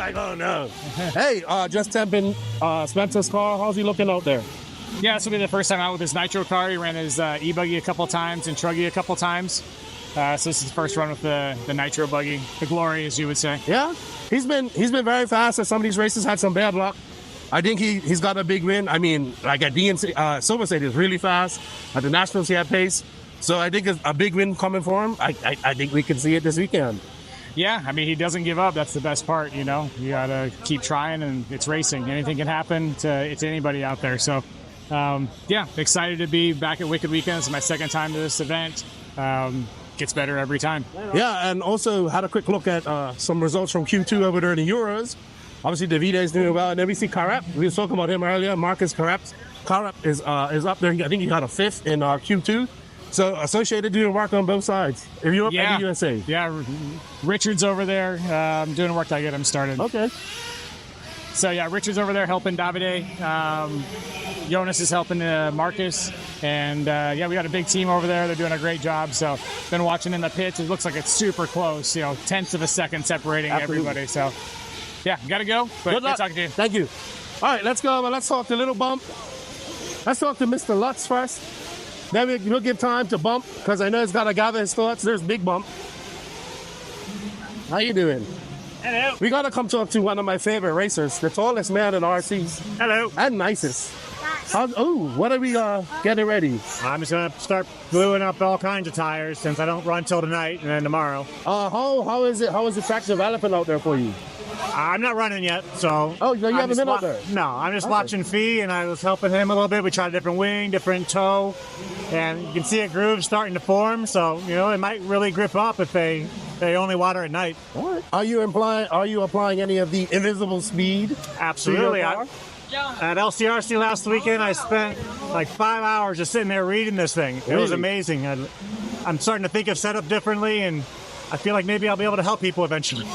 like, oh no. Hey, just temping Spencer's car. How's he looking out there? Yeah, this will be the first time out with his Nitro car. He ran his E-buggy a couple times and truggy a couple times. So this is his first run with the Nitro buggy, the glory, as you would say. Yeah, he's been very fast. At some of these races, had some bad luck. I think he's got a big win. I mean, like at DNC, Silver State is really fast. At the Nationals, he had pace. So I think it's a big win coming for him. I think we can see it this weekend. Yeah, I mean, he doesn't give up. That's the best part, you know. You got to keep trying, and it's racing. Anything can happen to anybody out there. So, yeah, excited to be back at Wicked Weekend. It's my second time to this event. Gets better every time. Yeah, and also had a quick look at some results from Q2 over there in the Euros. Obviously, Davide's doing well. And then we see Karep. We were talking about him earlier. Marcus Karep. Karep is up there. I think he got a 5th in Q2. So Associated doing work on both sides. If you're up at the USA. Yeah, Richard's over there doing work to get him started. Okay. So yeah, Richard's over there helping Davide. Jonas is helping Marcus. And yeah, we got a big team over there. They're doing a great job. So been watching in the pits. It looks like it's super close, you know, tenths of a second separating everybody. So yeah, gotta go. But good luck. Talking to you. Thank you. All right, let's go. Let's talk to Little Bump. Let's talk to Mr. Lutz first. Then we'll give time to Bump, because I know he's got to gather his thoughts. There's Big Bump. How you doing? Hello. We got to come talk to one of my favorite racers, the tallest man in RCs. Hello. And nicest. What are we getting ready? I'm just going to start gluing up all kinds of tires since I don't run till tonight and then tomorrow. How is it? How is the track developing out there for you? I'm not running yet, so... Oh, you haven't been out there? No, I'm just watching Fee, and I was helping him a little bit. We tried a different wing, different toe, and you can see a groove starting to form, so, you know, it might really grip up if they only water at night. All right. Are you applying any of the invisible speed? Absolutely. At LCRC last weekend, I spent like 5 hours just sitting there reading this thing. It was amazing. I'm starting to think of setup differently, and I feel like maybe I'll be able to help people eventually.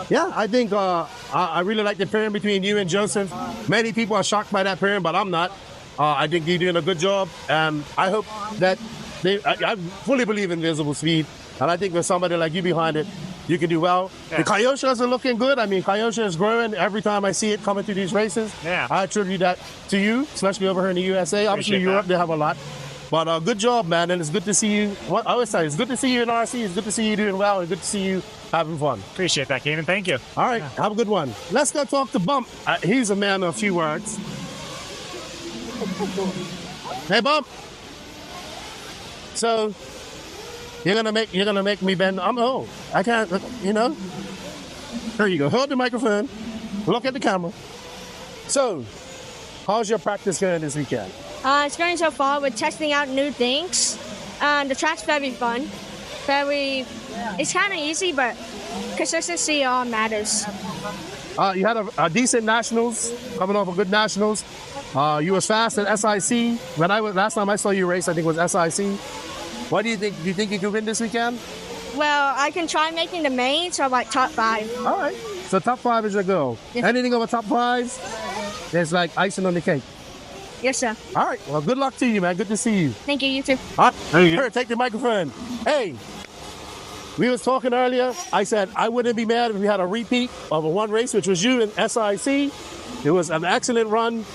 Yeah, I think I really like the pairing between you and Joseph. Many people are shocked by that pairing, but I'm not. I think you're doing a good job. I hope that I fully believe in visible speed, and I think with somebody like you behind it, you can do well. Yeah. The Kyosha are looking good. I mean, Kyosha is growing every time I see it coming through these races. Yeah. I attribute that to you, especially over here in the USA. Obviously, Europe, they have a lot. But good job, man, and it's good to see you. What I always say, it's good to see you in RC. It's good to see you doing well, and good to see you having fun. Appreciate that, Keenan. Thank you. All right, have a good one. Let's go talk to Bump. He's a man of a few words. Hey, Bump. So you're gonna make me bend. I can't. You know. There you go. Hold the microphone. Look at the camera. So, how's your practice going this weekend? It's going so far. We're testing out new things. The track's very fun. It's kind of easy, but consistency matters. You had a decent nationals, coming off a good nationals. You was fast at SIC. Last time I saw you race, I think it was SIC. What do you think? Do you think you can win this weekend? Well, I can try making the main, so like top 5. All right. So top 5 is your goal. Yeah. Anything over top 5, there's like icing on the cake. Yes, sir. All right. Well, good luck to you, man. Good to see you. Thank you. You too. All right. Here, take the microphone. Hey, we was talking earlier. I said I wouldn't be mad if we had a repeat of one race, which was you in SIC. It was an excellent run.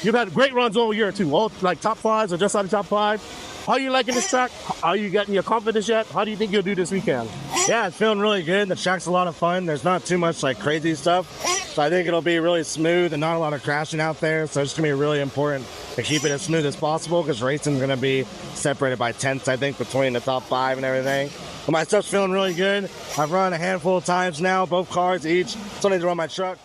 You've had great runs all year, too. All like top 5s or just out of top 5. How are you liking this track? Are you getting your confidence yet? How do you think you'll do this weekend? Yeah, it's feeling really good. The track's a lot of fun. There's not too much like crazy stuff. So I think it'll be really smooth and not a lot of crashing out there. So it's going to be really important to keep it as smooth as possible because racing's going to be separated by tenths, I think, between the top 5 and everything. But my stuff's feeling really good. I've run a handful of times now, both cars each. Still need to run my truck.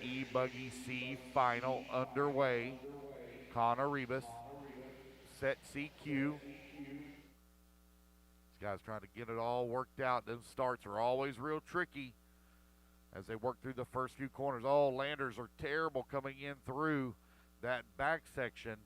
E-buggy C final underway. Connor Rebus, set CQ. These guys trying to get it all worked out. Those starts are always real tricky as they work through the first few corners. Oh, landers are terrible coming in through that back section.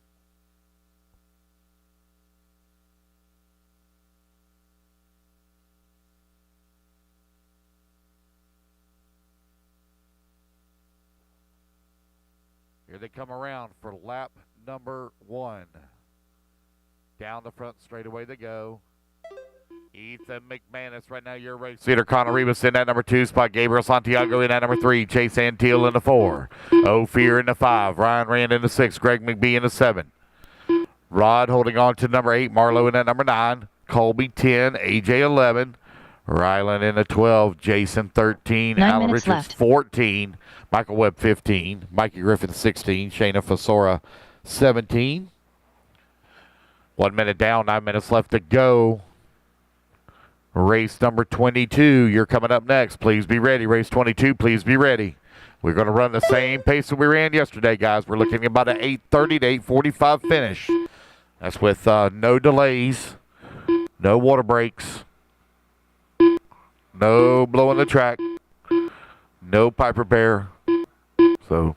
Here they come around for lap number 1. Down the front straightaway they go. Ethan McManus, right now your race leader. Connor Rebus in that number 2 spot. Gabriel Santiago in that number 3. Chase Antiel in the 4. Ophir in the 5. Ryan Rand in the 6. Greg McBee in the 7. Rod holding on to number 8. Marlowe in that number 9. Colby 10. AJ 11. Ryland in the 12. Jason 13. Alan Richards left. 14. Michael Webb 15. Mikey Griffith 16. Shayna Fasora 17. 1 minute down, 9 minutes left to go. Race number 22, you're coming up next. Please be ready. Race 22, please be ready. We're going to run the same pace that we ran yesterday, guys. We're looking at about an 8:30 to 8:45 finish. That's with no delays, no water breaks, no blowing the track, no Piper Bear. So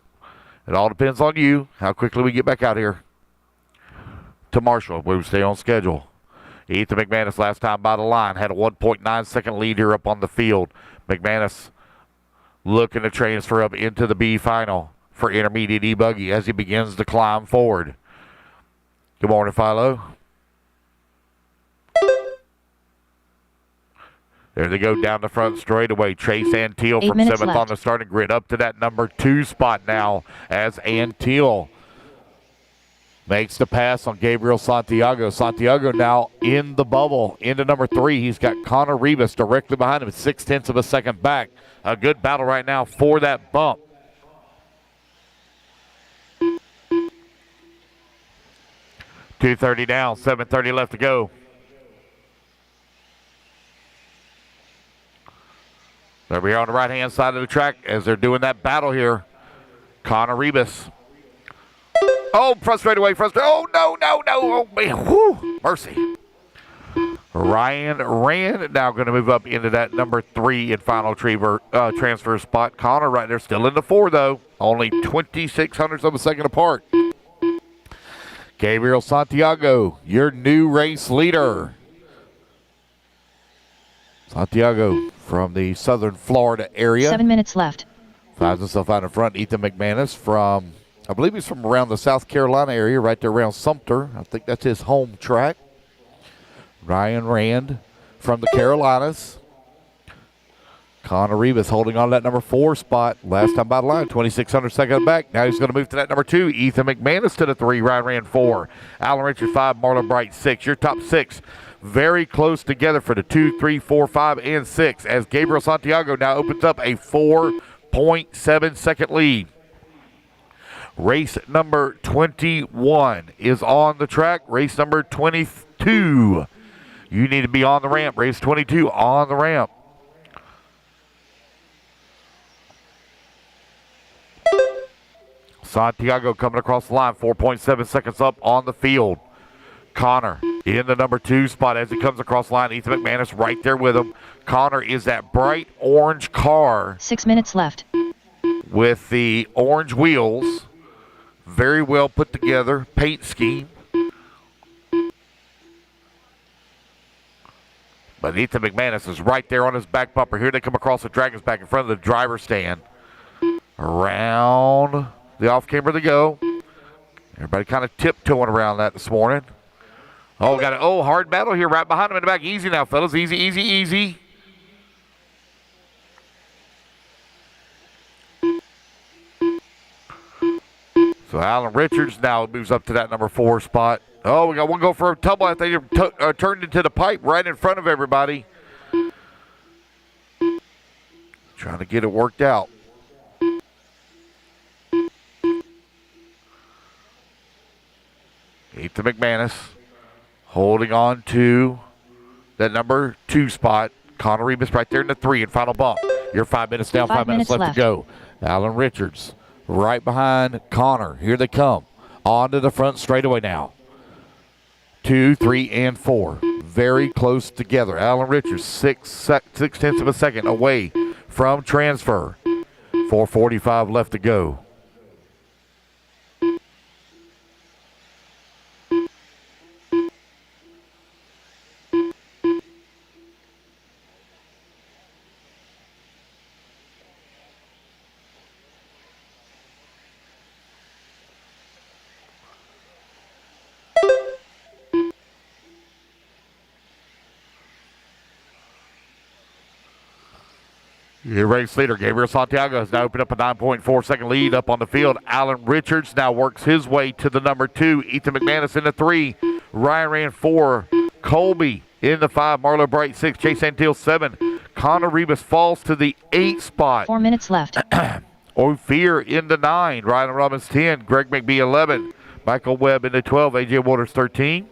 it all depends on you, how quickly we get back out here to Marshall, where we stay on schedule. Ethan McManus last time by the line had a 1.9 second lead here up on the field. McManus looking to transfer up into the B final for intermediate E-buggy as he begins to climb forward. Good morning, Philo. There they go down the front straightaway. Chase Antiel from 7th on the starting grid up to that number 2 spot now as Antiel makes the pass on Gabriel Santiago. Santiago now in the bubble into number 3. He's got Connor Rebus directly behind him, 0.6 of a second back. A good battle right now for that bump. .230 down, 7:30 left to go. They're here on the right-hand side of the track as they're doing that battle here. Connor Rebus. Oh, frustrated away, frustrated. Oh, no. Oh, man. Whew. Mercy. Ryan Rand now going to move up into that number 3 in final transfer spot. Connor right there still in the 4, though. Only 0.26 of a second apart. Gabriel Santiago, your new race leader. Santiago from the southern Florida area. 7 minutes left. Finds himself out in front. Ethan McManus from, I believe he's from around the South Carolina area, right there around Sumter. I think that's his home track. Ryan Rand from the Carolinas. Connor Rebus holding on to that number 4 spot. Last time by the line, 2,600 seconds back. Now he's going to move to that number 2. Ethan McManus to the 3. Ryan Rand 4. Alan Richard 5. Marlon Bright 6. Your top 6 very close together for the 2, 3, 4, 5, and 6 as Gabriel Santiago now opens up a 4.7 second lead. Race number 21 is on the track. Race number 22. You need to be on the ramp. Race 22 on the ramp. Santiago coming across the line, 4.7 seconds up on the field. Connor in the number 2 spot as he comes across the line. Ethan McManus right there with him. Connor is that bright orange car. 6 minutes left. With the orange wheels. Very well put together. Paint scheme. But Ethan McManus is right there on his back bumper. Here they come across the Dragon's back in front of the driver's stand. Around the off-camber they go. Everybody kind of tiptoeing around that this morning. Oh, got a hard battle here right behind him in the back. Easy now, fellas. Easy, easy, easy. So Alan Richards now moves up to that number 4 spot. Oh, we got one go for a tumble. I think it turned into the pipe right in front of everybody. Trying to get it worked out. Ethan McManus holding on to that number 2 spot. Connor Rebus right there in the 3 and final bump. You're 5 minutes down, 5 minutes left to go. Alan Richards right behind Connor. Here they come. On to the front straightaway now. 2, 3, and 4. Very close together. Alan Richards, 6/10 of a second away from transfer. 4:45 left to go. Your race leader, Gabriel Santiago, has now opened up a 9.4-second lead up on the field. Alan Richards now works his way to the number 2. Ethan McManus in the 3. Ryan Rand 4. Colby in the 5. Marlo Bright 6. Chase Antill 7. Connor Rebus falls to the 8 spot. 4 minutes left. Ophir in the 9. Ryan Robbins 10. Greg McBee 11. Michael Webb in the 12. AJ Waters 13.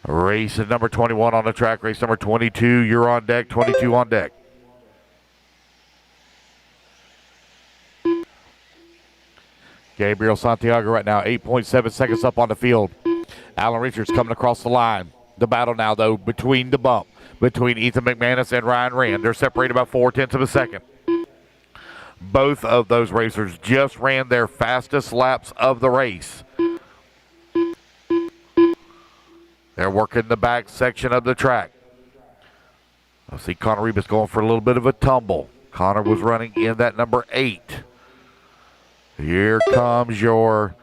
Race is number 21 on the track. Race number 22, you're on deck. 22 on deck. Gabriel Santiago right now, 8.7 seconds up on the field. Alan Richards coming across the line. The battle now, though, between the bump, between Ethan McManus and Ryan Rand. They're separated about 0.4 of a second. Both of those racers just ran their fastest laps of the race. They're working the back section of the track. I see Connor Rebus going for a little bit of a tumble. Connor was running in that number 8. Here comes your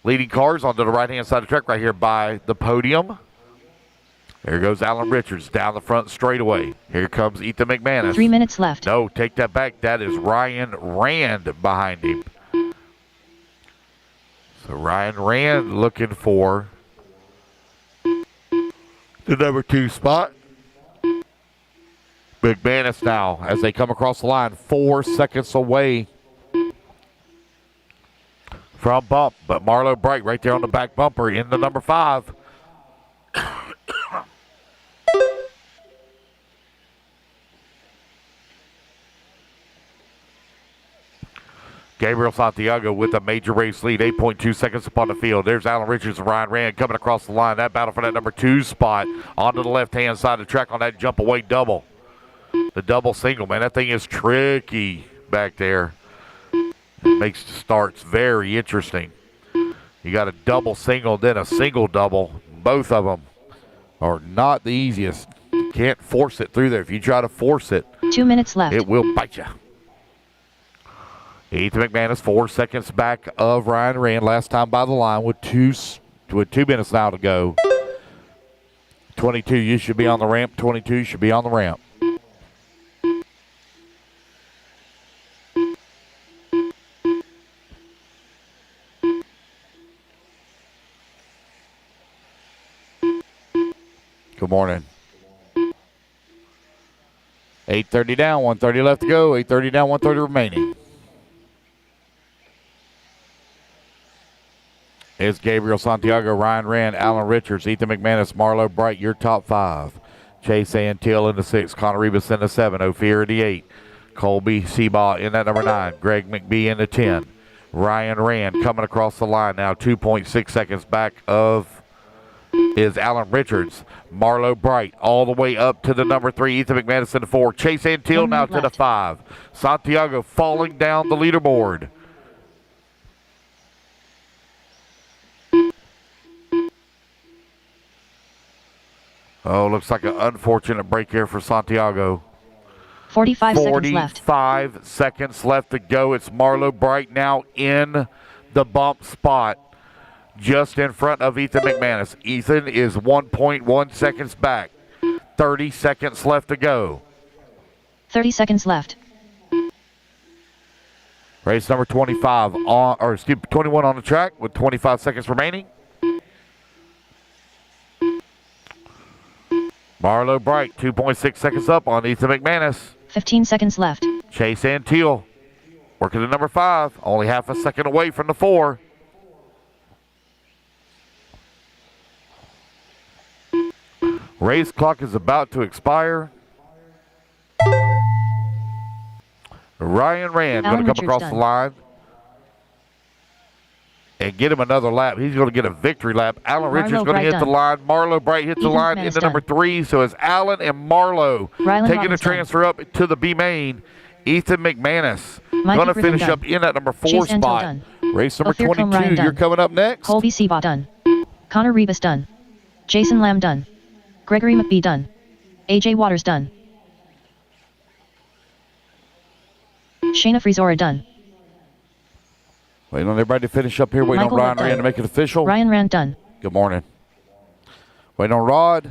leading cars onto the right-hand side of the track right here by the podium. There goes Alan Richards down the front straightaway. Here comes Ethan McManus. 3 minutes left. No, take that back. That is Ryan Rand behind him. So Ryan Rand looking for the number 2 spot. McManus now, as they come across the line, 4 seconds away from bump. But Marlo Bright right there on the back bumper in the number 5. Gabriel Santiago with a major race lead, 8.2 seconds upon the field. There's Alan Richards and Ryan Rand coming across the line. That battle for that number 2 spot onto the left-hand side of the track on that jump away double. The double single, man, that thing is tricky back there. It makes the starts very interesting. You got a double single, then a single double. Both of them are not the easiest. You can't force it through there. If you try to force it, 2 minutes left. it will bite you. Ethan McManus 4 seconds back of Ryan Rand. Last time by the line with 2 minutes now to go. 22, you should be on the ramp. 22 should be on the ramp. Good morning. 8:30 down, 1:30 left to go. 8:30 down, 1:30 remaining. It's Gabriel Santiago, Ryan Rand, Alan Richards, Ethan McManus, Marlo Bright, your top 5. Chase Antill in the 6, Connor Rebus in the 7, Ophir in the 8, Colby Seabaugh in that number 9, Greg McBee in the 10. Ryan Rand coming across the line now, 2.6 seconds back of is Alan Richards. Marlo Bright all the way up to the number 3, Ethan McManus in the 4. Chase Antill now to the 5. Santiago falling down the leaderboard. Oh, looks like an unfortunate break here for Santiago. 45 seconds left. 45 seconds left to go. It's Marlo Bright now in the bump spot, just in front of Ethan McManus. Ethan is 1.1 seconds back. 30 seconds left to go. 30 seconds left. Race number 25 on, or excuse me, 21 on the track with 25 seconds remaining. Marlo Bright, 2.6 seconds up on Ethan McManus. 15 seconds left. Chase Antiel working at number 5, only half a second away from the 4. Race clock is about to expire. Ryan Rand going to come across the line and get him another lap. He's going to get a victory lap. Alan Richards going to hit the line. Marlo Bright hits the line into number 3. So it's Alan and Marlo taking the transfer up to the B main. Ethan McManus going to finish up in at number 4 spot. Race number 22, you're coming up next. Colby Seabaugh done. Connor Rebus done. Jason Lamb done. Gregory McBee done. AJ Waters done. Shayna Frizora done. Waiting on everybody to finish up here. Waiting on Ryan Rand to make it official. Ryan Rand done. Good morning. Waiting on Rod.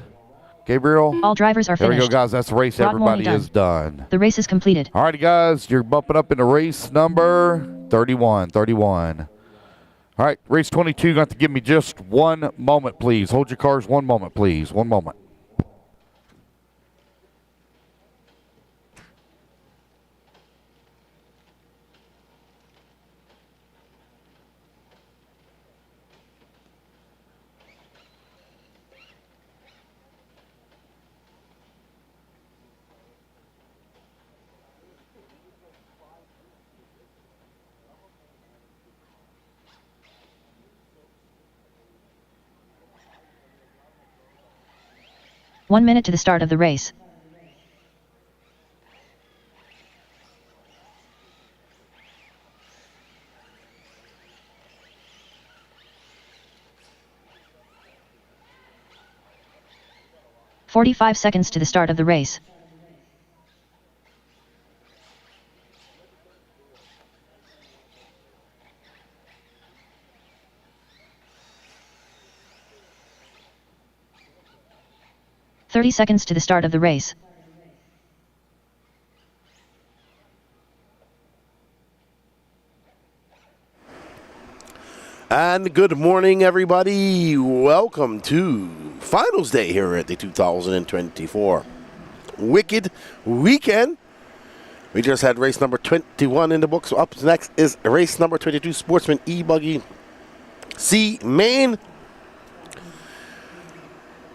Gabriel. All drivers are finished. There we go, guys. That's the race. Rod Everybody is done. The race is completed. All righty, guys. You're bumping up into race number 31. All right, race 22. You're going to have to give me just 1 moment, please. Hold your cars 1 moment, please. 1 moment. One minute to the start of the race. "45 seconds to the start of the race. "30 seconds to the start of the race. And good morning, everybody. Welcome to finals day here at the 2024 Wicked Weekend. We just had race number 21 in the books. So up next is race number 22, Sportsman E-buggy C main.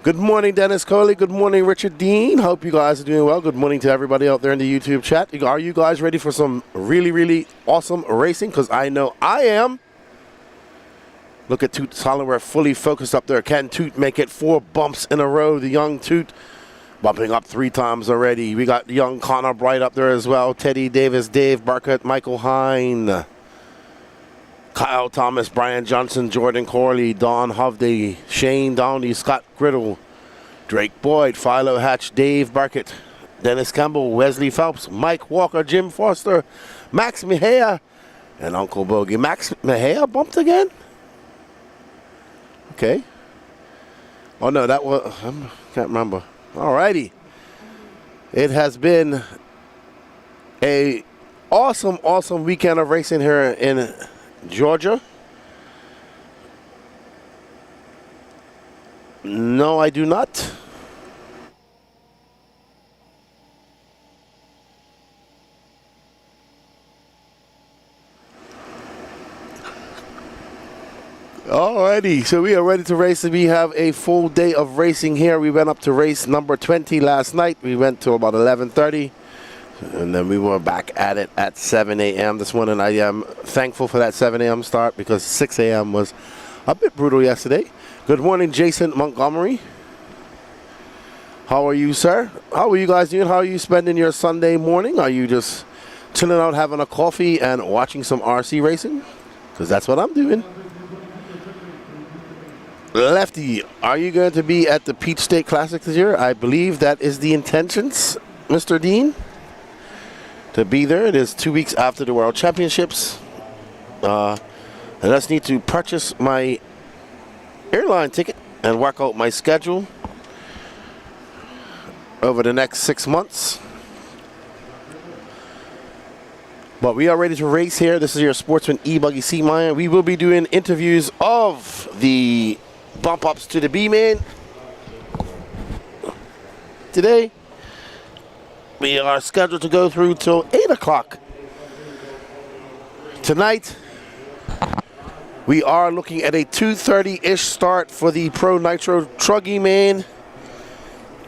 Good morning, Dennis Coley. Good morning, Richard Dean. Hope you guys are doing well. Good morning to everybody out there in the YouTube chat. Are you guys ready for some really, really awesome racing? Because I know I am. Look at Toot Hollenberg fully focused up there. Can Toot make it 4 bumps in a row? The young Toot bumping up 3 times already. We got young Connor Bright up there as well. Teddy Davis, Dave Barkett, Michael Hine, Kyle Thomas, Brian Johnson, Jordan Corley, Don Hovde, Shane Downey, Scott Griddle, Drake Boyd, Philo Hatch, Dave Barkett, Dennis Campbell, Wesley Phelps, Mike Walker, Jim Foster, Max Mejia, and Uncle Bogey. Max Mejia bumped again? Okay. Oh, no, that was, I can't remember. All righty. It has been a awesome, awesome weekend of racing here in Georgia. No, I do not. Alrighty, so we are ready to race. We have a full day of racing here. We went up to race number 20 last night. We went to about 11:30. And then we were back at it at 7 a.m. this morning. I am thankful for that 7 a.m. start because 6 a.m. was a bit brutal yesterday. Good morning, Jason Montgomery. How are you, sir? How are you guys doing? How are you spending your Sunday morning? Are you just chilling out, having a coffee, and watching some RC racing? Because that's what I'm doing. Lefty, are you going to be at the Peach State Classic this year? I believe that is the intentions, Mr. Dean, to be there. It is 2 weeks after the World Championships. I just need to purchase my airline ticket and work out my schedule over the next 6 months. But we are ready to race here. This is your Sportsman E-buggy C, man. We will be doing interviews of the bump ups to the B-main today. We are scheduled to go through till 8 o'clock tonight. We are looking at a 2:30-ish start for the Pro Nitro Truggy main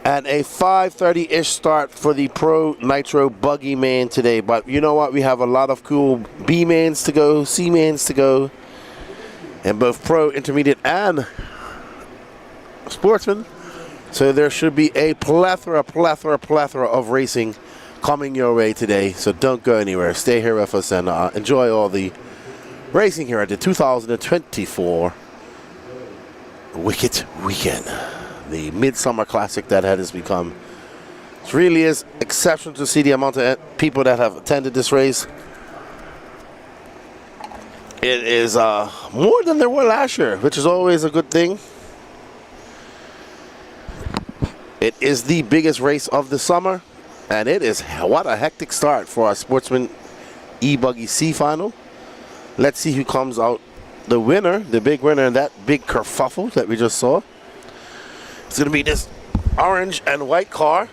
and a 5:30-ish start for the Pro Nitro Buggy main today. But you know what? We have a lot of cool B mains to go, C mains to go, and both Pro, Intermediate, and Sportsman. So there should be a plethora of racing coming your way today. So don't go anywhere. Stay here with us and enjoy all the racing here at the 2024 Wicked Weekend. The Midsummer Classic that has become. It really is exceptional to see the amount of people that have attended this race. It is more than there were last year, which is always a good thing. It is the biggest race of the summer, and it is what a hectic start for our Sportsman E-buggy C final. Let's see who comes out the winner, the big winner in that big kerfuffle that we just saw. It's going to be this orange and white car.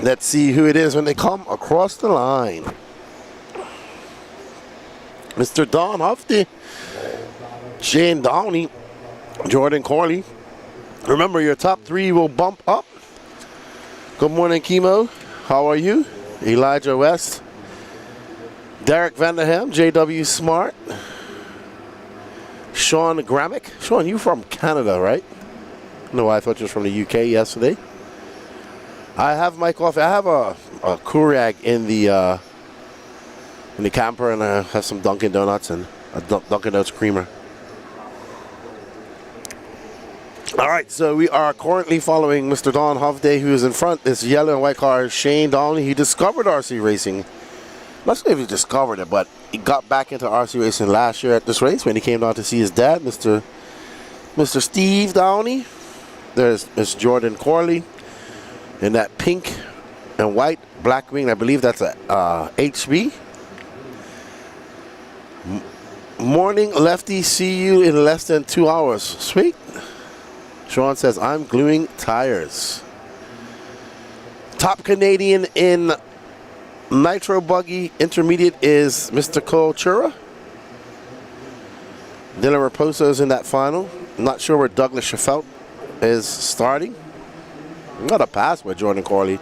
Let's see who it is when they come across the line. Mr. Don Huffty, Shane Downey, Jordan Corley. Remember, your top three will bump up. Good morning, Chemo. How are you? Elijah West, Derek Vanderham, JW Smart, Sean Gramick. Sean, you from Canada, right? No, I thought you was from the UK yesterday. I have my coffee. I have a Keurig in the camper, and I have some Dunkin' Donuts and a Dunkin' Donuts creamer. All right, so we are currently following Mr. Don Hovde, who is in front. This yellow and white car is Shane Downey. He discovered RC racing. Not sure if he discovered it, but he got back into RC racing last year at this race when he came down to see his dad, Mr. Steve Downey. There's Miss Jordan Corley in that pink and white black wing. I believe that's a HB. Morning, Lefty. See you in less than 2 hours. Sweet. Sean says, I'm gluing tires. Top Canadian in Nitro Buggy Intermediate is Mr. Cole Chura. Dylan Raposo's in that final. Not sure where Douglas Schafelt is starting. Not a pass by Jordan Corley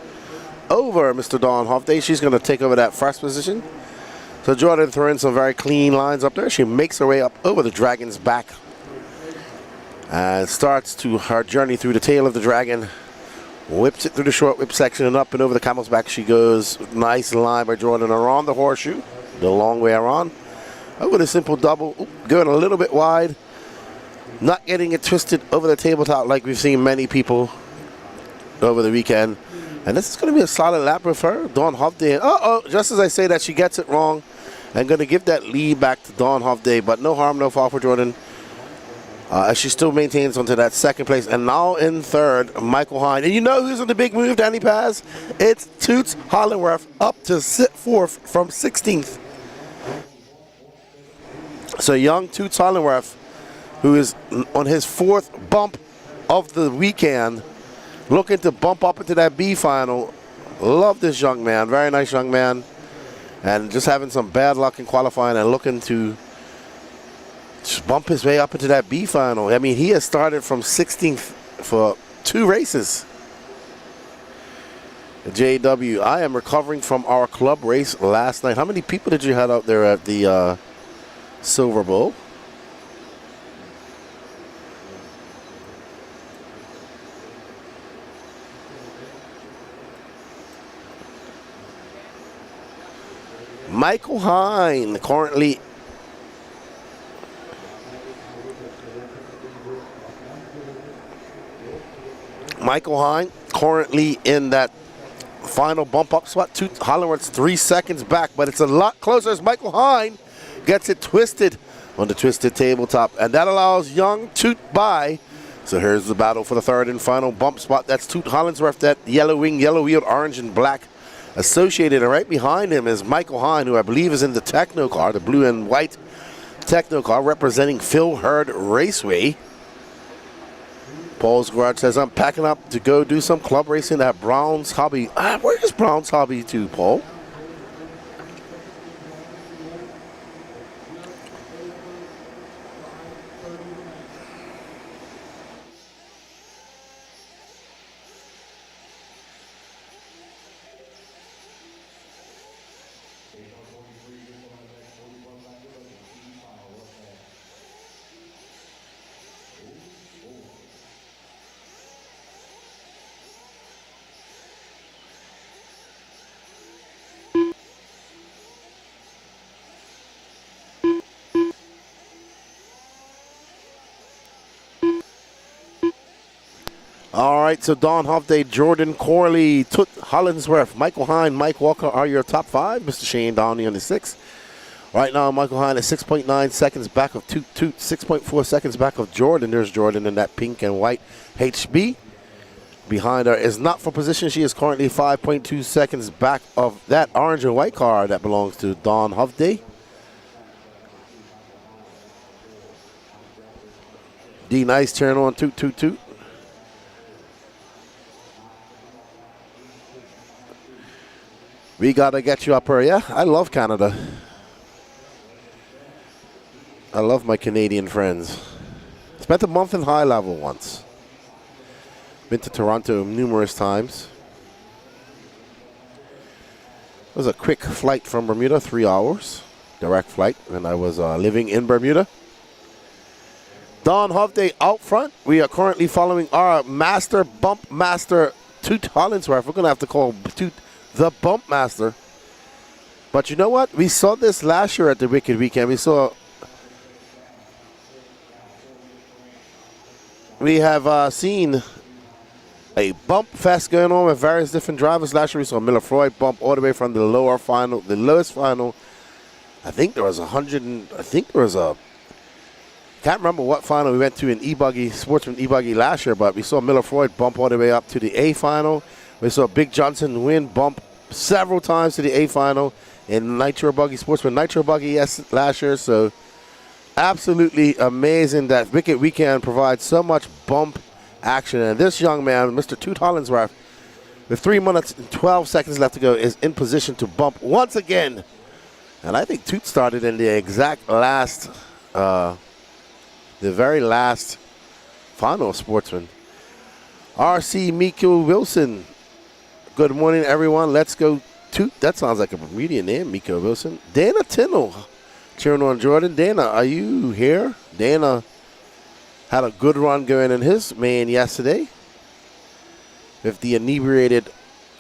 over Mr. Dawn Hofday. She's going to take over that first position. So Jordan throwing some very clean lines up there. She makes her way up over the Dragon's back and starts to her journey through the tail of the Dragon. Whips it through the short whip section and up and over the camel's back she goes. Nice line by Jordan around the horseshoe, the long way around. Over the simple double, going a little bit wide. Not getting it twisted over the tabletop like we've seen many people over the weekend. And this is going to be a solid lap with her. Dawn Hofday. Just as I say that, she gets it wrong. I'm going to give that lead back to Dawn Hofday, but no harm, no foul for Jordan. As she still maintains onto that second place. And now in third, Michael Hine. And you know who's on the big move, Danny Paz? It's Toots Hollingworth up to fourth from 16th. So young Toots Hollingworth, who is on his fourth bump of the weekend, looking to bump up into that B final. Love this young man. Very nice young man. And just having some bad luck in qualifying and looking to just bump his way up into that B final. I mean, he has started from 16th for 2 races. JW, I am recovering from our club race last night. How many people did you have out there at the Silver Bowl? Michael Hine currently in that final bump up spot. Hollingworth's 3 seconds back, but it's a lot closer as Michael Hine gets it twisted on the twisted tabletop, and that allows young Toot by. So here's the battle for the third and final bump spot. That's Toot Hollingsworth, that yellow wing, yellow wheeled, orange and black associated, and right behind him is Michael Hine, who I believe is in the Techno car, the blue and white Techno car representing Phil Hurd Raceway. Paul's Garage says, I'm packing up to go do some club racing at Brown's Hobby. Where is Brown's Hobby to, Paul? All right, so Don Hovde, Jordan Corley, Toot Hollingsworth, Michael Hine, Mike Walker are your top 5. Mr. Shane Downey on the 6th. Right now, Michael Hine is 6.9 seconds back of Toot, 6.4 seconds back of Jordan. There's Jordan in that pink and white HB. Behind her is not for position. She is currently 5.2 seconds back of that orange and white car that belongs to Don Hovde. D Nice turn on Toot, Toot, Toot. We gotta get you up here. Yeah, I love Canada. I love my Canadian friends. Spent a month in high level once. Been to Toronto numerous times. It was a quick flight from Bermuda, 3 hours. Direct flight when I was living in Bermuda. Don Hovde out front. We are currently following our master, bump master, Toot Hollingsworth. We're gonna have to call Toot the Bump Master. But you know what? We saw this last year at the Wicked Weekend. We have seen a bump fest going on with various different drivers. Last year we saw Miller Freud bump all the way from the lowest final. I think there was can't remember what final we went to in E-buggy, Sportsman E-buggy last year, but we saw Miller Freud bump all the way up to the A final. We saw Big Johnson win bump several times to the A final in Nitro Buggy, Sportsman Nitro Buggy last year. So absolutely amazing that Wicked Weekend provides so much bump action. And this young man, Mr. Toot Hollingsworth, with 3 minutes and 12 seconds left to go, is in position to bump once again. And I think Toot started in the exact last, the very last final of Sportsman. RC Miko Wilson. Good morning, everyone. Let's go Toot. That sounds like a Bermudian name, Miko Wilson. Dana Tinnell, cheering on Jordan. Dana, are you here? Dana had a good run going in his main yesterday with the inebriated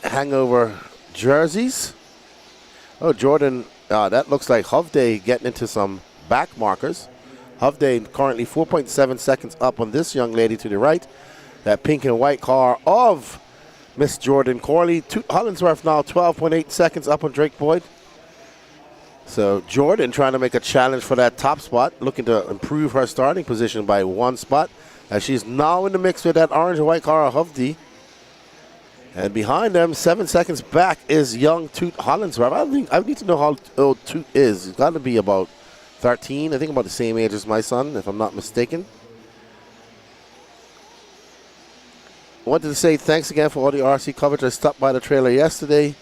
hangover jerseys. Oh, Jordan, that looks like Hovde getting into some back markers. Hovde currently 4.7 seconds up on this young lady to the right. That pink and white car of Miss Jordan Corley. Hollingsworth now 12.8 seconds up on Drake Boyd. So Jordan trying to make a challenge for that top spot, looking to improve her starting position by 1 spot, as she's now in the mix with that orange and white car of Hovde. And behind them, 7 seconds back, is young Toot Hollingsworth. I need to know how old Toot is. He's got to be about 13. I think about the same age as my son, if I'm not mistaken. I wanted to say thanks again for all the RC coverage. I stopped by the trailer yesterday.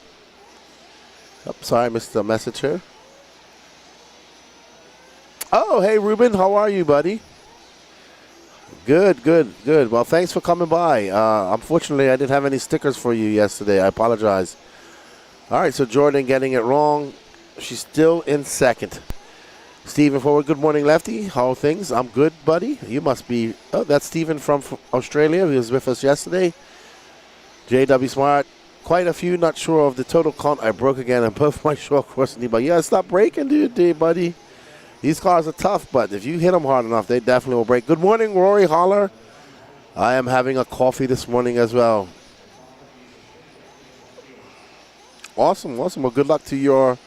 Oh, sorry, I missed the message here. Oh, hey, Ruben. How are you, buddy? Good, good, good. Well, thanks for coming by. Unfortunately, I didn't have any stickers for you yesterday. I apologize. All right, so Jordan getting it wrong. She's still in second. Stephen Forward, good morning, Lefty. How are things? I'm good, buddy. You must be. Oh, that's Stephen from Australia. He was with us yesterday. J.W. Smart, quite a few. Not sure of the total count. I broke again and both my short course knee. But yeah, stop breaking, dude, buddy. These cars are tough, but if you hit them hard enough, they definitely will break. Good morning, Rory Holler. I am having a coffee this morning as well. Awesome. Well, good luck to your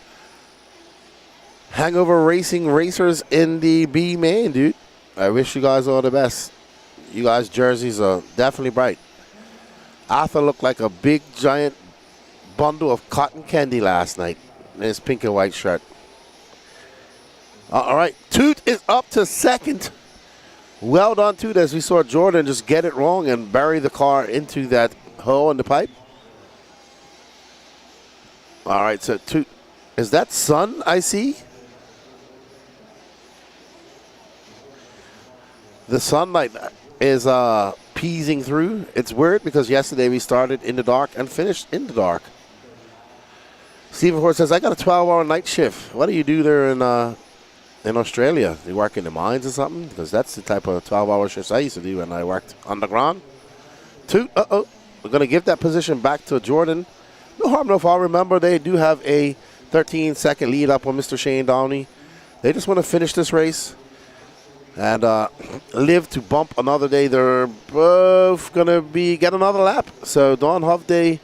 hangover racing racers in the B main, dude. I wish you guys all the best. You guys' jerseys are definitely bright. Arthur looked like a big, giant bundle of cotton candy last night in his pink and white shirt. All right, Toot is up to second. Well done, Toot, as we saw Jordan just get it wrong and bury the car into that hole in the pipe. All right, so Toot, is that sun I see? The sunlight is peasing through. It's weird because yesterday we started in the dark and finished in the dark. Stephen Horst says, I got a 12-hour night shift. What do you do there in Australia? Do you work in the mines or something? Because that's the type of 12-hour shifts I used to do when I worked underground. Toot, we're going to give that position back to Jordan. No harm, no foul. Remember, they do have a 13-second lead up on Mr. Shane Downey. They just want to finish this race and live to bump another day. They're both going to get another lap. So Don Hovday,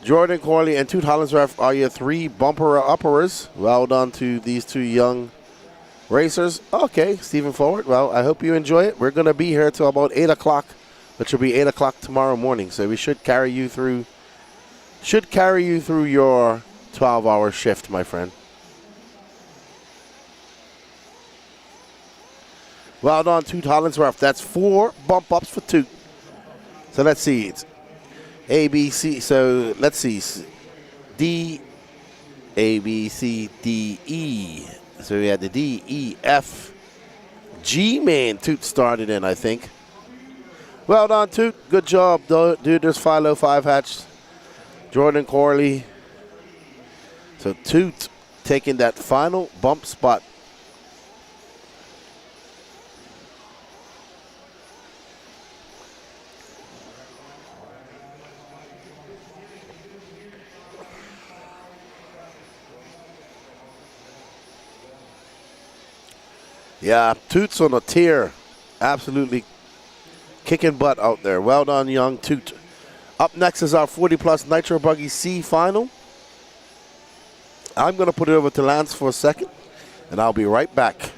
Jordan Corley, and Toot Hollinsworth are your three bumper-uppers. Well done to these two young racers. Okay, Stephen Forward. Well, I hope you enjoy it. We're going to be here till about 8 o'clock, which will be 8 o'clock tomorrow morning. So we should carry you through your 12-hour shift, my friend. Well done, Toot Hollinsworth. That's 4 bump ups for Toot. So let's see. It's A, B, C. So let's see. D, A, B, C, D, E. So we had the D, E, F, G main Toot started in, I think. Well done, Toot. Good job, dude. There's Philo 5 hatch. Jordan Corley. So Toot taking that final bump spot. Yeah, Toot's on a tear. Absolutely kicking butt out there. Well done, young Toot. Up next is our 40-plus Nitro Buggy C final. I'm going to put it over to Lance for a second, and I'll be right back.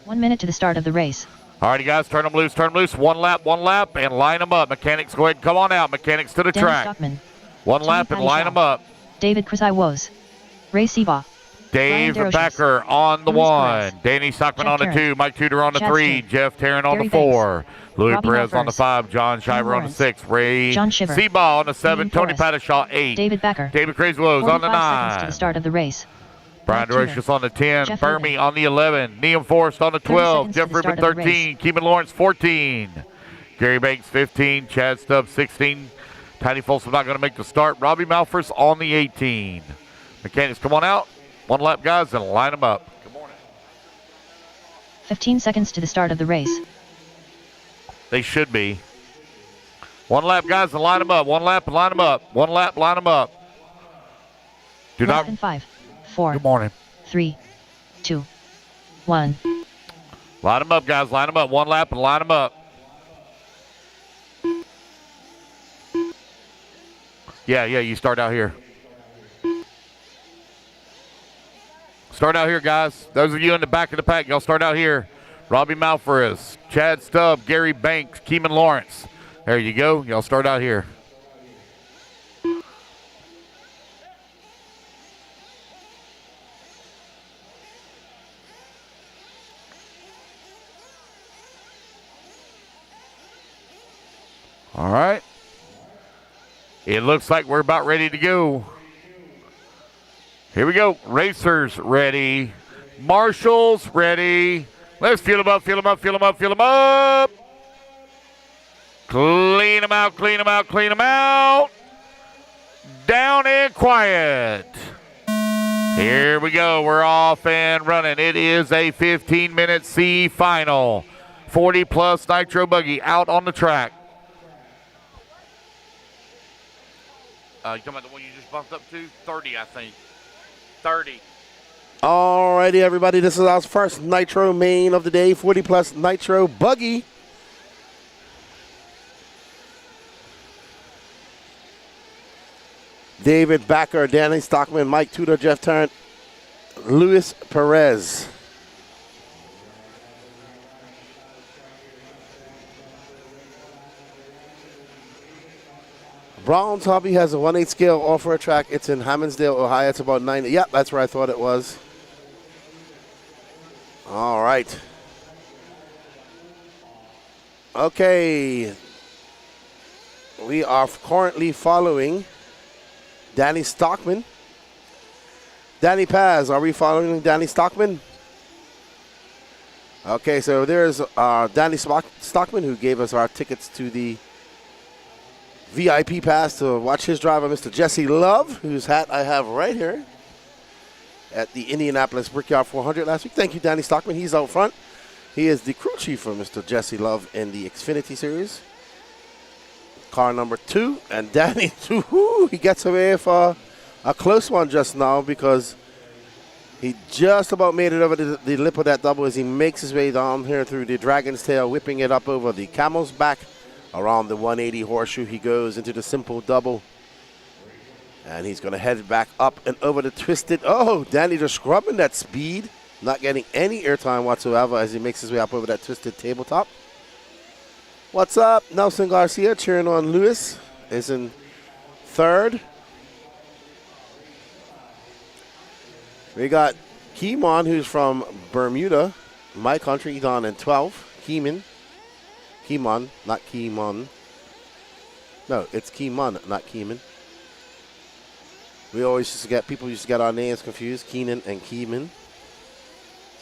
1 minute to the start of the race. All righty, guys, turn them loose. One lap, and line them up. Mechanics, go ahead and come on out. Mechanics to the Dennis track. Stockman, One lap and line them up. David Krasai-Woz, Ray Seabaugh, Dave Becker on the Luis 1. Perez, Danny Stockman Jeff on the Tarrant, 2. Mike Tudor on the Chad 3. Smith, Jeff Tarrant on Gary the 4. Louis Robbie Perez on the Malphurs, 5. John Shiver on the 6. Ray John Shiver, Seabaugh on the 7. Ian Tony Forrest, Pattershaw 8. David Becker, David Crazy-Woz on the 45 seconds to 9. the start of the race. Brian Mark Derocious on the 10. Jeff Fermi Irvin, on the 11. Liam Forrest on the 12. 30 seconds Jeff to the Rubin start of the 13. Keeman Lawrence 14. Gary Banks 15. Chad Stubbs 16. Tiny Folsom not going to make the start. Robbie Malphurs on the 18. Mechanics, come on out. One lap, guys, and line them up. 15 seconds to the start of the race. They should be. One lap, guys, and line them up. One lap and line them up. One lap, line them up. Do Lap not. in 5, 4, Good morning. 3, 2, 1. Line them up, guys. Line them up. One lap and line them up. Yeah, you start out here. Start out here, guys. Those of you in the back of the pack, y'all start out here. Robbie Malphurs, Chad Stubb, Gary Banks, Keeman Lawrence. There you go. Y'all start out here. All right. It looks like we're about ready to go. Here we go. Racers ready. Marshals ready. Let's feel them up, feel them up, feel them up, feel them up. Clean them out, clean them out, clean them out. Down and quiet. Here we go. We're off and running. It is a 15-minute C final. 40-plus Nitro Buggy out on the track. You talking about the one you just bumped up to? 30, I think. 30. Alrighty, everybody. This is our first Nitro main of the day. 40 plus Nitro buggy. David Backer, Danny Stockman, Mike Tudor, Jeff Tarrant, Luis Perez. Brown's Hobby has a 1/8 scale off-road track. It's in Hammondsdale, Ohio. It's about 9. Yep, that's where I thought it was. All right. Okay. We are currently following Danny Stockman. Danny Paz, are we following Danny Stockman? Okay, so there's Danny Stockman, who gave us our tickets to the VIP pass to watch his driver, Mr. Jesse Love, whose hat I have right here at the Indianapolis Brickyard 400 last week. Thank you, Danny Stockman. He's out front. He is the crew chief for Mr. Jesse Love in the Xfinity Series. Car number 2. And Danny, he gets away for a close one just now because he just about made it over the lip of that double as he makes his way down here through the Dragon's Tail, whipping it up over the Camel's Back. Around the 180 horseshoe, he goes into the simple double. And he's going to head back up and over the twisted. Oh, Danny just scrubbing that speed. Not getting any airtime whatsoever as he makes his way up over that twisted tabletop. What's up? Nelson Garcia cheering on Lewis is in 3rd. We got Keemon, who's from Bermuda, my country, down in 12th. Keemon, not Keemon. No, it's Keemon, not Keeman. We always people used to get our names confused, Keenan and Keeman.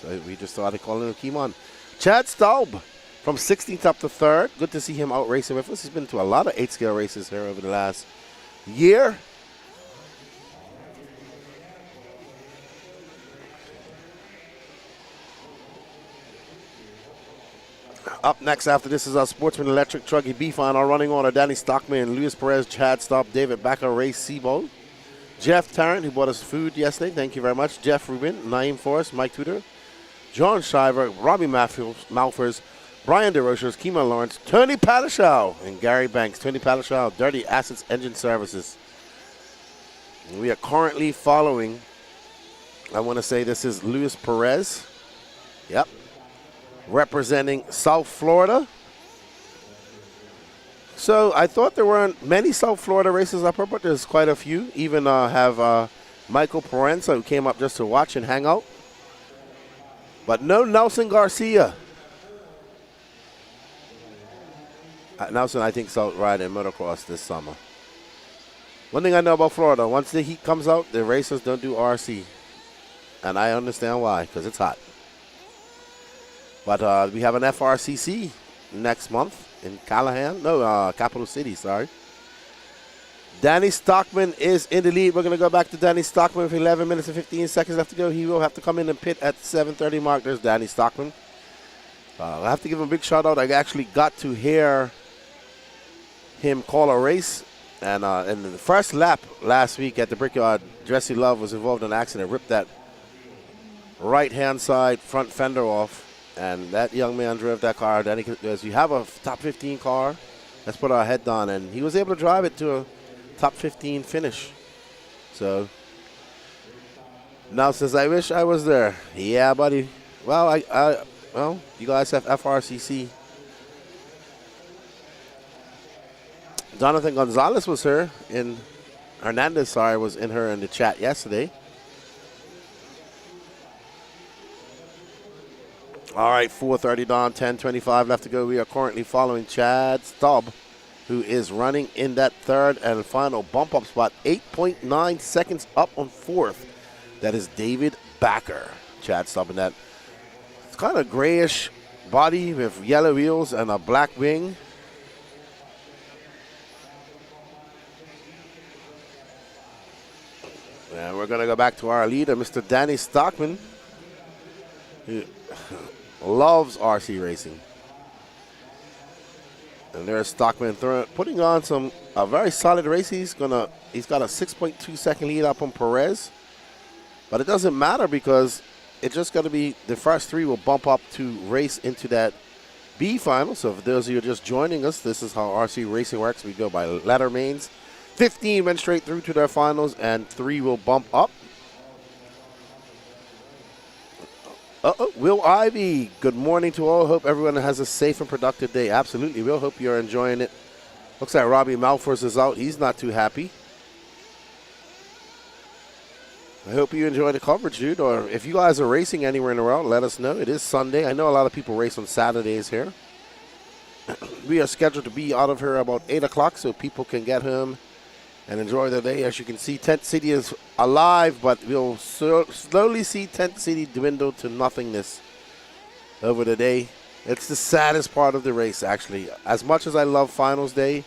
So we just started calling him Keemon. Chad Staub from 16th up to 3rd. Good to see him out racing with us. He's been to a lot of 8-scale races here over the last year. Up next after this is our Sportsman Electric Truggy B final running order. Danny Stockman, Luis Perez, Chad Staub, David Backer, Ray Seabold. Jeff Tarrant, who bought us food yesterday. Thank you very much. Jeff Rubin, Naeem Forrest, Mike Tudor, John Shiver, Robbie Malfers, Brian DeRochers, Keeman Lawrence, Tony Patashow, and Gary Banks. Tony Patashow, Dirty Assets Engine Services. And we are currently following, I want to say this is Luis Perez. Yep. Representing South Florida. So I thought there weren't many South Florida races up here, but there's quite a few. Even have Michael Parenza, who came up just to watch and hang out. But no Nelson Garcia. Nelson, I think, is out riding motocross this summer. One thing I know about Florida, once the heat comes out, the racers don't do RC. And I understand why, because it's hot. But we have an FRCC next month in Capital City, sorry. Danny Stockman is in the lead. We're going to go back to Danny Stockman with 11 minutes and 15 seconds left to go. He will have to come in and pit at the 7:30 mark. There's Danny Stockman. I have to give him a big shout out. I actually got to hear him call a race. And in the first lap last week at the Brickyard, Jesse Love was involved in an accident, ripped that right-hand side front fender off. And that young man drove that car. Then as you have a top 15 car, let's put our head down. And he was able to drive it to a top 15 finish. So now says, I wish I was there. Yeah, buddy. Well, well, you guys have FRCC. Jonathan Gonzalez was here in Hernandez, sorry, was in her in the chat yesterday. All right, 4:30 down, 10:25 left to go. We are currently following Chad Staub, who is running in that third and final bump-up spot, 8.9 seconds up on 4th. That is David Backer. Chad Staub in that. It's kind of grayish body with yellow wheels and a black wing. And we're going to go back to our leader, Mr. Danny Stockman, who loves RC racing. And there's Stockman putting on a very solid race. He's got a 6.2 second lead up on Perez. But it doesn't matter because it's just going to be the first three will bump up to race into that B final. So for those of you who are just joining us, this is how RC Racing works. We go by letter mains. 15 went straight through to their finals, and 3 will bump up. Will Ivy, good morning to all. Hope everyone has a safe and productive day. Absolutely, Will. Hope you're enjoying it. Looks like Robbie Malfors is out. He's not too happy. I hope you enjoy the coverage, dude. Or if you guys are racing anywhere in the world, let us know. It is Sunday. I know a lot of people race on Saturdays here. We are scheduled to be out of here about 8 o'clock so people can get home and enjoy their day. As you can see, Tent City is alive, but we'll slowly see Tent City dwindle to nothingness over the day. It's the saddest part of the race, actually. As much as I love Finals Day,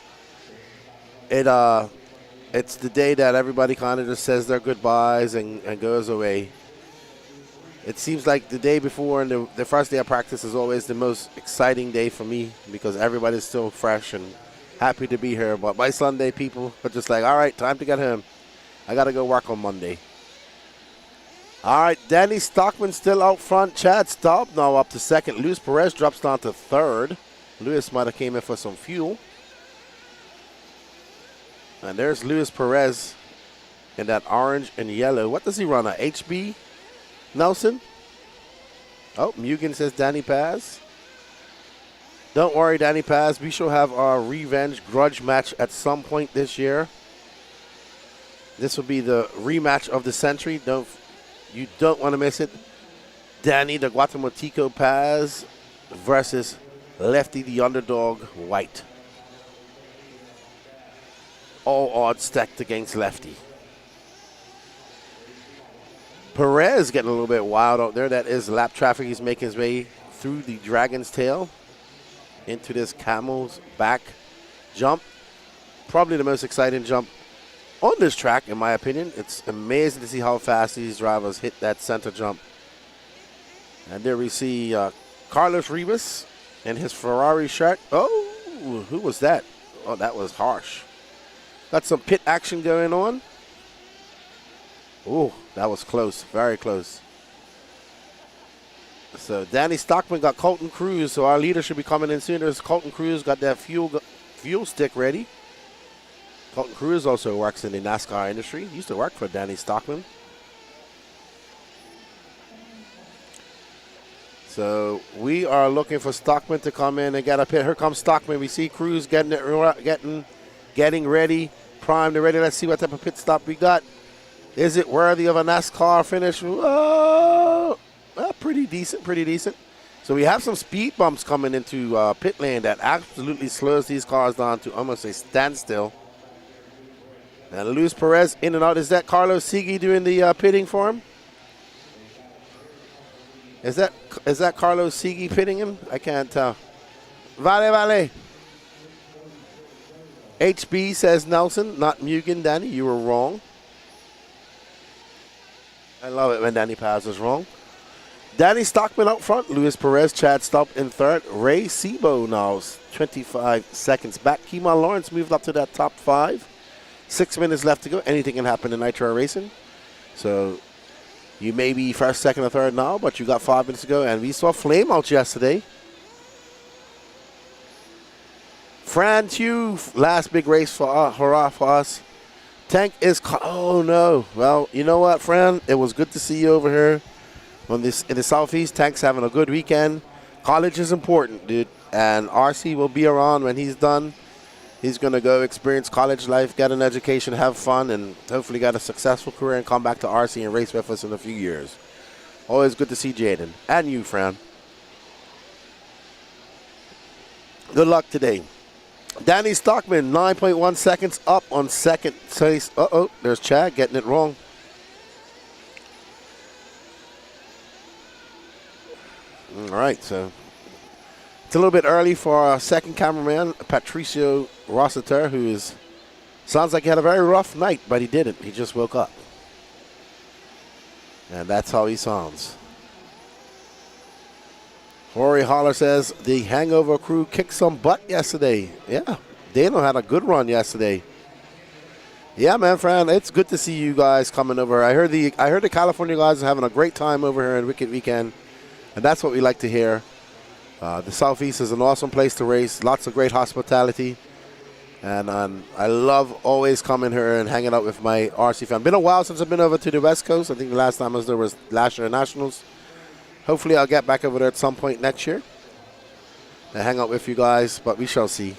it's the day that everybody kind of just says their goodbyes and goes away. It seems like the day before and the first day of practice is always the most exciting day for me because everybody's still fresh and happy to be here. But by Sunday, people are just like, all right, time to get home. I got to go work on Monday. All right, Danny Stockman still out front. Chad Staub now up to second. Luis Perez drops down to third. Luis might have came in for some fuel. And there's Luis Perez in that orange and yellow. What does he run, a HB Nelson? Oh, Mugen says Danny Paz. Don't worry, Danny Paz. We shall have our revenge grudge match at some point this year. This will be the rematch of the century. You don't want to miss it. Danny the Guatemalteco Paz versus Lefty the underdog White. All odds stacked against Lefty. Perez getting a little bit wild out there. That is lap traffic. He's making his way through the Dragon's Tail into this Camel's Back jump. Probably the most exciting jump on this track, in my opinion. It's amazing to see how fast these drivers hit that center jump. And there we see Carlos Rivas in his Ferrari shirt. Oh, who was that? Oh, that was harsh. Got some pit action going on. Oh, that was close, very close. So Danny Stockman got Colton Cruz, so our leader should be coming in soon. There's Colton Cruz, got that fuel stick ready. Colton Cruz also works in the NASCAR industry. He used to work for Danny Stockman. So we are looking for Stockman to come in and get a pit. Here comes Stockman. We see Cruz getting ready, primed and ready. Let's see what type of pit stop we got. Is it worthy of a NASCAR finish? Oh, well, pretty decent. So we have some speed bumps coming into pit lane that absolutely slows these cars down to almost a standstill. And Luis Perez in and out. Is that Carlos Sigui doing the pitting for him? Is that Carlos Sigui pitting him? I can't tell. Vale. HB says Nelson, not Mugen. Danny, you were wrong. I love it when Danny Paz is wrong. Danny Stockman out front. Luis Perez, Chad Staub in third. Ray Sebo now 25 seconds back. Keeman Lawrence moved up to that top 5. 6 minutes left to go. Anything can happen in Nitro Racing. So you may be first, second, or third now, but you got 5 minutes to go. And we saw Flame out yesterday. Fran Tew, last big race for hurrah for us. Tank is, oh no. Well, you know what, Fran? It was good to see you over here in the Southeast. Tank's having a good weekend. College is important, dude. And RC will be around when he's done. He's going to go experience college life, get an education, have fun, and hopefully get a successful career and come back to RC and race with us in a few years. Always good to see Jaden. And you, Fran. Good luck today. Danny Stockman, 9.1 seconds up on second place. Uh-oh, there's Chad getting it wrong. All right, so it's a little bit early for our second cameraman, Patricio Rossiter, who sounds like he had a very rough night, but he didn't. He just woke up. And that's how he sounds. Rory Holler says the Hangover crew kicked some butt yesterday. Yeah, Dano had a good run yesterday. Yeah, man, Fran, it's good to see you guys coming over. I heard the California guys are having a great time over here in Wicked Weekend, and that's what we like to hear. The Southeast is an awesome place to race. Lots of great hospitality, and I love always coming here and hanging out with my RC fan. Been a while since I've been over to the West Coast. I think the last time I was there was last year at Nationals. Hopefully I'll get back over there at some point next year and hang out with you guys, but we shall see.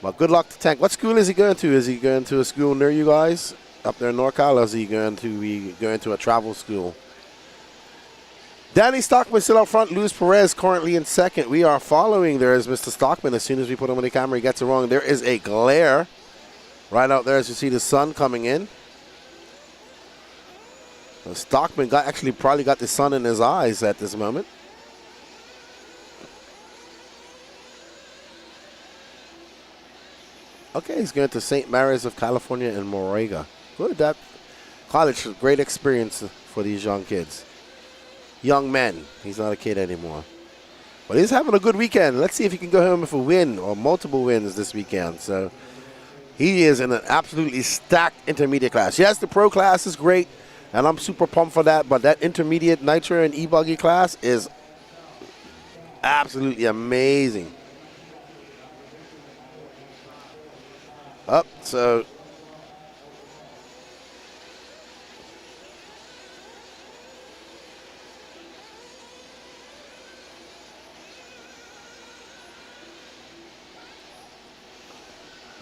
But good luck to Tank. What school is he going to? Is he going to a school near you guys up there in NorCal, or is he going to a travel school? Danny Stockman still up front. Luis Perez currently in second. We are following. There is Mr. Stockman. As soon as we put him on the camera, he gets it wrong. There is a glare right out there as you see the sun coming in. Stockman probably got the sun in his eyes at this moment. Okay, he's going to St. Mary's of California in Moraga. Good, that college, great experience for these young kids. Young men. He's not a kid anymore. But he's having a good weekend. Let's see if he can go home with a win or multiple wins this weekend. So he is in an absolutely stacked intermediate class. Yes, the pro class is great, and I'm super pumped for that, but that intermediate Nitro and E-buggy class is absolutely amazing. Up, so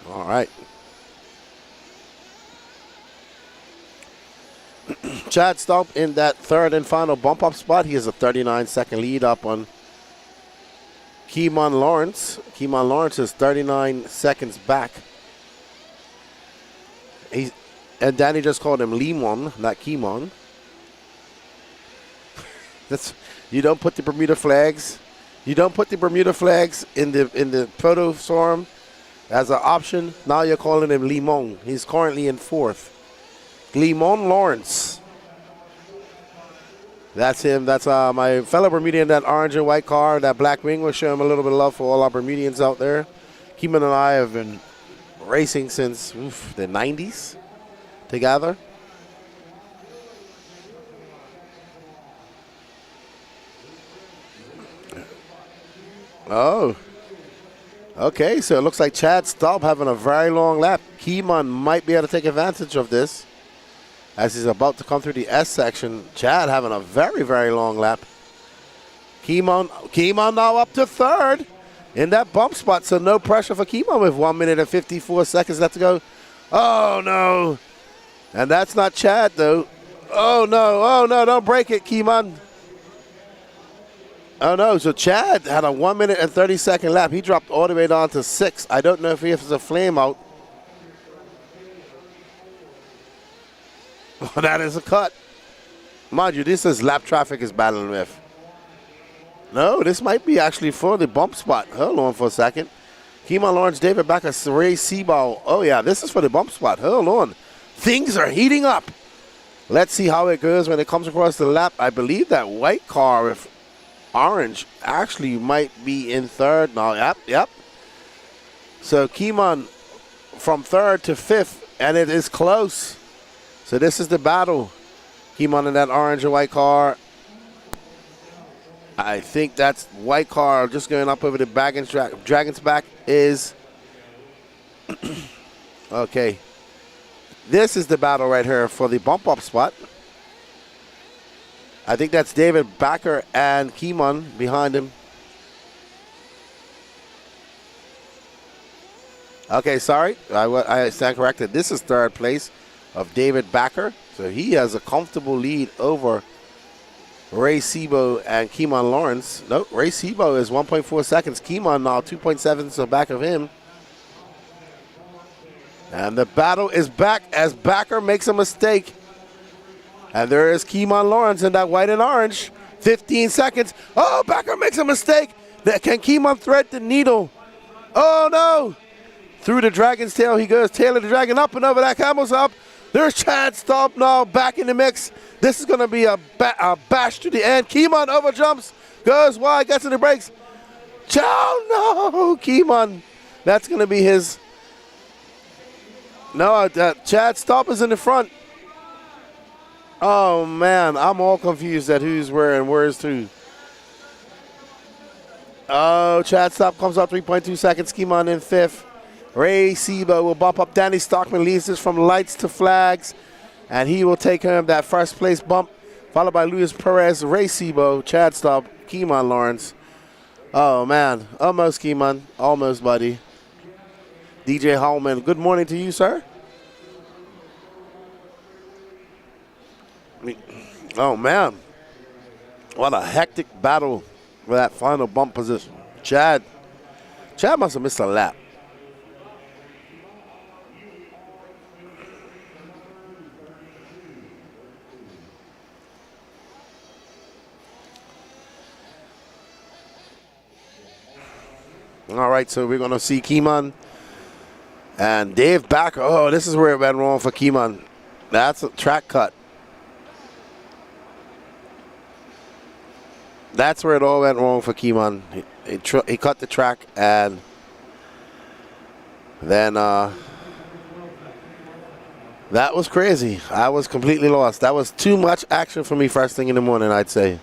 all right. Chad Stump in that third and final bump up spot. He has a 39-second lead up on Keemon Lawrence. Keemon Lawrence is 39 seconds back. And Danny just called him Limon, not Keemon. You don't put the Bermuda flags. You don't put the Bermuda flags in the photo form as an option. Now you're calling him Limon. He's currently in fourth. Limon Lawrence. That's him. That's my fellow Bermudian, that orange and white car, that black wing. We'll show him a little bit of love for all our Bermudians out there. Keeman and I have been racing since the 90s together. Oh. Okay, so it looks like Chad Staub having a very long lap. Keeman might be able to take advantage of this as he's about to come through the S section. Chad having a very, very long lap. Keeman now up to third in that bump spot, so no pressure for Keeman with 1 minute and 54 seconds left to go. Oh, no. And that's not Chad, though. Oh, no, don't break it, Keeman. Oh, no, so Chad had a 1 minute and 30-second lap. He dropped all the way down to 6. I don't know if he has a flame out. Oh, that is a cut. Mind you, this is lap traffic is battling with. No, this might be actually for the bump spot. Hold on for a second. Keemon Lawrence, David Becker, Ray Seaball. Oh, yeah, this is for the bump spot. Hold on. Things are heating up. Let's see how it goes when it comes across the lap. I believe that white car with orange actually might be in third now. Yep. So Keemon from third to fifth, and it is close. So this is the battle. Keemon in that orange and white car. I think that's white car just going up over the Dragon's back is okay. This is the battle right here for the bump up spot. I think that's David Backer and Keemon behind him. Okay, sorry. I stand corrected. This is third place of David Backer. So he has a comfortable lead over Ray Sebo and Keemon Lawrence. No, Ray Sebo is 1.4 seconds. Keemon now 2.7 so back of him. And the battle is back as Backer makes a mistake. And there is Keemon Lawrence in that white and orange. 15 seconds. Oh, Backer makes a mistake. Can Keemon thread the needle? Oh, no. Through the dragon's tail he goes. Tail of the dragon up and over that camel's up. There's Chad Stump now back in the mix. This is going to be a bash to the end. Keemon overjumps. Goes wide, gets in the brakes. Chow, no, Keeman. That's going to be his. No, Chad Stop is in the front. Oh, man, I'm all confused at who's where and where's who. Oh, Chad Stop comes out 3.2 seconds. Keeman in fifth. Ray Sebo will bump up. Danny Stockman leads this from lights to flags, and he will take him that first place bump, followed by Luis Perez, Ray Sebo, Chad Stop, Keeman Lawrence. Oh, man. Almost, Keeman. Almost, buddy. DJ Hallman, good morning to you, sir. Oh, man. What a hectic battle for that final bump position. Chad must have missed a lap. All right, so we're going to see Keeman and Dave Backer. Oh, this is where it went wrong for Keeman. That's a track cut. That's where it all went wrong for Keeman. He cut the track, and then that was crazy. I was completely lost. That was too much action for me first thing in the morning, I'd say.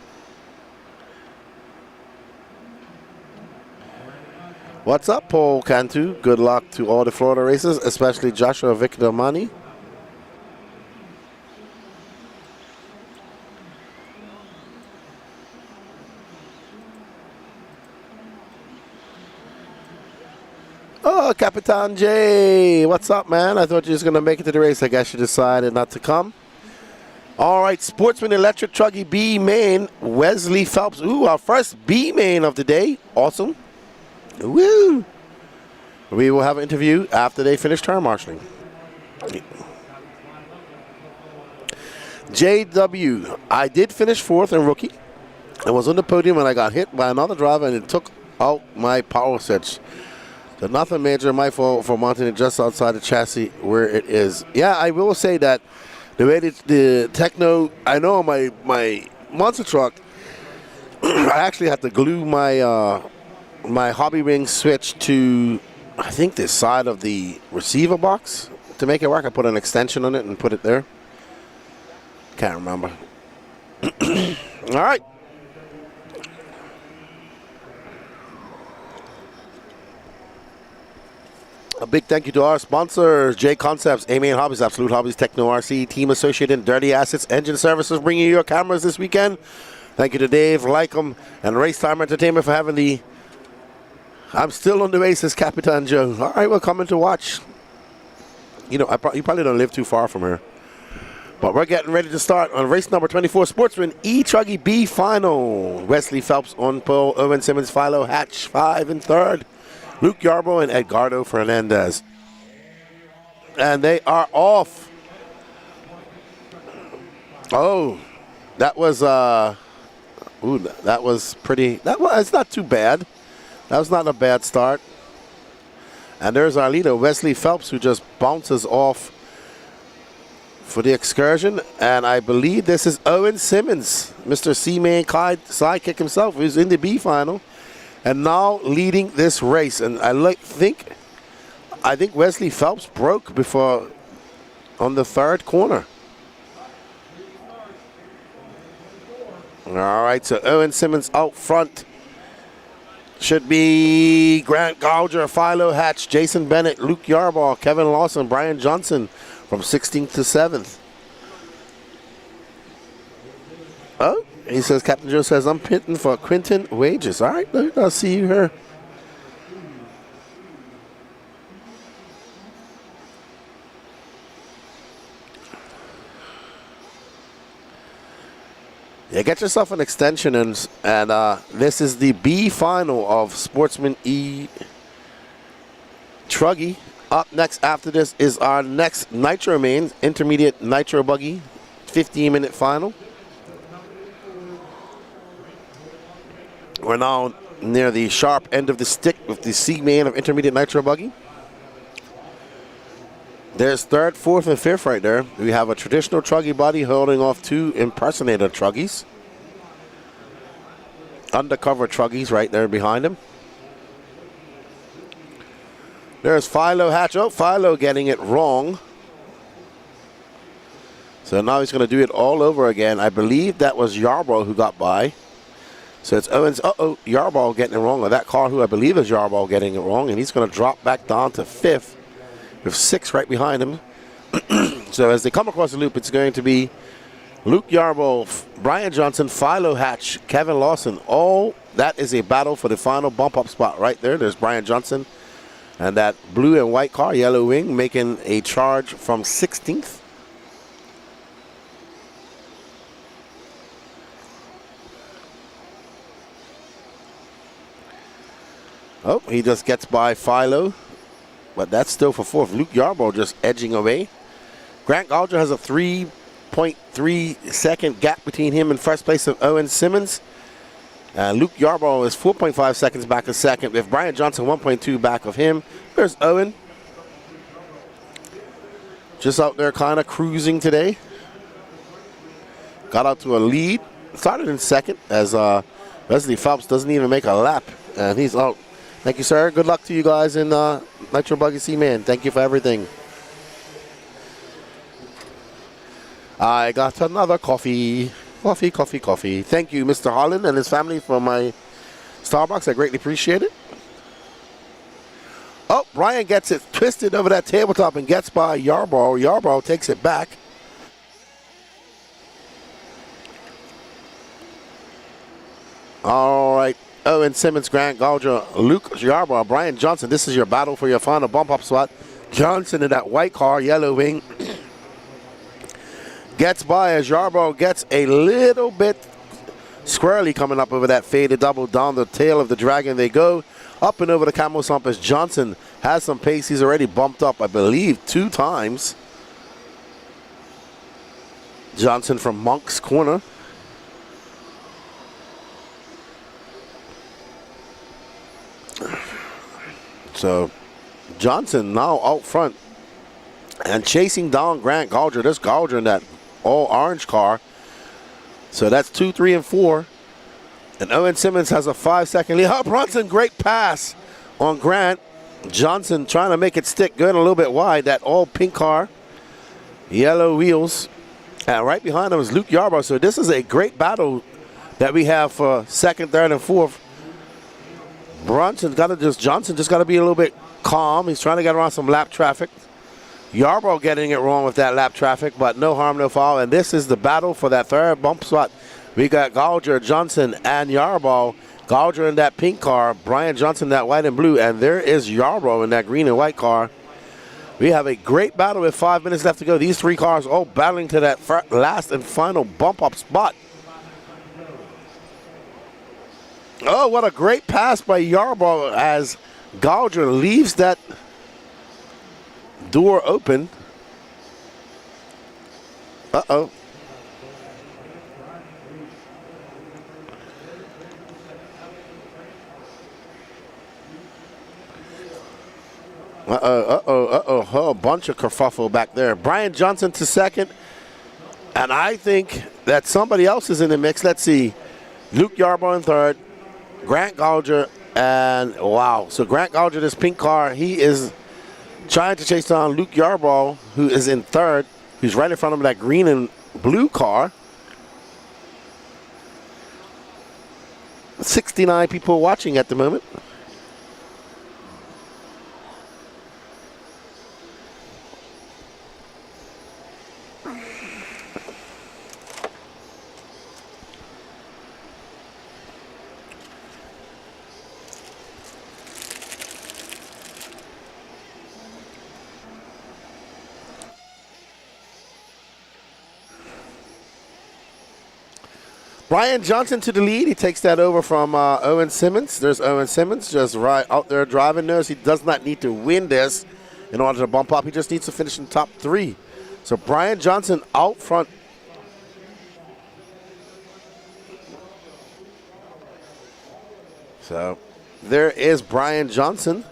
What's up, Paul Cantu? Good luck to all the Florida racers, especially Joshua Victor Mani. Oh, Capitan J. What's up, man? I thought you was going to make it to the race. I guess you decided not to come. All right, Sportsman Electric Truggy B main, Wesley Phelps. Ooh, our first B main of the day. Awesome. Woo! We will have an interview after they finish turn marshaling. JW, I did finish fourth in rookie. I was on the podium and I got hit by another driver and it took out my power switch. So nothing major, my fault for mounting it just outside the chassis where it is. Yeah, I will say that the way the Techno, I know on my monster truck, I actually had to glue my my hobby ring switch to, I think, this side of the receiver box to make it work. I put an extension on it and put it there. Can't remember. All right. A big thank you to our sponsors, J Concepts, A-Main Hobbies, Absolute Hobbies, Techno RC, Team Associated, Dirty Assets, Engine Services, bringing you your cameras this weekend. Thank you to Dave, Lycom, and Racetime Entertainment for having the I'm still on the races, Capitan Joe. All right, well, coming to watch. You know, you probably don't live too far from here. But we're getting ready to start on race number 24, Sportsman E-buggy B final. Wesley Phelps on pole, Owen Simmons, Philo Hatch 5 in third, Luke Yarbrough and Edgardo Fernandez. And they are off. Oh, that was that was pretty. It's not too bad. That was not a bad start. And there's our leader, Wesley Phelps, who just bounces off for the excursion. And I believe this is Owen Simmons, Mr. C-Man sidekick himself, who's in the B final and now leading this race. And I think Wesley Phelps broke before on the third corner. All right, so Owen Simmons out front. Should be Grant Gouger, Philo Hatch, Jason Bennett, Luke Yarbrough, Kevin Lawson, Brian Johnson from 16th to 7th. Oh, he says, Captain Joe says, I'm pitting for Quinton Wages. All right, I'll see you here. Yeah, get yourself an extension, and this is the B final of Sportsman E-truggy. Up next after this is our next Nitro main, intermediate Nitro buggy, 15-minute final. We're now near the sharp end of the stick with the C main of intermediate Nitro buggy. There's third, fourth, and fifth right there. We have a traditional truggy body holding off two impersonator truggies. undercover truggies right there behind him. There's Philo Hatch. Oh, Philo getting it wrong. So now he's going to do it all over again. I believe that was Yarbrough who got by. So it's Owens. Uh-oh, Yarbrough getting it wrong. Or that car who I believe is Yarbrough getting it wrong. And he's going to drop back down to 5th with 6 right behind him. So as they come across the loop, it's going to be Luke Yarbrough, Brian Johnson, Philo Hatch, Kevin Lawson. All that is a battle for the final bump-up spot right there. There's Brian Johnson and that blue and white car, Yellow Wing, making a charge from 16th. Oh, he just gets by Philo, but that's still for 4th. Luke Yarbrough just edging away. Grant Gauger has a 3.3 second gap between him and first place of Owen Simmons. Luke Yarbrough is 4.5 seconds back of second, with Brian Johnson 1.2 back of him. There's Owen. Just out there kind of cruising today. Got out to a lead. Started in second as Wesley Phelps doesn't even make a lap, and he's out. Thank you, sir. Good luck to you guys in Nitro Buggy C, man. Thank you for everything. I got another coffee. Coffee, coffee, coffee. Thank you, Mr. Holland and his family, for my Starbucks. I greatly appreciate it. Oh, Brian gets it twisted over that tabletop and gets by Yarbrough. Yarbrough takes it back. All right. Owen Simmons, Grant Gauger, Luke Yarbrough, Brian Johnson. This is your battle for your final bump-up spot. Johnson in that white car, Yellow Wing. Gets by as Yarbrough gets a little bit squarely coming up over that faded double. Down the tail of the dragon they go. Up and over the camel sump as Johnson has some pace. He's already bumped up, I believe, 2 times. Johnson from Monk's Corner. So Johnson now out front and chasing down Grant Gauger. This Gauger in that all orange car. So that's 2, 3, and 4. And Owen Simmons has a 5-second lead. Brunson, great pass on Grant. Johnson trying to make it stick good, a little bit wide. That all pink car, yellow wheels. And right behind him is Luke Yarbrough. So this is a great battle that we have for 2nd, 3rd, and 4th. Johnson just got to be a little bit calm. He's trying to get around some lap traffic. Yarbrough getting it wrong with that lap traffic, but no harm, no foul. And this is the battle for that 3rd bump spot. We got Gauger, Johnson, and Yarbrough. Gauger in that pink car, Brian Johnson in that white and blue, and there is Yarbrough in that green and white car. We have a great battle with 5 minutes left to go. These 3 cars all battling to that last and final bump-up spot. Oh, what a great pass by Yarbrough as Gauger leaves that door open. Uh-oh. Oh, a bunch of kerfuffle back there. Brian Johnson to 2nd. And I think that somebody else is in the mix. Let's see. Luke Yarbrough in 3rd. Grant Gauger, and wow. So Grant Gauger, this pink car, he is trying to chase down Luke Yarbrough, who is in 3rd. He's right in front of that green and blue car. 69 people watching at the moment. Brian Johnson to the lead. He takes that over from Owen Simmons. There's Owen Simmons just right out there driving. Notice he does not need to win this in order to bump up. He just needs to finish in top 3. So Brian Johnson out front. So there is Brian Johnson.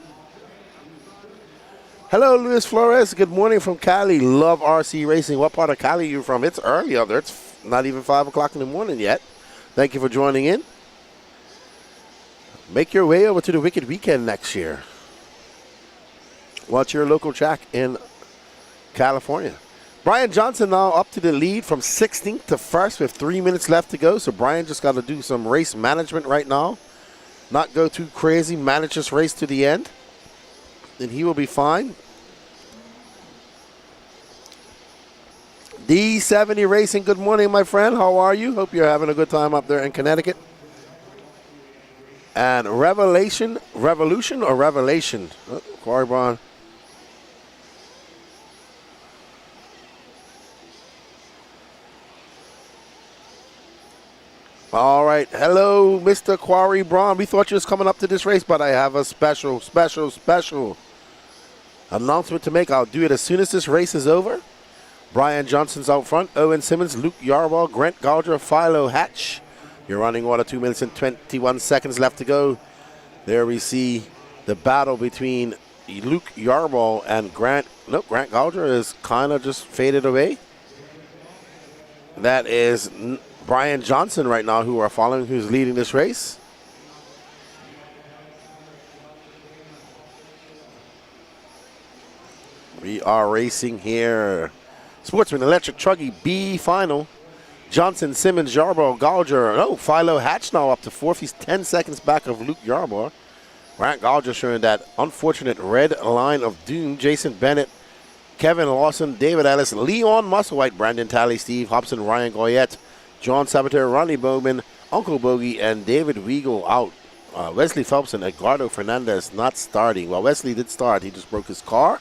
Hello, Luis Flores. Good morning from Cali. Love RC Racing. What part of Cali are you from? It's early out there. It's not even 5 o'clock in the morning yet. Thank you for joining in. make your way over to the Wicked Weekend next year. Watch your local track in California. Brian Johnson now up to the lead from 16th to 1st with 3 minutes left to go. So Brian just got to do some race management right now. Not go too crazy. Manage this race to the end. And he will be fine. D70 Racing, good morning, my friend. How are you? Hope you're having a good time up there in Connecticut. And Revolution? Oh, Corey Braun. All right. Hello, Mr. Quarry Braun. We thought you was coming up to this race, but I have a special announcement to make. I'll do it as soon as this race is over. Brian Johnson's out front. Owen Simmons, Luke Yarborough, Grant Gouger, Philo Hatch. You're running order, 2 minutes and 21 seconds left to go. There we see the battle between Luke Yarborough and Grant. Nope, Grant Gouger is kind of just faded away. That is Brian Johnson right now who are following, who's leading this race. We are racing here. Sportsman Electric Truggy B final. Johnson, Simmons, Yarborough, Gouger. No, Philo Hatch now up to 4th. He's 10 seconds back of Luke Yarborough. Grant Gouger showing that unfortunate red line of doom. Jason Bennett, Kevin Lawson, David Ellis, Leon Musselwhite, Brandon Talley, Steve Hobson, Ryan Goyette, John Sabater, Ronnie Bowman, Uncle Bogey, and David Weigel out. Wesley Phelps and Edgardo Fernandez not starting. Well, Wesley did start. He just broke his car.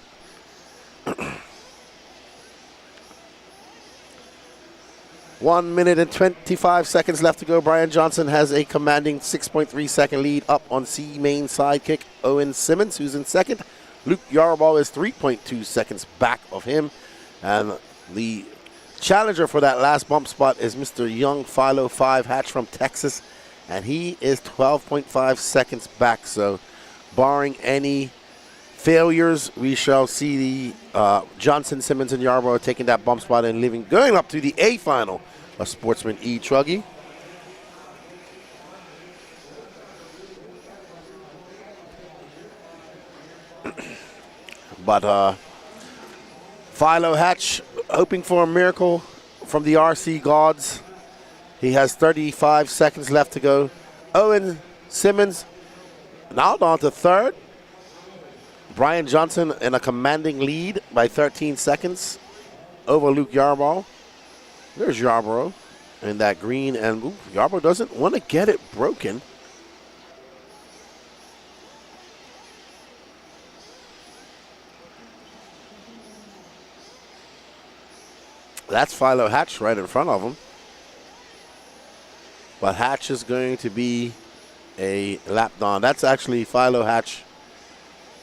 1 minute and 25 seconds left to go. Brian Johnson has a commanding 6.3 second lead up on C main sidekick Owen Simmons, who's in second. Luke Yarborough is 3.2 seconds back of him. And the challenger for that last bump spot is Mr. Young Philo 5 Hatch from Texas. And he is 12.5 seconds back. So barring any failures, we shall see the Johnson, Simmons, and Yarborough taking that bump spot and going up to the A final of Sportsman E-truggy. But Philo Hatch hoping for a miracle from the RC gods. He has 35 seconds left to go. Owen Simmons now down to 3rd. Brian Johnson in a commanding lead by 13 seconds over Luke Yarborough. There's Yarborough in that green, and Yarborough doesn't want to get it broken. That's Philo Hatch right in front of him. But Hatch is going to be a lap down. That's actually Philo Hatch.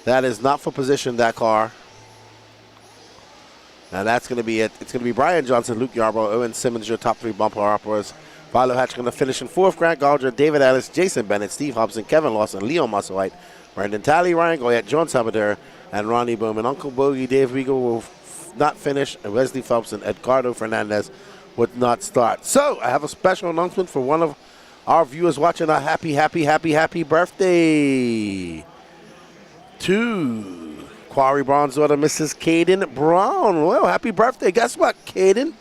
That is not for position, that car. And that's going to be it. It's going to be Brian Johnson, Luke Yarborough, Owen Simmons, your top 3 bumper uppers. Philo Hatch going to finish in 4th. Grant Gouger, David Ellis, Jason Bennett, Steve Hobson, Kevin Lawson, Leon Musselwhite, Brandon Talley, Ryan Goyette, John Sabater, and Ronnie Bowman. Uncle Bogey, Dave Weigel will not finish, and Wesley Phelps and Edgardo Fernandez would not start. So I have a special announcement for one of our viewers watching. A happy birthday to Quarry Braun's daughter, Mrs. Caden Brown. Well, happy birthday. Guess what, Caden?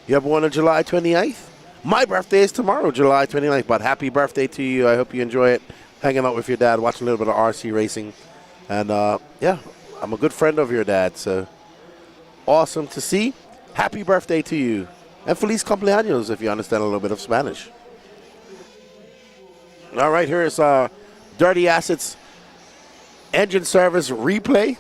You're born on July 28th. My birthday is tomorrow, July 29th, but happy birthday to you. I hope you enjoy it, hanging out with your dad, watching a little bit of RC racing. And, yeah, I'm a good friend of your dad, so awesome to see. Happy birthday to you. And feliz cumpleaños, if you understand a little bit of Spanish. All right, here is Dirty Assets engine service replay.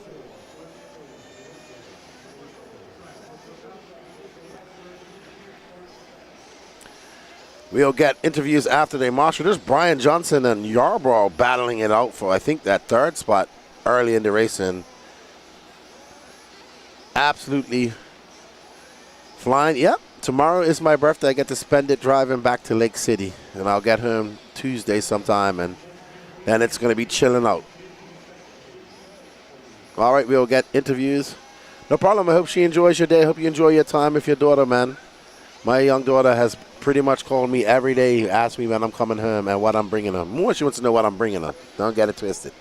We'll get interviews after they marshal. There's Brian Johnson and Yarborough battling it out for, I think, that 3rd spot early in the race. And absolutely flying. Yep, tomorrow is my birthday. I get to spend it driving back to Lake City. And I'll get home Tuesday sometime. And then it's going to be chilling out. All right, we'll get interviews. No problem. I hope she enjoys your day. I hope you enjoy your time with your daughter, man. My young daughter has pretty much called me every day, asked me when I'm coming home and what I'm bringing her. More, she wants to know what I'm bringing her. Don't get it twisted.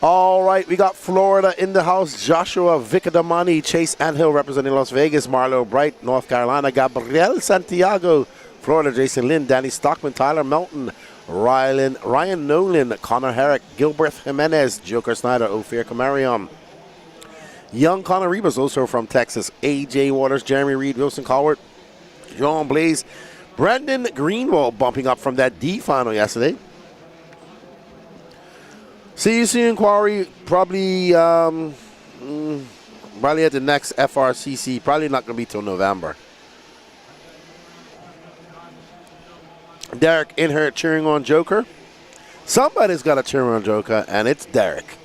All right, we got Florida in the house. Joshua Vicadamani, Chase Anthill representing Las Vegas. Marlo Bright, North Carolina. Gabriel Santiago, Florida. Jason Lynn, Danny Stockman, Tyler Melton, Ryan Nolan, Connor Herrick, Gilbert Jimenez, Joker Snyder, Ophir Camarion. Young Connor Rebus, also from Texas. A.J. Waters, Jeremy Reed, Wilson Cowart, John Blaze, Brandon Greenwald bumping up from that D final yesterday. See you soon, Quarry. Probably at the next FRCC. Probably not going to be till November. Derek in here cheering on Joker. Somebody's got to cheer on Joker, and it's Derek.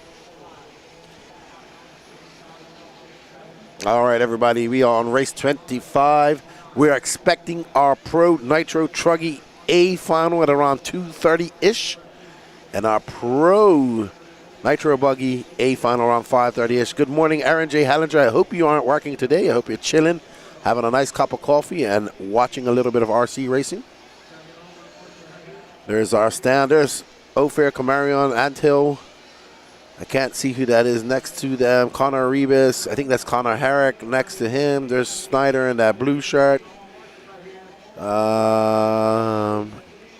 All right, everybody. We are on race 25. We're expecting our Pro Nitro Truggy A final at around 2:30-ish. And our Pro Nitro Buggy A final around 5:30-ish. Good morning, Aaron J. Hallinger. I hope you aren't working today. I hope you're chilling, having a nice cup of coffee, and watching a little bit of RC racing. There's our stand. There's Ophir Camarion, Anthill. I can't see who that is next to them. Connor Rebus. I think that's Connor Herrick next to him. There's Snyder in that blue shirt.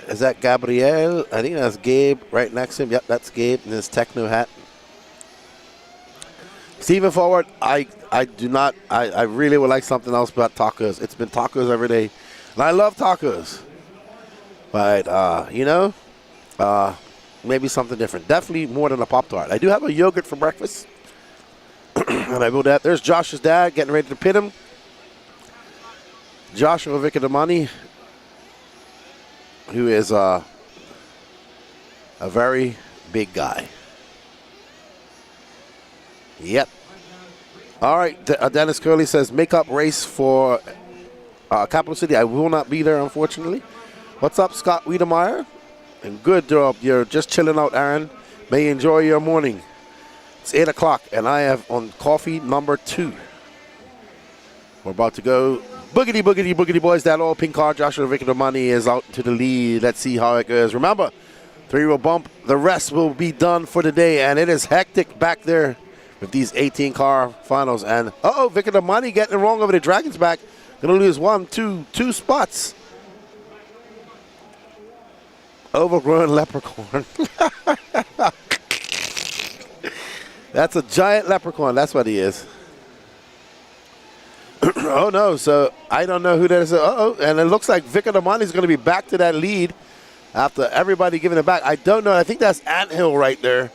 Is that Gabriel? I think that's Gabe right next to him. Yep, that's Gabe in his techno hat. Stephen Forward, I really would like something else about tacos. It's been tacos every day. And I love tacos. But, maybe something different. Definitely more than a Pop-Tart. I do have a yogurt for breakfast. And I will that. There's Josh's dad getting ready to pit him. Joshua Vicadamani, who is a very big guy. Yep. All right. Dennis Curley says, make-up race for Capital City. I will not be there, unfortunately. What's up, Scott Wiedemeyer? And good job. You're just chilling out, Aaron. May you enjoy your morning. It's 8 o'clock, and I have on coffee number 2. We're about to go. Boogity, boogity, boogity, boys. That all pink car. Joshua Vicadamani is out to the lead. Let's see how it goes. Remember, 3 will bump. The rest will be done for the day, and it is hectic back there with these 18-car finals. And, Vicadamani getting it wrong over the Dragon's back. Going to lose 2 spots. Overgrown leprechaun. That's a giant leprechaun. That's what he is. Oh, no. So I don't know who that is. And it looks like Vicadamani is going to be back to that lead after everybody giving it back. I don't know. I think that's Anthill right there.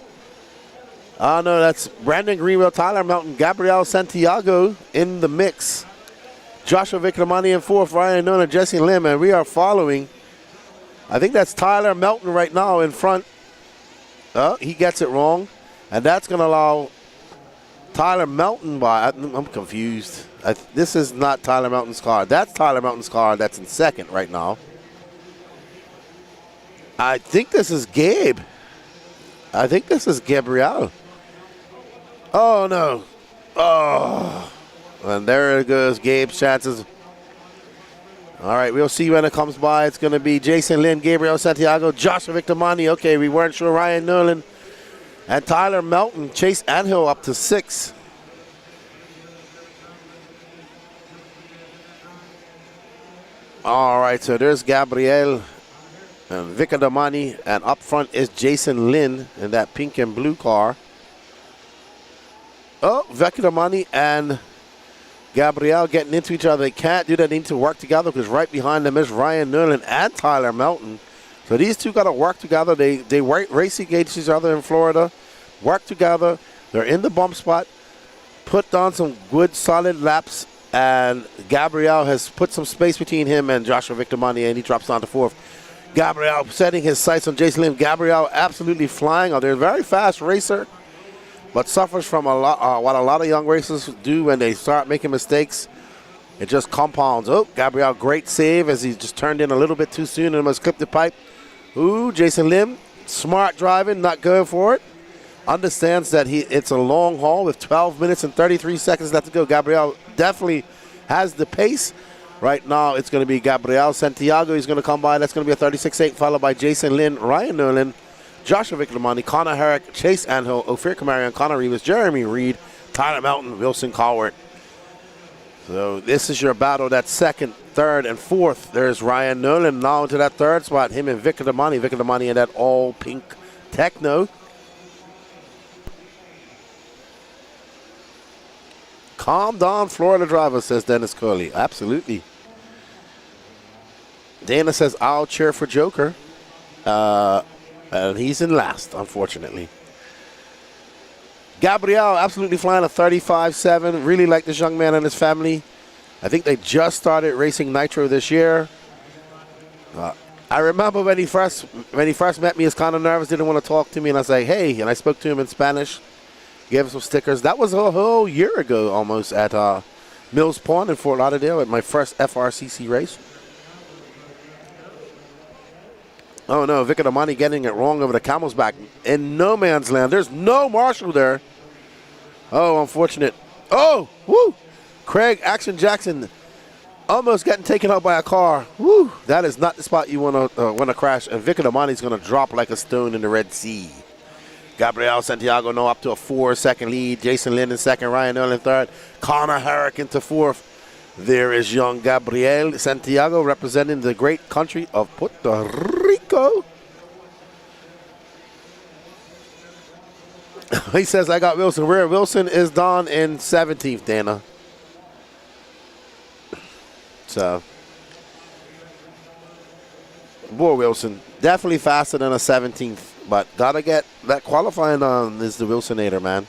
Oh, no. That's Brandon Greenwell, Tyler Melton, Gabriel Santiago in the mix. Joshua Vicadamani in 4th, Ryan Nolan, Jesse Lim, and we are following. I think that's Tyler Melton right now in front. He gets it wrong. And that's going to allow Tyler Melton by. I'm confused. This is not Tyler Melton's car. That's Tyler Melton's car that's in 2nd right now. I think this is Gabe. I think this is Gabriel. Oh, no. Oh. And there it goes. Gabe's chances. All right, we'll see when it comes by. It's going to be Jason Lynn, Gabriel Santiago, Joshua Vicadamani. Okay, we weren't sure. Ryan Nolan and Tyler Melton. Chase Anthill up to 6. All right, so there's Gabriel and Vicadamani, and up front is Jason Lynn in that pink and blue car. Oh, Vicadamani and Gabriel getting into each other. They can't do that. They need to work together because right behind them is Ryan Nolan and Tyler Melton. So these two got to work together. They race against each other in Florida, work together. They're in the bump spot, put down some good solid laps, and Gabriel has put some space between him and Joshua Vicadamani, and he drops down to 4th. Gabriel setting his sights on Jason Lim. Gabriel absolutely flying out there. A very fast racer, but suffers from what a lot of young racers do when they start making mistakes. It just compounds. Oh, Gabriel, great save as he just turned in a little bit too soon and almost clipped the pipe. Ooh, Jason Lim, smart driving, not going for it. Understands that it's a long haul with 12 minutes and 33 seconds left to go. Gabriel definitely has the pace, Right now, it's going to be Gabriel Santiago. He's going to come by. That's going to be a 36.8, followed by Jason Lynn, Ryan Nolan, Joshua Victormani, Connor Herrick, Chase Anhill, Ophir Kamarian, Connor Rivas, Jeremy Reed, Tyler Mountain, Wilson Cowart. So this is your battle. That's second, third, and fourth. There's Ryan Nolan now into that third spot. Him and Victor Damani. Victor Damani in that all pink techno. Calm down, Florida driver, says Dennis Curley. Absolutely. Dana says, I'll cheer for Joker. And he's in last, unfortunately. Gabriel absolutely flying a 35.7. Really like this young man and his family. I think they just started racing Nitro this year. I remember when he first met me, he was kind of nervous, didn't want to talk to me, and I said, hey, and I spoke to him in Spanish, gave him some stickers. That was a whole year ago almost at Mills Pond in Fort Lauderdale at my first FRCC race. Oh no, Vicar Damani getting it wrong over the camel's back. In no man's land. There's no marshal there. Oh, unfortunate. Oh, woo! Craig Action Jackson almost getting taken out by a car. Woo! That is not the spot you want to crash. And Vicar Damani's going to drop like a stone in the Red Sea. Gabriel Santiago now up to a 4-second lead. Jason Lynn in second. Ryan Earl in third. Connor Herrick into fourth. There is young Gabriel Santiago representing the great country of Puerto Rico. He says, I got Wilson. Where Wilson is down in 17th, Dana. So, boy, Wilson, definitely faster than a 17th, but gotta get that qualifying on is the Wilsonator, man.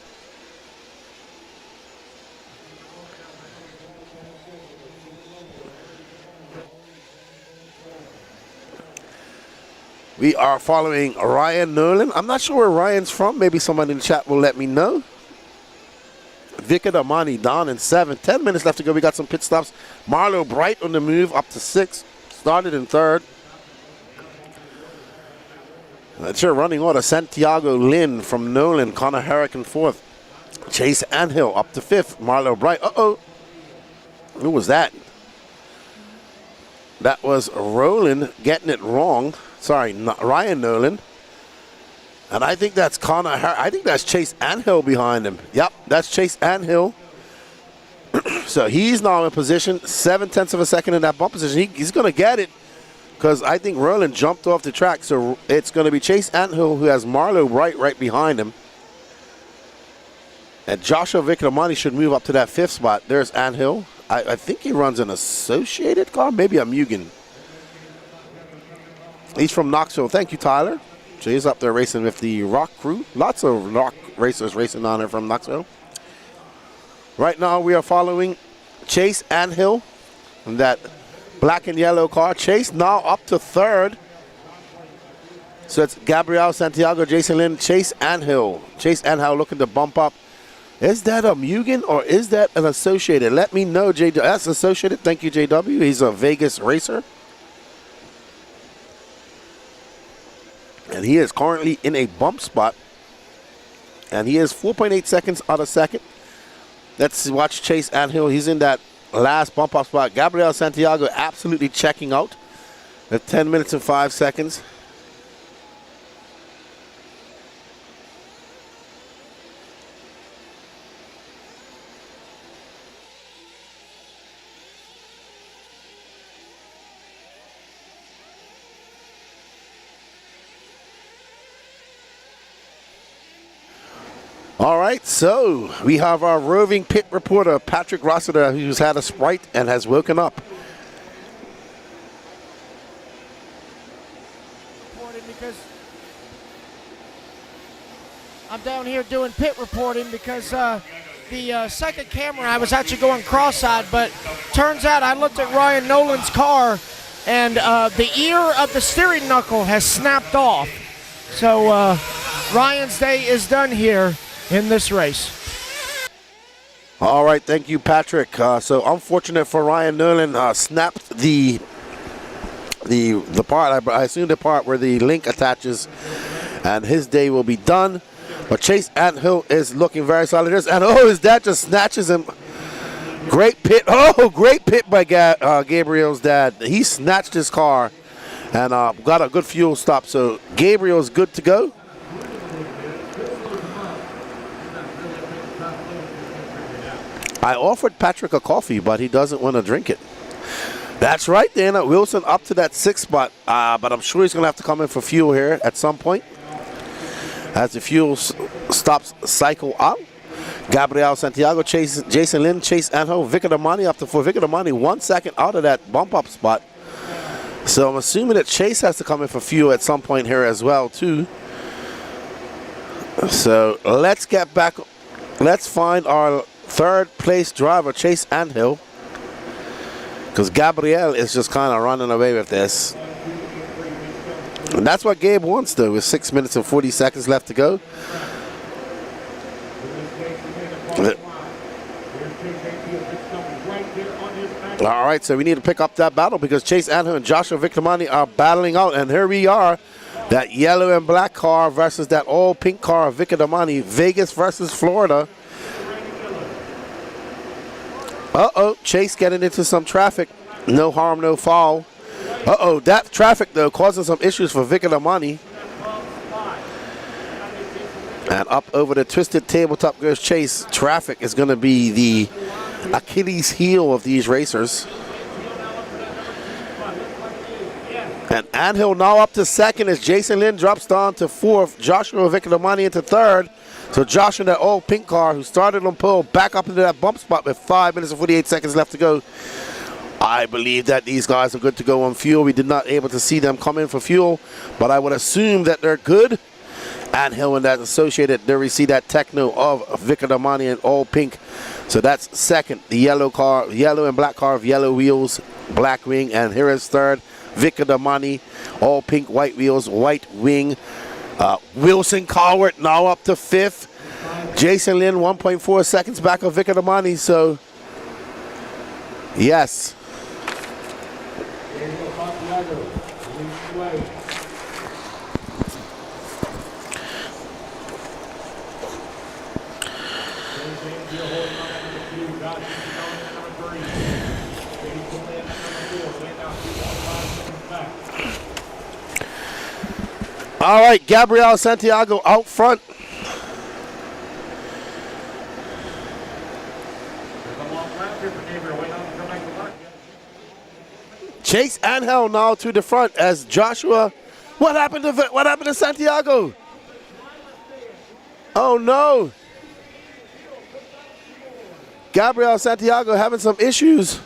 We are following Ryan Nolan. I'm not sure where Ryan's from. Maybe somebody in the chat will let me know. Vicar Damani down in 7th. 10 minutes left to go. We got some pit stops. Marlo Bright on the move up to 6th. Started in 3rd. That's your running order. Santiago Lynn from Nolan. Connor Herrick in 4th. Chase Anhill up to 5th. Marlo Bright. Uh-oh. Who was that? That was Roland getting it wrong. Sorry, not Ryan Nolan. And I think that's Connor Herrick. I think that's Chase Anhill behind him. Yep, that's Chase Anhill. So he's now in position, 0.7 of a second in that bump position. He's going to get it because I think Roland jumped off the track. So it's going to be Chase Anhill who has Marlo right behind him. And Joshua Victormani should move up to that 5th spot. There's Anhill. I think he runs an associated car, maybe a Mugen. He's from Knoxville. Thank you, Tyler. So he's up there racing with the Rock crew. Lots of Rock racers racing on there from Knoxville. Right now we are following Chase Anhill in that black and yellow car. Chase now up to 3rd. So it's Gabriel Santiago, Jason Lynn, Chase Anhill. Chase Anhill looking to bump up. Is that a Mugen or is that an Associated? Let me know, JW. That's Associated. Thank you, JW. He's a Vegas racer. And he is currently in a bump spot. And he is 4.8 seconds out of second. Let's watch Chase Anhill. He's in that last bump up spot. Gabriel Santiago absolutely checking out at 10 minutes and 5 seconds. All right, so we have our roving pit reporter, Patrick Rossiter, who's had a Sprite and has woken up. Because I'm down here doing pit reporting because the second camera, I was actually going cross-eyed, but turns out I looked at Ryan Nolan's car and the ear of the steering knuckle has snapped off. So Ryan's day is done here in this race. All right, thank you, Patrick. So unfortunate for Ryan Nolan, snapped the part, I assume the part where the link attaches, and his day will be done. But Chase Anhill is looking very solid. And oh, his dad just snatches him Great pit. Oh, great pit by Gabriel's dad. He snatched his car and got a good fuel stop. So Gabriel's good to go. I offered Patrick a coffee, but he doesn't want to drink it. That's right, Dana. Wilson up to that 6th spot, but I'm sure he's going to have to come in for fuel here at some point as the fuel stops cycle out. Gabriel Santiago, Jason Lin, Chase Anho, Vicar Damani up to 4. Vicar Damani 1 second out of that bump up spot. So I'm assuming that Chase has to come in for fuel at some point here as well, too. So let's get back. Let's find our 3rd place driver, Chase Anhill, because Gabriel is just kind of running away with this. And that's what Gabe wants, though, with 6 minutes and 40 seconds left to go. All right, so we need to pick up that battle because Chase Anhill and Joshua Victormani are battling out, and here we are. That yellow and black car versus that all pink car of Vicar Damani. Vegas versus Florida. Uh-oh, Chase getting into some traffic. No harm, no foul. Uh-oh, that traffic, though, causing some issues for Vicar Damani. And up over the twisted tabletop goes Chase. Traffic is going to be the Achilles heel of these racers. And Anhill now up to 2nd as Jason Lin drops down to 4th. Joshua Vicar Damani into 3rd. So Josh in that old pink car who started on pole back up into that bump spot with 5 minutes and 48 seconds left to go. I believe that these guys are good to go on fuel. We did not able to see them come in for fuel, but I would assume that they're good. Anhill and that associated, there we see that techno of Vicar Damani in all pink. So that's 2nd. The yellow car, yellow and black car of yellow wheels, black wing, and here is 3rd. Vicar Damani, all pink, white wheels, white wing. Wilson Cowart now up to 5th. Jason Lin 1.4 seconds back of Vicar Damani. So, yes. All right, Gabriel Santiago out front. Chase Anhill now to the front as Joshua. What happened to Santiago? Oh no. Gabriel Santiago having some issues.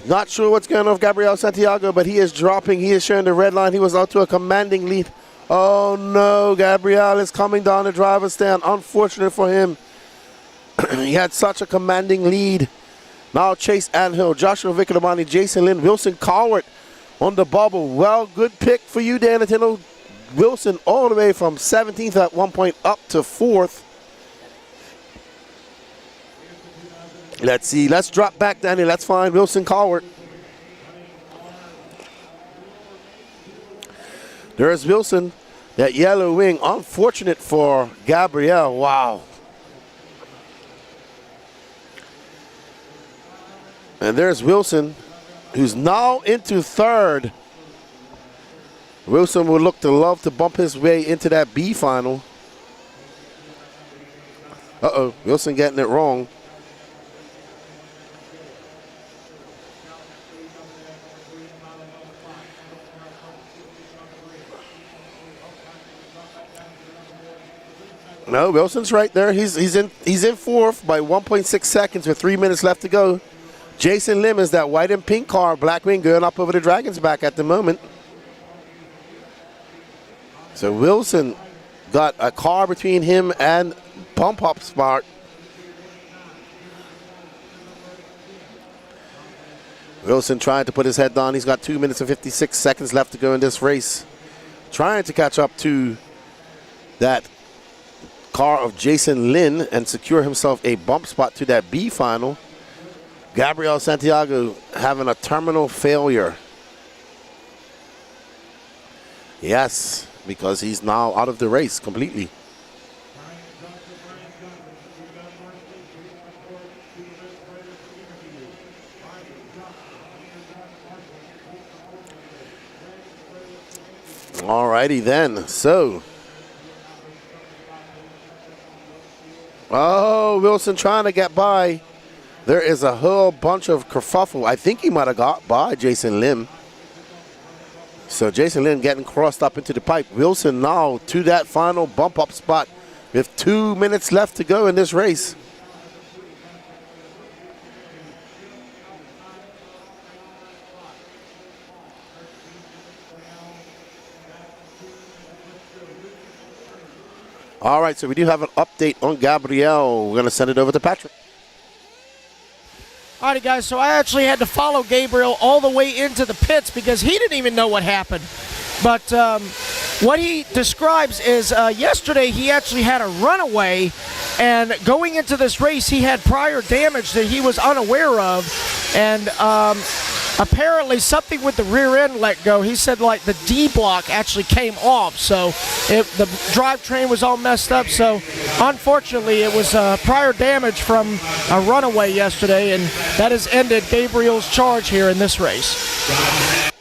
Not sure what's going on with Gabriel Santiago, but he is dropping. He is showing the red line. He was out to a commanding lead. Oh, no. Gabriel is coming down the driver's stand. Unfortunate for him. He had such a commanding lead. Now Chase Anhill, Joshua Vicar Damani, Jason Lin, Wilson Cowart on the bubble. Well, good pick for you, Dan Nintendo. Wilson all the way from 17th at one point up to 4th. Let's see. Let's drop back, Danny. Let's find Wilson Cowart. There's Wilson, that yellow wing. Unfortunate for Gabriel. Wow. And there's Wilson, who's now into 3rd. Wilson would look to love to bump his way into that B final. Uh-oh. Wilson getting it wrong. No, Wilson's right there. He's in 4th by 1.6 seconds with 3 minutes left to go. Jason Lim is that white and pink car, black wing, going up over the Dragon's back at the moment. So Wilson got a car between him and bump up spot. Wilson trying to put his head down. He's got 2 minutes and 56 seconds left to go in this race. Trying to catch up to that car of Jason Lin and secure himself a bump spot to that B final. Gabriel Santiago having a terminal failure. Yes, because he's now out of the race completely. righty then. So. Oh, Wilson trying to get by. There is a whole bunch of kerfuffle. I think he might have got by Jason Lim. So Jason Lim getting crossed up into the pipe. Wilson now to that final bump up spot with 2 minutes left to go in this race. All right, so we do have an update on Gabriel. We're going to send it over to Patrick. All right, guys, so I actually had to follow Gabriel all the way into the pits because he didn't even know what happened. But what he describes is yesterday he actually had a runaway, and going into this race he had prior damage that he was unaware of, and apparently something with the rear end let go. He said like the D block actually came off, so the drivetrain was all messed up. So unfortunately it was prior damage from a runaway yesterday, and that has ended Gabriel's charge here in this race.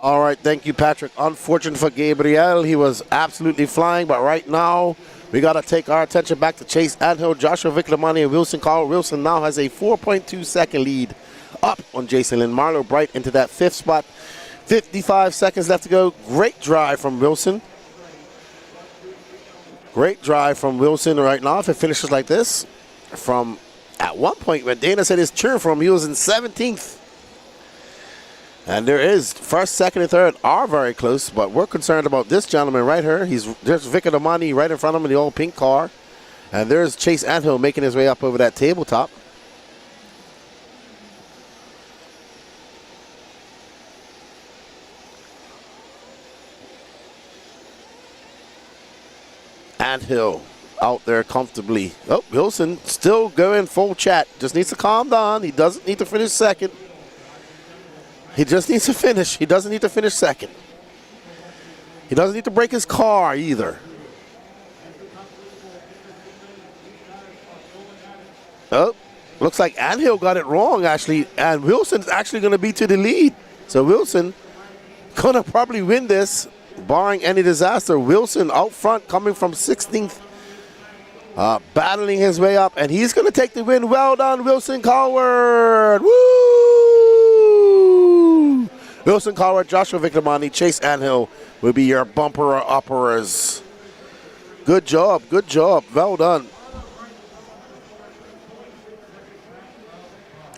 All right, thank you, Patrick. Unfortunate for Gabriel. He was absolutely flying, but right now we got to take our attention back to Chase Anhill, Joshua Viclamani, and Wilson Carl. Wilson now has a 4.2 second lead up on Jason Lynn. Marlo Bright into that 5th spot. 55 seconds left to go. Great drive from Wilson. Great drive from Wilson right now. If it finishes like this, from at one point when Dana said his cheer for him, he was in 17th. And there is first, second, and third are very close, but we're concerned about this gentleman right here. There's Vicar Damani right in front of him in the old pink car. And there's Chase Anhill making his way up over that tabletop. Anhill out there comfortably. Oh, Wilson still going full chat. Just needs to calm down. He doesn't need to finish second. He just needs to finish. He doesn't need to finish second. He doesn't need to break his car either. Oh, looks like Anhill got it wrong, actually. And Wilson's actually going to be to the lead. So Wilson going to probably win this, barring any disaster. Wilson out front coming from 16th. Battling his way up. And he's going to take the win. Well done, Wilson Colward. Woo! Wilson Colward, Joshua Viclamani, Chase Anhill will be your bumper-uppers. Good job, good job. Well done.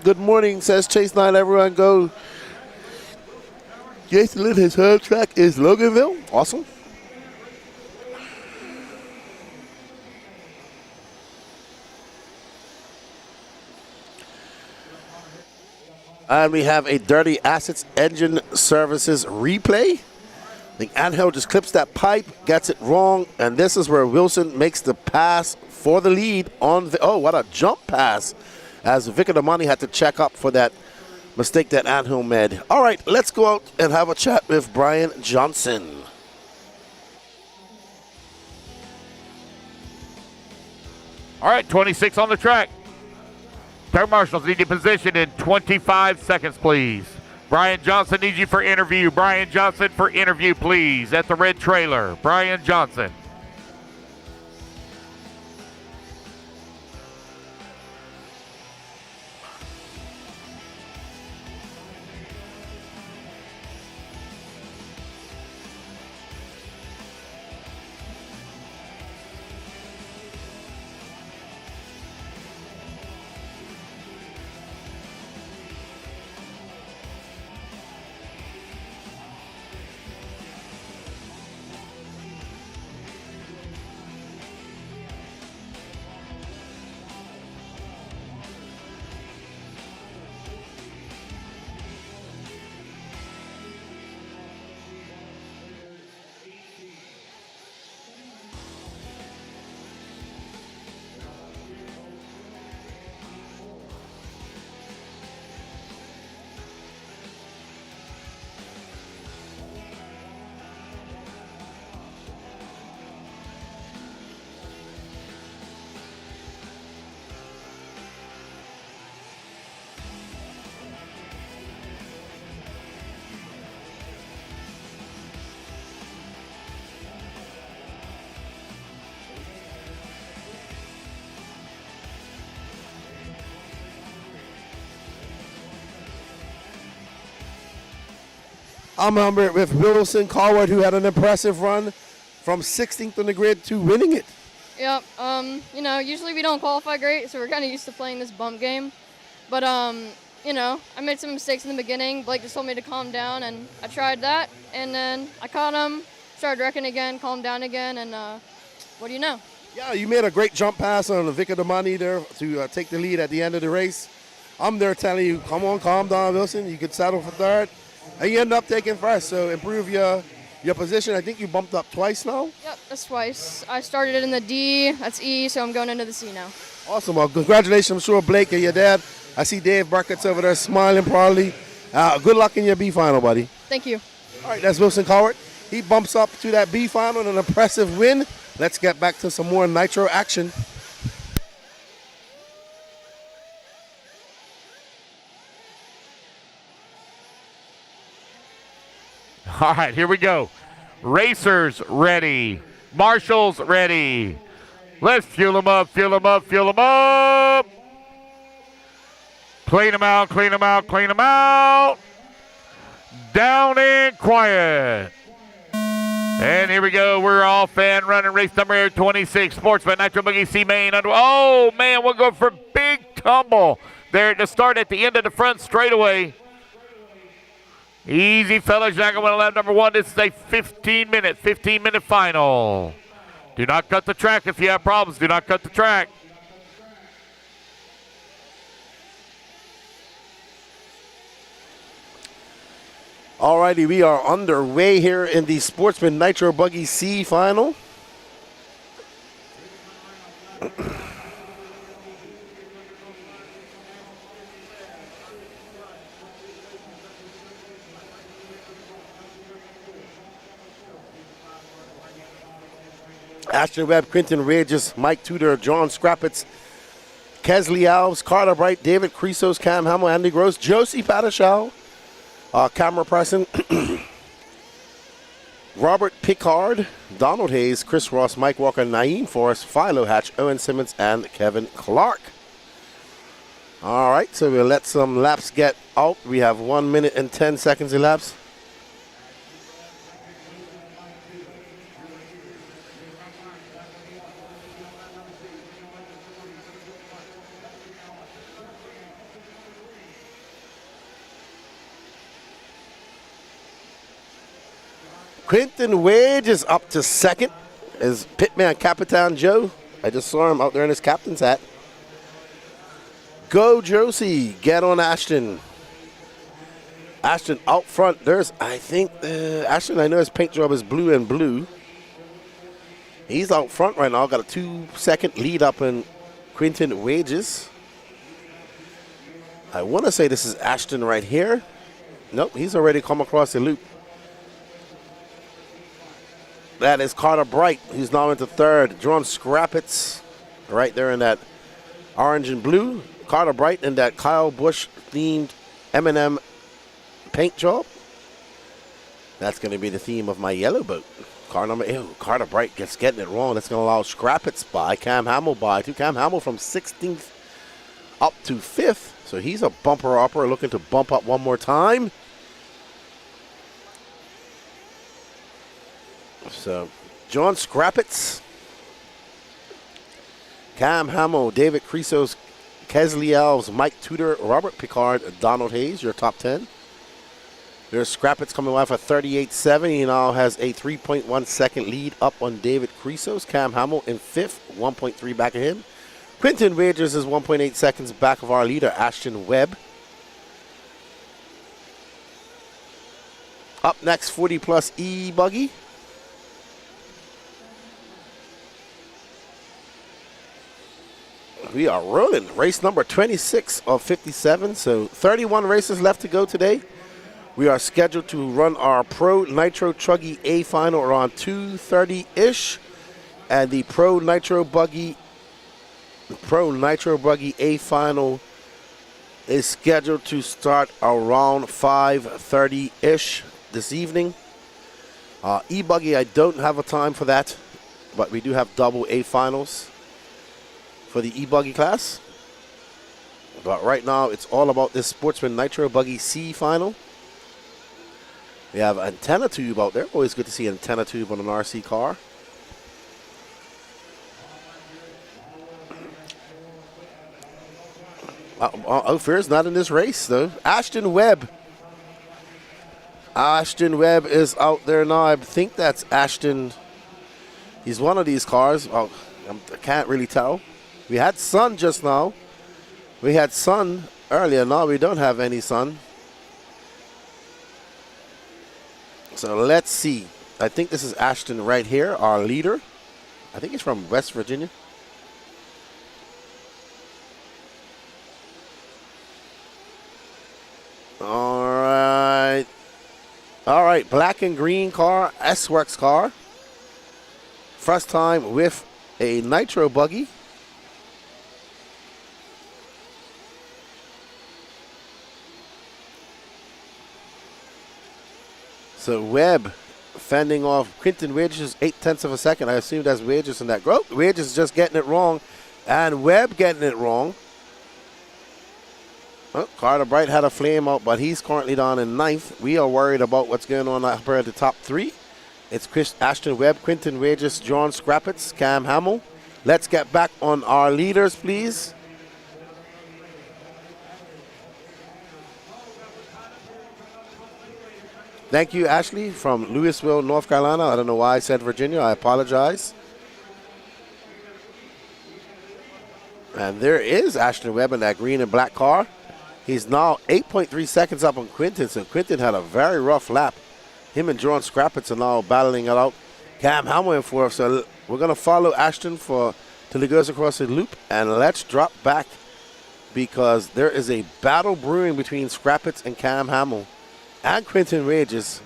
Good morning, says Chase 9. Everyone go. Jason Lynn, his home track is Loganville. Awesome. And we have a Dirty Assets Engine Services replay. I think Anhill just clips that pipe, gets it wrong, and this is where Wilson makes the pass for the lead on the, oh, what a jump pass, as Vicar Damani had to check up for that mistake that Anhill made. All right, let's go out and have a chat with Brian Johnson. All right, 26 on the track. Tire marshals need you positioned in 25 seconds, please. Brian Johnson needs you for interview. Brian Johnson for interview, please, at the red trailer. Brian Johnson. I'm numbered with Wilson Coward, who had an impressive run from 16th on the grid to winning it. Yep. You know, usually we don't qualify great, so we're kind of used to playing this bump game. But, you know, I made some mistakes in the beginning. Blake just told me to calm down, and I tried that. And then I caught him, started wrecking again, calmed down again, and what do you know? Yeah, you made a great jump pass on Vicar Damani there to take the lead at the end of the race. I'm there telling you, come on, calm down, Wilson. You could settle for third. And you end up taking first, so improve your position. I think you bumped up twice now. Yep, that's twice. I started it in the D, that's E, so I'm going into the C now. Awesome. Well, congratulations, I'm sure, Blake and your dad. I see Dave Burkett's over there smiling proudly. Good luck in your B final, buddy. Thank you. All right, that's Wilson Cowart. He bumps up to that B final, an impressive win. Let's get back to some more Nitro action. All right, here we go. Racers ready. Marshals ready. Let's fuel them up, fuel them up, fuel them up. Clean them out, clean them out, clean them out. Down and quiet. And here we go. We're off and running race number 26. Sportsman Nitro E-buggy C main. Oh, man, we'll go for big tumble there to start at the end of the front straightaway. Easy, fellas. You're not going to win lap number one. This is a 15-minute final. Do not cut the track if you have problems. Do not cut the track. Alrighty, we are underway here in the Sportsman Nitro E-buggy C final. Ashton Webb, Quentin Regis, Mike Tudor, John Scrappitz, Kesley Alves, Carter Bright, David Creasos, Cam Hamill, Andy Gross, Josie Patashal, Camera Presson, Robert Pickard, Donald Hayes, Chris Ross, Mike Walker, Naeem Forrest, Philo Hatch, Owen Simmons, and Kevin Clark. All right, so we'll let some laps get out. We have 1 minute and 10 seconds elapsed. Quentin Wade is up to second as Pitman Capitan Joe. I just saw him out there in his captain's hat. Go Josie, get on Ashton. Ashton out front. There's, I think, Ashton, I know his paint job is blue and blue. He's out front right now. Got a 2-second lead up in Quentin Wages. I want to say this is Ashton right here. Nope, he's already come across the loop. That is Carter Bright, who's now into third. John Scrappitz, right there in that orange and blue. Carter Bright in that Kyle Busch-themed M&M paint job. That's going to be the theme of my yellow boat. Carter Bright getting it wrong. That's going to allow Scrappitz by, Cam Hamill by. Cam Hamill from 16th up to 5th. So he's a bumper-upper looking to bump up one more time. So, John Scrappitz, Cam Hamill, David Creasos, Kesley Alves, Mike Tudor, Robert Pickard, Donald Hayes, your top 10. There's Scrappitz coming off a 38.7. He now has a 3.1 second lead up on David Creasos. Cam Hamill in 5th, 1.3 back of him. Quentin Wagers is 1.8 seconds back of our leader, Ashton Webb. Up next, 40 plus E-buggy. We are rolling. Race number 26 of 57. So 31 races left to go today. We are scheduled to run our Pro Nitro Truggy A final around 2:30-ish. And the Pro Nitro Buggy A final is scheduled to start around 5:30-ish this evening. E-buggy, I don't have a time for that, but we do have double A finals for the E-buggy class. But right now, it's all about this Sportsman Nitro E-buggy C final. We have antenna tube out there. Always good to see antenna tube on an RC car. Ophir's not in this race, though. Ashton Webb. Ashton Webb is out there now. I think that's Ashton. He's one of these cars. Oh, I can't really tell. We had sun just now. We had sun earlier. Now we don't have any sun. So let's see. I think this is Ashton right here, our leader. I think he's from West Virginia. All right. All right, black and green car, S-Works car. First time with a Nitro buggy. So Webb fending off Quinton Wages 0.8 of a second. I assume that's Wages in that group. Wages just getting it wrong, and Webb getting it wrong. Well, Carter Bright had a flame out, but he's currently down in 9th. We are worried about what's going on up here at the top 3. It's Ashton Webb, Quinton Wages, John Scrappitz, Cam Hamill. Let's get back on our leaders, please. Thank you, Ashley, from Louisville, North Carolina. I don't know why I said Virginia. I apologize. And there is Ashton Webb in that green and black car. He's now 8.3 seconds up on Quinton, so Quinton had a very rough lap. Him and John Scrappitz are now battling it out. Cam Hamill in 4th, so we're going to follow Ashton till he goes across the loop, and let's drop back because there is a battle brewing between Scrappitz and Cam Hamill and Quinton Wages.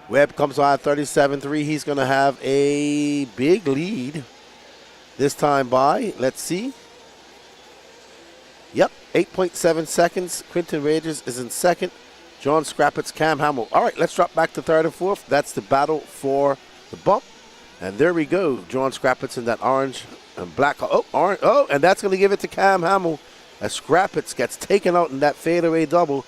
Webb comes on at 37.3. He's going to have a big lead this time by, let's see. Yep, 8.7 seconds. Quinton Wages is in 2nd. John Scrappitz, Cam Hamill. All right, let's drop back to 3rd and 4th. That's the battle for the bump. And there we go. John Scrappitz in that orange and black. Oh, orange. Oh, and that's going to give it to Cam Hamill as Scrappitz gets taken out in that fadeaway double.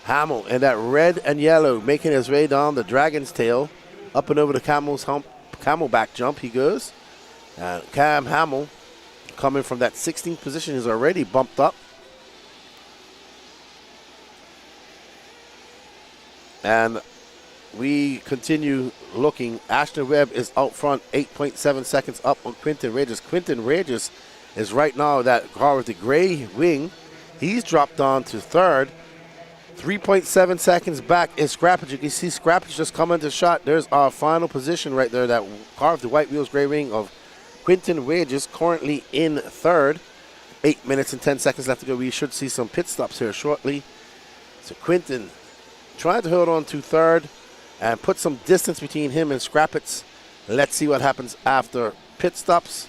Hamill in that red and yellow making his way down the Dragon's Tail. Up and over the camelback jump he goes. And Cam Hamill coming from that 16th position is already bumped up. And we continue looking. Ashton Webb is out front, 8.7 seconds up on Quinton Wages. Quinton Wages is right now that car with the gray wing. He's dropped down to 3rd. 3.7 seconds back is Scrappage. You can see Scrappage just coming to shot. There's our final position right there. That car with the white wheels, gray wing of Quinton Wages currently in 3rd. 8 minutes and 10 seconds left to go. We should see some pit stops here shortly. So Quinton trying to hold on to 3rd and put some distance between him and Scrappitz. Let's see what happens after pit stops.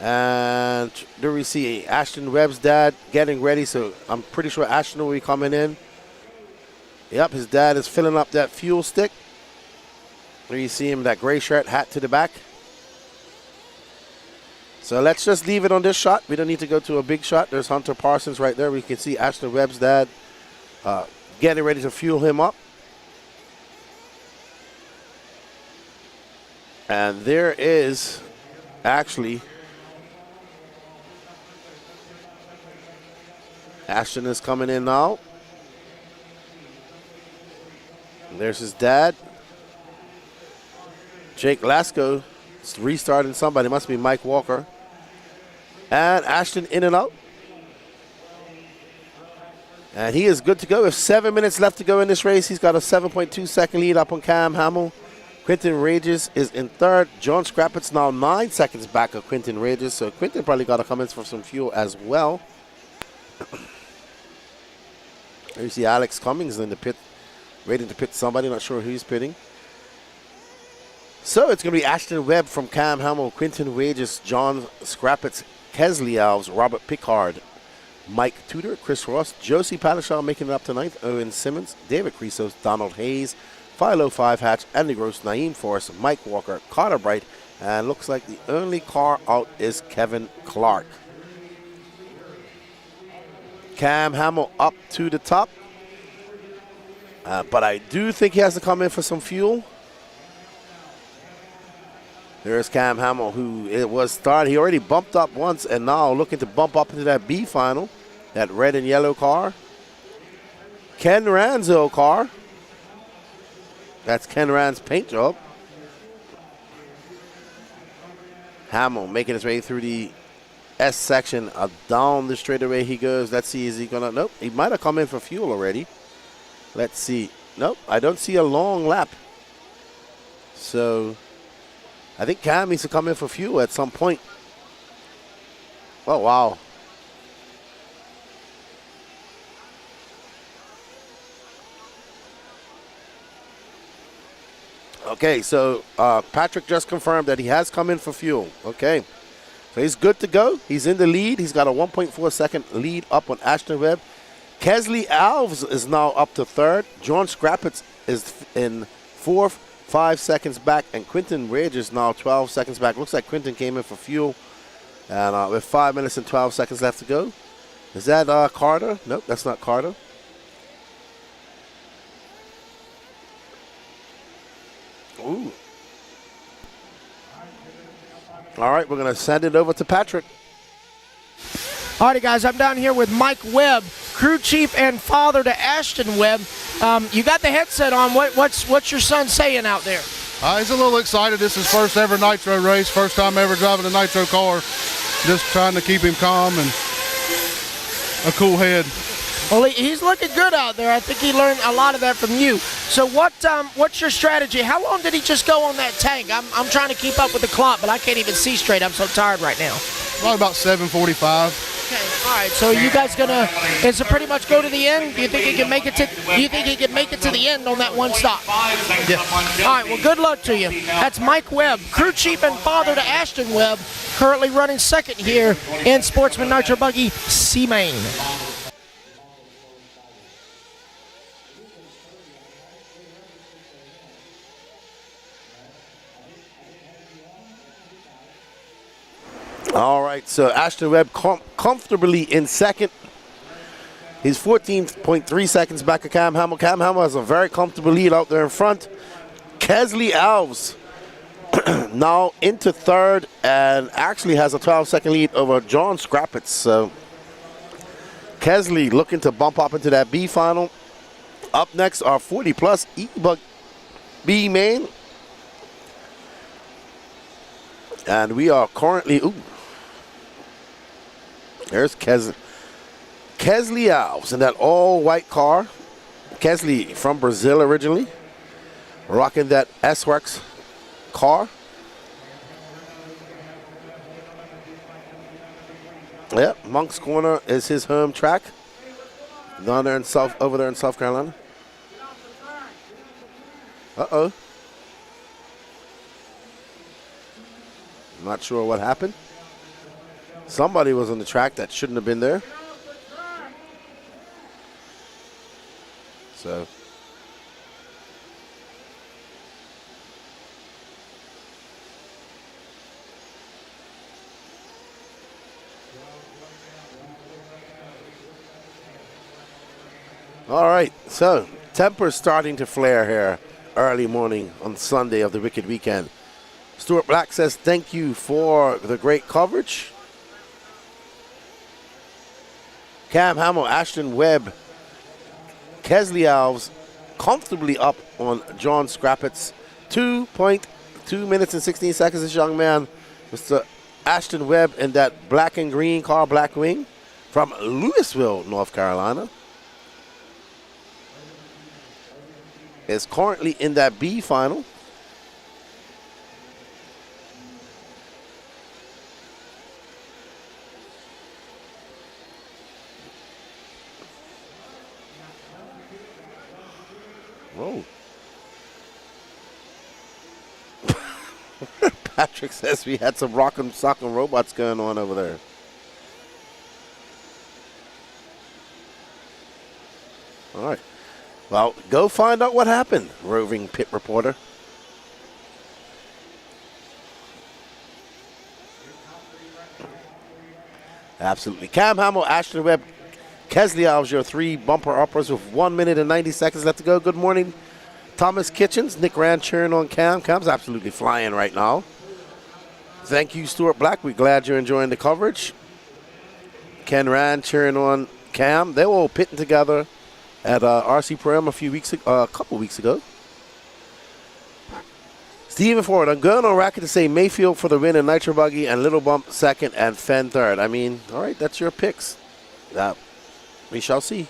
And there we see Ashton Webb's dad getting ready. So I'm pretty sure Ashton will be coming in. Yep, his dad is filling up that fuel stick. There you see him, that gray shirt, hat to the back. So let's just leave it on this shot. We don't need to go to a big shot. There's Hunter Parsons right there. We can see Ashton Webb's dad getting ready to fuel him up. And there is actually Ashton is coming in now. And there's his dad. Jake Lasko is restarting somebody. Must be Mike Walker. And Ashton in and out. And he is good to go with 7 minutes left to go in this race. He's got a 7.2 second lead up on Cam Hamill. Quinton Wages is in 3rd. John Scrappitz now 9 seconds back of Quinton Wages. So Quinton probably got to come in for some fuel as well. There you see Alex Cummings in the pit, waiting to pit somebody. Not sure who he's pitting. So it's going to be Ashton Webb from Cam Hamill, Quinton Wages, John Scrappitz, Kesley Alves, Robert Pickard, Mike Tudor, Chris Ross, Josie Palashaw making it up to 9th, Owen Simmons, David Creasos, Donald Hayes, Philo 5 Hatch, Andy Gross, Naeem Forrest, Mike Walker, Carter Bright, and looks like the only car out is Kevin Clark. Cam Hamill up to the top. But I do think he has to come in for some fuel. There's Cam Hamill, who it was started. He already bumped up once and now looking to bump up into that B final, that red and yellow car. Ken Ranzo car. That's Ken Rand's paint job. Hamill making his way through the S section. Down the straightaway he goes. Let's see, is he gonna, nope, he might have come in for fuel already. Let's see. Nope, I don't see a long lap. So I think Cam needs to come in for fuel at some point. Oh, wow. Okay, so Patrick just confirmed that he has come in for fuel. Okay, so he's good to go. He's in the lead. He's got a 1.4 second lead up on Ashton Webb. Kesley Alves is now up to third. John Scrappitz is in fourth, 5 seconds back. And Quinton Ridge is now 12 seconds back. Looks like Quinton came in for fuel. And with 5 minutes and 12 seconds left to go. Is that Carter? Nope, that's not Carter. Ooh. All right, we're going to send it over to Patrick. All righty, guys, I'm down here with Mike Webb, crew chief and father to Ashton Webb. You got the headset on. What's your son saying out there? He's a little excited. This is his first ever Nitro race, first time ever driving a Nitro car. Just trying to keep him calm and a cool head. Well, he's looking good out there. I think he learned a lot of that from you. So what's your strategy? How long did he just go on that tank? I'm trying to keep up with the clock, but I can't even see straight. I'm so tired right now. Probably about 7:45. Okay, all right. So you guys is it pretty much go to the end? Do you think he can make it to? Do you think he can make it to the end on that one stop? Yeah. All right. Well, good luck to you. That's Mike Webb, crew chief and father to Ashton Webb, currently running second here in Sportsman Nitro Buggy C main. All right, so Ashton Webb comfortably in second. He's 14.3 seconds back of Cam Hamill. Cam Hamill has a very comfortable lead out there in front. Kesley Alves now into third and actually has a 12-second lead over John Scrappitz. So Kesley looking to bump up into that B final. Up next are 40-plus E-buggy B main. And we are currently, there's Kesley Alves in that all-white car. Kesley from Brazil originally, rocking that S-Works car. Yep, Monk's Corner is his home track. Down there over there in South Carolina. Uh-oh. Not sure what happened. Somebody was on the track that shouldn't have been there. So. All right, so temper's starting to flare here early morning on Sunday of the Wicked Weekend. Stuart Black says thank you for the great coverage. Cam Hamill, Ashton Webb, Kesley Alves comfortably up on John Scrappitz. 2.2 minutes and 16 seconds, this young man, Mr. Ashton Webb in that black and green car, Black Wing, from Louisville, North Carolina. Is currently in that B final. Whoa. Patrick says we had some rock'em sock'em robots going on over there. All right. Well, go find out what happened, roving pit reporter. Absolutely. Cam Hamill, Ashton Webb, Kesley Alves, your 3 bumper uppers with 1 minute and 90 seconds left to go. Good morning, Thomas Kitchens. Nick Rand cheering on Cam. Cam's absolutely flying right now. Thank you, Stuart Black. We're glad you're enjoying the coverage. Ken Rand cheering on Cam. They were all pitting together at RC Pro-Am a couple weeks ago. Stephen Ford, I'm going on record to say Mayfield for the win in Nitro Buggy and Little Bump second and Fenn third. I mean, all right, that's your picks. We shall see.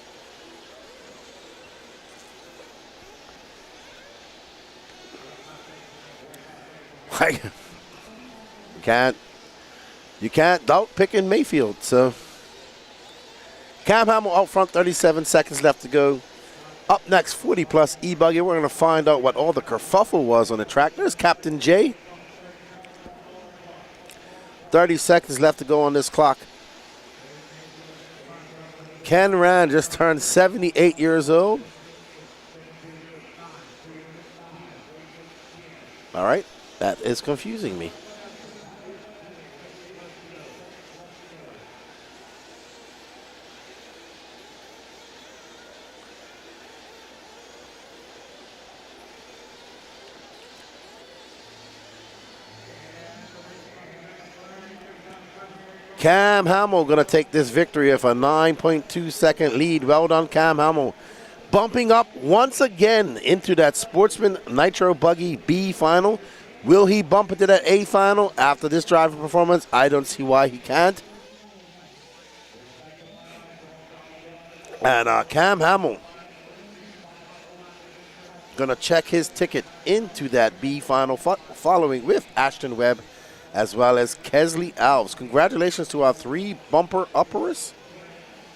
You can't doubt picking Mayfield. So Cam Hamill out front, 37 seconds left to go. Up next, 40 plus E-buggy. We're going to find out what all the kerfuffle was on the track. There's Captain J. 30 seconds left to go on this clock. Ken Rand just turned 78 years old. All right, that is confusing me. Cam Hamill going to take this victory with a 9.2 second lead. Well done, Cam Hamill. Bumping up once again into that Sportsman Nitro Buggy B final. Will he bump into that A final after this driving performance? I don't see why he can't. And Cam Hamill going to check his ticket into that B final, following with Ashton Webb as well as Kesley Alves. Congratulations to our 3 bumper uppers.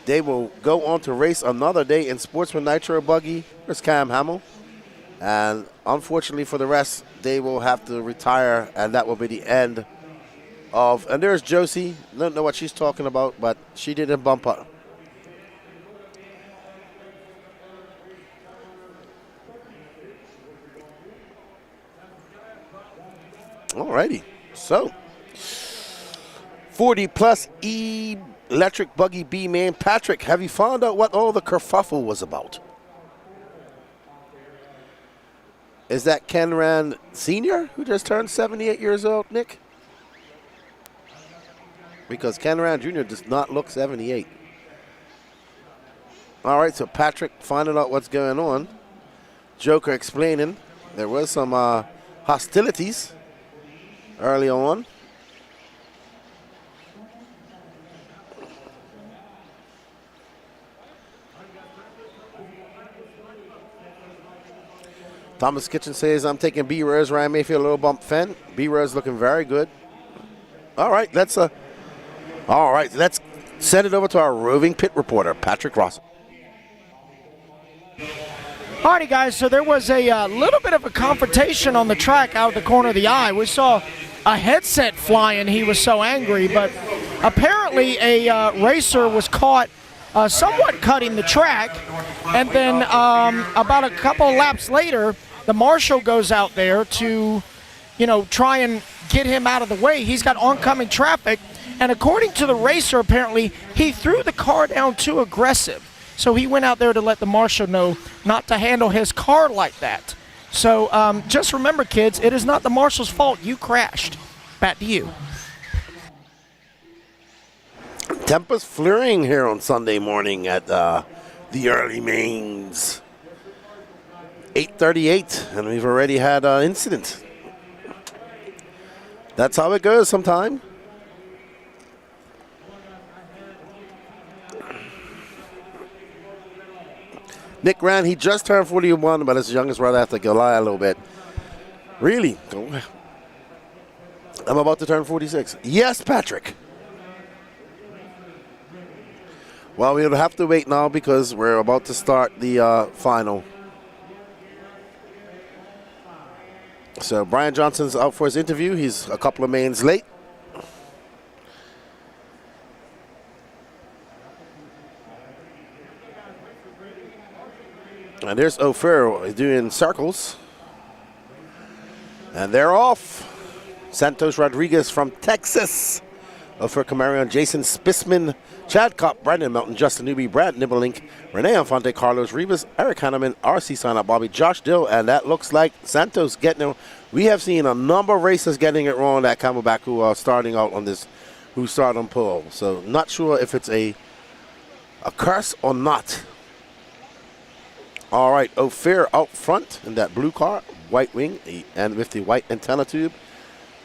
They will go on to race another day in Sportsman Nitro Buggy. There's Cam Hamill. And unfortunately for the rest, they will have to retire, and that will be the end of. And there's Josie. Don't know what she's talking about, but she didn't bump up. Alrighty. So, 40 plus electric buggy B man. Patrick, have you found out what all the kerfuffle was about? Is that Ken Rand Sr. who just turned 78 years old, Nick? Because Ken Rand Jr. does not look 78. All right, so Patrick finding out what's going on. Joker explaining there was some hostilities early on. Thomas Kitchen says, I'm taking B-Rose, Ryan Mayfield, a little bump Fenn. B-Rose looking very good. All right, let's send it over to our roving pit reporter, Patrick Ross. Alrighty, guys, so there was a little bit of a confrontation on the track out of the corner of the eye. We saw a headset flying. He was so angry, but apparently a racer was caught somewhat cutting the track, and then about a couple of laps later, the marshal goes out there to, try and get him out of the way. He's got oncoming traffic, and according to the racer, apparently, he threw the car down too aggressive. So he went out there to let the marshal know not to handle his car like that. So just remember, kids, it is not the marshal's fault. You crashed. Back to you. Tempest flurrying here on Sunday morning at the early mains. 8:38, and we've already had an incident. That's how it goes sometime. Nick Rand, he just turned 41, but his youngest brother have to go lie a little bit. Really? I'm about to turn 46. Yes, Patrick. Well, we'll have to wait now because we're about to start the final. So Brian Johnson's out for his interview. He's a couple of mains late. And there's O'Farrell doing circles. And they're off. Santos Rodriguez from Texas For Camarion, Jason Spissman, Chad Kopp, Brandon Melton, Justin Newby, Brad Nibelink, Renee Infante, Carlos Rivas, Eric Hanneman, RC Sign-Up Bobby, Josh Dill, and that looks like Santos getting it. We have seen a number of racers getting it wrong at Camelback who are starting out on this, who start on pole. So not sure if it's a curse or not. All right, Ophir out front in that blue car, white wing, and with the white antenna tube.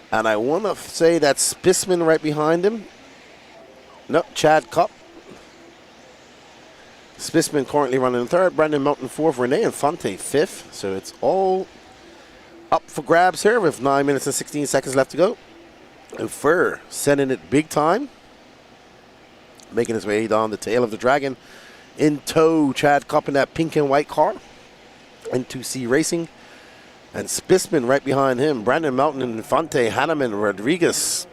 And I want to say that's Spissman right behind him. No, Chad Kopp. Spissman currently running in third. Brandon Melton fourth. Renee Infante fifth. So it's all up for grabs here with 9 minutes and 16 seconds left to go. Ophir sending it big time. Making his way down the tail of the dragon. In tow, Chad Kopp in that pink and white car. N2C Racing. And Spissman right behind him. Brandon Melton, Infante, Hanneman, Rodriguez.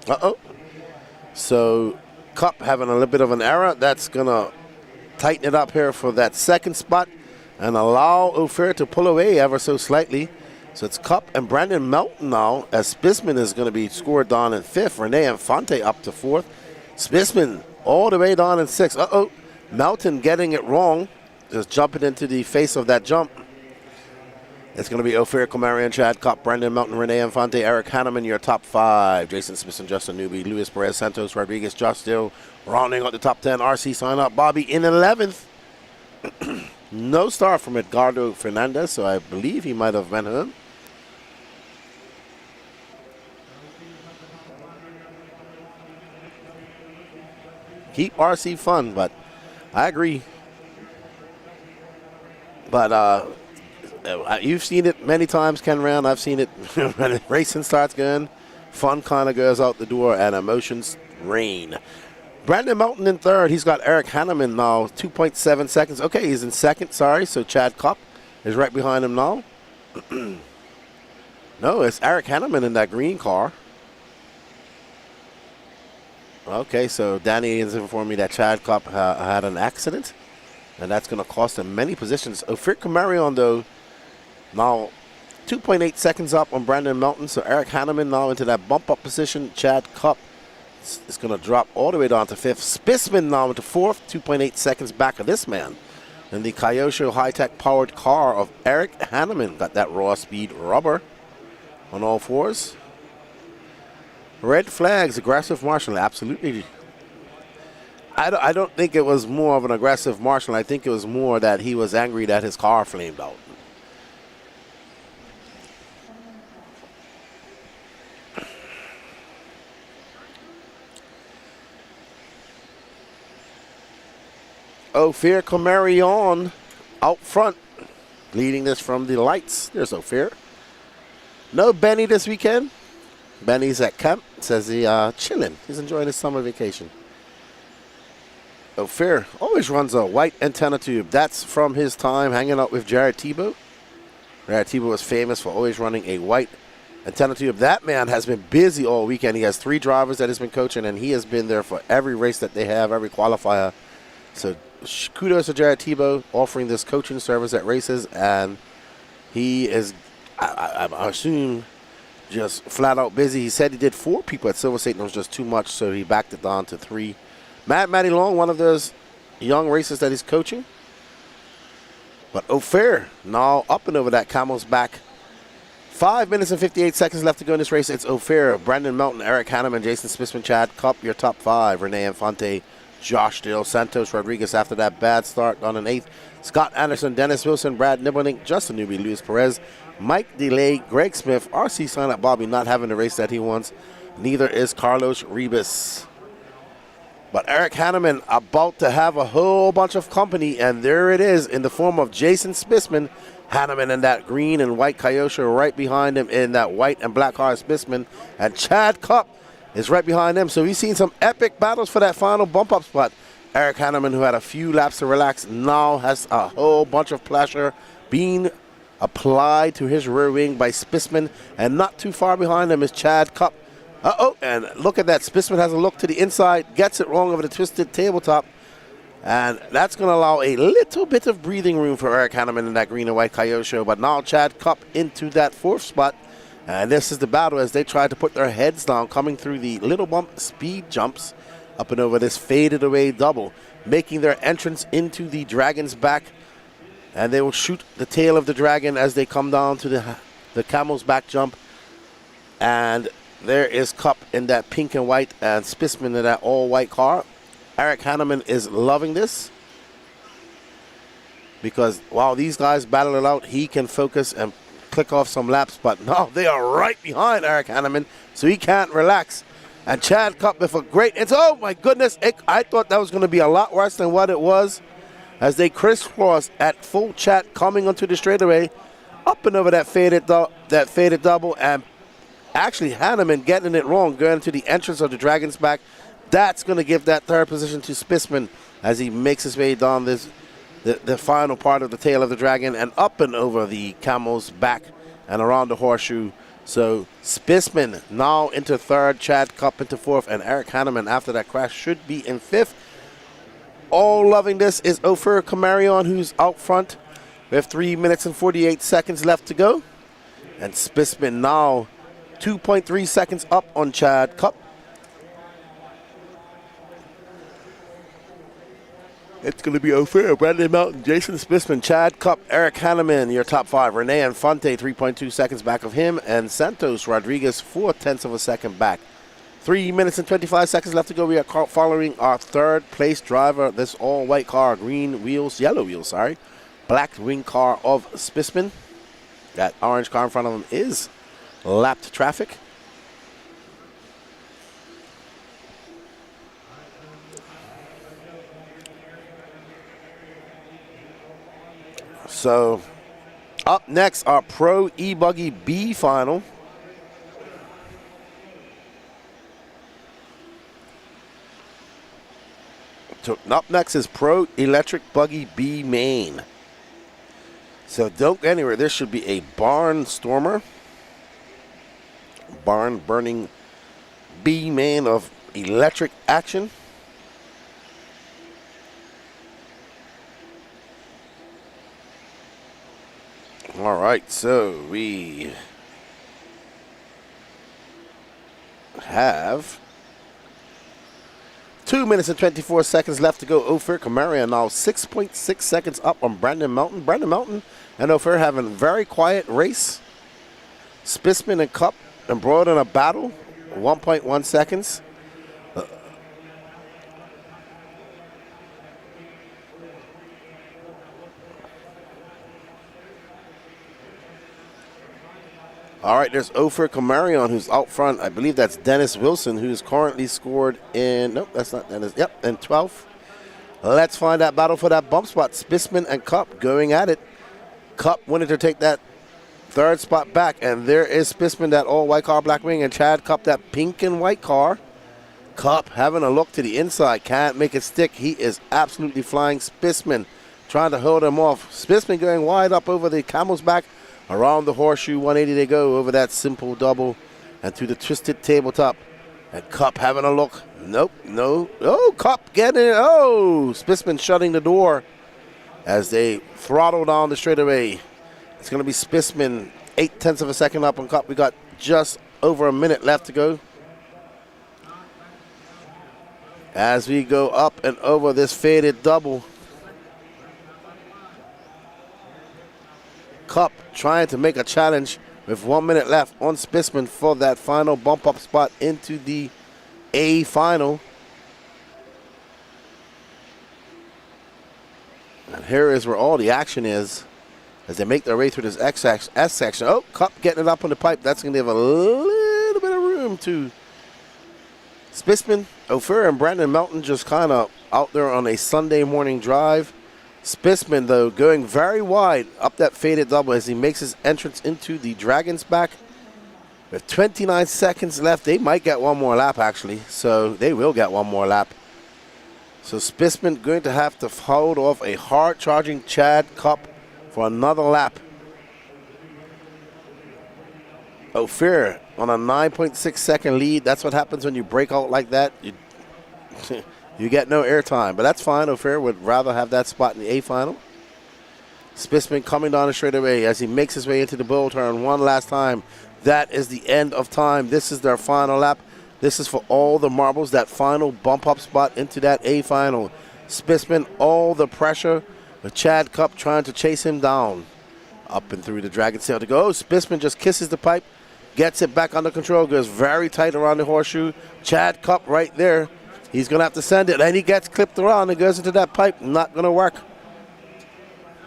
Uh-oh. So Kopp having a little bit of an error. That's going to tighten it up here for that second spot and allow Ophir to pull away ever so slightly. So it's Kopp and Brandon Melton now, as Spissman is going to be scored down in fifth. Renee Infante up to fourth. Spissman all the way down in sixth. Uh-oh. Melton getting it wrong. Just jumping into the face of that jump. It's going to be Ophir, Camarion, Chad Kopp, Brandon Melton, Renee Infante, Eric Hanneman, your top five. Jason Smith and Justin Newby, Luis Perez, Santos Rodriguez, Josh Dill, rounding out the top 10. RC Sign Up Bobby in 11th. No start from Edgardo Fernandez, so I believe he might have went home. Keep RC fun, but I agree. But you've seen it many times, Ken Round. I've seen it when racing starts going. Fun kind of goes out the door and emotions reign. Brandon Melton in third. He's got Eric Hanneman now, 2.7 seconds. Okay, he's in second, sorry. So Chad Kopp is right behind him now. No, it's Eric Hanneman in that green car. Okay, so Danny is informing me that Chad Kopp had an accident, and that's going to cost him many positions. Ophir Camarion, though, now 2.8 seconds up on Brandon Melton. So Eric Hanneman now into that bump-up position. Chad Kopp is going to drop all the way down to fifth. Spissman now into fourth, 2.8 seconds back of this man. And the Kyosho high-tech powered car of Eric Hanneman got that raw speed rubber on all fours. Red flags, aggressive marshal, absolutely. I don't think it was more of an aggressive marshal. I think it was more that he was angry that his car flamed out. Ophir Camarion out front, leading this from the lights. There's Ophir. No Benny this weekend. Benny's at camp. Says he chilling. He's enjoying his summer vacation. Ophir always runs a white antenna tube. That's from his time hanging out with Jared Tebow. Jared Tebow was famous for always running a white antenna tube. That man has been busy all weekend. He has 3 drivers that he's been coaching, and he has been there for every race that they have, every qualifier. So kudos to Jared Tebow offering this coaching service at races, and he is, I assume, just flat out busy. He said he did 4 people at Silver State and it was just too much, so he backed it down to 3. Matty Long, one of those young racers that he's coaching. But Ophir now up and over that camel's back. 5 minutes and 58 seconds left to go in this race. It's Ophir, Brandon Melton, Eric Hanneman, Jason Spissman, Chad Kopp, your top 5. Renee Infante, Josh Dill, Santos Rodriguez after that bad start on an 8th. Scott Anderson, Dennis Wilson, Brad Nibelink, Justin Newby, Luis Perez, Mike DeLay, Greg Smith, RC Sign-Up Bobby not having the race that he wants. Neither is Carlos Ribas. But Eric Hanneman about to have a whole bunch of company, and there it is in the form of Jason Spissman. Hanneman in that green and white Kyosho right behind him in that white and black car Spissman. And Chad Kopp is right behind them. So we've seen some epic battles for that final bump-up spot. Eric Hanneman, who had a few laps to relax, now has a whole bunch of pressure being applied to his rear wing by Spissman. And not too far behind him is Chad Kopp. Uh-oh, and look at that. Spissman has a look to the inside, gets it wrong over the twisted tabletop. And that's going to allow a little bit of breathing room for Eric Hanneman in that green and white Kyosho. But now Chad Kopp into that 4th spot. And this is the battle as they try to put their heads down, coming through the little bump speed jumps up and over this faded away double, making their entrance into the dragon's back. And they will shoot the tail of the dragon as they come down to the camel's back jump. And there is Cup in that pink and white and Spissman in that all white car. Eric Hanneman is loving this, because while these guys battle it out, he can focus and click off some laps, but no, they are right behind Eric Hanneman, so he can't relax. And Chad Cup with a great, oh my goodness, I thought that was going to be a lot worse than what it was, as they crisscross at full chat coming onto the straightaway, up and over that faded double, and actually Hanneman getting it wrong, going to the entrance of the dragon's back. That's going to give that third position to Spissman as he makes his way down this the final part of the tail of the dragon and up and over the camel's back and around the horseshoe. So Spissman now into third, Chad Cup into fourth, and Eric Hanneman after that crash should be in fifth. All loving this is Ofer Kamarion, who's out front with 3 minutes and 48 seconds left to go. And Spissman now 2.3 seconds up on Chad Cup. It's going to be Ophir, Brandon Melton, Jason Spissman, Chad Cup, Eric Hanneman, your top five. Rene Infante, 3.2 seconds back of him. And Santos Rodriguez, 0.4 of a second back. 3 minutes and 25 seconds left to go. We are following our third place driver. This all-white car, yellow wheels, black wing car of Spissman. That orange car in front of him is lapped traffic. So, up next, our Pro E-buggy B final. So, up next is Pro Electric Buggy B main. So don't go anywhere. This should be a barn stormer. Barn burning B main of electric action. All right, so we have 2 minutes and 24 seconds left to go. Ofer Kamarian now 6.6 seconds up on Brandon Melton. Brandon Melton and Ofer having a very quiet race. Spissman and Cup embroiled in a battle, 1.1 seconds. All right, there's Ofer Kamarion, who's out front. I believe that's Dennis Wilson, who's currently scored in, nope, that's not Dennis. Yep, in 12th. Let's find that battle for that bump spot. Spissman and Cup going at it. Cup wanted to take that third spot back, and there is Spissman, that all-white car, black wing, and Chad Cup, that pink and white car. Cup having a look to the inside, can't make it stick. He is absolutely flying. Spissman trying to hold him off. Spissman going wide up over the camel's back. Around the horseshoe, 180 they go over that simple double and to the twisted tabletop. And Cup having a look. Nope, no. Oh, Cup getting it. Oh, Spissman shutting the door as they throttle down the straightaway. It's going to be Spissman 0.8 of a second up on Cup. We got just over a minute left to go. As we go up and over this faded double. Cup trying to make a challenge with 1 minute left on Spissman for that final bump up spot into the A final. And here is where all the action is as they make their way through this S section. Oh, Cup getting it up on the pipe. That's going to give a little bit of room to Spissman. Ofer and Brandon Melton just kind of out there on a Sunday morning drive. Spissman, though, going very wide up that faded double as he makes his entrance into the dragon's back. With 29 seconds left, they might get one more lap, actually. So they will get one more lap. So Spissman going to have to hold off a hard-charging Chad Cup for another lap. Ophir on a 9.6 second lead. That's what happens when you break out like that. You get no airtime, but that's fine. Ophir would rather have that spot in the A final. Spissman coming down the straightaway as he makes his way into the bull turn one last time. that is the end of time. This is their final lap. This is for all the marbles, that final bump up spot into that A final. Spitzman, all the pressure. The Chad Cup trying to chase him down. Up and through the dragon sail to go. Spitzman just kisses the pipe, gets it back under control, goes very tight around the horseshoe. Chad Cup right there. He's going to have to send it, and he gets clipped around and goes into that pipe. Not going to work.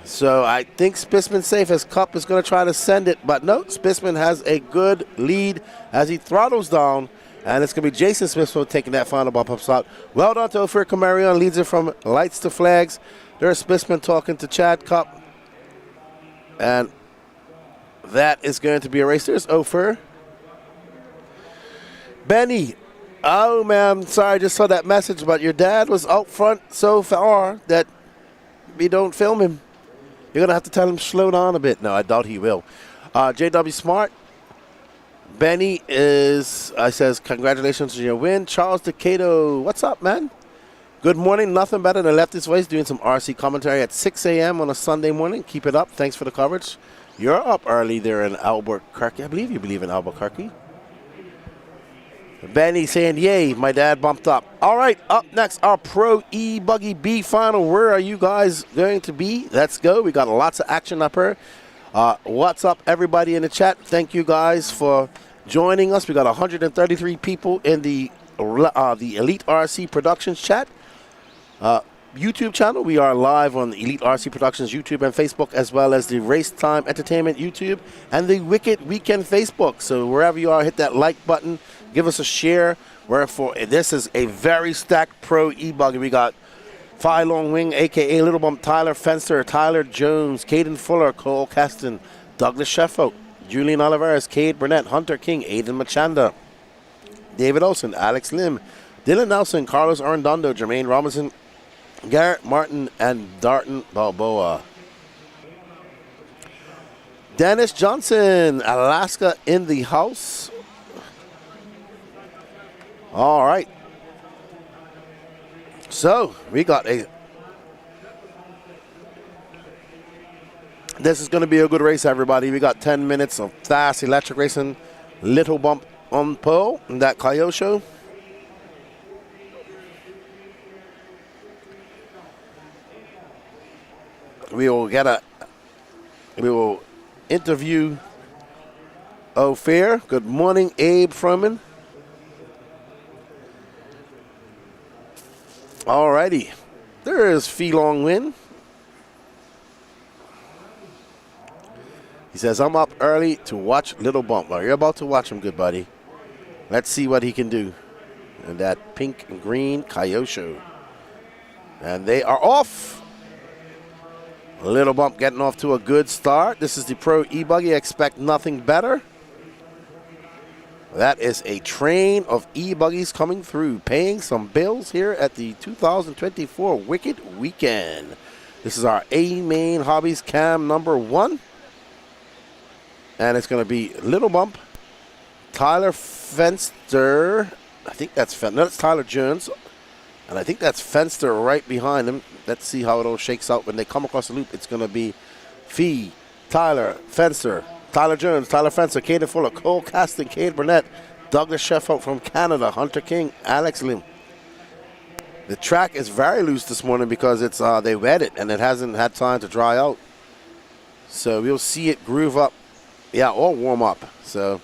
So I think Spitzman's safe as Cup is going to try to send it, but no, Spitzman has a good lead as he throttles down, and it's going to be Jason Spitzman taking that final bump up slot. Well done to Ophir Kamarion, leads it from lights to flags. There's Spitzman talking to Chad Cup, and that is going to be a race. There's Ophir. Benny. Oh, man, sorry, I just saw that message, but your dad was out front so far that we don't film him. You're going to have to tell him slow down a bit. No, I doubt he will. JW Smart. Benny says, congratulations on your win. Charles Decato, what's up, man? Good morning. Nothing better than Leftist Voice doing some RC commentary at 6 a.m. on a Sunday morning. Keep it up. Thanks for the coverage. You're up early there in Albuquerque. I believe you believe in Albuquerque. Benny saying, yay, my dad bumped up. All right, up next, our Pro E-buggy B final. Where are you guys going to be? Let's go. We got lots of action up here. What's up, everybody in the chat? Thank you guys for joining us. We got 133 people in the Elite RC Productions chat. YouTube channel. We are live on the Elite RC Productions YouTube and Facebook, as well as the Racetime Entertainment YouTube and the Wicked Weekend Facebook. So wherever you are, hit that like button. Give us a share. Wherefore, this is a very stacked Pro E-buggy. We got Phi Long Wing, a.k.a. Little Bump, Tyler Fenster, Tyler Jones, Caden Fuller, Cole Caston, Douglas Sheffield, Julian Oliveras, Cade Burnett, Hunter King, Aiden Machanda, David Olson, Alex Lim, Dylan Nelson, Carlos Arredondo, Jermaine Robinson, Garrett Martin, and Darton Balboa. Dennis Johnson, Alaska in the house. All right. So, we got this is going to be a good race, everybody. We got 10 minutes of fast electric racing. Little bump on pole in that Coyote show. We will interview Ophir. Good morning, Abe Froman. Alrighty, there is Phi Long Win. He says, I'm up early to watch Little Bump. Well, you're about to watch him, good buddy. Let's see what he can do in that pink and green Coyote show. And they are off. Little Bump getting off to a good start. This is the Pro E-buggy. Expect nothing better. That is a train of E-buggies coming through, paying some bills here at the 2024 Wicked Weekend. This is our A-Main Hobbies Cam number 1. And it's going to be Little Bump, Tyler Fenster. I think that's no, that's Tyler Jones. And I think that's Fenster right behind him. Let's see how it all shakes out. When they come across the loop, it's going to be Phi, Tyler, Fenster, Tyler Jones, Tyler Fenster, Caden Fuller, Cole Caston, Cade Burnett, Douglas Sheffield from Canada, Hunter King, Alex Lim. The track is very loose this morning because it's they wet it and it hasn't had time to dry out. So we'll see it groove up, yeah, or warm up. So,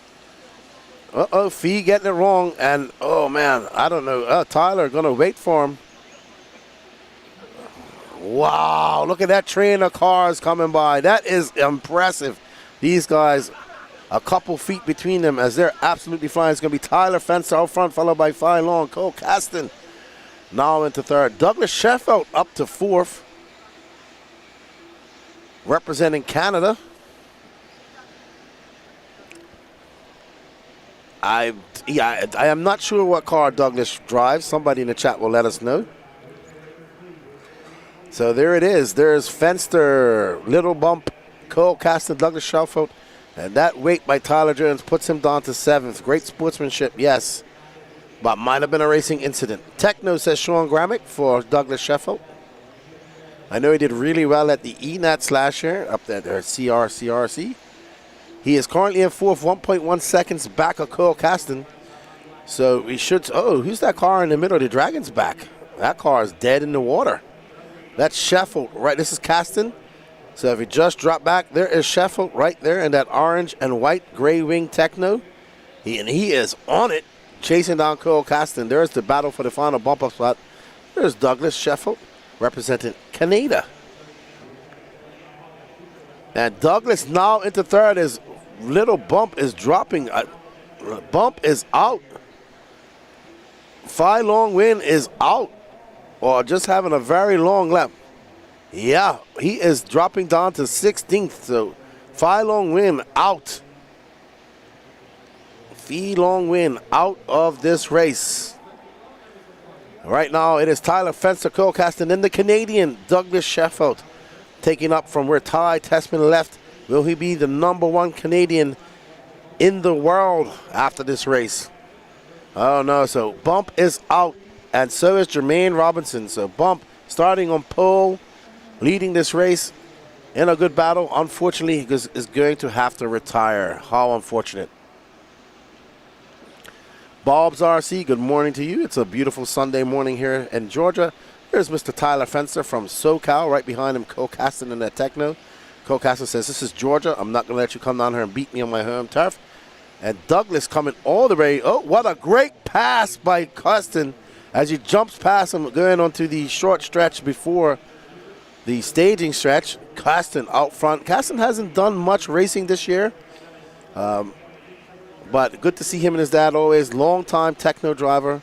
Phi getting it wrong, and oh man, I don't know. Tyler gonna wait for him. Wow, look at that train of cars coming by. That is impressive. These guys, a couple feet between them as they're absolutely flying. It's going to be Tyler Fenster out front, followed by Phi Long. Cole Caston now into third. Douglas Sheffield up to fourth, representing Canada. I am not sure what car Douglas drives. Somebody in the chat will let us know. So there it is. There's Fenster, Little Bump, Cole Caston, Douglas Sheffield, and that weight by Tyler Jones puts him down to 7th. Great sportsmanship, yes, but might have been a racing incident. Techno says Sean Gramick for Douglas Sheffield. I know he did really well at the ENATs last year, up there, CRC. He is currently in fourth, 1.1 seconds back of Cole Caston. So we should, oh, who's that car in the middle? The Dragon's back. That car is dead in the water. That's Sheffield, right? This is Caston. So if you just drop back, there is Sheffield right there in that orange and white gray wing Techno. He is on it, chasing down Cole Caston. There's the battle for the final bump-up spot. There's Douglas Sheffield representing Canada. And Douglas now into third. His little bump is dropping. Bump is out. Phi Long Win is out, or just having a very long lap. Yeah, he is dropping down to 16th. So Phi Long Win out. Phi Long Win out of this race. Right now it is Tyler Fenster, Cole Caston, and the Canadian Douglas Sheffield taking up from where Ty Tessman left. Will he be the #1 Canadian in the world after this race? Oh no, so Bump is out, and so is Jermaine Robinson. So Bump starting on pole, leading this race in a good battle. Unfortunately, he is going to have to retire. How unfortunate. Bob's RC, good morning to you. It's a beautiful Sunday morning here in Georgia. Here's Mr. Tyler Fenster from SoCal. Right behind him, Cole Caston in that Techno. Cole Caston says, this is Georgia. I'm not going to let you come down here and beat me on my home turf. And Douglas coming all the way. Oh, what a great pass by Caston as he jumps past him, going onto the short stretch before the staging stretch. Caston out front. Caston hasn't done much racing this year. But good to see him and his dad always. Long-time Techno driver.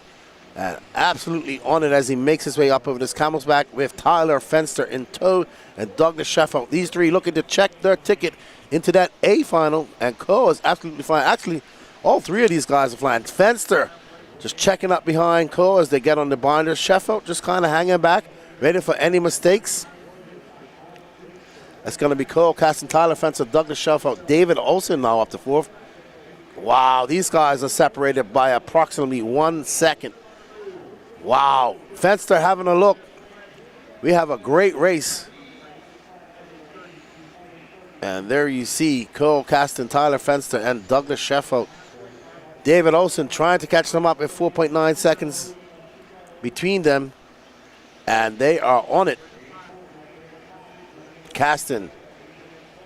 And absolutely on it as he makes his way up over this camel's back with Tyler Fenster in tow and Douglas Sheffield. These three looking to check their ticket into that A final. And Cole is absolutely fine. Actually, all three of these guys are flying. Fenster just checking up behind Cole as they get on the binder. Sheffield just kind of hanging back, ready for any mistakes. That's going to be Cole Caston, Tyler Fenster, Douglas Sheffield, David Olsen now up to fourth. Wow, these guys are separated by approximately 1 second. Wow, Fenster having a look. We have a great race. And there you see Cole Caston, Tyler Fenster, and Douglas Sheffield. David Olsen trying to catch them up at 4.9 seconds between them. And they are on it. Caston,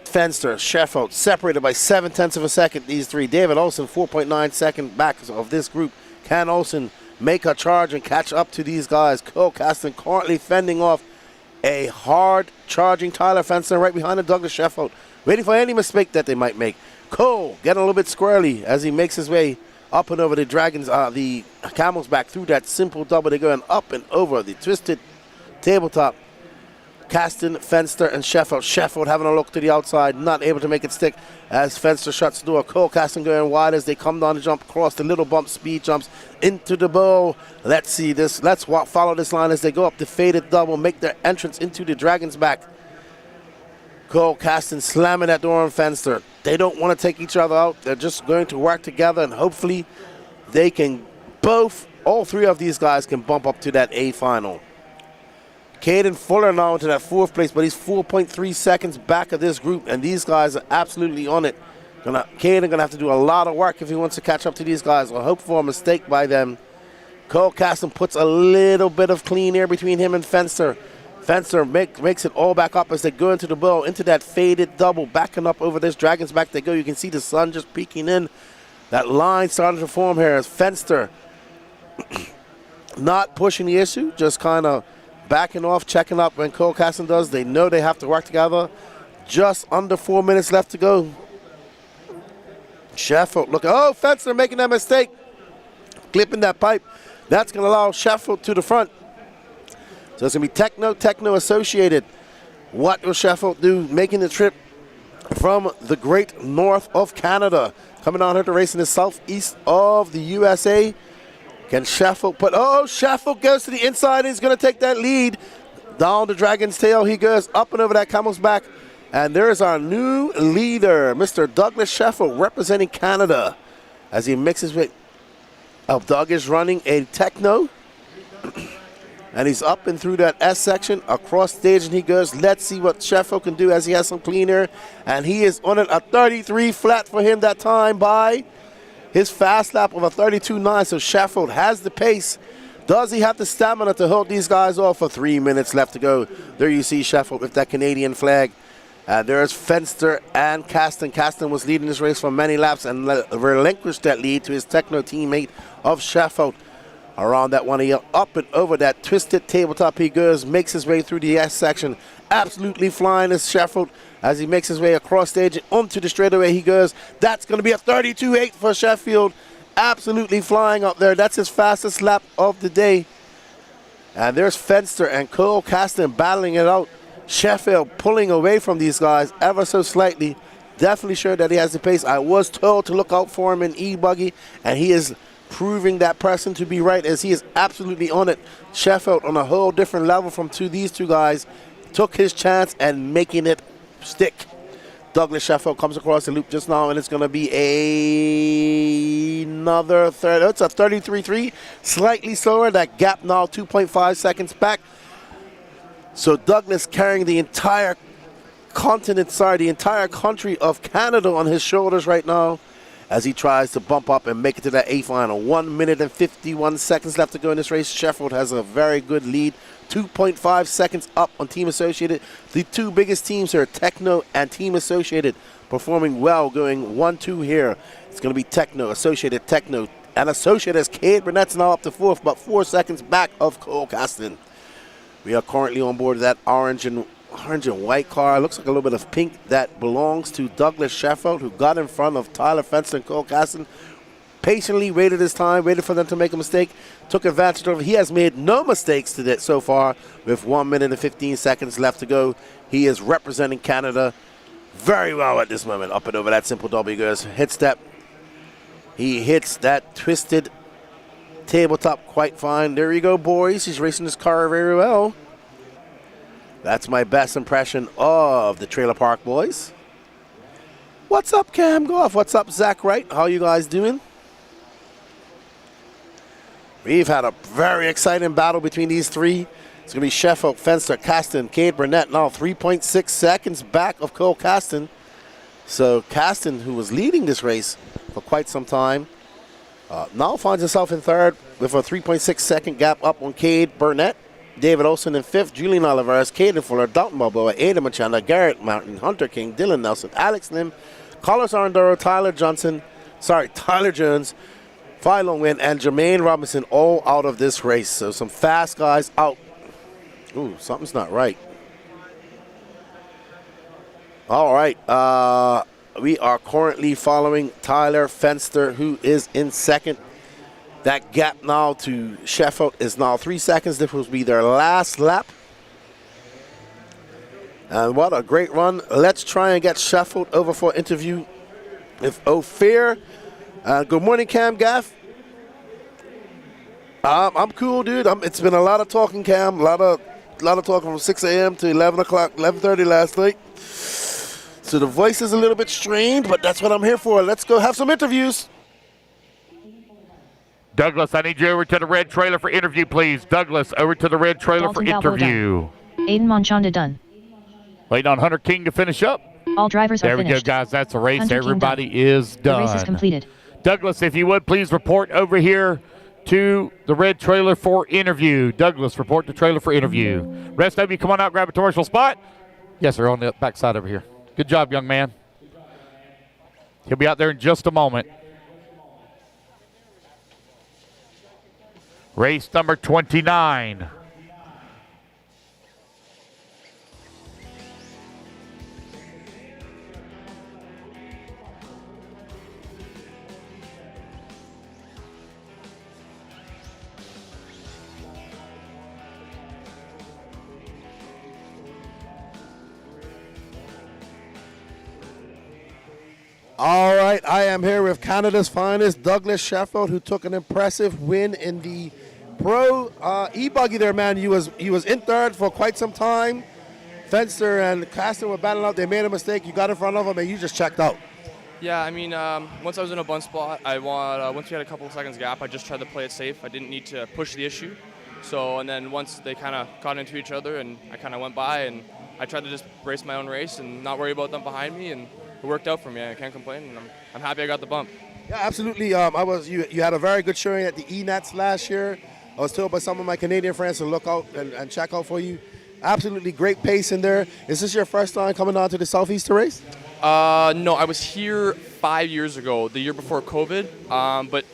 Fenster, Sheffield separated by 0.7 of a second. These three. David Olsen 4.9 second back of this group. Can Olsen make a charge and catch up to these guys? Cole Caston currently fending off a hard charging Tyler Fenster right behind the Douglas Sheffield, waiting for any mistake that they might make. Cole getting a little bit squirrely as he makes his way up and over the Dragons, the Camel's back through that simple double. They're going up and over the twisted tabletop. Caston, Fenster, and Sheffield. Sheffield having a look to the outside, not able to make it stick as Fenster shuts the door. Cole Caston going wide as they come down the jump, across the little bump, speed jumps into the bowl. Let's see this. Let's follow this line as they go up the faded double, make their entrance into the Dragon's back. Cole Caston slamming that door on Fenster. They don't want to take each other out. They're just going to work together, and hopefully they can all three of these guys can bump up to that A final. Caden Fuller now into that fourth place, but he's 4.3 seconds back of this group, and these guys are absolutely on it. Caden gonna have to do a lot of work if he wants to catch up to these guys. We'll hope for a mistake by them. Cole Caston puts a little bit of clean air between him and Fenster. Fenster makes it all back up as they go into the bowl, into that faded double, backing up over this Dragon's back they go. You can see the sun just peeking in. That line starting to form here as Fenster not pushing the issue, just kind of backing off, checking up when Cole Caston does. They know they have to work together. Just under 4 minutes left to go. Sheffield looking, oh, Fenster making that mistake. Clipping that pipe. That's going to allow Sheffield to the front. So it's going to be Techno associated. What will Sheffield do making the trip from the great north of Canada? Coming down here to race in the southeast of the USA. Can Sheffield Sheffield goes to the inside. He's going to take that lead. Down the Dragon's tail he goes, up and over that camel's back. And there's our new leader, Mr. Douglas Sheffield, representing Canada. As he mixes with, Doug is running a Techno. And he's up and through that S section, across stage, and he goes. Let's see what Sheffield can do as he has some clean air. And he is on it, a 33 flat for him that time by his fast lap of a 32.9. So Sheffield has the pace. Does he have the stamina to hold these guys off for 3 minutes left to go? There you see Sheffield with that Canadian flag. There's Fenster and Caston. Caston was leading this race for many laps and relinquished that lead to his Techno teammate of Sheffield. Around that one, he up and over that twisted tabletop he goes, makes his way through the S section. Absolutely flying is Sheffield as he makes his way across stage and onto the straightaway he goes. That's going to be a 32.8 for Sheffield. Absolutely flying up there. That's his fastest lap of the day. And there's Fenster and Cole Caston battling it out. Sheffield pulling away from these guys ever so slightly. Definitely sure that he has the pace. I was told to look out for him in E-buggy, and he is proving that person to be right as he is absolutely on it. Sheffield on a whole different level from these two guys. Took his chance and making it stick. Douglas Sheffield comes across the loop just now, and it's going to be another third. It's a 33.3, slightly slower. That gap now 2.5 seconds back. So Douglas carrying the entire the entire country of Canada on his shoulders right now as he tries to bump up and make it to that A final. 1 minute and 51 seconds left to go in this race. Sheffield has a very good lead. 2.5 seconds up on Team Associated. The two biggest teams here, Techno and Team Associated, performing well, going 1-2 here. It's going to be Techno, Associated, Techno, and Associated as Cade Burnett's now up to fourth, about 4 seconds back of Cole Caston. We are currently on board that orange and white car. Looks like a little bit of pink that belongs to Douglas Sheffield, who got in front of Tyler Fenster and Cole Caston. Patiently waited his time, waited for them to make a mistake, took advantage of it. He has made no mistakes to that so far with 1 minute and 15 seconds left to go. He is representing Canada very well at this moment. Up and over that simple double goes. Hits that. He hits that twisted tabletop quite fine. There you go, boys. He's racing his car very well. That's my best impression of the Trailer Park Boys. What's up, Cam Goff? What's up, Zach Wright? How you guys doing? We've had a very exciting battle between these three. It's going to be Sheffield, Fenster, Caston, Cade Burnett. Now 3.6 seconds back of Cole Caston. So Caston, who was leading this race for quite some time, now finds himself in third with a 3.6 second gap up on Cade Burnett. David Olson in fifth, Julian Oliveras, Caden Fuller, Dalton Balboa, Ada Machanda, Garrett Mountain, Hunter King, Dylan Nelson, Alex Lim, Carlos Arndoro, Tyler Jones, Philo Wynn, and Jermaine Robinson all out of this race. So some fast guys out. Ooh, something's not right. All right. We are currently following Tyler Fenster, who is in second. That gap now to Sheffield is now 3 seconds. This will be their last lap. And what a great run. Let's try and get Sheffield over for an interview with Ophir. Good morning, Cam Gaff. I'm cool, dude. It's been a lot of talking, Cam. A lot of talking from 6 a.m. to 11 o'clock, 11:30 last night. So the voice is a little bit strained, but that's what I'm here for. Let's go have some interviews. Douglas, I need you over to the red trailer for interview, please. Douglas, over to the red trailer Dalton for interview. Aiden Monchanda done. Waiting on Hunter King to finish up. All drivers are finished. There we go, guys. That's a race. Hunter Everybody is done. The race is completed. Douglas, if you would, please report over here to the red trailer for interview. Douglas, report to trailer for interview. Rest of you, come on out, grab a commercial spot. Yes, sir, on the back side over here. Good job, young man. He'll be out there in just a moment. Race number 29. All right, I am here with Canada's finest, Douglas Sheffield, who took an impressive win in the Pro E-buggy there, man. He was in third for quite some time. Fenster and Caston were battling out. They made a mistake. You got in front of them, and you just checked out. Yeah, I mean, once I was in a bunt spot, once we had a couple of seconds gap, I just tried to play it safe. I didn't need to push the issue. So, and then once they kind of got into each other and I kind of went by and I tried to just race my own race and not worry about them behind me, and it worked out for me. I can't complain, and I'm happy I got the bump. Yeah, absolutely. You had a very good showing at the E-Nats last year. I was told by some of my Canadian friends to look out and check out for you. Absolutely great pace in there. Is this your first time coming down to the Southeast to race? No, I was here 5 years ago, the year before COVID. But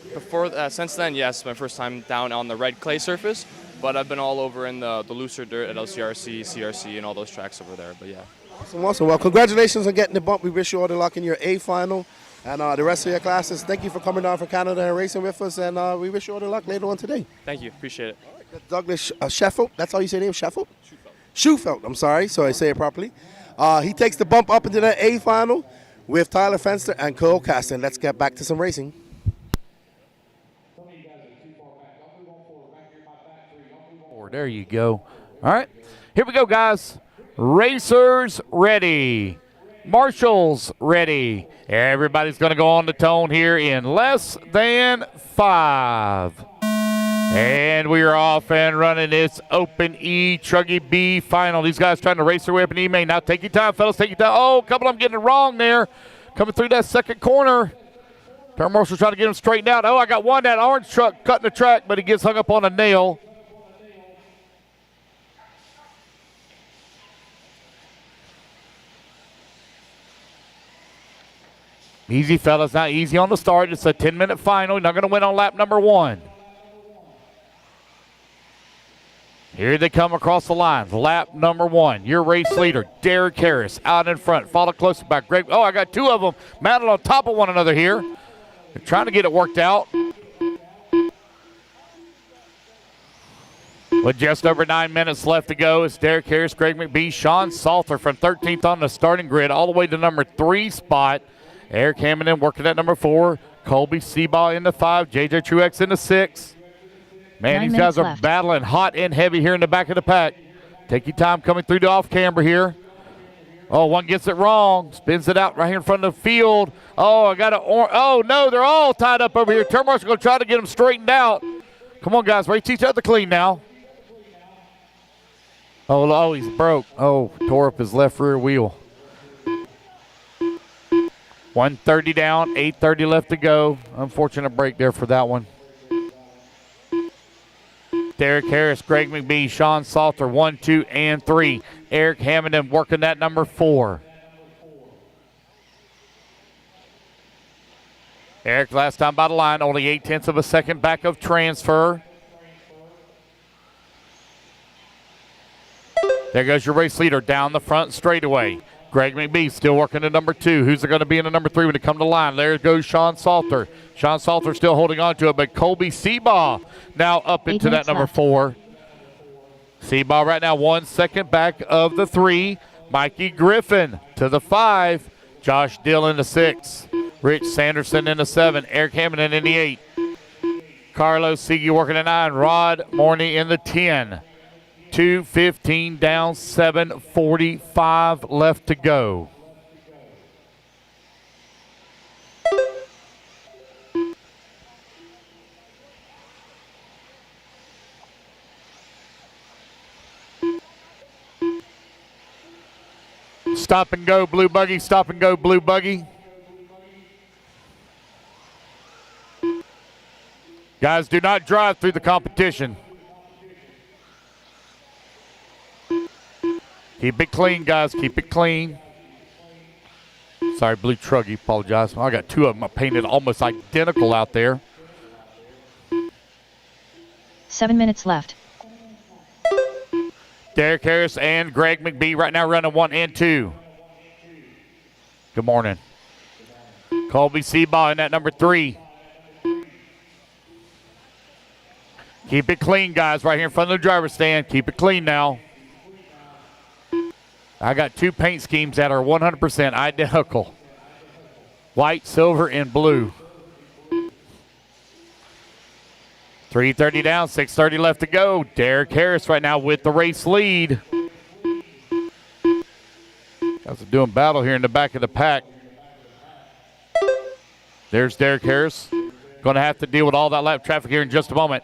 since then, yes, my first time down on the red clay surface. But I've been all over in the looser dirt at LCRC, CRC, and all those tracks over there. But yeah. Awesome. Well, congratulations on getting the bump. We wish you all the luck in your A final and the rest of your classes. Thank you for coming down from Canada and racing with us, and we wish you all the luck later on today. Thank you. Appreciate it. All right, Douglas Sheffield, that's how you say your name, Sheffield? Schufelt, I'm sorry, so I say it properly. He takes the bump up into that A final with Tyler Fenster and Cole Caston. Let's get back to some racing. There you go. All right, here we go, guys. Racers ready. Marshals ready. Everybody's going to go on the tone here in less than 5. And we are off and running this open E-truggy B final. These guys trying to race their way up in E-main. Now take your time, fellas. Take your time. Oh, a couple of them getting it wrong there. Coming through that second corner. Turn Marshall trying to get him straightened out. Oh, I got one, that orange truck cutting the track, but he gets hung up on a nail. Easy, fellas. Not easy on the start. It's a 10-minute final. You're not going to win on lap number 1. Here they come across the line. Lap number 1. Your race leader, Derek Harris, out in front. Followed closely by Greg. Oh, I got 2 of them mounted on top of one another here. They're trying to get it worked out. With just over 9 minutes left to go, it's Derek Harris, Greg McBee, Sean Salter from 13th on the starting grid all the way to number 3 spot. Eric Hammond working at number 4. Colby Seabaugh in the 5. JJ Truex in the 6. Man, these guys are battling hot and heavy here in the back of the pack. Take your time coming through the off-camber here. Oh, one gets it wrong. Spins it out right here in front of the field. Oh, I got oh, no, they're all tied up over here. Turn Marshall going to try to get them straightened out. Come on, guys. Race each other clean now. Oh, he's broke. Oh, tore up his left rear wheel. 130 down, 8:30 left to go. Unfortunate break there for that one. Derek Harris, Greg McBee, Sean Salter, 1, 2, and 3. Eric Hammond working that number 4. Eric last time by the line, only 0.8 of a second back of transfer. There goes your race leader down the front straightaway. Greg McBee still working at number 2. Who's going to be in the number 3 when they come to the line? There goes Sean Salter. Sean Salter still holding on to it, but Colby Seabaugh now up into that number 4. Seabaugh right now 1 second back of the 3. Mikey Griffin to the 5. Josh Dill in the 6. Rich Sanderson in the 7. Eric Hammond in the 8. Carlos Siege working at 9. Rod Morney in the 10. 2:15 down, 7:45 left to go. Stop and go, blue buggy. Stop and go, blue buggy. Guys, do not drive through the competition. Keep it clean, guys. Keep it clean. Sorry, blue truggy. Apologize. I got 2 of them painted almost identical out there. 7 minutes left. Derek Harris and Greg McBee right now running 1 and 2. Good morning. Colby Seabaugh in that number 3. Keep it clean, guys, right here in front of the driver's stand. Keep it clean now. I got 2 paint schemes that are 100% identical. White, silver, and blue. 3:30 down, 6:30 left to go. Derek Harris right now with the race lead. Guys are doing battle here in the back of the pack. There's Derek Harris. Going to have to deal with all that lap traffic here in just a moment.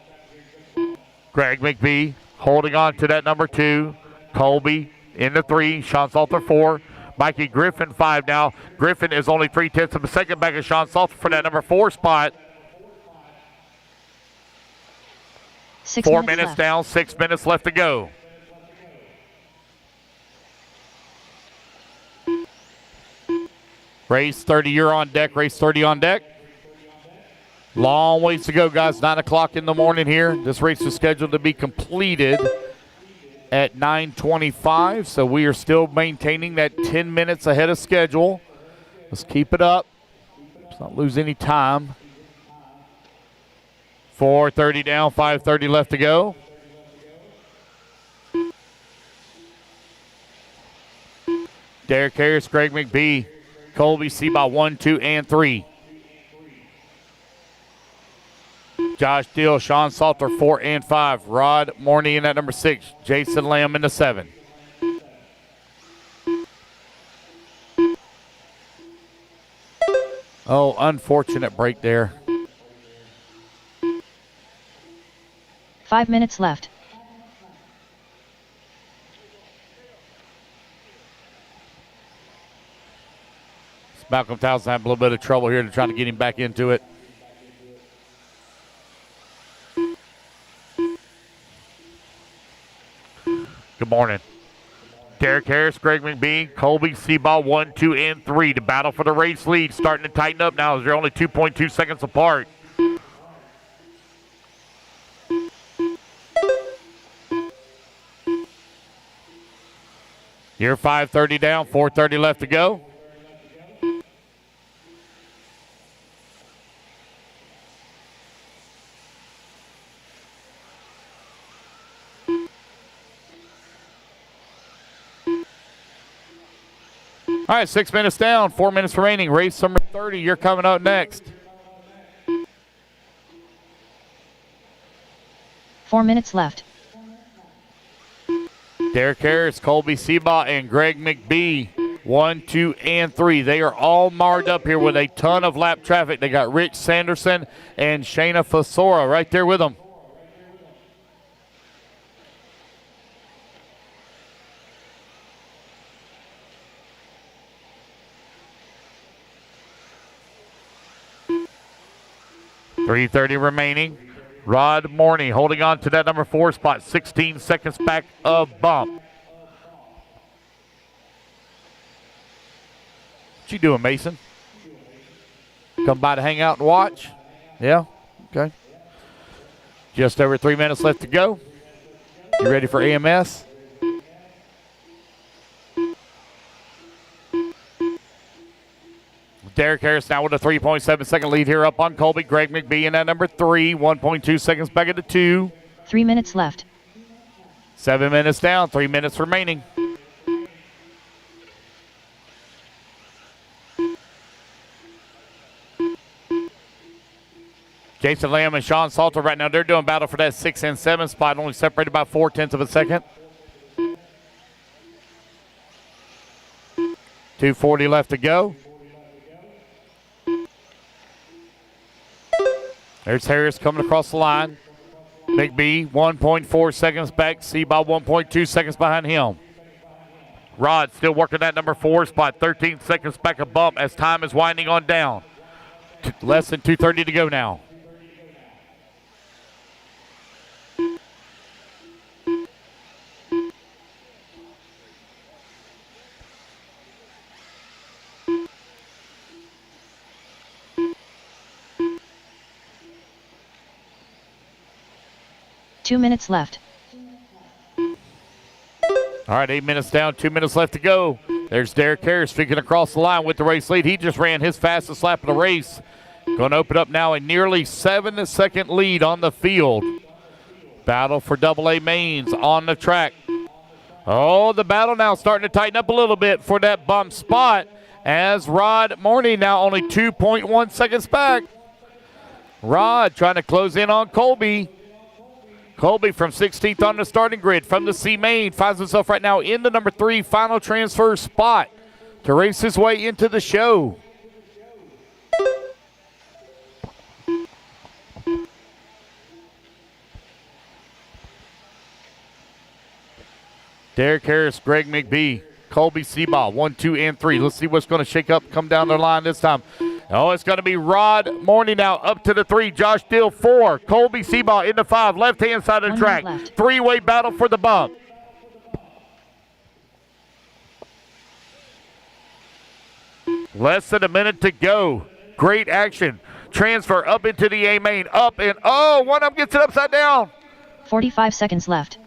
Greg McBee holding on to that number 2. Colby in the 3. Sean Salter 4. Mikey Griffin 5 now. Griffin is only 3/10 of a second back of Sean Salter for that number 4 spot. 4 minutes down, 6 minutes left to go. Race 30, you're on deck. Race 30 on deck. Long ways to go, guys. 9 o'clock in the morning here. This race is scheduled to be completed at 9:25, so we are still maintaining that 10 minutes ahead of schedule. Let's keep it up. Let's not lose any time. 4:30 down, 5:30 left to go. Derek Harris, Greg McBee, Colby C by 1, 2, and 3. Josh Deal, Sean Salter 4 and 5. Rod Morney in at number 6. Jason Lamb in the 7. Oh, unfortunate break there. 5 minutes left. Malcolm Townsend having a little bit of trouble here to try to get him back into it. Good morning. Derek Harris, Greg McBee, Colby Seaball 1, 2, and 3. The battle for the race lead starting to tighten up now as they're only 2.2 seconds apart. You're 5:30 down, 4:30 left to go. All right, 6 minutes down, 4 minutes remaining. Race number 30, you're coming up next. 4 minutes left. Derek Harris, Colby Seabaugh, and Greg McBee, 1, 2, and 3. They are all marred up here with a ton of lap traffic. They got Rich Sanderson and Shayna Fasora right there with them. .330 remaining. Rod Morney holding on to that number 4 spot, 16 seconds back of bump. What you doing, Mason? Come by to hang out and watch? Yeah? Okay. Just over 3 minutes left to go. You ready for AMS? Derek Harris now with a 3.7 second lead here up on Colby. Greg McBee in at number 3, 1.2 seconds back at the 2. 3 minutes left. 7 minutes down, 3 minutes remaining. Jason Lamb and Sean Salter right now, they're doing battle for that 6 and 7 spot, only separated by 0.4 of a second. 2:40 left to go. There's Harris coming across the line. McBee, 1.4 seconds back. Seabaugh, 1.2 seconds behind him. Rod still working that number 4 spot. 13 seconds back a bump as time is winding on down. Less than 2:30 to go now. Two minutes left. All right, 8 minutes down, 2 minutes left to go. There's Derek Harris streaking across the line with the race lead. He just ran his fastest lap of the race. Going to open up now a nearly 7-second lead on the field. Battle for AA mains on the track. Oh, the battle now starting to tighten up a little bit for that bump spot as Rod Morney now only 2.1 seconds back. Rod trying to close in on Colby. Colby from 16th on the starting grid from the C main finds himself right now in the number 3 final transfer spot to race his way into the show. Derek Harris, Greg McBee, Colby Seabaugh, 1, 2, and 3. Let's see what's going to shake up, come down the line this time. Oh, it's going to be Rod Morney now up to the 3. Josh Dill, 4. Colby Seabaugh in the 5, left-hand side of the track. Three-way battle for the bump. Less than a minute to go. Great action. Transfer up into the A main. Up and, oh, one of them gets it upside down. 45 seconds left.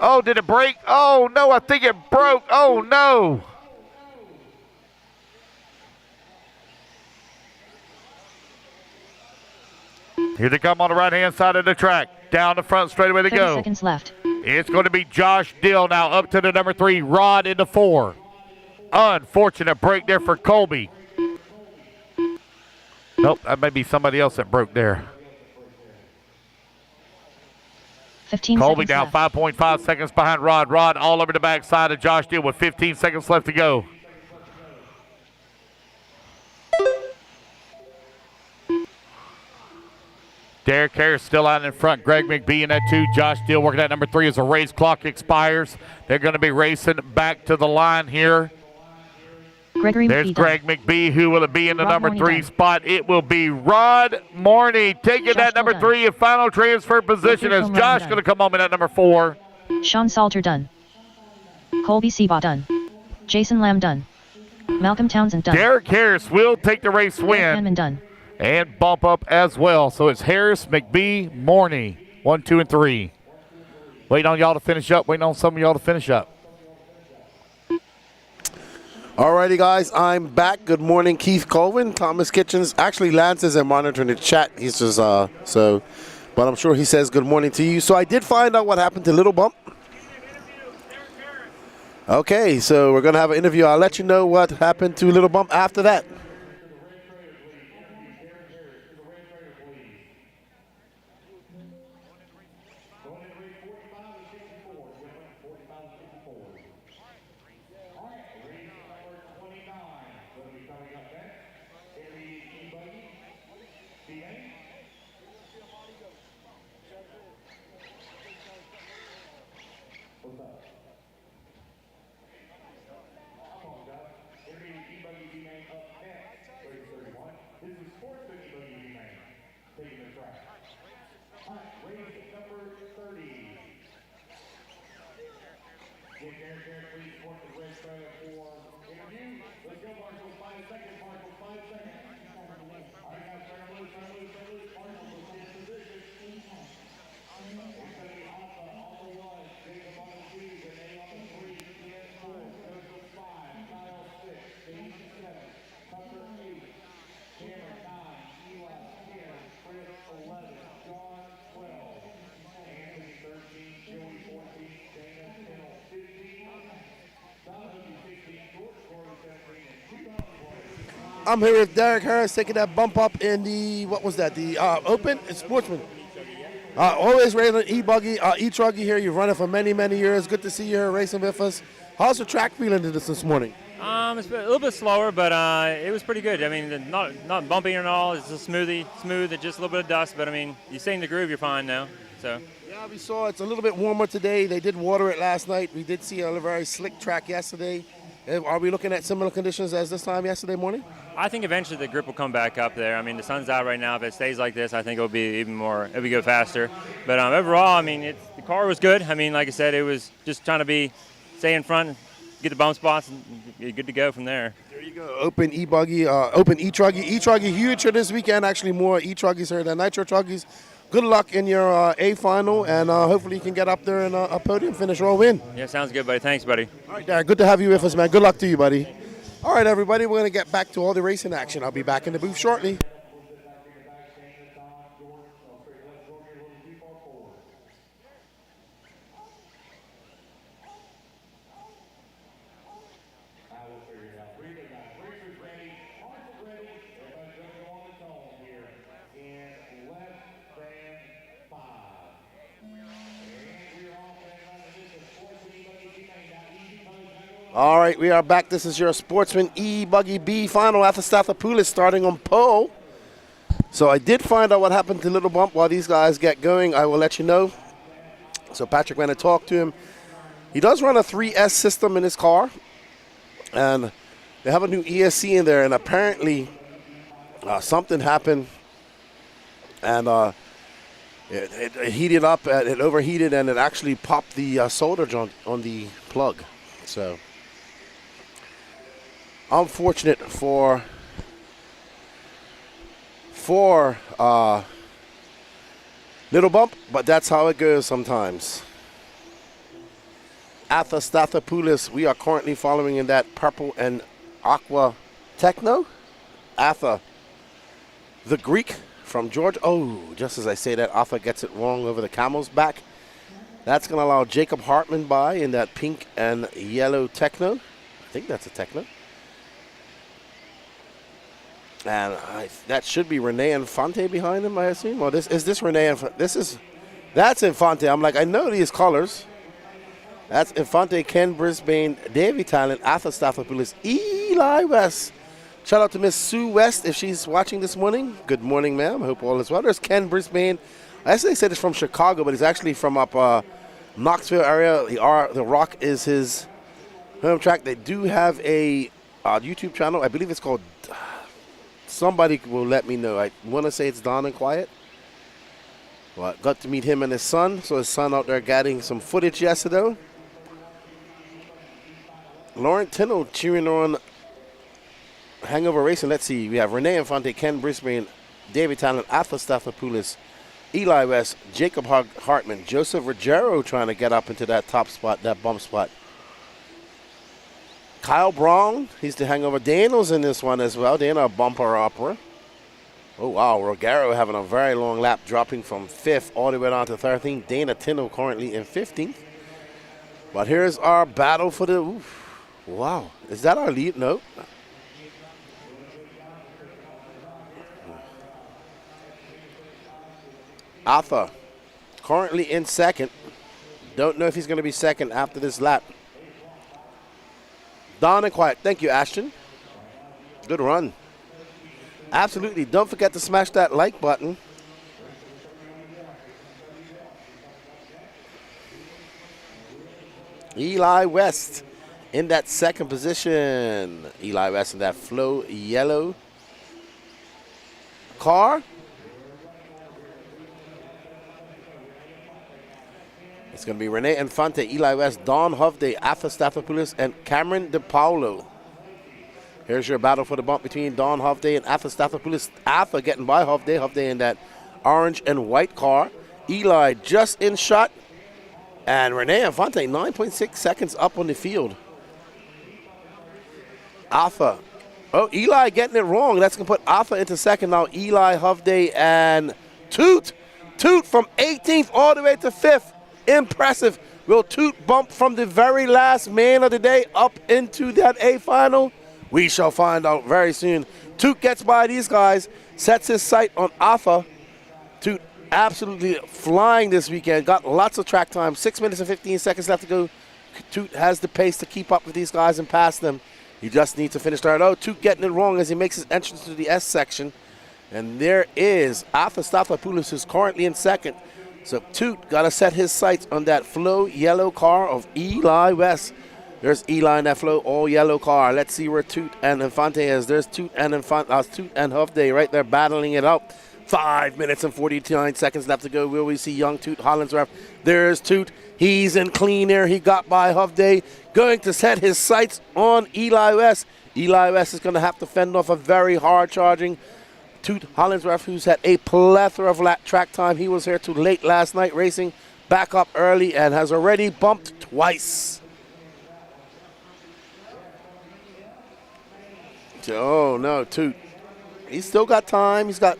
Oh, did it break? Oh, no, I think it broke. Oh, no. Here they come on the right-hand side of the track. Down the front straightaway to 30 go. seconds left. It's going to be Josh Dill now up to the number 3. Rod in the 4. Unfortunate break there for Colby. Nope, that may be somebody else that broke there. 15 Colby seconds down left. 5.5 seconds behind Rod. Rod all over the backside of Josh Dill with 15 seconds left to go. Derek Harris still out in front. Greg McBee in that 2. Josh Dill working at number 3 as the race clock expires. They're going to be racing back to the line here. There's Greg McBee. Who will it be in the number 3 spot? It will be Rod Morney taking that number 3 in final transfer position as Josh going to come home in at number 4. Sean Salter done. Colby Seabaugh done. Jason Lamb done. Malcolm Townsend done. Derek Harris will take the race win done. and bump up as well. So it's Harris, McBee, Morney, 1, 2, and 3. Waiting on y'all to finish up. Waiting on some of y'all to finish up. Alrighty, guys, I'm back. Good morning, Keith Colvin, Thomas Kitchens. Actually, Lance isn't monitoring the chat. He's just, but I'm sure he says good morning to you. So I did find out what happened to Little Bump. Okay, so we're going to have an interview. I'll let you know what happened to Little Bump after that. I'm here with Derek Harris taking that bump up in the, what was that, the Open? It's Sportsman. Always racing an E-buggy, e-truggy here. You've run it for many, many years. Good to see you here racing with us. How's the track feeling to this morning? It's a little bit slower, but it was pretty good. I mean, not bumping at all. It's just smooth, just a little bit of dust. But I mean, you stay in the groove, you're fine now. So. Yeah, we saw it's a little bit warmer today. They did water it last night. We did see a very slick track yesterday. Are we looking at similar conditions as this time yesterday morning? I think eventually the grip will come back up there. I mean, the sun's out right now. If it stays like this, I think it'll be even more. It'll be go faster. But overall, I mean, the car was good. I mean, like I said, it was just trying to stay in front, get the bump spots, and be good to go from there. There you go. Open e-buggy, open e-truggy. E-truggy huge for this weekend. Actually, more e-truggies here than nitro truggies. Good luck in your A final, and hopefully you can get up there and a podium finish or a win. Yeah, sounds good, buddy. Thanks, buddy. All right, Derek, good to have you with us, man. Good luck to you, buddy. All right, everybody, we're going to get back to all the racing action. I'll be back in the booth shortly. All right, we are back. This is your Sportsman E-buggy B final after Stathopoulos starting on pole. So I did find out what happened to Little Bump. While these guys get going, I will let you know. So Patrick went and talked to him. He does run a 3S system in his car, and they have a new ESC in there, and apparently something happened, and it heated up, it overheated, and it actually popped the solder joint on the plug. So, unfortunate for little bump, but that's how it goes sometimes. Atha we are currently following in that purple and aqua techno. Atha, the Greek from Georgia. Oh, just as I say that, Atha gets it wrong over the camel's back. That's going to allow Jacob Hartman by in that pink and yellow techno. I think that's a techno. And that should be Rene Infante behind him, I assume. Well, is this Rene Infante? That's Infante. I'm like, I know these colors. That's Infante, Ken Brisbane, Davey Talent, Atha Stathopoulos, Eli West. Shout out to Miss Sue West if she's watching this morning. Good morning, ma'am. I hope all is well. There's Ken Brisbane. I actually said it's from Chicago, but he's actually from up Knoxville area. The Rock is his home track. They do have a YouTube channel. I believe it's called, somebody will let me know. I want to say it's Don and Quiet. Well, got to meet him and his son. So his son out there getting some footage yesterday. Lauren Tino cheering on Hangover Racing. Let's see. We have Rene Infante, Ken Brisbane, David Talent, Atha Stathopoulos, Eli West, Jacob Hartman, Joseph Ruggiero trying to get up into that top spot, that bump spot. Kyle Brown, he's the Hangover. Daniel's in this one as well. Dana, a bumper upper. Oh, wow. Ruggiero having a very long lap, dropping from 5th all the way down to 13th. Dana Tino currently in 15th. But here's our battle for the... Oof. Wow. Is that our lead? No. Atha currently in second. Don't know if he's going to be second after this lap. Don and Quiet. Thank you, Ashton. Good run. Absolutely. Don't forget to smash that like button. Eli West in that second position. Eli West in that flow yellow car. It's going to be Rene Infante, Eli West, Don Hovde, Atha Stathopoulos, and Cameron DePaulo. Here's your battle for the bump between Don Hovde and Atha Stathopoulos. Atha getting by Hovde. Hovde in that orange and white car. Eli just in shot. And Rene Infante, 9.6 seconds up on the field. Atha. Oh, Eli getting it wrong. That's going to put Atha into second now. Eli, Hovde, and Toot. Toot from 18th all the way to 5th. Impressive. Will Toot bump from the very last man of the day up into that A final? We shall find out very soon. Toot gets by these guys, sets his sight on Atha. Toot absolutely flying this weekend. Got lots of track time. 6 minutes and 15 seconds left to go. Toot has the pace to keep up with these guys and pass them. He just needs to finish third. Oh, Toot getting it wrong as he makes his entrance to the S section. And there is Atha Stathopoulos, who's currently in second. So Toot got to set his sights on that flow yellow car of Eli West. There's Eli in that flow all yellow car. Let's see where Toot and Infante is. There's Toot and Toot and Hovde right there battling it out. 5 minutes and 49 seconds left to go. Will we see young Toot Hollinsworth? There's Toot. He's in clean air. He got by Hovde. Going to set his sights on Eli West. Eli West is going to have to fend off a very hard charging Toot Hollinsworth, who's had a plethora of track time. He was here too late last night racing, back up early, and has already bumped twice. Oh, no, Toot. He's still got time. He's got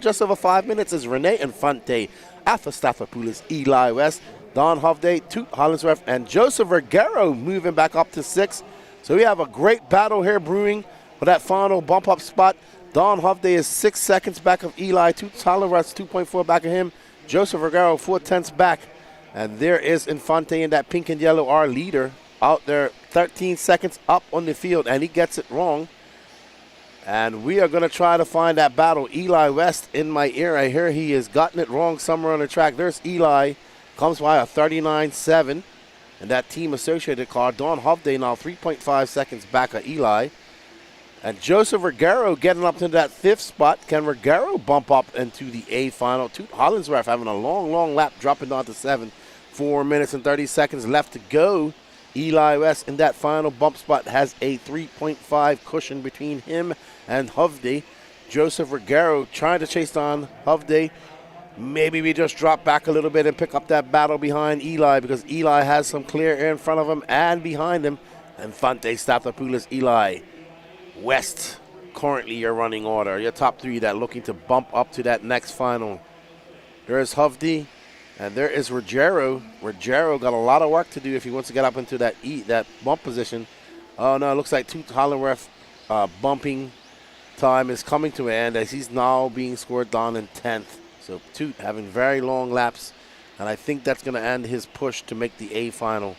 just over 5 minutes. Is Rene Infante, Atha Stathopoulos, Eli West, Don Hovde, Toot Hollinsworth, and Joseph Ruggiero moving back up to 6th. So we have a great battle here brewing for that final bump-up spot. Don Hovde is 6 seconds back of Eli. Toot Hollinsworth 2.4 back of him. Joseph Ruggiero 4/10 back. And there is Infante in that pink and yellow, our leader, out there 13 seconds up on the field, and he gets it wrong. And we are going to try to find that battle. Eli West in my ear. I hear he has gotten it wrong somewhere on the track. There's Eli. Comes by a 39.7. in that team associated car. Don Hovde now 3.5 seconds back of Eli. And Joseph Ruggiero getting up to that 5th spot. Can Ruggiero bump up into the A final? Toot Hollinsworth having a long lap, dropping down to 7th. 4 minutes and 30 seconds left to go. Eli West in that final bump spot has a 3.5 cushion between him and Hovde. Joseph Ruggiero trying to chase down Hovde. Maybe we just drop back a little bit and pick up that battle behind Eli, because Eli has some clear air in front of him and behind him. Infante, Stathopoulos, Eli West, currently your running order. Your top 3 that looking to bump up to that next final. There's Hovde, and there is Ruggiero. Ruggiero got a lot of work to do if he wants to get up into that bump position. Oh no, it looks like Toot Hollinsworth bumping time is coming to an end as he's now being scored down in 10th. So Toot having very long laps, and I think that's going to end his push to make the A final.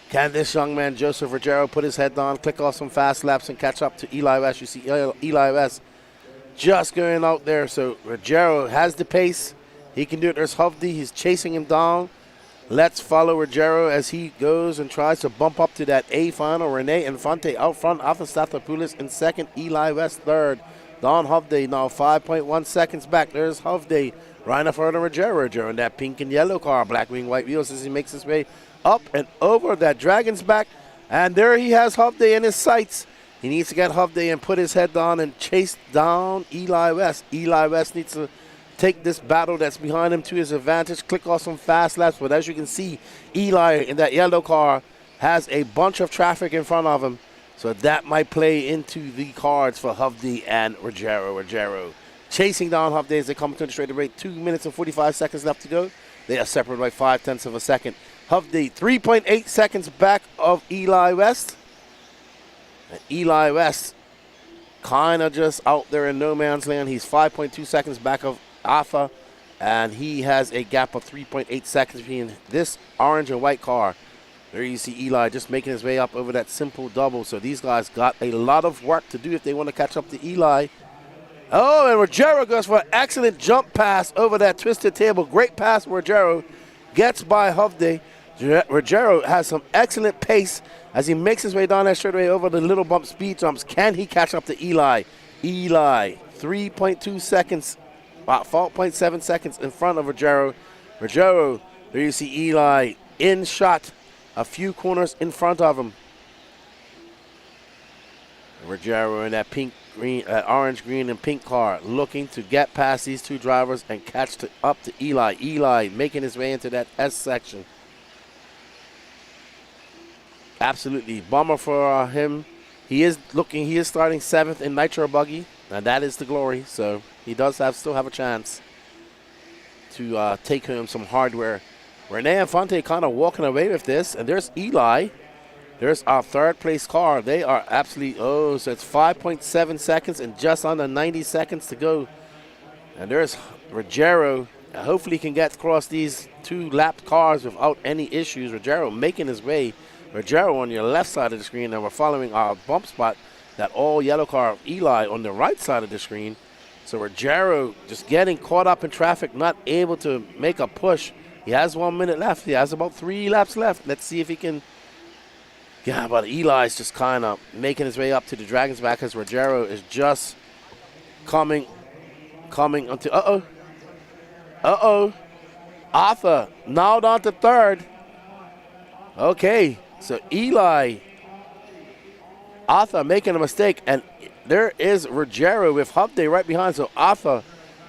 Can this young man, Joseph Ruggiero, put his head down, click off some fast laps, and catch up to Eli West? You see Eli West just going out there. So Ruggiero has the pace. He can do it. There's Hovde. He's chasing him down. Let's follow Ruggiero as he goes and tries to bump up to that A final. Rene Infante out front. Arthur Stathopoulos in 2nd. Eli West 3rd. Don Hovde now 5.1 seconds back. There's Hovde. Right further Ruggiero in that pink and yellow car. Black wing, white wheels as he makes his way up and over that Dragon's back. And there he has Hovde in his sights. He needs to get Hovde and put his head down and chase down Eli West. Eli West needs to take this battle that's behind him to his advantage, click off some fast laps. But as you can see, Eli in that yellow car has a bunch of traffic in front of him. So that might play into the cards for Hovde and Ruggiero. Ruggiero chasing down Hovde as they come to the straight rate. 2 minutes and 45 seconds left to go. They are separated by 0.5 of a second. Hovde 3.8 seconds back of Eli West. And Eli West kind of just out there in no man's land. He's 5.2 seconds back of Arthur, and he has a gap of 3.8 seconds between this orange and white car. There you see Eli just making his way up over that simple double. So these guys got a lot of work to do if they want to catch up to Eli. Oh, and Ruggiero goes for an excellent jump pass over that twisted table. Great pass, Ruggiero gets by Hovde. Ruggiero has some excellent pace as he makes his way down that straightaway over the little bump speed jumps. Can he catch up to Eli? Eli, 3.2 seconds, about 4.7 seconds in front of Ruggiero. Ruggiero, there you see Eli in shot, a few corners in front of him. Ruggiero in that pink, green, orange, green, and pink car, looking to get past these two drivers and catch up to Eli. Eli making his way into that S section. Absolutely bummer for him. He is starting 7th in Nitro Buggy, and that is the glory. So he does still have a chance to take home some hardware. Rene Infante kind of walking away with this, and there's Eli. There's our 3rd place car. They are absolutely, so it's 5.7 seconds and just under 90 seconds to go. And there's Ruggiero. Hopefully he can get across these 2 lapped cars without any issues. Ruggiero making his way. Ruggiero on your left side of the screen, and we're following our bump spot, that all yellow car of Eli on the right side of the screen. So Ruggiero just getting caught up in traffic, not able to make a push. He has 1 minute left. He has about 3 laps left. Let's see if he can. Yeah, but Eli's just kind of making his way up to the Dragon's back as Ruggiero is just coming onto. Arthur now down to 3rd. Okay, so Arthur making a mistake, and there is Ruggiero with Hovde right behind. So Arthur,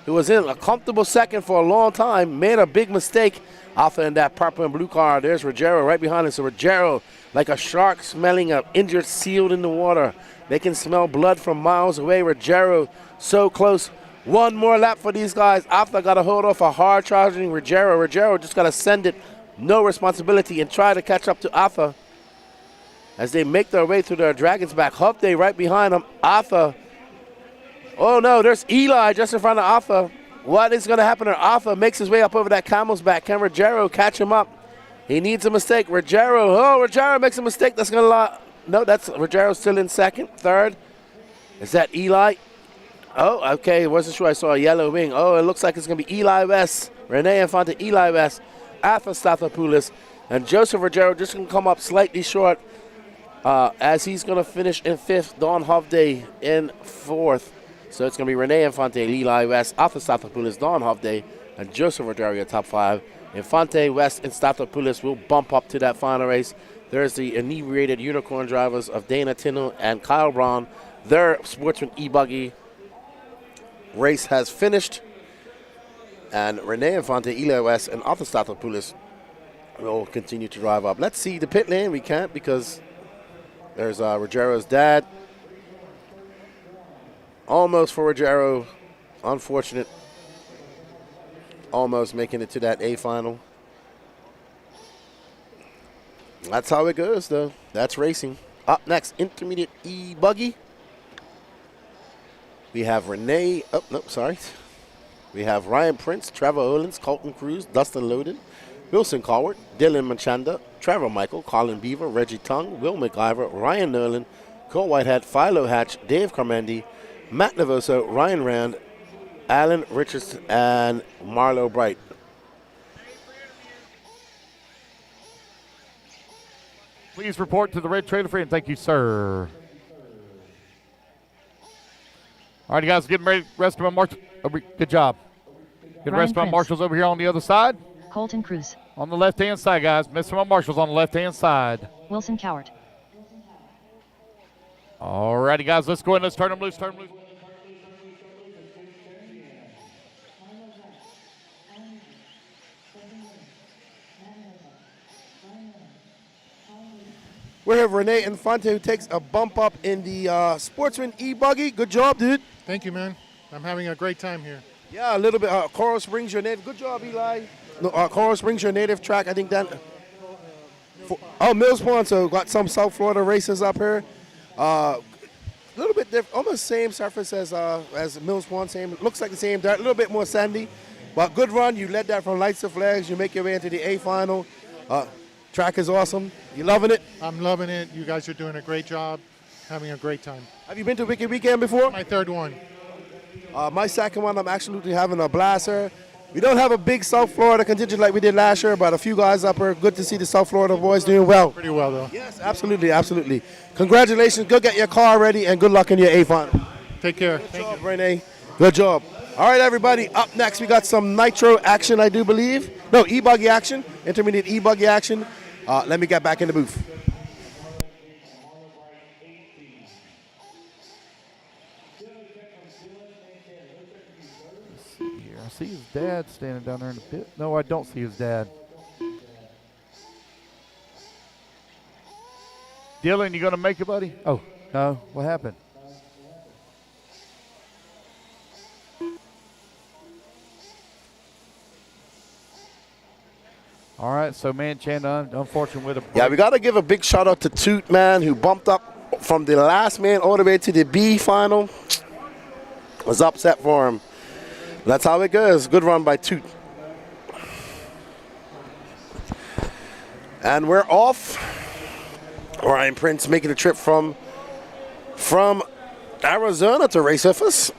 who was in a comfortable 2nd for a long time, made a big mistake. Arthur in that purple and blue car. There's Ruggiero right behind him. So Ruggiero, like a shark smelling an injured seal in the water. They can smell blood from miles away. Ruggiero so close. 1 more lap for these guys. Arthur got to hold off a hard charging Ruggiero. Ruggiero just got to send it, no responsibility, and try to catch up to Arthur as they make their way through their Dragon's back. Hovde right behind them. Arthur. Oh no, there's Eli just in front of Arthur. What is going to happen? Arthur makes his way up over that camel's back. Can Ruggiero catch him up? He needs a mistake. Ruggiero makes a mistake. That's going to no, that's Ruggiero still in 2nd, 3rd. Is that Eli? Oh, okay. Wasn't sure I saw a yellow wing. Oh, it looks like it's going to be Eli West. Rene Infante, Eli West, Arthur Stathopoulos, And Joseph Ruggiero just going to come up slightly short as he's going to finish in 5th. Don Hovde in 4th. So it's going to be Rene Infante, Eli West, Arthur Statopoulos, Don Hovde, and Joseph Ruggiero your top 5. Infante, West, and Statopoulos will bump up to that final race. There's the inebriated unicorn drivers of Dana Tino and Kyle Brown. Their Sportsman E-buggy race has finished. And Rene Infante, Eli West, and Arthur Statopoulos will continue to drive up. Let's see the pit lane. We can't because there's Ruggiero's dad. Almost for Ruggiero. Unfortunate. Almost making it to that A final. That's how it goes, though. That's racing. Up next, intermediate E-buggy. We have Renee. Oh, no, sorry. We have Ryan Prince, Trevor Owens, Colton Cruz, Dustin Loden, Wilson Cowart, Dylan Machanda, Trevor Michael, Colin Beaver, Reggie Tung, Will McIver, Ryan Nolan, Cole Whitehead, Philo Hatch, Dave Carmendi, Matt Navoso, Ryan Rand, Alan Richardson, and Marlo Bright. Please report to the red trailer free, and thank you, sir. All right, you guys, getting ready. Rest of my marshals. Good job. Get the rest of my marshals over here on the other side. Colton Cruz. On the left-hand side, guys. Mr. My marshals on the left-hand side. Wilson Cowart. All righty, guys, let's go ahead and let's turn them loose. Turn them loose. We have Rene Infante, who takes a bump up in the Sportsman E-buggy. Good job, dude. Thank you, man. I'm having a great time here. Yeah, a little bit. Coral Springs, your native. Good job, Eli. No, Coral Springs, your native track. I think that. Mills Pond. So got some South Florida races up here. A little bit different, almost same surface as Mills Pond. Same, looks like the same dirt. A little bit more sandy, but good run. You led that from lights to flags. You make your way into the A final. Track is awesome. You loving it? I'm loving it. You guys are doing a great job. Having a great time. Have you been to Wicked Weekend before? My third one. My second one, I'm absolutely having a blast here. We don't have a big South Florida contingent like we did last year, but a few guys up here. Good to see the South Florida boys doing well. Pretty well, though. Yes, absolutely, absolutely. Congratulations. Go get your car ready, and good luck in your A final. Take care. Good job, Renee. Good job. All right, everybody. Up next, we got some Nitro action, I do believe. No, E-buggy action, intermediate E-buggy action. Let me get back in the booth. I see his dad standing down there in the pit. No, I don't see his dad. Dylan, you going to make it, buddy? Oh, no. What happened? All right, so man, Chandon, unfortunate with a break. Yeah, we got to give a big shout out to Toot, man, who bumped up from the last man all the way to the B final. Was upset for him. That's how it goes. Good run by Toot. And we're off. Ryan Prince making a trip from Arizona to race with us.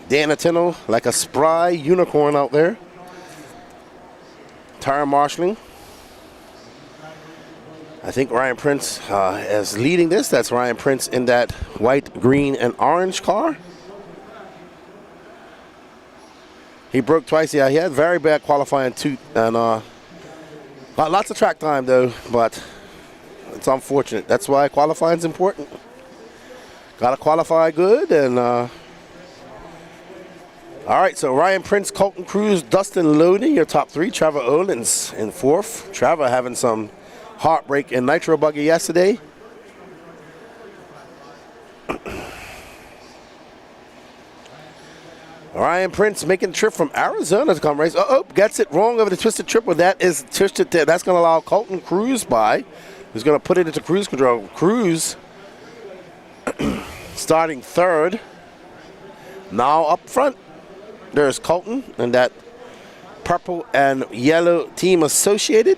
Dan Attino, like a spry unicorn out there. Tire marshalling. I think Ryan Prince is leading this. That's Ryan Prince in that white, green, and orange car. He broke twice. Yeah, he had very bad qualifying too, and got lots of track time though, but it's unfortunate. That's why qualifying is important. Got to qualify good, and all right. So Ryan Prince, Colton Cruz, Dustin Loading, your top three. Trevor Owens in fourth. Trevor having some heartbreak in Nitro buggy yesterday. Ryan Prince making a trip from Arizona to come race. Gets it wrong over the twisted triple. That is twisted. That's going to allow Colton Cruz by. Who's going to put it into cruise control. Cruz starting third. Now up front, there's Colton and that purple and yellow team associated.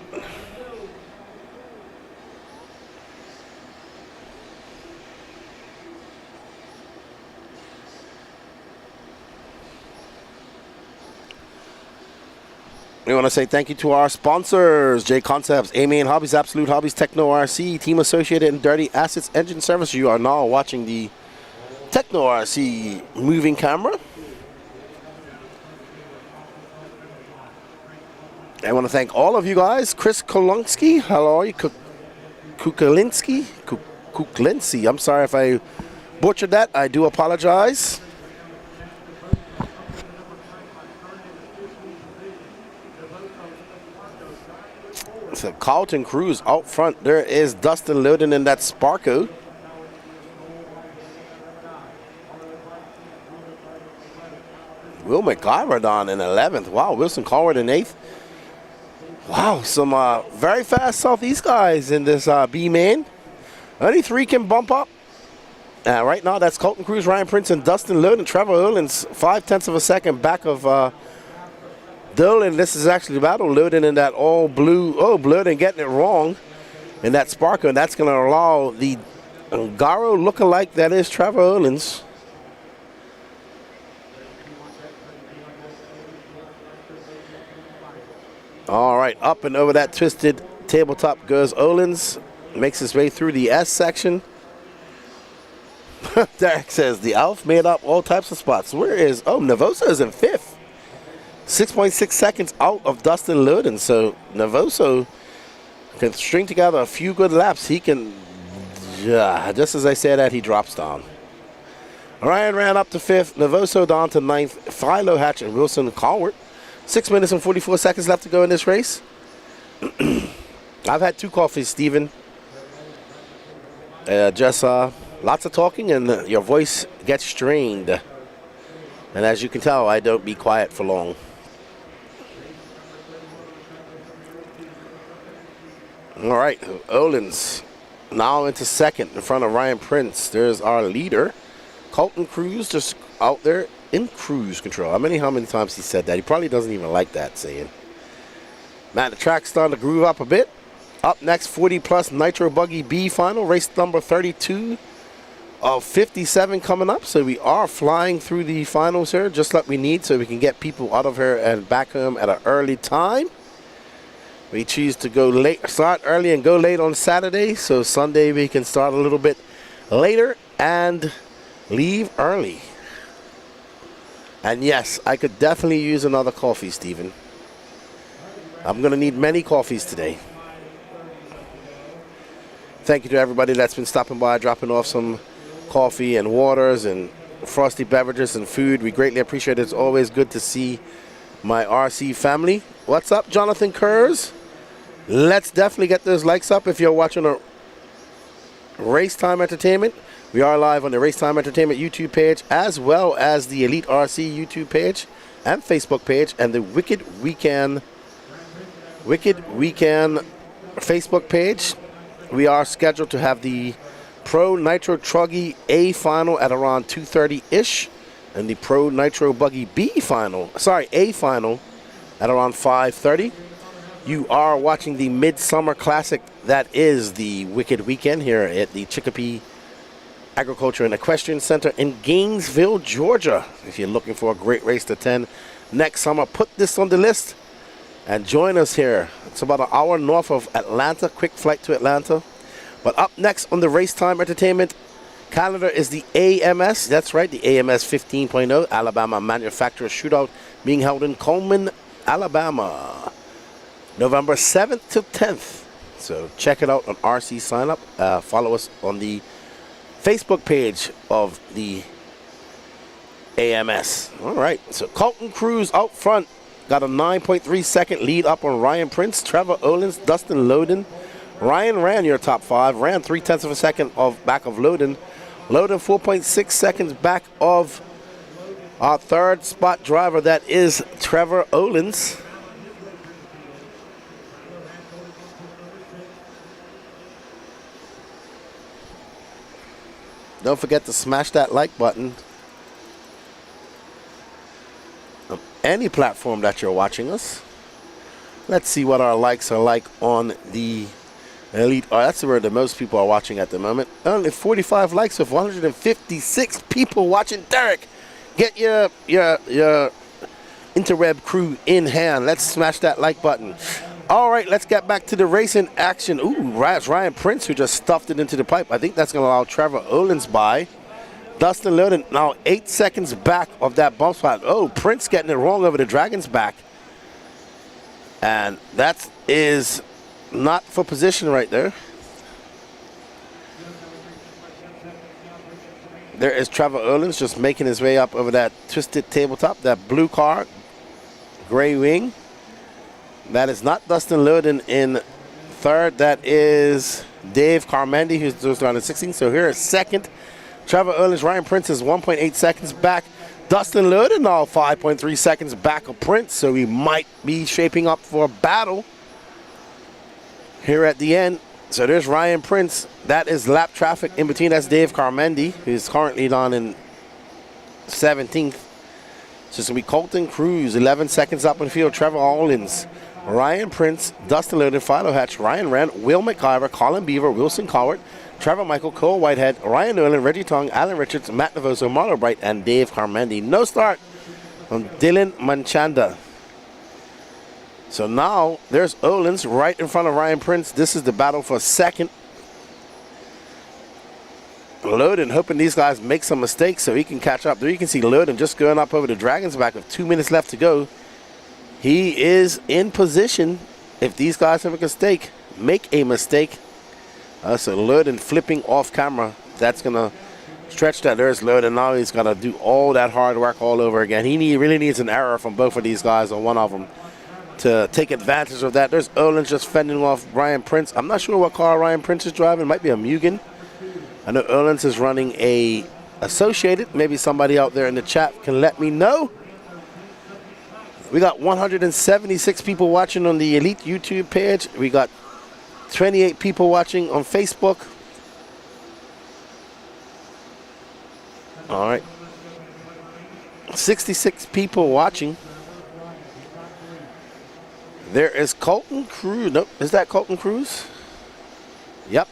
We want to say thank you to our sponsors, J Concepts, A-Main Hobbies, Absolute Hobbies, Techno RC, Team Associated, and Dirty Assets Engine Service. You are now watching the Techno RC moving camera. I want to thank all of you guys. Chris Kolunski, how are you? Kuklinski? I'm sorry if I butchered that. I do apologize. So Carlton Cruz out front. There is Dustin Loden in that Sparko. Will McIver down in 11th. Wow, Wilson Colward in 8th. Wow, some very fast Southeast guys in this B-main. Only 3 can bump up. Right now, that's Colton Cruz, Ryan Prince, and Dustin Loden. Trevor Olin's 0.5 of a second back of Dolan. This is actually the battle. Loden in that all blue. Oh, Loden getting it wrong in that Sparko, and that's going to allow the Garo lookalike that is Trevor Olin's. All right, up and over that twisted tabletop goes Olins. Makes his way through the S section. Derek says the Alf made up all types of spots. Where is, Navoso is in 5th. 6.6 seconds out of Dustin Loden. So Navoso can string together a few good laps. He can, just as I said that, he drops down. Ryan ran up to 5th. Navoso down to 9th. Philo Hatch and Wilson Colward. 6 minutes and 44 seconds left to go in this race. I've had 2 coffees, Steven. Just lots of talking and your voice gets strained. And as you can tell, I don't be quiet for long. All right, Olins now into 2nd in front of Ryan Prince. There's our leader, Colton Cruz, just out there in cruise control. How many times he said that? He probably doesn't even like that saying. Man, the track's starting to groove up a bit. Up next, 40+ Nitro Buggy B final, race number 32 of 57 coming up. So we are flying through the finals here, just like we need, so we can get people out of here and back home at an early time. We choose to go late, start early and go late on Saturday, so Sunday we can start a little bit later and leave early. And yes, I could definitely use another coffee, Stephen. I'm going to need many coffees today. Thank you to everybody that's been stopping by, dropping off some coffee and waters and frosty beverages and food. We greatly appreciate it. It's always good to see my RC family. What's up, Jonathan Kurz? Let's definitely get those likes up if you're watching a Racetime Entertainment. We are live on the Racetime Entertainment YouTube page, as well as the Elite RC YouTube page and Facebook page, and the Wicked Weekend Facebook page. We are scheduled to have the Pro Nitro Truggy A final at around 2:30-ish, and the Pro Nitro Buggy A final at around 5:30. You are watching the Midsummer Classic that is the Wicked Weekend here at the Chicopee Agriculture and Equestrian Center in Gainesville, Georgia. If you're looking for a great race to attend next summer, put this on the list and join us here. It's about an hour north of Atlanta, quick flight to Atlanta. But up next on the Racetime Entertainment calendar is the AMS. That's right, the AMS 15.0 Alabama Manufacturer Shootout being held in Coleman, Alabama, November 7th to 10th. So check it out on RC Sign Up. Follow us on the Facebook page of the AMS. All right, so Colton Cruz out front. Got a 9.3 second lead up on Ryan Prince, Trevor Olins, Dustin Loden. Ryan ran your top 5, ran 0.3 of a second back of Loden. Loden 4.6 seconds back of our 3rd spot driver, that is Trevor Olins. Don't forget to smash that like button on any platform that you're watching us. Let's see what our likes are like on the Elite. Oh, that's where the most people are watching at the moment. Only 45 likes of 156 people watching. Derek, get your interweb crew in hand. Let's smash that like button. All right, let's get back to the racing action. Ooh, that's Ryan Prince who just stuffed it into the pipe. I think that's going to allow Trevor Olins by. Dustin Loden now 8 seconds back of that bump spot. Oh, Prince getting it wrong over the Dragon's back. And that is not for position right there. There is Trevor Olins just making his way up over that twisted tabletop, that blue car, gray wing. That is not Dustin Loden in third. That is Dave Carmendi, who's just around in 16. So here is second. Trevor Olins, Ryan Prince is 1.8 seconds back. Dustin Loden now 5.3 seconds back of Prince. So we might be shaping up for a battle here at the end. So there's Ryan Prince. That is lap traffic in between. That's Dave Carmendi, who's currently down in 17th. So it's going to be Colton Cruz, 11 seconds up in the field. Trevor Olins, Ryan Prince, Dustin Loden, Philo Hatch, Ryan Rand, Will McIver, Colin Beaver, Wilson Cowart, Trevor Michael, Cole Whitehead, Ryan Nolan, Reggie Tong, Alan Richards, Matt Navoso, Marlo Bright, and Dave Carmendi. No start from Dylan Manchanda. So now there's Olins right in front of Ryan Prince. This is the battle for second. Loden hoping these guys make some mistakes so he can catch up. There you can see Loden just going up over the Dragon's back with 2 minutes left to go. He is in position. If these guys make a mistake. So Loden flipping off camera. That's going to stretch that. There's Loden. Now he's going to do all that hard work all over again. He really needs an error from both of these guys or one of them to take advantage of that. There's Olins just fending off Ryan Prince. I'm not sure what car Ryan Prince is driving. It might be a Mugen. I know Olins is running a Associated. Maybe somebody out there in the chat can let me know. We got 176 people watching on the Elite YouTube page. We got 28 people watching on Facebook. All right. 66 people watching. There is Colton Cruz. Nope, is that Colton Cruz? Yep.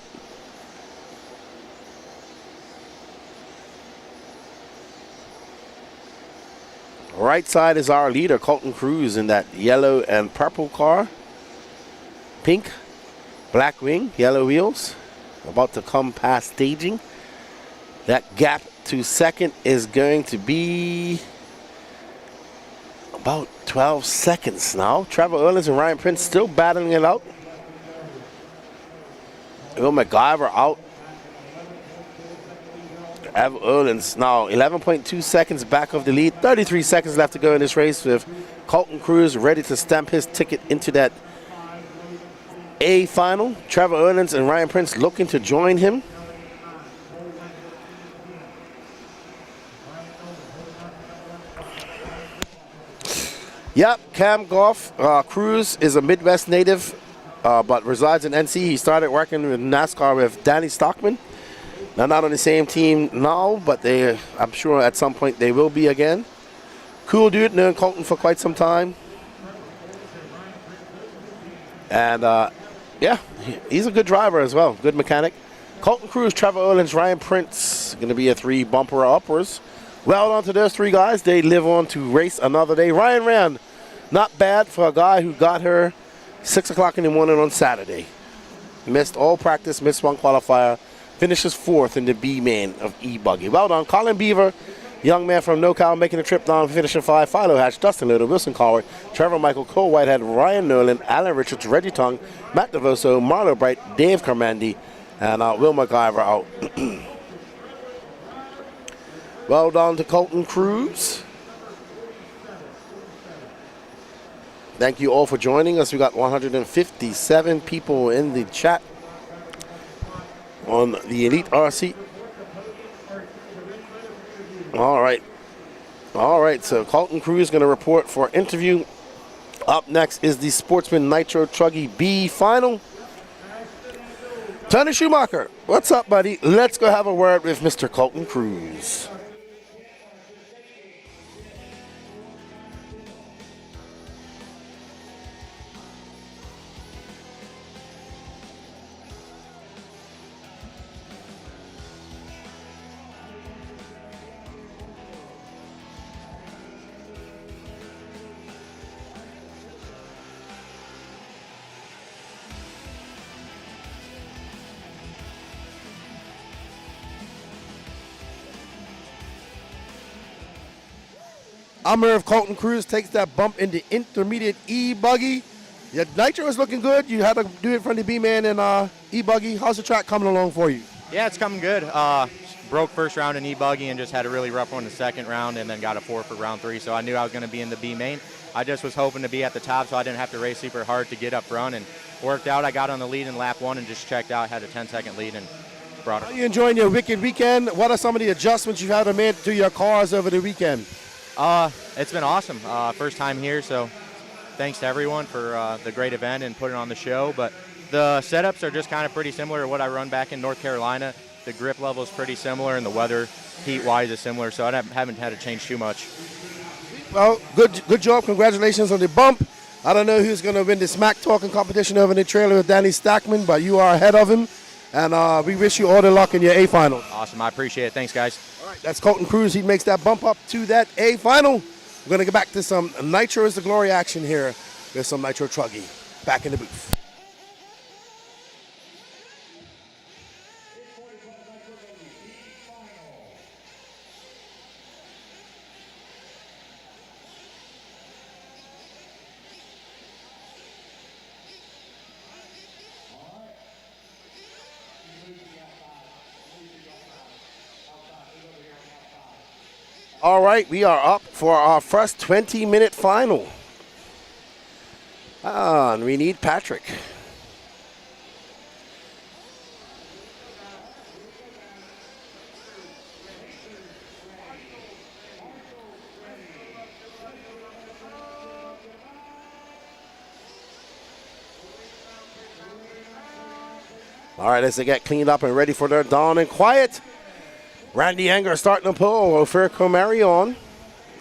Right side is our leader, Colton Cruz, in that yellow and purple car. Pink, black wing, yellow wheels. About to come past staging. That gap to second is going to be about 12 seconds now. Trevor Olins and Ryan Prince still battling it out. Will McIver out. Trevor Olins now 11.2 seconds back of the lead. 33 seconds left to go in this race with Colton Cruz ready to stamp his ticket into that A final. Trevor Olins and Ryan Prince looking to join him. Yep, Cam Goff Cruz is a Midwest native, but resides in NC. He started working with NASCAR with Danny Stockman. They're not on the same team now, but I'm sure at some point they will be again. Cool dude, known Colton for quite some time. And yeah, he's a good driver as well, good mechanic. Colton Cruz, Trevor Olins, Ryan Prince, going to be a 3 bumper uppers. Well done to those 3 guys. They live on to race another day. Ryan Rand, not bad for a guy who got her 6 o'clock in the morning on Saturday. Missed all practice, missed 1 qualifier. Finishes 4th in the B main of E-buggy. Well done. Colin Beaver, young man from NoCal, making the trip down, finishing 5. Philo Hatch, Dustin Little, Wilson Cowart, Trevor Michael, Cole Whitehead, Ryan Nolan, Alan Richards, Reggie Tong, Matt Devoso, Marlo Bright, Dave Carmendi, and Will McIver out. Well done to Colton Cruz. Thank you all for joining us. We got 157 people in the chat on the Elite RC. All right, so Colton Cruz is going to report for interview. Up next is the Sportsman Nitro E-truggy B final. Tony Schumacher, what's up, buddy? Let's go have a word with Mr. Colton Cruz. Merv Colton Cruz takes that bump in the intermediate E-buggy. Your Nitro is looking good. You had to do it from the B-Man and E-buggy. How's the track coming along for you? Yeah, it's coming good. Broke first round in E-buggy and just had a really rough one in the second round and then got a 4 for round 3. So I knew I was going to be in the B-main. I just was hoping to be at the top so I didn't have to race super hard to get up front, and worked out. I got on the lead in lap 1 and just checked out. Had a 10-second lead and brought it. Are you enjoying your wicked weekend? What are some of the adjustments you've had to make to your cars over the weekend? It's been awesome. First time here, so thanks to everyone for the great event and putting on the show. But the setups are just kind of pretty similar to what I run back in North Carolina. The grip level is pretty similar, and the weather, heat-wise, is similar, so I haven't had to change too much. Well, good job. Congratulations on the bump. I don't know who's going to win the smack talking competition over in the trailer with Danny Stackman, but you are ahead of him, and we wish you all the luck in your A final. Awesome. I appreciate it. Thanks, guys. All right, that's Colton Cruz. He makes that bump up to that A final. We're going to get back to some Nitro is the Glory action here. There's some Nitro Truggy back in the booth. All right, we are up for our first 20-minute final. And we need Patrick. All right, as they get cleaned up and ready for their dawn and quiet. Randy Anger starting to pull Ophir Comarion,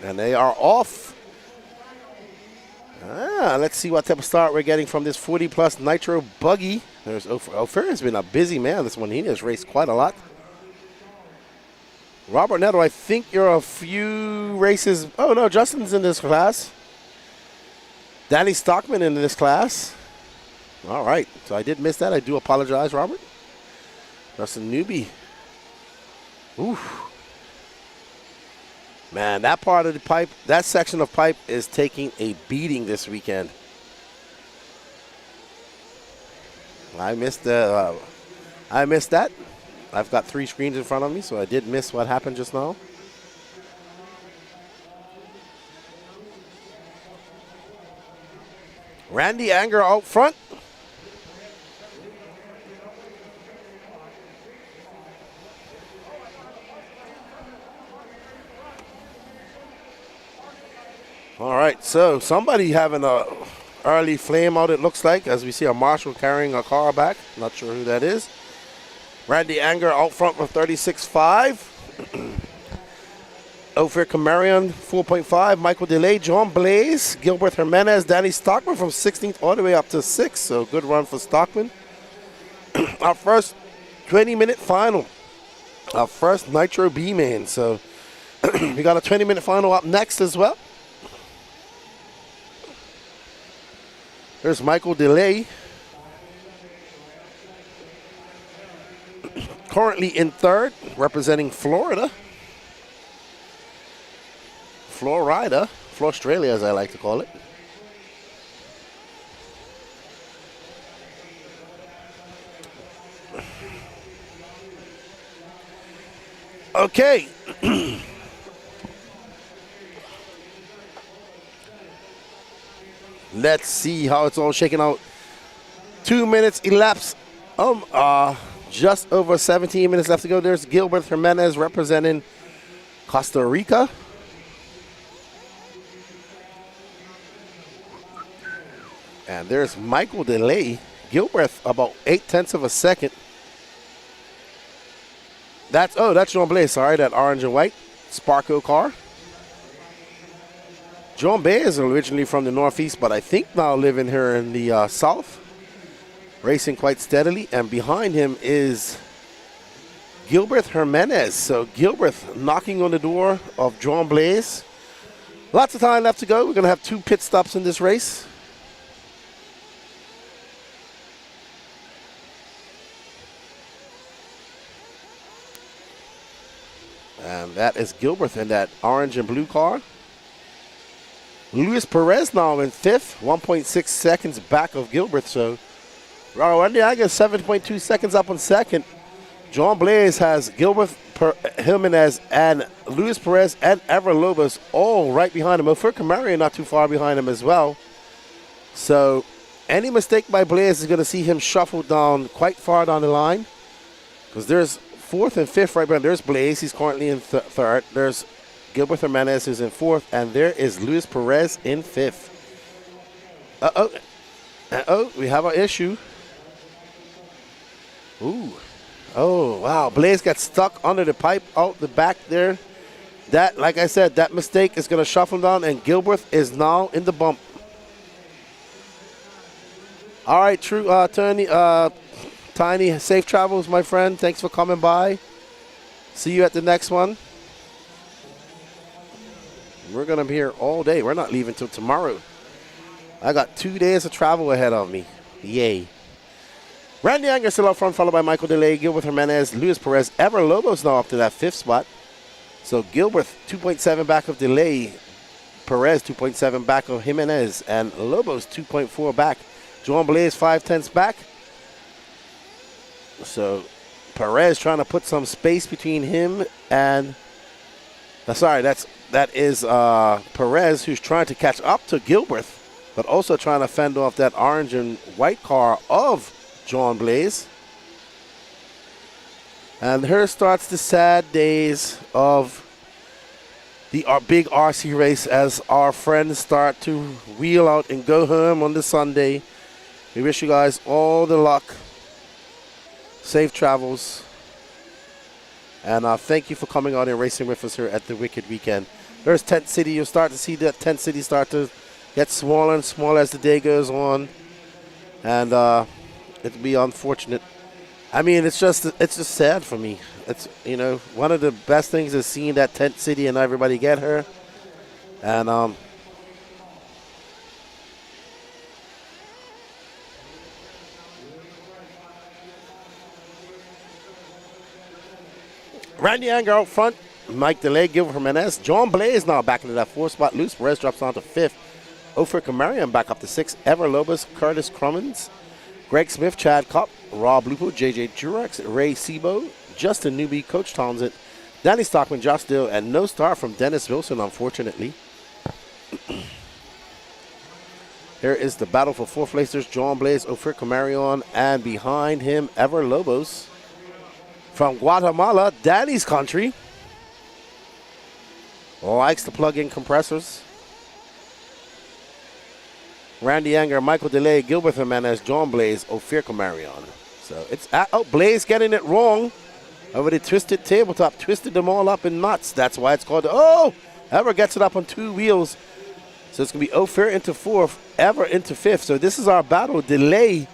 and they are off. Let's see what type of start we're getting from this 40-plus Nitro buggy. There's Ophir has been a busy man this one. He has raced quite a lot. Robert Netto, I think you're a few races. Oh, no, Justin's in this class. Danny Stockman in this class. All right, so I did miss that. I do apologize, Robert. Justin Newby. Oof. Man, that part of the pipe, that section of pipe is taking a beating this weekend. I missed that. I've got 3 screens in front of me, so I did miss what happened just now. Randy Anger out front. All right, so somebody having a early flame out, it looks like, as we see a marshal carrying a car back. Not sure who that is. Randy Anger out front with 36.5. Ophir Camarion, 4.5. Michael DeLay, John Blaze, Gilbert Jimenez, Danny Stockman from 16th all the way up to 6th. So good run for Stockman. Our first 20-minute final. Our first Nitro B-Man. So we got a 20-minute final up next as well. There's Michael DeLay. Currently in 3rd, representing Florida. Florida, Australia as I like to call it. Okay. Let's see how it's all shaking out. 2 minutes elapsed. Just over 17 minutes left to go. There's Gilbert Jimenez representing Costa Rica. And there's Michael DeLay. Gilbert about 0.8 of a second. That's John Blaze, sorry, that orange and white Sparko car. John Bay is originally from the Northeast, but I think now living here in the South, racing quite steadily. And behind him is Gilbert Jimenez. So Gilbert knocking on the door of John Blaze. Lots of time left to go. We're going to have 2 pit stops in this race. And that is Gilbert in that orange and blue car. Luis Perez now in 5th, 1.6 seconds back of Gilbert. So Randy Anger 7.2 seconds up on 2nd. John Blaze has Gilbert Jimenez and Luis Perez and Ever Lobos all right behind him. Ofer Camaro not too far behind him as well. So any mistake by Blaze is going to see him shuffle down quite far down the line, because there's 4th and 5th right behind. There's Blaze, he's currently in 3rd. There's Gilbert Jimenez who's in 4th, and there is Luis Perez in 5th. We have an issue. Ooh. Oh, wow. Blaze got stuck under the pipe out the back there. That, like I said, that mistake is going to shuffle down, and Gilbert is now in the bump. All right, Tiny, safe travels, my friend. Thanks for coming by. See you at the next one. We're going to be here all day. We're not leaving till tomorrow. I got 2 days of travel ahead of me. Yay. Randy Anger still up front, followed by Michael DeLay, Gilbert Jimenez, Luis Perez. Ever Lobos now up to that 5th spot. So Gilbert 2.7 back of DeLay, Perez 2.7 back of Jimenez, and Lobos 2.4 back. John Blaze 5/10 back. So Perez trying to put some space between him and that is Perez, who's trying to catch up to Gilbert, but also trying to fend off that orange and white car of John Blaze. And here starts the sad days of the big RC race as our friends start to wheel out and go home on the Sunday. We wish you guys all the luck, safe travels, and thank you for coming out and racing with us here at the Wicked Weekend. There's Tent City. You'll start to see that Tent City start to get smaller and smaller as the day goes on, and it'll be unfortunate. I mean, it's just sad for me. It's, one of the best things is seeing that Tent City and everybody get her, and Randy Anger out front, Mike DeLay, Gilbert Jimenez. John Blaze now back into that 4th spot. Luis Perez drops down to 5th. Ofer Camarian back up to 6th. Ever Lobos, Curtis Crummins, Greg Smith, Chad Kopp, Rob Lupo, JJ Jurex, Ray Sebo, Justin Newby, Coach Townsend, Danny Stockman, Josh Dill, and no star from Dennis Wilson, unfortunately. Here is the battle for 4th placers. John Blaze, Ofer Camarion, and behind him, Ever Lobos. From Guatemala, Danny's country. Likes to plug in compressors. Randy Anger, Michael DeLay, Gilbert Jimenez, John Blaze, Ophir Camarion. So it's Blaze getting it wrong over the twisted tabletop, twisted them all up in knots. That's why it's called, Ever gets it up on 2 wheels. So it's going to be Ophir into 4th, Ever into 5th. So this is our battle. DeLay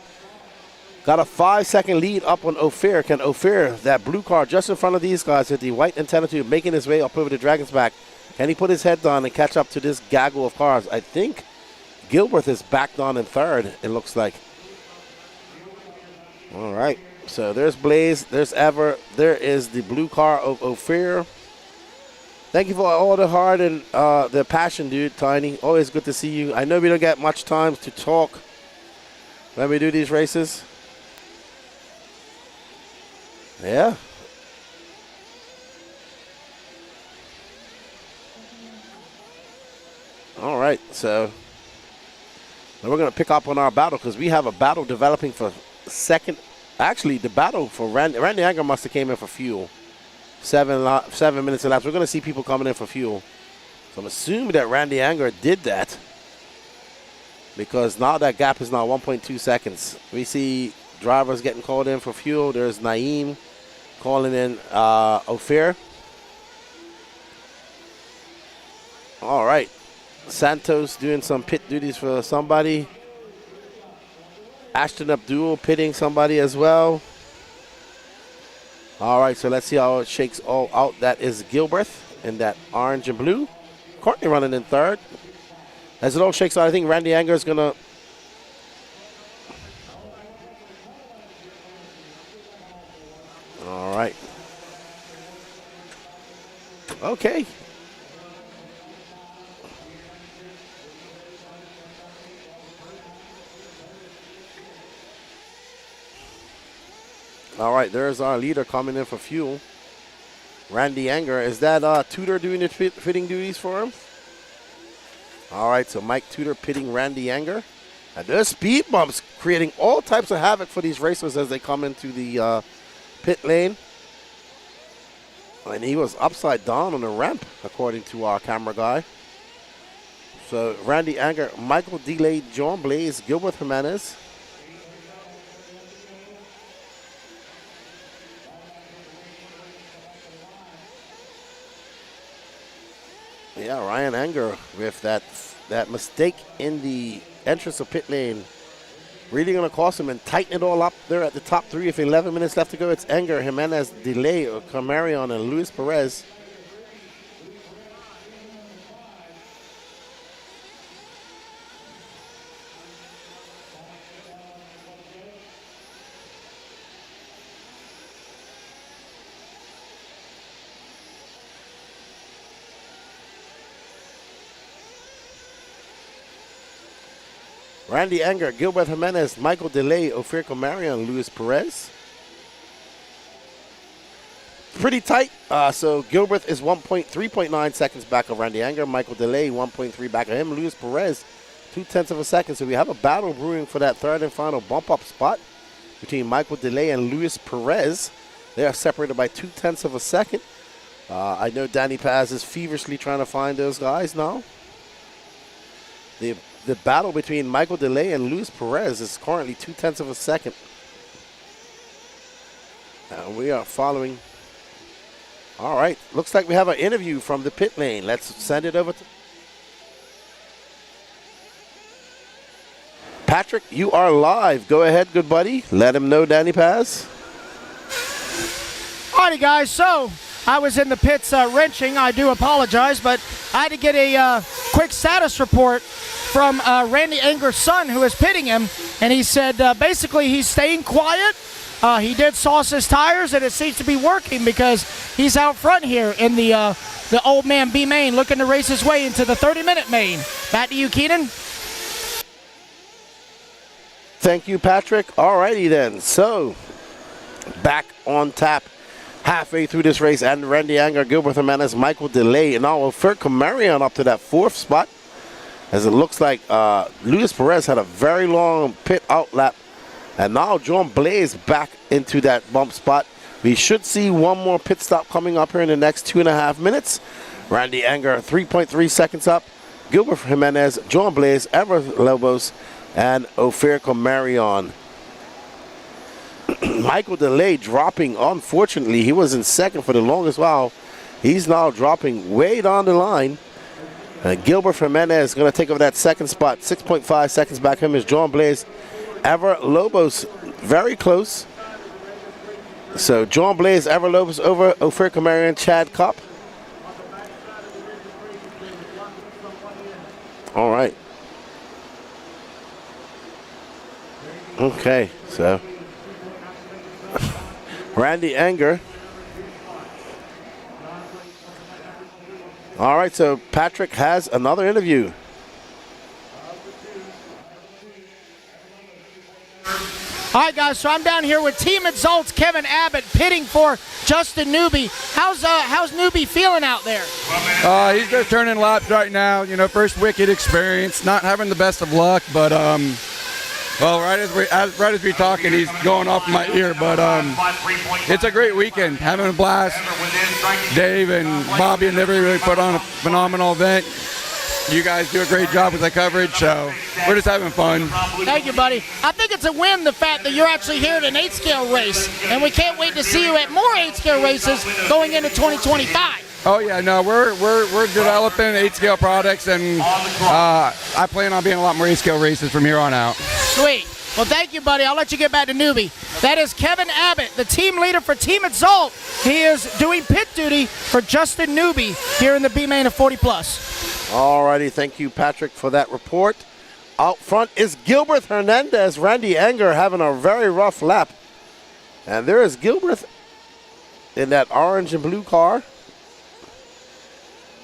got a 5-second lead up on Ophir. Can Ophir, that blue car just in front of these guys with the white antenna tube, making his way up over the Dragon's back, can he put his head down and catch up to this gaggle of cars? I think Gilbert is back down in 3rd, it looks like. All right, so there's Blaze, there's Ever, there is the blue car of Ophir. Thank you for all the heart and the passion, dude, Tiny. Always good to see you. I know we don't get much time to talk when we do these races. Yeah. All right, so now we're going to pick up on our battle because we have a battle developing for 2nd. Actually, the battle for Randy Anger must have came in for fuel. 7 minutes elapsed. We're going to see people coming in for fuel. So I'm assuming that Randy Anger did that because now that gap is now 1.2 seconds. We see drivers getting called in for fuel. There's Naeem calling in Ophir. All right. Santos doing some pit duties for somebody. Ashton Abdul pitting somebody as well. All right, so let's see how it shakes all out. That is Gilbert in that orange and blue. Courtney running in 3rd. As it all shakes out, I think Randy Anger is going to... All right. Okay. All right, there's our leader coming in for fuel. Randy Anger. Is that Tudor doing the fitting duties for him? All right, so Mike Tudor pitting Randy Anger. And there's speed bumps creating all types of havoc for these racers as they come into the pit lane. And he was upside down on the ramp, according to our camera guy. So Randy Anger, Michael Delay, John Blaze, Gilbert Jimenez. Yeah, Ryan Anger with that mistake in the entrance of pit lane. Really going to cost him and tighten it all up there at the top three with 11 minutes left to go. It's Anger, Jimenez, Delay, Camarion, and Luis Perez. Randy Anger, Gilbert Jimenez, Michael Delay, Ophir Camarion, Luis Perez. Pretty tight. So Gilbert is 3.9 seconds back of Randy Anger. Michael Delay, 1.3 back of him. Luis Perez, 0.2 of a second. So we have a battle brewing for that third and final bump-up spot between Michael Delay and Luis Perez. They are separated by 0.2 of a second. I know Danny Paz is feverishly trying to find those guys now. The battle between Michael Delay and Luis Perez is currently 0.2 of a second. We are following. All right, looks like we have an interview from the pit lane. Let's send it over to Patrick. You are live. Go ahead, good buddy. Let him know, Danny Paz. Alrighty, guys. So I was in the pits wrenching. I do apologize, but I had to get a quick status report from Randy Anger's son, who is pitting him, and he said basically he's staying quiet. He did sauce his tires, and it seems to be working because he's out front here in the old man B main, looking to race his way into the 30-minute main. Back to you, Keenan. Thank you, Patrick. All righty then. So back on tap halfway through this race, and Randy Anger, Gilbert Jimenez, Michael Delay, and now Ophir Camarion up to that fourth spot. As it looks like Luis Perez had a very long pit out lap. And now John Blaze back into that bump spot. We should see one more pit stop coming up here in the next 2.5 minutes. Randy Anger 3.3 seconds up. Gilbert Jimenez, John Blaze, Ever Lobos, and Ophir Camarion. Michael Delay dropping, unfortunately. He was in second for the longest while. He's now dropping way down the line. Gilbert Jimenez is going to take over that second spot. 6.5 seconds back him is John Blaze. Ever Lobos very close. So John Blaze, Ever Lobos over Ophir Camarion, Chad Kopp. All right. Okay, so Randy Anger. All right, so Patrick has another interview. All right, guys, so I'm down here with Team Exalt's Kevin Abbott pitting for Justin Newby. How's Newby feeling out there? He's just turning laps right now. You know, first wicked experience, not having the best of luck, but well, right as we're talking, he's going off my ear. But it's a great weekend, having a blast. Dave and Bobby and everybody really put on a phenomenal event. You guys do a great job with the coverage, so we're just having fun. Thank you, buddy. I think it's a win, the fact that you're actually here at an 8-scale race, and we can't wait to see you at more 8-scale races going into 2025. Oh yeah, no, we're developing 8-scale products, and I plan on being a lot more 8-scale races from here on out. Sweet. Well, thank you, buddy. I'll let you get back to Newbie. That is Kevin Abbott, the team leader for Team Exalt. He is doing pit duty for Justin Newby here in the B main of 40+. All righty, thank you, Patrick, for that report. Out front is Gilbert Hernandez. Randy Anger having a very rough lap. And there is Gilbert in that orange and blue car.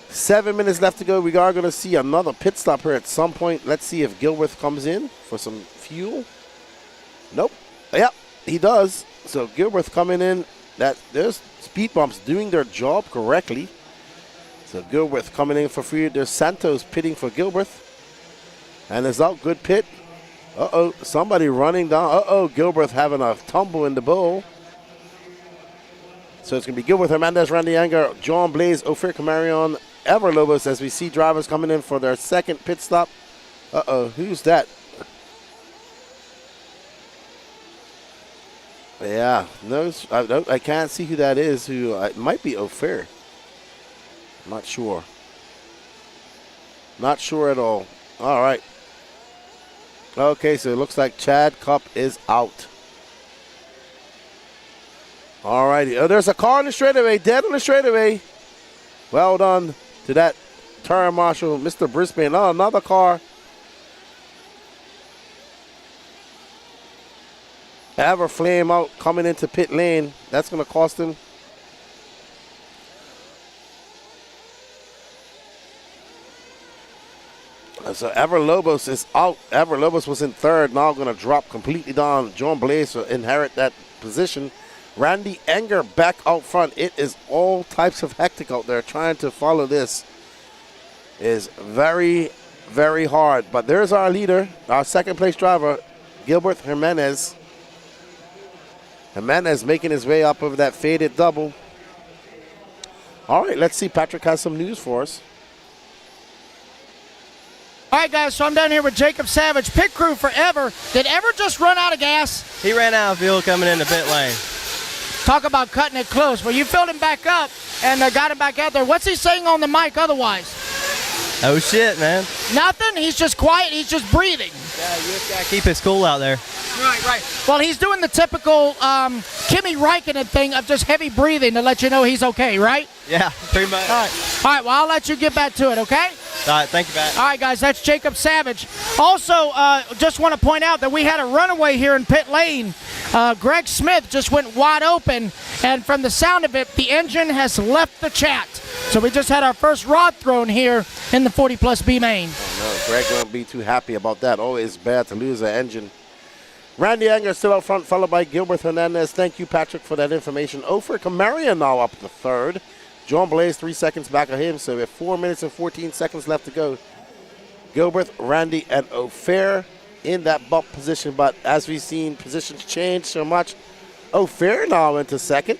7 minutes left to go. We are going to see another pit stop here at some point. Let's see if Gilbert comes in for some fuel. Nope. Yep, he does. So Gilbert coming in. There's speed bumps doing their job correctly. So Gilbert coming in for free. There's Santos pitting for Gilbert. And it's out. Good pit. Uh-oh. Somebody running down. Uh-oh. Gilbert having a tumble in the bowl. So it's going to be Gilbert, Hernandez, Randy Anger, John Blaze, Ophir Camarion, Everlobos as we see drivers coming in for their second pit stop. Uh-oh. Who's that? Yeah, no, I can't see who that is. It might be Ophir. Not sure. Not sure at all. All right. Okay, so it looks like Chad Cup is out. All righty. Oh, there's a car on the straightaway, dead on the straightaway. Well done to that turn marshal, Mr. Brisbane. Oh, another car. Everflame out coming into pit lane. That's going to cost him. So Everlobos is out. Everlobos was in third. Now going to drop completely down. John Blaze will inherit that position. Randy Enger back out front. It is all types of hectic out there. Trying to follow this is very, very hard. But there's our leader, our second place driver, Gilbert Jimenez. Jimenez making his way up over that faded double. All right, let's see. Patrick has some news for us. All right, guys, so I'm down here with Jacob Savage. Pit crew forever. Did Ever just run out of gas? He ran out of fuel coming into pit lane. Talk about cutting it close. Well, you filled him back up and got him back out there. What's he saying on the mic otherwise? Oh, shit, man. Nothing? He's just quiet. He's just breathing. Yeah, you just got to keep his cool out there. Right. Well, he's doing the typical Kimi Räikkönen thing of just heavy breathing to let you know he's okay, right? Yeah, pretty much. All right, well, I'll let you get back to it, okay? All right, thank you, Pat. All right, guys, that's Jacob Savage. Also, just want to point out that we had a runaway here in pit lane. Greg Smith just went wide open, and from the sound of it, the engine has left the chat. So we just had our first rod thrown here in the 40-plus B main. Oh, no, Greg won't be too happy about that. Always bad to lose an engine. Randy Anger still out front, followed by Gilbert Hernandez. Thank you, Patrick, for that information. Ophir Camarion now up to third. John Blaze 3 seconds back of him, so we have 4 minutes and 14 seconds left to go. Gilbert, Randy, and Ophir in that bump position, but as we've seen, positions change so much. Ophir now into second.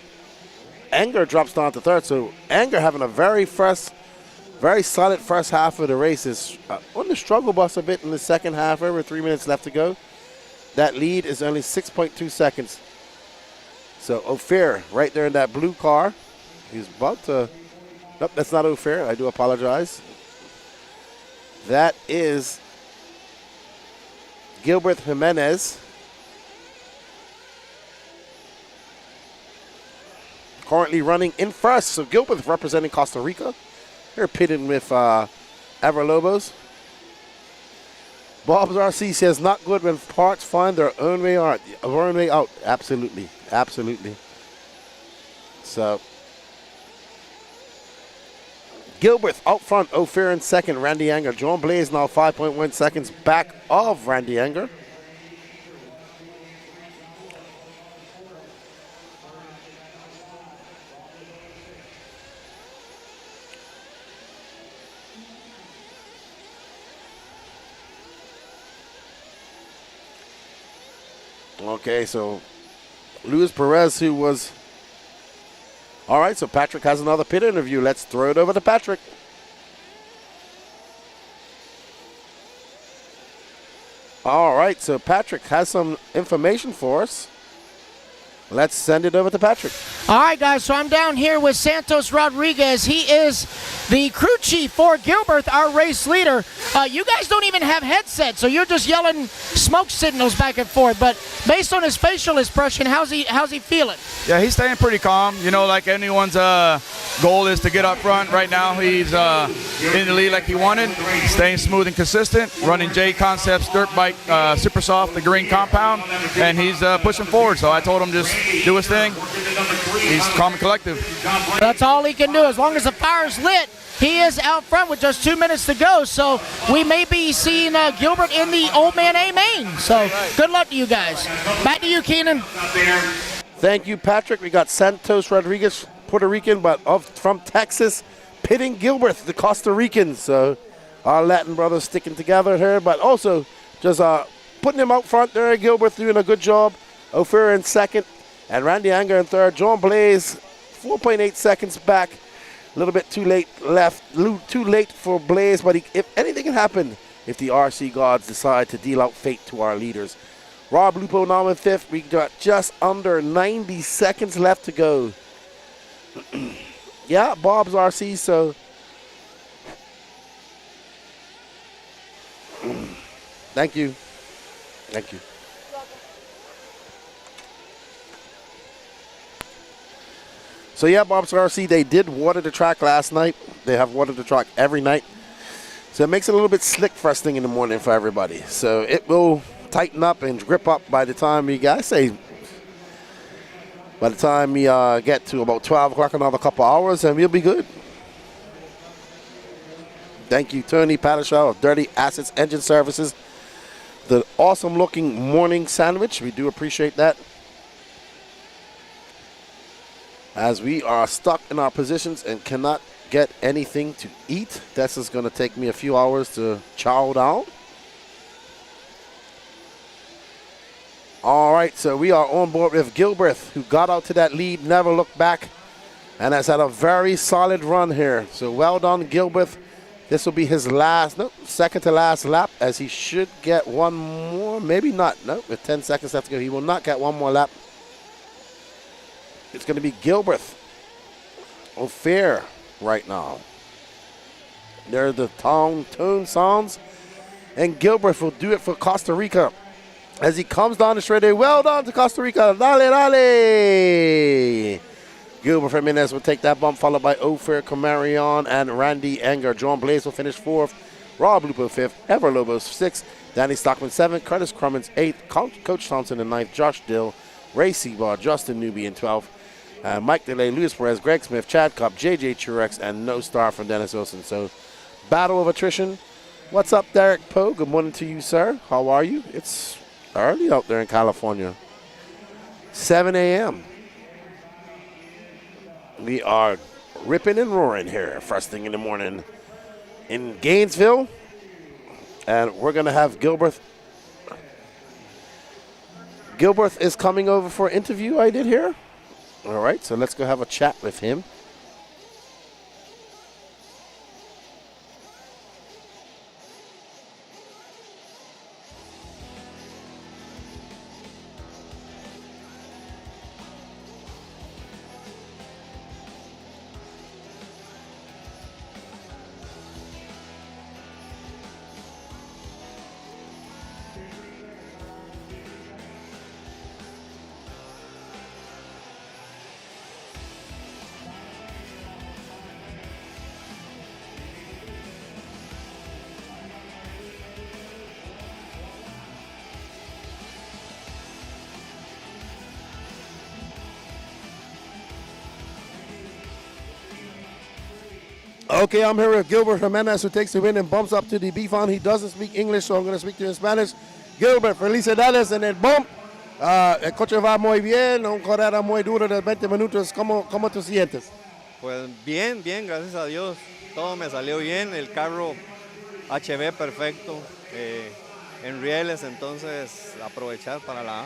Anger drops down to third, so Anger having a very solid first half of the race. Is on the struggle bus a bit in the second half. Over 3 minutes left to go. That lead is only 6.2 seconds. So Ophir right there in that blue car. He's about to, nope, that's not Ophir. I do apologize. That is Gilbert Jimenez. Currently running in first. So Gilbert representing Costa Rica. They're pitting with Everlobos. Bob's RC says not good when parts find their own way out. Absolutely. So Gilbert out front, Ophir in second, Randy Anger. John Blaze now 5.1 seconds back of Randy Anger. Okay, so Luis Perez, who was... All right, so Patrick has another pit interview. Let's throw it over to Patrick. All right, so Patrick has some information for us. Let's send it over to Patrick. All right, guys, so I'm down here with Santos Rodriguez. He is the crew chief for Gilbert, our race leader. You guys don't even have headsets, so you're just yelling smoke signals back and forth. But based on his facial expression, how's he feeling? Yeah, he's staying pretty calm. You know, like anyone's goal is to get up front. Right now, he's in the lead like he wanted, staying smooth and consistent, running J Concepts dirt bike super soft, the green compound, and he's pushing forward. So I told him just do his thing. He's calm and collective. That's all he can do. As long as the fire's lit, he is out front with just 2 minutes to go. So we may be seeing Gilbert in the Old Man A main. So good luck to you guys. Back to you, Keenan. Thank you, Patrick. We got Santos Rodriguez, Puerto Rican, but from Texas, pitting Gilbert, the Costa Rican. So our Latin brothers sticking together here, but also just putting him out front there. Gilbert doing a good job. Ophir in second, and Randy Anger in third. John Blaze, 4.8 seconds back. A little bit too late too late for Blaze, but if anything can happen if the RC gods decide to deal out fate to our leaders. Rob Lupo now in fifth. We got just under 90 seconds left to go. Yeah, Bob's RC, so thank you. Thank you. So yeah, Bob's RC, they did water the track last night. They have watered the track every night. So it makes it a little bit slick first thing in the morning for everybody. So it will tighten up and grip up by the time we get to about 12 o'clock, another couple hours, and we'll be good. Thank you, Tony Padishaw of Dirty Assets Engine Services. The awesome looking morning sandwich. We do appreciate that. As we are stuck in our positions and cannot get anything to eat. This is going to take me a few hours to chow down. All right, so we are on board with Gilbert, who got out to that lead, never looked back, and has had a very solid run here. So well done, Gilbert. This will be his second to last lap, as he should get one more, maybe not. No, with 10 seconds left to go, he will not get one more lap. It's going to be Gilbert O'Fair right now. There are the tone sounds, and Gilbert will do it for Costa Rica as he comes down the straightaway. Well done to Costa Rica. Dale, dale. Gilbert Jimenez will take that bump, followed by Ophir Camarion and Randy Enger. John Blaze will finish fourth. Rob Lupo fifth. Ever Lobos sixth. Danny Stockman seventh. Curtis Crummins eighth. Coach Thompson in ninth. Josh Dill, Ray Seabar, Justin Newby in 12th. Mike DeLay, Luis Perez, Greg Smith, Chad Cobb, JJ Truex, and no star from Dennis Wilson. So, battle of attrition. What's up, Derek Poe? Good morning to you, sir. How are you? It's early out there in California. 7 a.m. We are ripping and roaring here first thing in the morning in Gainesville. And we're going to have Gilbert. Gilbert is coming over for an interview I did here. All right, so let's go have a chat with him. Okay, I'm here with Gilbert Jimenez, who takes the win and bumps up to the B-Fon. He doesn't speak English, so I'm going to speak to him in Spanish. Gilbert, felicidades en el bump. El coche va muy bien, una carrera muy dura de 20 minutos. ¿Cómo te sientes? Pues bien, gracias a Dios. Todo me salió bien, el carro HB perfecto, en rieles, entonces aprovechar para la A.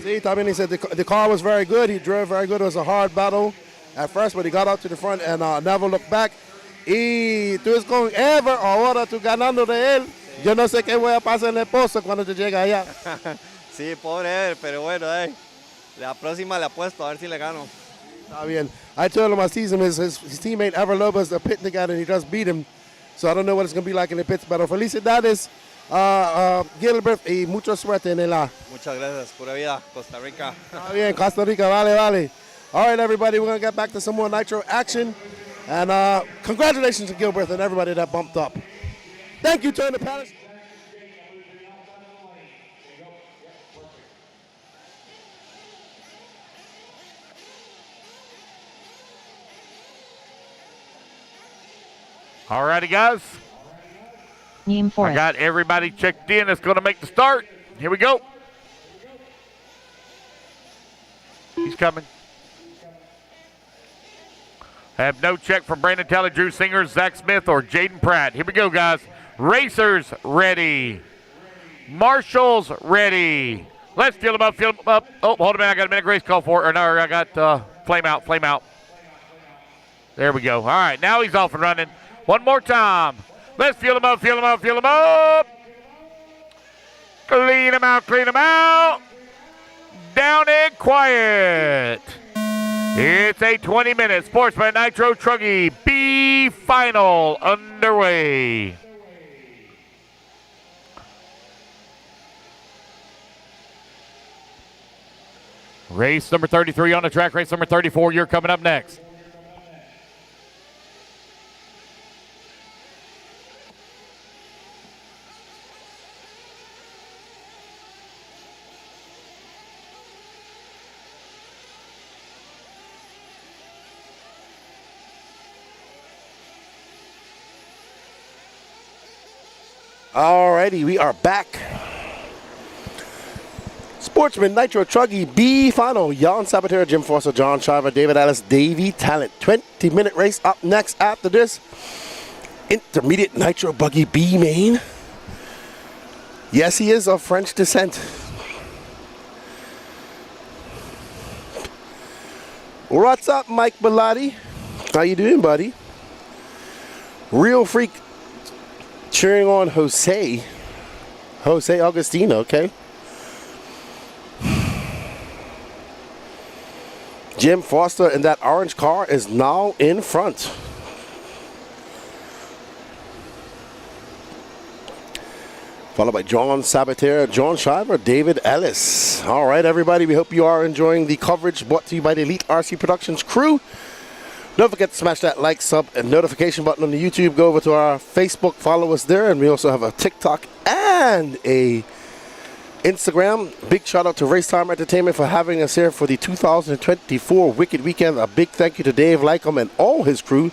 See, también he said the car was very good. He drove very good. It was a hard battle at first, but he got out to the front and never looked back. Y tú es con Ever, ahora tú ganando de él. Sí. Yo no sé qué voy a pasar en el pozo cuando te llegue allá. Sí, pobre Ever, pero bueno, la próxima le apuesto a ver si le gano. Está bien. I told him I see him, his teammate Ever Lobos, are pitting together, and he just beat him. So I don't know what it's going to be like in the pits. Pero felicidades, Gilbert, y mucha suerte en el A. Muchas gracias. Pura vida, Costa Rica. Está bien, Costa Rica, vale. All right, everybody, we're going to get back to some more Nitro action. And congratulations to Gilbert and everybody that bumped up. Thank you, Turner Palace. All righty, guys. I got everybody checked in. It's going to make the start. Here we go. coming. Have no check from Brandon Talley, Drew Singer, Zach Smith, or Jaden Pratt. Here we go, guys. Racers ready. Marshals ready. Let's fill them up, fill them up. Oh, hold a minute. I got a minute grace call for it. Or no, I got flame out, flame out. There we go. All right, now he's off and running. One more time. Let's fill them up, fill them up, fill them up. Clean them out, clean them out. Down and quiet. It's a 20-minute Sportsman Nitro Truggy B final underway. Race number 33 on the track. Race number 34, you're coming up next. Alrighty, we are back. Sportsman Nitro Truggy B final. Jan Sabatera, Jim Foster, John Shiver, David Ellis, Davey Talent. 20-minute race up next after this. Intermediate Nitro Buggy B main. Yes, he is of French descent. What's up, Mike Bellotti? How you doing, buddy? Real Freak cheering on Jose Augustino, okay. Jim Foster in that orange car is now in front. Followed by John Sabatera, John Shiver, David Ellis. All right, everybody, we hope you are enjoying the coverage brought to you by the Elite RC Productions crew. Don't forget to smash that like, sub, and notification button on the YouTube. Go over to our Facebook, follow us there, and we also have a TikTok and a Instagram. Big shout out to Racetime Entertainment for having us here for the 2024 Wicked Weekend. A big thank you to Dave Lycom and all his crew.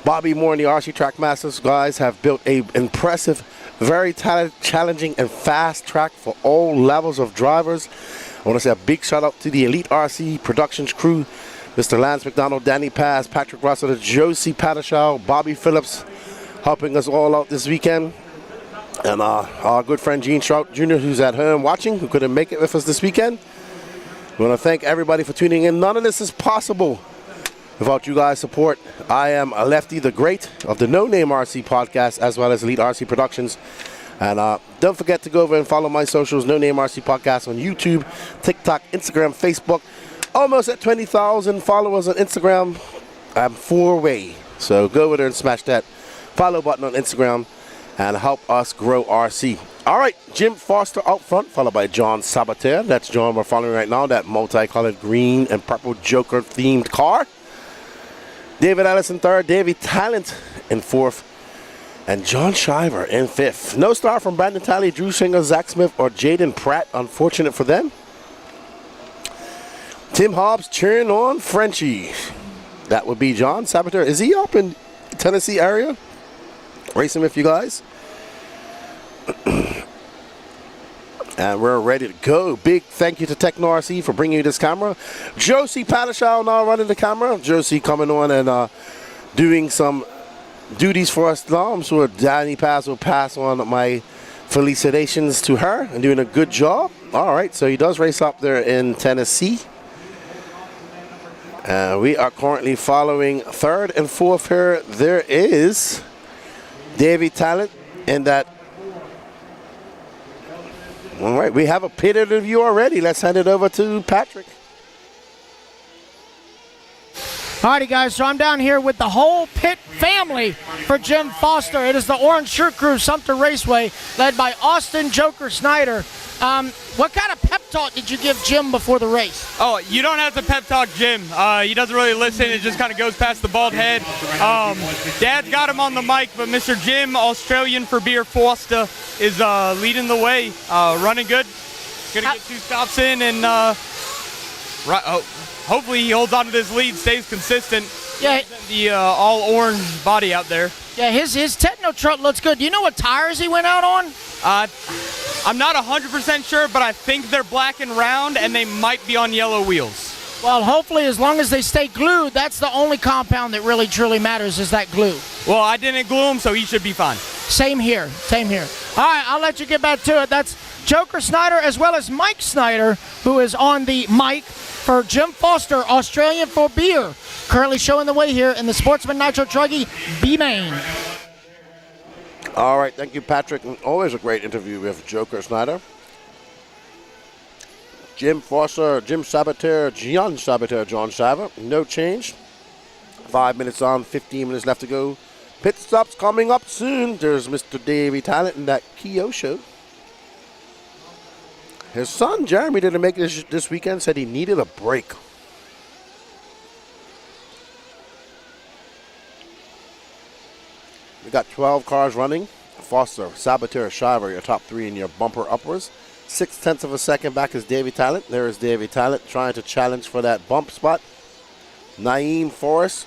Bobby Moore and the RC Track Masters guys have built a impressive, very challenging and fast track for all levels of drivers. I want to say a big shout out to the Elite RC Productions crew. Mr. Lance McDonald, Danny Paz, Patrick Russell, Josie Padishaw, Bobby Phillips helping us all out this weekend. And our good friend Gene Trout Jr., who's at home watching, who couldn't make it with us this weekend. We want to thank everybody for tuning in. None of this is possible without you guys' support. I am Lefty the Great of the No Name RC podcast, as well as Elite RC Productions. And don't forget to go over and follow my socials, No Name RC Podcast on YouTube, TikTok, Instagram, Facebook. Almost at 20,000 followers on Instagram. I'm 4 away. So go over there and smash that follow button on Instagram and help us grow RC. All right, Jim Foster out front, followed by John Sabater. That's John we're following right now, that multicolored green and purple Joker themed car. David Ellis in third, Davey Talent in fourth, and John Shiver in fifth. No star from Brandon Talley, Drew Singer, Zach Smith, or Jaden Pratt. Unfortunate for them. Tim Hobbs cheering on Frenchie. That would be John Sabater. Is he up in Tennessee area? Racing with you guys. And we're ready to go. Big thank you to Techno RC for bringing you this camera. Josie Padishaw now running the camera. Josie coming on and doing some duties for us now. I'm sure Danny Paz will pass on my felicitations to her and doing a good job. All right, so he does race up there in Tennessee. We are currently following third and fourth here. There is Davey Talent in that. All right, we have a pit interview already. Let's hand it over to Patrick. Alrighty, guys, so I'm down here with the whole pit family for Jim Foster. It is the Orange Shirt Crew, Sumter Raceway, led by Austin Joker Snyder. What kind of pep talk did you give Jim before the race? Oh, you don't have to pep talk Jim. He doesn't really listen. It just kind of goes past the bald head. Dad's got him on the mic, but Mr. Jim, Australian for beer Foster, is leading the way, running good. Gonna get 2 stops in, and hopefully he holds on to this lead, stays consistent. Yeah, the all orange body out there. Yeah, his Techno truck looks good. Do you know what tires he went out on? I'm not 100% sure, but I think they're black and round, and they might be on yellow wheels. Well, hopefully, as long as they stay glued, that's the only compound that really truly matters is that glue. Well, I didn't glue him, so he should be fine. Same here. Same here. All right, I'll let you get back to it. That's Joker Snyder as well as Mike Snyder, who is on the mic for Jim Foster, Australian for beer, currently showing the way here in the Sportsman Nitro Truggy B main. All right, thank you, Patrick. Always a great interview with Joker Snyder. Jim Foster, Jim Saboteur, John Saboteur, John Saver. No change. 5 minutes on, 15 minutes left to go. Pit stops coming up soon. There's Mr. Davey Talent in that Kyosho. His son, Jeremy, didn't make it this weekend, said he needed a break. We got 12 cars running. Foster, Saboteur, Shiver, your top three in your bumper upwards. 0.6 of a second back is Davey Talent. There is Davey Talent trying to challenge for that bump spot. Naeem Forrest,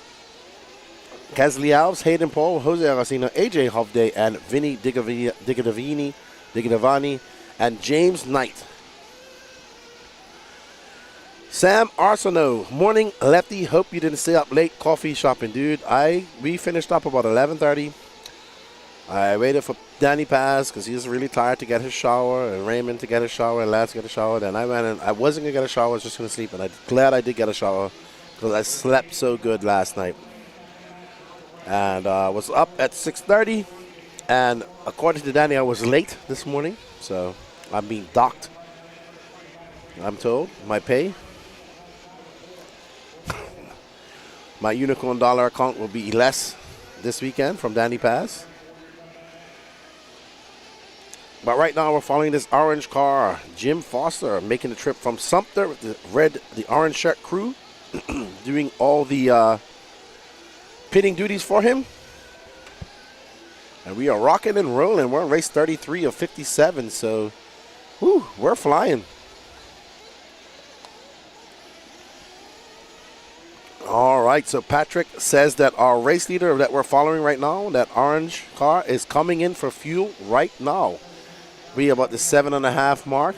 Kesley Alves, Hayden Paul, Jose Aracino, AJ Hovde, and Vinny Digadavani, and James Knight. Sam Arsenault, morning lefty. Hope you didn't stay up late coffee shopping, dude. We finished up about 11:30. I waited for Danny Paz because he was really tired to get his shower, and Raymond to get his shower, and Lance to get a shower. Then I went and I wasn't going to get a shower, I was just going to sleep. And I'm glad I did get a shower because I slept so good last night. And I was up at 6:30. And according to Danny, I was late this morning. So I'm being docked, I'm told, my pay. My Unicorn Dollar account will be less this weekend from Danny Paz. But right now we're following this orange car. Jim Foster making the trip from Sumter with the orange shirt crew, doing all the pitting duties for him. And we are rocking and rolling. We're on race 33 of 57, so we're flying. All right, so Patrick says that our race leader that we're following right now, that orange car, is coming in for fuel right now. We about the 7.5 mark.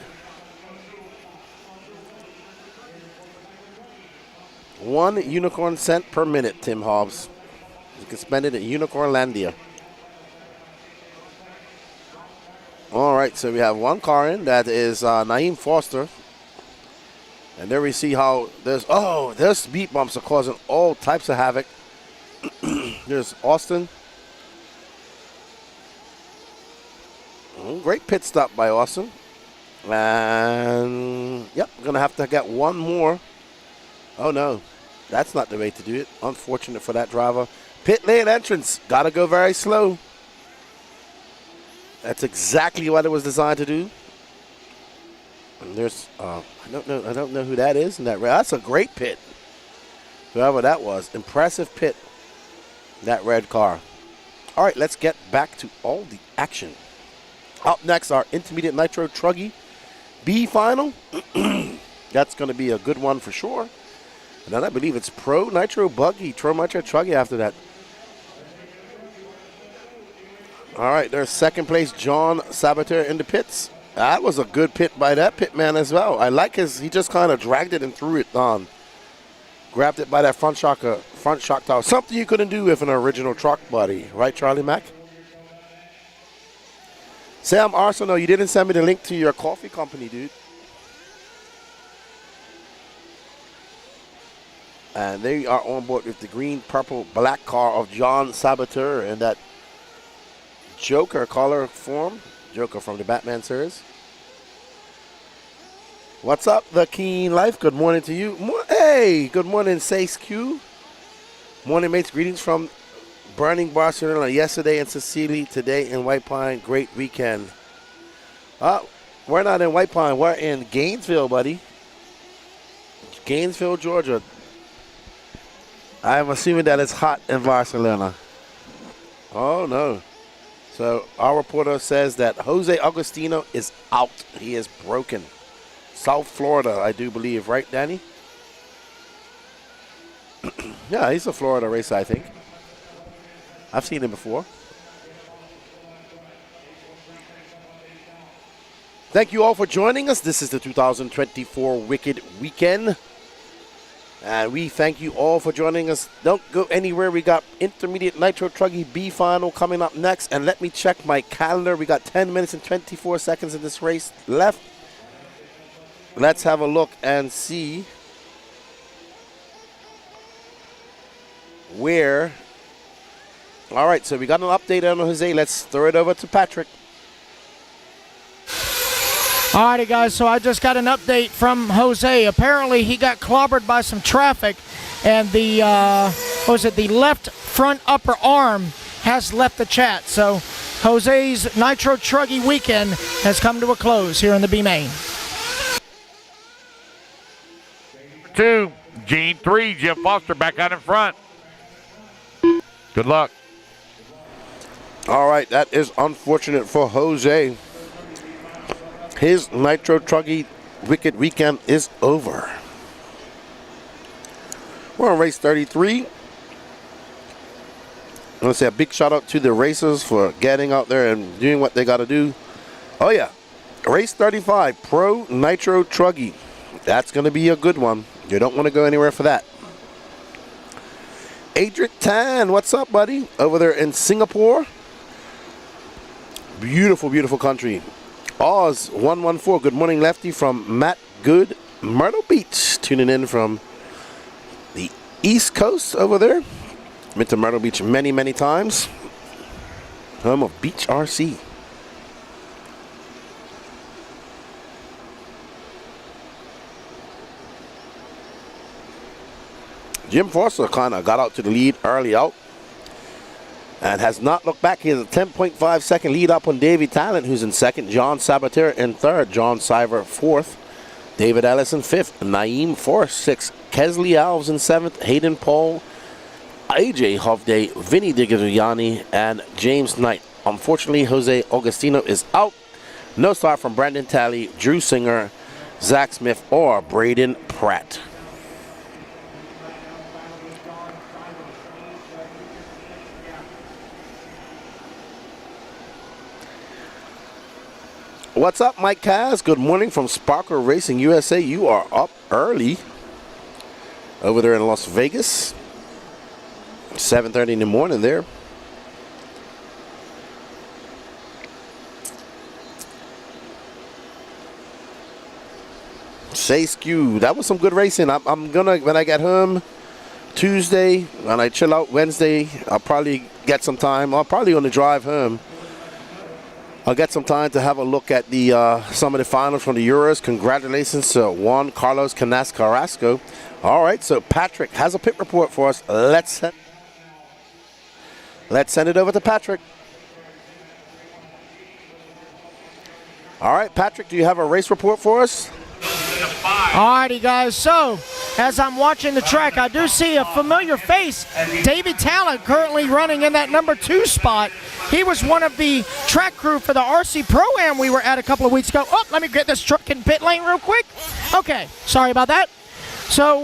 1 unicorn cent per minute, Tim Hobbs. You can spend it at Unicornlandia. All right, so we have one car in. That is Naeem Foster. And there we see how there's speed bumps are causing all types of havoc. There's Austin. Great pit stop by Austin. And, yep, going to have to get one more. Oh, no. That's not the way to do it. Unfortunate for that driver. Pit lane entrance. Got to go very slow. That's exactly what it was designed to do. And there's, I don't know who that is. That's a great pit. Whoever that was. Impressive pit. That red car. All right, let's get back to all the action. Up next, our Intermediate Nitro Truggy B final. That's going to be a good one for sure. And then I believe it's Pro Nitro Buggy, Pro Nitro Truggy after that. All right, there's second place John Saboteur in the pits. That was a good pit by that pit man as well. I like he just kind of dragged it and threw it on. Grabbed it by that front shock tower. Something you couldn't do with an original truck body. Right, Charlie Mack? Sam Arsenault, you didn't send me the link to your coffee company, dude. And they are on board with the green, purple, black car of John Saboteur in that Joker color form. Joker from the Batman series. What's up, The Keen Life? Good morning to you. Hey, good morning, Sace Q. Morning, mates. Greetings from Burning Barcelona yesterday in Sicily, today in White Pine. Great weekend. We're not in White Pine. We're in Gainesville, buddy. Gainesville, Georgia. I'm assuming that it's hot in Barcelona. Oh, no. So our reporter says that Jose Agostino is out. He is broken. South Florida, I do believe. Right, Danny? Yeah, he's a Florida racer, I think. I've seen him before. Thank you all for joining us. This is the 2024 Wicked Weekend. And we thank you all for joining us. Don't go anywhere. We got Intermediate Nitro Truggy B final coming up next. And let me check my calendar. We got 10 minutes and 24 seconds in this race left. Let's have a look and see where. All right, so we got an update on Jose. Let's throw it over to Patrick. Alrighty, guys, so I just got an update from Jose. Apparently, he got clobbered by some traffic, and the, the left front upper arm has left the chat. So Jose's Nitro Truggy weekend has come to a close here in the B main. 2, Gene 3, Jim Foster back out in front. Good luck. All right, that is unfortunate for Jose. His Nitro Truggy Wicked weekend is over. We're on race 33. I want to say a big shout out to the racers for getting out there and doing what they got to do. Oh yeah, race 35, Pro Nitro Truggy. That's going to be a good one. You don't want to go anywhere for that. Adric Tan, what's up, buddy? Over there in Singapore. Beautiful, beautiful country. Oz 114, good morning, Lefty, from Matt Good, Myrtle Beach, tuning in from the East Coast over there. Been to Myrtle Beach many, many times. Home of Beach RC. Jim Foster kind of got out to the lead early out and has not looked back. He has a 10.5 second lead up on Davey Talent, who's in second. John Sabater in third. John Siver fourth. David Ellison fifth. Naeem Forrest sixth. Kesley Alves in seventh. Hayden Paul, AJ Hovde, Vinny Digitriani, and James Knight. Unfortunately, Jose Augustino is out. No start from Brandon Talley, Drew Singer, Zach Smith, or Braden Pratt. What's up, Mike Kaz? Good morning from Sparker Racing USA. You are up early over there in Las Vegas. 7:30 in the morning there. Say skew. That was some good racing. I'm gonna, when I get home Tuesday, when I chill out Wednesday, I'll probably get some time. I'll probably on the drive home. I'll get some time to have a look at the some of the finals from the Euros. Congratulations to Juan Carlos Canas Carrasco. All right, so Patrick has a pit report for us. Let's send it over to Patrick. All right, Patrick, do you have a race report for us? Alrighty, guys, so as I'm watching the track, I do see a familiar face. David Talent currently running in that number 2 spot. He was one of the track crew for the RC Pro-Am we were at a couple of weeks ago. Oh, let me get this truck in pit lane real quick. Okay, sorry about that. So,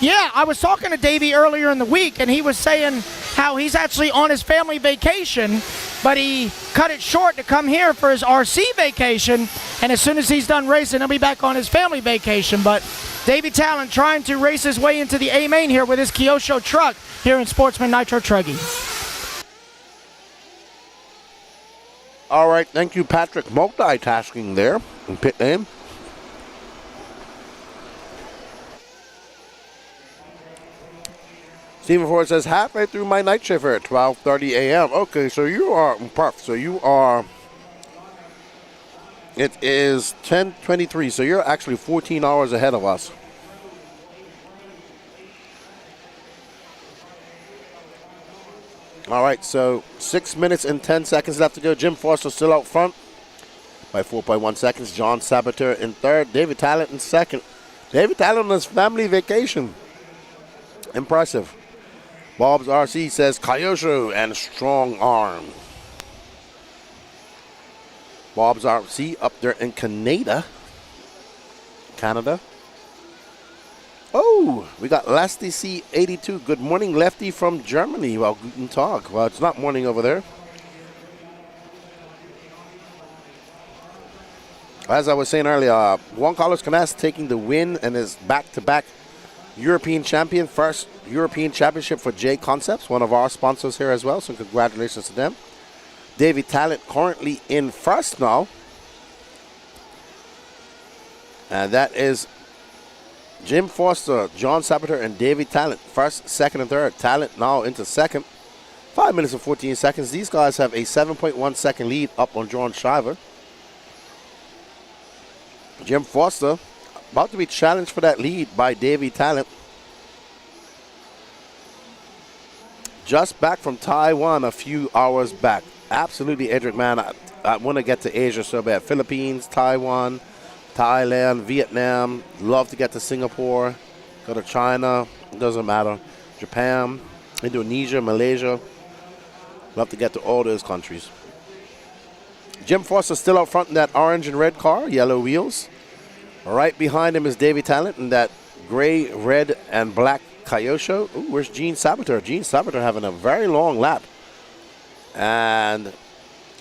yeah, I was talking to Davey earlier in the week, and he was saying how he's actually on his family vacation, but he cut it short to come here for his RC vacation, and as soon as he's done racing, he'll be back on his family vacation. But Davey Talent trying to race his way into the A main here with his Kyosho truck here in Sportsman Nitro Truggy. All right, thank you, Patrick. Multitasking there in pit lane. Stephen Ford says, halfway through my night shift here at 12:30 a.m. Okay, so you are, it is 10:23, so you're actually 14 hours ahead of us. All right, so 6 minutes and 10 seconds left to go. Jim Foster still out front by 4.1 seconds. John Sabater in third. David Talent in second. David Talent on his family vacation. Impressive. Bob's RC says Kyosho and strong arm. Bob's RC up there in Canada. Oh, we got Lasty C82. Good morning, Lefty from Germany. Well, guten Tag. Well, it's not morning over there. As I was saying earlier, Juan Carlos Canas taking the win and his back-to-back European champion, first European championship for J Concepts, one of our sponsors here as well, so congratulations to them. Davy Talent currently in first now. And that is Jim Foster, John Sabater, and Davy Talent. First, second, and third. Talent now into second. 5 minutes and 14 seconds. These guys have a 7.1 second lead up on John Shiver. Jim Foster about to be challenged for that lead by Davy Talent. Just back from Taiwan a few hours back. Absolutely, Edric, man. I want to get to Asia so bad. Philippines, Taiwan, Thailand, Vietnam. Love to get to Singapore. Go to China. It doesn't matter. Japan, Indonesia, Malaysia. Love to get to all those countries. Jim Foster still out front in that orange and red car, yellow wheels. Right behind him is Davy Talent in that gray, red, and black Kyosho. Ooh, where's Gene Sabater? Gene Sabater having a very long lap. And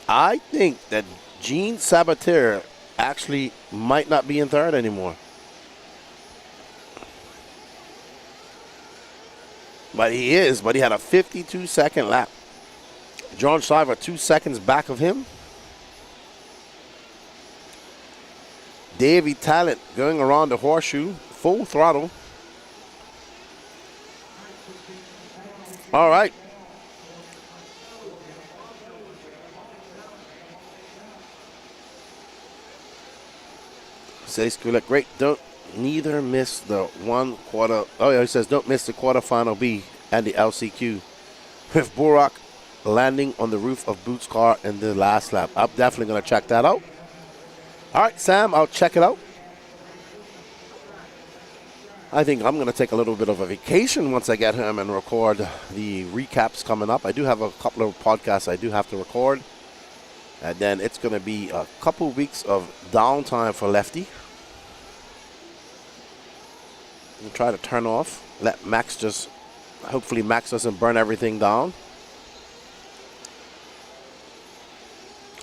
I think that Gene Sabater actually might not be in third anymore. But he is, but he had a 52-second lap. John Shiver 2 seconds back of him. Davy Talent going around the horseshoe, full throttle. All right. Says Kulak, great. Don't neither miss the 1/4. Oh yeah, he says don't miss the quarterfinal B and the LCQ with Burak landing on the roof of Boots' car in the last lap. I'm definitely gonna check that out. All right, Sam, I'll check it out. I think I'm going to take a little bit of a vacation once I get home and record the recaps coming up. I do have a couple of podcasts I do have to record. And then it's going to be a couple weeks of downtime for Lefty. I'll try to turn off. Let Max just, hopefully Max doesn't burn everything down.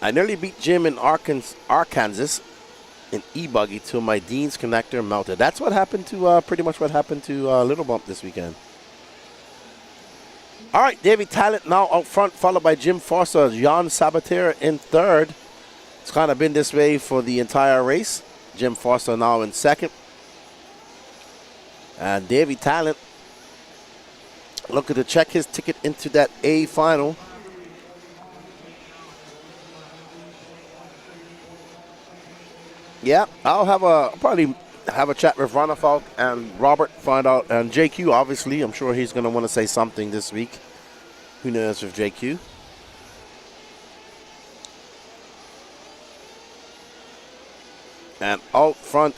I nearly beat Jim in Arkansas in E-buggy till my Dean's connector melted. That's what happened to, pretty much what happened to Little Bump this weekend. All right, Davy Talent now out front, followed by Jim Foster, Jan Sabater in third. It's kind of been this way for the entire race. Jim Foster now in second. And Davy Talent looking to check his ticket into that A final. Yeah, probably have a chat with Ronafalk and Robert, find out, and JQ, obviously. I'm sure he's going to want to say something this week. Who knows with JQ? And out front,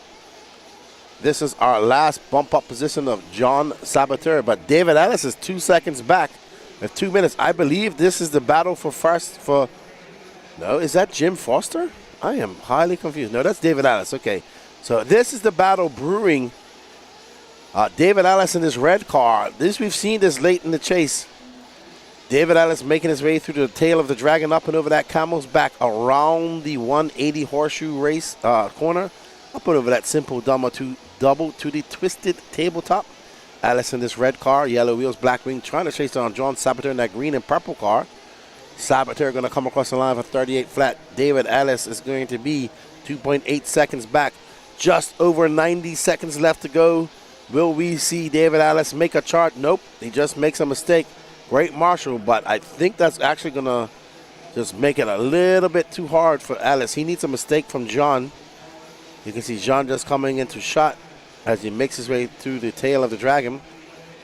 this is our last bump-up position of John Sabater, but David Ellis is 2 seconds back with 2 minutes. I believe this is the battle for first for... No, is that Jim Foster? I am highly confused. No, that's David Ellis. Okay. So this is the battle brewing. David Ellis in this red car. We've seen this late in the chase. David Ellis making his way through the tail of the dragon, up and over that camel's back, around the 180 horseshoe race corner, up and over that simple double to the twisted tabletop. Ellis in this red car, yellow wheels, black wing, trying to chase down John Sabater in that green and purple car. Sabater going to come across the line for 38 flat. David Ellis is going to be 2.8 seconds back. Just over 90 seconds left to go. Will we see David Ellis make a chart? Nope. He just makes a mistake. Great marshal, but I think that's actually going to just make it a little bit too hard for Ellis. He needs a mistake from John. You can see John just coming into shot as he makes his way through the tail of the dragon.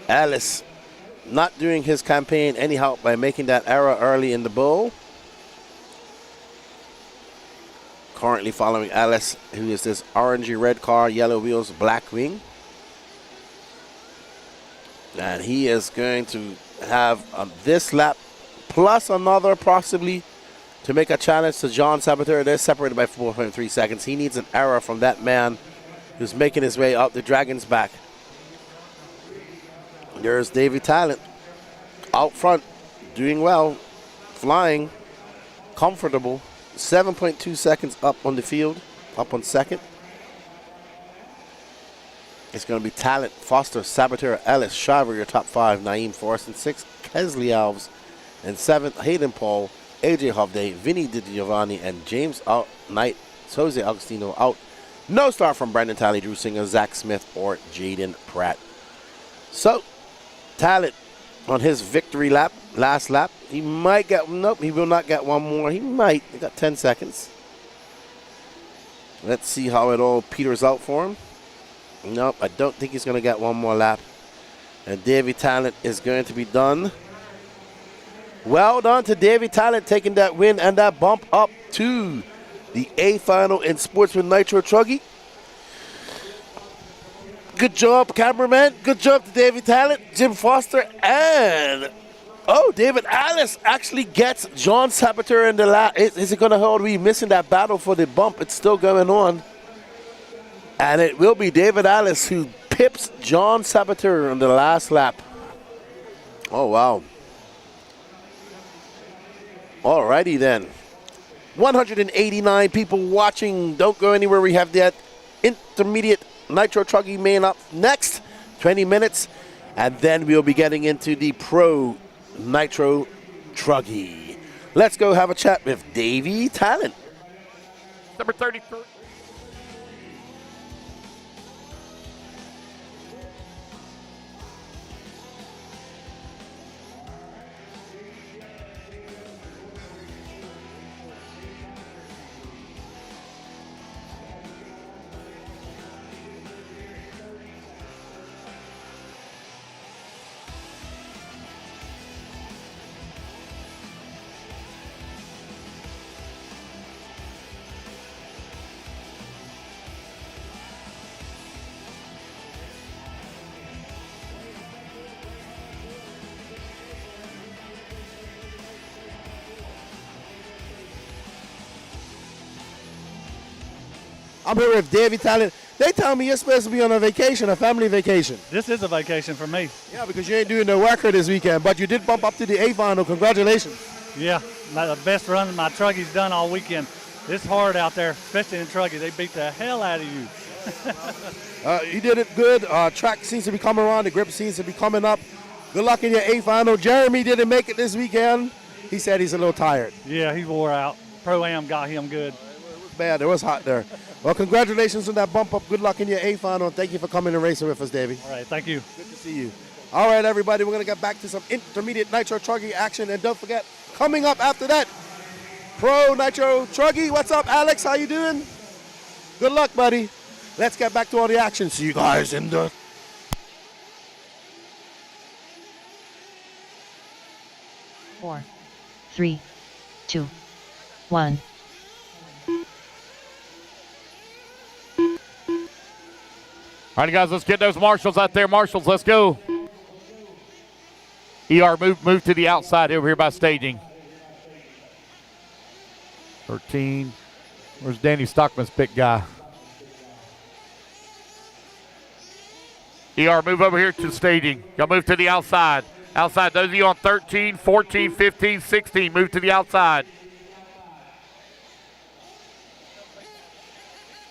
Ellis not doing his campaign any help by making that error early in the bull. Currently following Ellis, who is this orangey red car, yellow wheels, black wing. And he is going to have this lap plus another possibly to make a challenge to John Sabater. They're separated by 4.3 seconds. He needs an error from that man who's making his way out the dragon's back. There's Davy Talent out front, doing well, flying, comfortable. 7.2 seconds up on the field, up on second. It's going to be Talent, Foster, Saboteur, Ellis, Shiver, your top 5. Naeem, Forrest in 6th. Kesley Alves in 7th. Hayden Paul, AJ Hovde, Vinny DiGiovanni, and James out. Knight, Jose Agostino out. No start from Brandon Talley, Drew Singer, Zach Smith, or Jaden Pratt. So, Talent on his victory lap, last lap. He might get, nope, he will not get one more. He might. He got 10 seconds. Let's see how it all peters out for him. Nope, I don't think he's going to get one more lap. And Davy Talent is going to be done. Well done to Davy Talent taking that win and that bump up to the A final in Sportsman Nitro Truggy. Good job, cameraman. Good job to Davy Talent, Jim Foster, and David Alice actually gets John Saboteur in the last. Is it going to hold? We missing that battle for the bump. It's still going on. And it will be David Alice who pips John Saboteur on the last lap. Oh, wow. Alrighty then. 189 people watching. Don't go anywhere. We have that intermediate Nitro Truggy main up next. 20 minutes. And then we'll be getting into the Pro Nitro Truggy. Let's go have a chat with Davy Talent. Number 33. I'm here with Davy Talent. They tell me you're supposed to be on a vacation, a family vacation. This is a vacation for me. Yeah, because you ain't doing no work this weekend, but you did bump up to the A final. Congratulations. Yeah, the best run my truggy's done all weekend. It's hard out there, especially in truggy. They beat the hell out of you. You did it good. Track seems to be coming around. The grip seems to be coming up. Good luck in your A final. Jeremy didn't make it this weekend. He said he's a little tired. Yeah, he wore out. Pro-Am got him good. It was bad. It was hot there. Well, congratulations on that bump up. Good luck in your A final. And thank you for coming and racing with us, Davey. All right, thank you. Good to see you. All right, everybody, we're going to get back to some intermediate Nitro Truggy action. And don't forget, coming up after that, Pro Nitro Truggy. What's up, Alex? How you doing? Good luck, buddy. Let's get back to all the action. See you guys in the... Four, 3, 2, 1. All right, guys, let's get those marshals out there. Marshals, let's go. ER, move to the outside over here by staging. 13. Where's Danny Stockman's pick guy? ER, move over here to staging. Y'all move to the outside. Outside, those of you on 13, 14, 15, 16, move to the outside.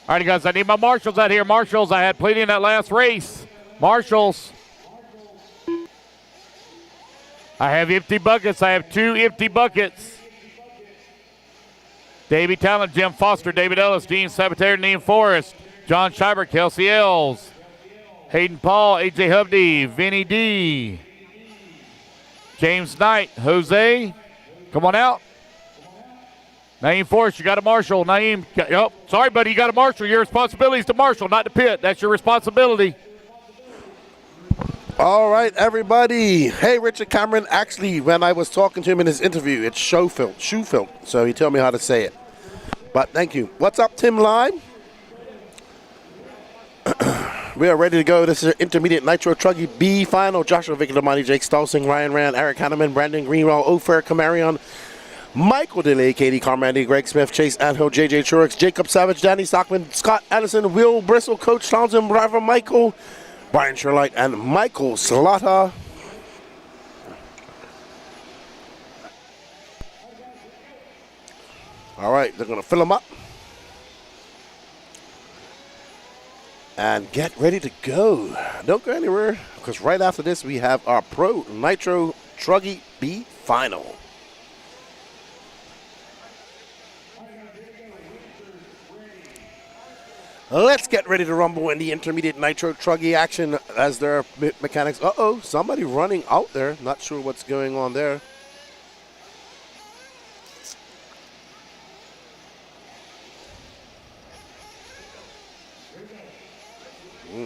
All right, guys, I need my marshals out here. Marshals, I had plenty in that last race. Marshals. I have empty buckets. I have 2 empty buckets. Davey Talent, Jim Foster, David Ellis, Dean Saboteur, Neem Forrest, John Schreiber, Kelsey Ells, Hayden Paul, AJ Hubdy, Vinny D, James Knight, Jose, come on out. Naeem Forrest, you got a marshal. Naeem, oh, sorry, buddy, you got a marshal. Your responsibility is to marshal, not to pit. That's your responsibility. All right, everybody. Hey, Richard Cameron. Actually, when I was talking to him in his interview, it's Shoefield. So he told me how to say it. But thank you. What's up, Tim Lime? We are ready to go. This is intermediate Nitro Truggy B final. Joshua Victor Lamani, Jake Stolsing, Ryan Rand, Eric Hanneman, Brandon Greenwell, Ofer Camarion, Michael DeLay, Katie Carmandi, Greg Smith, Chase Anho, JJ Truex, Jacob Savage, Danny Stockman, Scott Addison, Will Bristle, Coach Townsend, Driver Michael, Brian Sherlight, and Michael Slaughter. All right, they're going to fill them up. and get ready to go. Don't go anywhere, because right after this we have our Pro Nitro Truggy B final. Let's get ready to rumble in the intermediate Nitro Truggy action as their mechanics. Uh-oh, somebody running out there. Not sure what's going on there.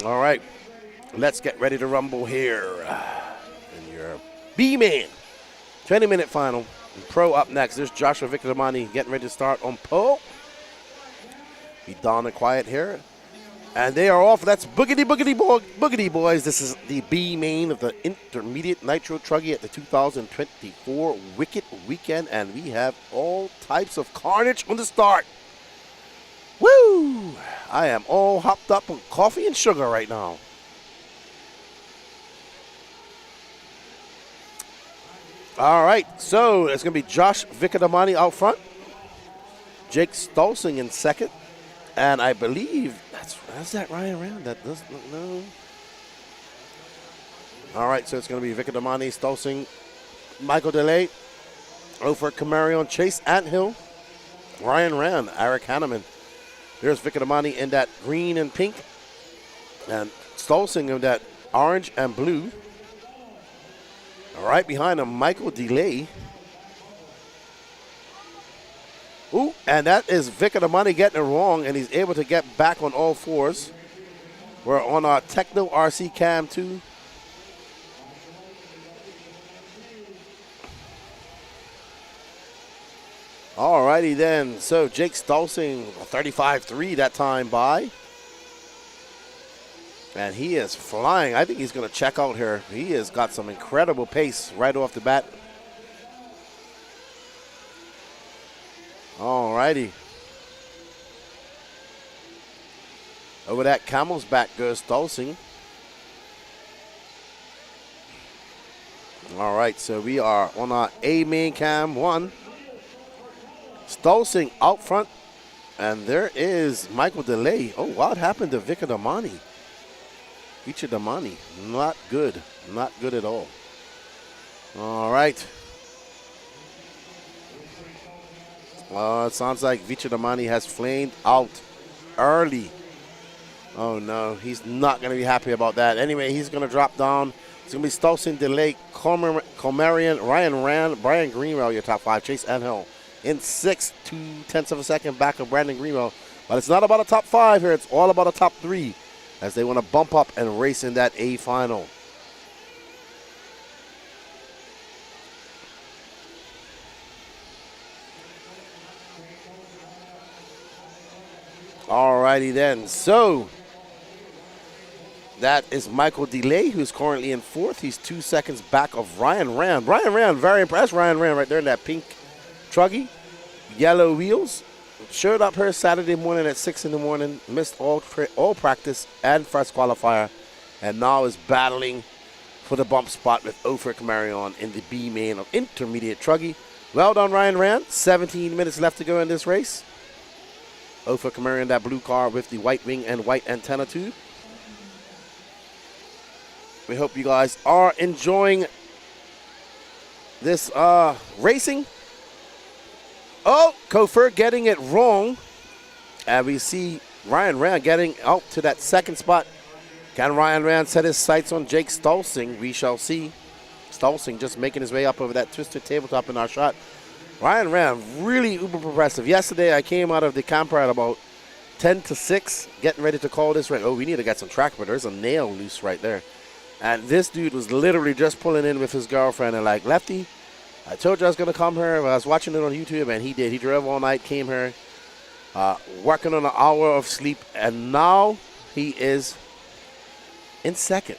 All right, let's get ready to rumble here in your B-Man 20-minute final. Pro up next. There's Joshua Victormani getting ready to start on pole. Be down and quiet here. And they are off. That's Boogity Boys. This is the B main of the Intermediate Nitro Truggy at the 2024 Wicked Weekend. And we have all types of carnage on the start. Woo! I am all hopped up on coffee and sugar right now. All right, so it's going to be Josh Victormani out front. Jake Stolzing in second. And I believe that's that Ryan Rand. That doesn't know. All right, so it's going to be Victormani, Stolzing, Michael DeLay, Ofer Kamarion, Chase Anthill, Ryan Rand, Eric Hanneman. There's Victormani in that green and pink, and Stolzing in that orange and blue. Right behind him, Michael DeLay. Ooh, and that is Victormani getting it wrong, and he's able to get back on all fours. We're on our Techno RC Cam 2. Alrighty then, so Jake Stolzing, 35.3 that time by. And he is flying. I think he's going to check out here. He has got some incredible pace right off the bat. Alrighty. Over that camel's back goes Stolzing. All right, so we are on our A main cam 1. Stolzing out front. And there is Michael DeLay. Oh, what happened to Victormani? Victormani, not good. Not good at all. All right. It sounds like Victormani has flamed out early. Oh, no. He's not going to be happy about that. Anyway, he's going to drop down. It's going to be Stolzing, DeLay, Comarian, Ryan Rand, Brian Greenwell, your top 5. Chase Anthill in 6, 2/10 of a second back of Brandon Greenwell. But it's not about a top 5 here. It's all about a top 3 as they want to bump up and race in that A final. Alrighty then, so that is Michael DeLay, who's currently in 4th. He's 2 seconds back of Ryan Rand. Ryan Rand, very impressed. Ryan Rand right there in that pink truggy, yellow wheels. Showed up here Saturday morning at 6 in the morning, missed all practice and first qualifier, and now is battling for the bump spot with Ofer Kamarion in the B main of Intermediate Truggy. Well done, Ryan Rand. 17 minutes left to go in this race. Ofer Kamarion, that blue car with the white wing and white antenna tube. We hope you guys are enjoying this racing. Oh, Kofer getting it wrong. And we see Ryan Rand getting out to that second spot. Can Ryan Rand set his sights on Jake Stolzing? We shall see. Stolzing just making his way up over that twisted tabletop in our shot. Ryan Rand, really uber progressive. Yesterday, I came out of the camper at about 10 to 6, getting ready to call this race. Oh, we need to get some track, but there's a nail loose right there. And this dude was literally just pulling in with his girlfriend and like, Lefty, I told you I was going to come here. I was watching it on YouTube, and he did. He drove all night, came here, working on an hour of sleep, and now he is in second.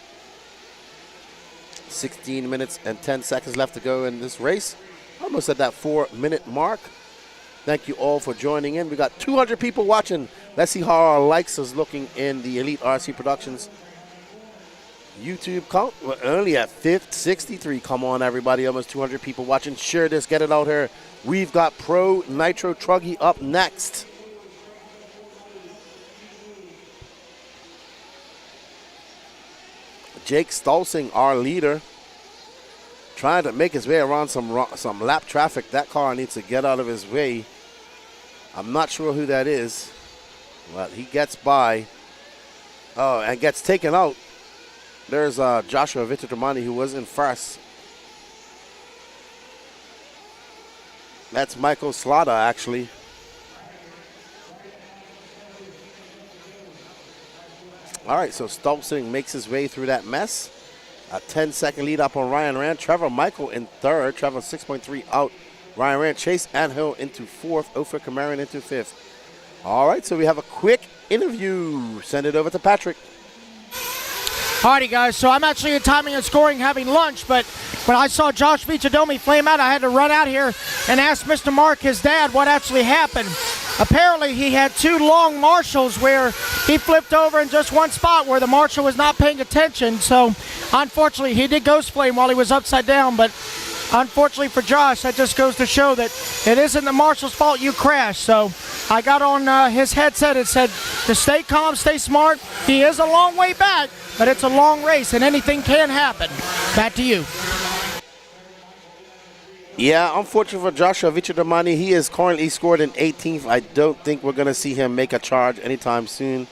16 minutes and 10 seconds left to go in this race. Almost at that 4-minute mark. Thank you all for joining in. We got 200 people watching. Let's see how our likes is looking in the Elite RC Productions YouTube count. We're only at 63. Come on, everybody. Almost 200 people watching. Share this. Get it out here. We've got Pro Nitro Truggy up next. Jake Stolzing, our leader, trying to make his way around some lap traffic. That car needs to get out of his way. I'm not sure who that is, but he gets by. Oh, and gets taken out. There's Joshua Vittadramani, who was in first. That's Michael Slaughter, actually. All right, so Stolzing makes his way through that mess. A 10-second lead up on Ryan Rand. Trevor Michael in third. Trevor 6.3 out. Ryan Rand, Chase Anhill into fourth. Ofer Kamaran into fifth. All right, so we have a quick interview. Send it over to Patrick. Alrighty, guys, so I'm actually in timing and scoring having lunch, but when I saw Josh Vichadomi flame out, I had to run out here and ask Mr. Mark, his dad, what actually happened. Apparently, he had two long marshals where he flipped over in just one spot where the marshal was not paying attention. So, unfortunately, he did ghost flame while he was upside down, but unfortunately for Josh, that just goes to show that it isn't the marshal's fault you crashed. So, I got on his headset and said to stay calm, stay smart. He is a long way back, but it's a long race and anything can happen. Back to you. Yeah, unfortunately for Joshua Vichadamani, he is currently scored in 18th. I don't think we're going to see him make a charge anytime soon.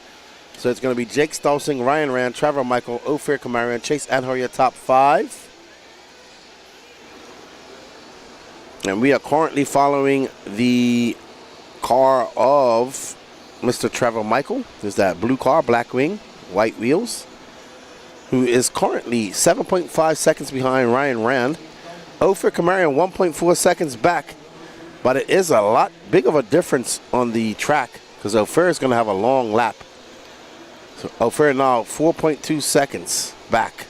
So it's going to be Jake Stolzing, Ryan Rand, Trevor Michael, Ofer Kamaran, Chase Anhoyer, top 5. And we are currently following the car of Mr. Trevor Michael. There's that blue car, black wing, white wheels, who is currently 7.5 seconds behind Ryan Rand. Ofer Kamaran 1.4 seconds back, but it is a lot big of a difference on the track because Ofer is going to have a long lap. So Ofer now 4.2 seconds back.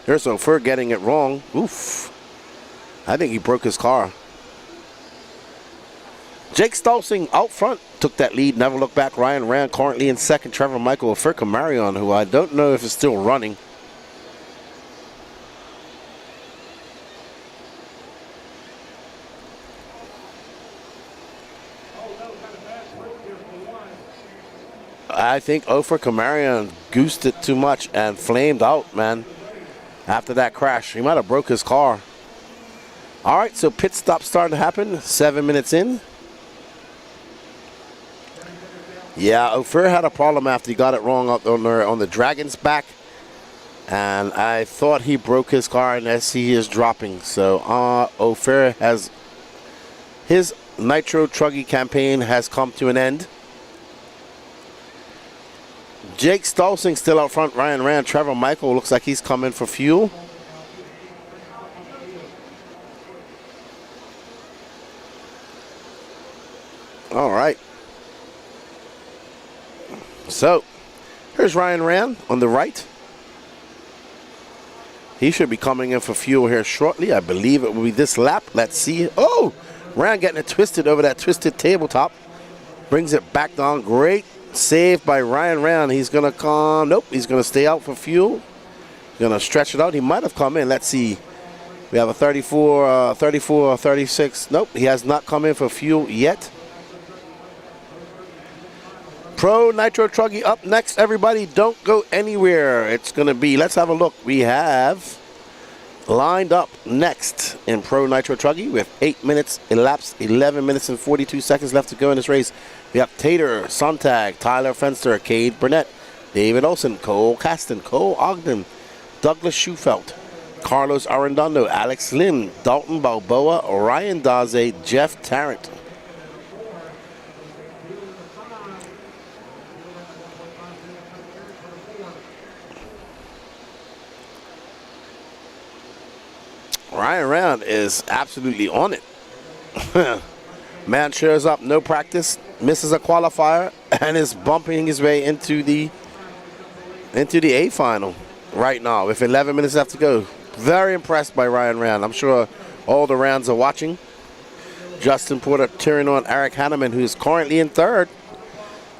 Here's Ofer getting it wrong. Oof. I think he broke his car. Jake Stolzing out front took that lead, never looked back. Ryan Rand currently in second. Trevor Michael, Ofer Kamarion, who I don't know if is still running. I think Ofer Kamarion goosed it too much and flamed out, man. After that crash, he might have broke his car. All right, so pit stop starting to happen. 7 minutes in. Yeah, Ofer had a problem after he got it wrong up on the Dragon's back. And I thought he broke his car, and as he is dropping. So Ofer has, his Nitro Truggy campaign has come to an end. Jake Stolzing still out front. Ryan Rand, Trevor Michael looks like he's coming for fuel. All right. So, here's Ryan Rand on the right. He should be coming in for fuel here shortly. I believe it will be this lap. Let's see. Oh, Rand getting it twisted over that twisted tabletop. Brings it back down. Great save by Ryan Rand. He's going to come. Nope, he's going to stay out for fuel. Going to stretch it out. He might have come in. Let's see. We have a 34, 36. Nope, he has not come in for fuel yet. Pro Nitro Truggy up next, everybody. Don't go anywhere. It's going to be, let's have a look. We have lined up next in Pro Nitro Truggy with 8 minutes elapsed, 11 minutes and 42 seconds left to go in this race. We have Tater, Sontag, Tyler Fenster, Cade Burnett, David Olson, Cole Caston, Cole Ogden, Douglas Schufelt, Carlos Arredondo, Alex Lim, Dalton Balboa, Ryan Daze, Jeff Tarrant. Ryan Rand is absolutely on it. Man shows up, no practice, misses a qualifier, and is bumping his way into the A final right now with 11 minutes left to go. Very impressed by Ryan Rand. I'm sure all the Rands are watching. Justin Porter tearing on Eric Hanneman, who's currently in third.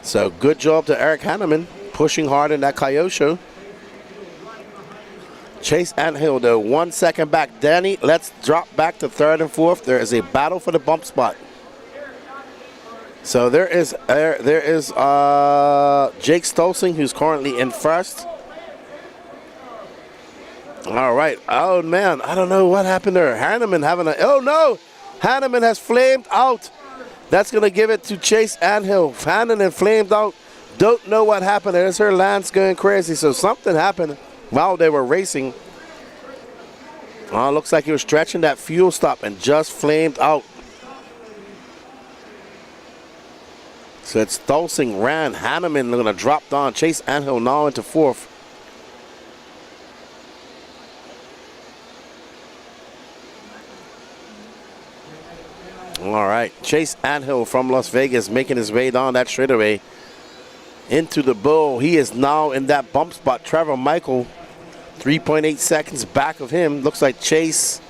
So good job to Eric Hanneman, pushing hard in that Kyosho. Chase Anthill, though, 1 second back. Danny, let's drop back to third and fourth. There is a battle for the bump spot. So there is Jake Stolzing, who's currently in first. All right. Oh, man. I don't know what happened there. Hanneman having a... Oh, no. Hanneman has flamed out. That's going to give it to Chase Anthill. Hanneman flamed out. Don't know what happened. There's her Lance going crazy. So something happened while they were racing. Looks like he was stretching that fuel stop and just flamed out. So it's Stolzing ran. Hanneman going to drop down. Chase Anthill now into fourth. All right, Chase Anthill from Las Vegas making his way down that straightaway into the bull. He is now in that bump spot. Trevor Michael, 3.8 seconds back of him. Looks like Chase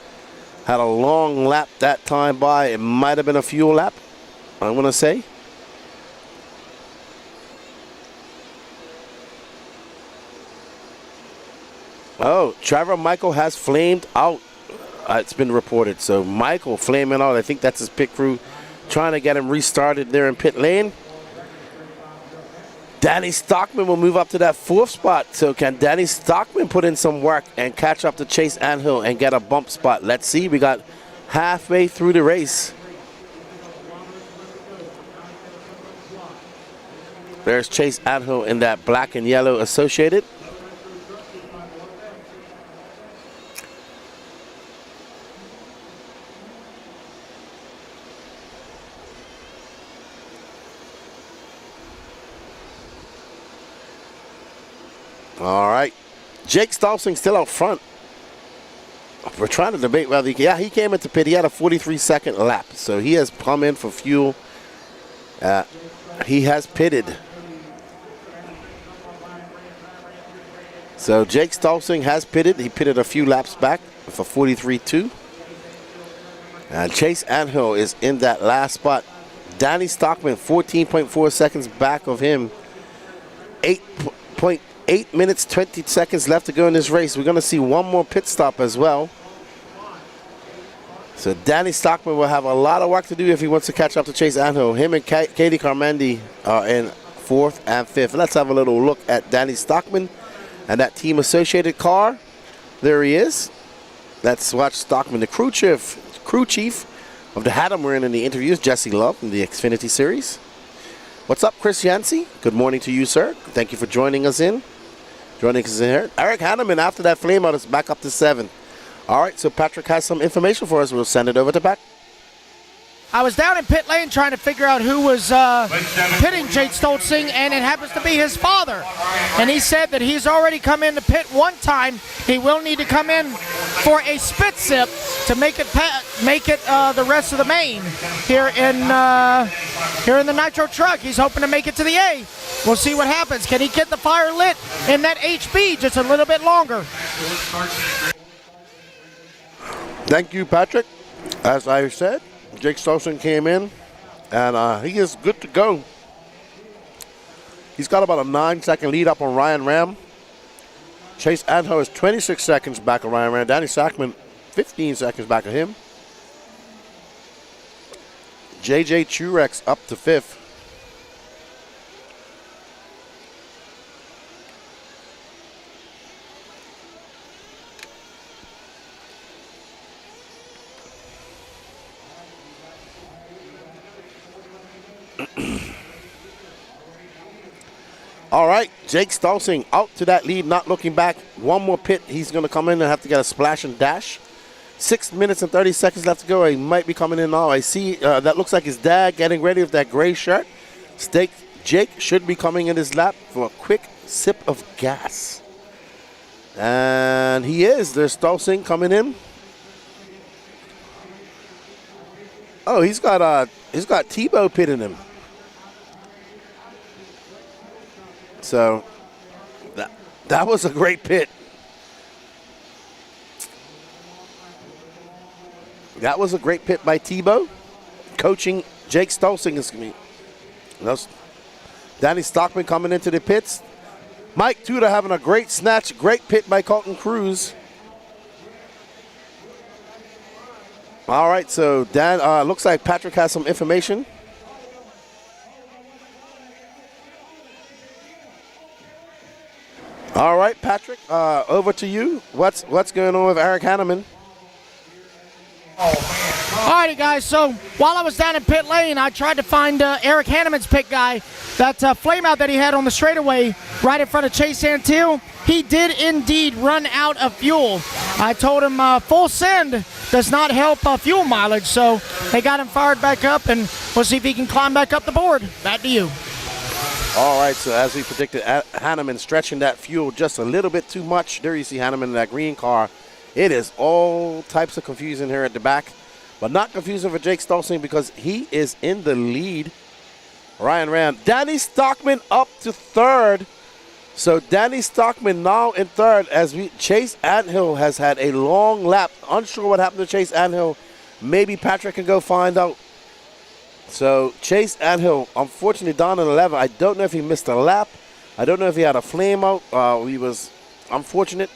had a long lap that time by. It might have been a fuel lap, I'm going to say. Oh, Trevor Michael has flamed out. It's been reported. So Michael flaming out. I think that's his pit crew trying to get him restarted there in pit lane. Danny Stockman will move up to that fourth spot. So can Danny Stockman put in some work and catch up to Chase Anthill and get a bump spot? Let's see. We got halfway through the race. There's Chase Anthill in that black and yellow Associated. All right. Jake Stolzing still out front. We're trying to debate whether he came into pit. He had a 43-second lap, so he has come in for fuel. He has pitted. So Jake Stolzing has pitted. He pitted a few laps back for 43.2. And Chase Anthill is in that last spot. Danny Stockman, 14.4 seconds back of him. 8 minutes, 20 seconds left to go in this race. We're going to see one more pit stop as well. So Danny Stockman will have a lot of work to do if he wants to catch up to Chase Anthill. Him and Katie Carmendi are in fourth and fifth. Let's have a little look at Danny Stockman and that Team Associated car. There he is. Let's watch Stockman, the crew chief of the Haddam we're in the interviews, Jesse Love in the Xfinity Series. What's up, Chris Yancey? Good morning to you, sir. Thank you for joining us in. Here. Eric Hanneman, after that flame out, is back up to 7. All right, so Patrick has some information for us. We'll send it over to Pat. I was down in pit lane trying to figure out who was pitting Jake Stolzing, and it happens to be his father. And he said that he's already come into pit one time. He will need to come in for a spit sip to make it the rest of the main here in the Nitro truck. He's hoping to make it to the A. We'll see what happens. Can he get the fire lit in that HB just a little bit longer? Thank you, Patrick. As I said, Jake Stolzing came in, and he is good to go. He's got about a 9-second lead up on Ryan Ram. Chase Anthill is 26 seconds back of Ryan Ram. Danny Stockman, 15 seconds back of him. JJ Truex up to 5th. All right, Jake Stolzing out to that lead, not looking back. One more pit. He's going to come in and have to get a splash and dash. 6 minutes and 30 seconds left to go. He might be coming in now. I see that looks like his dad getting ready with that gray shirt. Jake should be coming in his lap for a quick sip of gas. And he is. There's Stolzing coming in. Oh, he's got Tebow pitting him. So that was a great pit. That was a great pit by Tebow. Coaching Jake Stolzing is going to be. Danny Stockman coming into the pits. Mike Tudor having a great snatch. Great pit by Colton Cruz. All right, so Dan, looks like Patrick has some information. All right, Patrick, over to you. What's going on with Eric Hanneman? Alrighty, guys, so while I was down in pit lane, I tried to find Eric Hanneman's pit guy. That flame out that he had on the straightaway right in front of Chase Antille, he did indeed run out of fuel. I told him full send does not help fuel mileage, so they got him fired back up, and we'll see if he can climb back up the board. Back to you. All right, so as we predicted, Hanneman stretching that fuel just a little bit too much. There you see Hanneman in that green car. It is all types of confusion here at the back, but not confusing for Jake Stolzing because he is in the lead. Ryan Rand. Danny Stockman up to third. So Danny Stockman now in third as Chase Anthill has had a long lap. Unsure what happened to Chase Anthill. Maybe Patrick can go find out. So Chase Anthill, unfortunately, down in 11. I don't know if he missed a lap. I don't know if he had a flame out. He was unfortunate.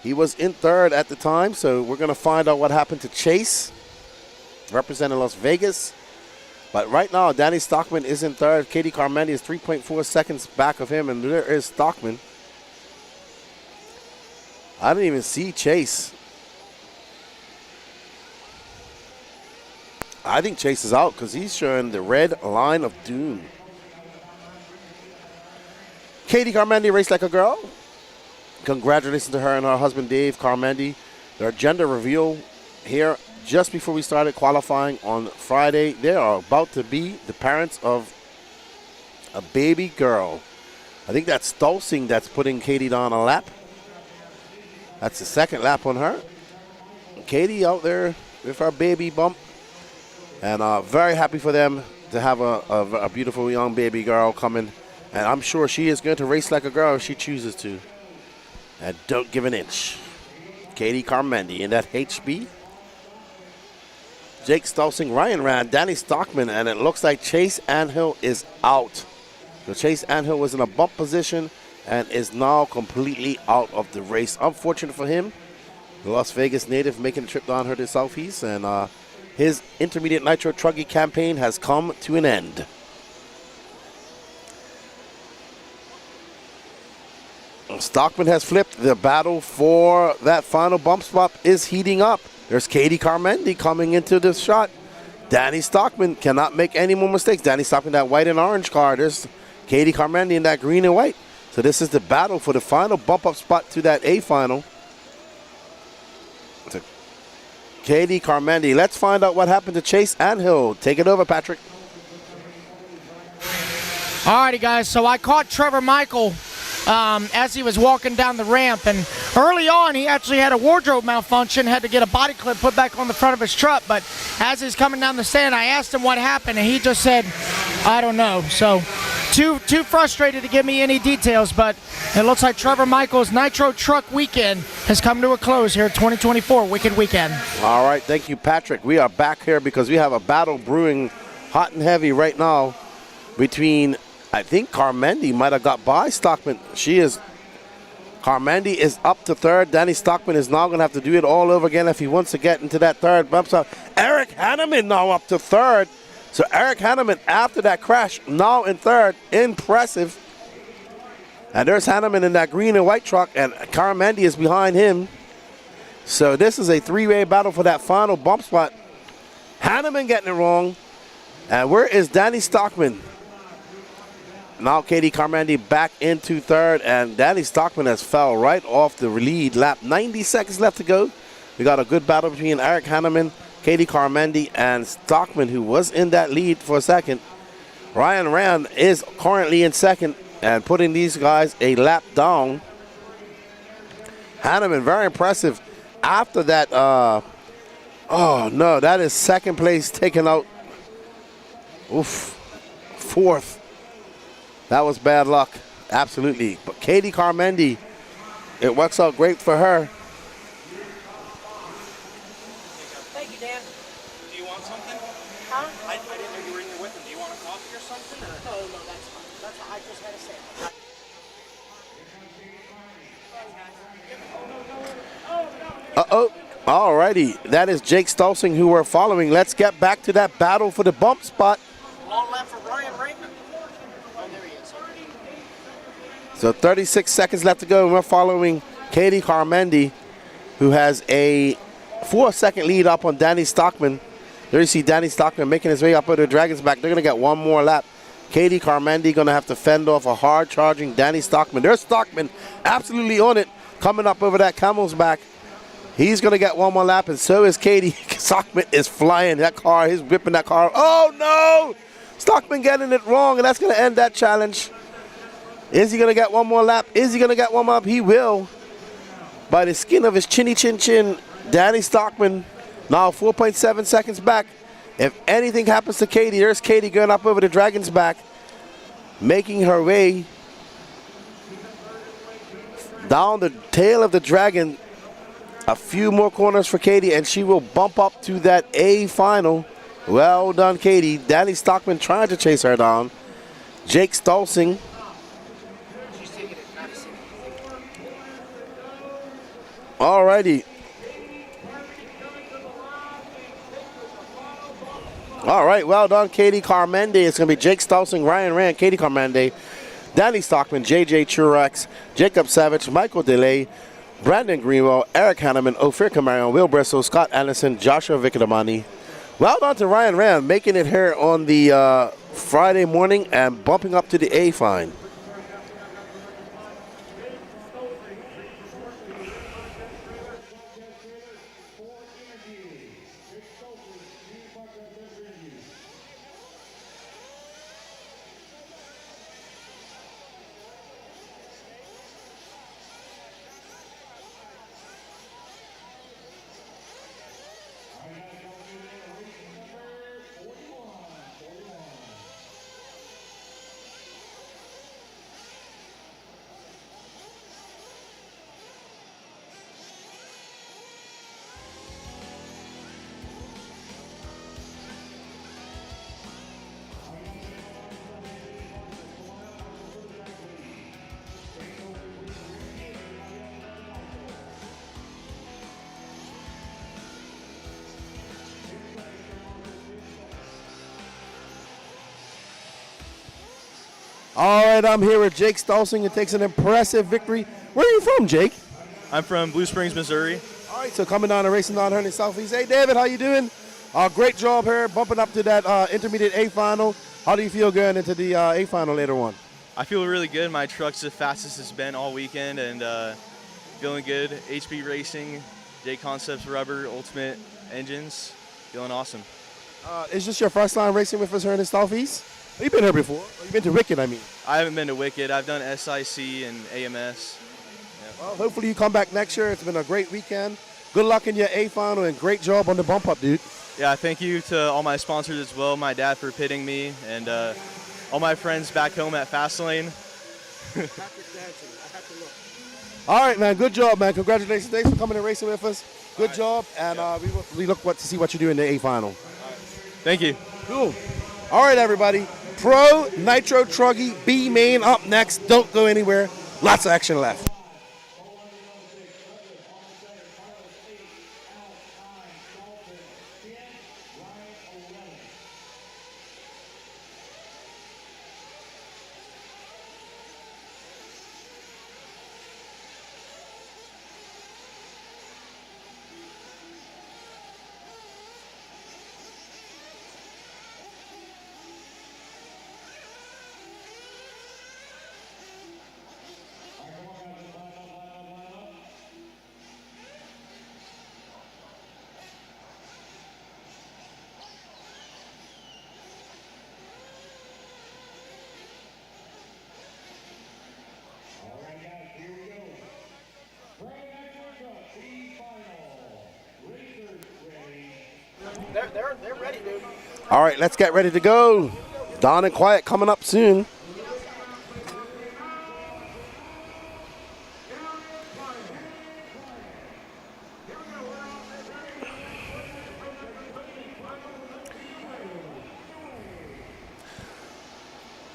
He was in third at the time, so we're going to find out what happened to Chase, representing Las Vegas. But right now, Danny Stockman is in third. Katie Carmendi is 3.4 seconds back of him, and there is Stockman. I didn't even see Chase. I think Chase is out because he's showing the red line of doom. Katie Carmendi raced like a girl. Congratulations to her and her husband, Dave Carmendi. Their gender reveal here just before we started qualifying on Friday. They are about to be the parents of a baby girl. I think that's Stolzing that's putting Katie down a lap. That's the second lap on her. Katie out there with her baby bump. And very happy for them to have a beautiful young baby girl coming. And I'm sure she is going to race like a girl if she chooses to. And don't give an inch. Katie Carmendi in that HB. Jake Stolzing, Ryan Rand, Danny Stockman, and it looks like Chase Anthill is out. So Chase Anthill was in a bump position and is now completely out of the race. Unfortunate for him. The Las Vegas native making a trip down here to Southeast, and his intermediate Nitro Truggy campaign has come to an end. Stockman has flipped. The battle for that final bump spot is heating up. There's Katie Carmendi coming into this shot. Danny Stockman cannot make any more mistakes. Danny Stockman, that white and orange car. There's Katie Carmendi in that green and white. So this is the battle for the final bump up spot to that A final. So Katie Carmendi. Let's find out what happened to Chase Anthill. Take it over, Patrick. Alrighty, guys, so I caught Trevor Michael as he was walking down the ramp, and early on he actually had a wardrobe malfunction, had to get a body clip put back on the front of his truck. But as he's coming down the stand, I asked him what happened, and he just said, I don't know. So too frustrated to give me any details, but it looks like Trevor Michael's Nitro Truck Weekend has come to a close here at 2024 Wicked Weekend. All right, thank you, Patrick. We are back here because we have a battle brewing hot and heavy right now between, I think Carmendi might have got by Stockman. Carmendi is up to third. Danny Stockman is now going to have to do it all over again if he wants to get into that third bump stop. Eric Hanneman now up to third. So Eric Hanneman, after that crash, now in third. Impressive. And there's Hanneman in that green and white truck, and Carmendi is behind him. So this is a three-way battle for that final bump spot. Hanneman getting it wrong. And where is Danny Stockman? Now Katie Carmendi back into third, and Danny Stockman has fell right off the lead lap. 90 seconds left to go. We got a good battle between Eric Hanneman, Katie Carmendi, and Stockman, who was in that lead for a second. Ryan Rand is currently in second and putting these guys a lap down. Hanneman, very impressive. After that, oh no, that is second place taken out. Oof, fourth. That was bad luck, absolutely. But Katie Carmendi, it works out great for her. Thank you, Dan. Do you want something? Huh? I didn't know you were in here with him. Do you want a coffee or something? Or? No, that's fine. That's fine. I just had to say it. Uh-oh. Alrighty, that is Jake Stolzing who we're following. Let's get back to that battle for the bump spot. Long lap for Ryan Raymond. Oh, there he is. So 36 seconds left to go, and we're following Katie Carmendi, who has a 4-second lead up on Danny Stockman. There you see Danny Stockman making his way up over the Dragon's back. They're going to get one more lap. Katie Carmendi going to have to fend off a hard-charging Danny Stockman. There's Stockman absolutely on it, coming up over that Camel's back. He's going to get one more lap, and so is Katie. Stockman is flying that car. He's whipping that car. Oh, no! Stockman getting it wrong, and that's going to end that challenge. Is he going to get one more lap? Is he going to get one more lap? He will. By the skin of his chinny chin chin, Danny Stockman now 4.7 seconds back. If anything happens to Katie, there's Katie going up over the Dragon's back, making her way down the tail of the Dragon. A few more corners for Katie, and she will bump up to that A final. Well done, Katie. Danny Stockman trying to chase her down. Jake Stolzing. Alrighty. All right, well done, Katie Carmendi. It's going to be Jake Stolzing, Ryan Rand, Katie Carmendi, Danny Stockman, JJ Truex, Jacob Savage, Michael DeLay, Brandon Greenwell, Eric Hanneman, Ophir Camarion, Will Bristol, Scott Anderson, Joshua Vicadamani. Well done to Ryan Rand, making it here on the Friday morning and bumping up to the A fine. All right, I'm here with Jake Stolzing, who takes an impressive victory. Where are you from, Jake? I'm from Blue Springs, Missouri. All right, so coming down and racing down here in the Southeast. Hey, David, how you doing? Great job here, bumping up to that intermediate A final. How do you feel going into the A final later on? I feel really good. My truck's the fastest it's been all weekend, and feeling good. HB Racing, J Concepts Rubber, Ultimate Engines, feeling awesome. Is this your first time racing with us here in the Southeast? You've been here before. You've been to Wicked, I mean. I haven't been to Wicked. I've done SIC and AMS. Yeah. Well, hopefully you come back next year. It's been a great weekend. Good luck in your A final, and great job on the bump up, dude. Yeah, thank you to all my sponsors as well. My dad for pitting me, and all my friends back home at Fastlane. All right, man. Good job, man. Congratulations. Thanks for coming and racing with us. Good job, and we look to see what you do in the A final. Thank you. Cool. All right, everybody. Pro Nitro Truggy B main up next. Don't go anywhere. Lots of action left. They're ready, dude. All right, let's get ready to go. Don and Quiet coming up soon.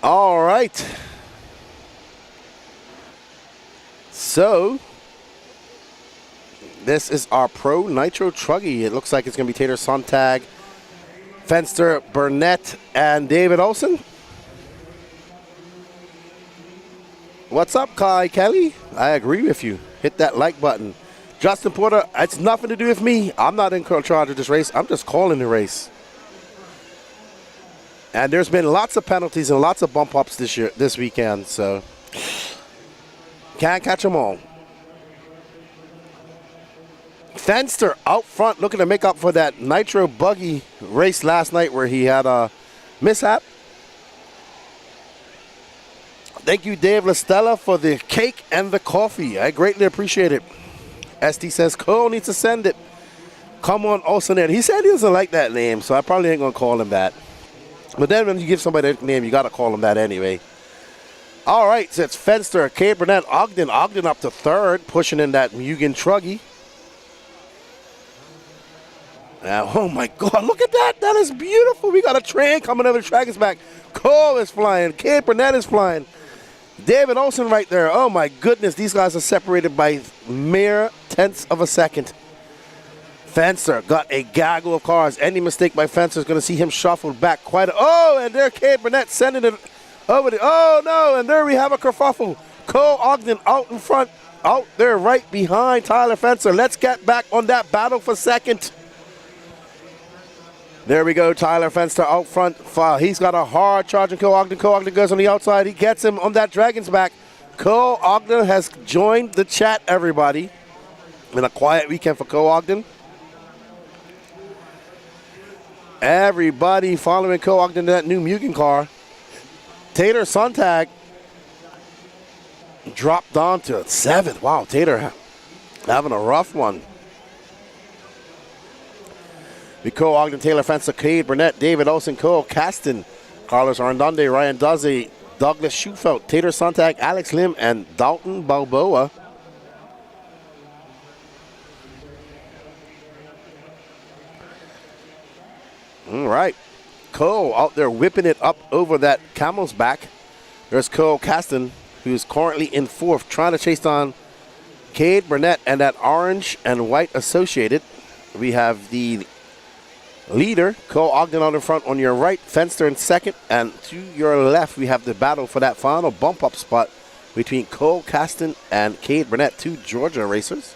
All right. This is our Pro Nitro Truggy. It looks like it's going to be Tater Sontag, Fenster, Burnett, and David Olson. What's up, Kai Kelly? I agree with you. Hit that like button. Justin Porter, it's nothing to do with me. I'm not in charge of this race. I'm just calling the race. And there's been lots of penalties and lots of bump ups this weekend, so can't catch them all. Fenster out front looking to make up for that Nitro buggy race last night where he had a mishap. Thank you, Dave LaStella, for the cake and the coffee. I greatly appreciate it. SD says, Cole needs to send it. Come on, Olsen. He said he doesn't like that name, so I probably ain't going to call him that. But then when you give somebody a name, you got to call him that anyway. All right, so it's Fenster, Cade Burnett, Ogden. Ogden up to third, pushing in that Mugen Truggy. Oh, my God, look at that. That is beautiful. We got a train coming over the track. It's back. Cole is flying. Cade Burnett is flying. David Olson right there. Oh, my goodness. These guys are separated by mere tenths of a second. Fenster got a gaggle of cars. Any mistake by Fenster is going to see him shuffled back quite a... Oh, and there Cade Burnett sending it over the... Oh, no, and there we have a kerfuffle. Cole Ogden out in front, out there right behind Tyler Fenster. Let's get back on that battle for second. There we go, Tyler Fenster out front. He's got a hard charge on Cole Ogden. Cole Ogden goes on the outside. He gets him on that Dragon's back. Cole Ogden has joined the chat, everybody. In a quiet weekend for Cole Ogden. Everybody following Cole Ogden to that new Mugen car. Tater Sontag dropped down to 7th. Wow, Tater having a rough one. Cole Ogden, Taylor Fenster, Cade Burnett, David Olson, Cole Caston, Carlos Arndonde, Ryan Daze, Douglas Schufelt, Tater Sontag, Alex Lim, and Dalton Balboa. All right. Cole out there whipping it up over that camel's back. There's Cole Caston, who's currently in 4th, trying to chase down Cade Burnett and that orange and white associated. We have the leader, Cole Ogden out in front on your right, Fenster in 2nd, and to your left we have the battle for that final bump up spot between Cole Caston and Cade Burnett, 2 Georgia racers.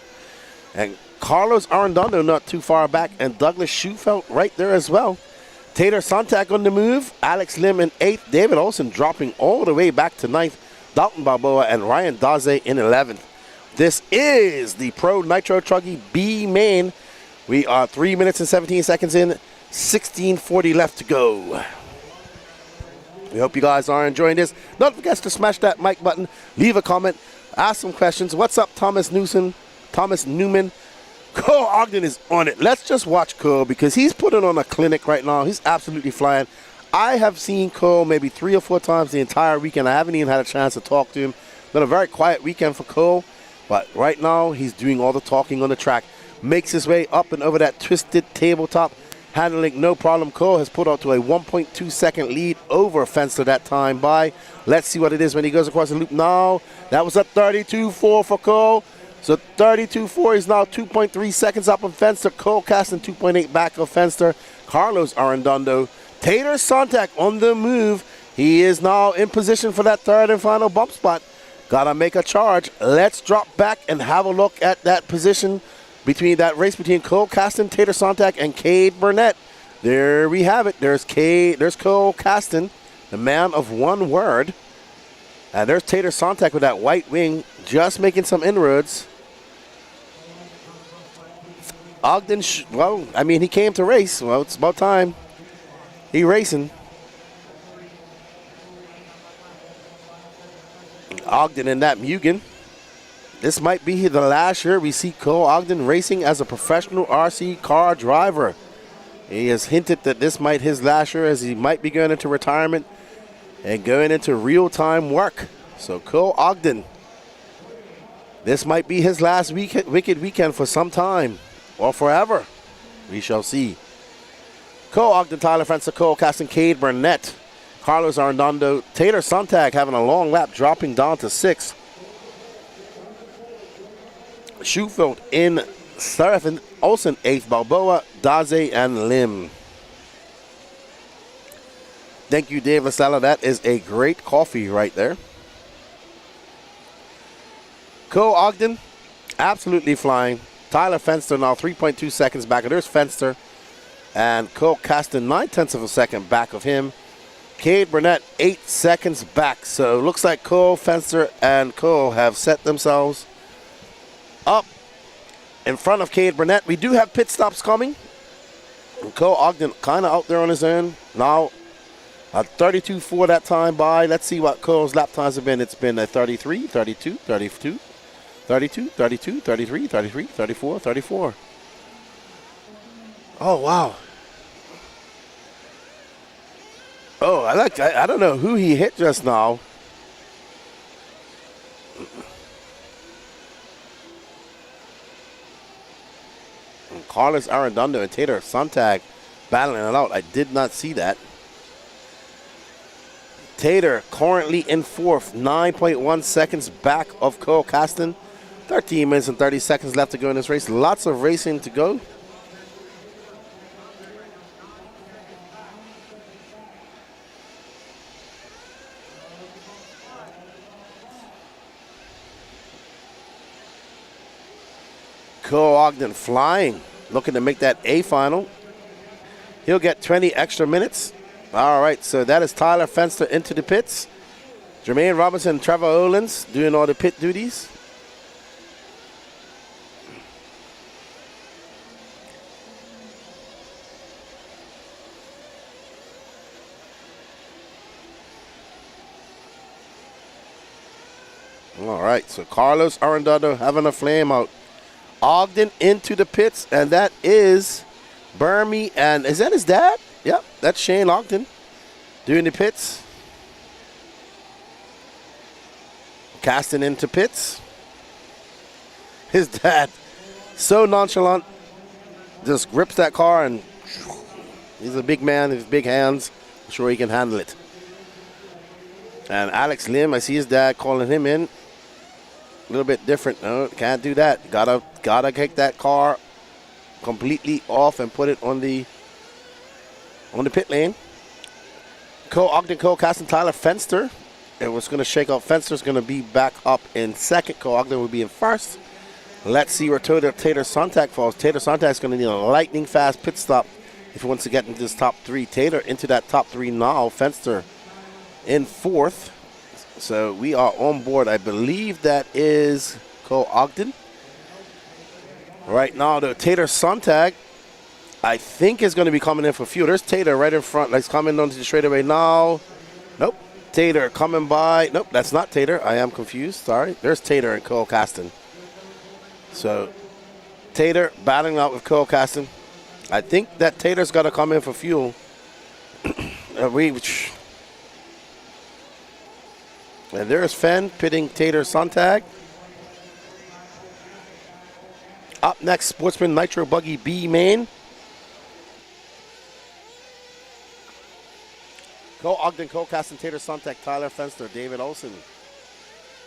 And Carlos Arredondo not too far back, and Douglas Schufelt right there as well. Tater Sontag on the move, Alex Lim in 8th, David Olson dropping all the way back to 9th, Dalton Balboa and Ryan Daze in 11th. This is the Pro Nitro Truggy B main. We are 3 minutes and 17 seconds in, 16:40 left to go. We hope you guys are enjoying this. Don't forget to smash that like button, leave a comment, ask some questions. What's up, Thomas Newman? Cole Ogden is on it. Let's just watch Cole because he's putting on a clinic right now. He's absolutely flying. I have seen Cole maybe 3 or 4 times the entire weekend. I haven't even had a chance to talk to him. Been a very quiet weekend for Cole, but right now he's doing all the talking on the track. Makes his way up and over that twisted tabletop, handling no problem. Cole has put out to a 1.2 second lead over Fenster that time by. Let's see what it is when he goes across the loop now. That was a 32.4 for Cole. So 32.4 is now 2.3 seconds up on Fenster. Cole Caston 2.8 back of Fenster. Carlos Arredondo. Tater Sontag on the move. He is now in position for that 3rd and final bump spot. Gotta make a charge. Let's drop back and have a look at that position between that race between Cole Caston, Tater Sontag, and Cade Burnett. There we have it. There's Cole Caston, the man of one word. And there's Tater Sontag with that white wing, just making some inroads. Ogden, well, I mean, he came to race. Well, it's about time. He racing. Ogden in that Mugen. This might be the last year we see Cole Ogden racing as a professional RC car driver. He has hinted that this might his last year as he might be going into retirement and going into real-time work. So Cole Ogden, this might be his last wicked weekend for some time or forever. We shall see. Cole Ogden, Tyler Fenster, Cole Caston, Cade Burnett, Carlos Arredondo, Tater Sontag having a long lap, dropping down to 6th. Schufeld in 7th, Olsen 8th, Balboa, Daze, and Lim. Thank you, Dave LaSala. That is a great coffee right there. Cole Ogden, absolutely flying. Tyler Fenster now 3.2 seconds back. There's Fenster. And Cole Caston 9/10 of a second back of him. Cade Burnett 8 seconds back. So it looks like Cole, Fenster, and Cole have set themselves up in front of Cade Burnett. We do have pit stops coming. And Cole Ogden kind of out there on his own. Now, 32.4 that time by. Let's see what Cole's lap times have been. It's been a 33, 32, 32, 32, 32, 33, 33, 34, 34. Oh, wow. Oh, I don't know who he hit just now. And Carlos Arredondo and Taylor Sontag battling it out. I did not see that. Tater currently in 4th, 9.1 seconds back of Cole Caston. 13 minutes and 30 seconds left to go in this race. Lots of racing to go. Cole Ogden flying, looking to make that A final. He'll get 20 extra minutes. All right, so that is Tyler Fenster into the pits. Jermaine Robinson and Trevor Olins doing all the pit duties. All right, so Carlos Arredondo having a flame out. Ogden into the pits, and that is Burmy, and is that his dad? Yep, that's Shane Ogden doing the pits. Casting into pits. His dad, so nonchalant, just grips that car, and he's a big man, his big hands. I'm sure he can handle it. And Alex Lim, I see his dad calling him in. A little bit different. No, can't do that. Gotta kick that car completely off and put it on the pit lane. Cole Ogden, Cole Caston, Tyler Fenster. It was going to shake out. Fenster's going to be back up in 2nd. Cole Ogden will be in 1st. Let's see where Tater Sontag falls. Tater Sontag's going to need a lightning fast pit stop if he wants to get into this top 3. Tater into that top 3 now. Fenster in 4th. So we are on board. I believe that is Cole Ogden. Right now, the Tater Sontag, I think, is going to be coming in for fuel. There's Tater right in front. He's coming onto the straightaway now. Nope. Tater coming by. Nope, that's not Tater. I am confused. Sorry. There's Tater and Cole Caston. So Tater battling out with Cole Caston. I think that Tater's got to come in for fuel. And there's Fenn pitting Tater Sontag. Up next, Sportsman Nitro Buggy B main. Cole Ogden, Cole Caston, Tater Sontag, Tyler Fenster, David Olson.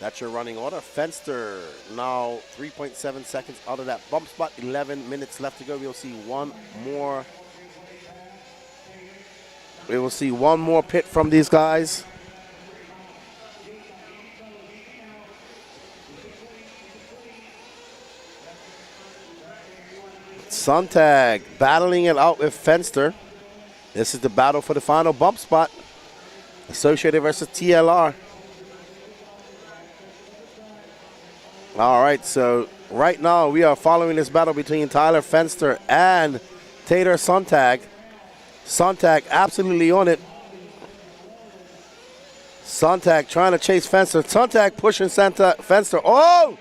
That's your running order. Fenster now 3.7 seconds out of that bump spot. 11 minutes left to go. We'll see one more. We will see one more pit from these guys. Sontag battling it out with Fenster. This is the battle for the final bump spot. Associated versus TLR. All right, so right now we are following this battle between Tyler Fenster and Tater Sontag. Sontag absolutely on it. Sontag trying to chase Fenster. Sontag pushing Fenster. Oh,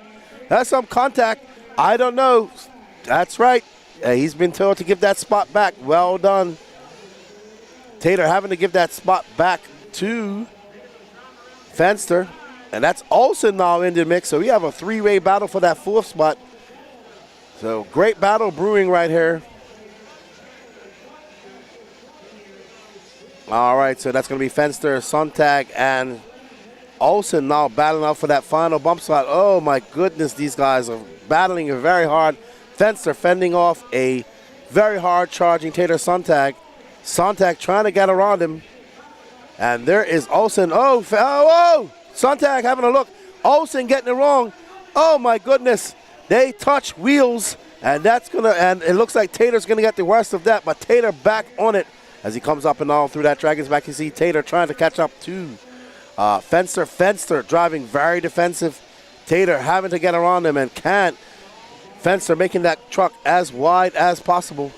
that's some contact. I don't know. That's right. He's been told to give that spot back. Well done. Tater having to give that spot back to Fenster. And that's also now in the mix. So we have a 3-way battle for that 4th spot. So great battle brewing right here. All right, so that's going to be Fenster, Sontag, and Olsen now battling out for that final bump spot. Oh my goodness, these guys are battling very hard. Fenster fending off a very hard charging Tater Sontag. Sontag trying to get around him. And there is Olsen. Oh, Sontag having a look. Olsen getting it wrong. Oh my goodness. They touch wheels. And and it looks like Tater's gonna get the worst of that, but Tater back on it as he comes up and all through that Dragon's back. You see Tater trying to catch up to Fenster. Fenster driving very defensive. Tater having to get around him and can't. Fenster making that truck as wide as possible.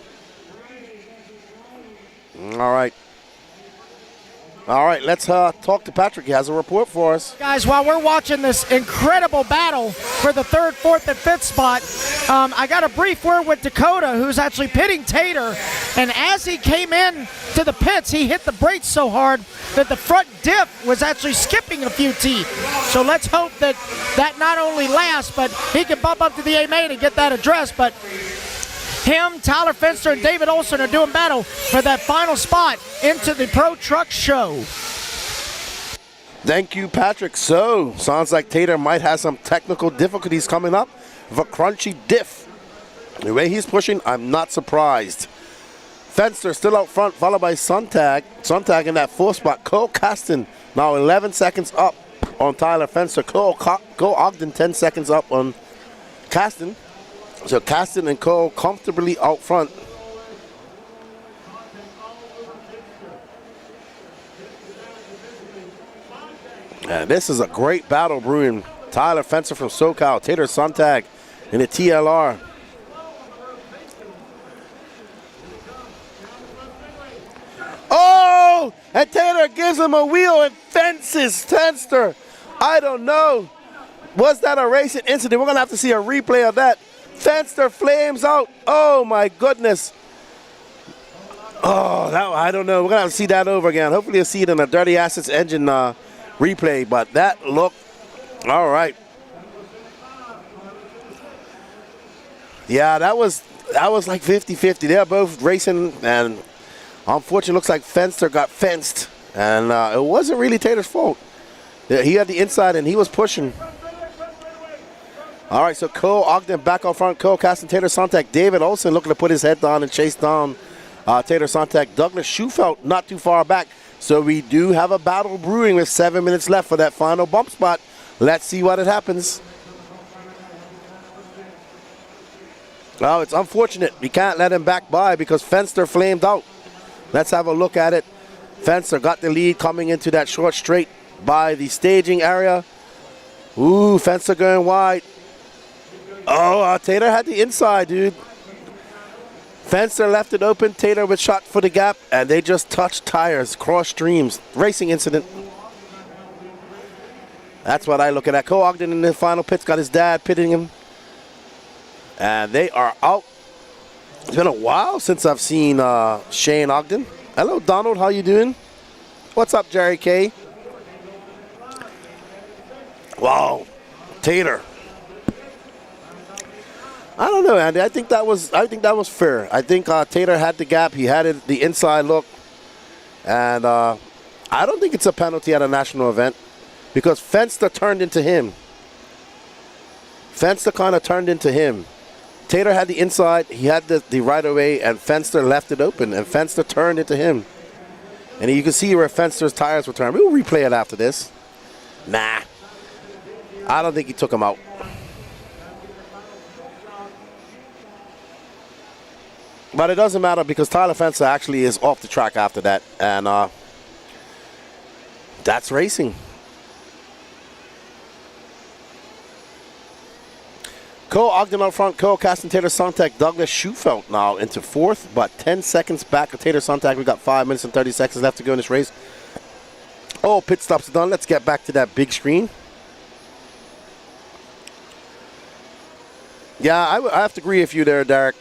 All right, let's talk to Patrick. He has a report for us. Guys, while we're watching this incredible battle for the 3rd, 4th, and 5th spot, I got a brief word with Dakota, who's actually pitting Tater. And as he came in to the pits, he hit the brakes so hard that the front diff was actually skipping a few teeth. So let's hope that that not only lasts, but he can bump up to the A main and get that addressed. But him, Tyler Fenster, and David Olsen are doing battle for that final spot into the Pro Truck Show. Thank you, Patrick. So, sounds like Tater might have some technical difficulties coming up with a crunchy diff. The way he's pushing, I'm not surprised. Fenster still out front, followed by Sontag. Sontag in that 4th spot. Cole Caston now 11 seconds up on Tyler Fenster. Cole Ogden 10 seconds up on Caston. So Caston and Cole comfortably out front. And this is a great battle brewing. Tyler Fenster from SoCal, Tater Sontag in the TLR. Oh! And Tater gives him a wheel and fences Fenster. I don't know. Was that a racing incident? We're going to have to see a replay of that. Fenster flames out. Oh my goodness. Oh, I don't know. We're going to have to see that over again. Hopefully you'll see it in a Dirty Assets engine replay. But that looked all right. Yeah, that was like 50-50. They're both racing, and unfortunately looks like Fenster got fenced. And it wasn't really Tater's fault. He had the inside and he was pushing. All right, so Cole Ogden back out front. Cole Caston, Tater Sontag. David Olsen looking to put his head down and chase down Tater Sontag. Douglas Schufelt not too far back. So we do have a battle brewing with 7 minutes left for that final bump spot. Let's see what happens. Oh, it's unfortunate. We can't let him back by because Fenster flamed out. Let's have a look at it. Fenster got the lead coming into that short straight by the staging area. Ooh, Fenster going wide. Oh, Tater had the inside, dude. Fenster left it open. Tater with shot for the gap, and they just touched tires, cross streams. Racing incident. That's what I look at. Cole Ogden in the final pits got his dad pitting him. And they are out. It's been a while since I've seen Shane Ogden. Hello, Donald. How you doing? What's up, Jerry K? Wow, Tater. I don't know, Andy. I think that was fair. I think Tater had the gap. He had the inside look, and I don't think it's a penalty at a national event because Fenster turned into him. Fenster kind of turned into him. Tater had the inside. He had the right of way, and Fenster left it open, and Fenster turned into him. And you can see where Fenster's tires were turned. We'll replay it after this. Nah, I don't think he took him out. But it doesn't matter because Tyler Fenster actually is off the track after that. And that's racing. Cole Ogden up front. Cole Caston, Tater Sontag, Douglas Schufelt now into 4th. But 10 seconds back of Tater Sontag. We got 5 minutes and 30 seconds left to go in this race. Oh, pit stops are done. Let's get back to that big screen. Yeah, I have to agree with you there, Derek.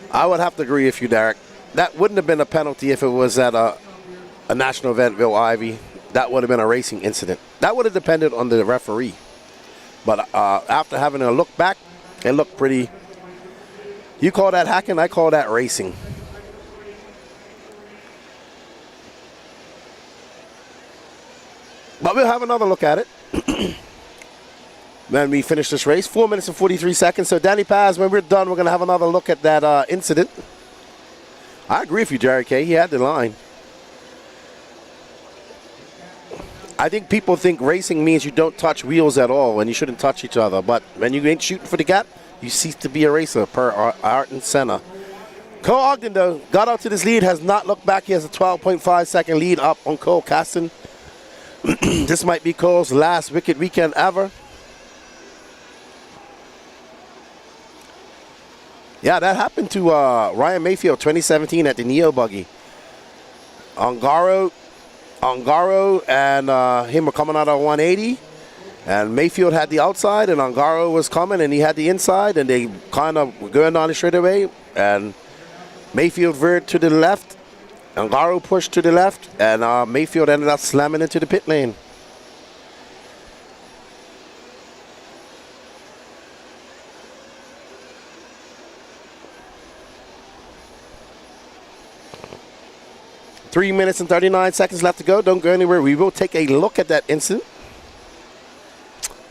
I would have to agree with you, Derek. That wouldn't have been a penalty if it was at a national event, Bill Ivy. That would have been a racing incident. That would have depended on the referee. But after having a look back, it looked pretty. You call that hacking, I call that racing. – But we'll have another look at it when we finish this race. 4 minutes and 43 seconds. So, Danny Paz, when we're done, we're going to have another look at that incident. I agree with you, Jerry K. He had the line. I think people think racing means you don't touch wheels at all and you shouldn't touch each other. But when you ain't shooting for the gap, you cease to be a racer, per Ayrton Senna. Cole Ogden, though, got out to this lead, has not looked back. He has a 12.5 second lead up on Cole Caston. This might be Cole's last wicked weekend ever. Yeah, that happened to Ryan Mayfield 2017 at the E-buggy. Ongaro and him were coming out of 180. And Mayfield had the outside, and Ongaro was coming, and he had the inside, and they kind of were going down the straightaway. And Mayfield veered to the left. Ongaro pushed to the left, and Mayfield ended up slamming into the pit lane. Three minutes and 39 seconds left to go. Don't go anywhere. We will take a look at that incident.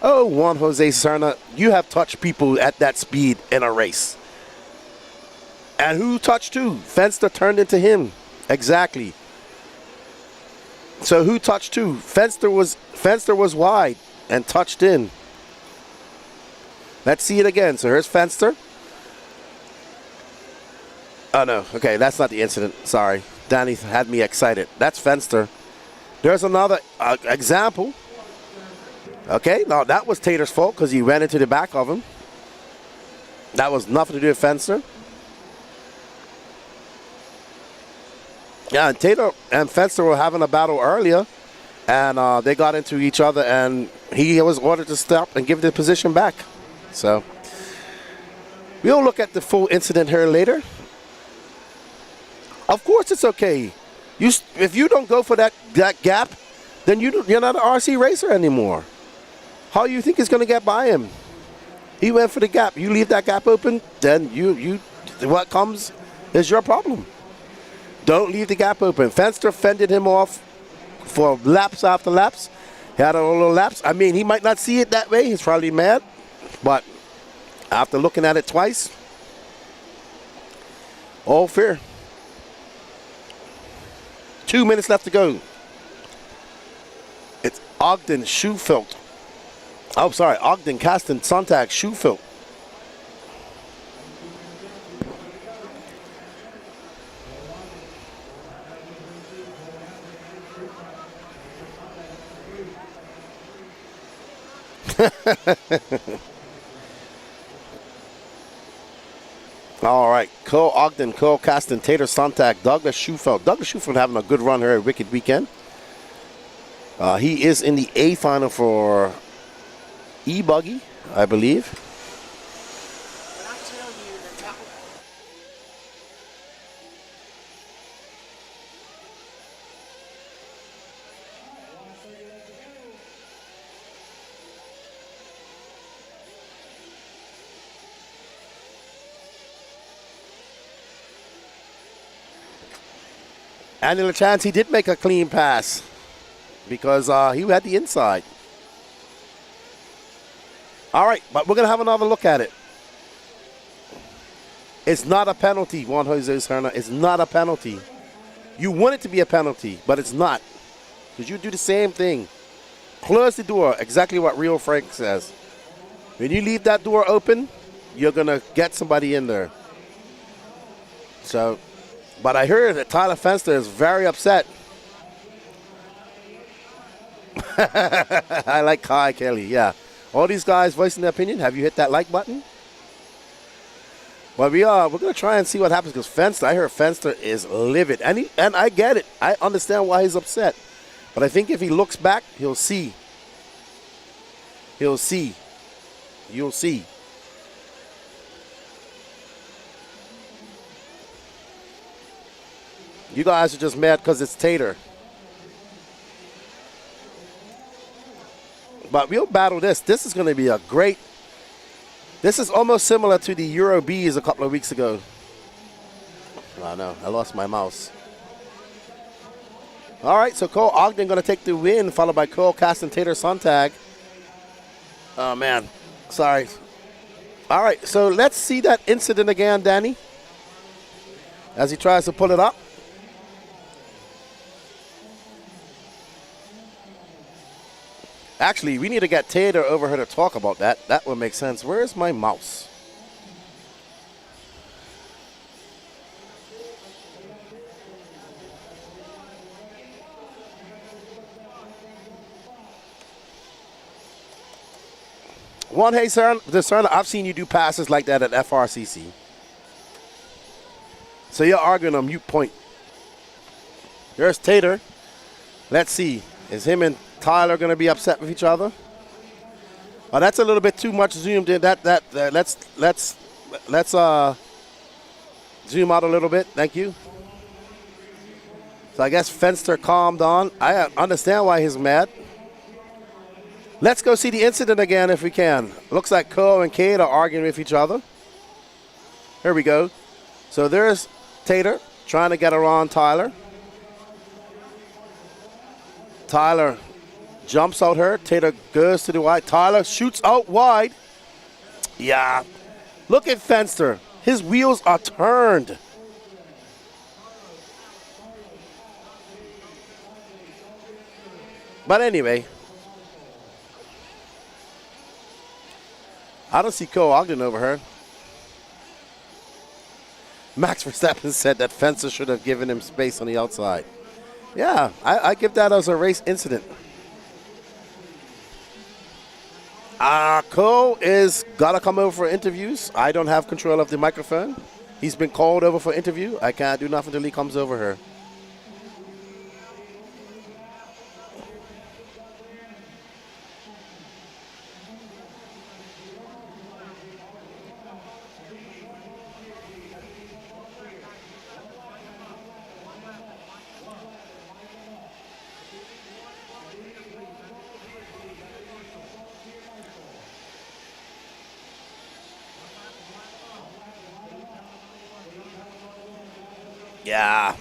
Oh, Juan Jose Serna, you have touched people at that speed in a race. And who touched who? Fenster turned into him. Exactly. So who touched who? Fenster was wide and touched in. Let's see it again. So here's Fenster. Oh, no. Okay, that's not the incident. Sorry. Danny had me excited. That's Fenster. There's another example. Okay, now that was Tater's fault because he ran into the back of him. That was nothing to do with Fenster. Yeah, and Tater and Fenster were having a battle earlier, and they got into each other, and he was ordered to stop and give the position back. So we'll look at the full incident here later. Of course it's okay. If you don't go for that gap, then you're not an RC racer anymore. How you think he's going to get by him? He went for the gap. You leave that gap open, then what comes is your problem. Don't leave the gap open. Fenster fended him off for laps after laps. He had a little laps. I mean, he might not see it that way. He's probably mad. But after looking at it twice, all fair. 2 minutes left to go. It's Ogden Schufelt. Oh, sorry. Ogden, Caston, Sontag, Schufelt. All right, Cole Ogden, Cole Caston, Tater Sontag, Douglas Schufelt. Douglas Schufelt having a good run here at Wicked Weekend. He is in the A final for E-buggy, I believe. And in a chance, he did make a clean pass because he had the inside. All right, but we're going to have another look at it. It's not a penalty, Juan Jose Serna. It's not a penalty. You want it to be a penalty, but it's not. Because you do the same thing. Close the door, exactly what Rio Frank says. When you leave that door open, you're going to get somebody in there. So... But I heard that Tyler Fenster is very upset. I like Kai Kelly, yeah. All these guys voicing their opinion. Have you hit that like button? Well, we're going to try and see what happens because Fenster, I heard Fenster is livid. And I get it. I understand why he's upset. But I think if he looks back, he'll see. He'll see. You'll see. You guys are just mad because it's Tater. But we'll battle this. This is going to be a great... This is almost similar to the Euro Bs a couple of weeks ago. Oh, no. I lost my mouse. All right, so Cole Ogden going to take the win, followed by Cole Caston Tater Sontag. Oh, man. Sorry. All right, so let's see that incident again, Danny, as he tries to pull it up. Actually, we need to get Tater over here to talk about that. That would make sense. Where's my mouse? Hey, sir, I've seen you do passes like that at FRCC. So you're arguing on mute point. There's Tater. Let's see. Is him and Tyler going to be upset with each other? Oh, that's a little bit too much zoomed in. Let's zoom out a little bit. Thank you. So I guess Fenster calmed on. I understand why he's mad. Let's go see the incident again if we can. Looks like Cole and Kate are arguing with each other. Here we go. So there's Tater trying to get around Tyler. Tyler jumps out her. Tater goes to the wide. Tyler shoots out wide. Yeah. Look at Fenster. His wheels are turned. But anyway, I don't see Cole Ogden over her. Max Verstappen said that Fencer should have given him space on the outside. Yeah, I give that as a race incident. Cole is got to come over for interviews. I don't have control of the microphone. He's been called over for interview. I can't do nothing until he comes over here. Yeah.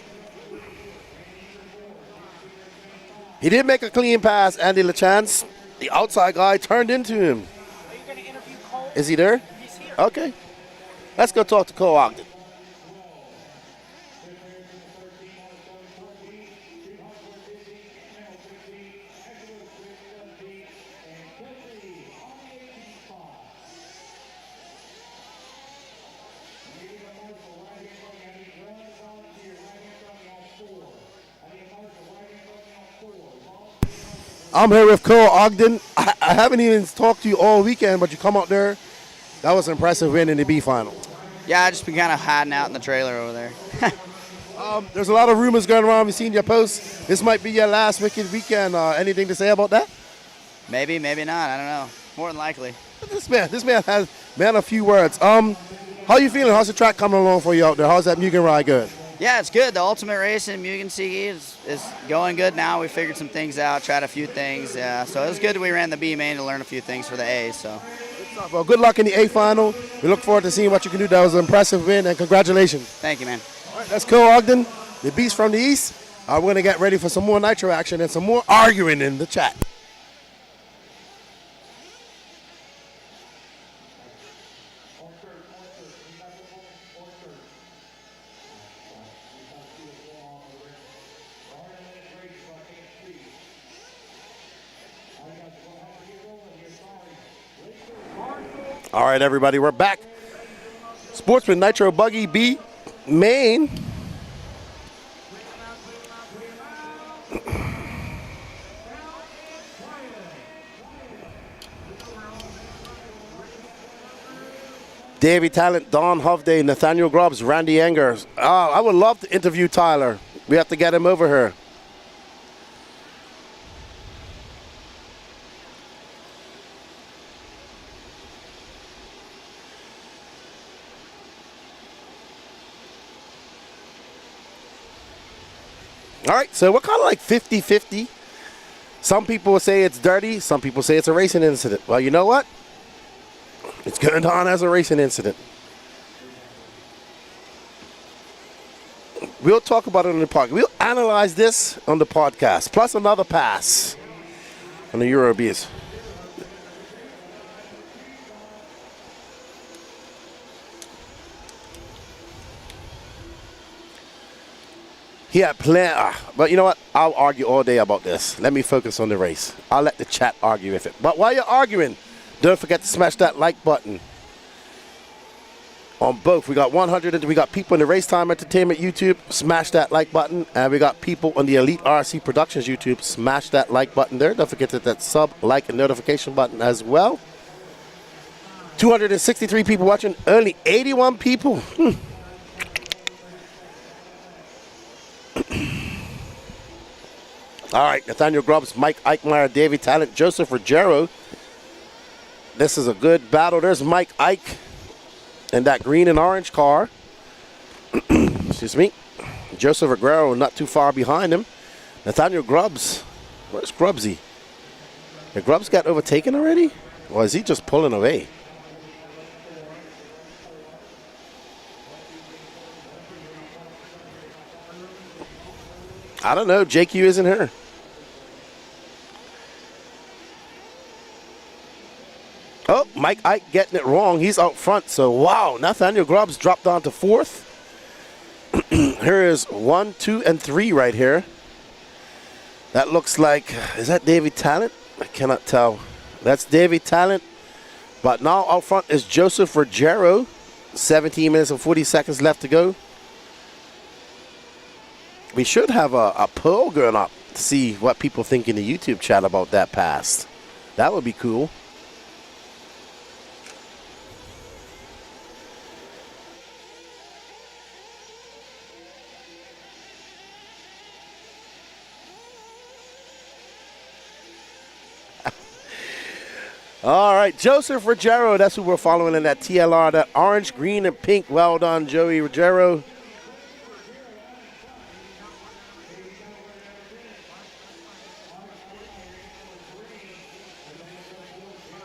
He did make a clean pass, Andy LaChance. The outside guy turned into him. Are you going to interview Cole? Is he there? He's here. Okay. Let's go talk to Cole Ogden. I'm here with Cole Ogden. I haven't even talked to you all weekend, but you come out there. That was an impressive win in the B final. Yeah, I just been kind of hiding out in the trailer over there. There's a lot of rumors going around. We've seen your posts. This might be your last wicked weekend. Anything to say about that? Maybe, maybe not. I don't know. More than likely. This man has a few words. How you feeling? How's the track coming along for you out there? How's that Mugen ride going? Yeah, it's good. The ultimate race in Mugen C is going good now. We figured some things out, tried a few things. So it was good that we ran the B main to learn a few things for the A. So. Well, good luck in the A final. We look forward to seeing what you can do. That was an impressive win, and congratulations. Thank you, man. All right, that's Cole Ogden, the beast from the East. We're going to get ready for some more Nitro action and some more arguing in the chat. All right, everybody, we're back. Sportsman Nitro E-buggy B main. Davey Talent, Don Hovday, Nathaniel Grubbs, Randy Engers. I would love to interview Tyler. We have to get him over here. All right, so we're kind of like 50-50. Some people will say it's dirty. Some people say it's a racing incident. Well, you know what? It's going on as a racing incident. We'll talk about it on the podcast. We'll analyze this on the podcast, plus another pass on the Eurobees. He had plenty, but you know what? I'll argue all day about this. Let me focus on the race. I'll let the chat argue with it. But while you're arguing, don't forget to smash that like button. On both, we got 100, and we got people in the Racetime Entertainment YouTube. Smash that like button, and we got people on the Elite RC Productions YouTube. Smash that like button there. Don't forget that sub, like, and notification button as well. 263 people watching, only 81 people. All right, Nathaniel Grubbs, Mike Eichmeyer, Davey Talent, Joseph Ruggiero. This is a good battle. There's Mike Ike in that green and orange car. Excuse me. Joseph Ruggiero not too far behind him. Nathaniel Grubbs. Where's Grubbsy? Did Grubbs got overtaken already? Or is he just pulling away? I don't know. JQ isn't here. Oh, Mike Ike getting it wrong. He's out front. So, wow. Nathaniel Grubbs dropped down to fourth. Here is 1, 2, and 3 right here. That looks like, is that Davey Talent? I cannot tell. That's Davey Talent. But now out front is Joseph Ruggiero. 17 minutes and 40 seconds left to go. We should have a poll going up to see what people think in the YouTube chat about that pass. That would be cool. All right, Joseph Ruggiero, that's who we're following in that TLR, that orange, green, and pink. Well done, Joey Ruggiero.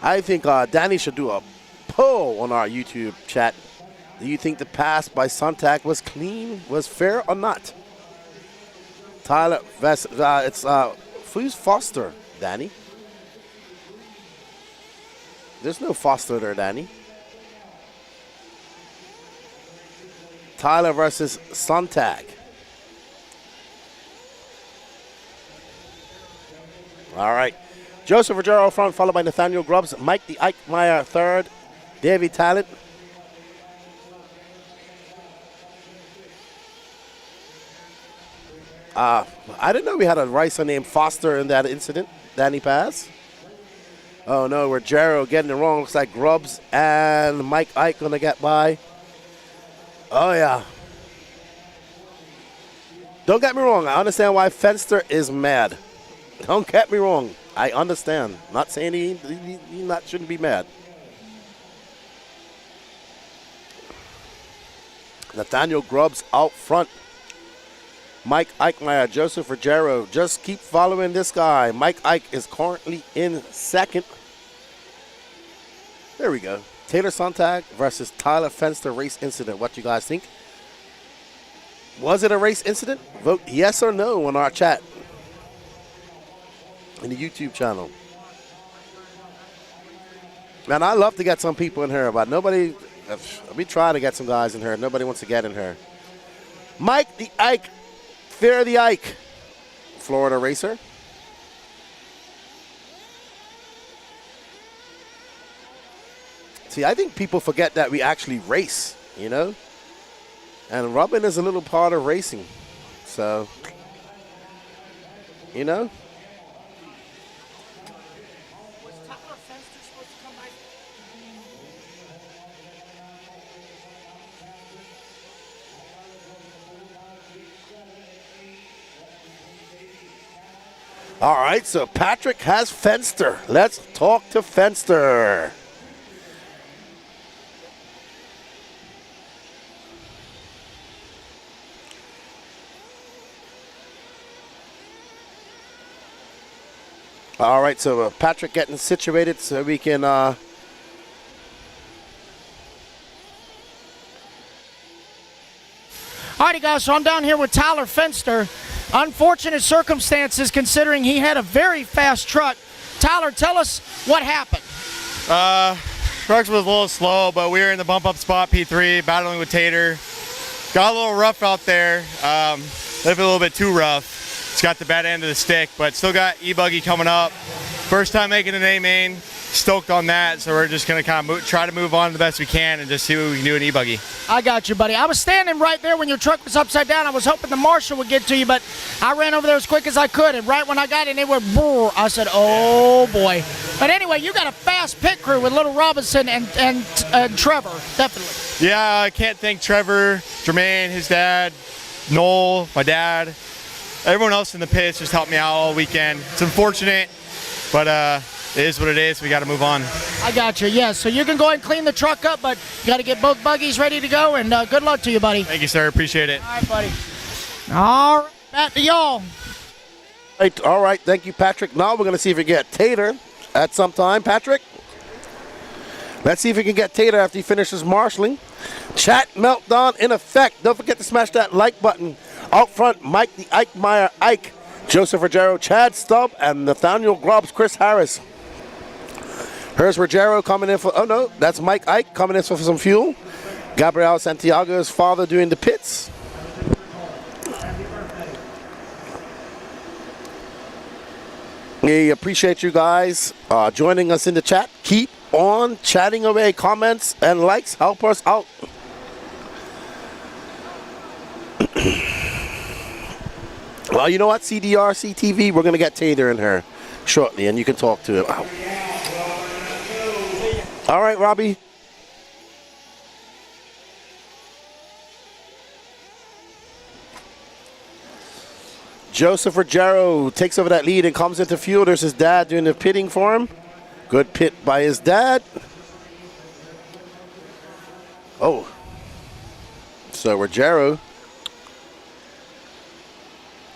I think Danny should do a poll on our YouTube chat. Do you think the pass by Sontag was clean, was fair or not? Tyler, it's who's Foster, Danny? There's no Foster there, Danny. Tyler versus Sontag. All right. Joseph Ruggiero front, followed by Nathaniel Grubbs. Mike the Eichmeyer third. Davey Talent. I didn't know we had a racer named Foster in that incident. Danny Pass. Oh no, Ruggiero getting it wrong. Looks like Grubbs and Mike Ike gonna get by. Oh yeah. Don't get me wrong. I understand why Fenster is mad. Don't get me wrong. I understand. Not saying he shouldn't be mad. Nathaniel Grubbs out front. Mike Eichmeyer, Joseph Ruggiero. Just keep following this guy. Mike Ike is currently in second. There we go. Taylor Sontag versus Tyler Fenster race incident. What do you guys think? Was it a race incident? Vote yes or no on our chat. In the YouTube channel. Man, I love to get some people in here, but nobody, we try to get some guys in here. Nobody wants to get in here. Mike the Ike, Fear the Ike, Florida racer. See, I think people forget that we actually race, you know? And rubbing is a little part of racing. So, you know? All right, so Patrick has Fenster. Let's talk to Fenster. All right, so Patrick getting situated so we can Alrighty, guys, so I'm down here with Tyler Fenster. Unfortunate circumstances considering he had a very fast truck. Tyler, tell us what happened. Trucks was a little slow, but we were in the bump up spot, P3, battling with Tater. Got a little rough out there, lived a little bit too rough. It's got the bad end of the stick, but still got E-buggy coming up. First time making an A-main, stoked on that, so we're just gonna kind of try to move on the best we can and just see what we can do in E-buggy. I got you, buddy. I was standing right there when your truck was upside down. I was hoping the marshal would get to you, but I ran over there as quick as I could, and right when I got in, they were brrr. I said, oh boy. But anyway, you got a fast pit crew with Little Robinson and Trevor, definitely. Yeah, I can't thank Trevor, Jermaine, his dad, Noel, my dad. Everyone else in the pits just helped me out all weekend. It's unfortunate, but it is what it is. We got to move on. I got you, yes. So you can go ahead and clean the truck up, but you got to get both buggies ready to go, and good luck to you, buddy. Thank you, sir. Appreciate it. All right, buddy. All right, back to y'all. All right, thank you, Patrick. Now we're going to see if we get Tater at some time. Patrick? Let's see if we can get Tater after he finishes marshalling. Chat meltdown in effect. Don't forget to smash that like button. Out front, Mike the Ike Meyer Ike, Joseph Ruggiero, Chad Stubb, and Nathaniel Grubbs, Chris Harris. Here's Ruggiero coming in for, oh no, that's Mike Ike coming in for some fuel. Gabriel Santiago's father doing the pits. We appreciate you guys joining us in the chat. Keep on chatting away. Comments and likes help us out. Well, you know what, CDRC TV, we're going to get Tater in here shortly, and you can talk to him. Ow. All right, Robbie. Joseph Ruggiero takes over that lead and comes into fuel. There's his dad doing the pitting for him. Good pit by his dad. Oh. So Ruggiero.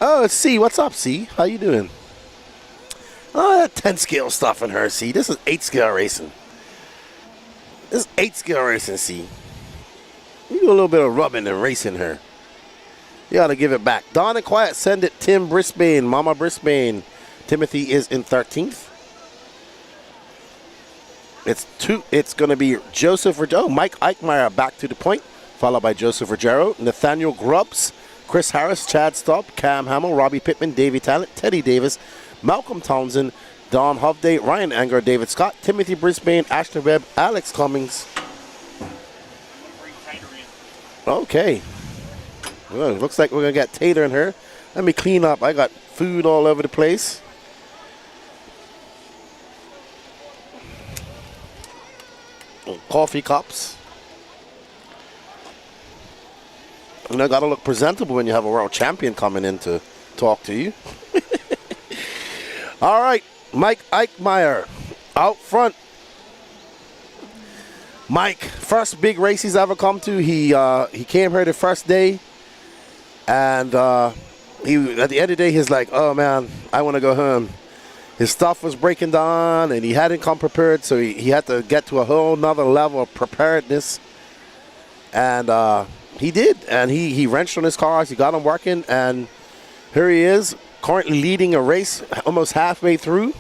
Oh, it's C. What's up, C? How you doing? Oh, that 10 scale stuff in her, C. This is 8 scale racing. This is 8 scale racing, C. You do a little bit of rubbing and racing her. You ought to give it back. Don and Quiet, send it. Tim Brisbane, Mama Brisbane. Timothy is in 13th. It's going to be Joseph Ruggiero. Mike Eichmeyer back to the point, followed by Joseph Ruggiero. Nathaniel Grubbs, Chris Harris, Chad Staub, Cam Hamill, Robbie Pittman, Davey Talent, Teddy Davis, Malcolm Townsend, Don Hovday, Ryan Anger, David Scott, Timothy Brisbane, Ashton Webb, Alex Cummings. Okay. Well, looks like we're going to get Tater in here. Let me clean up. I got food all over the place. Coffee cups. And I got to look presentable when you have a world champion coming in to talk to you. All right, Mike Eichmeyer out front. Mike, first big race he's ever come to. He came here the first day, and he at the end of the day he's like, oh man, I want to go home. His stuff was breaking down, and he hadn't come prepared, so he had to get to a whole nother level of preparedness. And he did, and he wrenched on his cars. He got them working, and here he is, currently leading a race almost halfway through,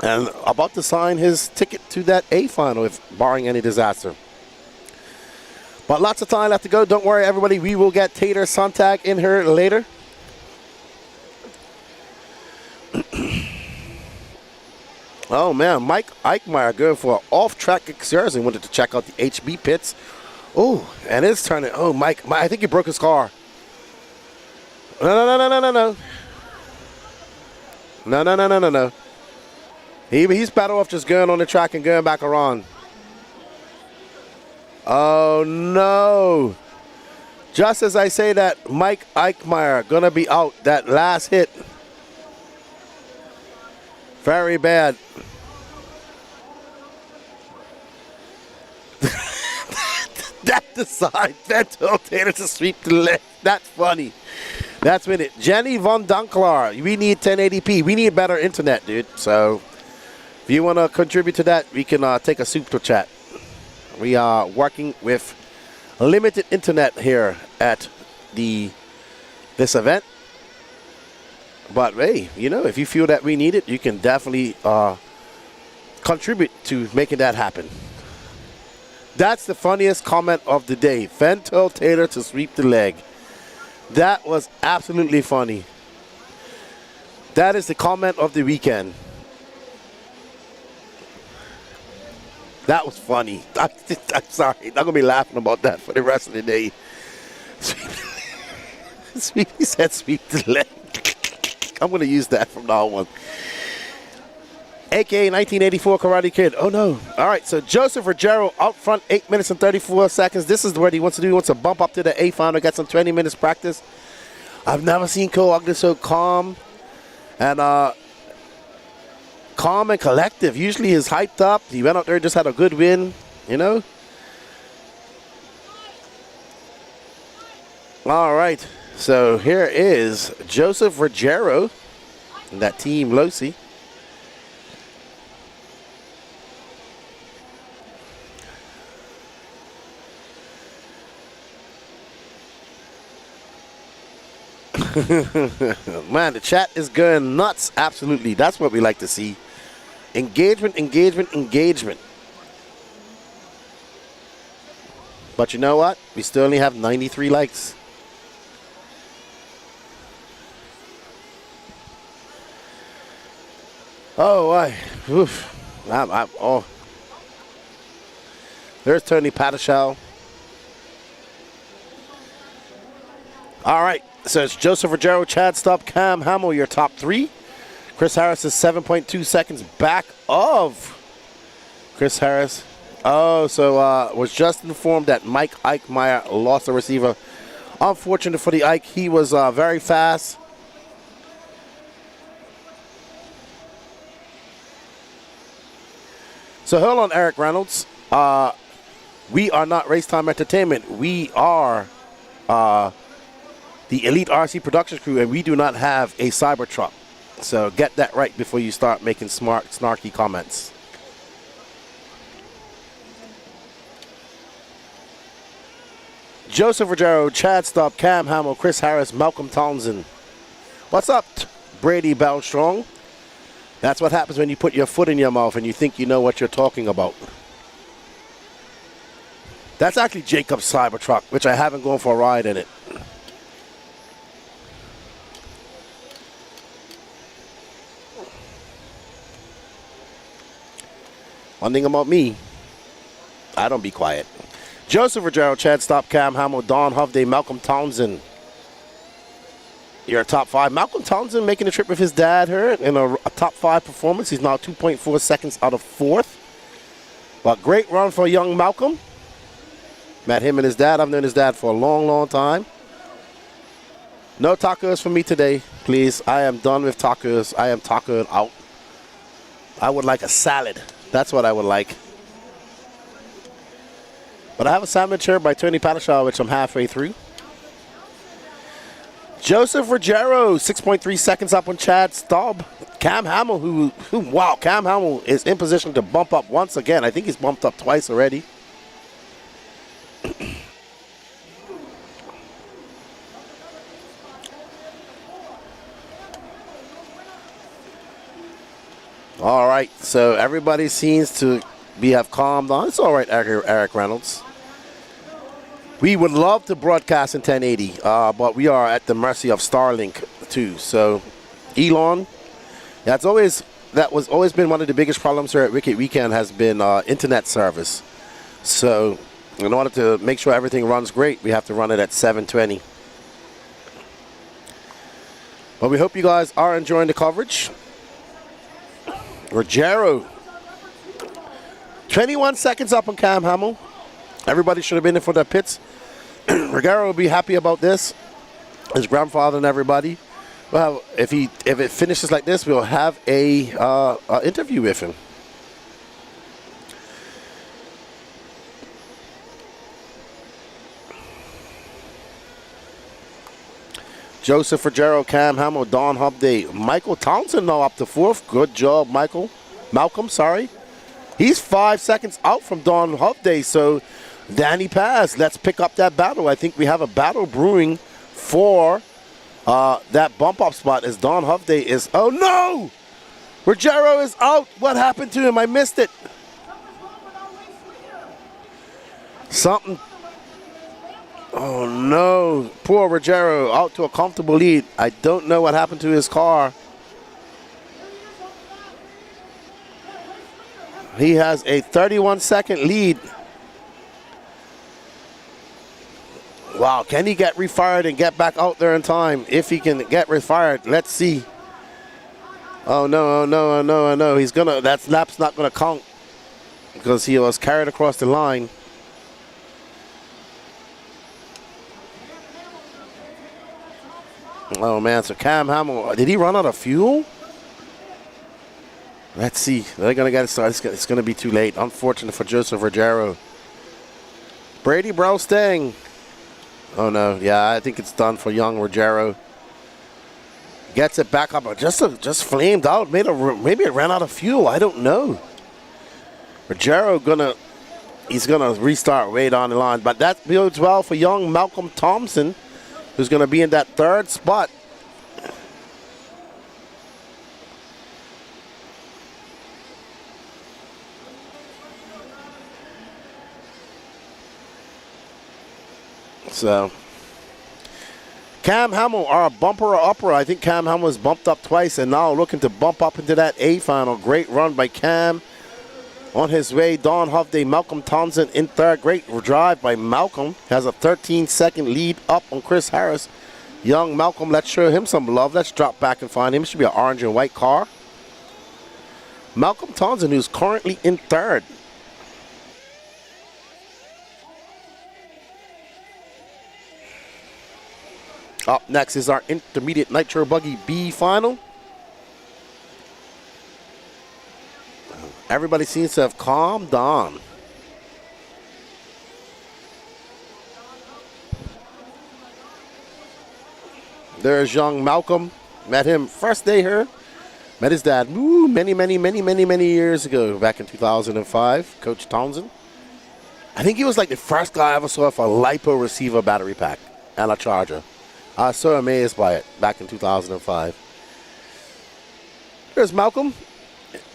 and about to sign his ticket to that A final, if barring any disaster. But lots of time left to go. Don't worry, everybody. We will get Tater Sontag in here later. Oh man, Mike Eichmeyer going for an off-track excursion. Wanted to check out the HB pits. Oh, and it's turning. Oh, Mike, I think he broke his car. No. No. He's better off just going on the track and going back around. Oh no. Just as I say that, Mike Eichmeyer gonna be out. That last hit. Very bad. That the side. That Tater to sweep to the left. That's funny. That's minute. Jenny Von Dunklar. We need 1080p. We need better internet, dude. So if you want to contribute to that, we can take a super chat. We are working with limited internet here at this event. But hey, you know, if you feel that we need it, you can definitely contribute to making that happen. That's the funniest comment of the day. Fenn told Taylor to sweep the leg. That was absolutely funny. That is the comment of the weekend. That was funny. I'm sorry. I'm going to be laughing about that for the rest of the day. He said sweep the leg. I'm going to use that from now on. AKA 1984 Karate Kid. Oh, no. All right, so Joseph Ruggiero out front, 8 minutes and 34 seconds. This is what he wants to do. He wants to bump up to the A final, get some 20 minutes practice. I've never seen Cole Ogden so calm and collective. Usually he's hyped up. He went out there, just had a good win, you know. All right, so here is Joseph Ruggiero and that team Losi. Man, the chat is going nuts. Absolutely. That's what we like to see. Engagement, engagement, engagement. But you know what? We still only have 93 likes. Oh, why? Oof. Oh. There's Tony Patashal. All right. So it's Joseph Ruggiero, Chad Stubb, Cam Hamill, your top three. Chris Harris is 7.2 seconds back of Chris Harris. Oh, so was just informed that Mike Eichmeyer lost the receiver. Unfortunate for the Ike. He was very fast. So hold on, Eric Reynolds. We are not Racetime Entertainment. We are the Elite RC Productions crew, and we do not have a Cybertruck. So get that right before you start making snarky comments. Joseph Ruggiero, Chad Stubb, Cam Hamill, Chris Harris, Malcolm Townsend. What's up, Brady Belstrong? That's what happens when you put your foot in your mouth and you think you know what you're talking about. That's actually Jacob's Cybertruck, which I haven't gone for a ride in it. One thing about me, I don't be quiet. Joseph Ruggiero, Chad Stubb, Cam Hamill, Don Hovday, Malcolm Townsend. Your top five. Malcolm Townsend making a trip with his dad here in a top five performance. He's now 2.4 seconds out of fourth. But great run for young Malcolm. Met him and his dad. I've known his dad for a long, long time. No tacos for me today, please. I am done with tacos. I am tacoed out. I would like a salad. That's what I would like. But I have a sandwich here by Tony Patashal, which I'm halfway through. Joseph Ruggiero, 6.3 seconds up on Chad Stubb. Cam Hamill, wow, Cam Hamill is in position to bump up once again. I think he's bumped up twice already. All right, so everybody seems to have calmed down. It's all right, Eric Reynolds. We would love to broadcast in 1080, but we are at the mercy of Starlink too. So, Elon, that was always been one of the biggest problems here at Wicked Weekend has been internet service. So, in order to make sure everything runs great, we have to run it at 720. But we hope you guys are enjoying the coverage. Ruggiero, 21 seconds up on Cam Hamill. Everybody should have been in for the pits. Ruggiero will be happy about this. His grandfather and everybody. Well, if it finishes like this, we'll have a interview with him. Joseph Ruggiero, Cam Hamill, Don Hovday, Michael Townsend now up to fourth. Good job, Malcolm, sorry. He's 5 seconds out from Don Hovday, so Danny Paz, let's pick up that battle. I think we have a battle brewing for that bump up spot as Don Hovde is. Oh no! Ruggiero is out. What happened to him? I missed it. Something. Oh no. Poor Ruggiero out to a comfortable lead. I don't know what happened to his car. He has a 31-second lead. Wow, can he get refired and get back out there in time? If he can get refired, let's see. Oh no, oh no, oh no, oh no. He's gonna, that lap's not gonna count because he was carried across the line. Oh man, so Cam Hamill, did he run out of fuel? Let's see. They're going to get it started. It's going to be too late. Unfortunate for Joseph Ruggiero. Brady Brostang. Oh, no. Yeah, I think it's done for young Ruggiero. Gets it back up. Just flamed out. Maybe it ran out of fuel. I don't know. Ruggiero he's going to restart way down the line. But that bodes well for young Malcolm Thompson, who's going to be in that third spot. So, Cam Hamill, our bumper or upper. I think Cam Hamill was bumped up twice and now looking to bump up into that A final. Great run by Cam. On his way, Don Hovde, Malcolm Townsend in third. Great drive by Malcolm. Has a 13-second lead up on Chris Harris. Young Malcolm, let's show him some love. Let's drop back and find him. It should be an orange and white car. Malcolm Townsend, who's currently in third. Up next is our intermediate Nitro Buggy B final. Everybody seems to have calmed down. There's young Malcolm. Met him first day here. Met his dad many years ago, back in 2005. Coach Townsend. I think he was like the first guy I ever saw with a LiPo receiver battery pack and a charger. I was so amazed by it back in 2005. There's Malcolm.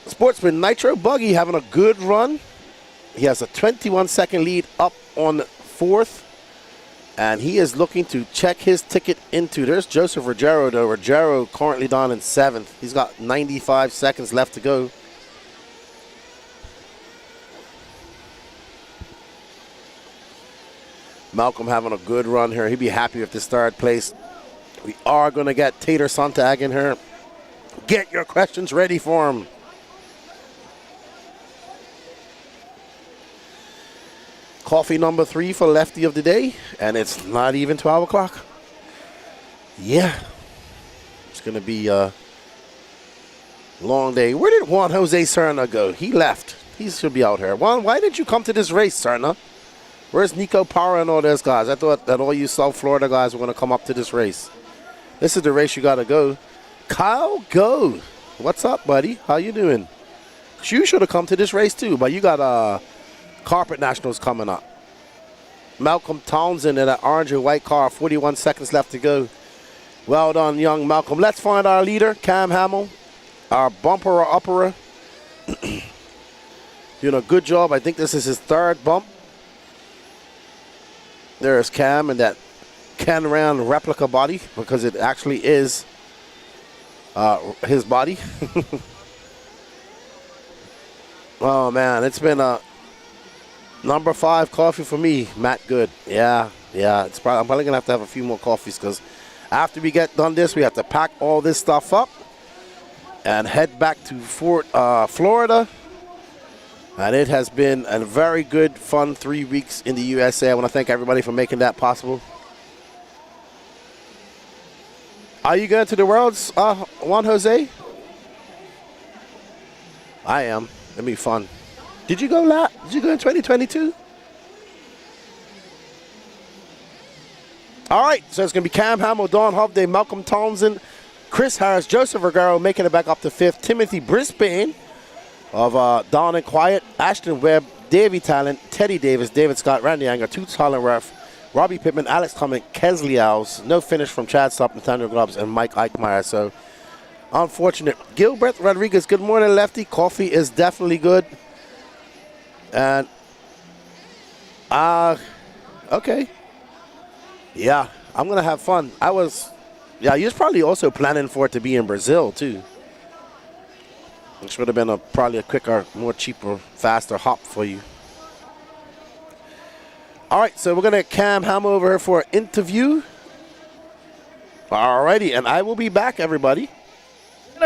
Sportsman Nitro Buggy having a good run. He has a 21-second lead up on fourth. And he is looking to check his ticket into. There's Joseph Ruggiero, though. Ruggiero currently down in seventh. He's got 95 seconds left to go. Malcolm having a good run here. He'd be happy with this third place. We are going to get Tater Sontag in here. Get your questions ready for him. Coffee number 3 for Lefty of the day, and it's not even 12 o'clock. Yeah. It's going to be a long day. Where did Juan Jose Serna go? He left. He should be out here. Juan, why did you come to this race, Serna? Where's Nico Power and all those guys? I thought that all you South Florida guys were going to come up to this race. This is the race you got to go. Kyle Go. What's up, buddy? How you doing? You should have come to this race too, but you got Carpet Nationals coming up. Malcolm Townsend in an orange and white car. 41 seconds left to go. Well done, young Malcolm. Let's find our leader, Cam Hamill, our bumper or upperer. Doing a good job. I think this is his third bump. There's Cam and that Can-Ran replica body, because it actually is his body. Oh, man, it's been a number 5 coffee for me, Matt Good. Yeah, I'm probably going to have a few more coffees, because after we get done this, we have to pack all this stuff up and head back to Florida. And it has been a very good, fun 3 weeks in the USA. I want to thank everybody for making that possible. Are you going to the Worlds, Juan Jose? I am. It'll be fun. Did you go in 2022? All right, so it's going to be Cam Hamill, Don Hovde, Malcolm Townsend, Chris Harris, Joseph Ruggiero making it back up to 5th, Timothy Brisbane of Down and Quiet, Ashton Webb, Davey Talent, Teddy Davis, David Scott, Randy Anger, Toots Hollandworth, Robbie Pittman, Alex Clement, Kesliaus. No finish from Chad Stop, Nathaniel Grubbs, and Mike Eichmeyer. So unfortunate. Gilbert Rodriguez, good morning, Lefty. Coffee is definitely good. And, okay. Yeah, I'm going to have fun. Yeah, he was probably also planning for it to be in Brazil, too. Which would have been probably a quicker, more cheaper, faster hop for you. All right, so we're going to cam Ham over here for an interview. All righty, and I will be back, everybody.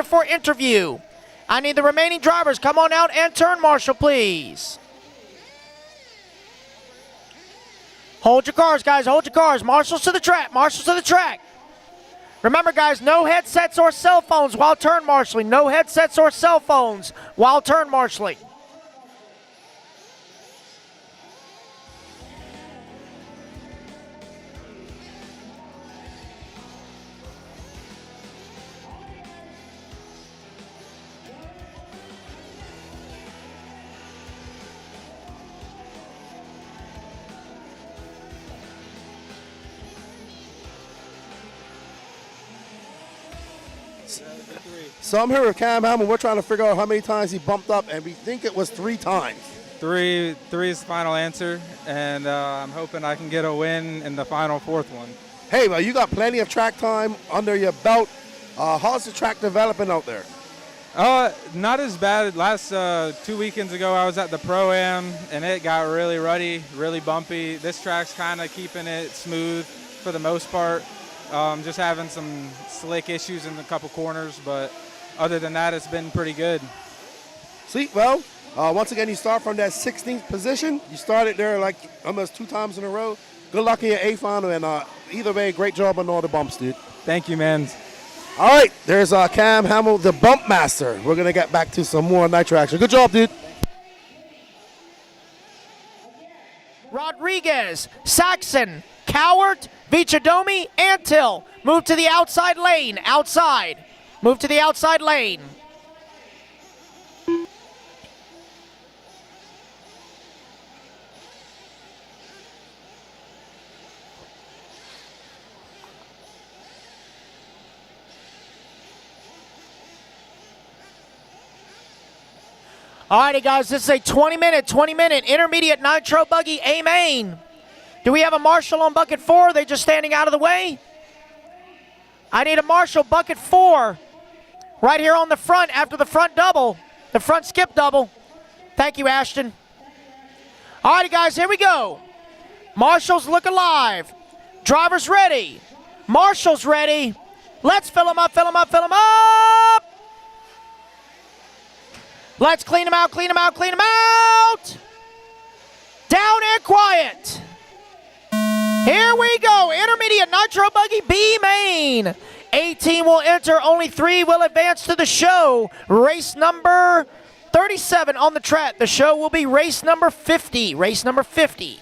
For interview. I need the remaining drivers. Come on out and turn marshal, please. Hold your cars, guys. Hold your cars. Marshals to the track. Marshals to the track. Remember, guys, no headsets or cell phones while turn marshaling. No headsets or cell phones while turn marshaling. So I'm here with Cam Ham, and we're trying to figure out how many times he bumped up, and we think it was 3 times. Three is the final answer, and I'm hoping I can get a win in the final 4th one. Hey, well, you got plenty of track time under your belt. How's the track developing out there? Not as bad. Last 2 weekends ago, I was at the Pro-Am, and it got really ruddy, really bumpy. This track's kind of keeping it smooth for the most part. Just having some slick issues in a couple corners, but other than that, it's been pretty good. Sweet. Well, once again, you start from that 16th position. You started there like almost 2 times in a row. Good luck in your A final, and either way, great job on all the bumps, dude. Thank you, man. All right, there's Cam Hamill, the bump master. We're going to get back to some more nitro action. Good job, dude. Rodriguez, Saxon, Cowart, Vichadomi, Antill. Move to the outside lane. Outside. Move to the outside lane. All righty, guys, this is a 20-minute intermediate nitro buggy A main. Do we have a marshal on bucket 4? Are they just standing out of the way? I need a marshal, bucket 4, right here on the front after the front double, the front skip double. Thank you, Ashton. All righty, guys, here we go. Marshals look alive. Drivers ready. Marshals ready. Let's fill them up, fill them up, fill them up. Let's clean them out, clean them out, clean them out. Down and quiet. Here we go, intermediate nitro buggy B main. 18 will enter, only 3 will advance to the show. Race number 37 on the track. The show will be race number 50. Race number 50.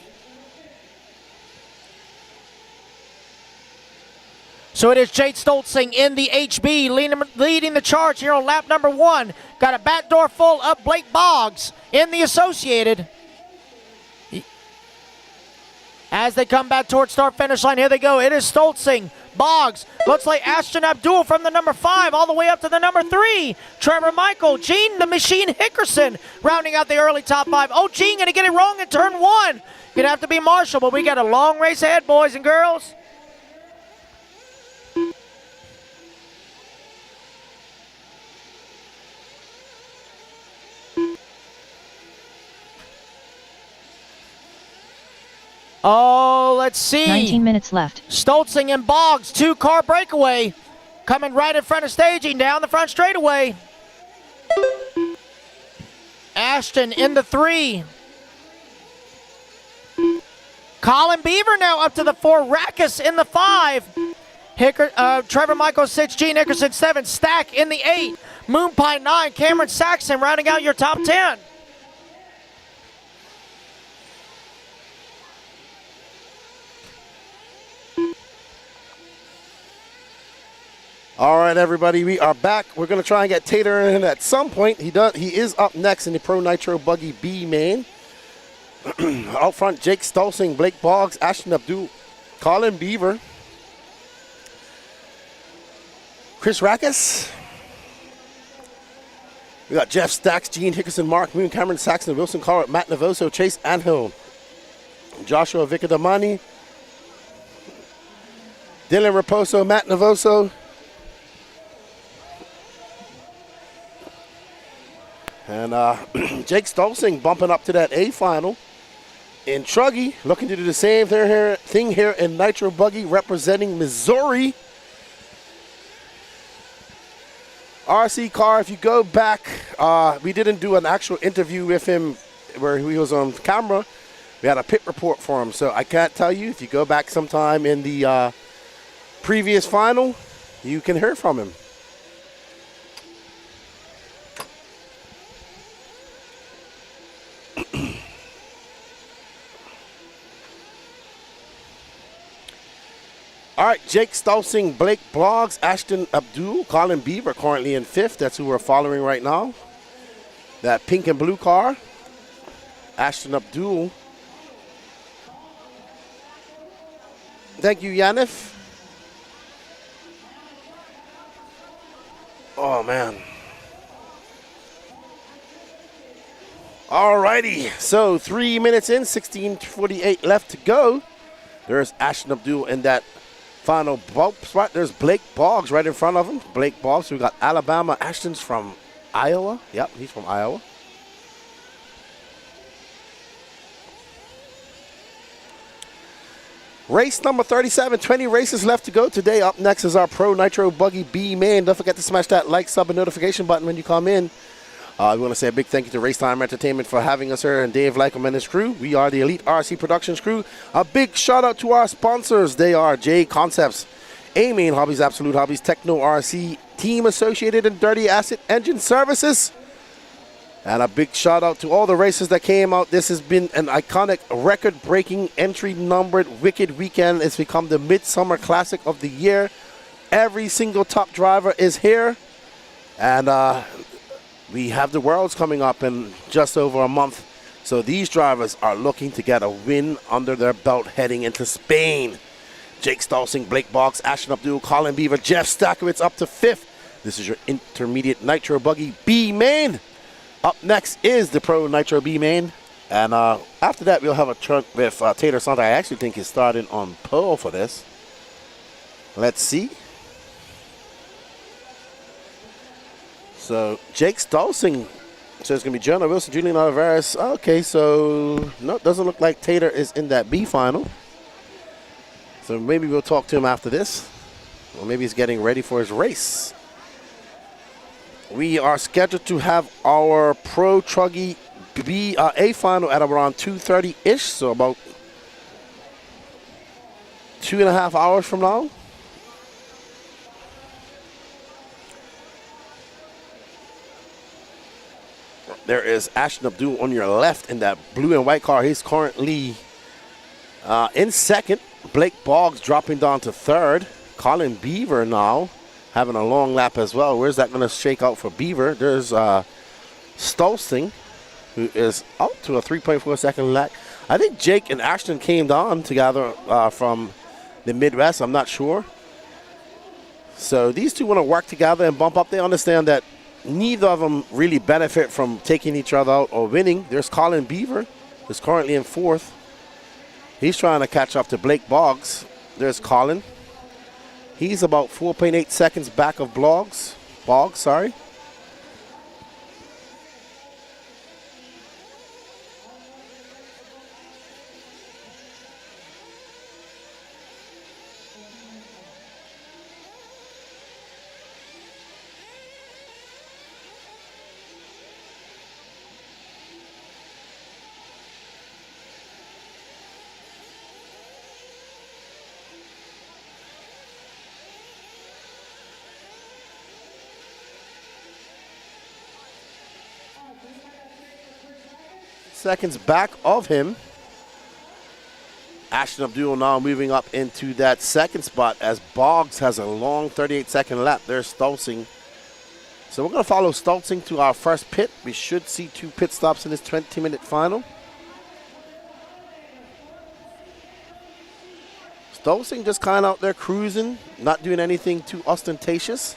So it is Jade Stoltzing in the HB leading the charge here on lap number 1. Got a backdoor full of Blake Boggs in the Associated. As they come back towards start-finish line, here they go. It is Stoltzing, Boggs. Looks like Ashton Abdul from the number 5 all the way up to the number 3. Trevor Michael, Gene the Machine Hickerson rounding out the early top 5. Oh, Gene going to get it wrong in turn 1. Going to have to be Marshall, but we got a long race ahead, boys and girls. Oh, let's see. 19 minutes left. Stoltzing and Boggs, 2-car breakaway. Coming right in front of staging, down the front straightaway. Ashton in the 3. Colin Beaver now up to the 4. Rackus in the 5. Trevor Michael 6. Gene Hickerson 7. Stack in the 8. Moonpie 9. Cameron Saxon rounding out your top 10. All right, everybody, we are back. We're going to try and get Tater in at some point. He is up next in the Pro Nitro Buggy B main. Out front, Jake Stolzing, Blake Boggs, Ashton Abdul, Colin Beaver, Chris Rackus. We got Jeff Stacks, Gene Hickerson, Mark Moon, Cameron Saxon, Wilson Collard, Matt Navoso, Chase Anhill, Joshua Vicadamani, Dylan Raposo, Matt Navoso, and Jake Stolzing bumping up to that A final. In Truggy, looking to do the same thing here in Nitro Buggy, representing Missouri. RC car, if you go back, we didn't do an actual interview with him where he was on camera. We had a pit report for him, so I can't tell you. If you go back sometime in the previous final, you can hear from him. All right, Jake Stolzing, Blake Boggs, Ashton Abdul, Colin Beaver currently in 5th. That's who we're following right now. That pink and blue car. Ashton Abdul. Thank you, Yanif. Oh, man. All righty. So 3 minutes in, 16:48 left to go. There's Ashton Abdul in that final bump spot. There's Blake Boggs right in front of him. Blake Boggs. So we got Alabama. Ashton's from Iowa. Yep, he's from Iowa. Race number 37, 20 races left to go today. Up next is our Pro Nitro Buggy B main. Don't forget to smash that like, sub, and notification button when you come in. We want to say a big thank you to Racetime Entertainment for having us here and Dave Lycom and his crew. We are the Elite RC Productions crew. A big shout out to our sponsors. They are J Concepts, A-Main Hobbies, Absolute Hobbies, Techno RC, Team Associated, and Dirty Acid Engine Services. And a big shout out to all the races that came out. This has been an iconic, record-breaking, entry-numbered Wicked Weekend. It's become the Midsummer Classic of the year. Every single top driver is here. And we have the Worlds coming up in just over a month. So these drivers are looking to get a win under their belt heading into Spain. Jake Stolzing, Blake Boggs, Ashton Abdul, Colin Beaver, Jeff Stakowitz up to 5th. This is your intermediate Nitro Buggy B main. Up next is the Pro Nitro B main. And after that, we'll have a trunk with Taylor Santa. I actually think he's starting on pole for this. Let's see. So Jake Stolzing says it's going to be Jonah Wilson, Julian Oliveras. Okay, so no, it doesn't look like Taylor is in that B final. So maybe we'll talk to him after this. Or maybe he's getting ready for his race. We are scheduled to have our Pro Truggy B A final at around 2:30-ish, so about 2.5 hours from now. There is Ashton Abdul on your left in that blue and white car. He's currently in 2nd. Blake Boggs dropping down to 3rd. Colin Beaver now having a long lap as well. Where's that going to shake out for Beaver? There's Stolzing, who is out to a 3.4 second lap. I think Jake and Ashton came down together from the Midwest. I'm not sure. So these two want to work together and bump up. They understand that neither of them really benefit from taking each other out or winning. There's Colin Beaver, who's currently in 4th. He's trying to catch up to Blake Boggs. There's Colin. He's about 4.8 seconds back of Boggs, sorry. Seconds back of him. Ashton Abdul now moving up into that 2nd spot as Boggs has a long 38-second lap. There's Stolzing. So we're going to follow Stolzing to our first pit. We should see 2 pit stops in this 20-minute final. Stolzing just kind of out there cruising, not doing anything too ostentatious.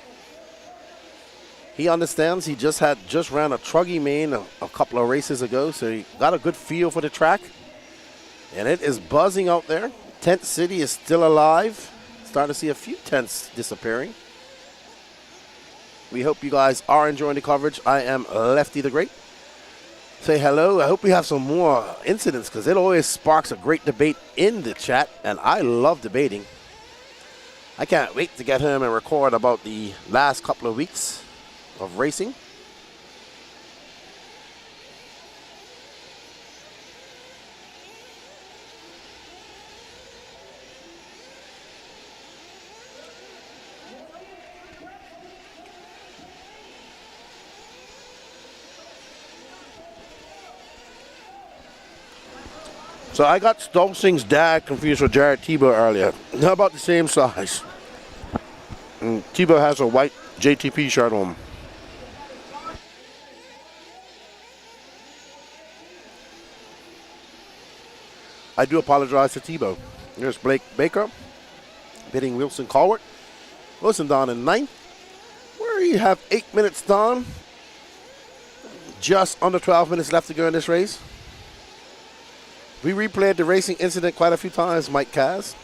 He understands he just ran a truggy main a couple of races ago, so he got a good feel for the track. And it is buzzing out there. Tent City is still alive. Starting to see a few tents disappearing. We hope you guys are enjoying the coverage. I am Lefty the Great. Say hello. I hope we have some more incidents because it always sparks a great debate in the chat, and I love debating. I can't wait to get home and record about the last couple of weeks of racing. So I got Stolzing's dad confused with Jared Tebow earlier. How about the same size? And Tebow has a white JTP shirt on. I do apologize to Tebow. There's Blake Baker bidding Wilson Colwart. Wilson down in 9th. Where you have 8 minutes down. Just under 12 minutes left to go in this race. We replayed the racing incident quite a few times, Mike Kaz.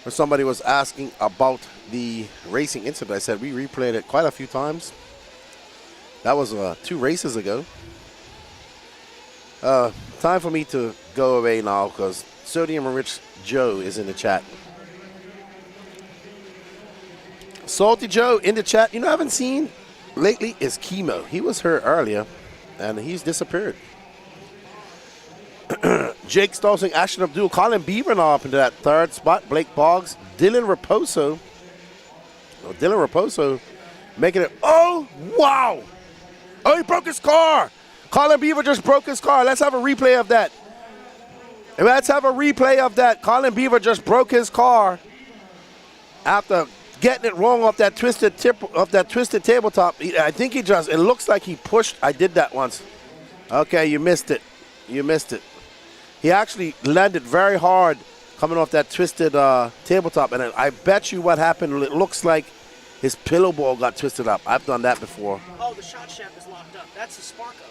When somebody was asking about the racing incident, I said we replayed it quite a few times. That was 2 races ago. Time for me to go away now because Sodium Rich Joe is in the chat. Salty Joe in the chat. You know, I haven't seen lately is Chemo. He was here earlier. And he's disappeared. Jake Stolzing, Ashton Abdul, Colin Beaver now up into that 3rd spot. Blake Boggs, Dylan Raposo. Oh, Dylan Raposo making it. Oh, wow. Oh, he broke his car. Colin Beaver just broke his car. Let's have a replay of that. Let's have a replay of that. Colin Beaver just broke his car after getting it wrong off that twisted tabletop. I think it looks like he pushed. I did that once. Okay, you missed it. You missed it. He actually landed very hard coming off that twisted tabletop, and I bet you what happened, it looks like his pillow ball got twisted up. I've done that before. Oh, the shot shaft is locked up. That's the Sparko.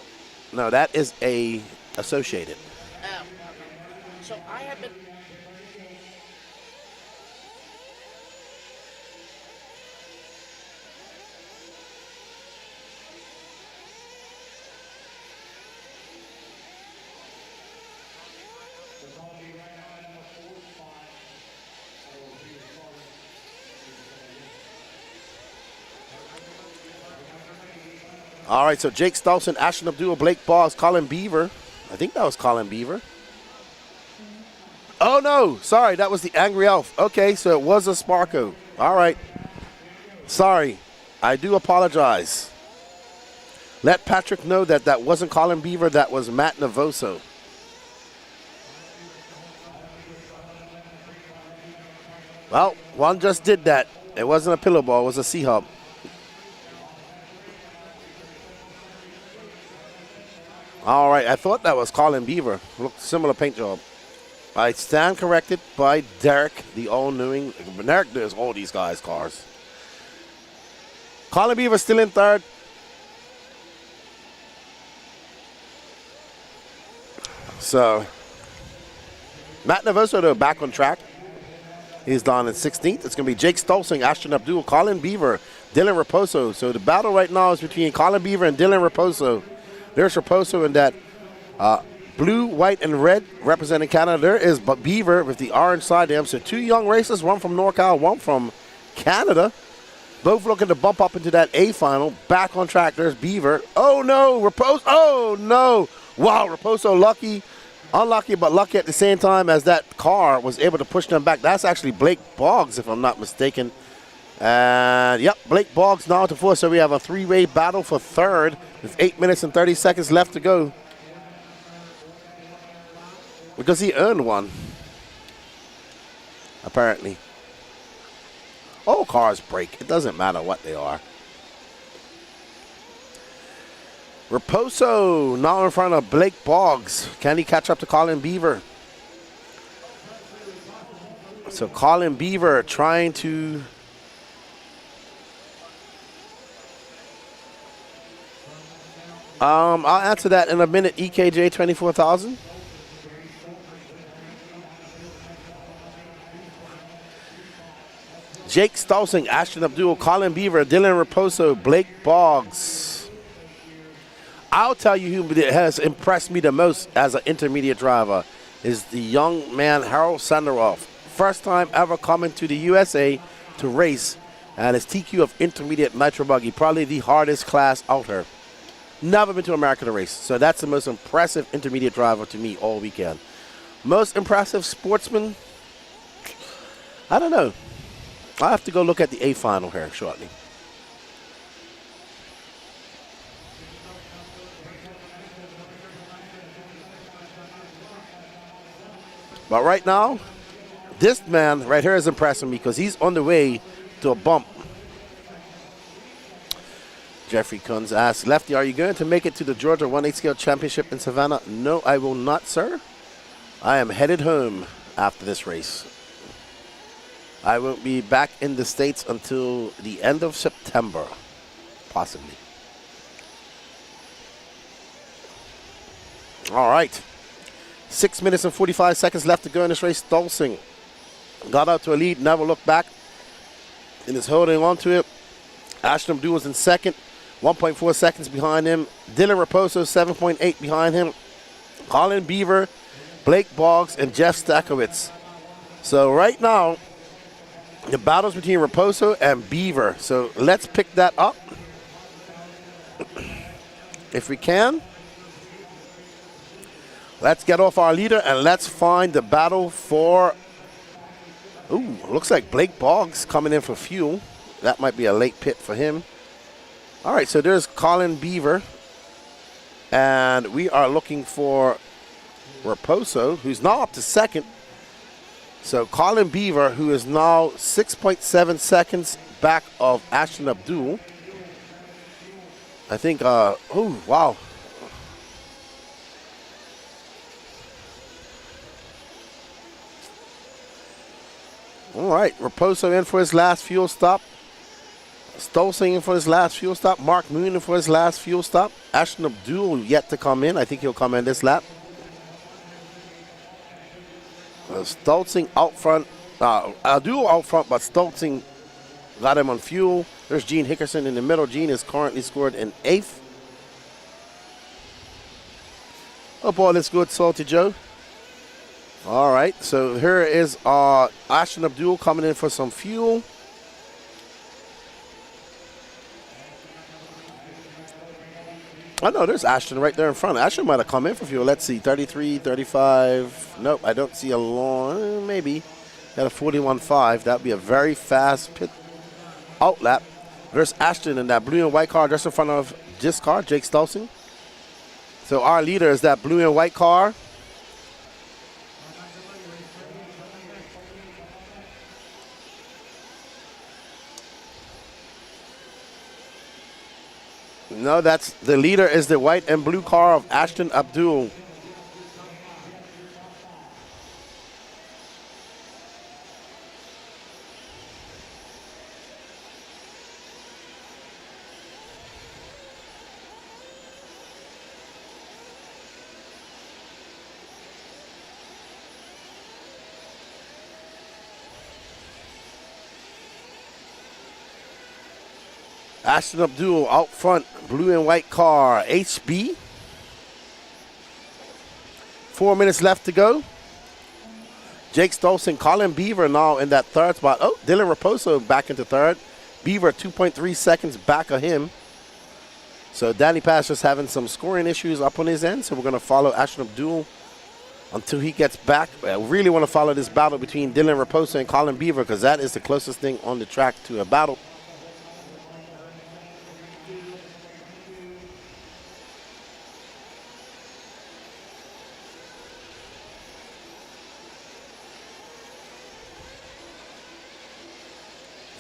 No, that is a Associated. Oh, okay. So I have been... All right, so Jake Stolzing, Ashton Abdul, Blake Boggs, Colin Beaver. I think that was Colin Beaver. Oh, no. Sorry, that was the Angry Elf. Okay, so it was a Sparko. All right. Sorry. I do apologize. Let Patrick know that that wasn't Colin Beaver. That was Matt Navoso. Well, one just did that. It wasn't a pillow ball. It was a C-hub. All right, I thought that was Colin Beaver. Looked similar paint job. I stand corrected by Derek, the all-knowing. Derek does all these guys' cars. Colin Beaver still in 3rd. So, Matt Navoso, though, back on track. He's down in 16th. It's going to be Jake Stolzing, Ashton Abdul, Colin Beaver, Dylan Raposo. So the battle right now is between Colin Beaver and Dylan Raposo. There's Raposo in that blue, white, and red representing Canada. There is Beaver with the orange side to him. So 2 young racers, one from NorCal, one from Canada. Both looking to bump up into that A final. Back on track, there's Beaver. Oh, no, Raposo. Oh, no. Wow, Raposo lucky. Unlucky, but lucky at the same time as that car was able to push them back. That's actually Blake Boggs, if I'm not mistaken. And, yep, Blake Boggs now to 4th. So we have a 3-way battle for 3rd with 8 minutes and 30 seconds left to go. Because he earned one, apparently. All cars break. It doesn't matter what they are. Raposo now in front of Blake Boggs. Can he catch up to Colin Beaver? So Colin Beaver trying to I'll answer that in a minute. EKJ 24,000. Jake Stolzing, Ashton Abdul, Colin Beaver, Dylan Raposo, Blake Boggs. I'll tell you who has impressed me the most as an intermediate driver is the young man Harold Sanderoff. First time ever coming to the USA to race, and his TQ of intermediate nitro buggy, probably the hardest class out here. Never been to America to race, so that's the most impressive intermediate driver to me all weekend. Most impressive sportsman, I don't know. I'll have to go look at the A final here shortly. But right now, this man right here is impressing me because he's on the way to a bump. Jeffrey Kunz asks, Lefty, are you going to make it to the Georgia 1/8 scale championship in Savannah? No, I will not, sir. I am headed home after this race. I won't be back in the States until the end of September, possibly. All right. 6 minutes and 45 seconds left to go in this race. Stolzing got out to a lead, never looked back, and is holding on to it. Ashton Abdul was in second, 1.4 seconds behind him. Dylan Raposo, 7.8 behind him. Colin Beaver, Blake Boggs, and Jeff Stakowitz. So right now, the battle's between Raposo and Beaver. So let's pick that up if we can. Let's get off our leader and let's find the battle for, ooh, looks like Blake Boggs coming in for fuel. That might be a late pit for him. All right, so there's Colin Beaver. And we are looking for Raposo, who's now up to second. So Colin Beaver, who is now 6.7 seconds back of Ashton Abdul. I think, oh, wow. All right, Raposo in for his last fuel stop. Stolzing in for his last fuel stop. Mark Moon in for his last fuel stop. Ashton Abdul yet to come in. I think he'll come in this lap. Stolzing out front. Abdul out front, but Stolzing got him on fuel. There's Gene Hickerson in the middle. Gene is currently scored in 8th. Oh boy, that's good, Salty Joe. All right, so here is Ashton Abdul coming in for some fuel. Oh, no, there's Ashton right there in front. Ashton might have come in for fuel. Let's see, 33, 35. Nope, I don't see a long, maybe. Got a 41.5. That would be a very fast pit out lap. There's Ashton in that blue and white car just in front of this car, Jake Stolzing. So our leader is that blue and white car. No, that's the leader is the white and blue car of Ashton Abdul. Ashton Abdul out front, blue and white car, HB. 4 minutes left to go. Jake Stolzing, Colin Beaver now in that third spot. Oh, Dylan Raposo back into third. Beaver 2.3 seconds back of him. So Danny Pastor's having some scoring issues up on his end, so we're going to follow Ashton Abdul until he gets back. I really want to follow this battle between Dylan Raposo and Colin Beaver because that is the closest thing on the track to a battle.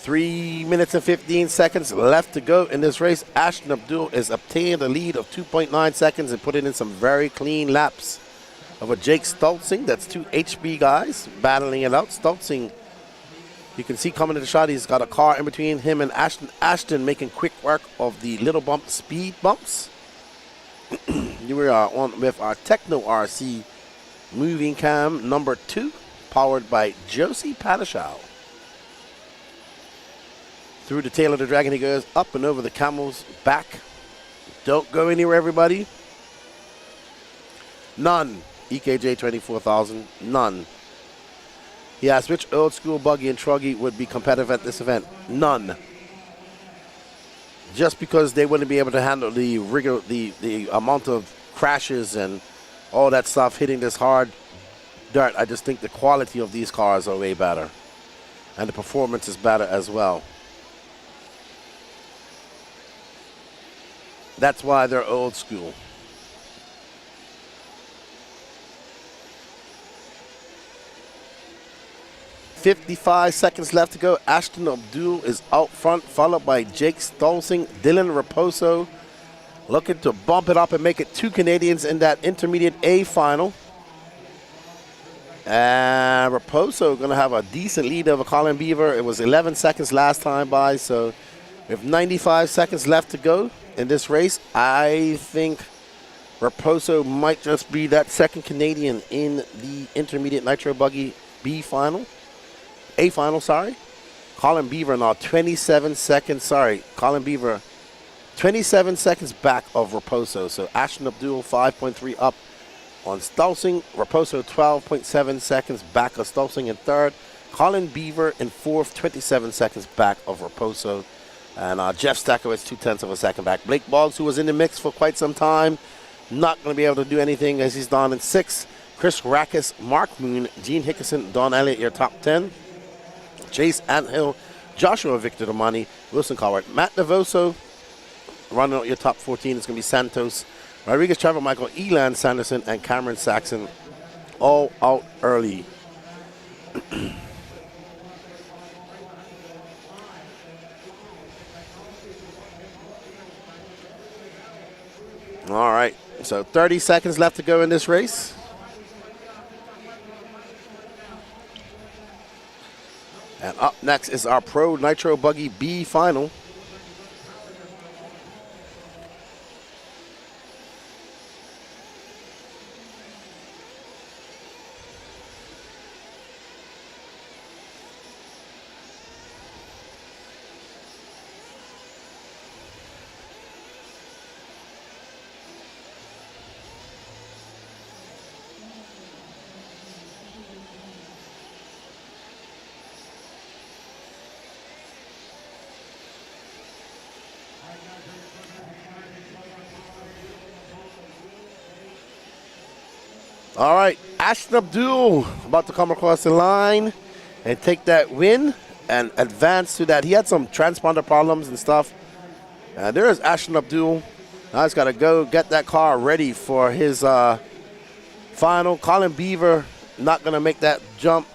3 minutes and 15 seconds left to go in this race. Ashton Abdul has obtained a lead of 2.9 seconds and put in some very clean laps over Jake Stolzing. That's two HB guys battling it out. Stolzing, you can see coming to the shot, he's got a car in between him and Ashton. Ashton making quick work of the little bump speed bumps. We are on with our Techno RC moving cam number 2, powered by Josie Padischow. Through the tail of the dragon he goes, up and over the camel's back. Don't go anywhere, everybody. None. EKJ 24,000, none. He asked which old school buggy and truggy would be competitive at this event. None. Just because they wouldn't be able to handle the rigor, the amount of crashes and all that stuff hitting this hard dirt. I just think the quality of these cars are way better. And the performance is better as well. That's why they're old school. .55 seconds left to go. Ashton Abdul is out front, followed by Jake Stolzing, Dylan Raposo, looking to bump it up and make it 2 Canadians in that intermediate A final. And Raposo going to have a decent lead over Colin Beaver. It was 11 seconds last time by, so with 95 seconds left to go in this race, I think Raposo might just be that second Canadian in the intermediate Nitro Buggy B final. A final, sorry. Colin Beaver now 27 seconds, sorry. Colin Beaver 27 seconds back of Raposo. So Ashton Abdul 5.3 up on Stolzing. Raposo 12.7 seconds back of Stolzing in third. Colin Beaver in fourth, 27 seconds back of Raposo. And Jeff Stakowitz 0.2 of a second back. Blake Boggs, who was in the mix for quite some time, not going to be able to do anything as he's down in sixth. Chris Rackus, Mark Moon, Gene Hickerson, Don Elliott, your top 10. Chase Anthill, Joshua Victor Damani, Wilson Coward, Matt Devoso, running out your top 14 is going to be Santos, Rodriguez, Trevor Michael, Elan Sanderson, and Cameron Saxon, all out early. All right, so 30 seconds left to go in this race. And up next is our Pro Nitro Buggy B final. All right, Ashton Abdul about to come across the line and take that win and advance to that. He had some transponder problems and stuff. There is Ashton Abdul. Now he's got to go get that car ready for his final. Colin Beaver not going to make that jump.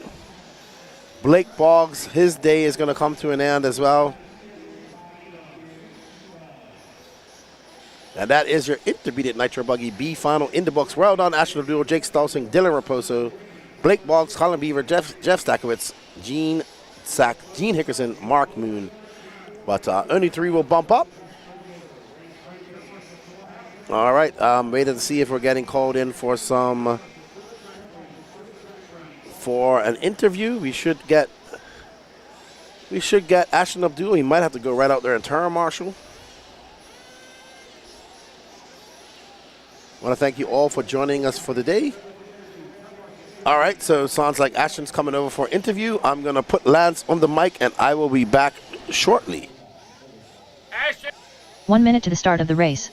Blake Boggs, his day is going to come to an end as well. And that is your intermediate Nitro Buggy B final in the books. Well done, Ashton Abdul, Jake Stolzing, Dylan Raposo, Blake Boggs, Colin Beaver, Jeff Stakowitz, Gene Hickerson, Mark Moon. But only 3 will bump up. All right, waiting to see if we're getting called in for an interview. We should get Ashton Abdul. He might have to go right out there and turn marshal. I want to thank you all for joining us for the day. All right, so sounds like Ashton's coming over for an interview. I'm going to put Lance on the mic, and I will be back shortly. 1 minute to the start of the race.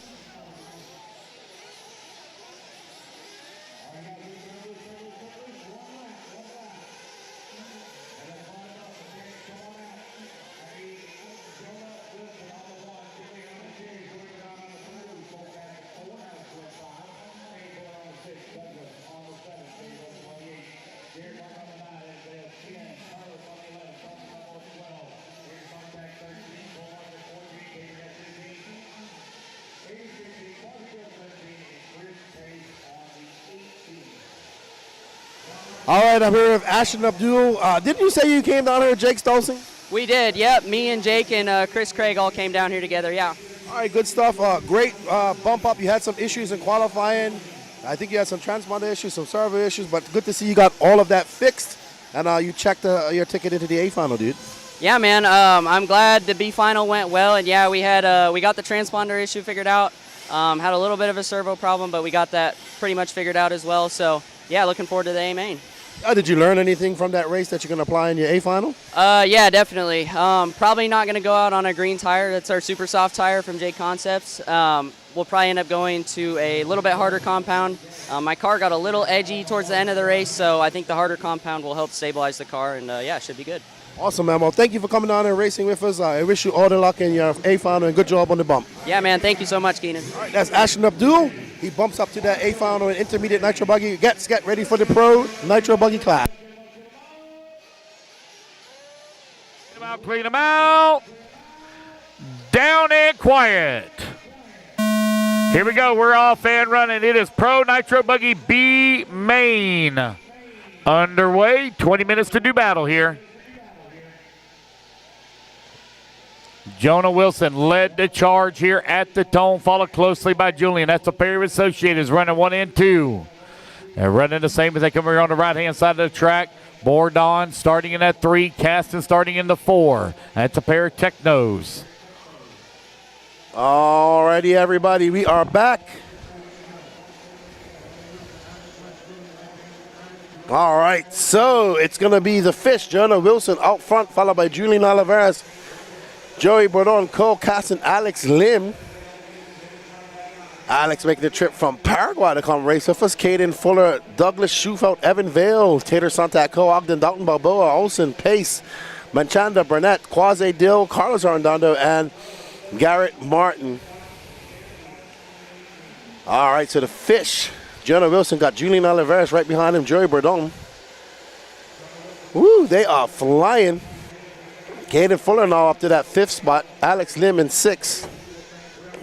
All right, I'm here with Ashton Abdul. Didn't you say you came down here with Jake Stolzing? We did, yep. Me and Jake and Chris Craig all came down here together, yeah. All right, good stuff. Great bump up. You had some issues in qualifying. I think you had some transponder issues, some server issues, but good to see you got all of that fixed. And you checked your ticket into the A final, dude. Yeah, man. I'm glad the B final went well, and yeah, we got the transponder issue figured out. Had a little bit of a servo problem, but we got that pretty much figured out as well. So yeah, looking forward to the A main. Did you learn anything from that race that you're going to apply in your A final? Yeah, definitely. Probably not going to go out on a green tire. That's our super soft tire from J Concepts. We'll probably end up going to a little bit harder compound. My car got a little edgy towards the end of the race, so I think the harder compound will help stabilize the car, and yeah, it should be good. Awesome, man. Well, thank you for coming down and racing with us. I wish you all the luck in your A final and good job on the bump. Yeah, man. Thank you so much, Keenan. All right, that's Ashton Abdul. He bumps up to that A final in intermediate nitro buggy. Get ready for the pro nitro buggy class. Clean them out. Down and quiet. Here we go. We're off and running. It is Pro Nitro Buggy B main. Underway. 20 minutes to do battle here. Jonah Wilson led the charge here at the tone, followed closely by Julian. That's a pair of Associated running 1 and 2. They're running the same as they come here on the right-hand side of the track. Bordon starting in that 3, Caston starting in the 4. That's a pair of Technos. All righty, everybody, we are back. All right, so it's going to be the Fish, Jonah Wilson out front, followed by Julian Oliveras, Joey Bordon, Cole Caston, Alex Lim. Alex making the trip from Paraguay to come race with us. Caden Fuller, Douglas Schufelt, Evan Vale, Tater Santaco, Ogden Dalton, Balboa, Olsen, Pace, Manchanda, Burnett, Quasi Dill, Carlos Arredondo, and Garrett Martin. All right, so the Fish, Jonah Wilson got Julian Oliveras right behind him, Joey Bordon. Woo, they are flying. Caden Fuller now up to that 5th spot. Alex Lim in 6th.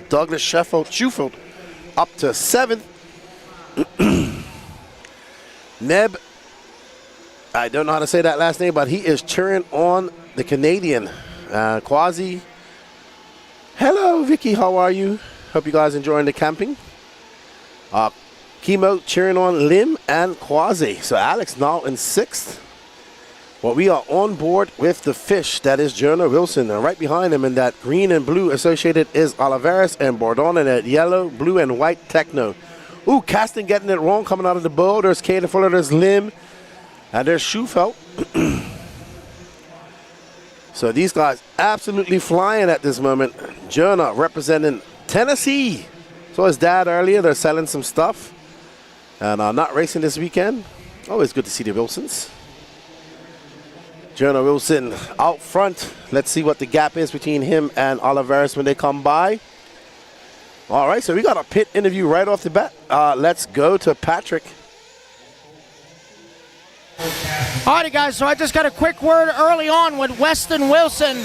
Douglas Schufelt up to 7th. Neb, I don't know how to say that last name, but he is cheering on the Canadian. Quasi. Hello, Vicky, how are you? Hope you guys enjoying the camping. Chemo cheering on Lim and Quasi. So Alex now in 6th. Well, we are on board with the Fish. That is Jonah Wilson. And right behind him in that green and blue Associated is Oliveras and Bordon in that yellow, blue, and white Techno. Ooh, Caston getting it wrong coming out of the bowl. There's Caden Fuller, there's Lim, and there's Schufelt. So these guys absolutely flying at this moment. Jonah representing Tennessee. So his dad earlier, they're selling some stuff. And not racing this weekend. Always good to see the Wilsons. Jonah Wilson out front. Let's see what the gap is between him and Oliveras when they come by. All right, so we got a pit interview right off the bat. Let's go to Patrick. Alrighty, guys, so I just got a quick word early on with Weston Wilson,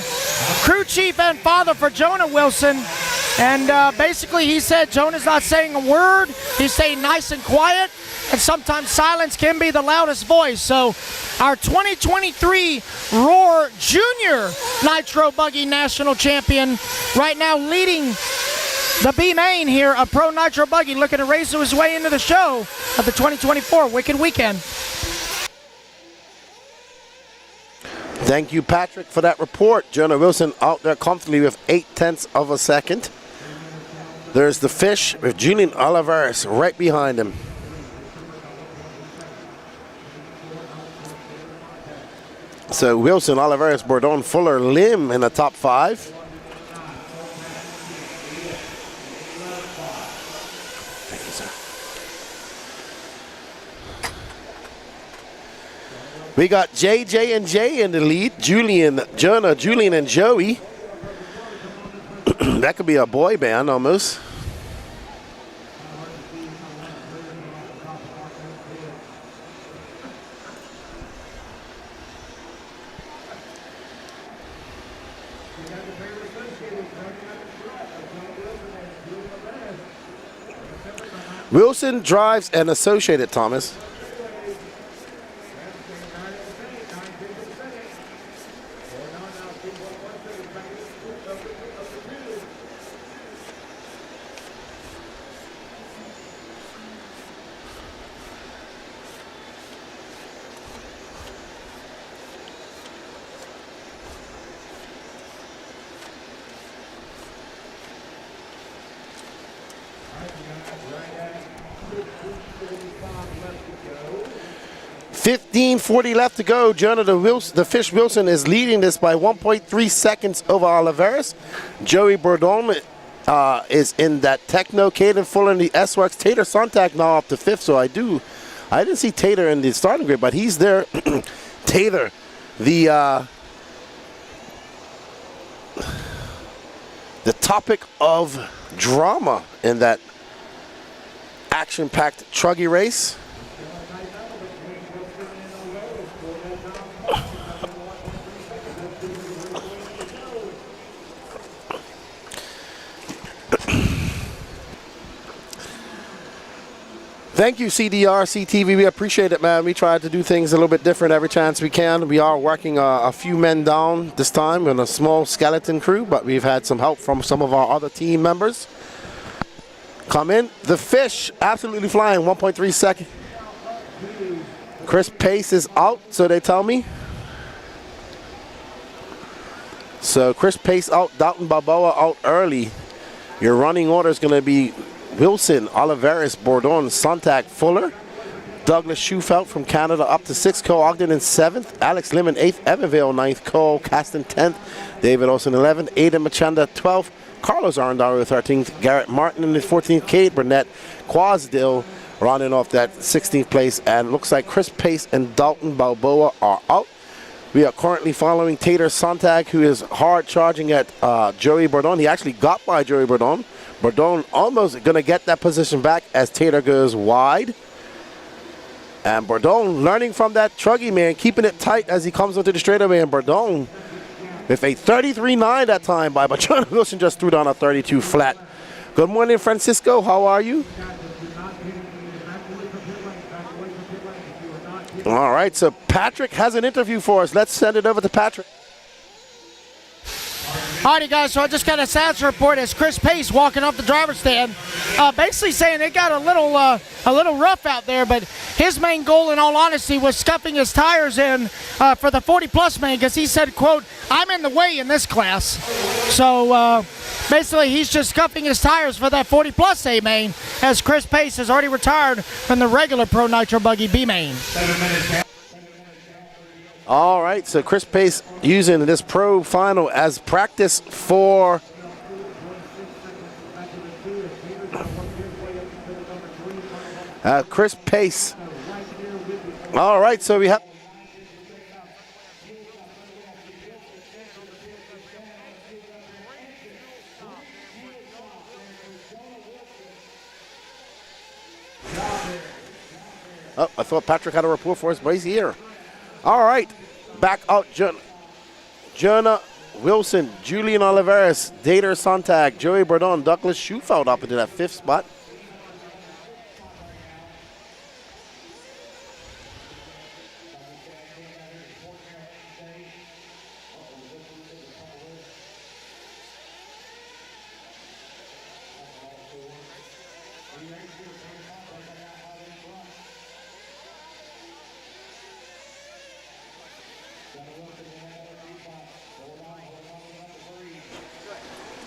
crew chief and father for Jonah Wilson. And basically he said Jonah's not saying a word. He's staying nice and quiet. And sometimes silence can be the loudest voice. So our 2023 Roar Junior Nitro Buggy National Champion right now leading the B main here, a Pro Nitro Buggy, looking to race his way into the show of the 2024 Wicked Weekend. Thank you, Patrick, for that report. Jonah Wilson out there comfortably with 0.8 of a second. There's the Fish with Julian Oliveras right behind him. So Wilson, Oliveras, Bordon, Fuller, Lim in the top 5. Thank you, sir. We got JJ and Jay in the lead. Jonah, Julian, and Joey. That could be a boy band almost. Wilson drives an Associated, Thomas. 15:40 left to go. Jonah the Fish Wilson is leading this by 1.3 seconds over Oliveras. Joey Bourdon is in that Techno. Caden Fuller in the S-Works. Tater Sontag now up to 5th, so I didn't see Tater in the starting grid, but he's there. Tater, the topic of drama in that action-packed truggy race. Thank you, CDRC TV. We appreciate it, man. We try to do things a little bit different every chance we can. We are working a few men down this time in a small skeleton crew, but we've had some help from some of our other team members. Come in. The Fish, absolutely flying, 1.3 seconds. Chris Pace is out, so they tell me. So Chris Pace out, Dalton Balboa out early. Your running order is going to be Wilson, Oliveras, Bourdon, Sontag, Fuller. Douglas Schufelt from Canada up to 6th. Cole Ogden in 7th. Alex Lemon 8th. Evanville 9th. Cole Caston 10th. David Olsen 11th. Aidan Machanda 12th. Carlos Arendaro 13th. Garrett Martin in the 14th. Cade Burnett. Quasdill rounding off that 16th place. And looks like Chris Pace and Dalton Balboa are out. We are currently following Tater Sontag, who is hard charging at Joey Bourdon. He actually got by Joey Bourdon. Bourdon almost going to get that position back as Tater goes wide. And Bourdon learning from that truggy man, keeping it tight as he comes onto the straightaway. And Bourdon with a 33.9 that time by, but John Wilson just threw down a 32 flat. Good morning, Francisco. How are you? All right, so Patrick has an interview for us. Let's send it over to Patrick. Alrighty, guys, so I just got a stats report as Chris Pace walking off the driver's stand, basically saying it got a little rough out there, but his main goal, in all honesty, was scuffing his tires in for the 40-plus main, because he said, quote, "I'm in the way in this class." So basically, he's just scuffing his tires for that 40-plus A main, as Chris Pace has already retired from the regular Pro Nitro Buggy B main. All right, so Chris Pace using this pro final as practice for Chris Pace. All right, so we have oh, I thought Patrick had a report for us, but he's here. All right, back out Jonah Wilson, Julian Oliveras, Tater Sontag, Joey Bourdon, Douglas Schufelt up into that 5th spot.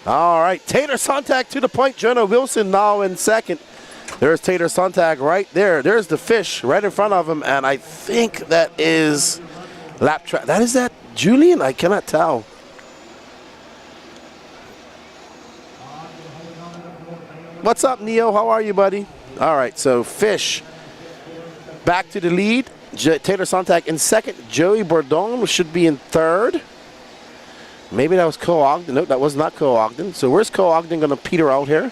All right, Tater Sontag to the point. Jonah Wilson now in 2nd. There's Tater Sontag right there. There's the Fish right in front of him, and I think that is lap track. That is that Julian? I cannot tell. What's up, Neo? How are you, buddy? All right, so Fish back to the lead. Tater Sontag in 2nd. Joey Bourdon should be in 3rd. Maybe that was Cole Ogden. No, that was not Cole Ogden. So where's Cole Ogden going to peter out here?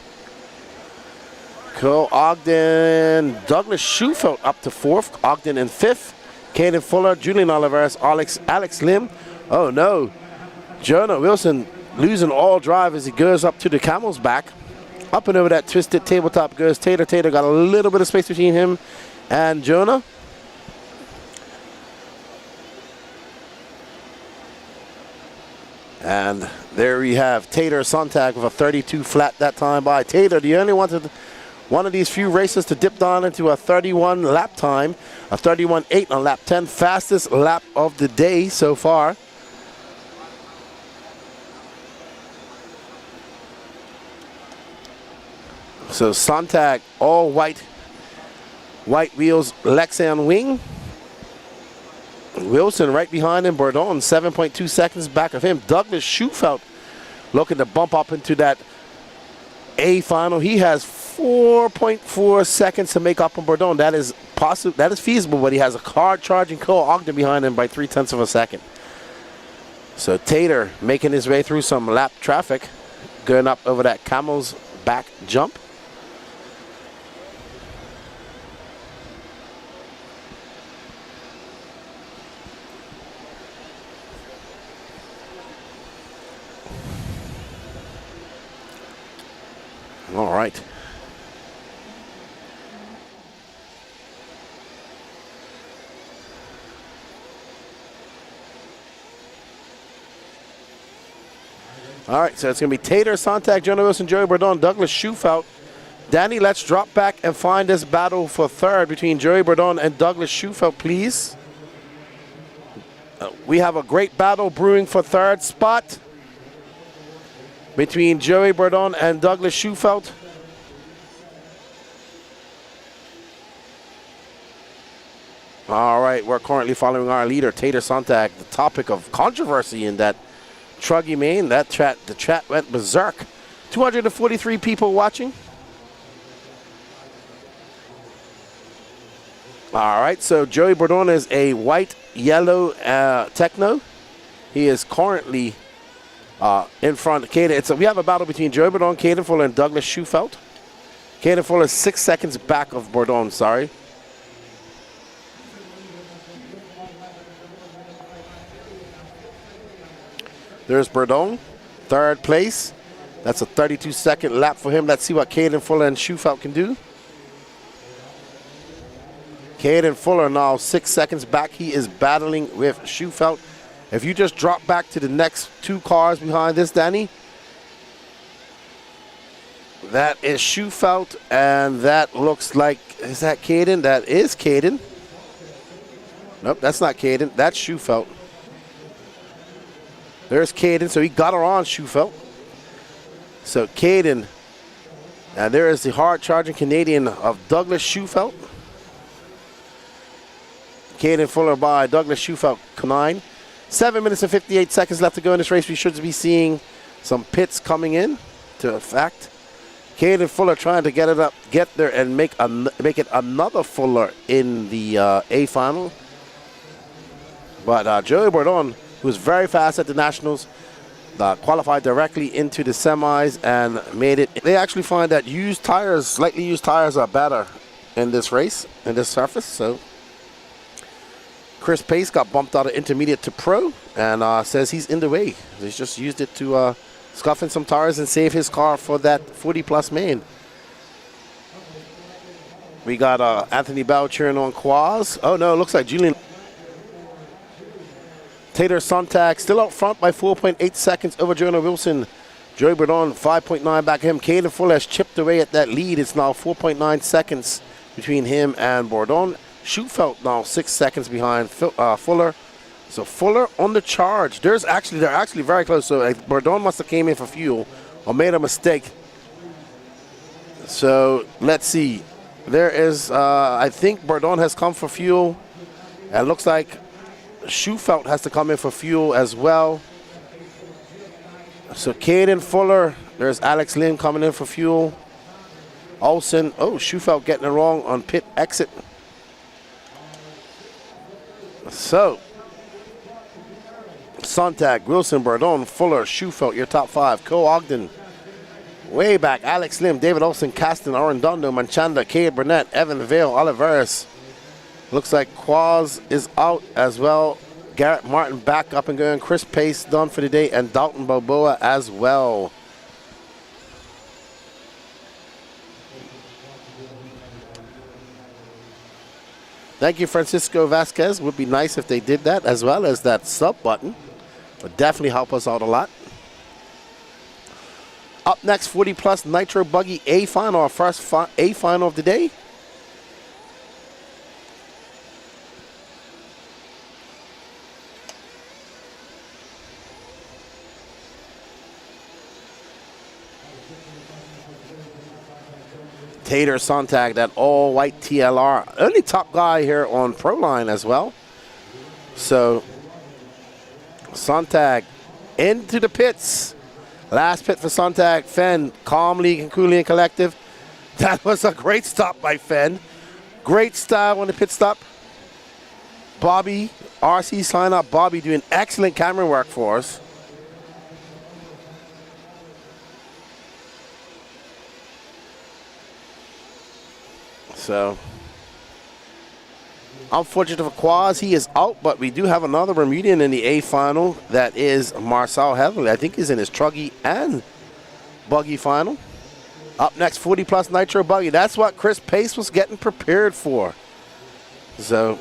Cole Ogden, Douglas Schufelt up to 4th. Ogden in 5th. Caden Fuller, Julian Oliveras, Alex Lim. Oh no. Jonah Wilson losing all drive as he goes up to the camel's back. Up and over that twisted tabletop goes Tater. Tater got a little bit of space between him and Jonah. And there we have Tater Sontag with a 32 flat that time by. Tater, the only one of these few racers to dip down into a 31 lap time, a 31.8 on lap 10, fastest lap of the day so far. So Sontag, all white wheels, Lexan wing. Wilson right behind him. Bourdon 7.2 seconds back of him. Douglas Schufelt looking to bump up into that A final. He has 4.4 seconds to make up on Bourdon. That is possible. That is feasible, but he has a hard charging Cole Ogden behind him by 0.3 of a second. So Tater making his way through some lap traffic, going up over that Camel's back jump. All right. All right, so it's going to be Tater, Sontag, Jonah Wilson, Joey Bourdon, Douglas Schufelt. Danny, let's drop back and find this battle for third between Joey Bourdon and Douglas Schufelt, please. We have a great battle brewing for third spot between Joey Bourdon and Douglas Schufelt. All right, we're currently following our leader, Tater Sontag, the topic of controversy in that Truggy main. The chat went berserk. 243 people watching. All right, so Joey Bourdon is a white-yellow techno. He is currently in front of Caden. We have a battle between Joey Bourdon, Caden Fuller, and Douglas Schufelt. Caden Fuller is 6 seconds back of Bourdon, sorry. There's Bourdon, third place. That's a 32-second lap for him. Let's see what Caden Fuller and Schufelt can do. Caden Fuller now 6 seconds back. He is battling with Schufelt. If you just drop back to the next two cars behind this, Danny, that is Schufelt, and that looks like, is that Caden? That is Caden. Nope, that's not Caden. That's Schufelt. There's Caden, so he got her on Schufelt. So Caden, and there is the hard-charging Canadian of Douglas Schufelt. Caden Fuller by Douglas Schufelt, 9. 7 minutes and 58 seconds left to go in this race. We should be seeing some pits coming in to effect. Caden Fuller trying to get it up, get there, and make it another Fuller in the A final. But Joey Bourdon, who was very fast at the Nationals, qualified directly into the semis and made it. They actually find that used tires, slightly used tires, are better in this race, in this surface. So Chris Pace got bumped out of intermediate to pro and says he's in the way. He's just used it to scuff in some tires and save his car for that 40-plus main. We got Anthony Bell cheering on Quaz. Oh no, it looks like Julian Tater Sontag still out front by 4.8 seconds over Jonah Wilson. Joey Bourdon 5.9 back of him. Caden Fuller has chipped away at that lead. It's now 4.9 seconds between him and Bourdon. Schufelt now 6 seconds behind Fuller. So Fuller on the charge. They're actually very close. So Bourdon must have came in for fuel or made a mistake. So let's see. There is, I think Bourdon has come for fuel. And it looks like Schufelt has to come in for fuel as well. So Caden Fuller, there's Alex Lynn coming in for fuel. Olsen, Schufelt getting it wrong on pit exit. So Sontag, Wilson, Bourdon, Fuller, Schufelt, your top five. Cole Ogden, way back. Alex Lim, David Olsen, Caston, Arredondo, Manchanda, Cade Burnett, Evan Vale, Oliveris. Looks like Quaz is out as well. Garrett Martin back up and going. Chris Pace done for the day, and Dalton Balboa as well. Thank you, Francisco Vasquez. Would be nice if they did that, as well as that sub button. Would definitely help us out a lot. Up next, 40-plus Nitro Buggy A final, our first A final of the day. Tater Sontag, that all-white TLR. Only top guy here on Proline as well. So Sontag into the pits. Last pit for Sontag. Fenn calmly and coolly and collective. That was a great stop by Fenn. Great style on the pit stop. Bobby, RC sign up. Bobby doing excellent camera work for us. So, unfortunate for Quaz, he is out, but we do have another Bermudian in the A final. That is Marcel Heatherly. I think he's in his truggy and buggy final. Up next, 40 plus Nitro buggy. That's what Chris Pace was getting prepared for. So,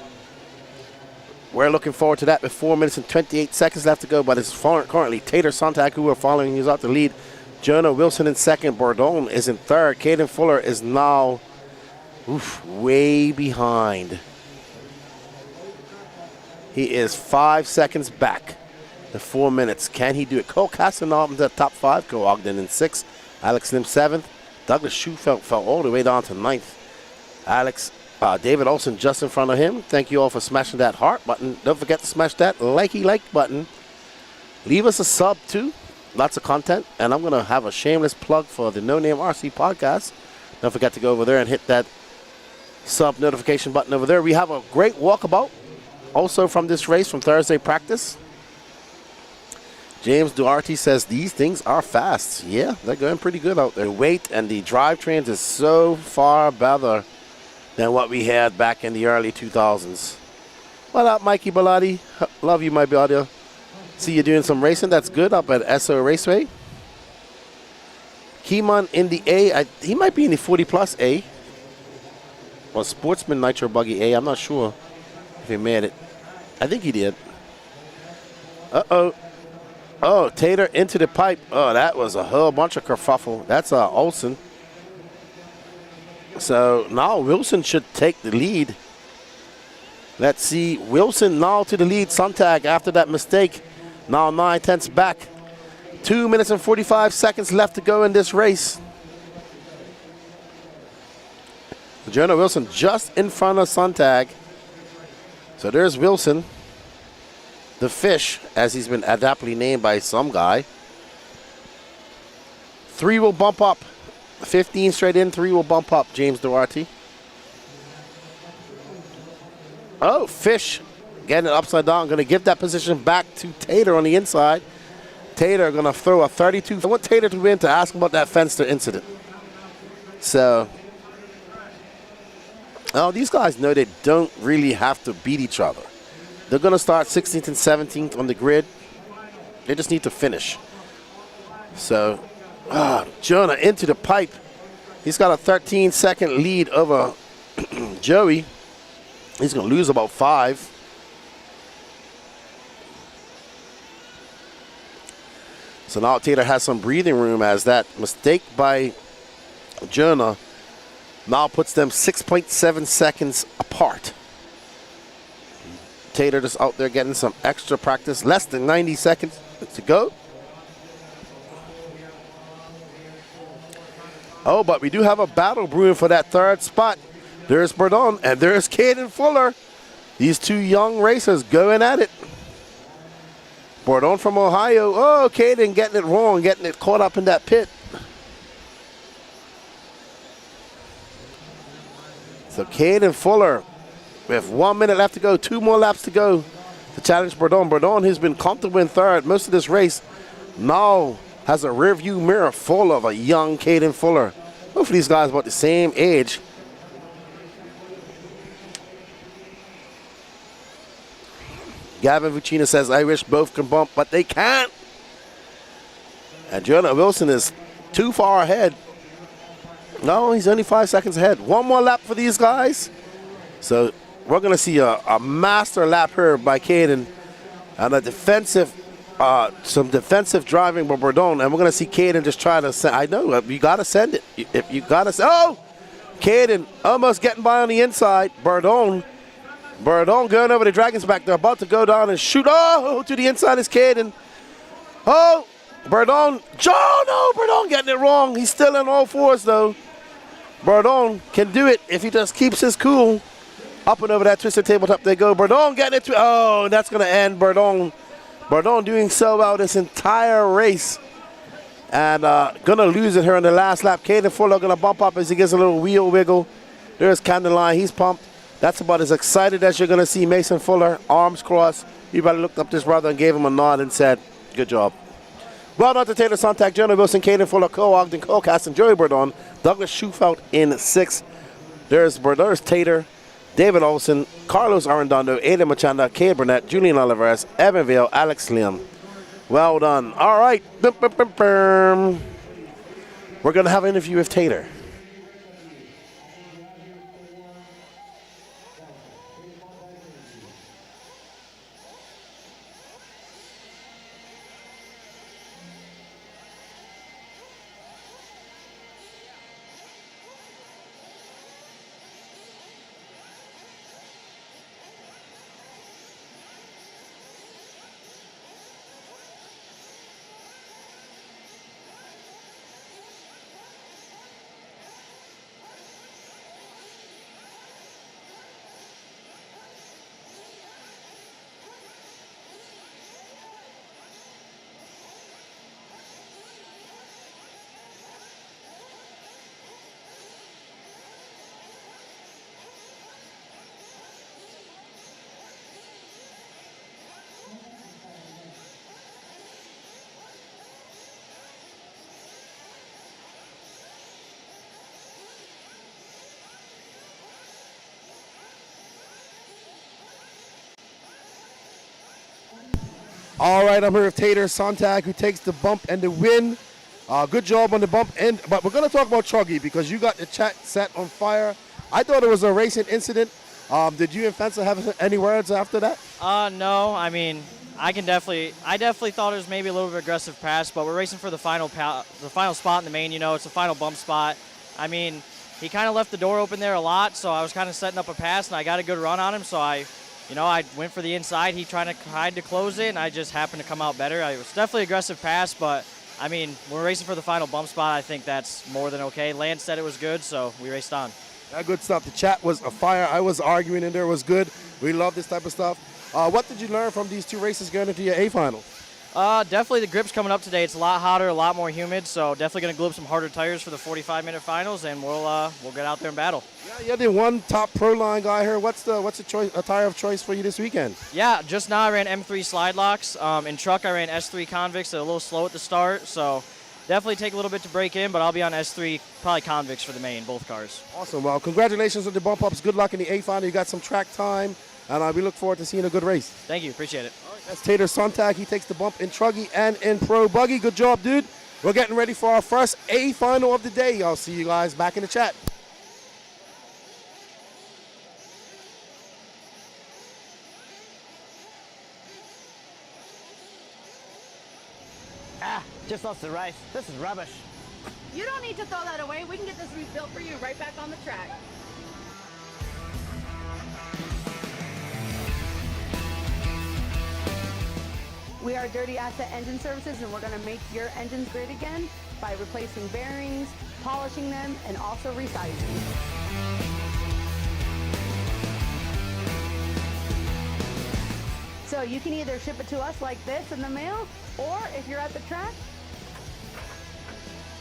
we're looking forward to that with 4 minutes and 28 seconds left to go, but it's currently Tater Sontag who we're following. He's out the lead. Jonah Wilson in second. Bourdon is in third. Caden Fuller is now way behind. He is 5 seconds back to 4 minutes. Can he do it? Cole Casanova in the top 5. Cole Ogden in 6th. Alex Lim 7th. Douglas Schufelt fell all the way down to 9th. David Olson just in front of him. Thank you all for smashing that heart button. Don't forget to smash that likey like button. Leave us a sub too. Lots of content. And I'm going to have a shameless plug for the No Name RC podcast. Don't forget to go over there and hit that sub notification button over there. We have a great walkabout also from this race from Thursday practice. James Duarte says these things are fast. Yeah, they're going pretty good out there. The weight and the drivetrains is so far better than what we had back in the early 2000s. What up, Mikey Bellotti? Love you, my brother. See you doing some racing. That's good up at SO Raceway. Keeman in the A. He might be in the 40 plus A. Or Sportsman Nitro Buggy A. I'm not sure if he made it. I think he did. Uh-oh. Oh, Tater into the pipe. Oh, that was a whole bunch of kerfuffle. That's Olsen. So now Wilson should take the lead. Let's see. Wilson now to the lead. Sontag after that mistake. Now 9/10 back. 2 minutes and 45 seconds left to go in this race. Jonah Wilson just in front of Sontag. So there's Wilson. The fish, as he's been adeptly named by some guy. 3 will bump up. 15 straight in, 3 will bump up, James Duarte. Oh, Fish getting it upside down. Going to give that position back to Tater on the inside. Tater going to throw a 32. I want Tater to win to ask him about that Fenster incident. So, these guys know they don't really have to beat each other. They're going to start 16th and 17th on the grid. They just need to finish. So, Jonah into the pipe. He's got a 13-second lead over Joey. He's going to lose about 5. So now Tater has some breathing room as that mistake by Jonah now puts them 6.7 seconds apart. Tater just out there getting some extra practice. Less than 90 seconds to go. Oh, but we do have a battle brewing for that 3rd spot. There's Bourdon and there's Caden Fuller. These 2 young racers going at it. Bourdon from Ohio. Oh, Caden getting it wrong, getting it caught up in that pit. So Caden Fuller with 1 minute left to go, 2 more laps to go to challenge Bourdon. Bourdon has been comfortable in 3rd most of this race. Now has a rear view mirror full of a young Caden Fuller. Hopefully these guys about the same age. Gavin Vucina says, I wish both can bump, but they can't. And Jonah Wilson is too far ahead. No, he's only 5 seconds ahead. 1 more lap for these guys. So we're going to see a master lap here by Caden. And a defensive, some defensive driving by Bourdon. And we're going to see Caden just try to send. I know, you got to send it. If you got to, oh! Caden almost getting by on the inside. Bourdon going over the Dragon's back. They're about to go down and shoot. Oh, to the inside is Caden. Oh, Bourdon. Bourdon getting it wrong. He's still in all 4s, though. Bourdon can do it if he just keeps his cool. Up and over that twisted tabletop they go. Bourdon getting it. Oh, that's going to end. Bourdon doing so well this entire race. And going to lose it here in the last lap. Caden Fuller going to bump up as he gets a little wheel wiggle. There's Candeline. He's pumped. That's about as excited as you're going to see Mason Fuller. Arms crossed. He probably looked up to his brother and gave him a nod and said, good job. Well done to Taylor Sontag, Jonah Wilson, Caden Fuller, Cole Ogden, Cole Caston, Joey Bourdon, Douglas Schufelt in 6th. There's Tater, David Olson, Carlos Arredondo, Aiden Machanda, Cade Burnett, Julian Oliveras, Evan Vale, Alex Liam. Well done. All right. We're going to have an interview with Tater. All right, I'm here with Tater Sontag, who takes the bump and the win. Good job on the bump end, but we're going to talk about Truggy because you got the chat set on fire. I thought it was a racing incident. Did you and Fencer have any words after that? No. I mean, I definitely thought it was maybe a little bit aggressive pass, but we're racing for the final spot in the main. You know, it's the final bump spot. I mean, he kind of left the door open there a lot, so I was kind of setting up a pass, and I got a good run on him, so I went for the inside. He tried to close it, and I just happened to come out better. It was definitely an aggressive pass, but, I mean, when we're racing for the final bump spot, I think that's more than okay. Lance said it was good, so we raced on. That good stuff. The chat was a fire. I was arguing in there. It was good. We love this type of stuff. What did you learn from these 2 races going into your A final? Definitely the grip's coming up today. It's a lot hotter, a lot more humid, so definitely going to glue up some harder tires for the 45-minute finals, and we'll get out there and battle. Yeah, you're the one top pro line guy here. What's a tire of choice for you this weekend? Yeah, just now I ran M3 slide locks. In truck I ran S3 convicts. They're a little slow at the start, so definitely take a little bit to break in, but I'll be on S3, probably convicts for the main, both cars. Awesome. Well, congratulations on the bump ups. Good luck in the A final. You got some track time, and we look forward to seeing a good race. Thank you. Appreciate it. That's Tater Sontag. He takes the bump in Truggy and in Pro Buggy. Good job, dude. We're getting ready for our first A final of the day. I'll see you guys back in the chat. Just lost the race. This is rubbish. You don't need to throw that away. We can get this rebuilt for you right back on the track. We are Dirty Asset Engine Services, and we're going to make your engines great again by replacing bearings, polishing them, and also resizing. So you can either ship it to us like this in the mail, or if you're at the track,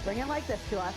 bring it like this to us.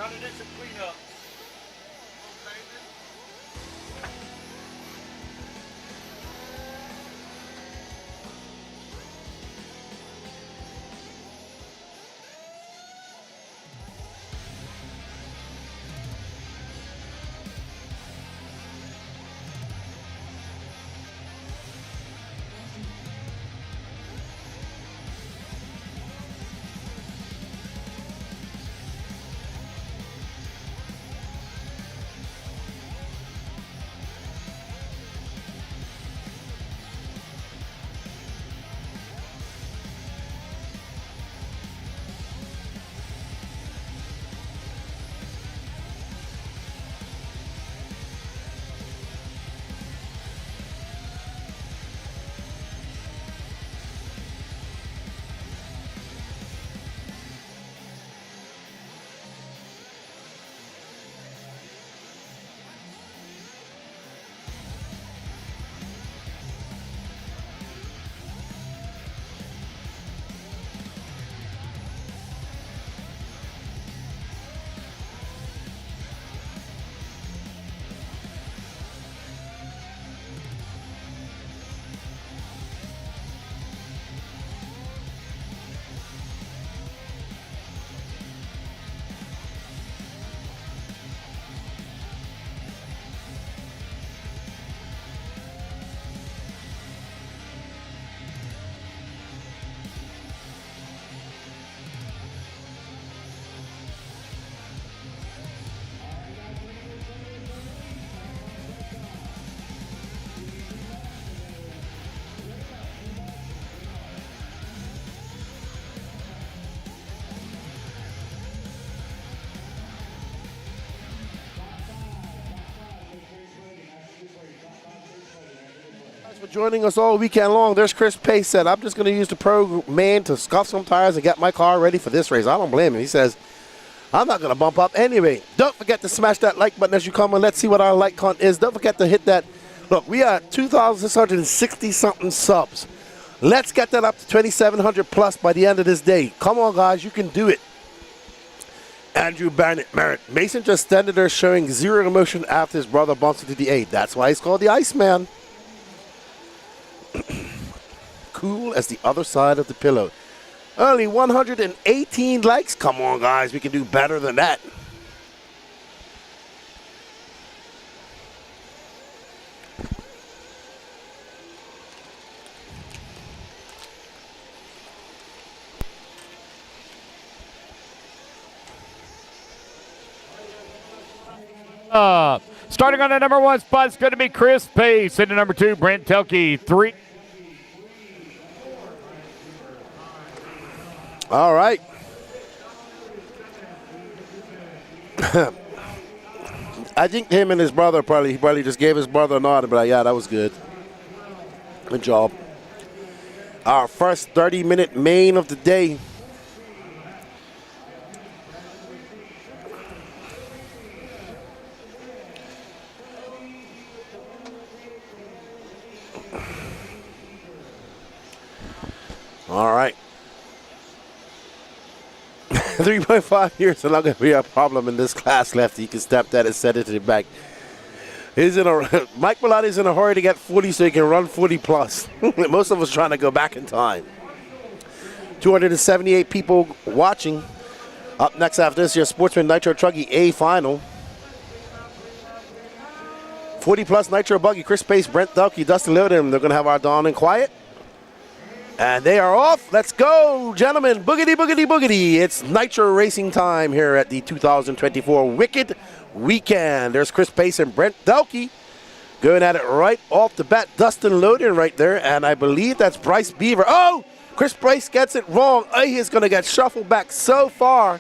Trying to do some cleanup. Thanks for joining us all weekend long. There's Chris Pace said, I'm just going to use the Pro Man to scuff some tires and get my car ready for this race. I don't blame him. He says, I'm not going to bump up anyway. Don't forget to smash that like button as you come, and let's see what our like count is. Don't forget to hit that. Look, we are 2,660-something subs. Let's get that up to 2,700 plus by the end of this day. Come on, guys. You can do it. Andrew Barnett, Merritt. Mason just standing there showing zero emotion after his brother bumps into the 8. That's why he's called the Iceman. Cool as the other side of the pillow. Only 118 likes. Come on, guys. We can do better than that. Starting on the number 1 spot is going to be Chris Pace. And the number 2, Brent Telke. 3. All right. I think him and his brother he probably just gave his brother a nod and be like, yeah, that was good. Good job. Our first 30-minute main of the day. All right. 3.5 years are not going to be a problem in this class left. You can step that and set it to the back. Mike Bellatti's in a hurry to get 40 so he can run 40 plus. Most of us trying to go back in time. 278 people watching. Up next after this, your Sportsman Nitro Truggy A final. 40 plus Nitro Buggy, Chris Pace, Brent Delkey, Dustin Loden. They're going to have our Dawn and Quiet. And they are off. Let's go, gentlemen. Boogity, boogity, boogity. It's Nitro racing time here at the 2024 Wicked Weekend. There's Chris Pace and Brent Delkey going at it right off the bat. Dustin Loden right there, and I believe that's Bryce Beaver. Oh, Chris Pace gets it wrong. Oh, he's going to get shuffled back so far.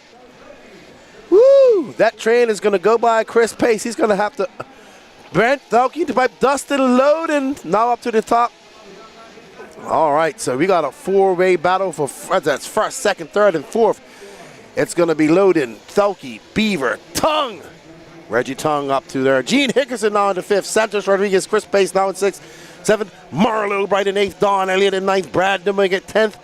Woo! That train is going to go by Chris Pace. He's going to have to... Brent Delkey to pipe Dustin Loden now up to the top. All right, so we got a four-way battle for that's first, second, third, and fourth. It's going to be Loden, Thelke, Beaver, Tongue. Reggie Tongue up to there. Gene Hickerson now in the fifth. Santos Rodriguez, Chris Pace now in sixth. Seventh, Marlo Bright in eighth. Don Elliott in ninth. Brad Dumig at 10th.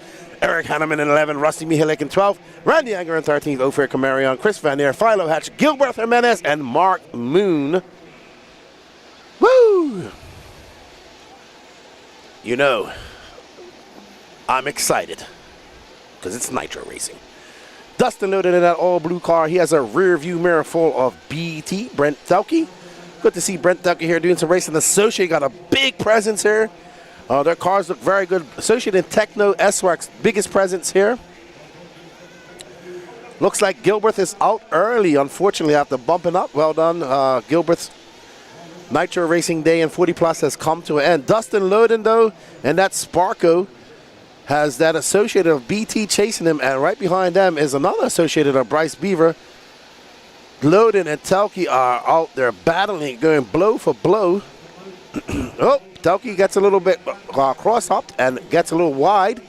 Eric Hanneman in 11, Rusty Mihalik in 12, Randy Anger in 13th, Ophir Camarion, Chris Vanier, Philo Hatch, Gilbert Jimenez, and Mark Moon. Woo! You know, I'm excited because it's Nitro Racing. Dustin loaded in that all-blue car. He has a rear view mirror full of BT, Brent Delkey. Good to see Brent Delkey here doing some racing. Associate got a big presence here. Their cars look very good. Associate and Techno S-Works, biggest presence here. Looks like Gilbert is out early, unfortunately, after bumping up. Well done. Gilbert's Nitro Racing Day in 40 Plus has come to an end. Dustin Loden, though, and that Sparko has that associated of BT chasing him, and right behind them is another associated of Bryce Beaver. Loden and Telke are out there battling, going blow for blow. Oh, Telke gets a little bit cross-hopped and gets a little wide.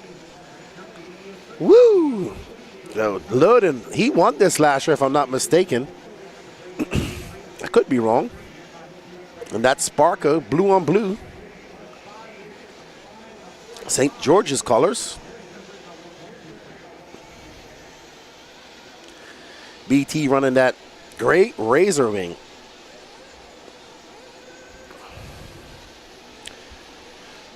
Woo! So Loden, he won this last year, if I'm not mistaken. I could be wrong. And that's Sparko, blue on blue. St. George's colors. BT running that great Razor Wing.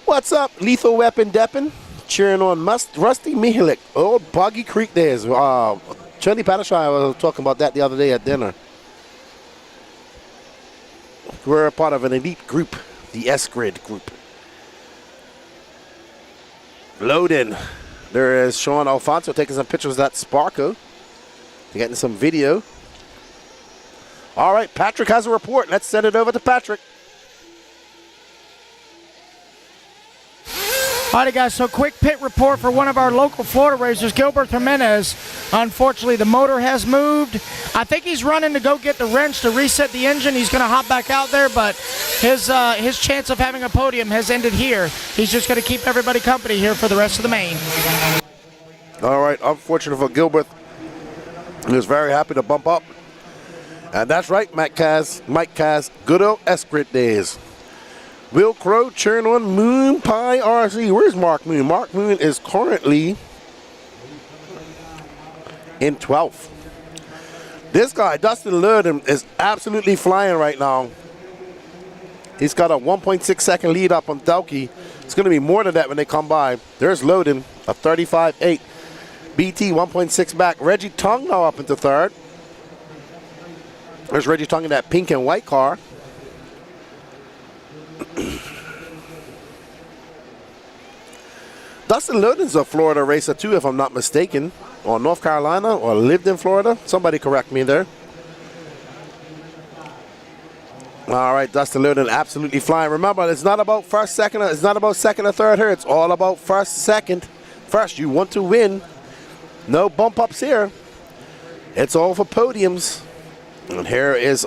What's up, Lethal Weapon Deppin? Cheering on Rusty Mihalik. Old Boggy Creek days. Charlie Patashai was talking about that the other day at dinner. We're a part of an elite group, the S-Grid group. Loading. There is Sean Alfonso taking some pictures of that Sparko. They're getting some video. All right, Patrick has a report. Let's send it over to Patrick. All right, guys, so quick pit report for one of our local Florida racers, Gilbert Jimenez. Unfortunately, the motor has moved. I think he's running to go get the wrench to reset the engine. He's going to hop back out there, but his chance of having a podium has ended here. He's just going to keep everybody company here for the rest of the main. All right, unfortunate for Gilbert. He was very happy to bump up. And that's right, Mike Kaz, good old S-Grid days. Will Crow cheering on Moon Pie RC. Where's Mark Moon? Mark Moon is currently in 12th. This guy, Dustin Lurden, is absolutely flying right now. He's got a 1.6 second lead up on Delkey. It's going to be more than that when they come by. There's Loden, a 35.8. BT 1.6 back. Reggie Tung now up into third. There's Reggie Tung in that pink and white car. Dustin Loden's a Florida racer too, if I'm not mistaken, or North Carolina, or lived in Florida. Somebody correct me there. All right, Dustin Loden absolutely flying. Remember, it's not about first, second, it's not about second or third here. It's all about first, second. First, you want to win. No bump ups here. It's all for podiums. And here is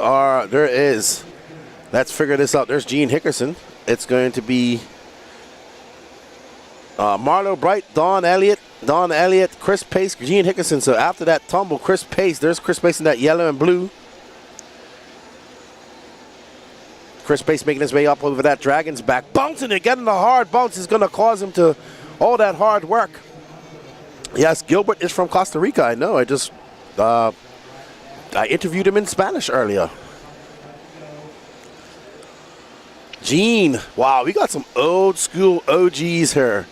let's figure this out. There's Gene Hickerson. It's going to be Marlo Bright, Don Elliott, Chris Pace, Gene Hickerson. So after that tumble, Chris Pace, there's Chris Pace in that yellow and blue. Chris Pace making his way up over that Dragon's back. Bouncing it, getting a hard bounce is going to cause him to all that hard work. Yes, Gilbert is from Costa Rica. I know. I interviewed him in Spanish earlier. Gene. Wow, we got some old school OGs here.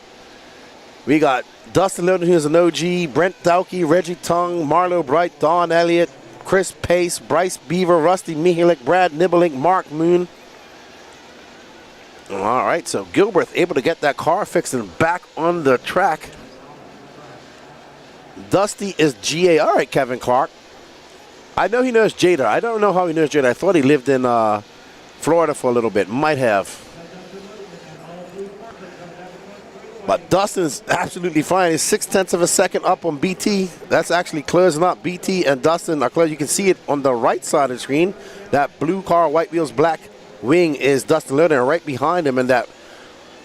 We got Dustin Loden, who's an OG, Brent Delkey, Reggie Tung, Marlo Bright, Don Elliott, Chris Pace, Bryce Beaver, Rusty Mihalik, Brad Nibelink, Mark Moon. All right, so Gilbert able to get that car fixed and back on the track. Dusty is GA. All right, Kevin Clark. I know he knows Jada. I don't know how he knows Jada. I thought he lived in Florida for a little bit. Might have. But Dustin's absolutely fine. He's 0.6 of a second up on BT. That's actually closing up. BT and Dustin are close. You can see it on the right side of the screen. That blue car, white wheels, black wing is Dustin Loden. And right behind him in that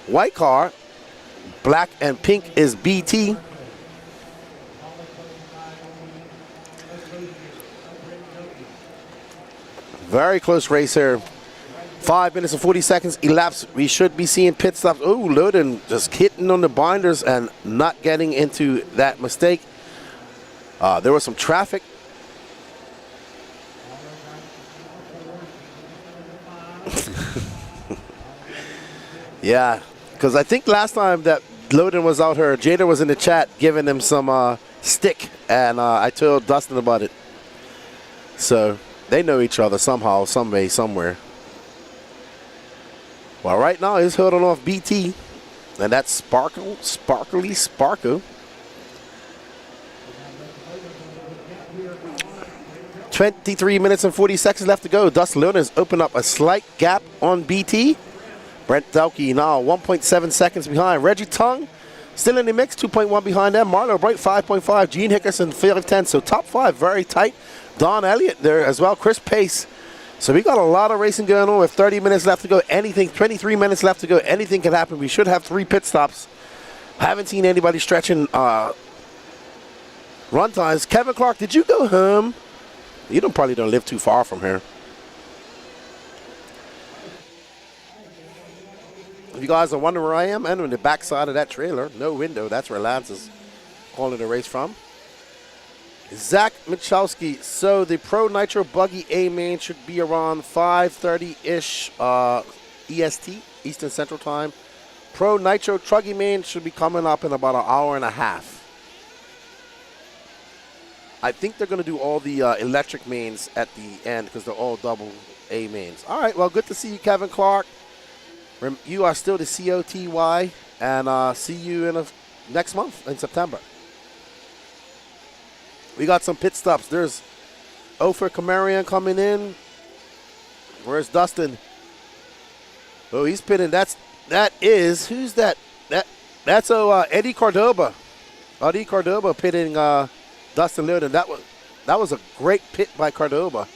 white car, black and pink, is BT. Very close race here. 5 minutes and 40 seconds elapsed. We should be seeing pit stops. Oh, Loden just hitting on the binders and not getting into that mistake. There was some traffic. Yeah, because I think last time that Loden was out here, Jada was in the chat giving him some stick, and I told Dustin about it. So they know each other somehow, some way, somewhere. Well, right now he's holding off BT, and that's Sparkly Sparkle. 23 minutes and 40 seconds left to go. Dustin Loden has opened up a slight gap on BT. Brent Delkey now 1.7 seconds behind. Reggie Tung still in the mix, 2.1 behind them. Marlo Bright 5.5. Gene Hickerson 5.10. So top 5 very tight. Don Elliott there as well. Chris Pace. So we got a lot of racing going on with 30 minutes left to go. 23 minutes left to go. Anything can happen. We should have 3 pit stops. Haven't seen anybody stretching run times. Kevin Clark, did you go home? You probably don't live too far from here. If you guys are wondering where I am, I'm in the back side of that trailer. No window. That's where Lance is calling the race from. Zach Michalski. So the Pro Nitro Buggy A main should be around 5:30-ish EST, Eastern Central Time. Pro Nitro Truggy main should be coming up in about an hour and a half. I think they're going to do all the electric mains at the end because they're all double A mains. All right, well, good to see you, Kevin Clark. You are still the COTY, and see you next month in September. We got some pit stops. There's Ofer Kamarian coming in. Where's Dustin? Oh, he's pitting. Who's that? That's Eddie Cordoba. Eddie Cordoba pitting Dustin Loden. That was a great pit by Cordoba.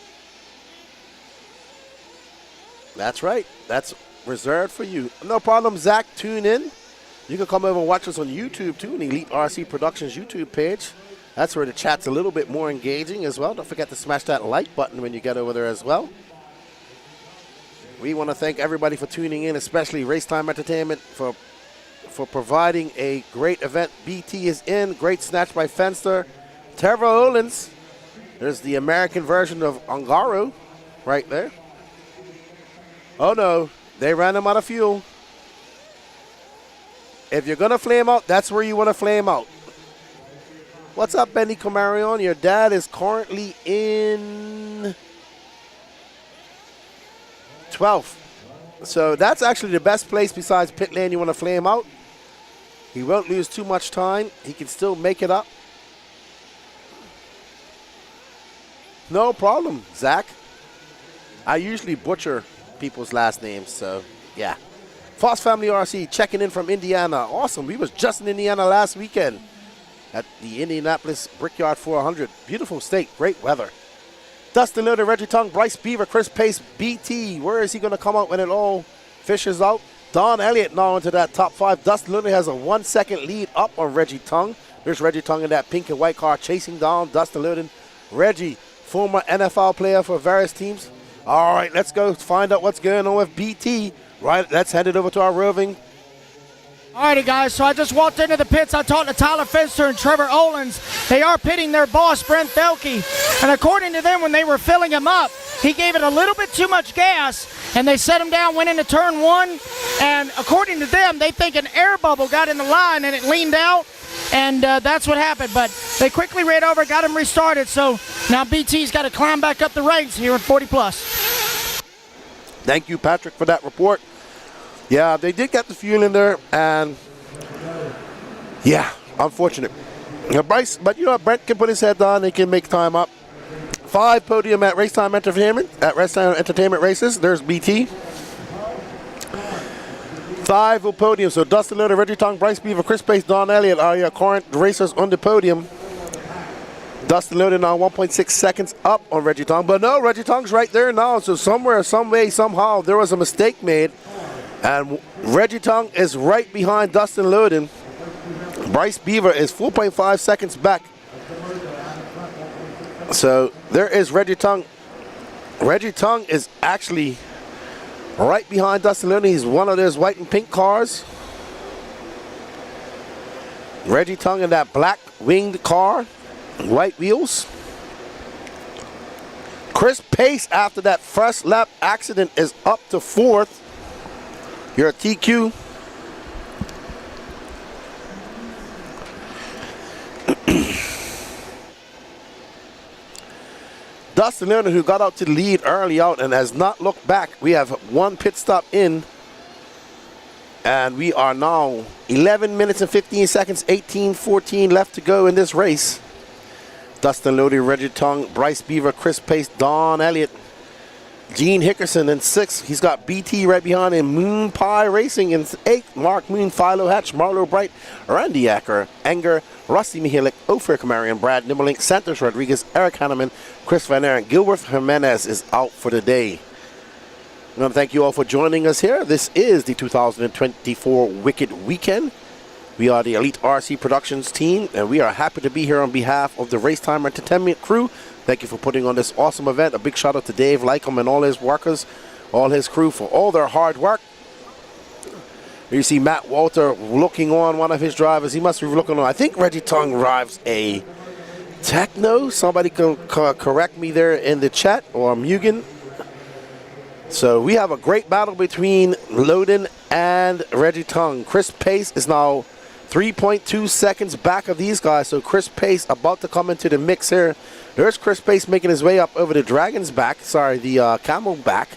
That's right. That's reserved for you. No problem, Zach. Tune in. You can come over and watch us on YouTube too, on the Elite RC Productions YouTube page. That's where the chat's a little bit more engaging as well. Don't forget to smash that like button when you get over there as well. We want to thank everybody for tuning in, especially Racetime Entertainment for providing a great event. BT is in. Great snatch by Fenster. Trevor Olins. There's the American version of Ongaro right there. Oh no, they ran him out of fuel. If you're going to flame out, that's where you want to flame out. What's up, Benny Comarion? Your dad is currently in 12th. So that's actually the best place besides pit lane you want to flame out. He won't lose too much time. He can still make it up. No problem, Zach. I usually butcher people's last names, so yeah. Foss Family RC checking in from Indiana. Awesome. We was just in Indiana last weekend at the Indianapolis Brickyard 400. Beautiful state, great weather. Dustin Loden, Reggie Tung, Bryce Beaver, Chris Pace, BT. Where is he going to come out when it all fishes out? Don Elliott now into that top 5. Dustin Loden has a 1 second lead up on Reggie Tung. There's Reggie Tung in that pink and white car chasing down Dustin Loden. Reggie, former NFL player for various teams. All right, let's go find out what's going on with BT. Right, let's hand it over to our roving. All righty, guys, so I just walked into the pits. I talked to Tyler Fenster and Trevor Olins. They are pitting their boss, Brent Delkey. And according to them, when they were filling him up, he gave it a little bit too much gas, and they set him down, went into turn 1. And according to them, they think an air bubble got in the line, and it leaned out, and that's what happened. But they quickly ran over, got him restarted. So now BT's got to climb back up the ranks here at 40+. Thank you, Patrick, for that report. Yeah, they did get the fuel in there, and yeah, unfortunate. Bryce, but you know, Brent can put his head down. He can make time up. 5 podium at Racetime Entertainment races. There's BT. 5 will podium. So Dustin Loden, Reggie Tung, Bryce Beaver, Chris Pace, Don Elliott are your current racers on the podium. Dustin Loden now 1.6 seconds up on Reggie Tung. But no, Reggie Tung's right there now. So somewhere, some way, somehow, there was a mistake made. And Reggie Tung is right behind Dustin Loden. Bryce Beaver is 4.5 seconds back. So there is Reggie Tung. Reggie Tung is actually Right behind Dustin Loden, he's one of those white and pink cars. Reggie Tongue in that black winged car, white wheels. Chris Pace, after that first lap accident, is up to 4th. You're a TQ. Dustin Lerner, who got out to the lead early out and has not looked back. We have one pit stop in. And we are now 11 minutes and 15 seconds, 18:14 left to go in this race. Dustin Lodi, Reggie Tongue, Bryce Beaver, Chris Pace, Don Elliott, Gene Hickerson in 6th. He's got BT right behind him. Moon Pie Racing in 8th. Mark Moon, Philo Hatch, Marlo Bright, Randy Acker, Enger, Rusty Mihalik, Ophir Kamarian, Brad Nimmelink, Santos Rodriguez, Eric Hanneman, Chris Van Aaron, Gilbert Jimenez is out for the day. I want to thank you all for joining us here. This is the 2024 Wicked Weekend. We are the Elite RC Productions team, and we are happy to be here on behalf of the Racetime Entertainment crew. Thank you for putting on this awesome event. A big shout out to Dave Lycom and all his workers, all his crew for all their hard work. You see Matt Walter looking on one of his drivers. He must be looking on. I think Reggie Tongue drives a Techno. Somebody can correct me there in the chat, or Mugen. So we have a great battle between Loden and Reggie Tongue. Chris Pace is now 3.2 seconds back of these guys. So Chris Pace about to come into the mix here. There's Chris Pace making his way up over the Dragon's back. Sorry, the Camel back.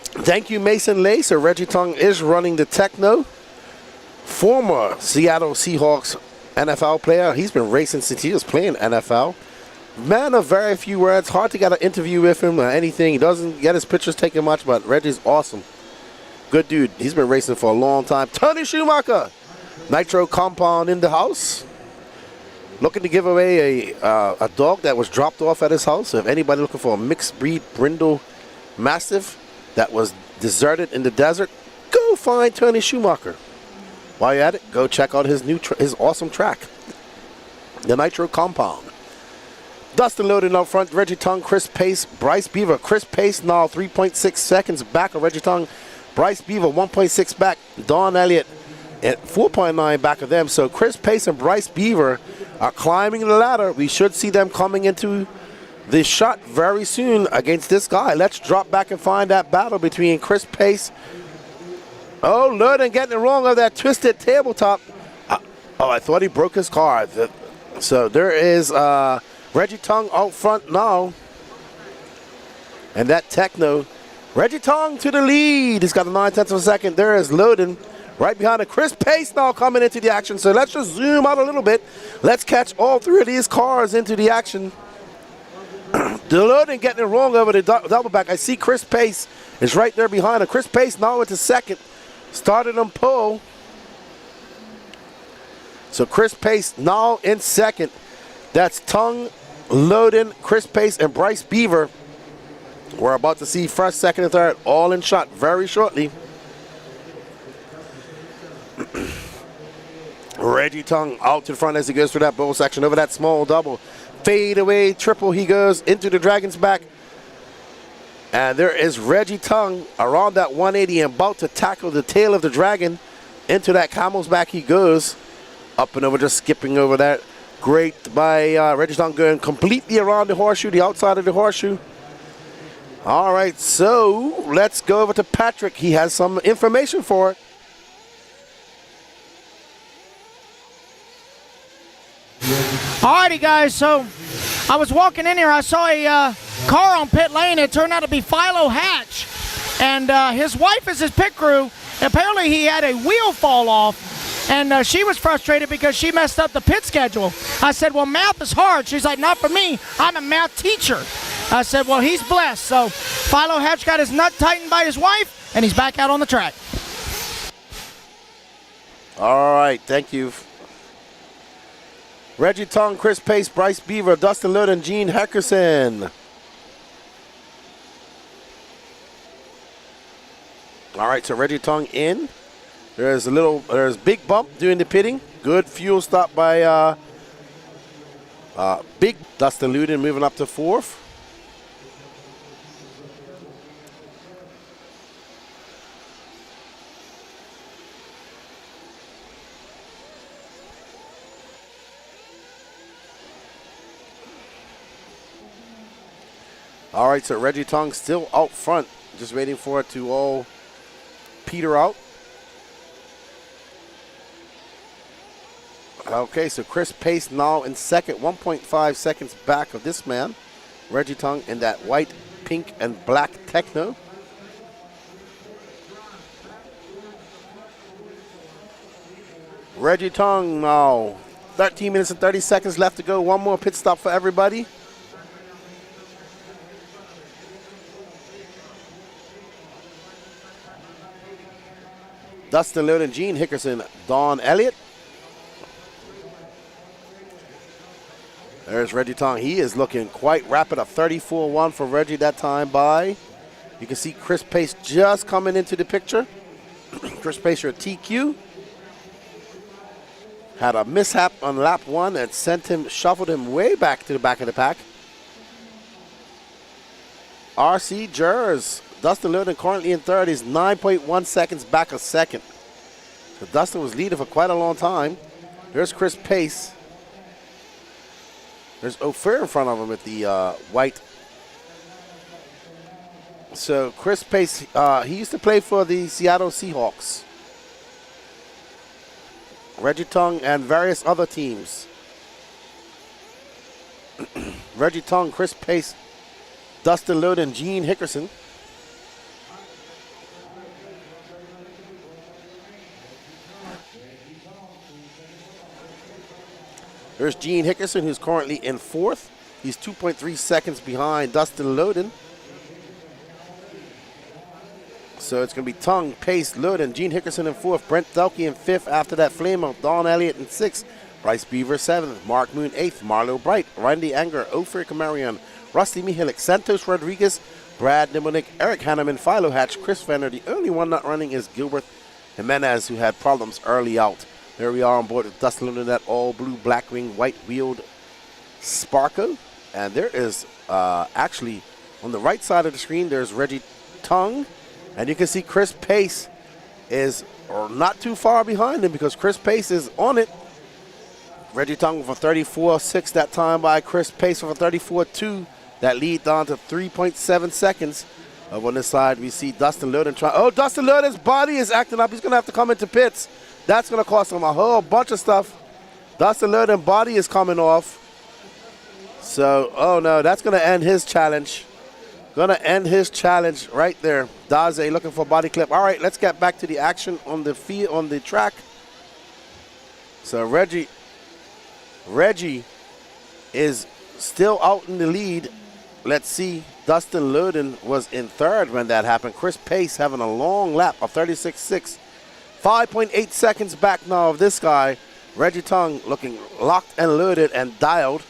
Thank you, Mason Lay. So Reggie Tongue is running the Techno. Former Seattle Seahawks NFL player. He's been racing since he was playing NFL. Man of very few words. Hard to get an interview with him or anything. He doesn't get his pictures taken much, but Reggie's awesome. Good dude. He's been racing for a long time. Tony Schumacher. Nitro Compound in the house. Looking to give away a dog that was dropped off at his house. So if anybody looking for a mixed breed Brindle Mastiff that was deserted in the desert, go find Tony Schumacher. While you're at it, go check out his his awesome track, the Nitro Compound. Dustin Loden out front, Reggie Tongue, Chris Pace, Bryce Beaver. Chris Pace now 3.6 seconds back of Reggie Tongue. Bryce Beaver 1.6 back. Don Elliott at 4.9 back of them. So Chris Pace and Bryce Beaver are climbing the ladder. We should see them coming into the shot very soon against this guy. Let's drop back and find that battle between Chris Pace. Oh, Loden getting it wrong of that twisted tabletop. Oh, I thought he broke his car. So there is Reggie Tongue out front now. And that Techno. Reggie Tongue to the lead. He's got a 9/10 of a second. There is Loden right behind it. Chris Pace now coming into the action. So let's just zoom out a little bit. Let's catch all three of these cars into the action. Loden getting it wrong over the double back. I see Chris Pace is right there behind him. Chris Pace now into second. Started on pole. So Chris Pace now in second. That's Tongue, Loden, Chris Pace, and Bryce Beaver. We're about to see first, second, and third all in shot very shortly. Reggie Tongue out to the front as he goes through that bowl section over that small double. Fade away triple, he goes into the Dragon's back. And there is Reggie Tongue around that 180 and about to tackle the tail of the Dragon. Into that Camel's back he goes. Up and over, just skipping over that. Great by Reggie Tongue going completely around the horseshoe, the outside of the horseshoe. All right, so let's go over to Patrick. He has some information for it. Alrighty, guys, so I was walking in here. I saw a car on pit lane. It turned out to be Philo Hatch. And his wife is his pit crew. Apparently, he had a wheel fall off. And she was frustrated because she messed up the pit schedule. I said, well, math is hard. She's like, not for me. I'm a math teacher. I said, well, he's blessed. So Philo Hatch got his nut tightened by his wife, and he's back out on the track. All right, thank you. Reggie Tongue, Chris Pace, Bryce Beaver, Dustin Loden, Gene Heckerson. All right, so Reggie Tongue in. There's big bump doing the pitting. Good fuel stop by big Dustin Loden moving up to fourth. All right, so Reggie Tongue still out front, just waiting for it to all peter out. Okay, so Chris Pace now in second, 1.5 seconds back of this man. Reggie Tongue in that white, pink, and black Techno. Reggie Tongue now, 13 minutes and 30 seconds left to go. One more pit stop for everybody. Dustin Loden, Gene Hickerson, Don Elliott. There's Reggie Tongue. He is looking quite rapid. A 34-1 for Reggie that time by. You can see Chris Pace just coming into the picture. Chris Pace, your TQ. Had a mishap on lap 1 and shuffled him way back to the back of the pack. RC Jers. Dustin Loden currently in third. He's 9.1 seconds back a second. So Dustin was leading for quite a long time. There's Chris Pace. There's Ophir in front of him with the white. So Chris Pace, he used to play for the Seattle Seahawks. Reggie Tongue and various other teams. Reggie Tongue, Chris Pace, Dustin Loden, Gene Hickerson. There's Gene Hickerson, who's currently in fourth. He's 2.3 seconds behind Dustin Loden. So it's going to be Tongue, Pace, Loden, Gene Hickerson in fourth, Brent Delkey in fifth. After that, Flame-Out, Don Elliott in sixth, Bryce Beaver seventh, Mark Moon eighth, Marlo Bright, Randy Anger, Ophir Kamarian, Rusty Mihalik, Santos Rodriguez, Brad Nimonick, Eric Hanneman, Philo Hatch, Chris Fenner. The only one not running is Gilbert Jimenez, who had problems early out. There we are on board with Dustin Loden, that all blue, black wing, white wheeled Sparko. And there is actually on the right side of the screen, there's Reggie Tongue. And you can see Chris Pace is not too far behind him because Chris Pace is on it. Reggie Tongue for 34.6 that time by Chris Pace for 34.2. That lead down to 3.7 seconds. On this side, we see Dustin Loden try. Oh, Dustin Loden's body is acting up. He's going to have to come into pits. That's going to cost him a whole bunch of stuff. Dustin Loden's body is coming off. So, oh no, that's going to end his challenge. Going to end his challenge right there. Daze looking for a body clip. All right, let's get back to the action on the field, on the track. So Reggie is still out in the lead. Let's see. Dustin Loden was in third when that happened. Chris Pace having a long lap of 36.6. 5.8 seconds back now of this guy. Reggie Tongue looking locked and loaded and dialed.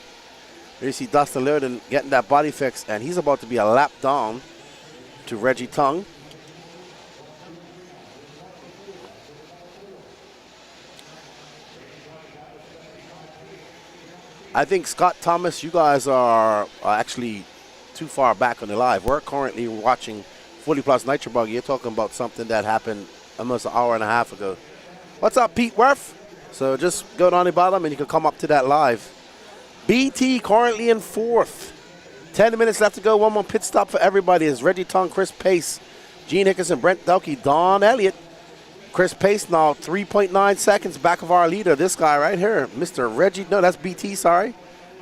There you see Dustin Loden getting that body fix, and he's about to be a lap down to Reggie Tongue. I think Scott Thomas, you guys are actually too far back on the live. We're currently watching 40 Plus Nitro Buggy. You're talking about something that happened almost an hour and a half ago. What's up, Pete Worth? So just go down the bottom and you can come up to that live. BT currently in fourth. 10 minutes left to go. One more pit stop for everybody is Reggie Tongue, Chris Pace, Gene Hickerson, Brent Delkey, Don Elliott. Chris Pace now 3.9 seconds back of our leader. This guy right here, Mr. Reggie. No, that's BT, sorry.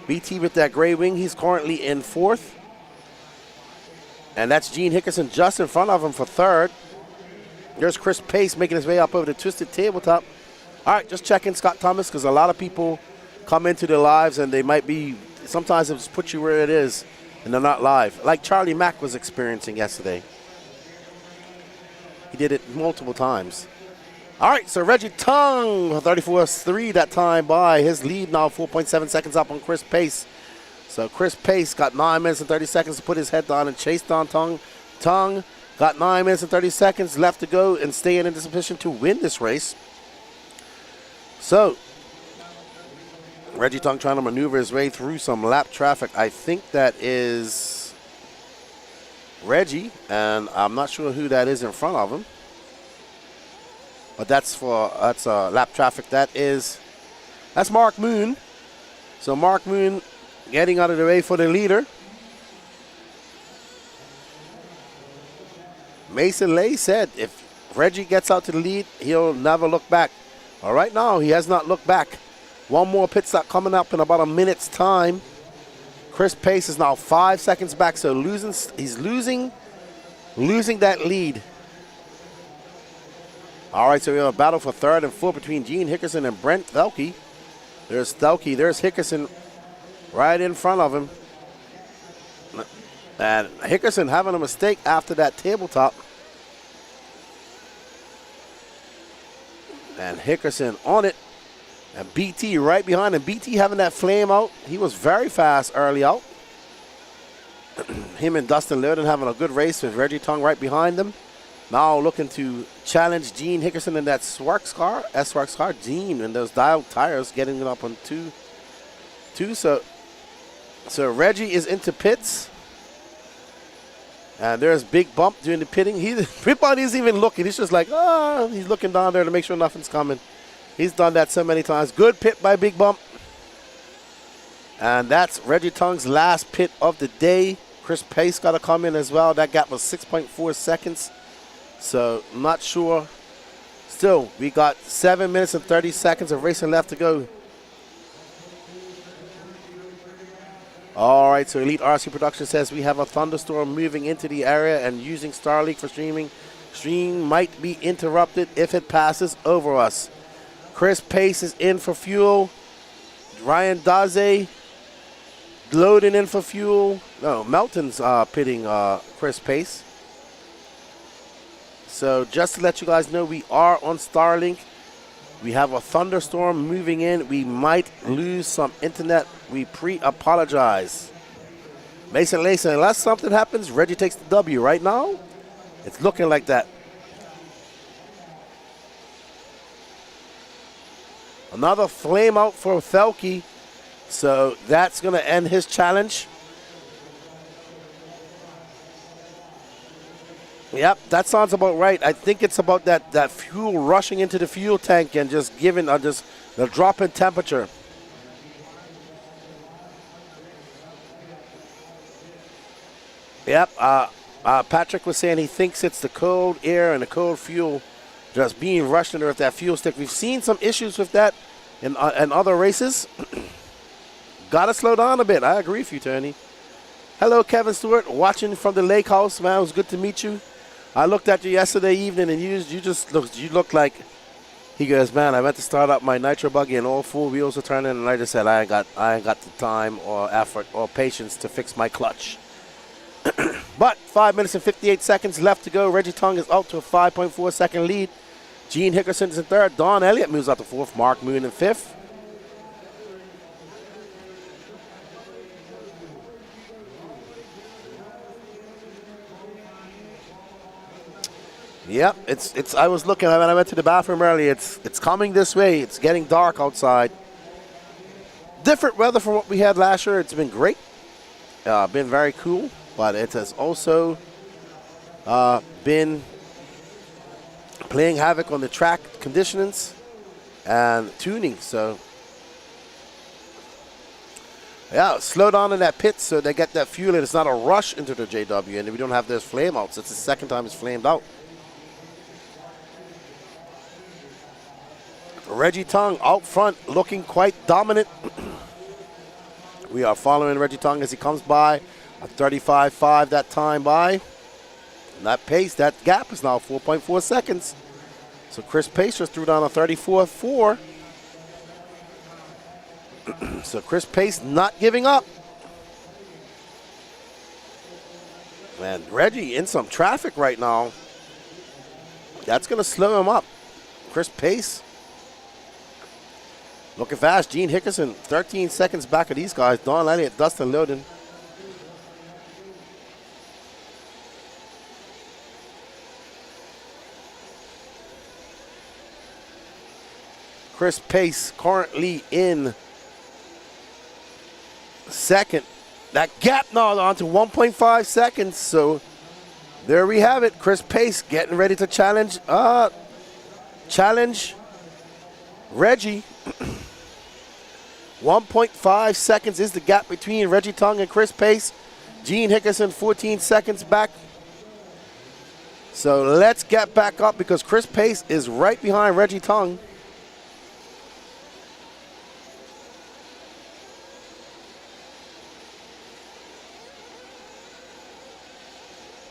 BT with that gray wing. He's currently in fourth. And that's Gene Hickerson just in front of him for third. There's Chris Pace making his way up over the twisted tabletop. All right, just checking Scott Thomas because a lot of people come into the lives and they might be, sometimes it just puts you where it is and they're not live. Like Charlie Mack was experiencing yesterday. He did it multiple times. All right, so Reggie Tongue, 34.3 that time by. His lead now 4.7 seconds up on Chris Pace. So Chris Pace got 9 minutes and 30 seconds to put his head down and chase down Tongue. Tongue got 9 minutes and 30 seconds left to go and stay in this position to win this race. So Reggie Tongue trying to maneuver his way through some lap traffic. I think that is Reggie, and I'm not sure who that is in front of him. But that's lap traffic. That's Mark Moon. So Mark Moon getting out of the way for the leader. Mason Lay said if Reggie gets out to the lead, he'll never look back. All right, now he has not looked back. One more pit stop coming up in about a minute's time. Chris Pace is now 5 seconds back, so he's losing that lead. All right, so we have a battle for third and fourth between Gene Hickerson and Brent Thelke. There's Thelke, there's Hickerson right in front of him. And Hickerson having a mistake after that tabletop. And Hickerson on it. And BT right behind him. BT having that flame out. He was very fast early out. Him and Dustin Lurden having a good race with Reggie Tongue right behind them. Now looking to challenge Gene Hickerson in that Swarks car. S-Swarks car. Gene and those dialed tires getting it up on two. So Reggie is into pits. And there's Big Bump during the pitting. Big Bump isn't even looking. He's just like, he's looking down there to make sure nothing's coming. He's done that so many times. Good pit by Big Bump. And that's Reggie Tongue's last pit of the day. Chris Pace got to come in as well. That gap was 6.4 seconds. So, not sure. Still, we got 7 minutes and 30 seconds of racing left to go. All right, so Elite RC Production says we have a thunderstorm moving into the area and using Starlink for streaming. Stream might be interrupted if it passes over us. Chris Pace is in for fuel. Ryan Daze loading in for fuel. No, Melton's pitting Chris Pace. So just to let you guys know, we are on Starlink. We have a thunderstorm moving in. We might lose some internet. We pre-apologize. Mason Layson, unless something happens, Reggie takes the W. Right now, it's looking like that. Another flame out for Thelke. So that's going to end his challenge. Yep, that sounds about right. I think it's about that fuel rushing into the fuel tank and just giving just the drop in temperature. Yep, Patrick was saying he thinks it's the cold air and the cold fuel just being rushed under that fuel stick. We've seen some issues with that in other races. Got to slow down a bit. I agree with you, Tony. Hello, Kevin Stewart, watching from the lake house. Man, it was good to meet you. I looked at you yesterday evening, and you looked like, he goes, man, I went to start up my Nitro buggy, and all 4 wheels were turning, and I just said, I ain't got the time or effort or patience to fix my clutch. But 5 minutes and 58 seconds left to go. Reggie Tongue is out to a 5.4 second lead. Gene Hickerson is in third. Don Elliott moves out to fourth. Mark Moon in fifth. Yep, it's. I was looking when I went to the bathroom earlier. It's coming this way. It's getting dark outside. Different weather from what we had last year. It's been great. Been very cool, but it has also been playing havoc on the track conditionings and tuning. So yeah, slow down in that pit so they get that fuel and it's not a rush into the JW, and we don't have those flame outs. It's the second time it's flamed out. Reggie Tongue out front looking quite dominant. We are following Reggie Tongue as he comes by. A 35.5 that time by. And that pace, that gap is now 4.4 seconds. So Chris Pace just threw down a 34.4. So Chris Pace not giving up. Man, Reggie in some traffic right now. That's going to slow him up. Chris Pace looking fast. Gene Hickerson 13 seconds back of these guys. Don Elliott, Dustin Loden. Chris Pace currently in second. That gap now on to 1.5 seconds. So there we have it. Chris Pace getting ready to challenge Reggie. 1.5 seconds is the gap between Reggie Tongue and Chris Pace. Gene Hickerson 14 seconds back. So let's get back up because Chris Pace is right behind Reggie Tongue.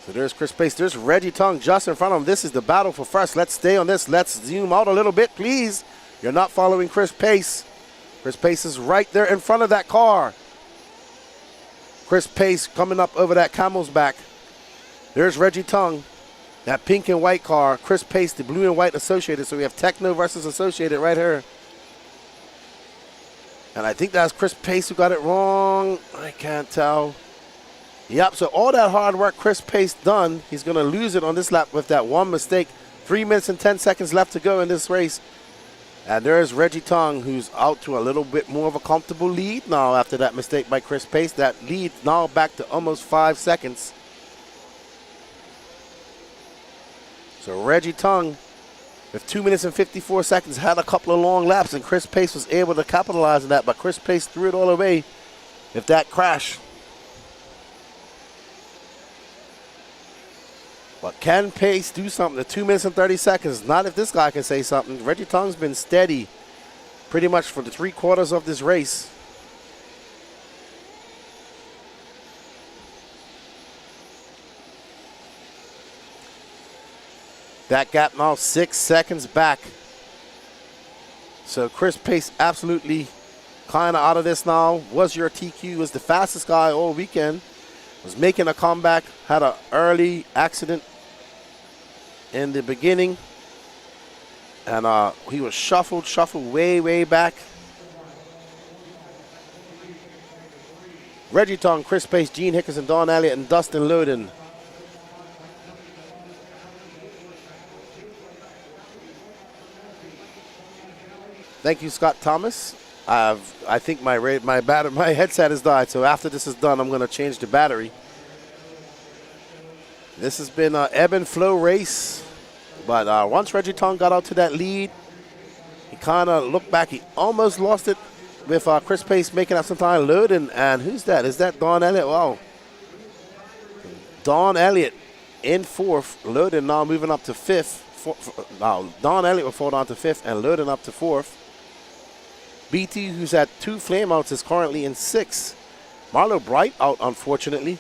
So there's Chris Pace. There's Reggie Tongue just in front of him. This is the battle for first. Let's stay on this. Let's zoom out a little bit, please. You're not following Chris Pace. Chris Pace is right there in front of that car. Chris Pace coming up over that camel's back. There's Reggie Tongue, that pink and white car. Chris Pace, the blue and white Associated. So we have Techno versus Associated right here. And I think that's Chris Pace who got it wrong. I can't tell. Yep, so all that hard work Chris Pace done, he's going to lose it on this lap with that one mistake. 3 minutes and 10 seconds left to go in this race. And there's Reggie Tongue, who's out to a little bit more of a comfortable lead now after that mistake by Chris Pace. That lead now back to almost 5 seconds. So Reggie Tongue, with 2 minutes and 54 seconds, had a couple of long laps, and Chris Pace was able to capitalize on that, but Chris Pace threw it all away with that crash. But can Pace do something at 2 minutes and 30 seconds? Not if this guy can say something. Reggie Tongue's been steady pretty much for the 3/4 of this race. That gap now 6 seconds back. So Chris Pace absolutely kind of out of this now. Was your TQ, was the fastest guy all weekend. Was making a comeback, had an early accident in the beginning. And he was shuffled way back. Reggie Tongue, Chris Pace, Gene Hickerson, Don Elliott, and Dustin Loden. Thank you, Scott Thomas. I think my headset has died, so after this is done, I'm going to change the battery. This has been an ebb and flow race, but once Reggie Tongue got out to that lead, he kind of looked back. He almost lost it with Chris Pace making up some time. Loden, and who's that? Is that Don Elliott? Wow. Don Elliott in 4th. Loden now moving up to 5th. Now Don Elliott will fall down to 5th, and Loden up to 4th. BT, who's at 2 flameouts, is currently in 6th. Marlo Bright out, unfortunately.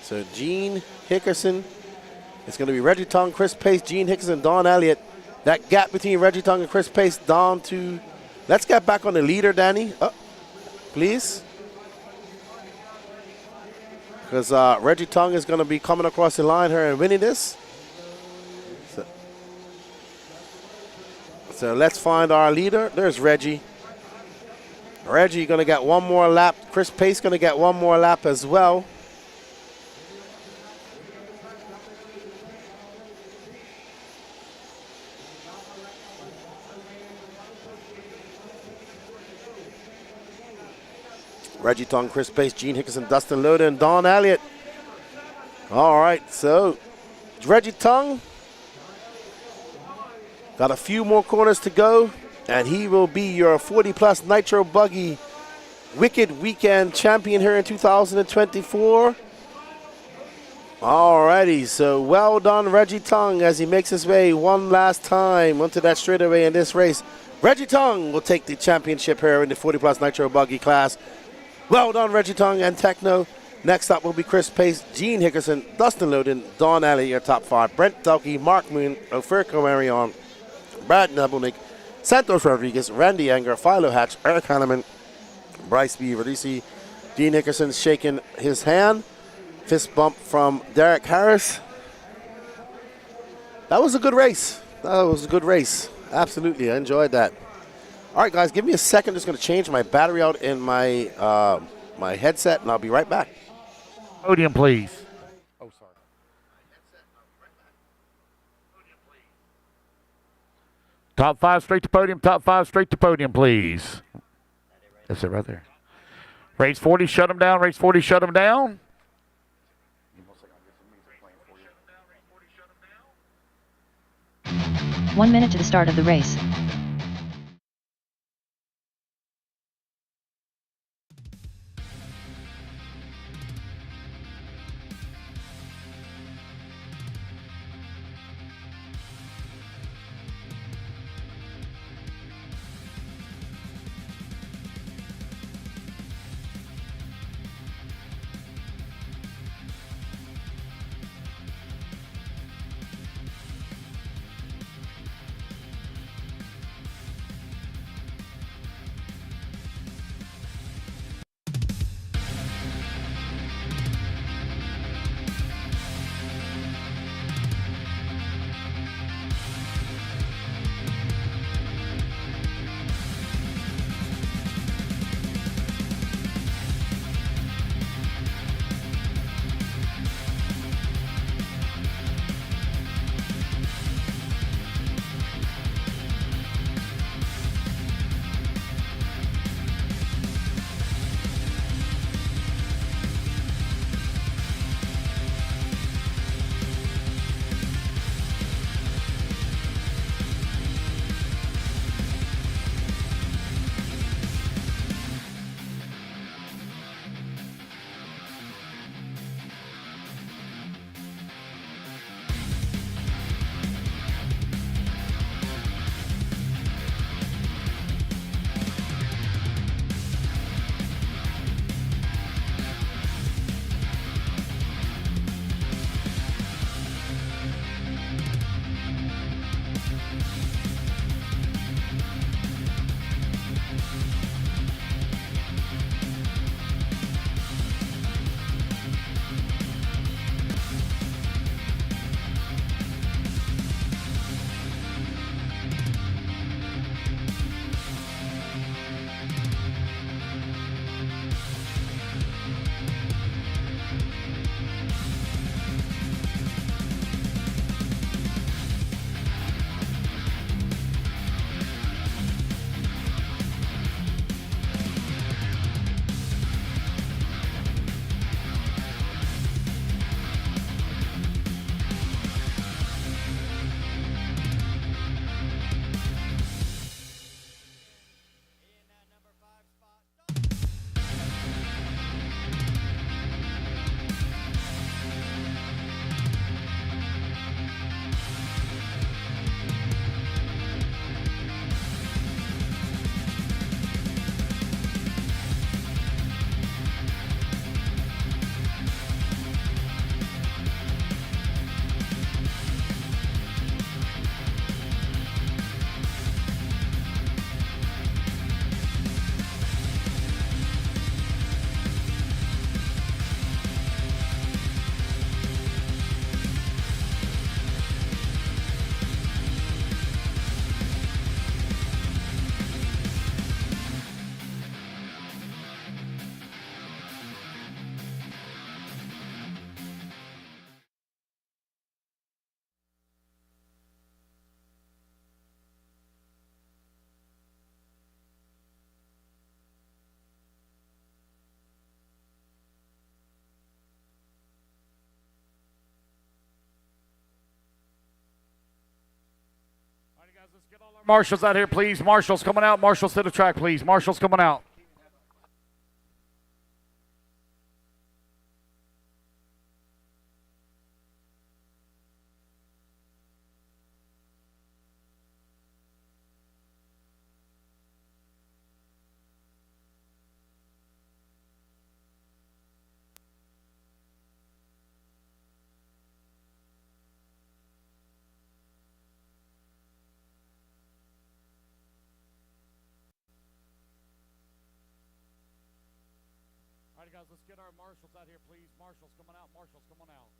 So Gene Hickerson, it's going to be Reggie Tongue, Chris Pace, Gene Hickerson, Don Elliott. That gap between Reggie Tongue and Chris Pace down to, let's get back on the leader, Danny, please. Because Reggie Tongue is going to be coming across the line here and winning this. So let's find our leader. There's Reggie. Reggie going to get one more lap. Chris Pace going to get one more lap as well. Reggie Tongue, Chris Pace, Gene Hickerson, Dustin Loden, and Don Elliott. All right, so Reggie Tongue got a few more corners to go, and he will be your 40-plus Nitro Buggy Wicked Weekend champion here in 2024. All righty, so well done, Reggie Tongue, as he makes his way one last time onto that straightaway in this race. Reggie Tongue will take the championship here in the 40-plus Nitro Buggy class. Well done, Reggie Tongue and Techno. Next up will be Chris Pace, Gene Hickerson, Dustin Loden, Don Alley, your top 5. Brent Delkey, Mark Moon, Ofer Comarion, Brad Nebelnik, Santos Rodriguez, Randy Anger, Philo Hatch, Eric Hanneman, Bryce B. Verducci. Gene Hickerson shaking his hand. Fist bump from Derek Harris. That was a good race. Absolutely, I enjoyed that. All right, guys, give me a second. I'm just going to change my battery out in my my headset, and I'll be right back. Podium, please. Oh, sorry. Top 5 straight to podium. Top 5 straight to podium, please. That's it right there. Race 40, shut them down. Race 40, shut them down. One minute to the start of the race. Marshals out here, please. Marshals coming out. Marshals to the track, please. Marshals coming out. All right, guys, let's get our marshals out here, please. Marshals coming out. Marshals coming out.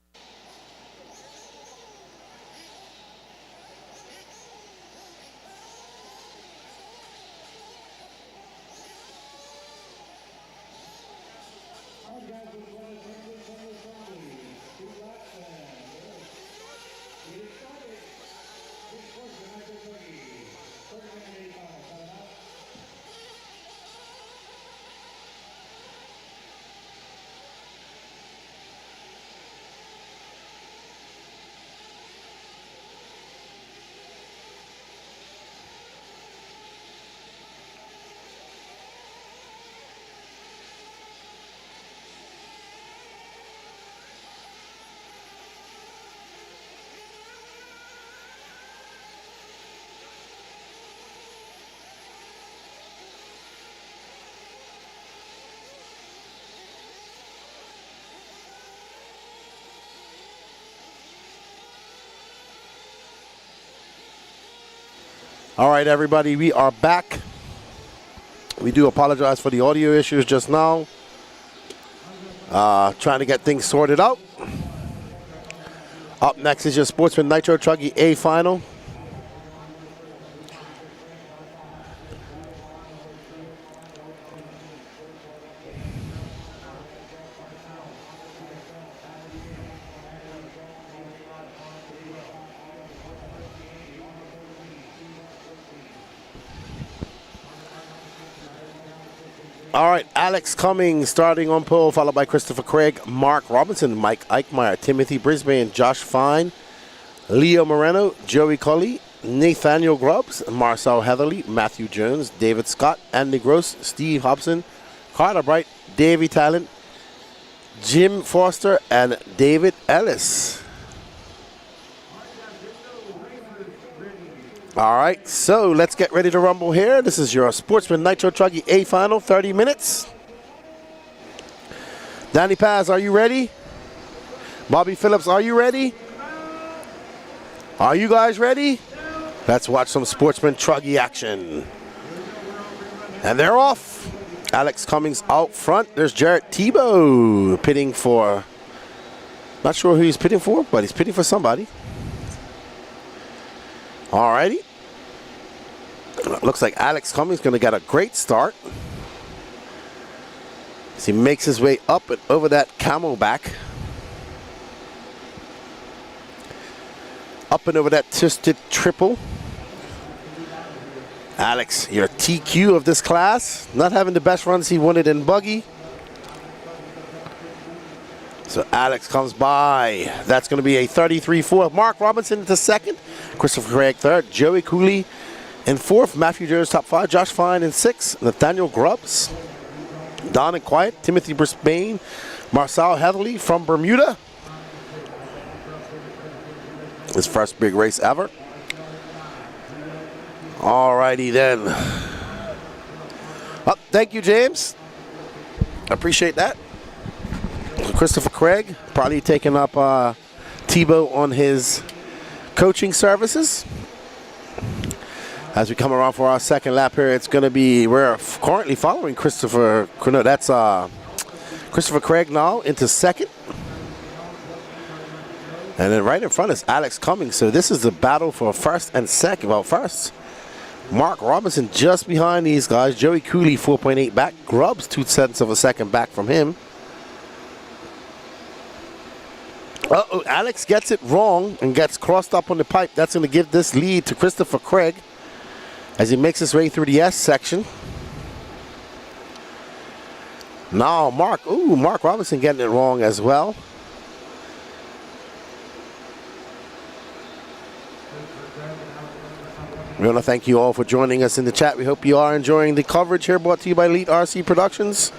All right, everybody, we are back. We do apologize for the audio issues just now. Trying to get things sorted out. Up next is your Sportsman Nitro Truggy A final. All right, Alex Cummings starting on pole, followed by Christopher Craig, Mark Robinson, Mike Eichmeyer, Timothy Brisbane, Josh Fine, Leo Moreno, Joey Colley, Nathaniel Grubbs, Marcel Heatherly, Matthew Jones, David Scott, Andy Gross, Steve Hobson, Carter Bright, Davey Talent, Jim Foster, and David Ellis. All right, so let's get ready to rumble here. This is your Sportsman Nitro Truggy A final, 30 minutes. Danny Paz, are you ready? Bobby Phillips, are you ready? Are you guys ready? Let's watch some Sportsman Truggy action. And they're off. Alex Cummings out front. There's Jarrett Tebow pitting for, not sure who he's pitting for, but he's pitting for somebody. Alrighty. Looks like Alex Cummings going to get a great start as he makes his way up and over that camelback. Up and over that twisted triple. Alex, your TQ of this class. Not having the best runs he wanted in buggy. So Alex comes by. That's going to be a 33-4. Mark Robinson into second. Christopher Craig third. Joey Cooley in fourth. Matthew Jones top five. Josh Fine in sixth. Nathaniel Grubbs. Don and Quiet. Timothy Brisbane. Marcel Heatherly from Bermuda. His first big race ever. Alrighty then. Oh, thank you, James. I appreciate that. Christopher Craig probably taking up Tebow on his coaching services. As we come around for our second lap here, it's going to be, we're currently following Christopher, no, that's Christopher Craig now into second. And then right in front is Alex Cummings. So this is the battle for first and second. Well, first, Mark Robinson just behind these guys. Joey Cooley 4.8 back. Grubbs 0.2 of a second back from him. Uh-oh, Alex gets it wrong and gets crossed up on the pipe. That's going to give this lead to Christopher Craig as he makes his way through the S section. Now Mark Robinson getting it wrong as well. We want to thank you all for joining us in the chat. We hope you are enjoying the coverage here brought to you by Elite RC Productions.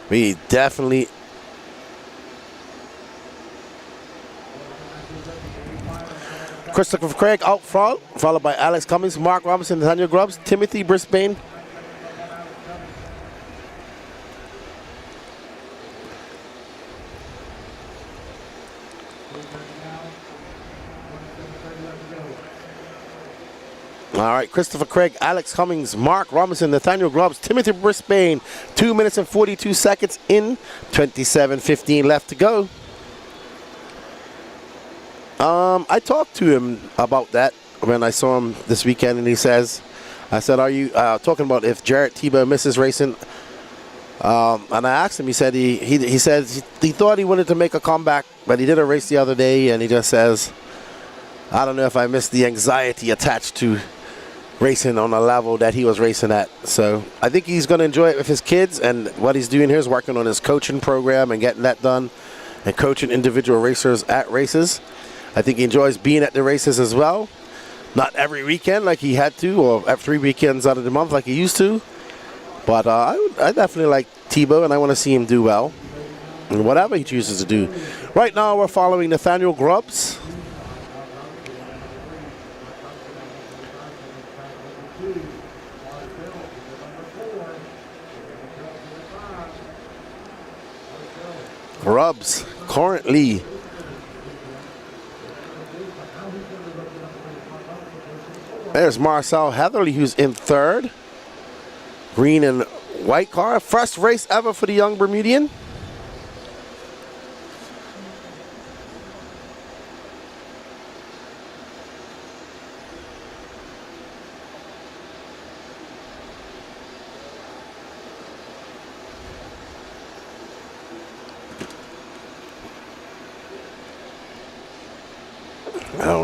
We definitely... Christopher Craig out front, followed by Alex Cummings, Mark Robinson, Nathaniel Grubbs, Timothy Brisbane. All right, Christopher Craig, Alex Cummings, Mark Robinson, Nathaniel Grubbs, Timothy Brisbane. 2 minutes and 42 seconds in, 27:15 left to go. I talked to him about that when I saw him this weekend, and he says, I said, are you talking about if Jarrett Tebow misses racing? And I asked him, he said he says he thought he wanted to make a comeback, but he did a race the other day, and he just says, I don't know if I missed the anxiety attached to racing on a level that he was racing at. So I think he's going to enjoy it with his kids, and what he's doing here is working on his coaching program and getting that done and coaching individual racers at races. I think he enjoys being at the races as well. Not every weekend like he had to, or 3 weekends out of the month like he used to. But I definitely like Tebow, and I want to see him do well in whatever he chooses to do. Right now we're following Nathaniel Grubbs. Grubbs currently there's Marcel Heatherly, who's in third. Green and white car. First race ever for the young Bermudian.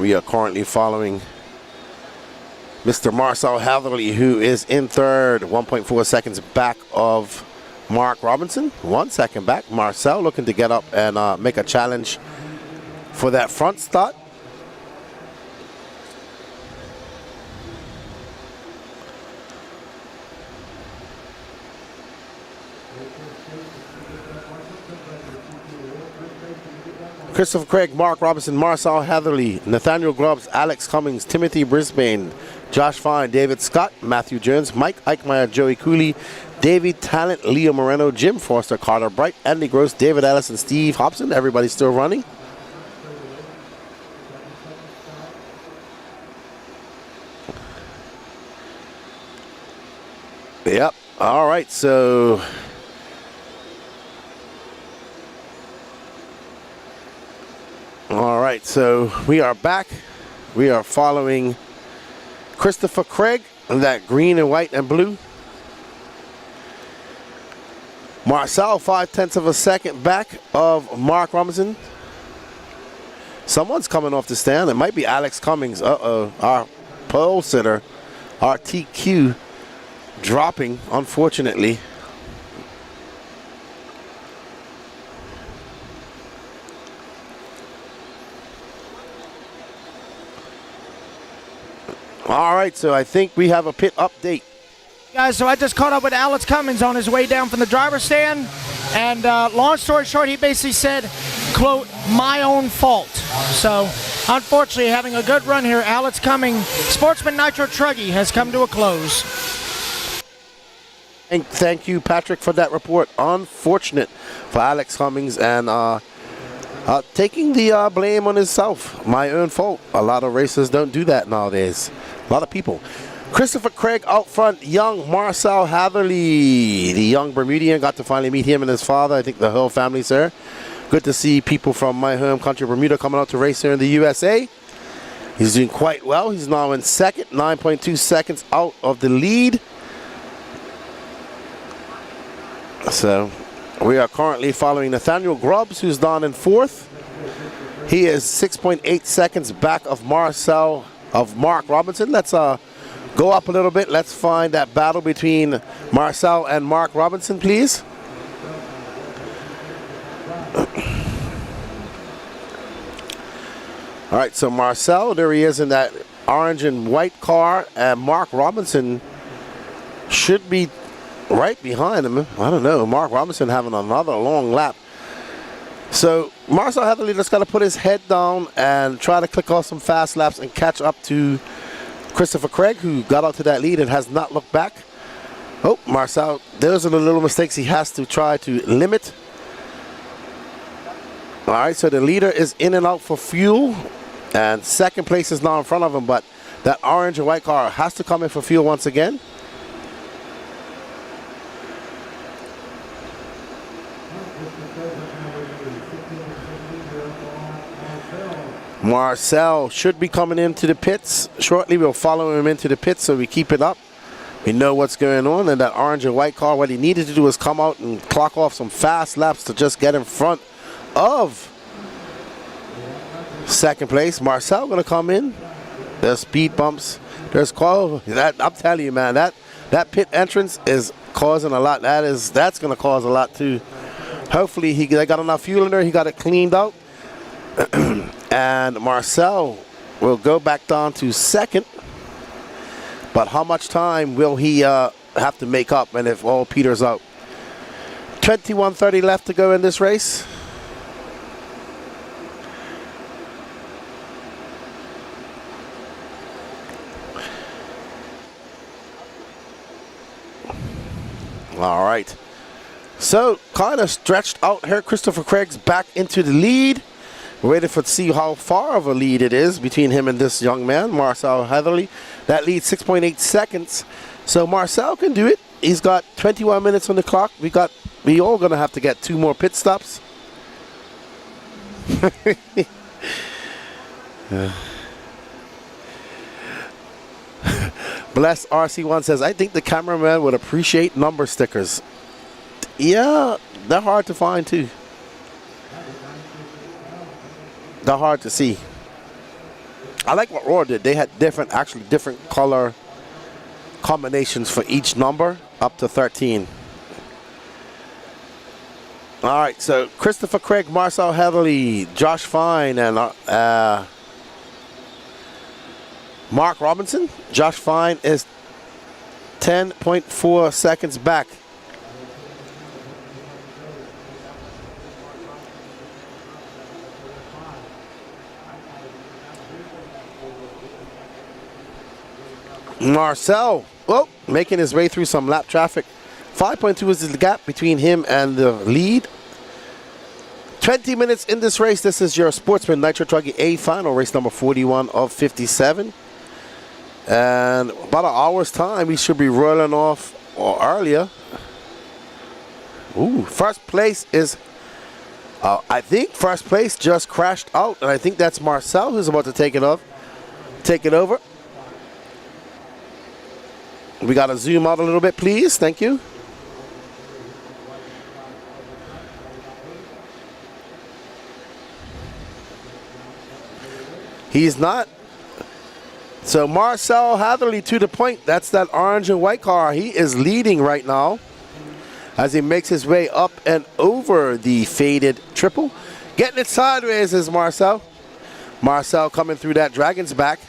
We are currently following Mr. Marcel Heatherly, who is in third, 1.4 seconds back of Mark Robinson. 1 second back. Marcel looking to get up and make a challenge for that front start. Christopher Craig, Mark Robinson, Marcel Heatherly, Nathaniel Grubbs, Alex Cummings, Timothy Brisbane, Josh Fine, David Scott, Matthew Jones, Mike Eichmeyer, Joey Cooley, David Talent, Leo Moreno, Jim Forster, Carter Bright, Andy Gross, David Ellis, and Steve Hobson. Everybody's still running. Yep. All right, so we are back. We are following Christopher Craig, that green and white and blue. Marcel, 0.5 of a second back of Mark Robinson. Someone's coming off the stand. It might be Alex Cummings. Our pole sitter, our TQ, dropping, unfortunately. All right, so I think we have a pit update. Guys, so I just caught up with Alex Cummings on his way down from the driver's stand, and long story short, he basically said, quote, my own fault. So, unfortunately, having a good run here, Alex Cummings, Sportsman Nitro Truggy has come to a close. And thank you, Patrick, for that report. Unfortunate for Alex Cummings, and taking the blame on himself. My own fault. A lot of racers don't do that nowadays. A lot of people. Christopher Craig out front, young Marcel Hatherley, the young Bermudian. Got to finally meet him and his father. I think the whole family's there. Good to see people from my home country, Bermuda, coming out to race here in the USA. He's doing quite well. He's now in second, 9.2 seconds out of the lead. So we are currently following Nathaniel Grubbs, who's down in fourth. He is 6.8 seconds back of Mark Robinson. Let's go up a little bit. Let's find that battle between Marcel and Mark Robinson, please. All right, so Marcel, there he is in that orange and white car, and Mark Robinson should be right behind him. I don't know. Mark Robinson having another long lap. So Marcel Heatherly just got to put his head down and try to click off some fast laps and catch up to Christopher Craig, who got out to that lead and has not looked back. Oh, Marcel, those are the little mistakes he has to try to limit. All right, so the leader is in and out for fuel, and second place is now in front of him, but that orange and white car has to come in for fuel once again. Marcel should be coming into the pits shortly. We'll follow him into the pits so we keep it up. We know what's going on. And that orange and white car, what he needed to do was come out and clock off some fast laps to just get in front of second place. Marcel going to come in. There's speed bumps. There's call. I'm telling you, man, that pit entrance is causing a lot. That's going to cause a lot too. Hopefully they got enough fuel in there. He got it cleaned out. And Marcel will go back down to second. But how much time will he have to make up, and if all peters out? 21:30 left to go in this race. All right. So kind of stretched out here. Christopher Craig's back into the lead. We're waiting to see how far of a lead it is between him and this young man, Marcel Heatherly. That lead 6.8 seconds. So Marcel can do it. He's got 21 minutes on the clock. We all gonna have to get 2 more pit stops. Bless RC1 says, I think the cameraman would appreciate number stickers. Yeah, they're hard to find too. They're hard to see. I like what Roar did. They had different color combinations for each number, up to 13. All right, so Christopher Craig, Marcel Heatherly, Josh Fine, and Mark Robinson. Josh Fine is 10.4 seconds back. Marcel, making his way through some lap traffic. 5.2 is the gap between him and the lead. 20 minutes in this race. This is your Sportsman Nitro Truggy A final, race number 41 of 57. And about an hour's time, we should be rolling off or earlier. Ooh, first place is, I think first place just crashed out, and I think that's Marcel who's about to take it over. We got to zoom out a little bit, please. Thank you. He's not. So Marcel Heatherly to the point. That's that orange and white car. He is leading right now as he makes his way up and over the faded triple. Getting it sideways is Marcel. Marcel coming through that Dragon's back.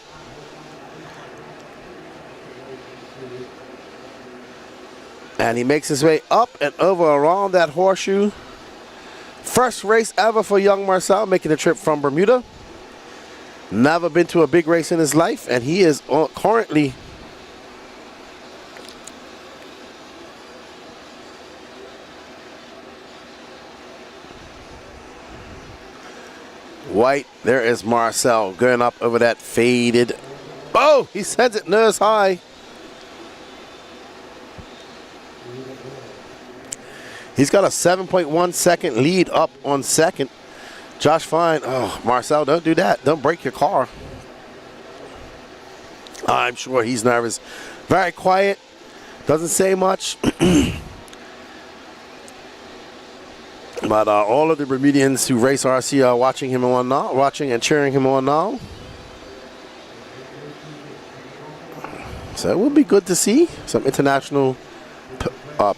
And he makes his way up and over around that horseshoe. First race ever for young Marcel, making the trip from Bermuda. Never been to a big race in his life, and he is currently white. There is Marcel going up over that faded. Oh, he sends it nose high. He's got a 7.1 second lead up on second. Josh Fine, oh, Marcel, don't do that. Don't break your car. I'm sure he's nervous. Very quiet. Doesn't say much. But all of the Bermudians who race RC are watching him on now, watching and cheering him on now. So it will be good to see some international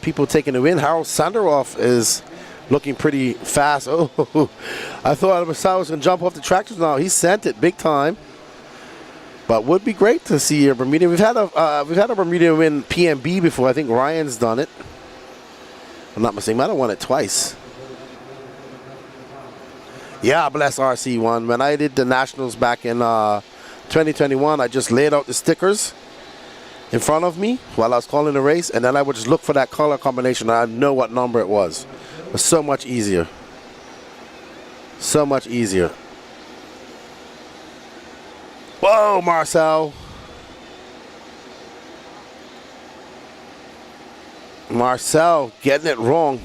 people taking the win. Harold Sanderoff is looking pretty fast. Oh, I thought Marcel was going to jump off the tractors now. He sent it big time. But would be great to see a Bermudian. We've had a Bermudian win PMB before. I think Ryan's done it. I'm not mistaken. I don't won it twice. Yeah, bless RC1. When I did the Nationals back in 2021, I just laid out the stickers in front of me while I was calling the race, and then I would just look for that color combination, and I'd know what number it was. It was so much easier. So much easier. Whoa, Marcel. Marcel getting it wrong.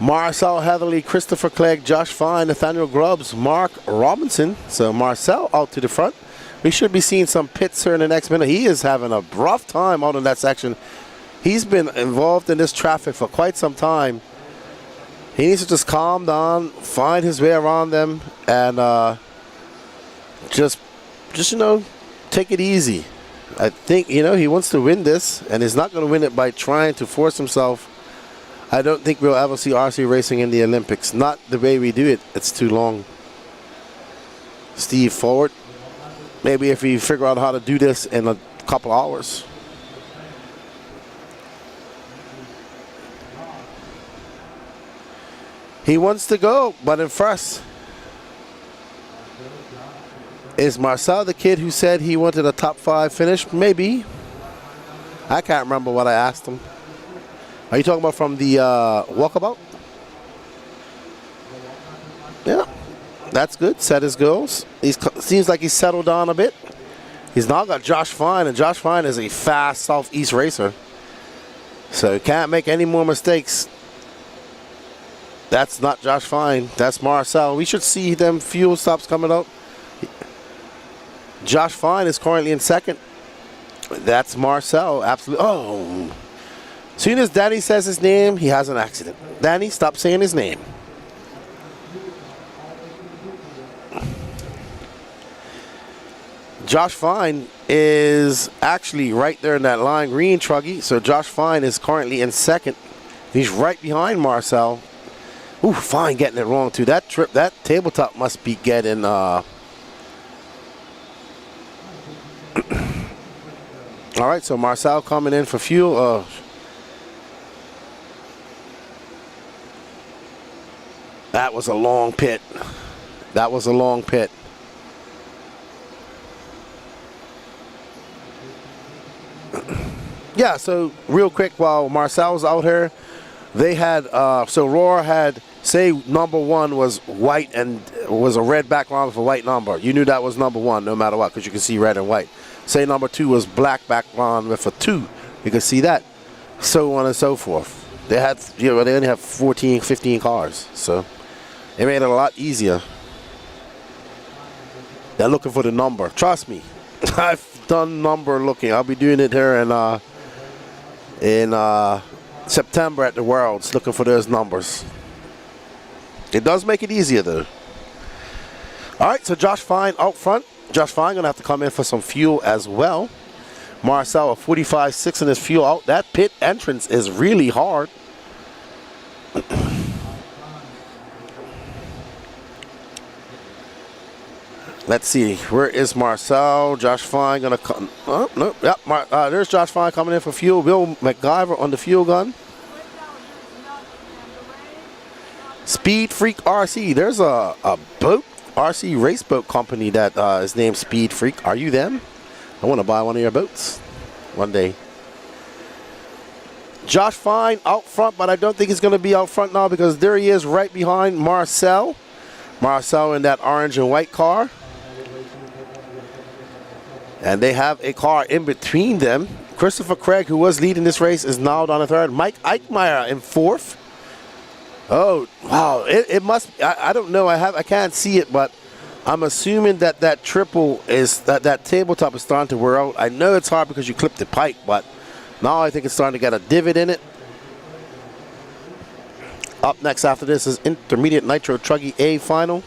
Marcel Heatherly, Christopher Clegg, Josh Fine, Nathaniel Grubbs, Mark Robinson. So Marcel out to the front. We should be seeing some pits here in the next minute. He is having a rough time out in that section. He's been involved in this traffic for quite some time. He needs to just calm down, find his way around them, and just you know, take it easy. I think, you know, he wants to win this, and he's not going to win it by trying to force himself. I don't think we'll ever see RC racing in the Olympics. Not the way we do it. It's too long. Steve forward. Maybe if we figure out how to do this in a couple hours. He wants to go, but in first. Is Marcel the kid who said he wanted a top 5 finish? Maybe. I can't remember what I asked him. Are you talking about from the walkabout? Yeah, that's good. Set his goals. He seems like he's settled down a bit. He's now got Josh Fine, and Josh Fine is a fast Southeast racer. So he can't make any more mistakes. That's not Josh Fine. That's Marcel. We should see them fuel stops coming out. Josh Fine is currently in second. That's Marcel. Absolutely. Oh. As soon as Danny says his name, he has an accident. Danny, stop saying his name. Josh Fine is actually right there in that line, green truggy. So Josh Fine is currently in second. He's right behind Marcel. Ooh, Fine getting it wrong too. That tabletop must be getting all right, so Marcel coming in for fuel. That was a long pit. That was a long pit. Yeah, so real quick, while Marcel was out here, they had, so Roar had, say number 1 was white and was a red background with a white number. You knew that was number 1 no matter what, because you can see red and white. Say number 2 was black background with a 2. You can see that. So on and so forth. They had, you know, they only have 14, 15 cars. So it made it a lot easier. They're looking for the number. Trust me. I've done number looking. I'll be doing it here in September at the Worlds, looking for those numbers. It does make it easier though. All right, so Josh Fine out front. Josh Fine gonna have to come in for some fuel as well. Marcel a 45.6 in his fuel out. That pit entrance is really hard. Let's see, where is Marcel? Josh Fine gonna come. Oh, no, yep. There's Josh Fine coming in for fuel. Bill McGyver on the fuel gun. Speed Freak RC. There's a boat, RC race boat company that is named Speed Freak. Are you them? I want to buy one of your boats one day. Josh Fine out front, but I don't think he's going to be out front now because there he is right behind Marcel. Marcel in that orange and white car. And they have a car in between them. Christopher Craig, who was leading this race, is now down in third. Mike Eichmeyer in fourth. Oh, wow. It must, I don't know. I can't see it, but I'm assuming that that triple is, that tabletop is starting to wear out. I know it's hard because you clip the pipe, but now I think it's starting to get a divot in it. Up next after this is Intermediate Nitro Truggy A final.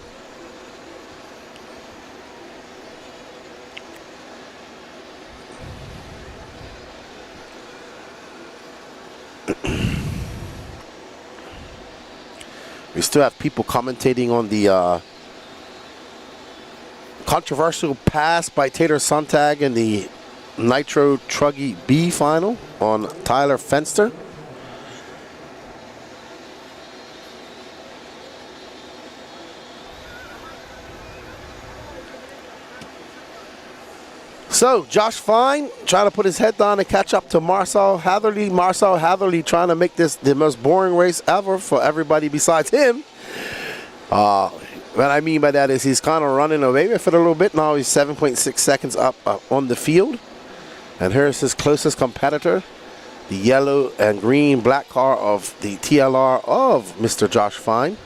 We still have people commentating on the controversial pass by Tater Sontag in the Nitro Truggy B final on Tyler Fenster. So, Josh Fine trying to put his head down and catch up to Marcel Hatherley. Marcel Hatherley trying to make this the most boring race ever for everybody besides him. What I mean by that is he's kind of running away with it a little bit. Now he's 7.6 seconds up on the field. And here's his closest competitor, the yellow and green black car of the TLR of Mr. Josh Fine.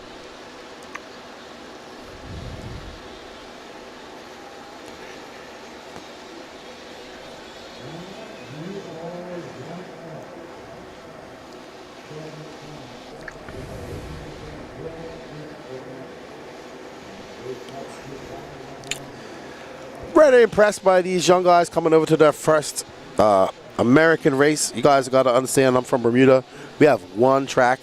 Really impressed by these young guys coming over to their first American race. You guys got to understand, I'm from Bermuda. We have one track.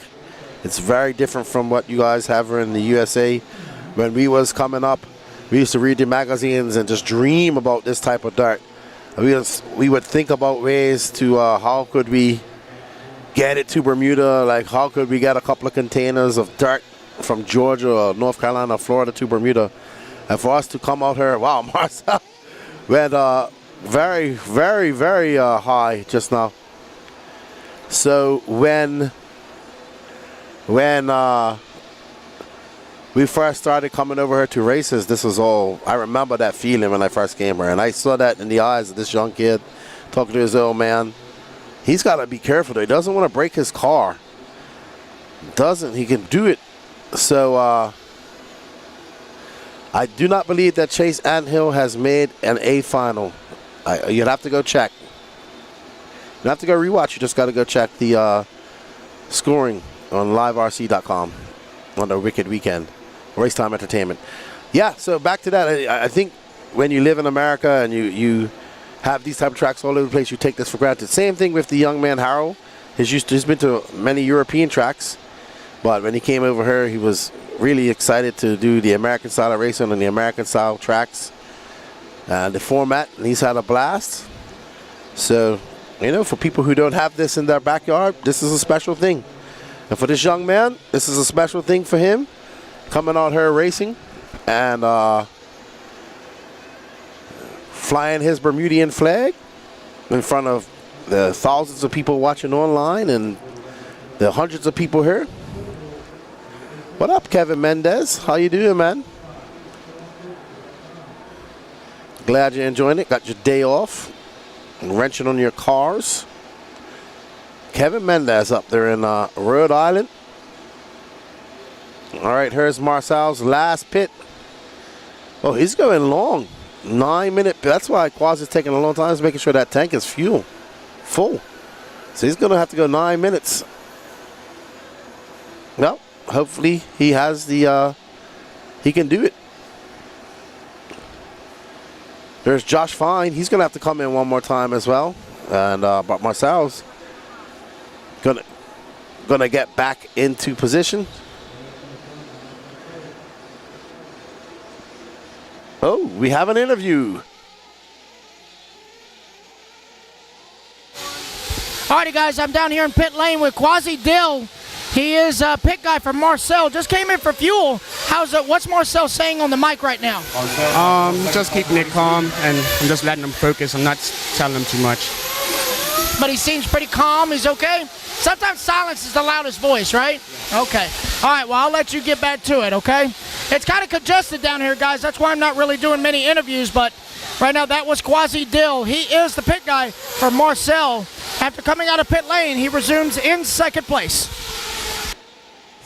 It's very different from what you guys have in the USA. When we was coming up, we used to read the magazines and just dream about this type of dirt. We would think about ways to how could we get it to Bermuda, like how could we get a couple of containers of dirt from Georgia or North Carolina or Florida to Bermuda. And for us to come out here, wow, Marcel went very, very, very high just now. So when we first started coming over here to races, this was all, I remember that feeling when I first came here. And I saw that in the eyes of this young kid talking to his old man. He's got to be careful though. He doesn't want to break his car. He can do it. So, I do not believe that Chase Anthill has made an A final. You'd have to go check. You have to go rewatch. You just got to go check the scoring on liverc.com on the Wicked Weekend. Racetime Entertainment. Yeah, so back to that. I think when you live in America and you have these type of tracks all over the place, you take this for granted. Same thing with the young man Harold. He's been to many European tracks, but when he came over here, he was really excited to do the American style of racing on the American style tracks, the format, and he's had a blast. So, you know, for people who don't have this in their backyard, this is a special thing. And for this young man, this is a special thing for him, coming out here racing and flying his Bermudian flag in front of the thousands of people watching online and the hundreds of people here. What up, Kevin Mendez? How you doing, man? Glad you're enjoying it. Got your day off and wrenching on your cars. Kevin Mendez up there in Rhode Island. All right, here's Marcel's last pit. Oh, he's going long. 9 minute. That's why Quasi's taking a long time. He's making sure that tank is full. So he's going to have to go 9 minutes. Well, hopefully he has the, he can do it. There's Josh Fine. He's going to have to come in one more time as well. And but Marcel's gonna get back into position. Oh, we have an interview. Alrighty, guys, I'm down here in pit lane with Quasi Dill. He is a pit guy for Marcel. Just came in for fuel. What's Marcel saying on the mic right now? Just keeping it calm, and I'm just letting him focus. I'm not telling him too much. But he seems pretty calm. He's okay? Sometimes silence is the loudest voice, right? Okay. All right, well, I'll let you get back to it, okay? It's kind of congested down here, guys. That's why I'm not really doing many interviews, but right now that was Quasi Dill. He is the pit guy for Marcel. After coming out of pit lane, he resumes in second place.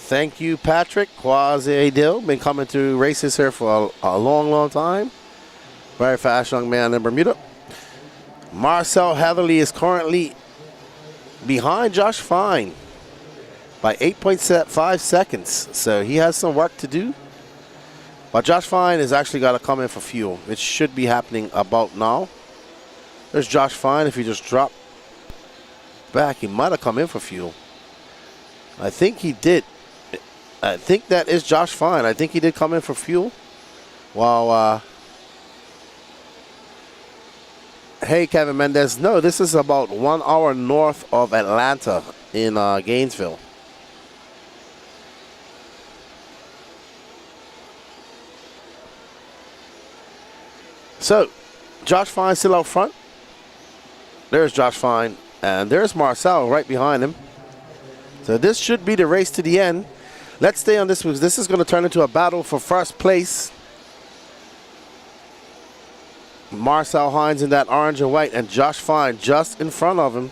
Thank you, Patrick. Quasi Dill. Been coming to races here for a long, long time. Very fast young man in Bermuda. Marcel Heatherly is currently behind Josh Fine by 8.5 seconds. So he has some work to do. But Josh Fine has actually got to come in for fuel. It should be happening about now. There's Josh Fine. If he just dropped back, he might have come in for fuel. I think he did. I think that is Josh Fine. I think he did come in for fuel. While, hey, Kevin Mendez. No, this is about 1 hour north of Atlanta in Gainesville. So, Josh Fine still out front. There's Josh Fine. And there's Marcel right behind him. So this should be the race to the end. Let's stay on this because this is going to turn into a battle for first place. Marcel Hines in that orange and white, and Josh Fine just in front of him.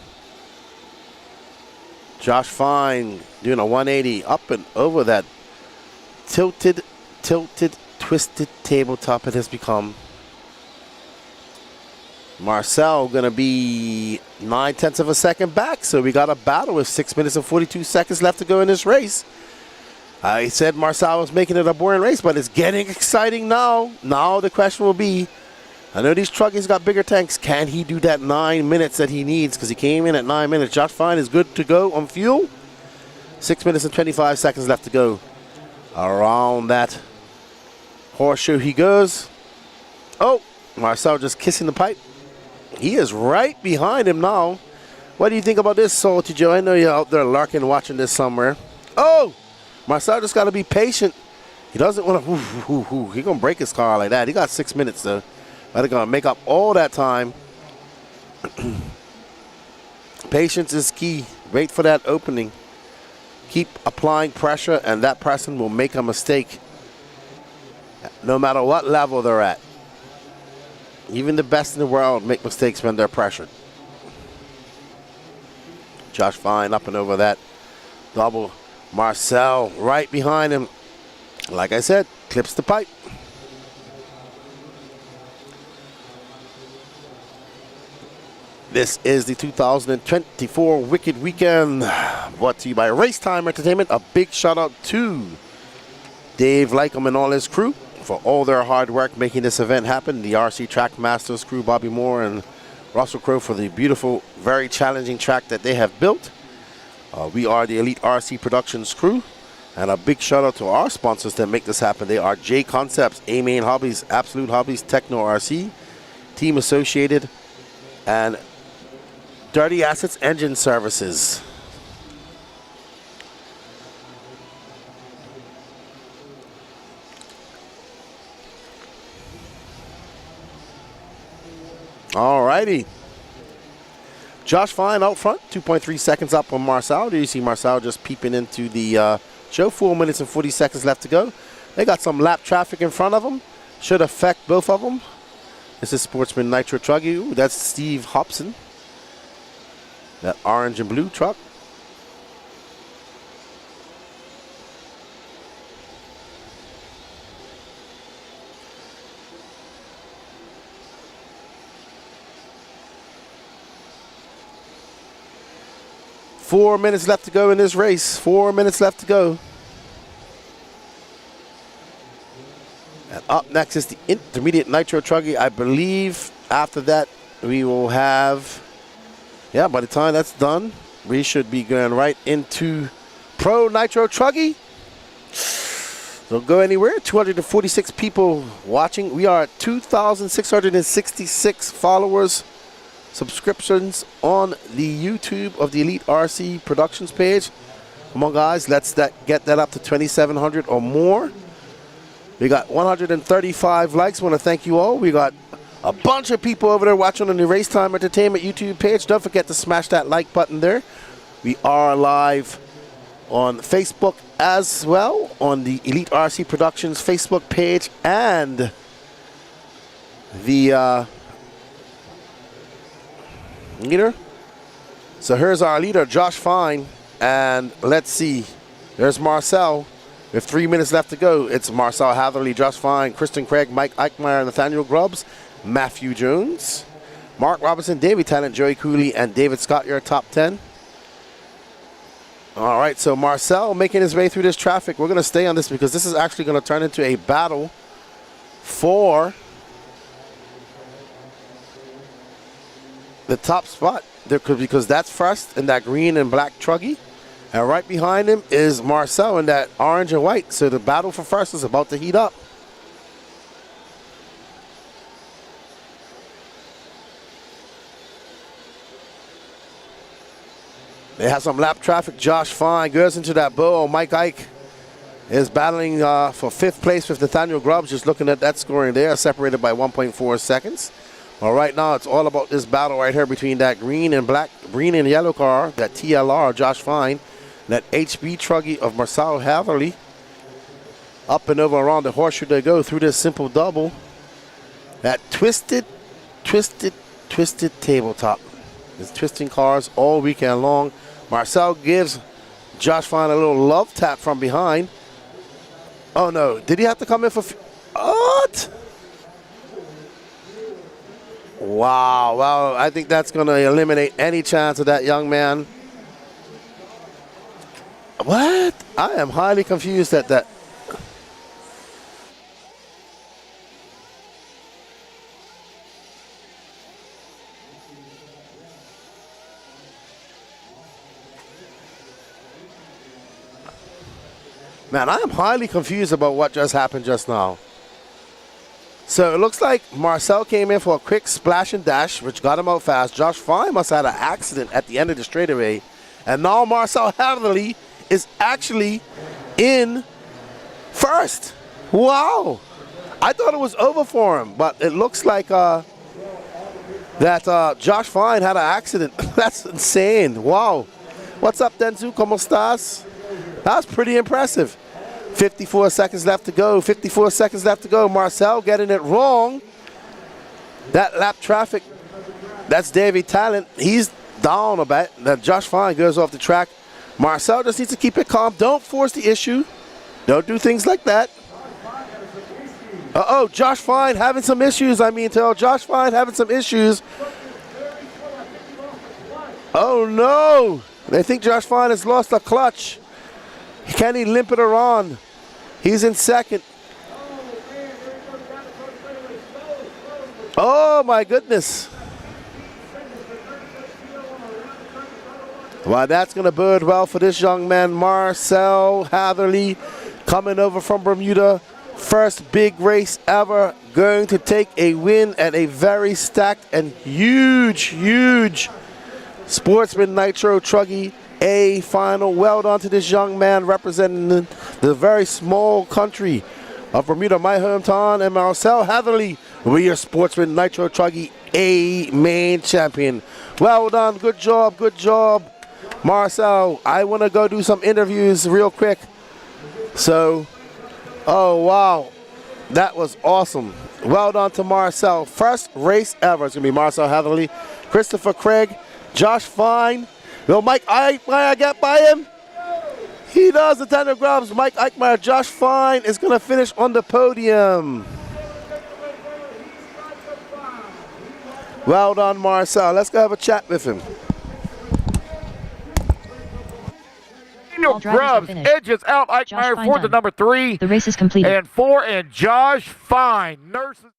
Josh Fine doing a 180 up and over that tilted, twisted tabletop it has become. Marcel going to be 9/10 of a second back, so we got a battle with 6 minutes and 42 seconds left to go in this race. I said Marcel was making it a boring race, but it's getting exciting now. Now the question will be, I know these truggies got bigger tanks. Can he do that 9 minutes that he needs? Because he came in at 9 minutes. Josh Fine is good to go on fuel. 6 minutes and 25 seconds left to go. Around that horseshoe he goes. Oh, Marcel just kissing the pipe. He is right behind him now. What do you think about this, Salty Joe? I know you're out there lurking, watching this somewhere. Oh, Marcel just got to be patient. He doesn't want to. He's going to break his car like that. He got 6 minutes, though. But going to make up all that time. Patience is key. Wait for that opening. Keep applying pressure, and that person will make a mistake. No matter what level they're at. Even the best in the world make mistakes when they're pressured. Josh Fine up and over that double. Marcel right behind him. Like I said, clips the pipe. This is the 2024 Wicked Weekend, brought to you by Racetime Entertainment. A big shout out to Dave Lycom and all his crew for all their hard work making this event happen. The RC Track Masters crew, Bobby Moore and Russell Crowe, for the beautiful, very challenging track that they have built. We are the Elite RC Productions crew. And a big shout out to our sponsors that make this happen. They are J Concepts, A-Main Hobbies, Absolute Hobbies, Techno RC, Team Associated, and Dirty Assets Engine Services. Alrighty. Josh Fine out front, 2.3 seconds up on Marcel. Do you see Marcel just peeping into the show? 4 minutes and 40 seconds left to go. They got some lap traffic in front of them. Should affect both of them. This is Sportsman Nitro Truggy. Ooh, that's Steve Hobson. That orange and blue truck. Four minutes left to go in this race. 4 minutes left to go. And up next is the Intermediate Nitro Truggy. I believe after that we will have, yeah, by the time that's done, we should be going right into Pro Nitro Truggy. Don't go anywhere. 246 people watching. We are at 2,666 followers, subscriptions on the YouTube of the Elite RC Productions page. Come on, guys. Let's get that up to 2,700 or more. We got 135 likes. Want to thank you all. We got a bunch of people over there watching on the Racetime Entertainment YouTube page. Don't forget to smash that like button there. We are live on Facebook as well, on the Elite RC Productions Facebook page and the leader. So here's our leader, Josh Fine, and let's see. There's Marcel. With 3 minutes left to go, it's Marcel Hatherley, Josh Fine, Kristen Craig, Mike Eichmeyer, Nathaniel Grubbs, Matthew Jones, Mark Robinson, David Tennant, Joey Cooley, and David Scott, your top 10. All right, so Marcel making his way through this traffic. We're going to stay on this because this is actually going to turn into a battle for the top spot. Because that's first in that green and black truggy. And right behind him is Marcel in that orange and white. So the battle for first is about to heat up. They have some lap traffic. Josh Fine goes into that bowl. Mike Ike is battling for 5th place with Nathaniel Grubbs. Just looking at that scoring there, separated by 1.4 seconds. Well, right now it's all about this battle right here between that green and yellow car, that TLR, Josh Fine, that HB truggy of Marcel Hatherley. Up and over around the horseshoe they go through this simple double. That twisted tabletop. It's twisting cars all weekend long. Marcel gives Josh Fine a little love tap from behind. Oh no, did he have to come in for what? Wow, well, I think that's going to eliminate any chance of that young man. What? I am highly confused at that. Man, I am highly confused about what just happened just now. So it looks like Marcel came in for a quick splash and dash, which got him out fast. Josh Fine must have had an accident at the end of the straightaway. And now Marcel Hatherley is actually in first. Wow. I thought it was over for him, but it looks like that Josh Fine had an accident. That's insane. Wow. What's up, Denzu? ¿Cómo estás? That's pretty impressive. 54 seconds left to go. 54 seconds left to go. Marcel getting it wrong. That lap traffic, that's David Talent. He's down a bit. Now Josh Fine goes off the track. Marcel just needs to keep it calm. Don't force the issue. Don't do things like that. Uh-oh, Josh Fine having some issues, Josh Fine having some issues. Oh, no. They think Josh Fine has lost a clutch. Can he limp it around? He's in second. Oh, my goodness. Well, that's going to bode well for this young man, Marcel Hatherley, coming over from Bermuda. First big race ever, going to take a win at a very stacked and huge Sportsman Nitro Truggy A final. Well done to this young man representing the very small country of Bermuda, my hometown, and Marcel Hatherley, we are Sportsman Nitro Truggy A main champion. Well done, good job, Marcel. I want to go do some interviews real quick. So, oh wow, that was awesome. Well done to Marcel. First race ever. It's going to be Marcel Hatherley, Christopher Craig, Josh Fine. Will Mike Eichmeyer get by him? He does. The Nathaniel Grubbs, Mike Eichmeyer, Josh Fine is going to finish on the podium. Well done, Marcel. Let's go have a chat with him. Nathaniel Grubbs edges out Eichmeyer for the number 3. The race is completed. And 4, and Josh Fine nurses.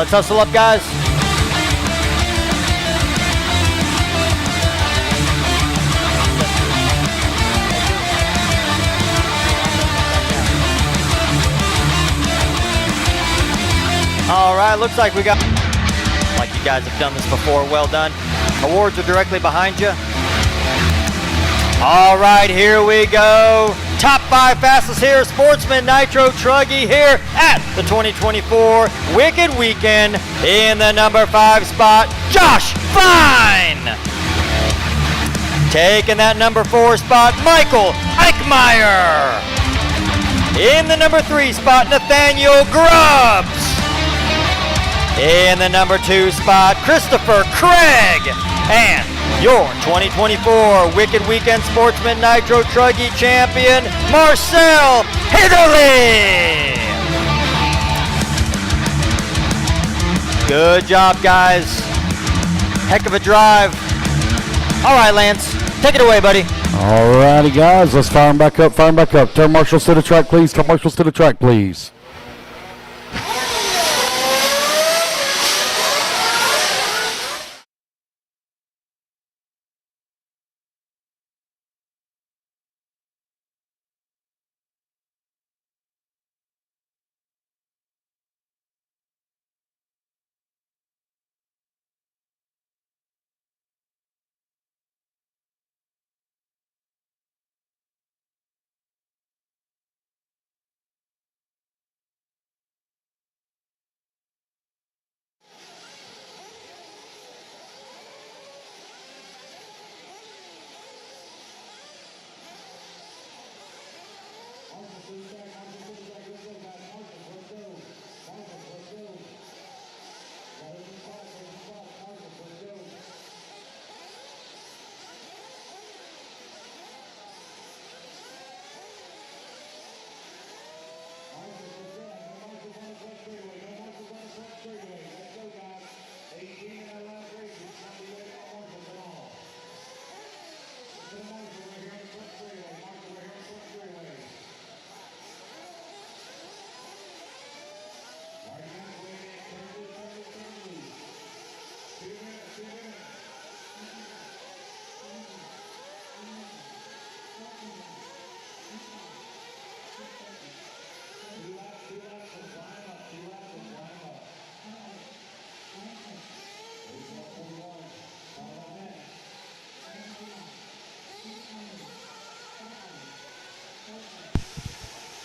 Let's hustle up, guys. All right, looks like we got, like you guys have done this before, well done. Awards are directly behind you. All right, here we go. Top 5 fastest here, Sportsman Nitro Truggy here at the 2024 Wicked Weekend. In the number 5 spot, Josh Fine. Taking that number 4 spot, Michael Eichmeyer. In the number 3 spot, Nathaniel Grubbs. In the number 2 spot, Christopher Craig. And your 2024 Wicked Weekend Sportsman Nitro Truggy champion, Marcel Hitterly. Good job, guys. Heck of a drive. All right, Lance, take it away, buddy. All righty, guys, let's fire them back up, fire them back up. Turn marshals to the track, please. Turn marshals to the track, please.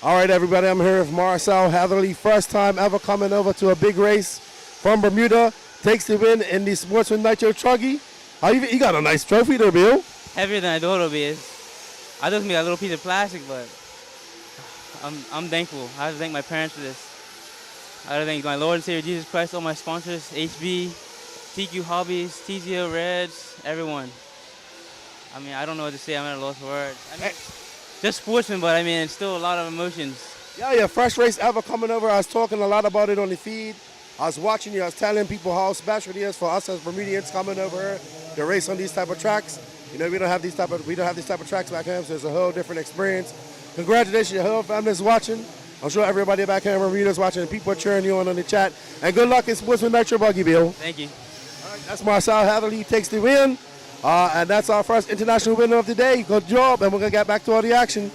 All right, everybody, I'm here with Marcel Hatherley. First time ever coming over to a big race from Bermuda. Takes the win in the Sportsman Nitro Truggy. You got a nice trophy there, Bill. Heavier than I thought it would be. I thought it was going to be a little piece of plastic, but I'm thankful. I have to thank my parents for this. I have to thank my Lord and Savior Jesus Christ, all my sponsors, HB, TQ Hobbies, TGO Reds, everyone. I mean, I don't know what to say. I'm at a loss for words. I mean, just sportsman, but I mean, it's still a lot of emotions. Yeah, first race ever coming over. I was talking a lot about it on the feed. I was watching you. I was telling people how special it is for us as Bermudians coming over here to race on these type of tracks. You know, we don't have these type of tracks back home, so it's a whole different experience. Congratulations, your whole family is watching. I'm sure everybody back here in Bermuda is watching, and people are cheering you on the chat. And good luck in Sportsman Nitro Buggy, Bill. Thank you. All right, that's Marcel Hatherley takes the win. And that's our first international winner of the day. Good job, and we're going to get back to all the action.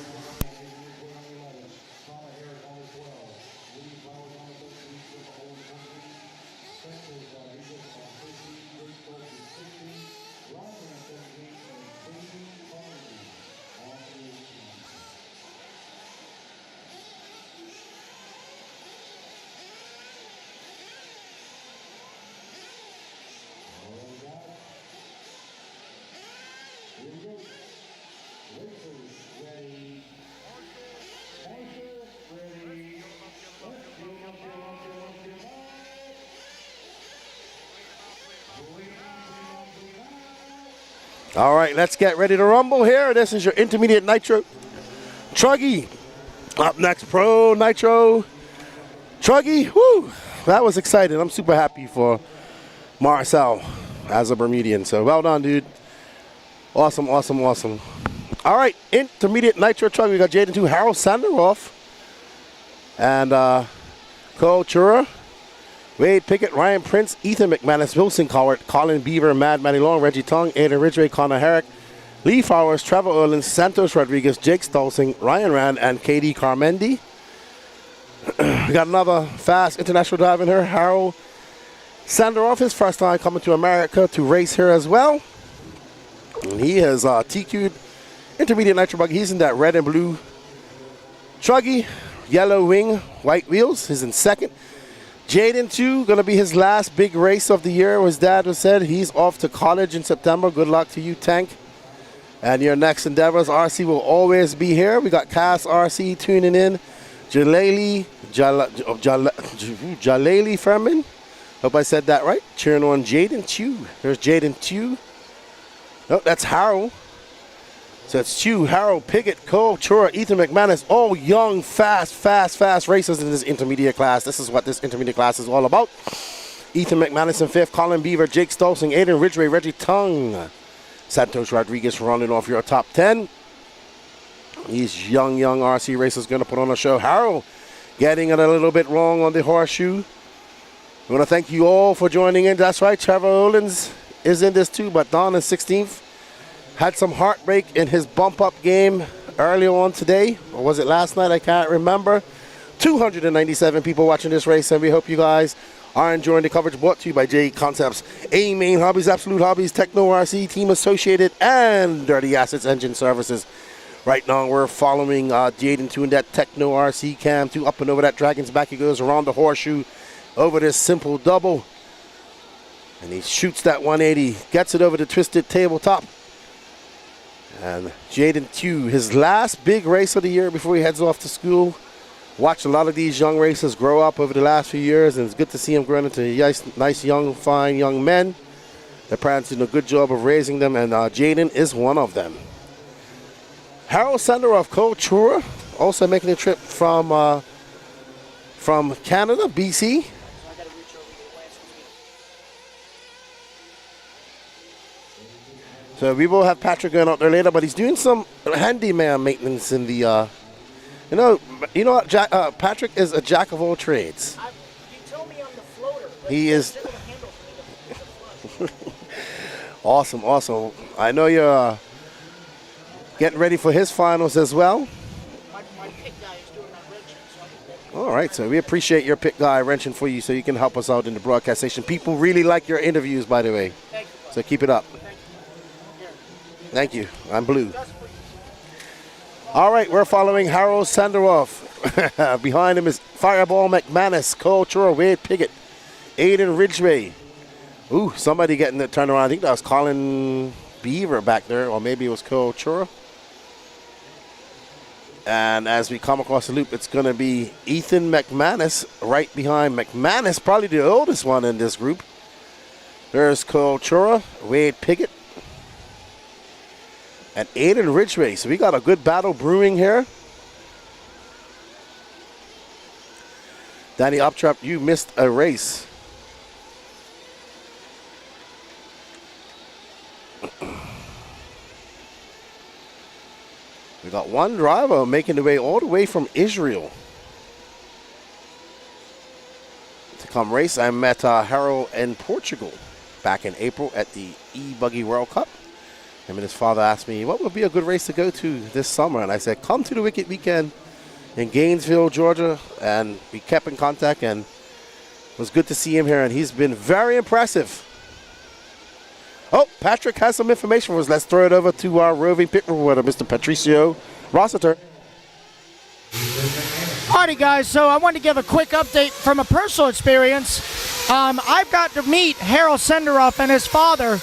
All right, let's get ready to rumble here. This is your intermediate nitro Truggy. Up next, Pro Nitro Truggy. Woo, that was exciting. I'm super happy for Marcel as a Bermudian. So well done, dude. Awesome, awesome, awesome. All right, intermediate nitro Truggy. We got Jaden 2, Harold Sanderoff, and Cole Chura. Wade Pickett, Ryan Prince, Ethan McManus, Wilson Cowart, Colin Beaver, Mad Matty Long, Reggie Tongue, Aiden Ridgway, Connor Herrick, Lee Flowers, Trevor Erlin, Santos Rodriguez, Jake Stolzing, Ryan Rand, and Katie Carmendi. We got another fast international driver in here, Harold Sanderoff, his first time coming to America to race here as well. And he has TQ'd intermediate nitro buggy. He's in that red and blue truggy, yellow wing, white wheels. He's in second. Jaden, too, going to be his last big race of the year. His dad has said he's off to college in September. Good luck to you, Tank. And your next endeavors, RC will always be here. We got Cass RC tuning in. Jalali Furman. Hope I said that right. Cheering on Jaden Chew. There's Jaden Chew. Oh, that's Harold. So it's Chew, Harold, Piggott, Cole, Chura, Ethan McManus, all young, fast racers in this intermediate class. This is what this intermediate class is all about. Ethan McManus in fifth, Colin Beaver, Jake Stolzing, Aiden Ridgway, Reggie Tongue. Santos Rodriguez running off your top 10. These young RC racers going to put on a show. Harold getting it a little bit wrong on the horseshoe. We want to thank you all for joining in. That's right, Trevor Olins is in this too, but Don is 16th. Had some heartbreak in his bump-up game earlier on today. Or was it last night? I can't remember. 297 people watching this race, and we hope you guys are enjoying the coverage brought to you by J Concepts, A-Main Hobbies, Absolute Hobbies, Techno RC, Team Associated, and Dirty Assets Engine Services. Right now, we're following Jaden 2 in that Techno RC cam 2 up and over that Dragon's back. He goes around the horseshoe over this simple double. And he shoots that 180, gets it over the twisted tabletop. And Jaden Tew, his last big race of the year before he heads off to school. Watched a lot of these young racers grow up over the last few years, and it's good to see him growing into nice, young, fine young men. Their parents did a good job of raising them, and Jaden is one of them. Harold Sanderoff, Cole Chura, also making a trip from Canada, BC. So we will have Patrick going out there later, but he's doing some handyman maintenance in the, you know what, Patrick is a jack of all trades. You told me on the floater. He is awesome. I know you're getting ready for his finals as well. My pit guy is doing that wrenching, so All right, so we appreciate your pit guy wrenching for you so you can help us out in the broadcast station. People really like your interviews, by the way. Thank you. So keep it up. Thank you. I'm blue. All right, we're following Harold Sanderoff. Behind him is Fireball McManus, Cole Chura, Wade Piggott, Aiden Ridgway. Ooh, somebody getting the turnaround. I think that was Colin Beaver back there, or maybe it was Cole Chura. And as we come across the loop, it's going to be Ethan McManus right behind McManus, probably the oldest one in this group. There's Cole Chura, Wade Piggott, and Aiden Ridgway. So we got a good battle brewing here. Danny Uptrap, you missed a race. We got one driver making the way all the way from Israel to come race. I met Harold in Portugal back in April at the E-buggy World Cup. Him and his father asked me, what would be a good race to go to this summer? And I said, come to the Wicked Weekend in Gainesville, Georgia. And we kept in contact, and it was good to see him here. And he's been very impressive. Oh, Patrick has some information for us. Let's throw it over to our roving pit reporter, Mr. Patricio Rossiter. Alrighty, guys, so I wanted to give a quick update from a personal experience. I've got to meet Harold Sanderoff and his father,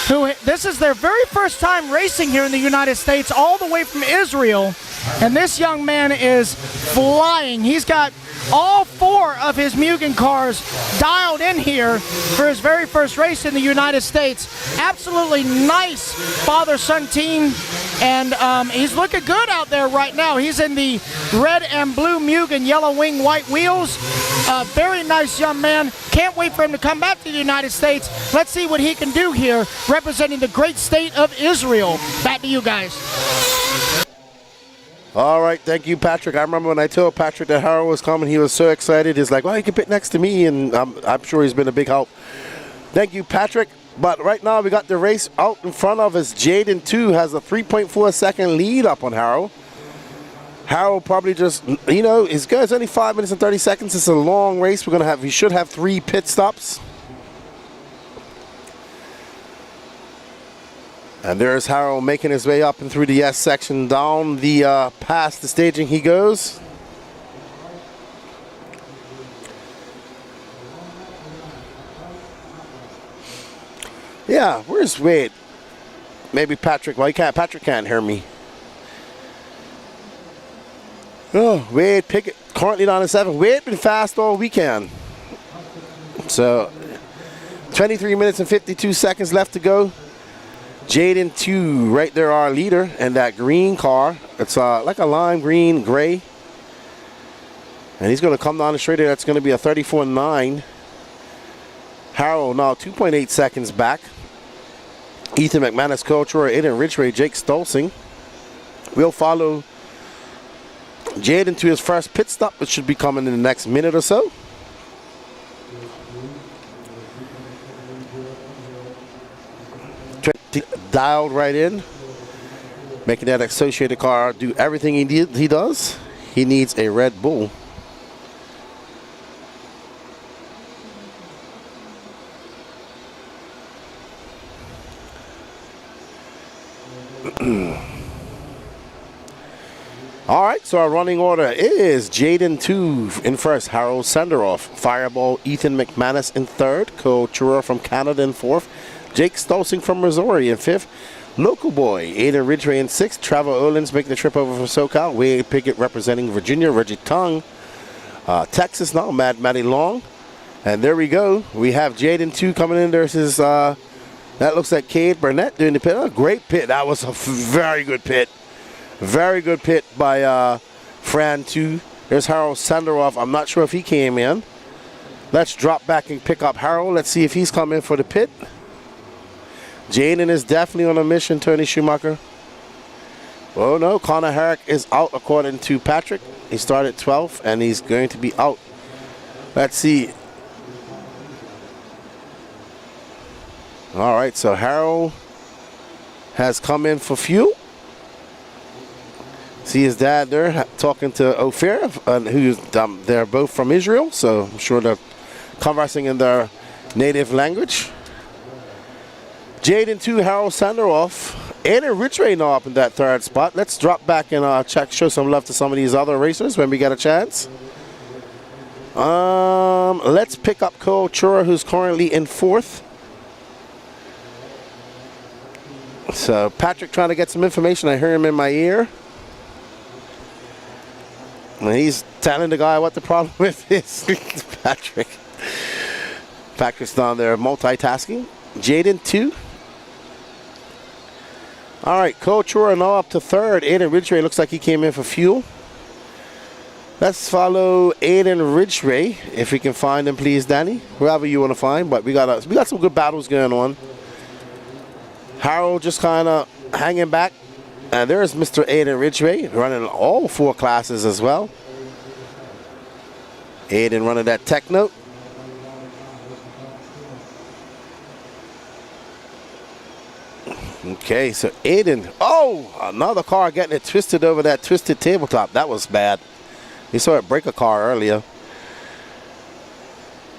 who this is their very first time racing here in the United States, all the way from Israel. And this young man is flying. He's got all four of his Mugen cars dialed in here for his very first race in the United States. Absolutely nice father-son team, and he's looking good out there right now. He's in the red and blue Mugen, yellow wing, white wheels. Very nice young man. Can't wait for him to come back to the United States. Let's see what he can do here representing the great state of Israel. Back to you guys. All right, thank you, Patrick. I remember when I told Patrick that Harold was coming, he was so excited. He's like, well, he can pit next to me, and I'm sure he's been a big help. Thank you, Patrick. But right now, we got the race out in front of us. Jaden 2 has a 3.4 second lead up on Harold. Harold probably just, you know, it's good. It's only 5 minutes and 30 seconds. It's a long race. We should have 3 pit stops. And there's Harold making his way up and through the S section. Down the past the staging he goes. Yeah, where's Wade? Maybe Patrick. Well, Patrick can't hear me. Oh, Wade Pickett currently down to 7. Wade been fast all weekend. So 23 minutes and 52 seconds left to go. Jaden 2 right there, our leader, and that green car. It's like a lime green gray. And he's going to come down the straight. That's going to be a 34.9. Harold now 2.8 seconds back. Ethan McManus, Cultura, Aiden Ridgway, Jake Stolzing. We'll follow Jaden to his first pit stop, which should be coming in the next minute or so. Dialed right in, making that associated car do everything he does. He needs a Red Bull. All right, so our running order is Jaden 2 in first, Harold Senderoff, Fireball Ethan McManus in third, Cultura from Canada in fourth, Jake Stolzing from Missouri in fifth, Local Boy Aiden Ridgway in sixth, Trevor Olins making the trip over from SoCal, Wade Pickett representing Virginia, Reggie Tung, Texas now, Matty Long, and there we go. We have Jaden 2 coming in. There's his, that looks like Cade Burnett doing the pit. Oh, great pit. That was a very good pit. Very good pit by Fran 2. There's Harold Senderoff. I'm not sure if he came in. Let's drop back and pick up Harold. Let's see if he's coming for the pit. Jaden is definitely on a mission, Tony Schumacher. Oh no, Connor Herrick is out according to Patrick. He started 12th and he's going to be out. Let's see. All right, so Harold has come in for fuel. See his dad there talking to Ophir, who's they're both from Israel, so I'm sure they're conversing in their native language. Jaden 2, Harold Senderoff. Aiden Ridgway now up in that third spot. Let's drop back and show some love to some of these other racers when we get a chance. Let's pick up Cultura, who's currently in fourth. So Patrick trying to get some information. I hear him in my ear. And he's telling the guy what the problem with is. Patrick. Patrick's down there multitasking. Jaden 2. All right, Cultura now up to third. Aiden Ridgway looks like he came in for fuel. Let's follow Aiden Ridgway, if we can find him, please, Danny. Whoever you want to find, but we got some good battles going on. Harold just kind of hanging back. And there's Mr. Aiden Ridgway running all 4 classes as well. Aiden running that tech note. Okay, so Aiden. Oh, another car getting it twisted over that twisted tabletop. That was bad. You saw it break a car earlier.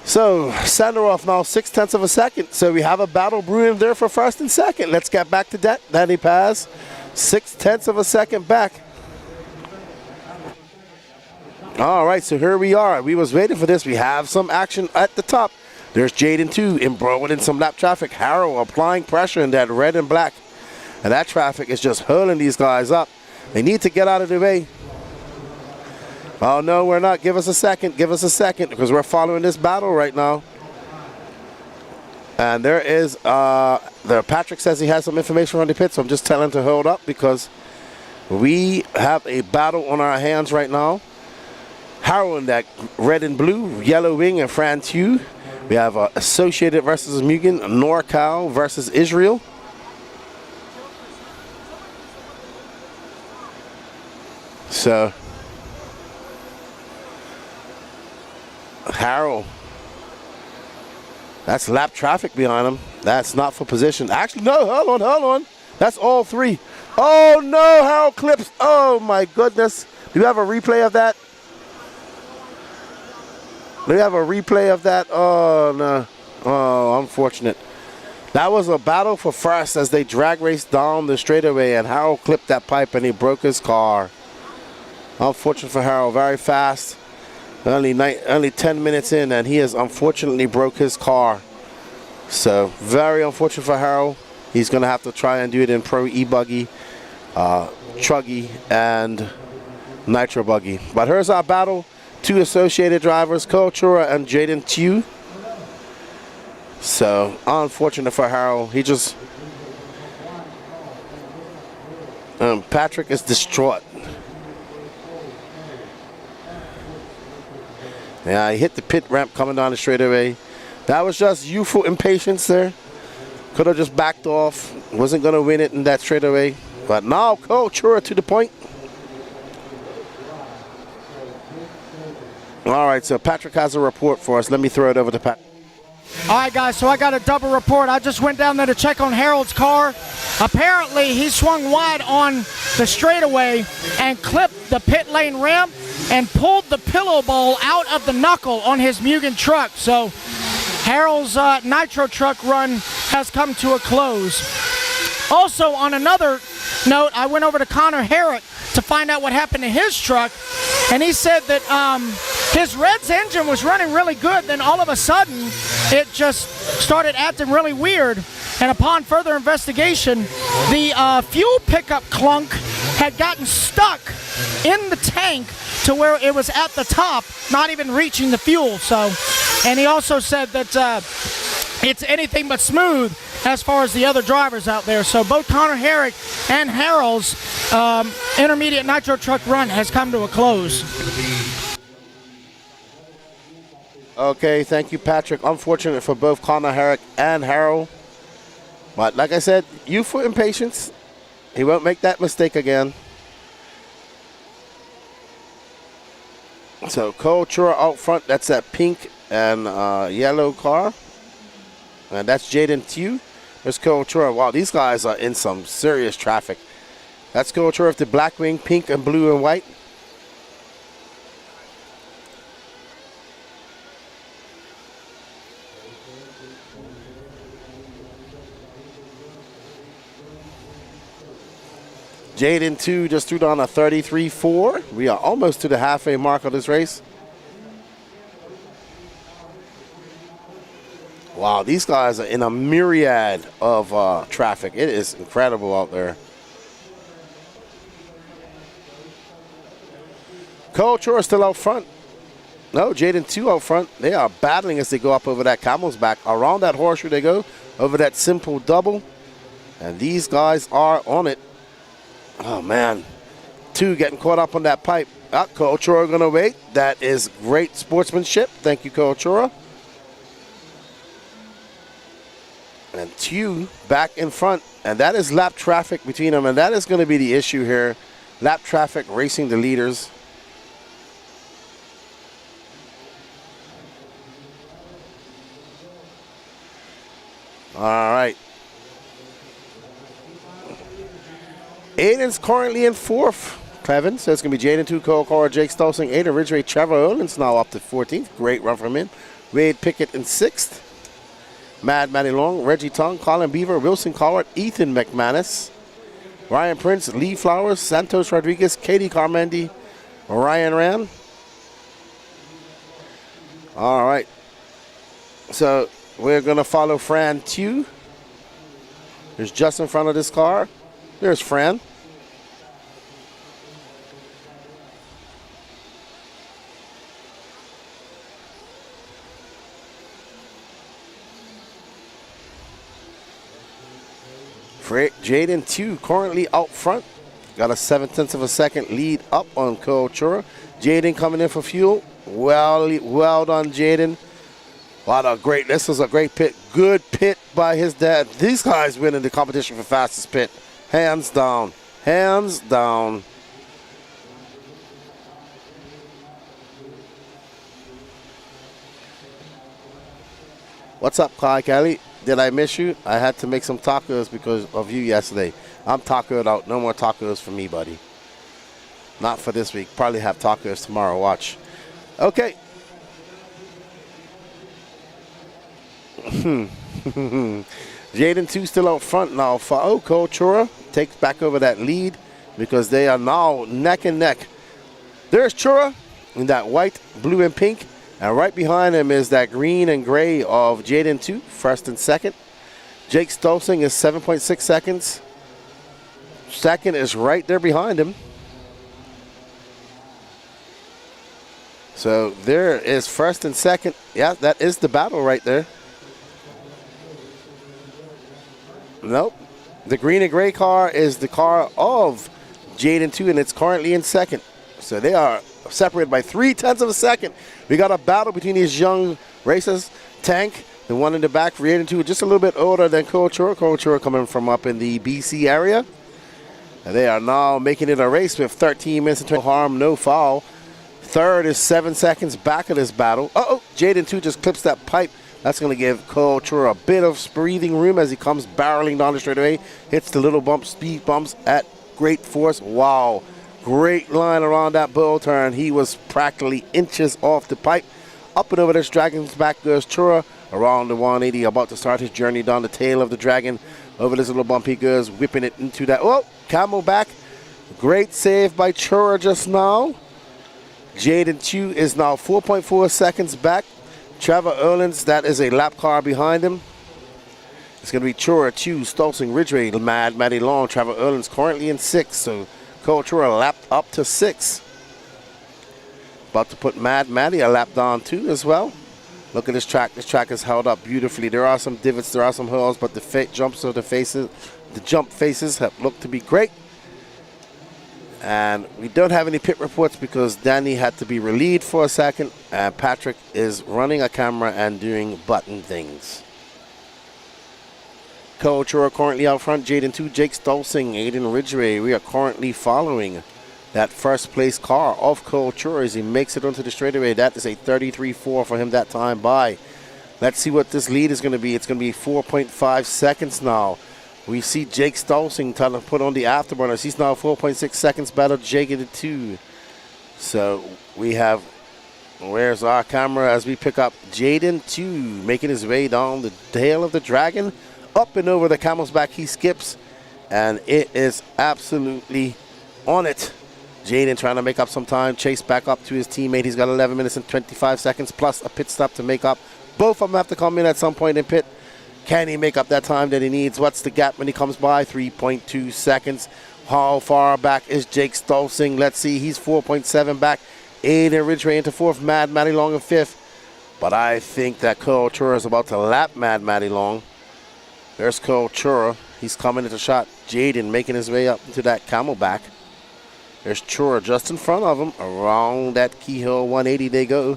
So Senderoff now 0.6 of a second. So we have a battle brewing there for first and second. Let's get back to that. Danny Paz. 0.6 of a second back. All right, so here we are. We was waiting for this. We have some action at the top. There's Jaden 2 embroiled in some lap traffic. Harold applying pressure in that red and black. And that traffic is just hurling these guys up. They need to get out of the way. Oh, no, we're not. Give us a second. Give us a second because we're following this battle right now. And there is, Patrick says he has some information on the pit, so I'm just telling him to hold up because we have a battle on our hands right now. Harold in that red and blue, Yellow Wing and Fran Hugh. We have Associated versus Mugen, NorCal versus Israel. So, Harold. That's lap traffic behind him. That's not for position. Actually, no, hold on. That's all three. Oh, no, Harold clips. Oh, my goodness. Do you have a replay of that? Oh, no. Oh, unfortunate. That was a battle for first as they drag raced down the straightaway, and Harold clipped that pipe and he broke his car. Unfortunate for Harold. Very fast. Only 10 minutes in, and he has unfortunately broke his car. So, very unfortunate for Harold. He's going to have to try and do it in Pro E-buggy, Truggy, and Nitro buggy. But here's our battle. Two associated drivers, Chura and Jaden Tew. So, unfortunate for Harold. He just... Patrick is distraught. Yeah, he hit the pit ramp coming down the straightaway. That was just youthful impatience there. Could have just backed off. Wasn't going to win it in that straightaway. But now, Chura to the point. All right, so Patrick has a report for us. Let me throw it over to Pat. All right, guys, so I got a double report. I just went down there to check on Harold's car. Apparently, he swung wide on the straightaway and clipped the pit lane ramp and pulled the pillow bowl out of the knuckle on his Mugen truck. So Harold's Nitro truck run has come to a close. Also, on another note, I went over to Connor Herrick to find out what happened to his truck, and he said that his Red's engine was running really good, then all of a sudden it just started acting really weird, and upon further investigation, the fuel pickup clunk had gotten stuck in the tank to where it was at the top, not even reaching the fuel. So, and he also said that it's anything but smooth as far as the other drivers out there. So both Connor Herrick and Harold's intermediate Nitro truck run has come to a close. Okay, thank you, Patrick. Unfortunate for both Connor Herrick and Harold. But like I said, youthful impatience. He won't make that mistake again. So Chura out front. That's that pink and yellow car. And that's Jaden Tew. There's Chura. Wow, these guys are in some serious traffic. That's Chura with the black wing, pink and blue and white. Jaden Tew just threw down a 33.4. We are almost to the halfway mark of this race. Wow, these guys are in a myriad of traffic. It is incredible out there. Chura still out front. No, Jaden Tew out front. They are battling as they go up over that camel's back. Around that horseshoe they go, over that simple double. And these guys are on it. Oh, man. Tew getting caught up on that pipe. Chura going to wait. That is great sportsmanship. Thank you, Chura. And Tew back in front. And that is lap traffic between them. And that is going to be the issue here. Lap traffic racing the leaders. All right. Aiden's currently in fourth. Clevin, so it's going to be Jaden Tew, Chura, Jake Stolzing, Aiden, Ridgeway, Trevor Olin's now up to 14th. Great run from him. Wade Pickett in 6th. Matty Long, Reggie Tong, Colin Beaver, Wilson Collard, Ethan McManus, Ryan Prince, Lee Flowers, Santos Rodriguez, Katie Carmendi, Ryan Rand. All right. So we're going to follow Fran Tew. There's just in front of this car. There's Fran. Jaden Tew currently out front. Got a 7/10 of a second lead up on Chura. Jaden coming in for fuel. Well done, Jaden. What a great, this was a great pit. Good pit by his dad. These guys winning the competition for fastest pit. Hands down. Hands down. What's up, Kai Kelly? Did I miss you? I had to make some tacos because of you yesterday. I'm tacoed out. No more tacos for me, buddy. Not for this week. Probably have tacos tomorrow. Watch. Okay. Jaden 2 still out front now. Fa'o Chura takes back over that lead because they are now neck and neck. There's Chura in that white, blue, and pink. And right behind him is that green and gray of Jaden 2, first and second. Jake Stolzing is 7.6 seconds. Second is right there behind him. So there is first and second. Yeah, that is the battle right there. Nope. The green and gray car is the car of Jaden 2, and it's currently in second. So they are separated by 0.3 of a second. We got a battle between these young racers. Tank, the one in the back, Jaden 2, just a little bit older than Culture. Culture coming from up in the BC area. And they are now making it a race with 13 minutes and 20 harm, no foul. Third is 7 seconds back of this battle. Uh-oh, Jaden 2 just clips that pipe. That's going to give Culture a bit of breathing room as he comes barreling down the straightaway. Hits the little bumps, speed bumps at great force. Wow. Great line around that bull turn. He was practically inches off the pipe. Up and over this dragon's back goes Chura around the 180, about to start his journey down the tail of the dragon. Over this little bump he goes, whipping it into that. Oh, camel back. Great save by Chura just now. Jaden 2 is now 4.4 seconds back. Trevor Erlins, that is a lap car behind him. It's going to be Chura 2, Stolzing, Ridgway, Matty Long. Trevor Erlins currently in 6th, so Chura lapped up to 6. About to put Matty a lap down too as well. Look at this track. This track is held up beautifully. There are some divots, there are some hills, but the jump faces have looked to be great. And we don't have any pit reports because Danny had to be relieved for a second, and Patrick is running a camera and doing button things. Chura currently out front, Jaden 2, Jake Stolzing, Aiden Ridgway. We are currently following that first place car of Chura as he makes it onto the straightaway. That is a 33.4 for him that time by. Let's see what this lead is going to be. It's going to be 4.5 seconds now. We see Jake Stolzing trying to put on the afterburners. He's now 4.6 seconds better than Jake at 2. So we have, where's our camera as we pick up Jaden 2 making his way down the tail of the dragon. Up and over the camel's back he skips, and it is absolutely on it. Jaden trying to make up some time, chase back up to his teammate. He's got 11 minutes and 25 seconds plus a pit stop to make up. Both of them have to come in at some point in pit. Can he make up that time that he needs? What's the gap when he comes by? 3.2 seconds. How far back is Jake Stolzing? Let's see, he's 4.7 back. Aiden Ridgway into 4th, Matty Long in 5th. But I think that Chura is about to lap Matty Long. There's Chura. He's coming into shot. Jaden making his way up into that camelback. There's Chura just in front of him. Around that Keyhill 180 they go.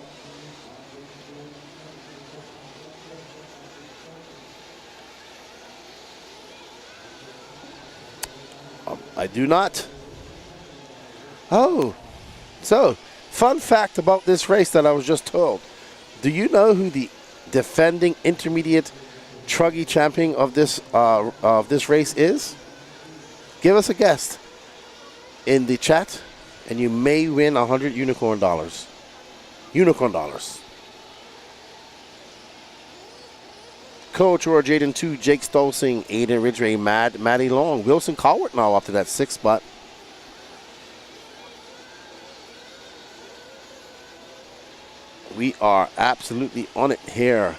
I do not. Oh. So, fun fact about this race that I was just told. Do you know who the defending intermediate truggy champion of this race is? Give us a guess in the chat, and you may win 100 unicorn dollars. Unicorn dollars. Coach or Jaden 2, Jake Stolzing, Aiden Ridgway, Matty Long, Wilson Colwart now up to that 6th spot. We are absolutely on it here.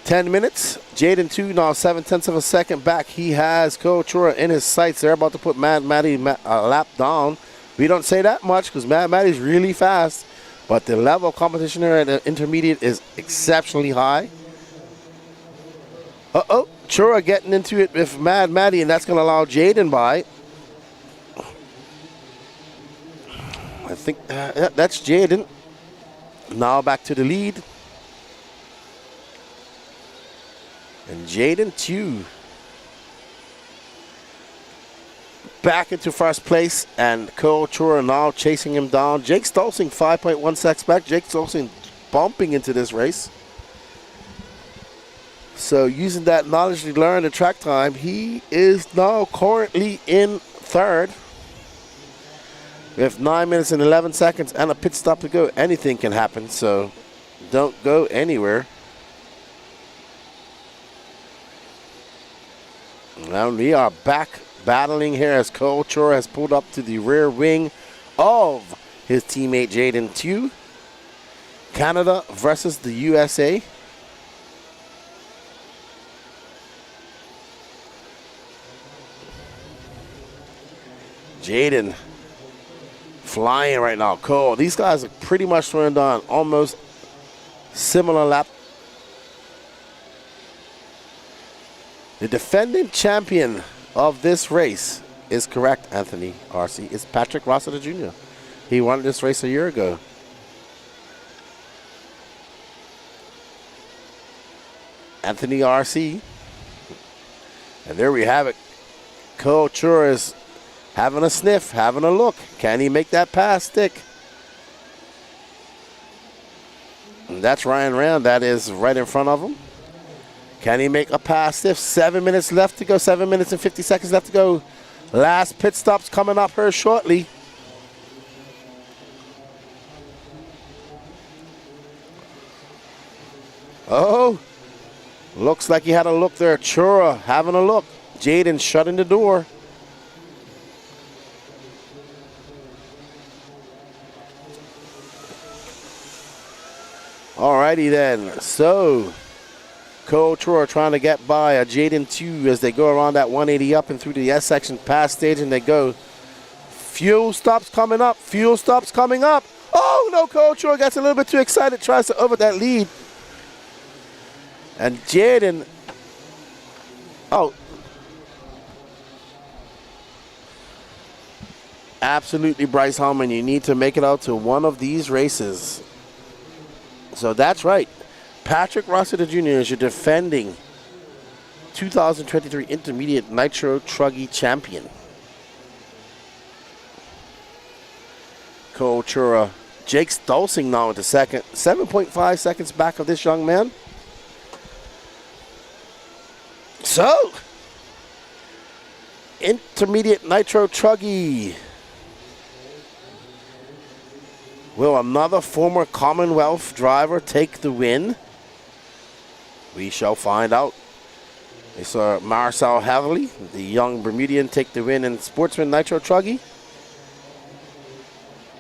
10 minutes. Jaden 2 now 7/10 of a second back. He has Chura in his sights. They're about to put Matty a lap down. We don't say that much because Matty's really fast, but the level of competition here at the intermediate is exceptionally high. Uh-oh, Chura getting into it with Matty, and that's going to allow Jaden by. I think that's Jaden. Now back to the lead. And Jaden 2 back into first place, and Chura now chasing him down. Jake Stolzing 5.1 seconds back. Jake Stolzing bumping into this race. So using that knowledge he learned in track time, he is now currently in third. We have 9 minutes and 11 seconds and a pit stop to go. Anything can happen, so don't go anywhere. Now we are back battling here as Cole Chura has pulled up to the rear wing of his teammate Jaden Tew. Canada versus the USA. Jaden flying right now. Cole, these guys are pretty much turned on almost similar lap. The defending champion of this race is correct, Anthony RC. It's Patrick Rossiter Jr. He won this race a year ago. Anthony RC. And there we have it. Cole Chura is having a sniff, having a look. Can he make that pass stick? And that's Ryan Rand. That is right in front of him. Can he make a pass stiff? 7 minutes left to go. 7 minutes and 50 seconds left to go. Last pit stop's coming up here shortly. Oh, looks like he had a look there. Chura having a look. Jaden shutting the door. Alrighty then. So, Cole Chura trying to get by a Jaden Tew as they go around that 180 up and through the S section pass stage, and they go. Fuel stops coming up. Fuel stops coming up. Oh no, Cole Chura gets a little bit too excited, tries to over that lead. And Jaden, oh, absolutely, Bryce Harmon, you need to make it out to one of these races. So that's right. Patrick Rossiter Jr. is your defending 2023 Intermediate Nitro Truggy champion. Cole Chura, Jake Stolzing now into second. 7.5 seconds back of this young man. So, Intermediate Nitro Truggy. Will another former Commonwealth driver take the win? We shall find out. We saw Marcel Havely, the young Bermudian, take the win in Sportsman Nitro Truggy.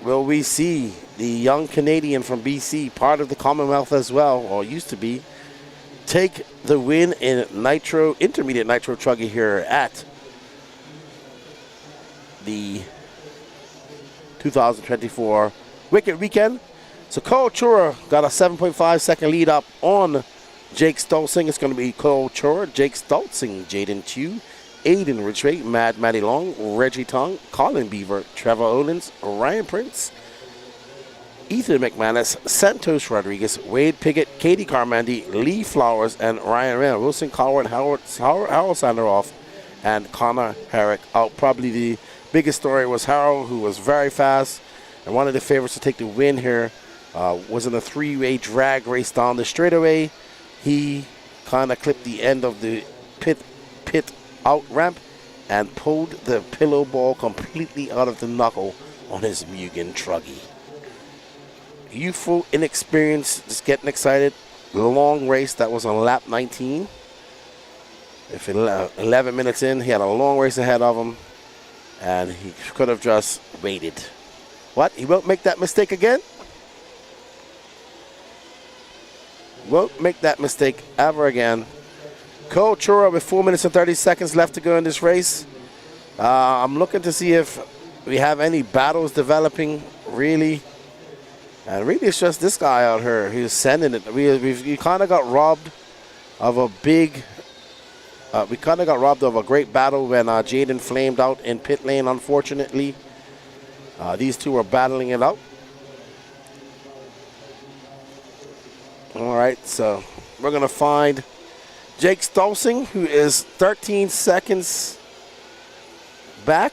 Will we see the young Canadian from BC, part of the Commonwealth as well, or used to be, take the win in Nitro, Intermediate Nitro Truggy here at the 2024 Wicked Weekend? So Cole Chura got a 7.5 second lead up on Jake Stolzing. It's going to be Cole Chura, Jake Stolzing, Jaden Tew, Aiden Ridgway, Mad Matty Long, Reggie Tong, Colin Beaver, Trevor Olins, Ryan Prince, Ethan McManus, Santos Rodriguez, Wade Piggott, Katie Carmandi, Lee Flowers, and Ryan Rand, Wilson Coward, Harold Sanderoff, and Connor Herrick out. Probably the biggest story was Harold, who was very fast and one of the favorites to take the win here. Was in a three-way drag race down the straightaway. He kind of clipped the end of the pit out ramp and pulled the pillow ball completely out of the knuckle on his Mugen Truggy. Youthful, inexperienced, just getting excited. Long race that was on lap 19. If 11 minutes in, he had a long race ahead of him, and he could have just waited. What? He won't make that mistake again? Won't make that mistake ever again. Cole Chura with 4 minutes and 30 seconds left to go in this race. I'm looking to see if we have any battles developing, really. And really, it's just this guy out here who's sending it. We kind of got robbed of a big. We kind of got robbed of a great battle when Jaden flamed out in pit lane, unfortunately. These two are battling it out. All right, so we're going to find Jake Stolzing, who is 13 seconds back.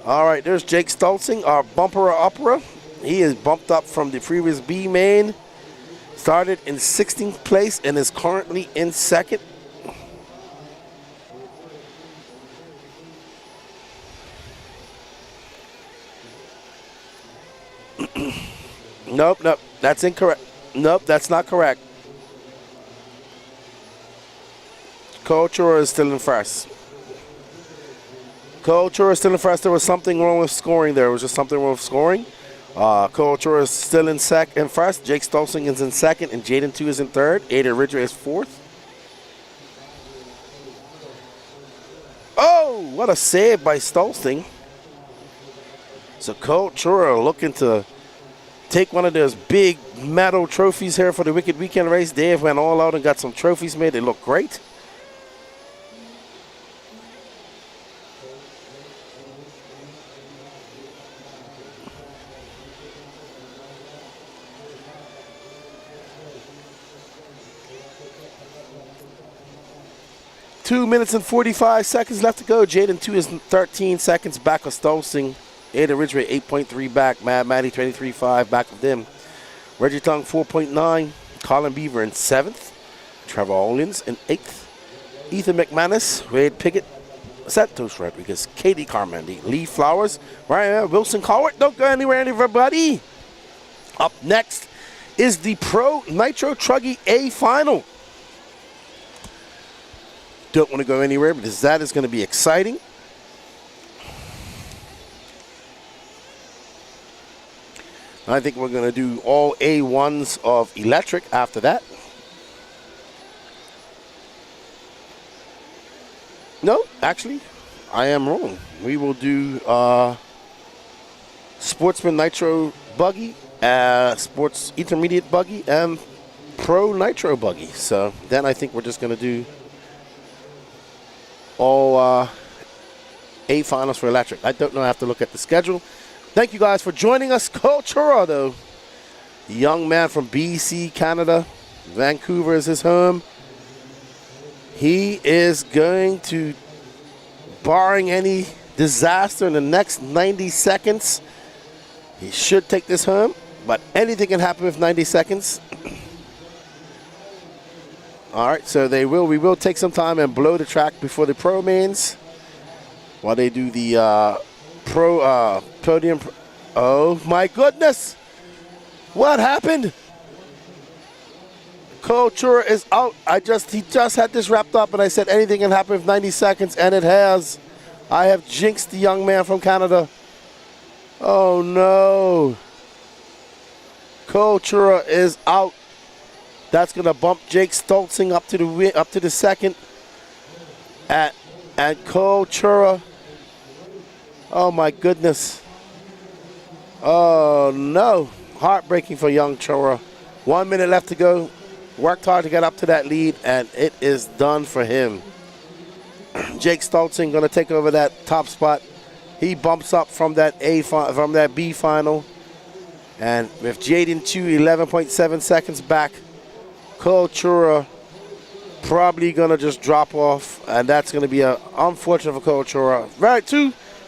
All right, there's Jake Stolzing, our bumper opera. He is bumped up from the previous B main. Started in 16th place and is currently in second. Nope, that's incorrect. Nope, that's not correct. Cultura is still in first. Cultura is still in first. There was something wrong with scoring there. It was just something wrong with scoring. Cultura is still in first. Jake Stolzing is in second, and Jaden 2 is in third. Ada Ridger is fourth. Oh, what a save by Stolzing. So Cultura looking to take one of those big medal trophies here for the Wicked Weekend race. They have went all out and got some trophies made. They look great. Two minutes and 45 seconds left to go. Jaden 2 is 13 seconds back of Stolzing. Ada Ridgeway 8.3 back. Mad Maddie 23.5 back of them. Reggie Tongue 4.9. Colin Beaver in 7th. Trevor Owens in 8th. Ethan McManus, Wade Pickett, Santos Rodriguez, Katie Carmandi, Lee Flowers, Ryan Wilson Cowart. Don't go anywhere, everybody. Up next is the Pro Nitro Truggy A Final. Don't want to go anywhere because that is going to be exciting. I think we're going to do all A1s of electric after that. No, actually, I am wrong. We will do Sportsman Nitro buggy, Sports Intermediate buggy, and Pro Nitro buggy. So then I think we're just going to do all A finals for electric. I don't know. I have to look at the schedule. Thank you guys for joining us. Cultura, though, young man from BC, Canada. Vancouver is his home. He is going to, barring any disaster in the next 90 seconds, he should take this home. But anything can happen with 90 seconds. All right, so we will take some time and blow the track before the pro mains while they do the pro podium. Oh my goodness! What happened? Cultura is out. He just had this wrapped up, and I said anything can happen with 90 seconds, and it has. I have jinxed the young man from Canada. Oh no! Cultura is out. That's gonna bump Jake Stolzing up to the second. And Cultura. Oh my goodness. Oh no. Heartbreaking for young Chura. 1 minute left to go. Worked hard to get up to that lead, and it is done for him. Jake Stolzing gonna take over that top spot. He bumps up from that B final. And with Jaden 2 11.7 seconds back, Cultura probably gonna just drop off, and that's gonna be unfortunate for Cultura.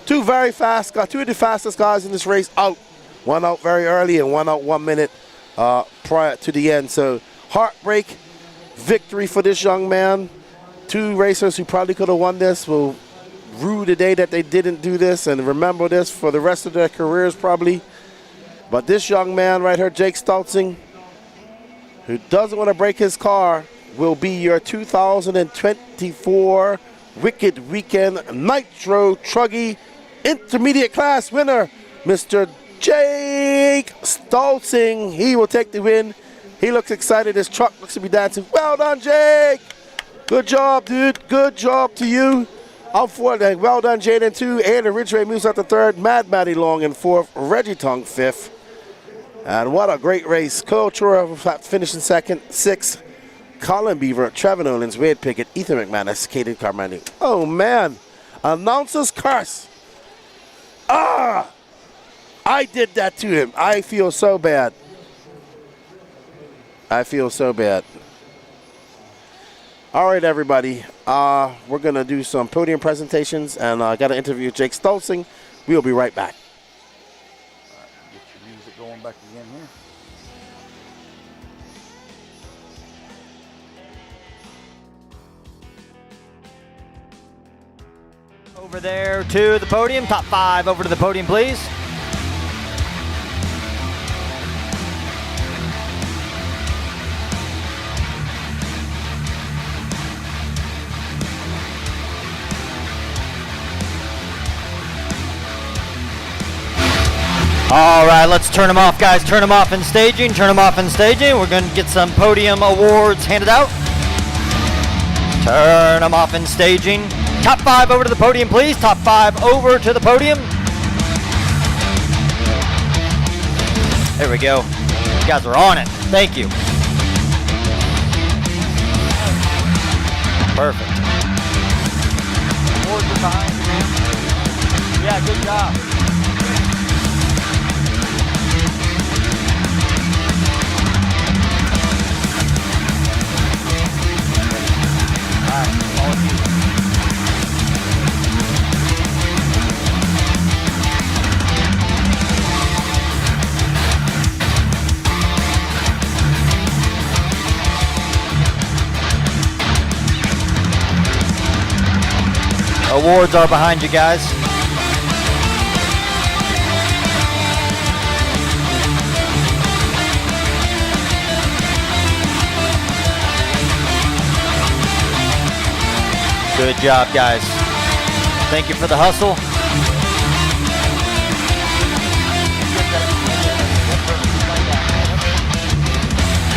Two very fast guys, two of the fastest guys in this race out. One out very early and one out 1 minute prior to the end. So heartbreak victory for this young man. Two racers who probably could have won this will rue the day that they didn't do this and remember this for the rest of their careers probably. But this young man right here, Jake Stolzing, who doesn't want to break his car, will be your 2024 Wicked Weekend Nitro Truggy Intermediate Class winner, Mr. Jake Stolzing. He will take the win. He looks excited. His truck looks to be dancing. Well done, Jake. Good job, dude. Good job to you. Out fourth. Well done, Jaden 2. Ada Ridgeway moves up to third. Mad Maddie Long in fourth. Reggie Tongue fifth. And what a great race. Cultura finishing second. Sixth. Colin Beaver, Trevor Nolans, Wade Pickett, Ethan McManus, Kaden Carmandi. Oh, man. Announcer's curse. I did that to him. I feel so bad. I feel so bad. All right, everybody. We're going to do some podium presentations, and I got an interview with Jake Stolzing. We'll be right back. Music going back again here. Over there to the podium. Top 5 over to the podium, please. All right, let's turn them off, guys. Turn them off in staging. Turn them off in staging. We're going to get some podium awards handed out. Turn them off in staging. Top 5 over to the podium, please. Top 5 over to the podium. There we go. You guys are on it. Thank you. Perfect. Awards are behind you. Yeah, good job. All right, all of you. Awards are behind you guys. Good job, guys. Thank you for the hustle.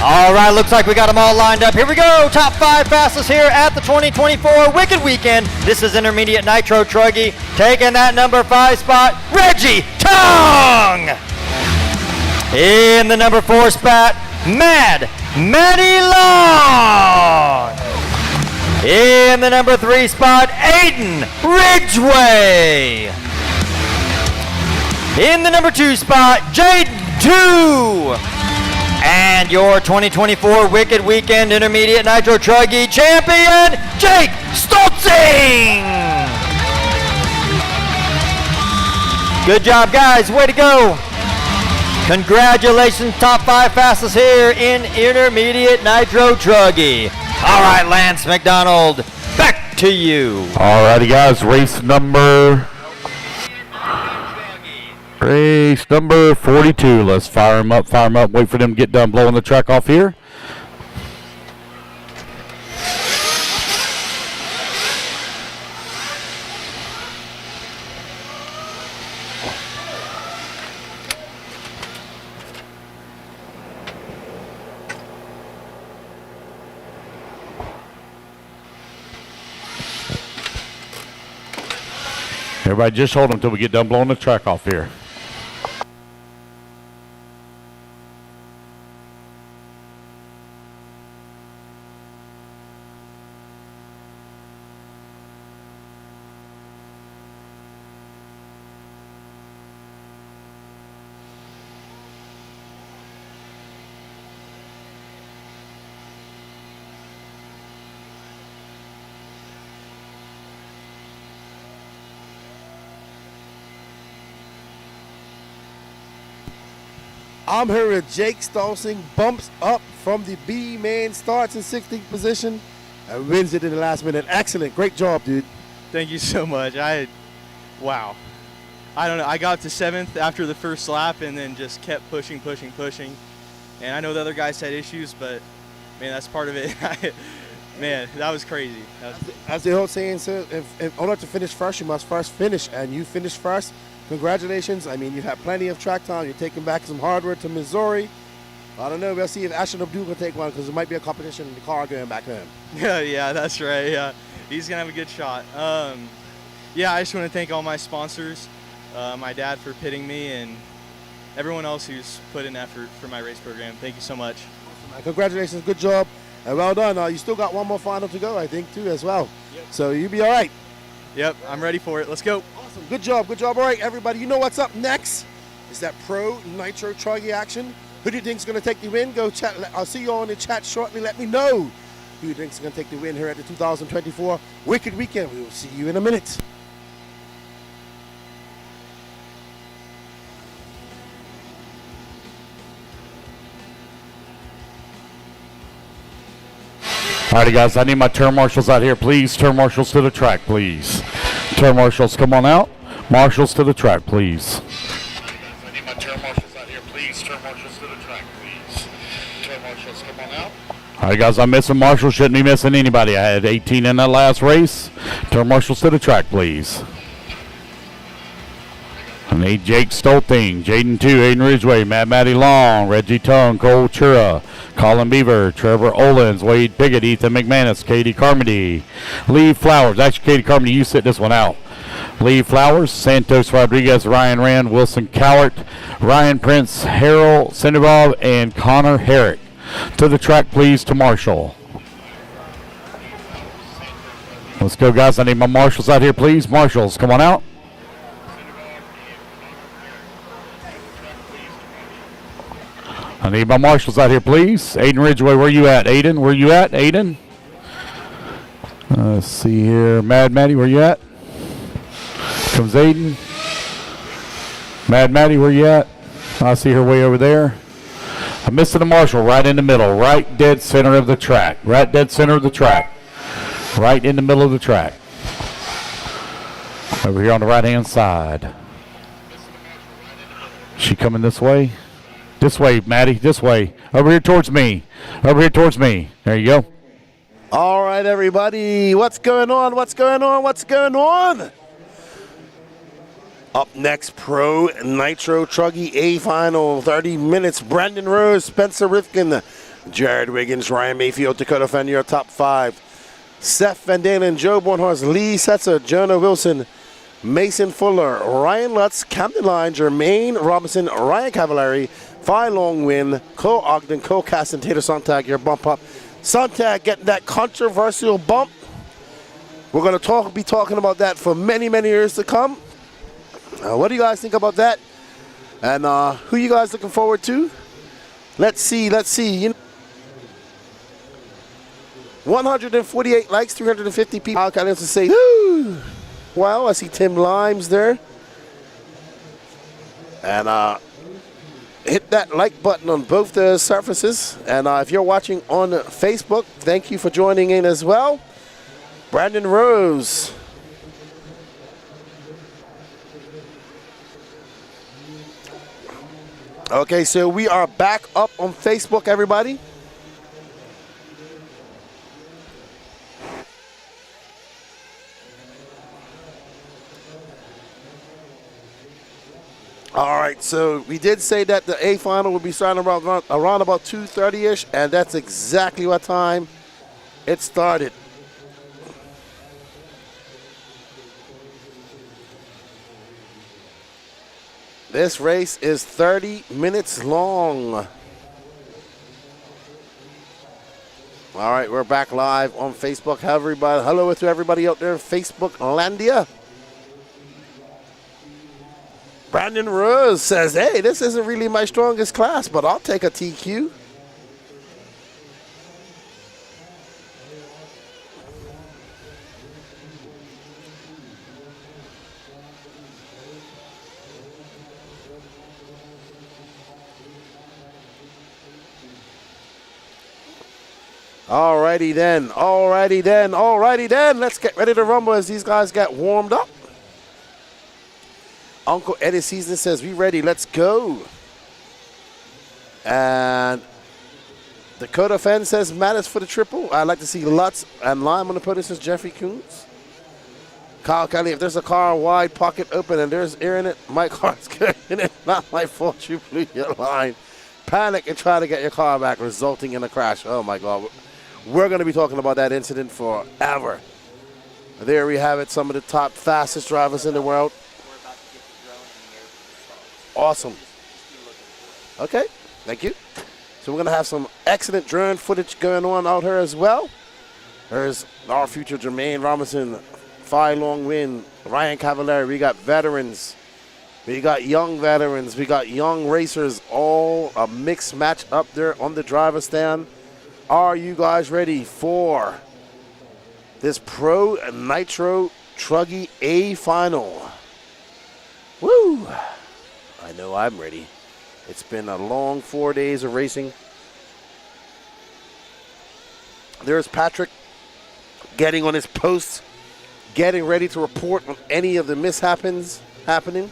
All right, looks like we got them all lined up. Here we go. Top 5 fastest here at the 2024 Wicked Weekend. This is Intermediate Nitro Truggy. Taking that number 5 spot, Reggie Tong. In the number 4 spot, Maddie Long. In the number 3 spot, Aiden Ridgway. In the number 2 spot, Jaden 2. And your 2024 Wicked Weekend Intermediate Nitro Truggy champion, Jake Stoltzing! Good job, guys. Way to go. Congratulations, top 5 fastest here in Intermediate Nitro Truggy. All right, Lance McDonald, back to you. All righty, guys. Race number 42. Let's fire them up, wait for them to get done blowing the track off here. Everybody just hold them until we get done blowing the track off here. I'm here with Jake Stoltzing, bumps up from the B main, starts in 16th position, and wins it in the last minute. Excellent, great job, dude. Thank you so much. Wow. I don't know. I got to 7th after the first lap and then just kept pushing. And I know the other guys had issues, but man, that's part of it. Man, that was crazy. As the old saying says, in order to finish first, you must first finish, and you finished first. Congratulations. I mean, you've had plenty of track time. You're taking back some hardware to Missouri. I don't know. We'll see if Ashton Abdul can take one, because there might be a competition in the car going back home. Yeah, that's right. Yeah, he's going to have a good shot. Yeah, I just want to thank all my sponsors, my dad for pitting me, and everyone else who's put in effort for my race program. Thank you so much. Awesome, congratulations. Good job. And well done. You still got one more final to go, I think, too, as well. Yep. So you'll be all right. Yep, I'm ready for it. Let's go. Awesome. Good job. All right, everybody. You know what's up next? It's that Pro Nitro Truggy action. Who do you think's going to take the win? Go chat. I'll see you all in the chat shortly. Let me know who you think's going to take the win here at the 2024 Wicked Weekend. We will see you in a minute. Alrighty, guys, I need my turn marshals out here, please. Turn marshals to the track, please. Turn marshals, come on out. Marshals to the track, please. I need my turn marshals out here, please. Turn marshals to the track, please. Turn marshals, come on out. Alright, guys, I'm missing marshals. Shouldn't be missing anybody. I had 18 in that last race. Turn marshals to the track, please. I need Jake Stolting, Jaden 2, Aiden Ridgeway, Matt Matty Long, Reggie Tongue, Cole Chura, Colin Beaver, Trevor Olens, Wade Piggott, Ethan McManus, Katie Carmody, Lee Flowers. Actually, Katie Carmody, you sit this one out. Lee Flowers, Santos Rodriguez, Ryan Rand, Wilson Cowart, Ryan Prince, Harold Cinderbob, and Connor Herrick. To the track, please, to Marshall. Let's go, guys. I need my marshals out here, please. Marshals, come on out. I need my marshals out here, please. Aiden Ridgeway, where you at? Aiden, where you at? Aiden? Let's see here. Mad Matty, where you at? Comes Aiden. Mad Matty, where you at? I see her way over there. I'm missing a marshal right in the middle, right dead center of the track. Right dead center of the track. Right in the middle of the track. Over here on the right-hand side. She coming this way? This way, Maddie, this way. Over here towards me. Over here towards me. There you go. All right, everybody. What's going on? What's going on? What's going on? Up next, Pro Nitro Truggy A Final. 30 minutes. Brandon Rose, Spencer Rifkin, Jared Wiggins, Ryan Mayfield, Dakota Fenn, your top 5. Seth Van Dalen, Joe Bornhorst, Lee Setzer, Jonah Wilson, Mason Fuller, Ryan Lutz, Camden Line, Jermaine Robinson, Ryan Cavallari, Phi Long Win, Cole Ogden, Cole Cass, and Tater Sontag, your bump up. Sontag getting that controversial bump. We're going to be talking about that for many, many years to come. What do you guys think about that? And who you guys looking forward to? Let's see. 148 likes, 350 people. Can I say, whoo! Wow, I see Tim Limes there. And hit that like button on both the surfaces. And if you're watching on Facebook, thank you for joining in as well. Brandon Rose. Okay, so we are back up on Facebook, everybody. All right, so we did say that the A final will be starting around about 2:30ish, and that's exactly what time it started. This race is 30 minutes long. All right, we're back live on Facebook. Hello to everybody out there in Facebook Landia. Brandon Rose says, hey, this isn't really my strongest class, but I'll take a TQ. Alrighty then. Let's get ready to rumble as these guys get warmed up. Uncle Eddie Season says, we ready, let's go. And Dakota Fenn says, Mattis for the triple. I'd like to see Lutz and Lime on the podium, says Jeffrey Coons. Kyle Kelly, if there's a car wide pocket open and there's air in it, my car's good in it. Not my fault you blew your line. Panic and try to get your car back, resulting in a crash. Oh my God. We're going to be talking about that incident forever. There we have it, some of the top fastest drivers in the world. Awesome. Okay, thank you. So we're going to have some excellent drone footage going on out here as well. There's our future Jermaine Robinson, Phi Long Win, Ryan Cavallari. We got veterans. We got young veterans. We got young racers. All a mixed match up there on the driver stand. Are you guys ready for this Pro Nitro Truggy A Final? Woo! I know I'm ready. It's been a long 4 days of racing. There's Patrick getting on his post, getting ready to report on any of the mishaps happening.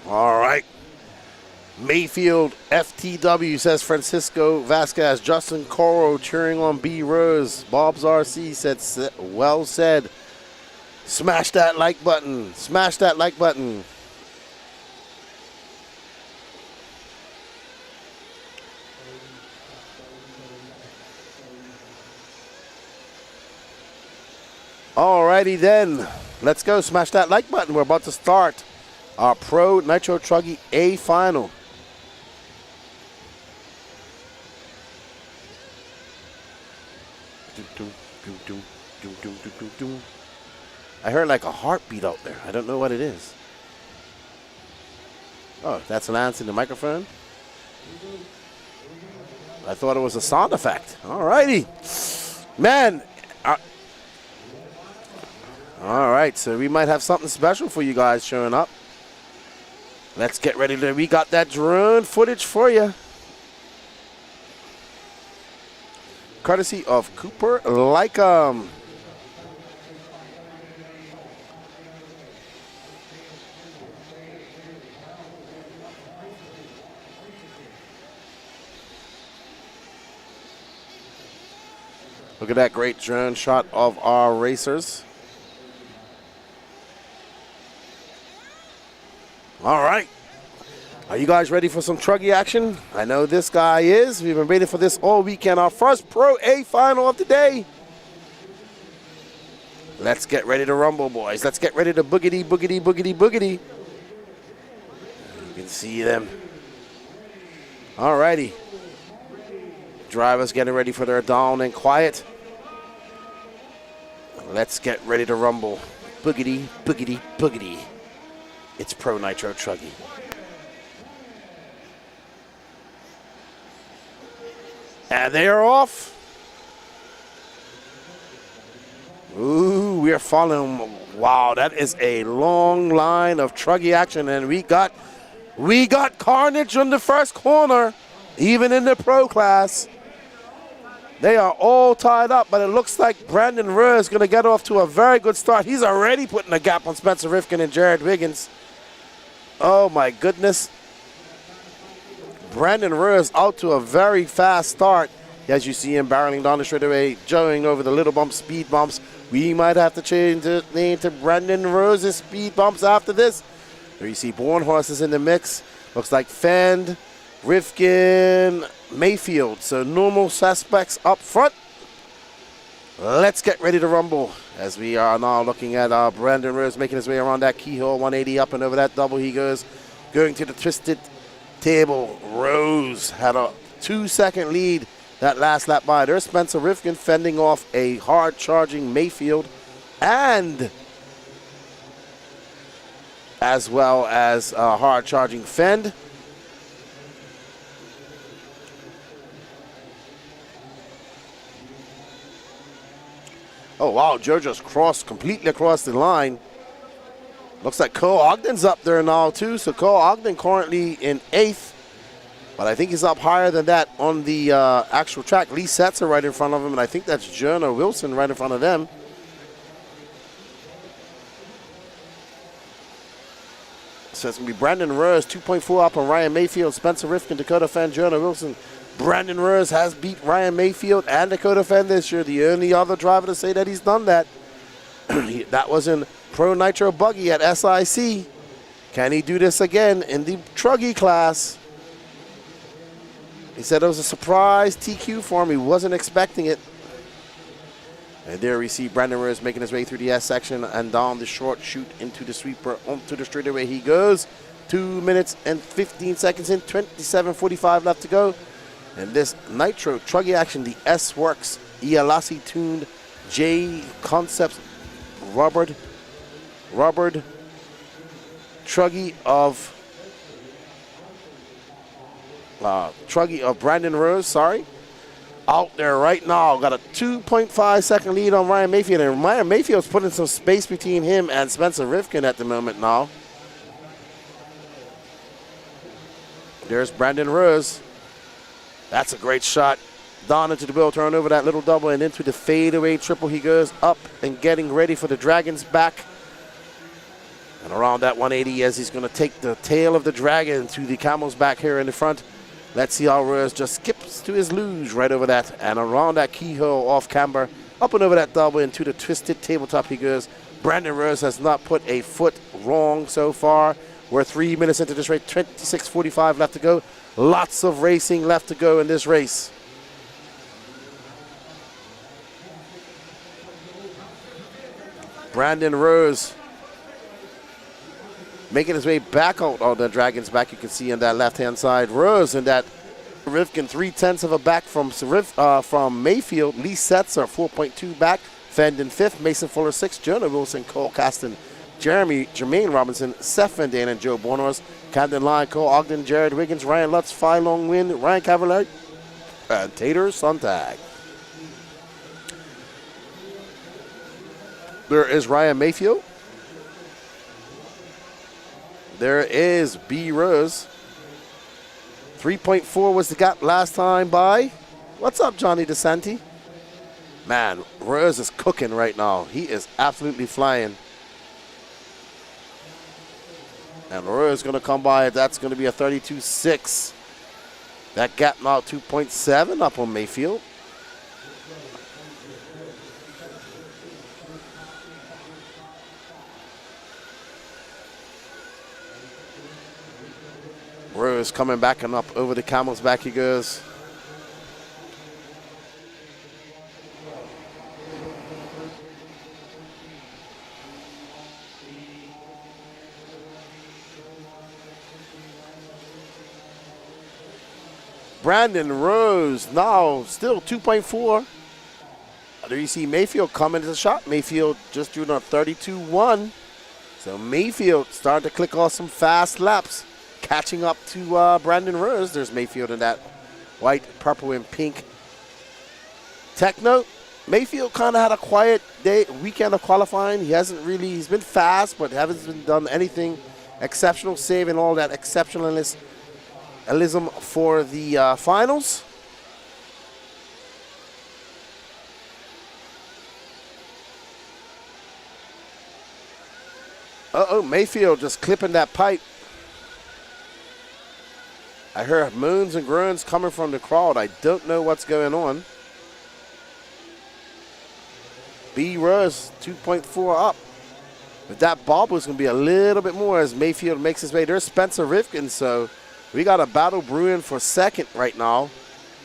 All right. Mayfield FTW says Francisco Vasquez. Justin Coro cheering on B Rose. Bob's RC said, well said. Smash that like button. Smash that like button. Alrighty then. Let's go. Smash that like button. We're about to start our Pro Nitro Truggy A final. I heard like a heartbeat out there. I don't know what it is. Oh, that's Lance in the microphone. I thought it was a sound effect. Alrighty. Man. Alright, so we might have something special for you guys showing up. Let's get ready to, we got that drone footage for you. Courtesy of Cooper Lycum. Look at that great drone shot of our racers. All right. Are you guys ready for some truggy action? I know this guy is. We've been waiting for this all weekend. Our first Pro A final of the day. Let's get ready to rumble, boys. Let's get ready to boogity, boogity, boogity, boogity. You can see them. All righty. Drivers getting ready for their down and quiet. Let's get ready to rumble. Boogity, boogity, boogity. It's Pro Nitro Truggy. And they are off. Ooh, we are following. Wow, that is a long line of truggy action, and we got carnage on the first corner, even in the pro class. They are all tied up, but it looks like Brandon Rurr is going to get off to a very good start. He's already putting a gap on Spencer Rifkin and Jared Wiggins. Oh, my goodness. Brandon Rurr is out to a very fast start. As you see him barreling down the straightaway, joeing over the little bumps, speed bumps. We might have to change the name to Brandon Rurr's speed bumps after this. There you see Born Horses in the mix. Looks like Fend, Rifkin, Mayfield. So normal suspects up front. Let's get ready to rumble as we are now looking at Brandon Rose making his way around that keyhole, 180 up and over that double. He goes, going to the twisted table. Rose had a 2-second lead that last lap by. There's Spencer Rifkin fending off a hard-charging Mayfield and as well as a hard-charging Fend. Oh, wow, Joe just crossed completely across the line. Looks like Cole Ogden's up there now, too. So Cole Ogden currently in 8th. But I think he's up higher than that on the actual track. Lee Setzer right in front of him, and I think that's Jonah Wilson right in front of them. So it's going to be Brandon Rose, 2.4 up on Ryan Mayfield, Spencer Rifkin, Dakota Fan, Jonah Wilson. Brandon Rose has beat Ryan Mayfield and Dakota Fan this year. The only other driver to say that he's done that. That was in Pro Nitro Buggy at SIC. Can he do this again in the Truggy class? He said it was a surprise TQ for him. He wasn't expecting it. And there we see Brandon Rose making his way through the S section and down the short chute into the sweeper. Onto the straightaway he goes. 2 minutes and 15 seconds in, 27:45 left to go. And this Nitro Truggy action, the S-Works Ialasi tuned J Concepts rubbered Truggy of Brandon Rose, sorry. out there right now. Got a 2.5 second lead on Ryan Mayfield, and Ryan Mayfield's putting some space between him and Spencer Rifkin at the moment now. There's Brandon Rose. That's a great shot. Down into the wheel turn, over that little double and into the fadeaway triple. He goes up and getting ready for the Dragon's back. And around that 180 as he's going to take the tail of the Dragon to the Camel's back here in the front. Let's see how Rose just skips to his luge right over that. And around that keyhole off camber, up and over that double into the twisted tabletop he goes. Brandon Rose has not put a foot wrong so far. We're 3 minutes into this race, 26:45 left to go. Lots of racing left to go in this race. Brandon Rose making his way back out on the Dragon's back. You can see on that left-hand side. Rose and that Rifkin 3/10 of a back from Mayfield. Lee Setzer 4.2 back. Fend in 5th. Mason Fuller 6th. Jonah Wilson, Cole Caston, Jermaine Robinson, Seth Van Dane, and Joe Bornhorst. Camden Lyon, Cole Ogden, Jared Wiggins, Ryan Lutz, Phi Long Win, Ryan Cavalier, and Tater Sontag. There is Ryan Mayfield. There is B. Rose. 3.4 was the gap last time by. What's up, Johnny DeSanti? Man, Rose is cooking right now. He is absolutely flying. And Rose is going to come by. That's going to be a 32.6. That gap now 2.7 up on Mayfield. Rose coming back and up over the Camel's back he goes. Brandon Rose now still 2.4. There you see Mayfield coming to the shot. Mayfield just doing a 32.1. So Mayfield starting to click off some fast laps. Catching up to Brandon Rose. There's Mayfield in that white, purple, and pink techno. Mayfield kind of had a quiet weekend of qualifying. He's been fast, but hasn't done anything exceptional, saving all that exceptionalism for the finals. Mayfield just clipping that pipe. I heard moans and groans coming from the crowd. I don't know what's going on. B. Rose 2.4 up. But that bobble is going to be a little bit more as Mayfield makes his way. There's Spencer Rifkin, so we got a battle brewing for second right now.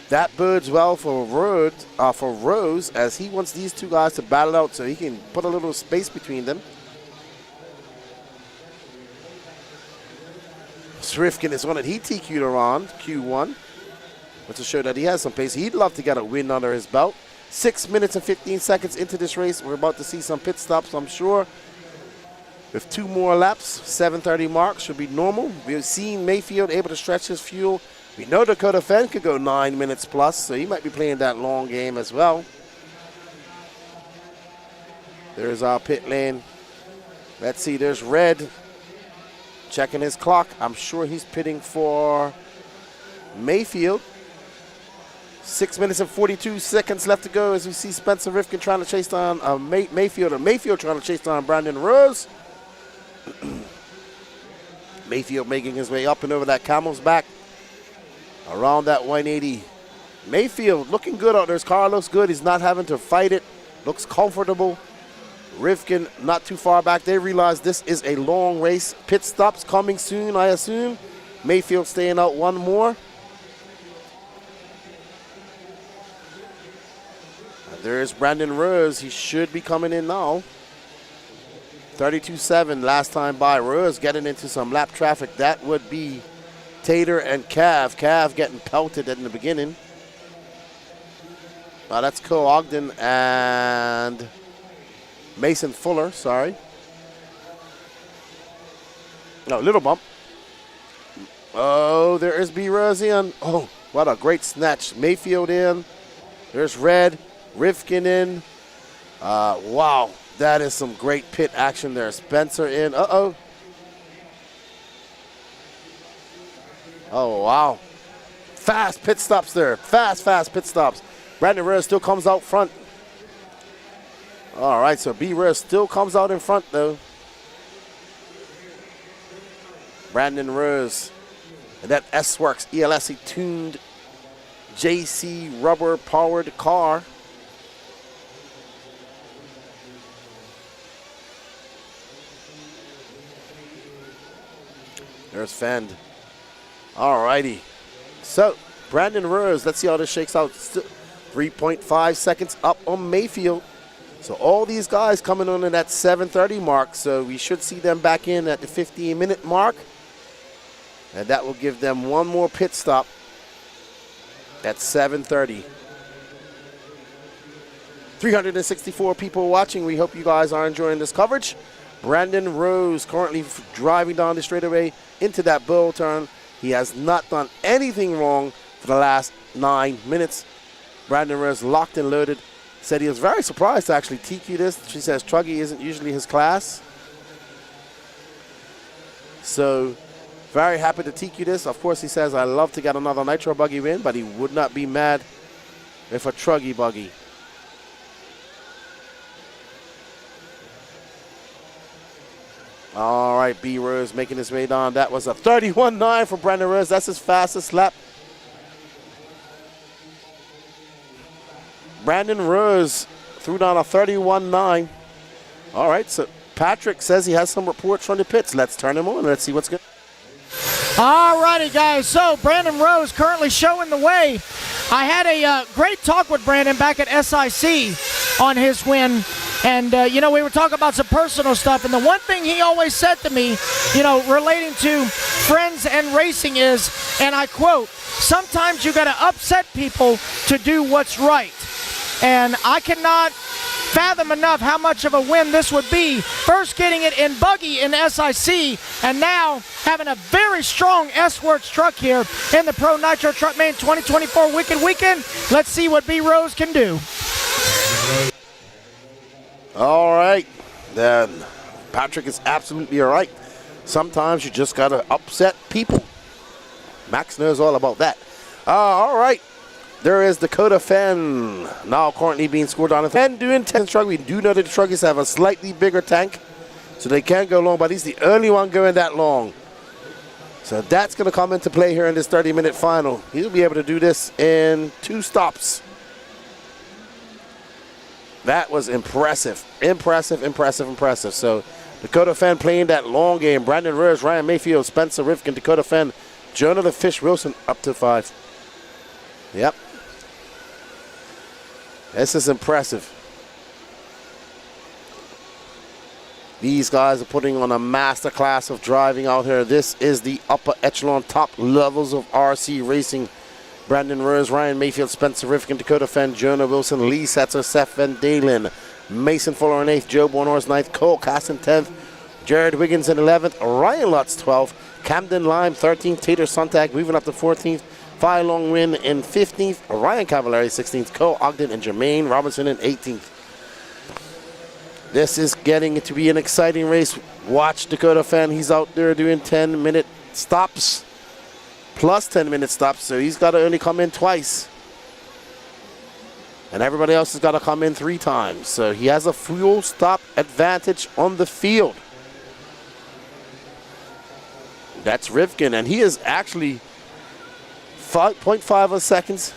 That bodes well for Rose as he wants these two guys to battle out so he can put a little space between them. Rifkin is on it. He TQ'd around Q1. But to show that he has some pace, he'd love to get a win under his belt. 6 minutes and 15 seconds into this race. We're about to see some pit stops, I'm sure. With 2 more laps, 7:30 mark should be normal. We've seen Mayfield able to stretch his fuel. We know Dakota Fenn could go 9 minutes plus, so he might be playing that long game as well. There's our pit lane. Let's see, there's Red. Checking his clock. I'm sure he's pitting for Mayfield. 6 minutes and 42 seconds left to go as we see Spencer Rifkin trying to chase down Mayfield, or Mayfield trying to chase down Brandon Rose. Mayfield making his way up and over that Camel's back. Around that 180. Mayfield looking good out there. His car looks good. He's not having to fight it. Looks comfortable. Rifkin not too far back. They realize this is a long race. Pit stops coming soon, I assume. Mayfield staying out one more. There is Brandon Rose. He should be coming in now. 32.7 last time by. Rose getting into some lap traffic. That would be Tater and Cav. Cav getting pelted in the beginning. That's Cole Ogden and Mason Fuller, sorry. No, little bump. Oh, there is B. Rose in. Oh, what a great snatch. Mayfield in. There's Red, Rivkin in. Wow, that is some great pit action there. Spencer in. Uh-oh. Oh, wow. Fast pit stops there. Fast pit stops. Brandon Rose still comes out front. All right, so B Rose still comes out in front, though. Brandon Rose. And that S-Works ELSE tuned JC rubber powered car. There's Fend. All righty. So, Brandon Rose, let's see how this shakes out. 3.5 seconds up on Mayfield. So all these guys coming on in that 7:30 mark, so we should see them back in at the 15-minute mark. And that will give them one more pit stop at 7:30. 364 people watching. We hope you guys are enjoying this coverage. Brandon Rose currently driving down the straightaway into that bull turn. He has not done anything wrong for the last 9 minutes. Brandon Rose locked and loaded. Said he was very surprised to actually TQ this. She says Truggy isn't usually his class. So, very happy to TQ this. Of course, he says, I love to get another Nitro buggy win, but he would not be mad if a Truggy buggy. All right, B Rose making his way down. That was a 31.9 for Brandon Rose. That's his fastest lap. Brandon Rose threw down a 31.9. All right, so Patrick says he has some reports from the pits. Let's turn him on. Let's see what's good. All righty, guys. So Brandon Rose currently showing the way. I had a great talk with Brandon back at SIC on his win. And, we were talking about some personal stuff. And the one thing he always said to me, relating to friends and racing is, and I quote, sometimes you got to upset people to do what's right. And I cannot fathom enough how much of a win this would be. First getting it in buggy in SIC, and now having a very strong S-Works truck here in the Pro Nitro Truck Main 2024 Wicked Weekend. Let's see what B Rose can do. All right, then Patrick is absolutely all right. Sometimes you just got to upset people. Max knows all about that. All right. There is Dakota Fenn, now currently being scored on. Fenn doing 10 truck. We do know that the truckies have a slightly bigger tank, so they can go long, but he's the only one going that long. So that's going to come into play here in this 30-minute final. He'll be able to do this in 2 stops. That was impressive. Impressive. So Dakota Fenn playing that long game. Brandon Rose, Ryan Mayfield, Spencer Rifkin, Dakota Fenn, Jonah the Fish Wilson up to 5. Yep. This is impressive. These guys are putting on a master class of driving out here. This is the upper echelon, top levels of RC racing. Brandon Rose, Ryan Mayfield, Spencer Rifkin, Dakota Fenn, Jonah Wilson, Lee Setzer, Seth Van Dalen, Mason Fuller in 8th, Joe Bornhorst 9th, Cole Cass in 10th, Jared Wiggins in 11th, Ryan Lutz 12th, Camden Lime 13th, Tater Sontag moving up to 14th, Phi Long Win in 15th, Ryan Cavallari 16th, Cole Ogden and Jermaine Robinson in 18th. This is getting to be an exciting race. Watch Dakota Fenn. He's out there doing 10-minute stops, plus 10-minute stops, so he's got to only come in twice. And everybody else has got to come in 3 times. So he has a fuel stop advantage on the field. That's Rivkin, and he is actually 5.5 seconds,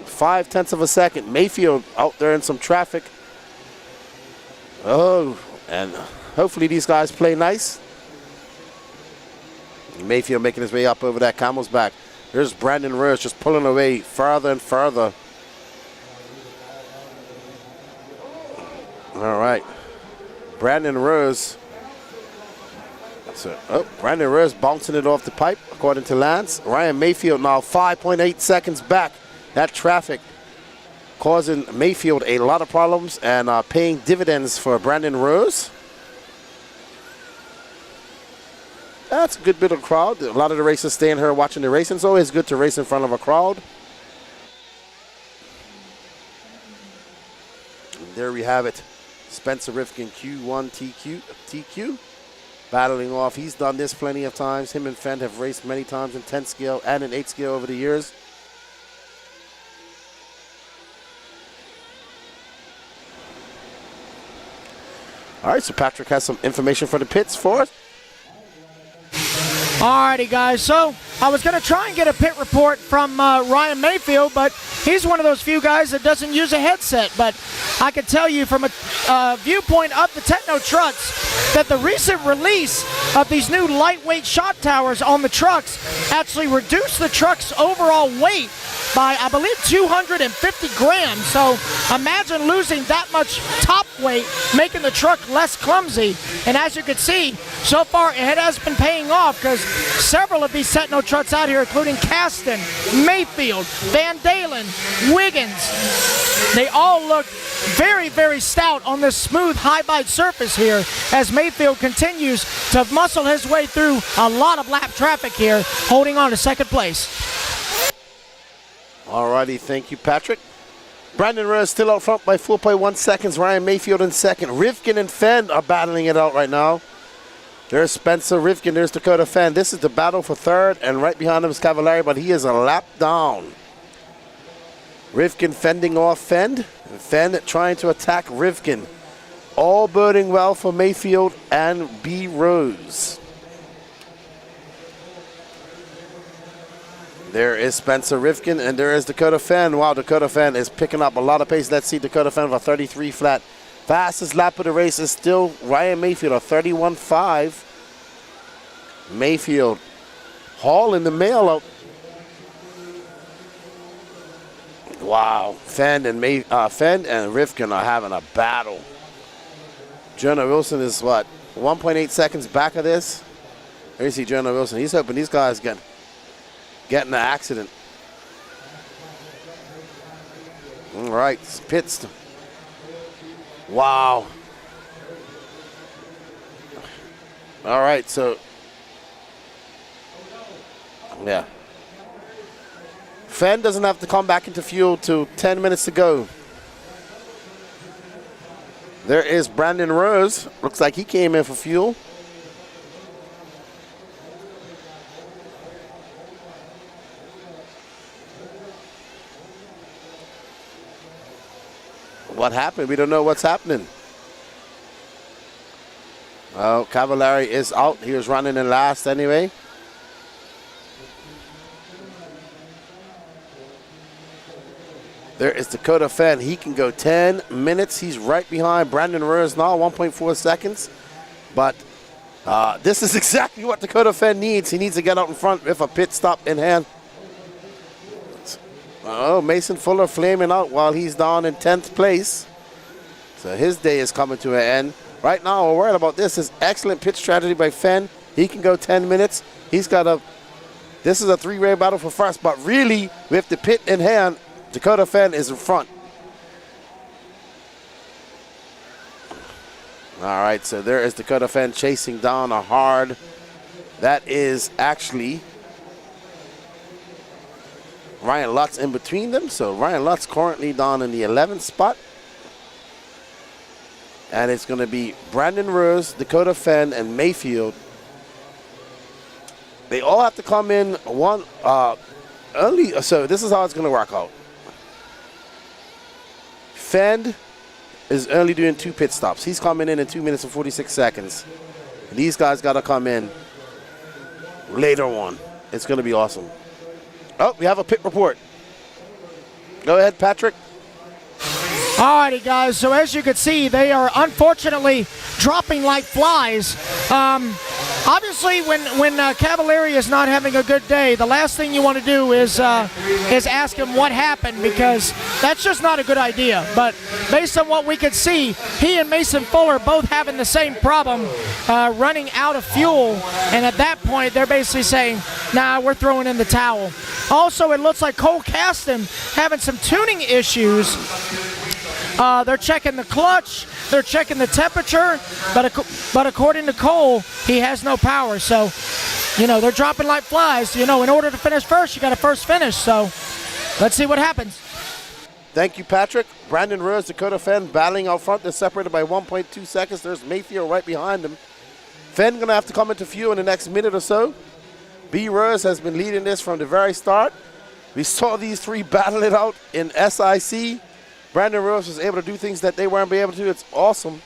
0.5 of a second. Mayfield out there in some traffic. Oh, and hopefully these guys play nice. Mayfield making his way up over that camel's back. There's Brandon Rose just pulling away further and further. All right. Brandon Rose. So, Brandon Rose bouncing it off the pipe, according to Lance. Ryan Mayfield now 5.8 seconds back. That traffic causing Mayfield a lot of problems and paying dividends for Brandon Rose. That's a good bit of crowd. A lot of the racers staying here watching the racing. It's always good to race in front of a crowd. And there we have it. Spencer Rifkin, Q1 TQ. Battling off. He's done this plenty of times. Him and Fend have raced many times in 10 scale and in 8 scale over the years. All right, so Patrick has some information for the pits for us. Alrighty, guys. So I was going to try and get a pit report from Ryan Mayfield, but he's one of those few guys that doesn't use a headset. But I can tell you from a viewpoint of the Techno trucks that the recent release of these new lightweight shot towers on the trucks actually reduced the truck's overall weight by, I believe, 250 grams. So imagine losing that much top weight, making the truck less clumsy. And as you can see, so far it has been paying off, because several of these Techno trucks out here, including Caston, Mayfield, Van Dalen, Wiggins, they all look very, very stout on this smooth high-bite surface here as Mayfield continues to muscle his way through a lot of lap traffic here, holding on to second place. Alrighty, thank you, Patrick. Brandon Rose still out front by 4.1 seconds. Ryan Mayfield in second. Rifkin and Fenn are battling it out right now. There's Spencer Rifkin, there's Dakota Fenn. This is the battle for third, and right behind him is Cavallari, but he is a lap down. Rifkin fending off Fenn, and Fenn trying to attack Rifkin. All boding well for Mayfield and B. Rose. There is Spencer Rifkin, and there is Dakota Fenn. Wow, Dakota Fenn is picking up a lot of pace. Let's see Dakota Fenn with a 33 flat. Fastest lap of the race is still Ryan Mayfield, a 31.5. Mayfield hauling the mail out. Wow, Fenn and Rifkin are having a battle. Jonah Wilson is what, 1.8 seconds back of this? There you see Jonah Wilson. He's hoping these guys get in an accident. All right, pits. Wow. All right, so yeah. Fenn doesn't have to come back into fuel till 10 minutes to go. There is Brandon Rose. Looks like he came in for fuel. What happened? We don't know what's happening. Oh, Cavallari is out. He was running in last anyway. There is Dakota Fenn. He can go 10 minutes. He's right behind Brandon Rose now, 1.4 seconds. But this is exactly what Dakota Fenn needs. He needs to get out in front with a pit stop in hand. Oh, Mason Fuller flaming out while he's down in 10th place. So his day is coming to an end. Right now, we're worried about this. Is excellent pit strategy by Fenn. He can go 10 minutes. He's got this is a three-way battle for first, but really, with the pit in hand, Dakota Fenn is in front. All right, so there is Dakota Fenn chasing down a hard. That is actually Ryan Lutz in between them. So Ryan Lutz currently down in the 11th spot. And it's going to be Brandon Rose, Dakota Fenn, and Mayfield. They all have to come in one early. So this is how it's going to work out. Fenn is only doing 2 pit stops. He's coming in 2 minutes and 46 seconds. And these guys got to come in later on. It's going to be awesome. Oh, we have a pit report. Go ahead, Patrick. Alrighty, guys, so as you can see, they are unfortunately dropping like flies. Obviously, when Cavallari is not having a good day, the last thing you want to do is ask him what happened, because that's just not a good idea. But based on what we could see, he and Mason Fuller both having the same problem, running out of fuel. And at that point, they're basically saying, nah, we're throwing in the towel. Also, it looks like Cole Caston having some tuning issues. They're checking the clutch, they're checking the temperature, but according to Cole, he has no power. So, they're dropping like flies. In order to finish first, you got to first finish. So, let's see what happens. Thank you, Patrick. Brandon Rose, Dakota Fenn battling out front. They're separated by 1.2 seconds. There's Mayfield right behind them. Fenn going to have to come into fuel in the next minute or so. B. Rose has been leading this from the very start. We saw these three battle it out in SIC. Brandon Rose was able to do things that they weren't able to do. It's awesome.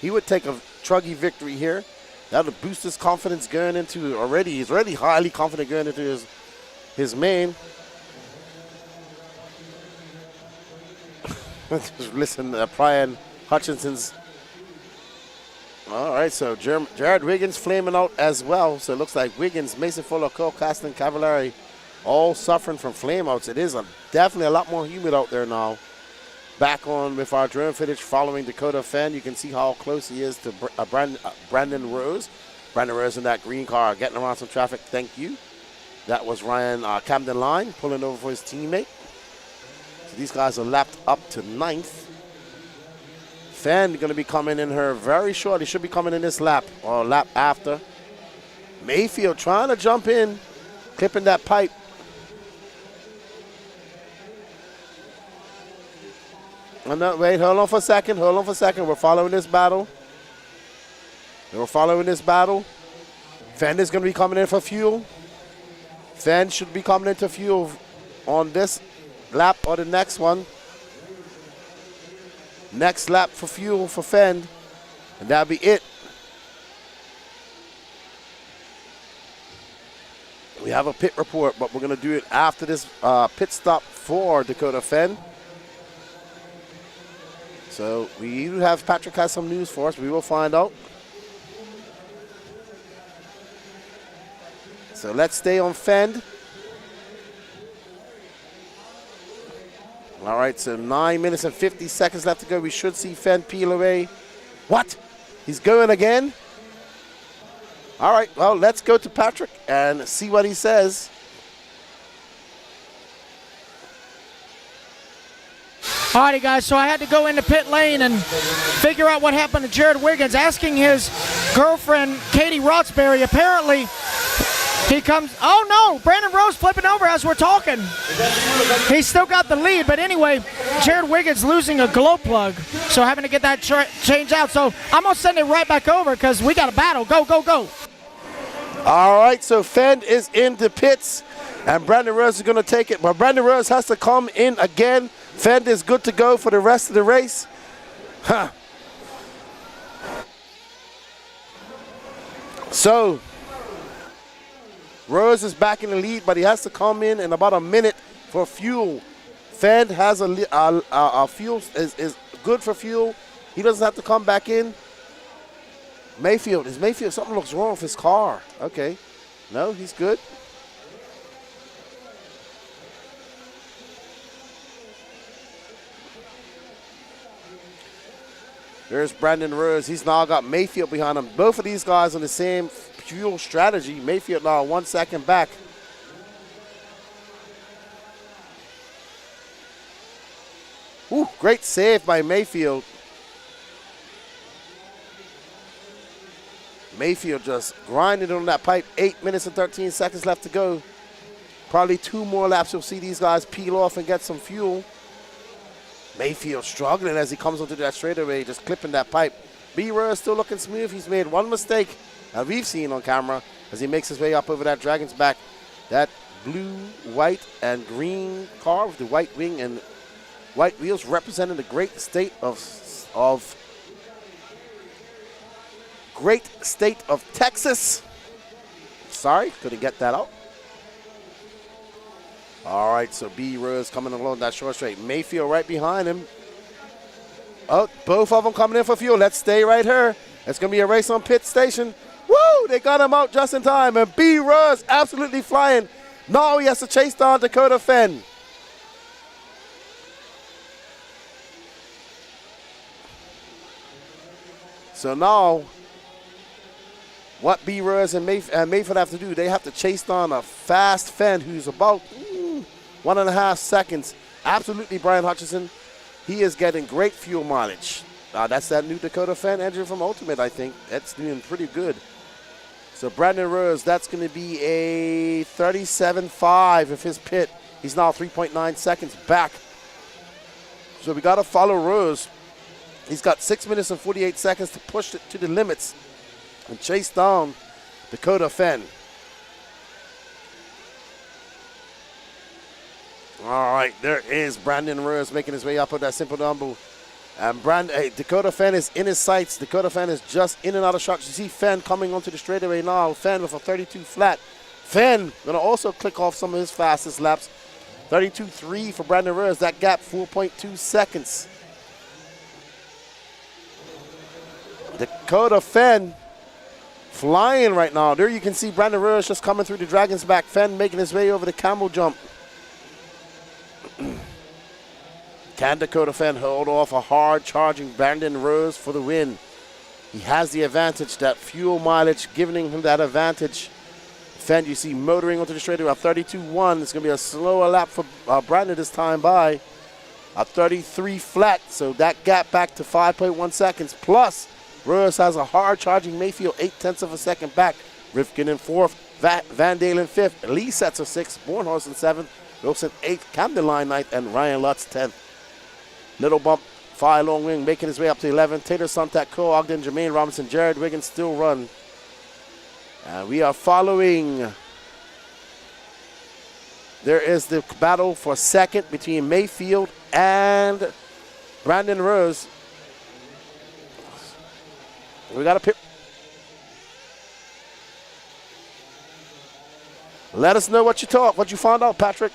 He would take a truggy victory here. That would boost his confidence going into already. He's already highly confident going into his main. Just listen to Brian Hutchinson's. All right, so Jared Wiggins flaming out as well. So it looks like Wiggins, Mason Fuller, Cole Caston, Cavallari, all suffering from flameouts. It is definitely a lot more humid out there now. Back on with our drone footage following Dakota Fenn. You can see how close he is to Brandon Rose. Brandon Rose in that green car getting around some traffic. Thank you. That was Ryan Camden Line pulling over for his teammate. So these guys are lapped up to 9th. Fenn going to be coming in here very short. He should be coming in this lap or lap after. Mayfield trying to jump in, clipping that pipe. Oh, no, wait, hold on for a second. Hold on for a second. We're following this battle. Fenn is going to be coming in for fuel. Fenn should be coming into fuel on this lap or the next one. Next lap for fuel for Fenn, and that'll be it. We have a pit report, but we're going to do it after this pit stop for Dakota Fenn. So we do have Patrick has some news for us. We will find out. So let's stay on Fenn. All right, so 9 minutes and 50 seconds left to go. We should see Fenn peel away. What? He's going again? All right, well, let's go to Patrick and see what he says. All righty, guys, so I had to go into pit lane and figure out what happened to Jared Wiggins, asking his girlfriend, Katie Roxbury. Apparently, he comes, oh no, Brandon Rose flipping over as we're talking. He's still got the lead, but anyway, Jared Wiggins losing a glow plug, so having to get that changed out. So I'm going to send it right back over because we got a battle. Go, go, go. All right, so Fenn is in the pits, and Brandon Rose is going to take it, but Brandon Rose has to come in again. Fenn is good to go for the rest of the race. Huh. So, Rose is back in the lead, but he has to come in about a minute for fuel. Fenn has a fuel, is good for fuel. He doesn't have to come back in. Mayfield, something looks wrong with his car. Okay, no, he's good. There's Brandon Rose. He's now got Mayfield behind him. Both of these guys on the same fuel strategy. Mayfield now 1 second back. Ooh, great save by Mayfield. Mayfield just grinding on that pipe. 8 minutes and 13 seconds left to go. Probably 2 more laps. You'll see these guys peel off and get some fuel. Mayfield struggling as he comes onto that straightaway, just clipping that pipe. B-Rose still looking smooth. He's made one mistake that we've seen on camera as he makes his way up over that Dragon's back. That blue, white, and green car with the white wing and white wheels representing the great state of Texas. Sorry, couldn't get that out. All right, so B-Rose coming along that short straight. Mayfield right behind him. Oh, both of them coming in for fuel. Let's stay right here. It's going to be a race on pit station. Woo! They got him out just in time. And B-Rose absolutely flying. Now he has to chase down Dakota Fenn. So now, what B-Rose and Mayfield have to do, they have to chase down a fast Fenn who's about 1.5 seconds. Absolutely, Brian Hutchinson. He is getting great fuel mileage. That's that new Dakota Fenn engine from Ultimate, I think. That's doing pretty good. So Brandon Rose, that's going to be a 37.5 of his pit. He's now 3.9 seconds back. So we got to follow Rose. He's got 6 minutes and 48 seconds to push it to the limits and chase down Dakota Fenn. All right, there is Brandon Rose making his way up with that simple number. And Dakota Fenn is in his sights. Dakota Fenn is just in and out of shots. You see Fenn coming onto the straightaway now. Fenn with a 32 flat. Fenn going to also click off some of his fastest laps. 32.3 for Brandon Rose. That gap, 4.2 seconds. Dakota Fenn flying right now. There you can see Brandon Rose just coming through the Dragon's Back. Fenn making his way over the camel jump. Can Dakota Fenn hold off a hard-charging Brandon Rose for the win? He has the advantage, that fuel mileage giving him that advantage. Fenn, you see motoring onto the straightaway at 32.1. It's going to be a slower lap for Brandon this time by a 33 flat. So that gap back to 5.1 seconds. Plus, Rose has a hard-charging Mayfield 0.8 of a second back. Rifkin in 4th, Van Dalen 5th, Lee Setzer 6th, Bornhorst in 7th, Wilson 8th, Camden Line 9th, and Ryan Lutz 10th. Little bump, Fire Long Wing making his way up to 11th. Taylor Sontak, Cole Ogden, Jermaine Robinson, Jared Wiggins still run. And we are following. There is the battle for second between Mayfield and Brandon Rose. We got a pit. Let us know what you found out, Patrick.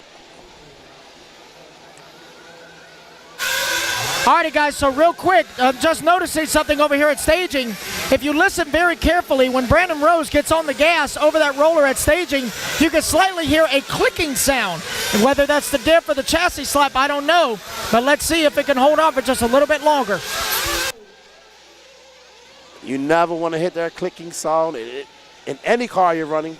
Alrighty, guys, so real quick, just noticing something over here at staging. If you listen very carefully, when Brandon Rose gets on the gas over that roller at staging, you can slightly hear a clicking sound. And whether that's the diff or the chassis slap, I don't know. But let's see if it can hold on for just a little bit longer. You never want to hit that clicking sound in any car you're running.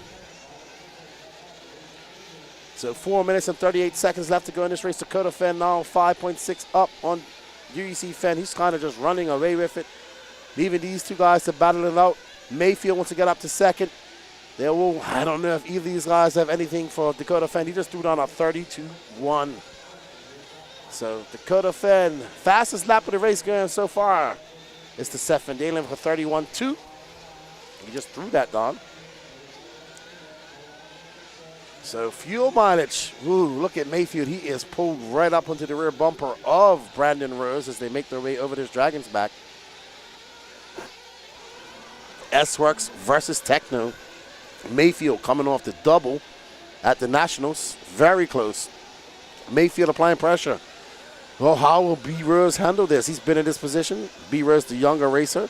So 4 minutes and 38 seconds left to go in this race. Dakota Fenn now 5.6 up on UEC Fenn. He's kind of just running away with it, leaving these two guys to battle it out. Mayfield wants to get up to second. I don't know if either of these guys have anything for Dakota Fenn. He just threw down a 32.1. So Dakota Fenn, fastest lap of the race going so far. It's to Seth Van Dalen for 31.2. He just threw that down. So fuel mileage, ooh, look at Mayfield. He is pulled right up onto the rear bumper of Brandon Rose as they make their way over this Dragon's Back. S-Works versus Techno. Mayfield coming off the double at the Nationals. Very close. Mayfield applying pressure. Well, how will B. Rose handle this? He's been in this position. B. Rose, the younger racer,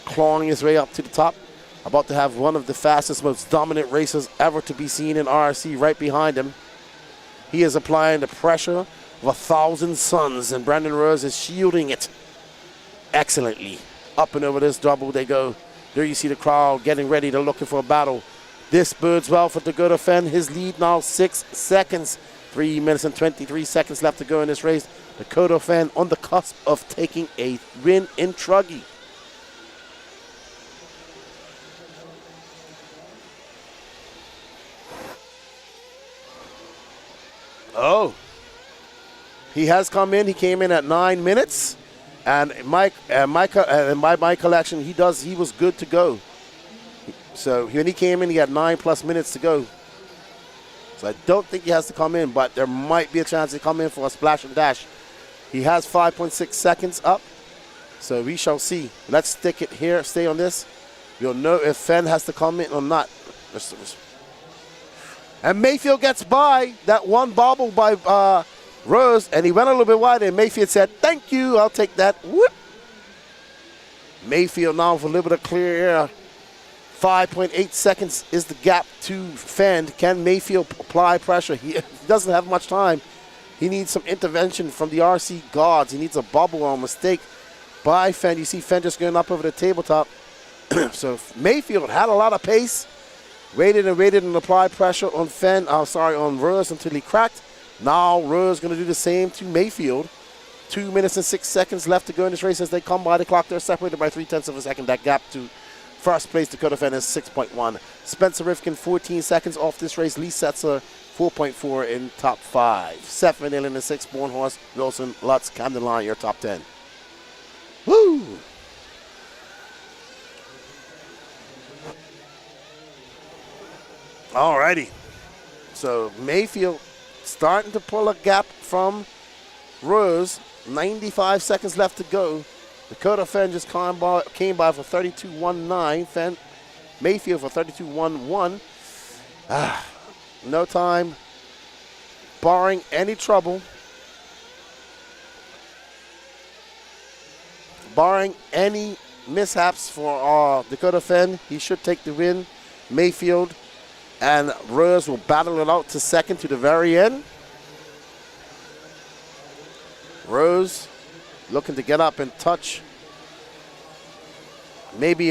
clawing his way up to the top. About to have one of the fastest, most dominant racers ever to be seen in RC right behind him. He is applying the pressure of 1,000 suns, and Brandon Rose is shielding it excellently. Up and over this double they go. There you see the crowd getting ready. They're looking for a battle. This bodes well for Dakota Fenn. His lead now 6 seconds. 3 minutes and 23 seconds left to go in this race. Dakota Fenn on the cusp of taking a win in Truggy. Oh, he has come in. He came in at 9 minutes, and by my collection, he was good to go. So when he came in, he had 9+ minutes to go. So I don't think he has to come in, but there might be a chance to come in for a splash and dash. He has 5.6 seconds up, so we shall see. Let's stick it here. Stay on this. You'll know if Fenn has to come in or not. And Mayfield gets by that one bobble by Rose, and he went a little bit wide, and Mayfield said, "Thank you, I'll take that." Whoop. Mayfield now for a little bit of clear air. 5.8 seconds is the gap to Fenn. Can Mayfield apply pressure? He doesn't have much time. He needs some intervention from the RC gods. He needs a bubble or a mistake by Fenn. You see Fenn just going up over the tabletop. So Mayfield had a lot of pace. Waited and applied pressure on on Rose until he cracked. Now Rose going to do the same to Mayfield. 2 minutes and 6 seconds left to go in this race as they come by the clock. They're separated by 0.3 of a second. That gap to First place, Dakota Fen is 6.1. Spencer Rifkin, 14 seconds off this race. Lee Setzer, 4.4 in top 5. Seth Van Allen in 6. Bornhorst, Wilson, Lutz, Camden Line, your top 10. Woo! Alrighty. So Mayfield starting to pull a gap from Rose. 95 seconds left to go. Dakota Fen just came by for 32.19. Mayfield for 32.11. No time. Barring any trouble. Barring any mishaps for Dakota Fen, he should take the win. Mayfield and Rose will battle it out to second to the very end. Rose looking to get up and touch. Maybe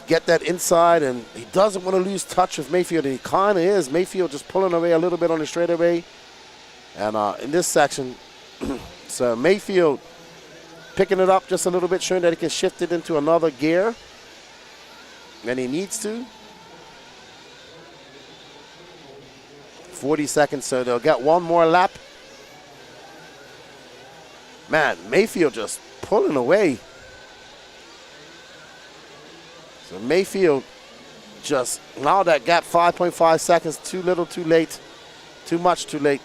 get that inside, and he doesn't want to lose touch with Mayfield, and he kind of is. Mayfield just pulling away a little bit on the straightaway. And in this section, so Mayfield picking it up just a little bit, showing that he can shift it into another gear. And he needs to. 40 seconds, so they'll get one more lap. Man, Mayfield just pulling away. So Mayfield just, now that gap 5.5 seconds, too little, too late, too much, too late.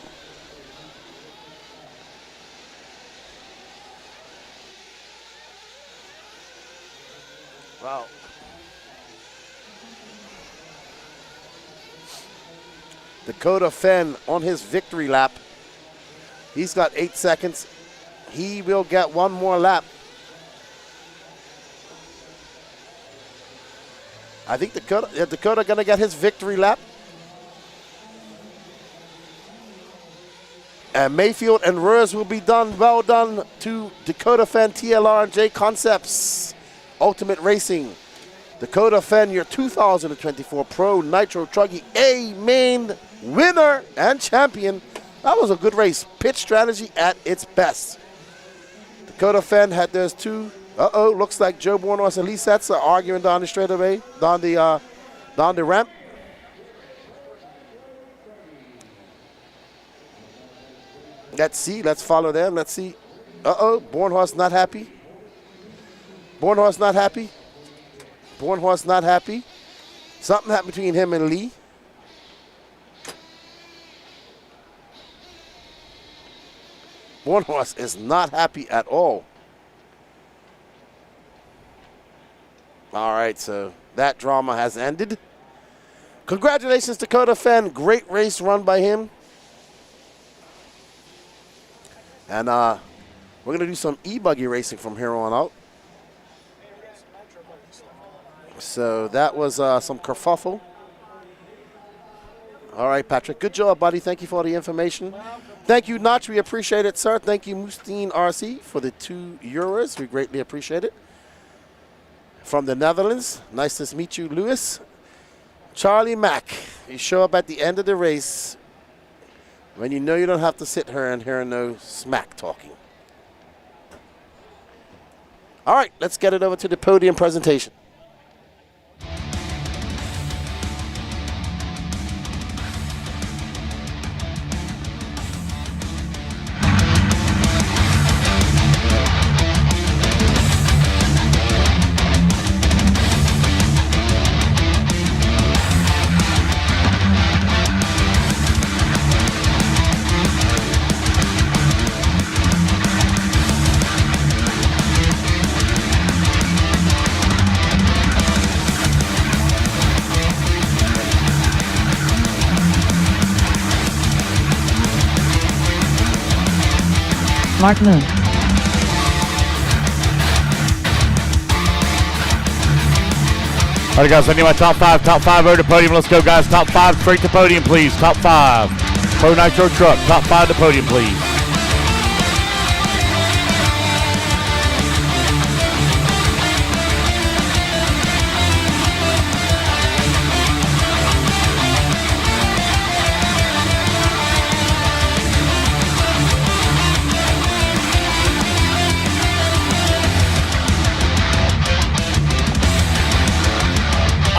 Wow. Dakota Fen on his victory lap. He's got 8 seconds. He will get one more lap. I think Dakota gonna get his victory lap. And Mayfield and Rose will be done. Well done to Dakota Fen, TLR, and J Concepts. Ultimate Racing. Dakota Fen, your 2024 Pro Nitro Truggy A main winner and champion. That was a good race. Pitch strategy at its best. Dakota Fen had those two. Looks like Joe Bornos and Lee Setzer are arguing down the straightaway, down the ramp. Let's see. Let's follow them. Let's see. Bornhorst not happy. Bornhorst not happy. Bornhorst not happy. Something happened between him and Lee. Bornhorst is not happy at all. All right, so that drama has ended. Congratulations, Dakota Fen. Great race run by him. And we're going to do some e-buggy racing from here on out. So that was some kerfuffle. All right, Patrick. Good job, buddy. Thank you for the information. Thank you, Notch. We appreciate it, sir. Thank you, Moustine RC, for the €2. We greatly appreciate it. From the Netherlands, nice to meet you, Lewis. Charlie Mack, you show up at the end of the race when you know you don't have to sit here and hear no smack talking. All right, let's get it over to the podium presentation. Mark Moon. All right, guys, I need my top five over to podium. Let's go, guys. Top 5 straight to podium, please. Top 5. Pro Nitro truck. Top 5 to podium, please.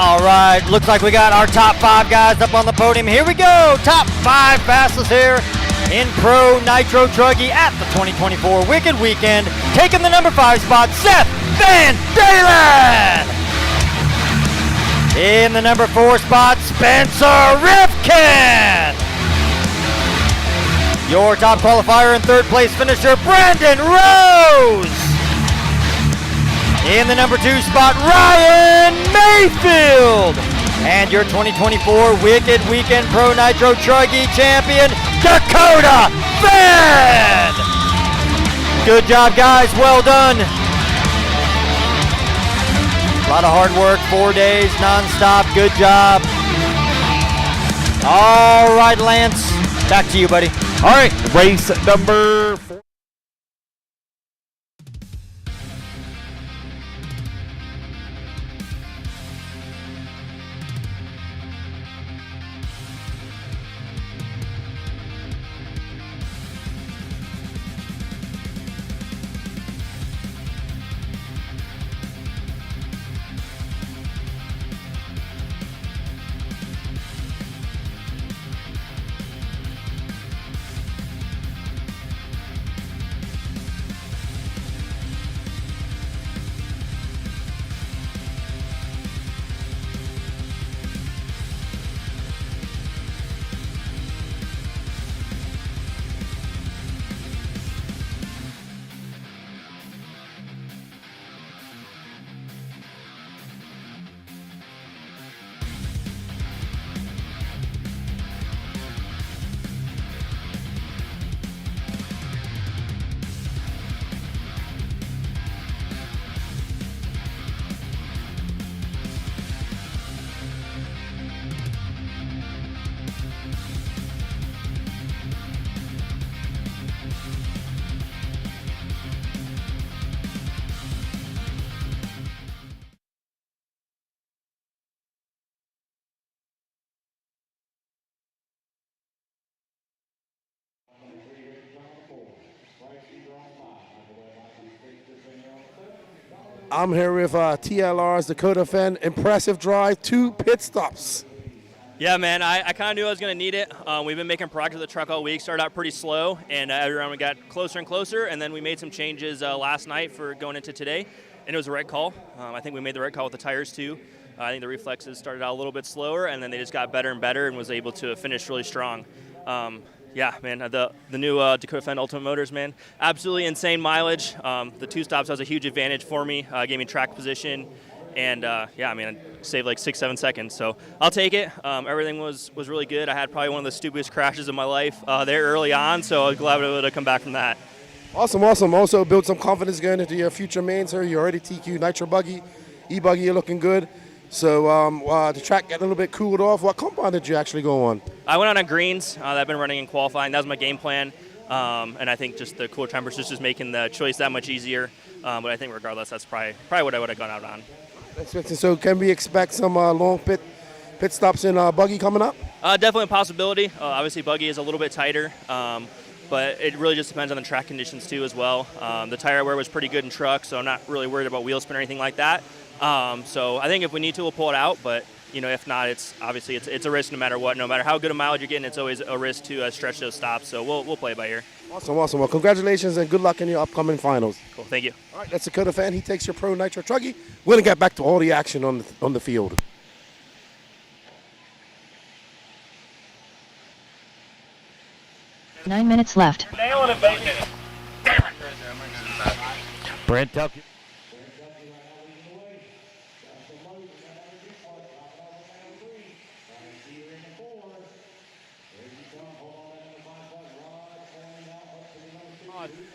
All right, looks like we got our top 5 guys up on the podium. Here we go, top 5 fastest here in Pro Nitro Truggy at the 2024 Wicked Weekend. Taking the number 5 spot, Seth Van Dalen. In the number 4 spot, Spencer Rifkin. Your top qualifier and 3rd place finisher, Brandon Rose. In the number 2 spot, Ryan Mayfield. And your 2024 Wicked Weekend Pro Nitro Truggy champion, Dakota Fenn. Good job, guys. Well done. A lot of hard work, 4 days, non-stop. Good job. All right, Lance. Back to you, buddy. All right, race number 4. I'm here with TLR's Dakota Fenn. Impressive drive, 2 pit stops. Yeah, man, I kind of knew I was going to need it. We've been making progress with the truck all week. Started out pretty slow, and every round we got closer and closer, and then we made some changes last night for going into today, and it was the right call. I think we made the right call with the tires, too. I think the reflexes started out a little bit slower, and then they just got better and better and was able to finish really strong. Yeah, man, the new Dakota Fenn Ultimate Motors, man, absolutely insane mileage. The 2 stops was a huge advantage for me, gave me track position, and yeah, I mean, I saved like 6-7 seconds, so I'll take it. Everything was really good. I had probably one of the stupidest crashes of my life there early on, so I was glad I was able to come back from that. Awesome, awesome. Also build some confidence going into your future mains here. You already TQ Nitro Buggy, E-buggy, you're looking good. So the track got a little bit cooled off. What compound did you actually go on? I went on greens that I've been running in qualifying. That was my game plan. And I think just the cooler temperatures just making the choice that much easier. But I think regardless, that's probably what I would have gone out on. So can we expect some long pit stops in buggy coming up? Definitely a possibility. Obviously, buggy is a little bit tighter. But it really just depends on the track conditions, too, as well. The tire wear was pretty good in truck, so I'm not really worried about wheel spin or anything like that. So I think if we need to, we'll pull it out. But, you know, if not, it's obviously it's a risk no matter what. No matter how good a mileage you're getting, it's always a risk to stretch those stops. So we'll play it by ear. Awesome, awesome. Well, congratulations and good luck in your upcoming finals. Cool, thank you. All right, that's Dakota Fenn. He takes your Pro Nitro Truggy. We're going to get back to all the action on the field. Nine minutes left. Nailing it, baby. Brent Tucker.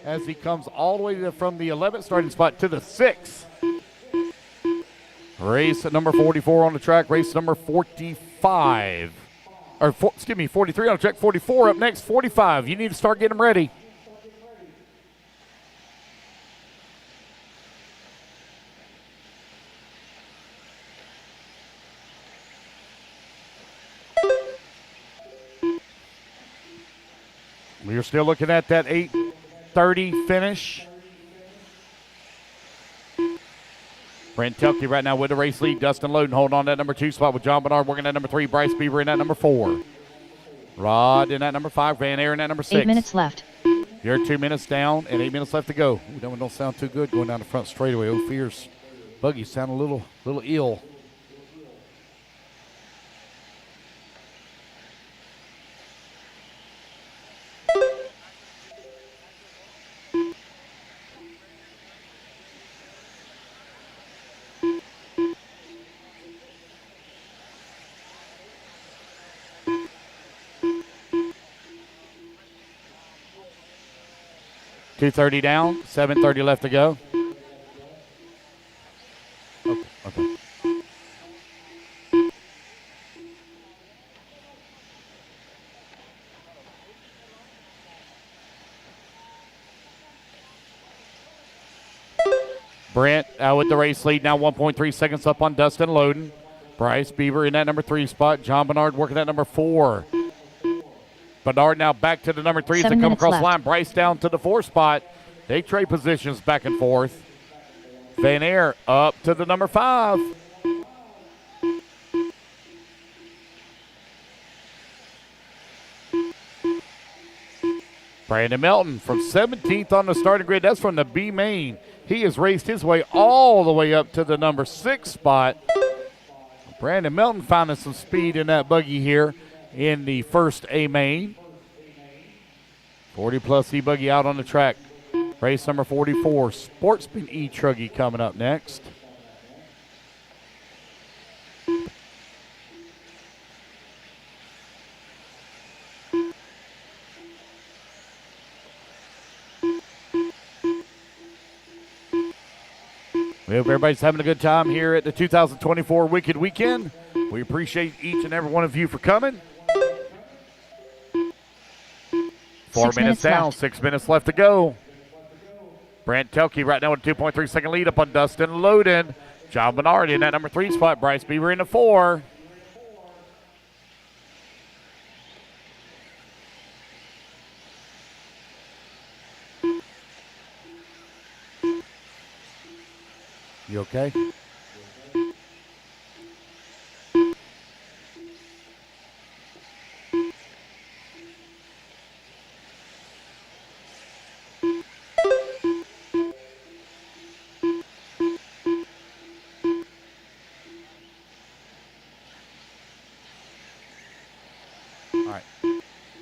As he comes all the way from the 11th starting spot to the 6th. Race number 44 on the track, race number 45. Or, excuse me, 43 on the track, 44 up next, 45. You need to start getting them ready. We're still looking at that 8:30 finish. Brent Telke right now with the race lead. Dustin Loden holding on that number 2 spot with John Bernard working at number 3. Bryce Beaver in that number 4. Rod in that number 5. Van Air in that number 6. 8 minutes left. You're 2 minutes down and 8 minutes left to go. Ooh, that one don't sound too good going down the front straightaway. Ophir's buggy sound a little ill. .230 down, 7:30 left to go. Okay. Brent out with the race lead now, 1.3 seconds up on Dustin Loden. Bryce Beaver in that number 3 spot. John Bernard working at number 4. Bernard now back to the number 3 as they come across the line. Bryce down to the 4 spot. They trade positions back and forth. Van Air up to the number 5. Brandon Melton from 17th on the starting grid. That's from the B main. He has raced his way all the way up to the number 6 spot. Brandon Melton finding some speed in that buggy here in the first A main. 40 plus E-buggy out on the track. Race number 44, Sportsman E-truggy coming up next. We hope everybody's having a good time here at the 2024 Wicked Weekend. We appreciate each and every one of you for coming. 4 minutes down, left. 6 minutes left to go. Brent Telke right now with a 2.3 second lead up on Dustin Loden. John Bernard in that number 3 spot. Bryce Beaver in the 4. You okay?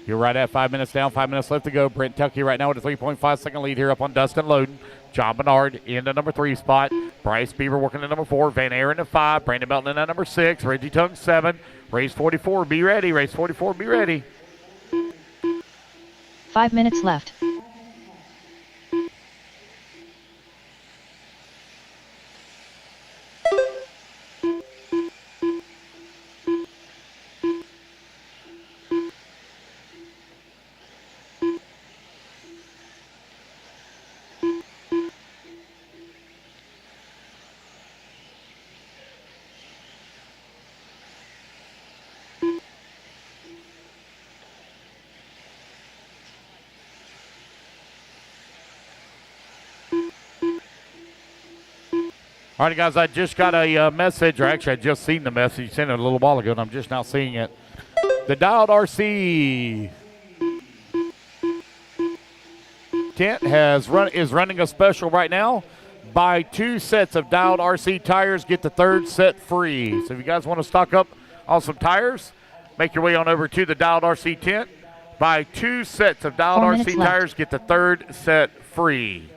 You're right at 5 minutes down, 5 minutes left to go. Brent Telke right now with a 3.5 second lead here up on Dustin Loden. John Bernard in the number 3 spot. Bryce Beaver working the number 4. Van Air in the 5. Brandon Melton in the number 6. Reggie Tung 7. Race 44, be ready. Race 44, be ready. 5 minutes left. All right, guys, I just got a message, or actually I just seen the message, sent it a little while ago, and I'm just now seeing it. The Dialed RC tent is running a special right now. Buy 2 sets of Dialed RC tires, get the 3rd set free. So if you guys want to stock up on some tires, make your way on over to the Dialed RC tent. Buy 2 sets of Dialed RC tires, get the 3rd set free.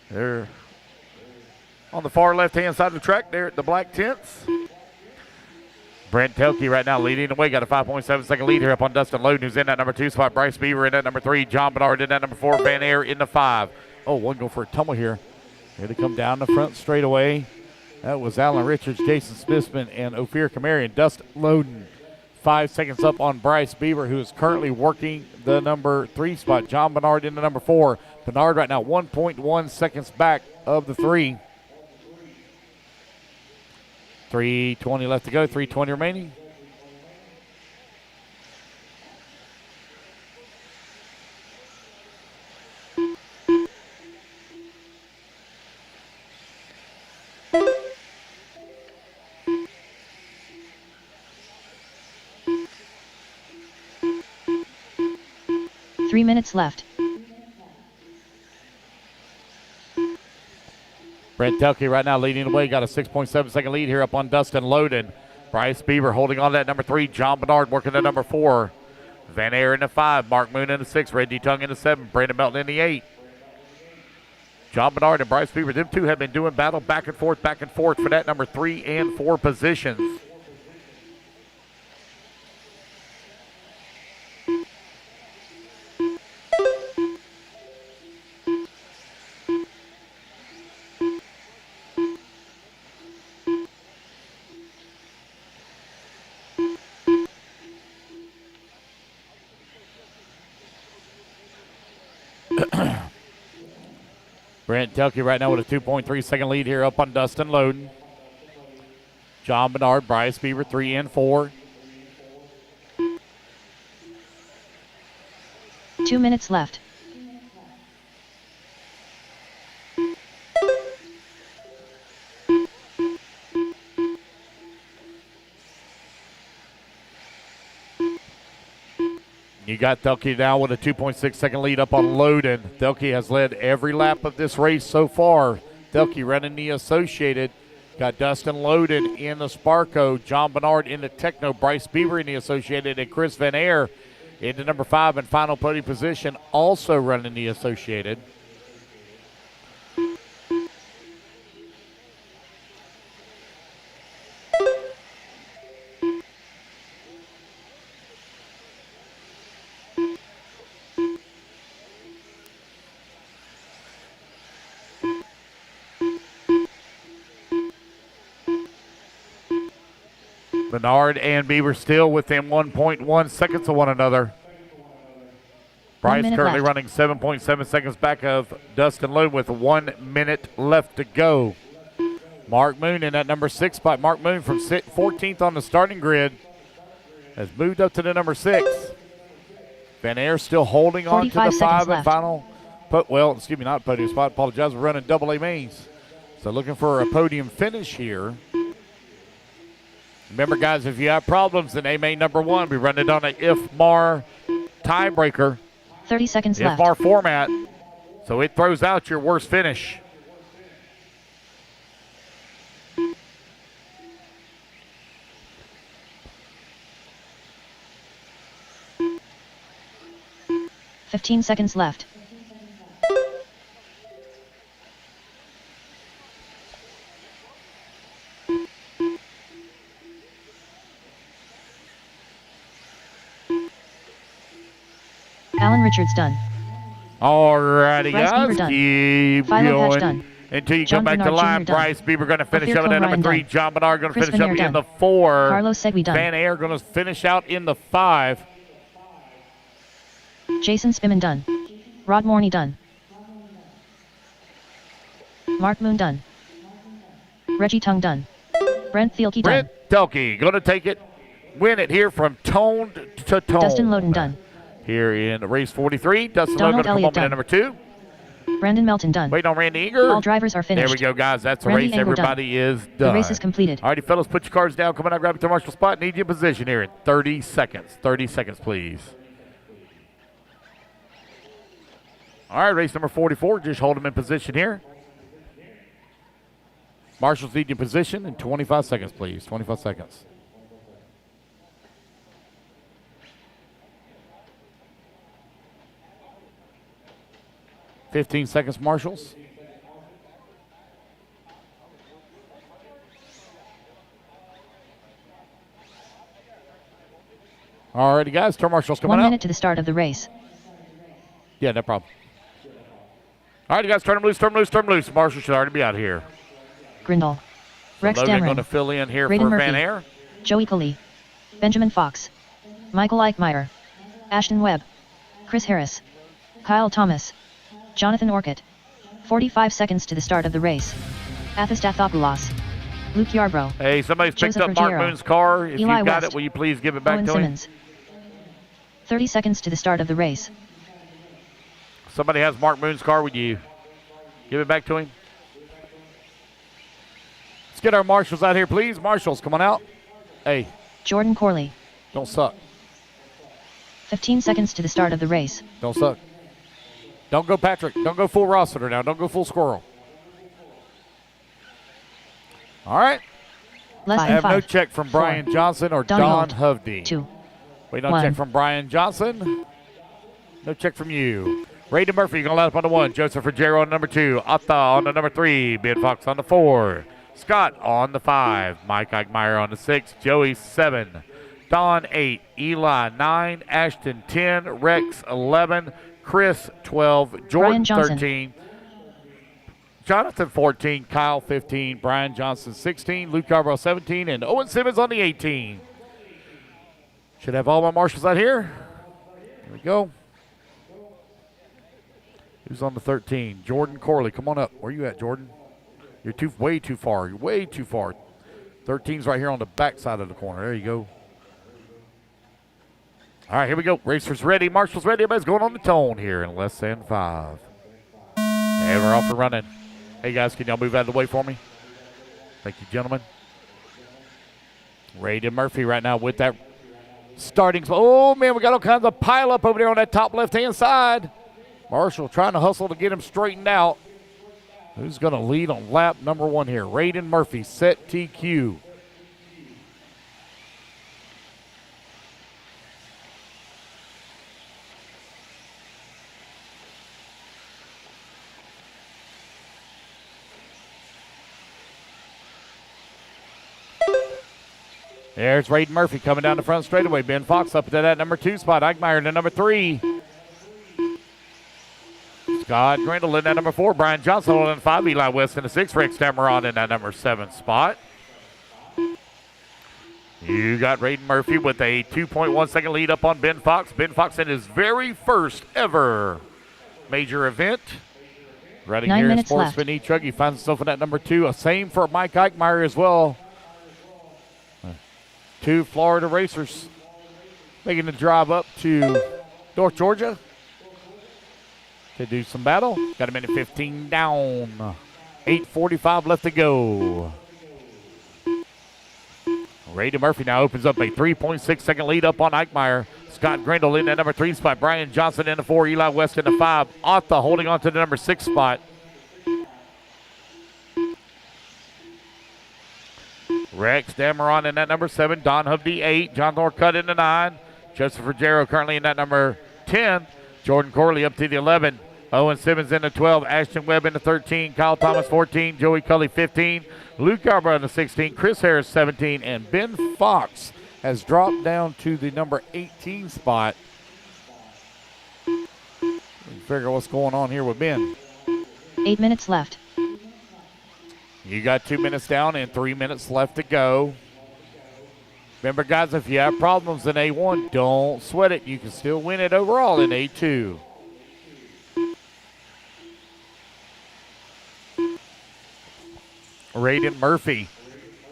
There. On the far left-hand side of the track there at the black tents. Brent Telke right now leading the way. Got a 5.7 second lead here up on Dustin Loden, who's in that number 2 spot. Bryce Beaver in that number 3. John Bernard in that number 4. Van Air in the 5. Oh, one go for a tumble here. Here to come down the front straightaway. That was Alan Richards, Jason Smithman, and Ophir Kamarian. Dustin Loden 5 seconds up on Bryce Beaver, who is currently working the number 3 spot. John Bernard in the number 4. Bernard right now 1.1 seconds back of the 3. 3:20 left to go, 3:20 remaining. 3 minutes left. Brent Telke right now leading the way. Got a 6.7 second lead here up on Dustin Loden. Bryce Beaver holding on to that number 3. John Bernard working at number 4. Van Air in the 5. Mark Moon in the 6. Reggie Tongue in the 7. Brandon Melton in the 8. John Bernard and Bryce Beaver, them two have been doing battle back and forth for that number 3 and 4 positions. Brent Telke right now with a 2.3 second lead here up on Dustin Loden. John Bernard, Bryce Beaver, 3 and 4. 2 minutes left. You got Thelke now with a 2.6 second lead up on Loden. Thelke has led every lap of this race so far. Thelke running the Associated. Got Dustin Loden in the Sparco. John Bernard in the Techno. Bryce Beaver in the Associated. And Chris Van Air into number 5 and final podium position, also running the Associated. Bernard and Beaver still within 1.1 seconds of one another. Bryce currently running 7.7 seconds back of Dustin Loden with 1 minute left to go. Mark Moon in that number 6 spot. Mark Moon from 14th on the starting grid has moved up to the number 6. Van Air still holding on to the 5 and final. Not podium spot. Apologize. We're running double A mains. So looking for a podium finish here. Remember, guys, if you have problems in A-main number 1, we run it on an if-mar tiebreaker. 30 seconds left. If-mar format. So it throws out your worst finish. $15 seconds left. Alan Richards done. Alrighty, Bryce guys. Beaver done. Keep Philo Hatch going done. until you John come back to Bernard line. Jr. done. Bryce Beaver going to finish Ophir up in that number Ryan 3. done. John Bernard going to Chris finish Van up Air in done. the 4. Carlos Segui done. Van Air going to finish out in the 5. Jason Spiman done. Rod Morney done. Mark Moon done. Reggie Tongue done. Brent Thielke done. Brent Telke going to take it, win it here from tone to tone. Dustin Loden done. Here in race 43, Dustin Loden Donald going to come Elliott up in done. number 2. Brandon Melton done. Waiting on Randy Eager. All drivers are finished. There we go, guys. That's a Randy race. Engel Everybody done. is done. The race is completed. All righty, fellas, put your cards down. Come on out, grab it to Marshall spot. Need you in position here in 30 seconds. 30 seconds, please. All right, race number 44. Just hold them in position here. Marshall's need you in position in 25 seconds, please. 25 seconds. $15 seconds, Marshalls. Alrighty, guys. Turn Marshall's coming 1 out. minute to the start of the race. Yeah, no problem. Alrighty, guys. Turn them loose, turn them loose, turn them loose. Marshall should already be out here. Grindal. Rex Logan going Damron. to fill in here Raiden for Murphy. Van Air. Joey Coley. Benjamin Fox. Michael Eichmeyer. Ashton Webb. Chris Harris. Kyle Thomas. Jonathan Orcutt. 45 seconds to the start of the race. Athos Dathopoulos. Luke Yarbrough. Hey, somebody's picked Joseph up Mark Ruggiero. Moon's car. If Eli you've got West. it, will you please give it back Owen to Simmons. him? 30 seconds to the start of the race. Somebody has Mark Moon's car. Would you give it back to him? Let's get our marshals out here, please. Marshals, come on out. Hey. Jordan Corley. Don't suck. 15 seconds to the start of the race. Don't suck. Don't go Patrick. Don't go full Rossiter now. Don't go full squirrel. All right. Less I than have 5, no check from Brian 4, Johnson or Don Don Holt. Hovde. 2, Wait on 1. check from Brian Johnson. No check from you. Raiden Murphy going to line up on the 1. Joseph Ruggiero on number 2. Atta on the number 3. Ben Fox on the 4. Scott on the 5. Mike Eichmeyer on the 6. Joey 7. Don 8. Eli 9. Ashton 10. Rex 11. Chris 12. Jordan 13. Jonathan 14. Kyle 15. Brian Johnson 16. Luke Carborough 17. And Owen Simmons on the 18. Should have all my marshals out here. Here we go. Who's on the 13? Jordan Corley. Come on up. Where you at, Jordan? You're way too far. You're way too far. 13's right here on the back side of the corner. There you go. All right, here we go. Racers ready. Marshals ready. Everybody's going on the tone here in less than 5. And we're off and running. Hey, guys, can y'all move out of the way for me? Thank you, gentlemen. Raiden Murphy right now with that starting spot. Oh, man, we got all kinds of pile up over there on that top left-hand side. Marshall trying to hustle to get him straightened out. Who's going to lead on lap number 1 here? Raiden Murphy, set TQ. There's Raiden Murphy coming down the front straightaway. Ben Fox up to that number 2 spot. Eichmeyer in the number 3. Scott Grindle in that number 4. Brian Johnson in 5. Eli West in the 6. Rex Dameron in that number 7 spot. You got Raiden Murphy with a 2.1 second lead up on Ben Fox. Ben Fox in his very first ever major event. Riding 9 here, minutes Sportsman Nitro finds himself in that number 2. Same for Mike Eichmeyer as well. 2 Florida racers making the drive up to North Georgia to do some battle. Got a minute 15 down. 8:45 left to go. Raiden Murphy now opens up a 3.6 second lead up on Eichmeyer. Scott Grindle in that number 3 spot. Brian Johnson in the 4. Eli West in the 5. Atta holding on to the number 6 spot. Rex Dameron in that number 7. Don Hovde 8. John Norcutt in the 9. Joseph Ruggiero currently in that number 10. Jordan Corley up to the 11. Owen Simmons in the 12. Ashton Webb in the 13. Kyle Thomas 14. Joey Cully 15. Luke Carborough in the 16. Chris Harris 17. And Ben Fox has dropped down to the number 18 spot. Figure what's going on here with Ben. 8 minutes left. You got 2 minutes down and 3 minutes left to go. Remember, guys, if you have problems in A1, don't sweat it. You can still win it overall in A2. Raiden Murphy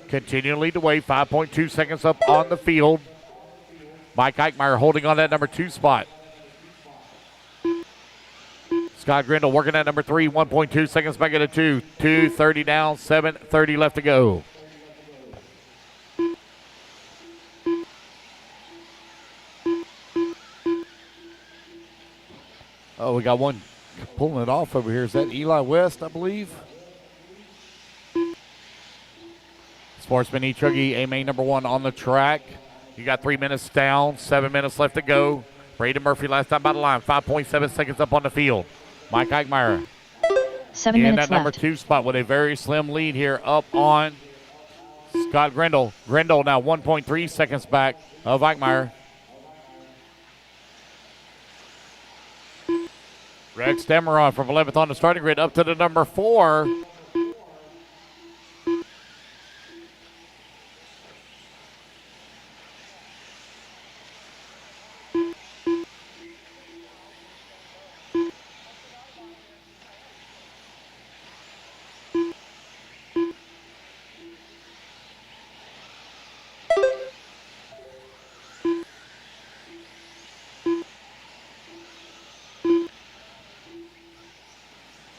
continuing to lead the way, 5.2 seconds up on the field. Mike Eichmeyer holding on that number 2 spot. Scott Grindle working at number 3, 1.2 seconds back at a 2. 2:30 down, 7:30 left to go. Oh, we got one pulling it off over here. Is that Eli West, I believe? Sportsman E-truggy, A-main number 1 on the track. You got 3 minutes down, 7 minutes left to go. Raiden Murphy last time by the line, 5.7 seconds up on the field. Mike Eichmeyer 7 in minutes that number left. 2 spot with a very slim lead here up on Scott Grindle. Grindle now 1.3 seconds back of Eichmeyer. Rex Dameron from 11th on the starting grid up to the number 4.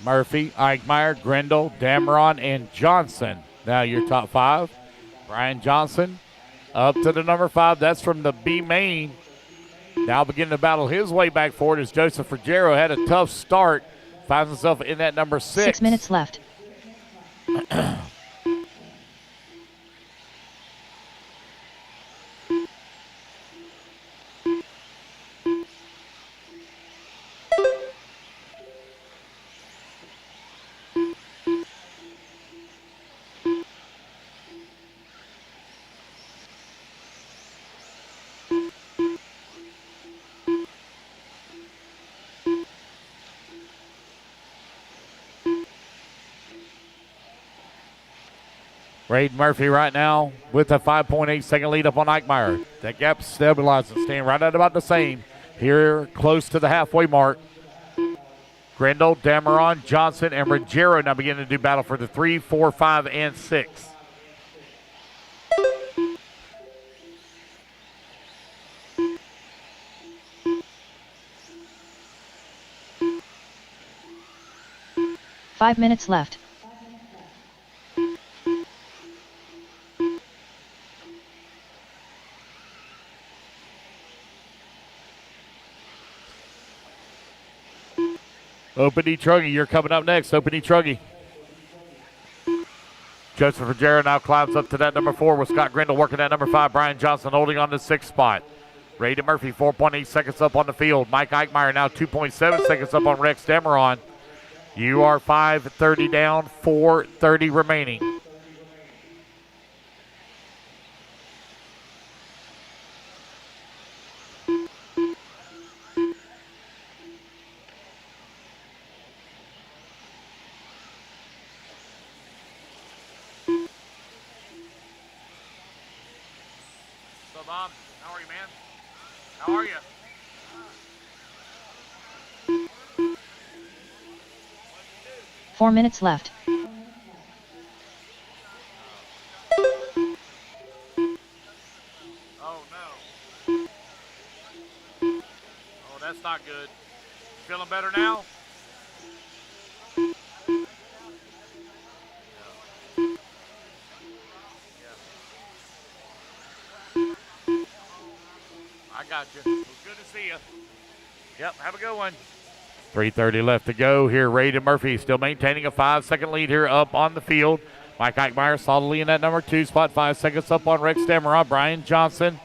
Murphy, Eichmeyer, Grindle, Dameron, and Johnson. Now your top 5. Brian Johnson up to the number 5. That's from the B main. Now beginning to battle his way back forward as Joseph Ruggiero had a tough start. Finds himself in that number 6. 6 minutes left. Braden Murphy right now with a 5.8 second lead up on Eichmeyer. That gap stabilizing, staying right at about the same. Here close to the halfway mark. Grindle, Dameron, Johnson, and Ruggiero now beginning to do battle for the 3, 4, 5, and 6. Five minutes left. Open E-truggy, you're coming up next. Open E-truggy. Joseph Ruggiero now climbs up to that number 4 with Scott Grindle working at number 5. Brian Johnson holding on to 6th spot. Braden Murphy 4.8 seconds up on the field. Mike Eichmeyer now 2.7 seconds up on Rex Dameron. You are 5:30 down, 4:30 remaining. So, Bob, how are you, man? How are you? 4 minutes left. Oh, no. Oh, that's not good. Feeling better now? I got you. It was good to see you. Yep, have a good one. 3:30 left to go here. Braden Murphy still maintaining a 5-second lead here up on the field. Mike Eichmeyer solidly in that number 2 spot, 5 seconds up on Rex Dameron. Brian Johnson,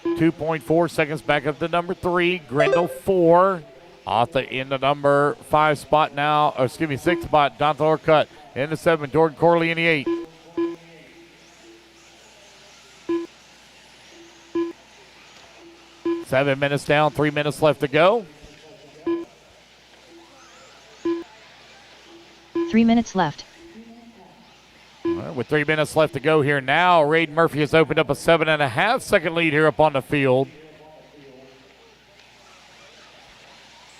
2.4 seconds back up to number 3. Grindle 4. Arthur in the number 5 spot now, or excuse me, 6 spot. Jonathan Orcutt in the 7. Jordan Corley in the 8. Seven minutes down, 3 minutes left to go. 3 minutes left. All right, with 3 minutes left to go here now, Braden Murphy has opened up a 7.5 second lead here up on the field.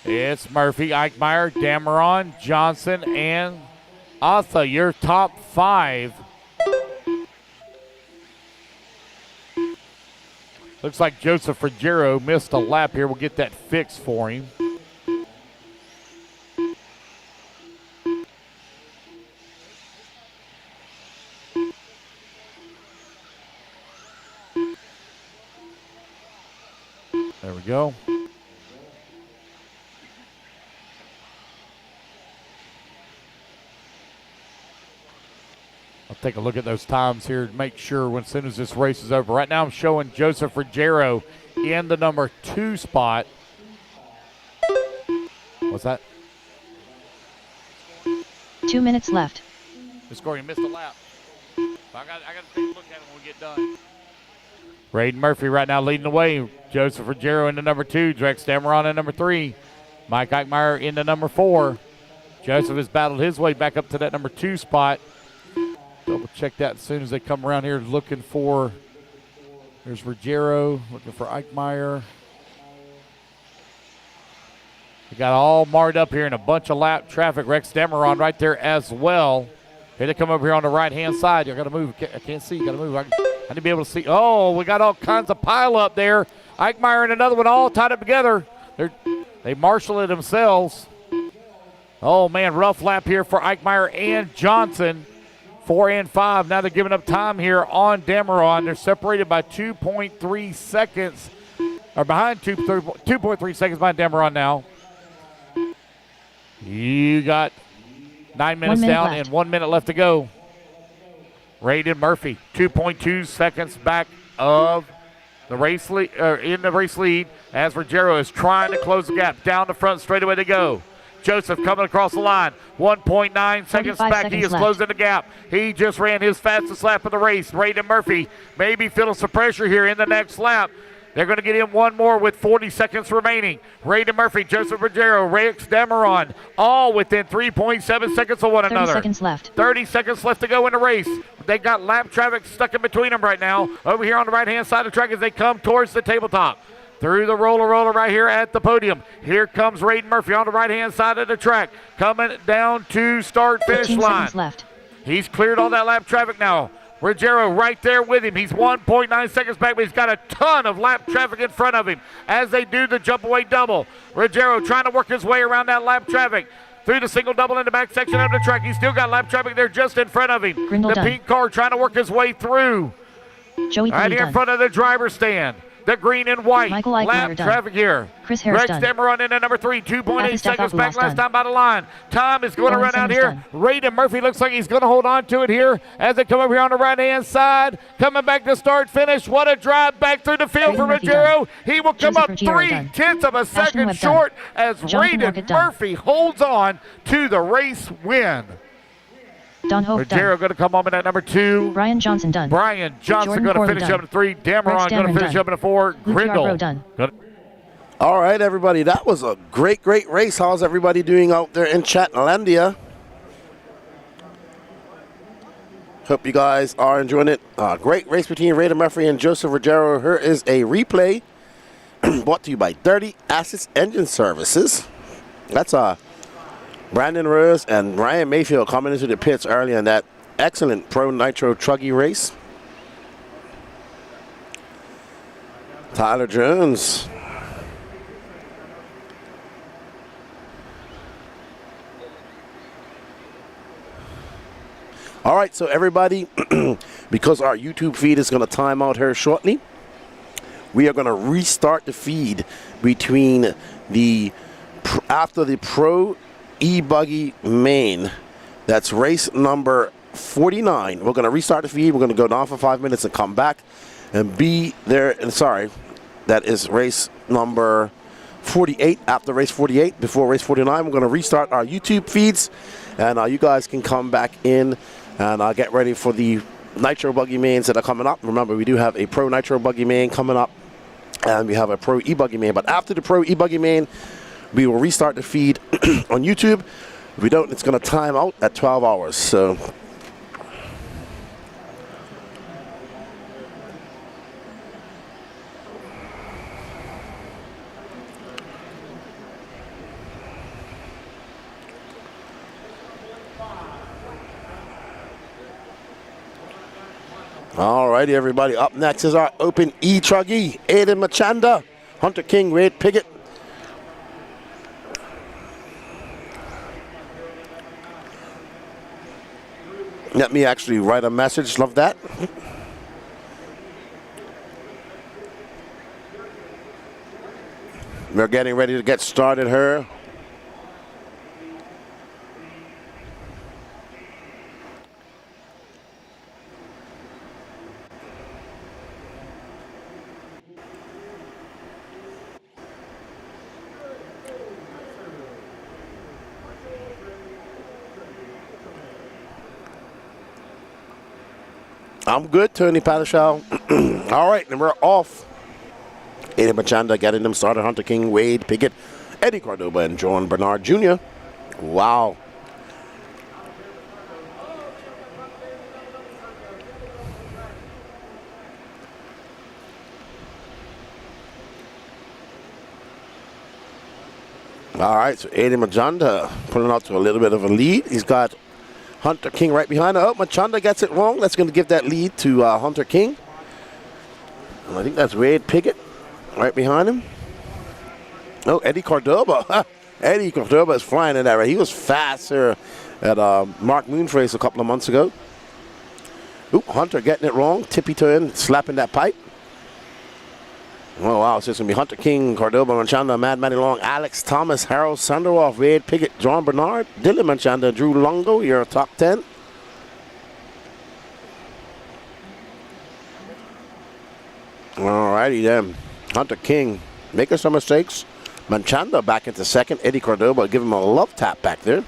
It's Murphy, Eichmeyer, Dameron, Johnson, and Arthur, your top 5. Looks like Joseph Ruggiero missed a lap here. We'll get that fixed for him. There we go. I'll take a look at those times here to make sure as soon as this race is over. Right now I'm showing Joseph Ruggiero in the number 2 spot. What's that? 2 minutes left. The score, you missed a lap. I got to take a look at it when we get done. Braden Murphy right now leading the way. Joseph Ruggiero in the number 2. Rex Dameron in number 3. Mike Eichmeyer in the number 4. Joseph has battled his way back up to that number 2 spot. Double check that as soon as they come around here looking for, there's Ruggiero, looking for Eichmeyer. We got all marred up here in a bunch of lap traffic. Rex Dameron right there as well. Here they come over here on the right-hand side. You got to move. I can't see. You got to move. I need to be able to see. Oh, we got all kinds of pile up there. Eichmeyer and another one all tied up together. They marshal it themselves. Oh, man, rough lap here for Eichmeyer and Johnson. 4 and 5. Now they're giving up time here on Dameron. They're separated by 2.3 seconds. or behind 2.3 seconds behind Demeron now. You got 9 minutes down and 1 minute left to go. Raiden Murphy, 2.2 seconds back of the race lead, in the race lead, as Ruggiero is trying to close the gap. Down the front straightaway they go. Joseph coming across the line, 1.9 seconds back. He is closing the gap. He just ran his fastest lap of the race. Raiden Murphy maybe feeling some pressure here in the next lap. They're going to get in one more with 40 seconds remaining. Raiden Murphy, Joseph Ruggiero, Rex Demeron, all within 3.7 seconds of one another. 30 seconds left. 30 seconds left to go in the race. They got lap traffic stuck in between them right now. Over here on the right-hand side of the track as they come towards the tabletop. Through the roller right here at the podium. Here comes Raiden Murphy on the right-hand side of the track. Coming down to start-finish line. 15 seconds left. He's cleared all that lap traffic now. Ruggiero right there with him. He's 1.9 seconds back, but he's got a ton of lap traffic in front of him as they do the jump away double. Ruggiero trying to work his way around that lap traffic. Through the single double in the back section of the track. He's still got lap traffic there just in front of him. Grindle the done. pink car trying to work his way through. Joey right here in front of the driver's stand. The green and white Michael lap Eichmeyer done. traffic here. Chris Harris Rex done. Demeron in at number 3, 2.8 Baptist seconds Alpha back Lost last done. time by the line. Tom is going to Owen run out Simmons here. done. Raiden Murphy looks like he's going to hold on to it here as they come over here on the right-hand side. Coming back to start finish. What a drive back through the field Raiden for Murphy Ruggiero. done. He will come Joseph up Ruggiero done. 3/10 of a Ashton second Webb done. short as Jonathan Raiden Orchid done. Murphy holds on to the race win. Don Hope Ruggiero done. going to come home in at number 2. Brian Johnson done. Brian Johnson Jordan going to Corley finish done. up at 3. Demeron Rex going to Dameron finish done. up at 4. Luke Grindle. Yarbrough done. All right, everybody. That was a great race. How's everybody doing out there in Chatlandia? Hope you guys are enjoying it. Great race between Raiden Murphy and Joseph Ruggiero. Here is a replay brought to you by Dirty Assets Engine Services. That's Brandon Rose and Ryan Mayfield coming into the pits early in that excellent Pro Nitro Truggy race. Tyler Jones. All right, so everybody, because our YouTube feed is going to time out here shortly, we are going to restart the feed between after the Pro E-buggy main. That's race number 49. We're going to restart the feed. We're going to go down for 5 minutes and come back and be there. And sorry, that is race number 48. After race 48, before race 49, we're going to restart our YouTube feeds, and you guys can come back in and get ready for the Nitro Buggy mains that are coming up. Remember, we do have a Pro Nitro Buggy main coming up, and we have a Pro E-buggy main. But after the Pro E-buggy main, we will restart the feed on YouTube. If we don't, it's going to time out at 12 hours. So all righty, everybody. Up next is our open E-truggy. Aiden Machanda, Hunter King, Wade Piggott. Let me actually write a message. Love that. We're getting ready to get started here. I'm good, Tony Padishal. All right, and we're off. Aiden Machanda getting them started. Hunter King, Wade Piggott, Eddie Cordoba, and John Bernard Jr. Wow. All right, so Aiden Machanda pulling out to a little bit of a lead. He's got Hunter King right behind him. Oh, Machanda gets it wrong. That's going to give that lead to Hunter King. And I think that's Wade Piggott right behind him. Oh, Eddie Cordoba. Eddie Cordoba is flying in that race. He was fast here at Mark Moon's race a couple of months ago. Oop, Hunter getting it wrong. Tippy turn, slapping that pipe. Oh, wow. So it's going to be Hunter King, Cordoba Manchanda, Mad Matty Long, Alex Thomas, Harold Sandoval, Wade Pickett, John Bernard, Dylan Manchanda, Drew Longo, your top 10. All righty then. Hunter King making some mistakes. Manchanda back into second. Eddie Cordoba give him a love tap back there.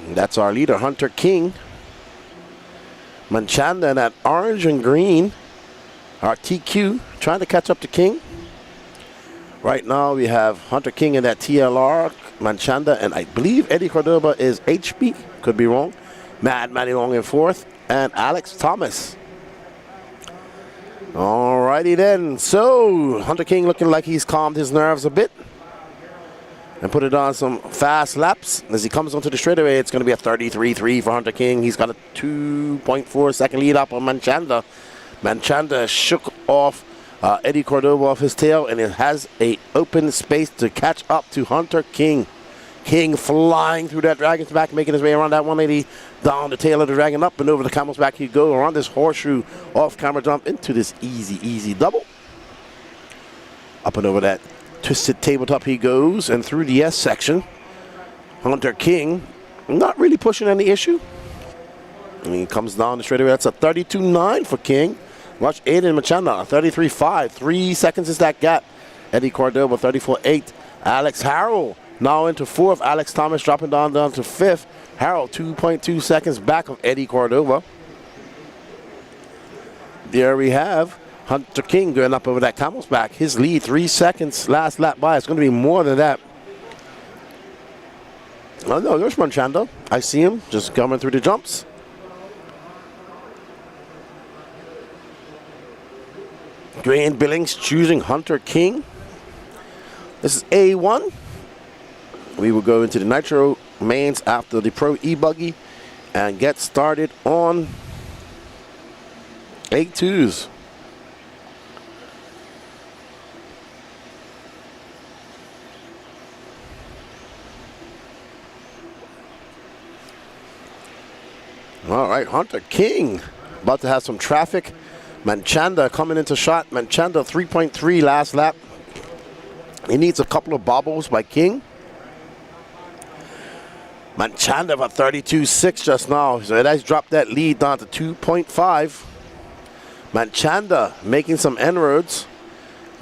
And that's our leader, Hunter King. Manchanda in that orange and green. Our TQ trying to catch up to King. Right now we have Hunter King in that TLR, Manchanda, and I believe Eddie Cordoba is HB. Could be wrong. Mad Matty Long in fourth. And Alex Thomas. Alrighty then. So Hunter King looking like he's calmed his nerves a bit and put it on some fast laps. As he comes onto the straightaway, it's going to be a 33.3 for Hunter King. He's got a 2.4 second lead up on Manchanda. Manchanda shook off Eddie Cordoba off his tail, and it has a open space to catch up to Hunter King. King flying through that Dragon's back, making his way around that 180, down the tail of the Dragon, up and over the Camel's back he go, around this horseshoe, off-camera jump into this easy double. Up and over that twisted tabletop he goes, and through the S section. Hunter King not really pushing any issue. And he comes down the straightaway. That's a 32.9 for King. Watch Aiden Manchanda, 33.5. 3 seconds is that gap. Eddie Cordoba, 34.8. Alex Harrell now into fourth. Alex Thomas dropping down to fifth. Harrell 2.2 seconds back of Eddie Cordoba. There we have Hunter King going up over that Camel's back. His lead 3 seconds last lap by. It's going to be more than that. Oh no, there's Manchanda. I see him just coming through the jumps. Dwayne Billings choosing Hunter King. This is A1. We will go into the Nitro mains after the Pro E-buggy and get started on A2s. All right, Hunter King about to have some traffic. Manchanda coming into shot. Manchanda 3.3 last lap. He needs a couple of bobbles by King. Manchanda about 32.6 just now. So it has dropped that lead down to 2.5. Manchanda making some inroads.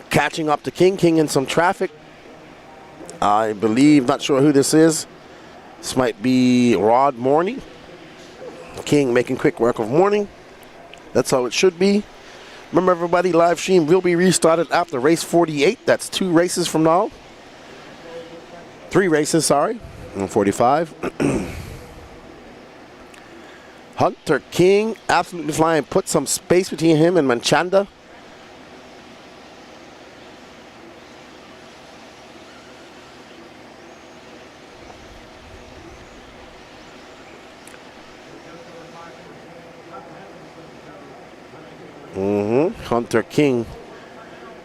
Catching up to King. King in some traffic. I believe, not sure who this is. This might be Rod Morney. King making quick work of Morning. That's how it should be. Remember, everybody, live stream will be restarted after race 48. That's 2 races from now. 3 races, sorry. 45. Hunter King absolutely flying. Put some space between him and Manchanda. Hunter King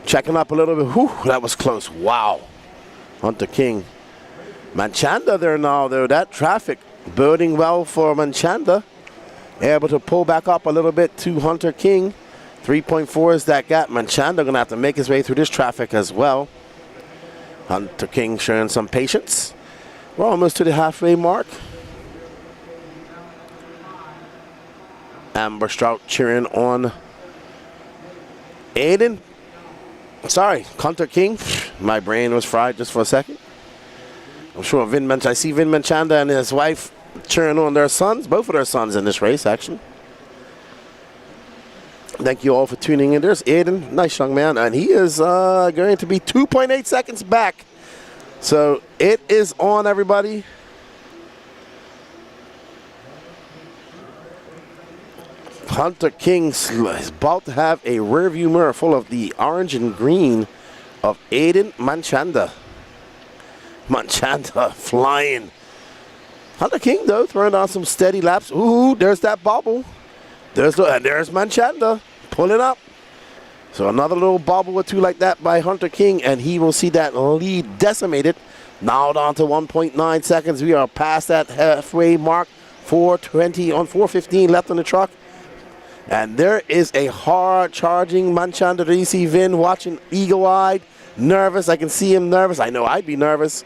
checking up a little bit. Whew, that was close. Wow. Hunter King. Manchanda there now, though. That traffic boding well for Manchanda. Able to pull back up a little bit to Hunter King. 3.4 is that gap. Manchanda going to have to make his way through this traffic as well. Hunter King showing some patience. We're almost to the halfway mark. Amber Strout cheering on Aiden. Sorry, Hunter King. My brain was fried just for a second. I'm sure I see Vin Manchanda and his wife cheering on their sons, both of their sons in this race, actually. Thank you all for tuning in. There's Aiden, nice young man, and he is going to be 2.8 seconds back. So it is on, everybody. Hunter King is about to have a rearview mirror full of the orange and green of Aiden Manchanda. Manchanda flying. Hunter King, though, throwing on some steady laps. Ooh, there's that bobble. There's Manchanda pulling up. So another little bobble or two like that by Hunter King, and he will see that lead decimated. Now down to 1.9 seconds. We are past that halfway mark. 4:20 on 4:15 left on the truck. And there is a hard charging Manchanda. Do you see Vin watching eagle-eyed, nervous? I can see him nervous. I know I'd be nervous.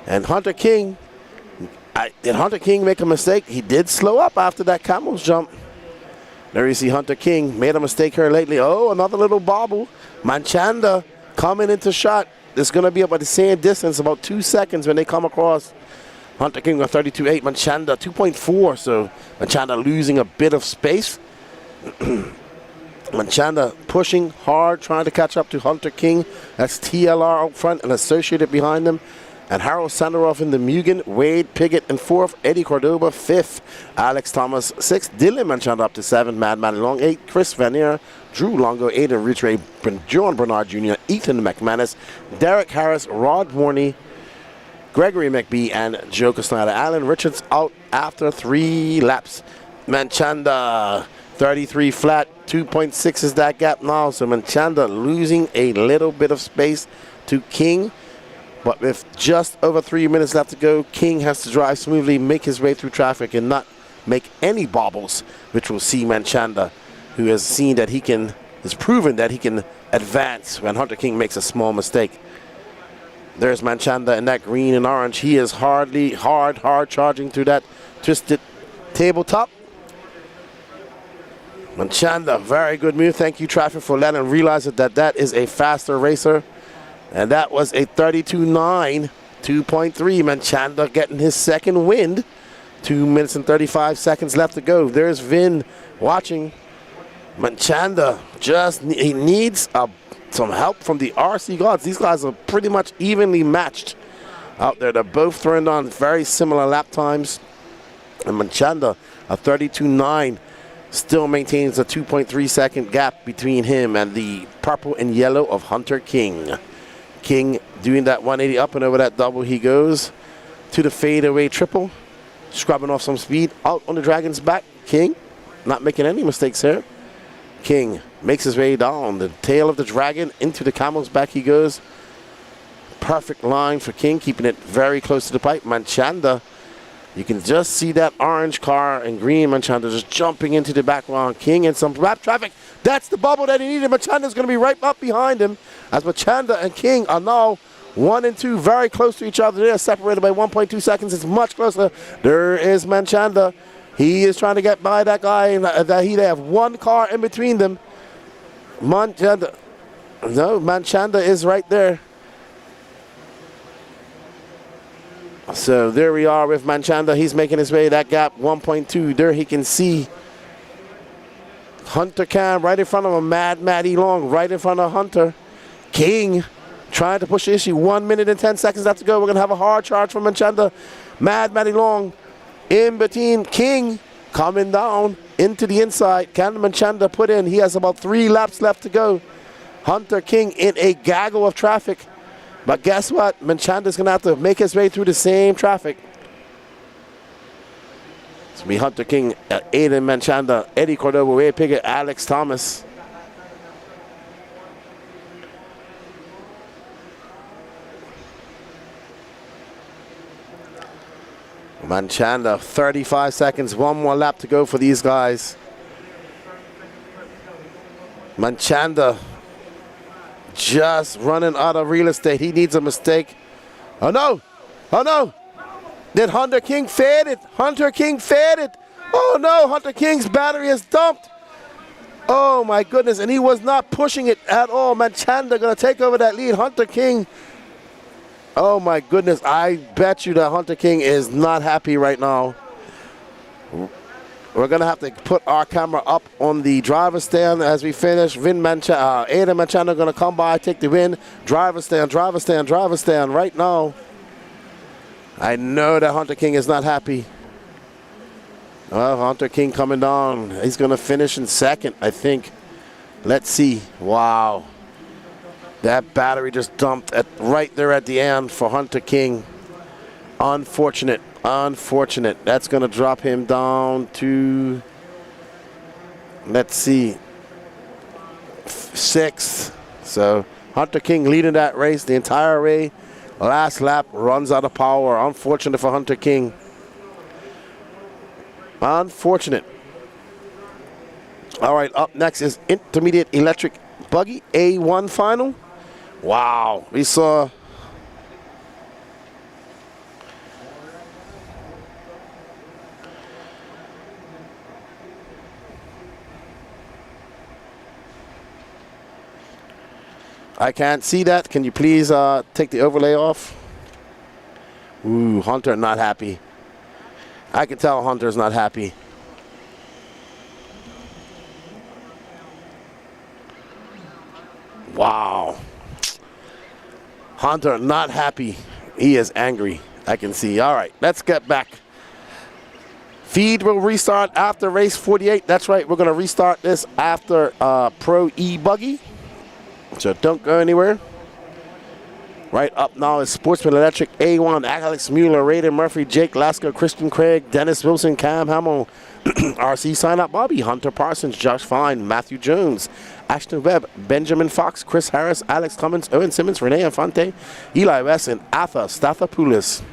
And Hunter King, did Hunter King make a mistake? He did slow up after that Camel's jump. There you see Hunter King made a mistake here lately. Oh, another little bobble. Manchanda coming into shot. It's going to be about the same distance, about 2 seconds when they come across. Hunter King with 32.8, Manchanda 2.4. So Manchanda losing a bit of space. Manchanda pushing hard, trying to catch up to Hunter King. That's TLR out front and Associated behind them. And Harold Sandaroff in the Mugen, Wade Piggott in 4th, Eddie Cordoba 5th, Alex Thomas 6th, Dylan Manchanda up to 7th, Mad Matty Long 8th, Chris Vanier, Drew Longo 8th, and Rich Ray, John Bernard Jr., Ethan McManus, Derek Harris, Rod Warney, Gregory McBee, and Joe Snyder. Alan Richards out after 3 laps. Manchanda 33 flat, 2.6 is that gap now. So Manchanda losing a little bit of space to King. But with just over 3 minutes left to go, King has to drive smoothly, make his way through traffic, and not make any bobbles, which will see Manchanda, who has seen that he can, has proven that he can advance when Hunter King makes a small mistake. There's Manchanda in that green and orange. He is hard charging through that twisted tabletop. Manchanda, very good move. Thank you, traffic, for letting him realize that that is a faster racer. And that was a 32.9, 2.3. Manchanda getting his second win. 2 minutes and 35 seconds left to go. There's Vin watching. Manchanda he needs some help from the RC gods. These guys are pretty much evenly matched out there. They're both throwing on very similar lap times. And Manchanda, a 32.9, still maintains a 2.3 second gap between him and the purple and yellow of Hunter King. King doing that 180 up and over that double. He goes to the fadeaway triple, scrubbing off some speed out on the Dragon's back. King not making any mistakes here. King makes his way down the tail of the Dragon into the Camel's back. He goes. Perfect line for King, keeping it very close to the pipe. Manchanda, you can just see that orange car and green Manchanda just jumping into the background. King in some lap traffic. That's the bubble that he needed. Manchanda's going to be right up behind him, as Manchanda and King are now 1 and 2, very close to each other. They're separated by 1.2 seconds. It's much closer. There is Manchanda. He is trying to get by that guy, and they have one car in between them. Manchanda is right there. So there we are with Manchanda. He's making his way that gap, 1.2. There he can see Hunter Cam right in front of him. Mad Matty Long right in front of Hunter. King trying to push the issue. 1 minute and 10 seconds left to go. We're going to have a hard charge from Manchanda. Mad Matty Long in between. King coming down into the inside. Can Manchanda put in? He has about 3 laps left to go. Hunter King in a gaggle of traffic. But guess what? Manchanda's going to have to make his way through the same traffic. It's going to be Hunter King, Aiden Manchanda, Eddie Cordoba, Wade Piggott, Alex Thomas. Manchanda, 35 seconds, 1 more lap to go for these guys. Manchanda just running out of real estate. He needs a mistake. Oh no! Oh no! Did Hunter King fade it? Hunter King fade it! Oh no! Hunter King's battery is dumped. Oh my goodness! And he was not pushing it at all. Manchanda gonna take over that lead. Hunter King. Oh my goodness! I bet you that Hunter King is not happy right now. We're going to have to put our camera up on the driver's stand as we finish. Aiden Manchanda going to come by, take the win. Driver's stand right now. I know that Hunter King is not happy. Well, Hunter King coming down. He's going to finish in second, I think. Let's see. Wow. That battery just dumped right there at the end for Hunter King. Unfortunate. That's going to drop him down to, let's see, 6th. So Hunter King leading that race the entire way. Last lap, runs out of power. Unfortunate for Hunter King. Unfortunate. All right, up next is Intermediate Electric Buggy A1 final. Wow, we saw I can't see that. Can you please take the overlay off? Ooh, Hunter not happy. I can tell Hunter's not happy. Wow. Hunter not happy. He is angry. I can see. All right, let's get back. Feed will restart after race 48. That's right. We're going to restart this after Pro E-buggy. So don't go anywhere. Right up now is Sportsman Electric A1, Alex Mueller, Raiden Murphy, Jake Lasko, Christian Craig, Dennis Wilson, Cam Hamill, RC Sign Up Bobby, Hunter Parsons, Josh Fine, Matthew Jones, Ashton Webb, Benjamin Fox, Chris Harris, Alex Cummins, Owen Simmons, Renee Infante, Eli West, and Atha Stathopoulos.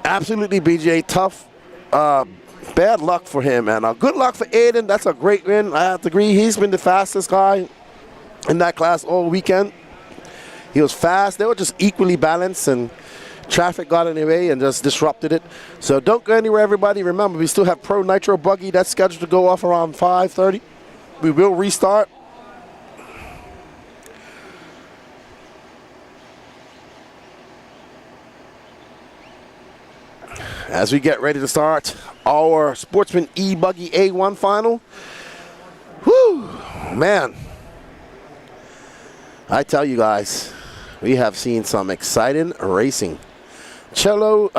Absolutely, BJ, tough. Bad luck for him, and good luck for Aiden. That's a great win. I have to agree. He's been the fastest guy in that class all weekend. He was fast. They were just equally balanced, and traffic got in the way and just disrupted it. So don't go anywhere, everybody. Remember, we still have Pro Nitro Buggy. That's scheduled to go off around 5:30. We will restart. As we get ready to start our Sportsman E-buggy A1 final. Whew, man. I tell you guys, we have seen some exciting racing. Cholo,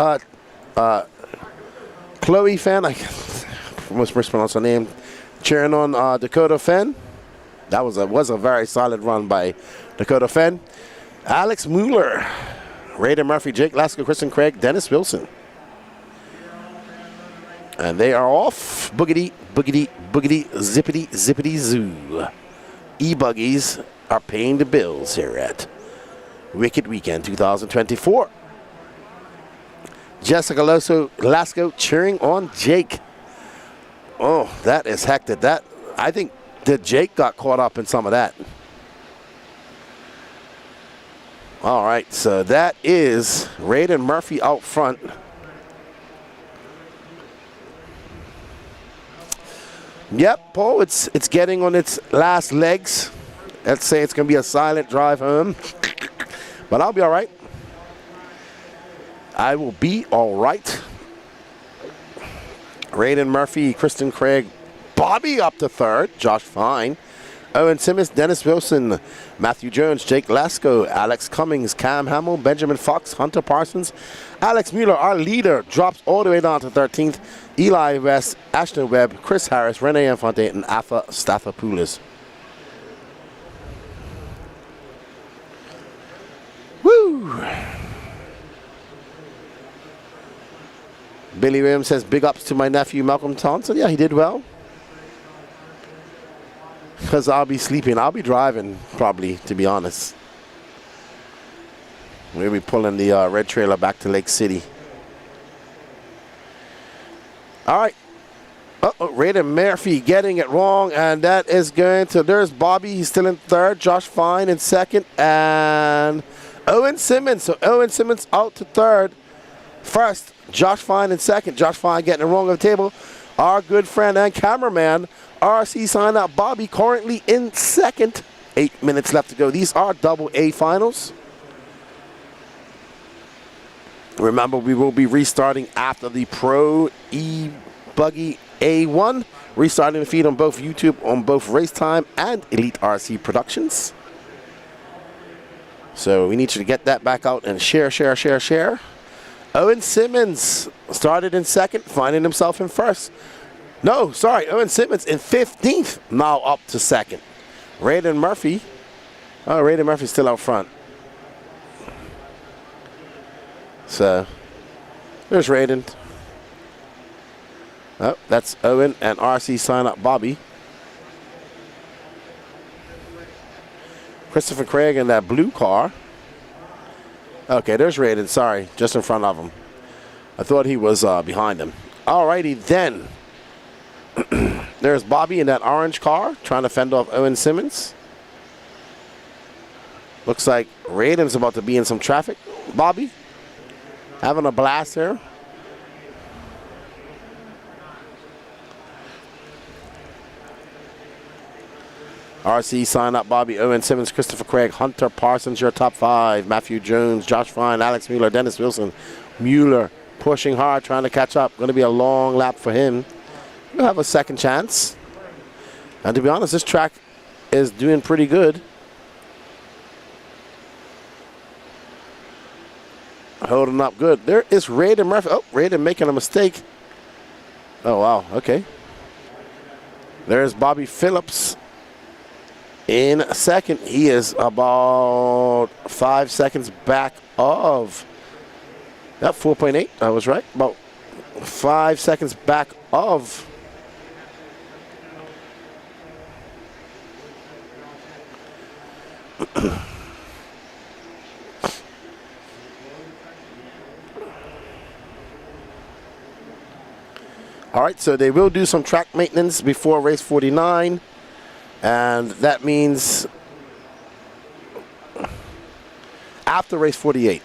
Chloe Fenn, I almost mispronounced her name, cheering on Dakota Fenn. That was a very solid run by Dakota Fenn. Alex Mueller, Raiden Murphy, Jake Lasko, Kristen Craig, Dennis Wilson. And they are off. Boogity, boogity, boogity, zippity, zippity, zoo. E-buggies are paying the bills here at Wicked Weekend 2024. Jessica Lasko cheering on Jake. Oh, that is hectic. That, I think that Jake got caught up in some of that. All right, so that is Raiden Murphy out front. Yep, Paul, it's getting on its last legs. Let's say it's going to be a silent drive home. But I'll be all right. I will be all right. Raiden Murphy, Kristen Craig, Bobby up to third. Josh Fine. Owen Simmons, Dennis Wilson, Matthew Jones, Jake Lasko, Alex Cummings, Cam Hamill, Benjamin Fox, Hunter Parsons. Alex Mueller, our leader, drops all the way down to 13th. Eli West, Ashton Webb, Chris Harris, Renee Infante, and Atha Stathopoulos. Woo! Billy Williams says, big ups to my nephew, Malcolm Thompson. Yeah, he did well. Because I'll be sleeping. I'll be driving, probably, to be honest. We'll be pulling the red trailer back to Lake City. All right. Raiden Murphy getting it wrong, and that is going to, there's Bobby. He's still in third. Josh Fine in second, and Owen Simmons. So Owen Simmons out to third. First, Josh Fine in second. Josh Fine getting it wrong on the table. Our good friend and cameraman, RC Sign Up Bobby, currently in second. 8 minutes left to go. These are double A finals. Remember, we will be restarting after the Pro E-buggy A1. Restarting the feed on both YouTube, on both Racetime and Elite RC Productions. So we need you to get that back out and share, share, share, share. Owen Simmons started in second, finding himself in first. No, sorry, Owen Simmons in 15th, now up to second. Raiden Murphy. Oh, Raiden Murphy's still out front. So, there's Raiden. Oh, that's Owen and RC Sign Up Bobby. Christopher Craig in that blue car. Okay, there's Raiden, sorry, just in front of him. I thought he was behind him. Alrighty then. There's Bobby in that orange car trying to fend off Owen Simmons. Looks like Raiden's about to be in some traffic. Bobby having a blast here. RC sign up Bobby, Owen Simmons, Christopher Craig, Hunter Parsons, your top 5. Matthew Jones, Josh Fine, Alex Mueller, Dennis Wilson. Mueller pushing hard, trying to catch up. Going to be a long lap for him. He'll have a second chance. And to be honest, this track is doing pretty good. Holding up good. There is Raiden Murphy. Oh, Raiden making a mistake. Oh, wow. Okay. There's Bobby Phillips in second. He is about 5 seconds back of that 4.8. I was right. About 5 seconds back of all right, so they will do some track maintenance before race 49, and that means after race 48.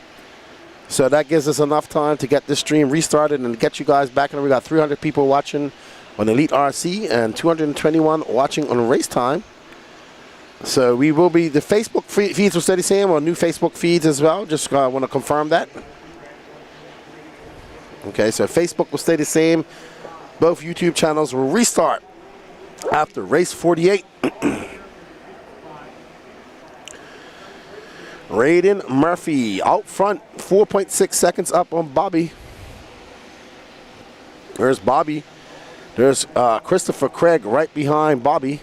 So that gives us enough time to get this stream restarted and get you guys back. And we got 300 people watching on Elite RC and 221 watching on Racetime. So we will be, the Facebook feeds will stay the same, or new Facebook feeds as well. Just want to confirm that. Okay, so Facebook will stay the same. Both YouTube channels will restart after race 48. Raiden Murphy out front, 4.6 seconds up on Bobby. There's Bobby. There's Christopher Craig right behind Bobby.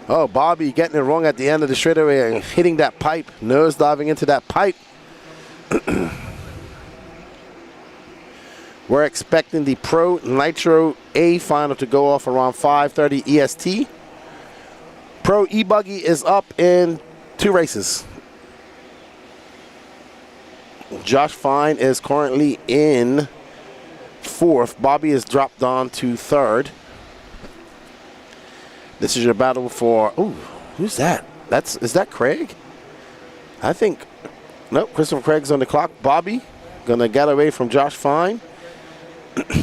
Oh, Bobby getting it wrong at the end of the straightaway and hitting that pipe, nose diving into that pipe. We're expecting the Pro Nitro A final to go off around 5:30 EST. Pro E-buggy is up in 2 races. Josh Fine is currently in 4th. Bobby is dropped down to 3rd. This is your battle for, ooh, who's that? Is that Craig? I think, nope, Christopher Craig's on the clock. Bobby gonna get away from Josh Fine.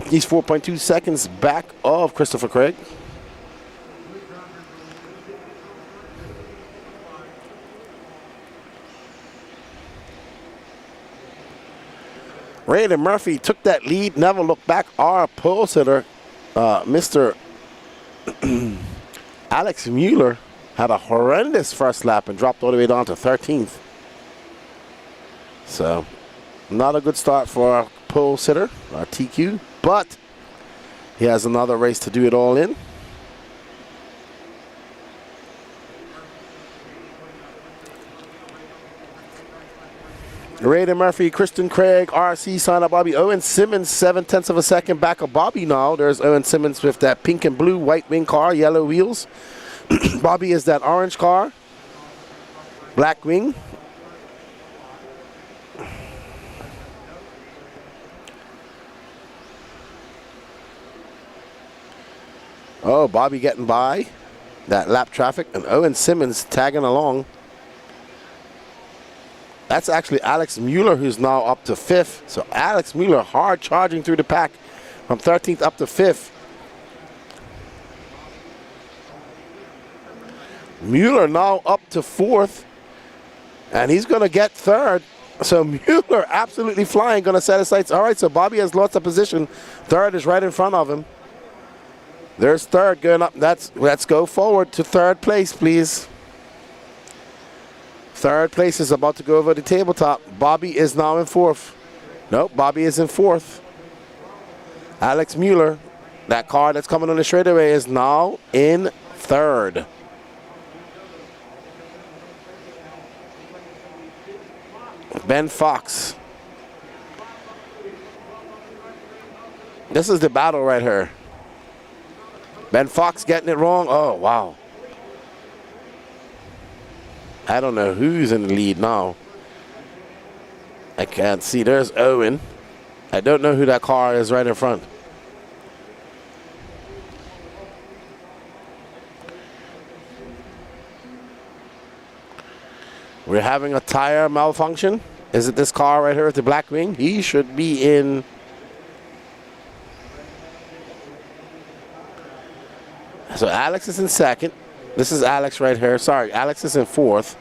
He's 4.2 seconds back of Christopher Craig. Raiden Murphy took that lead, never looked back. Our pole sitter, Mr. Alex Mueller, had a horrendous first lap and dropped all the way down to 13th. So, not a good start for our pole sitter, our TQ, but he has another race to do it all in. Raiden Murphy, Kristen Craig, RC, sign up Bobby. Owen Simmons, 0.7 of a second back of Bobby now. There's Owen Simmons with that pink and blue white wing car, yellow wheels. Bobby is that orange car, black wing. Oh, Bobby getting by that lap traffic, and Owen Simmons tagging along. That's actually Alex Mueller, who's now up to 5th. So Alex Mueller hard charging through the pack from 13th up to 5th. Mueller now up to 4th, and he's going to get 3rd. So Mueller absolutely flying, going to set his sights. All right, so Bobby has lost a position. 3rd is right in front of him. There's 3rd going up. Let's go forward to 3rd place, please. 3rd place is about to go over the tabletop. Bobby is now in 4th. Nope, Bobby is in 4th. Alex Mueller, that car that's coming on the straightaway, is now in 3rd. Ben Fox. This is the battle right here. Ben Fox getting it wrong. Oh, wow. I don't know who's in the lead now. I can't see. There's Owen. I don't know who that car is right in front. We're having a tire malfunction. Is it this car right here with the black wing? He should be in. So Alex is in second. This is Alex right here. Sorry, Alex is in fourth.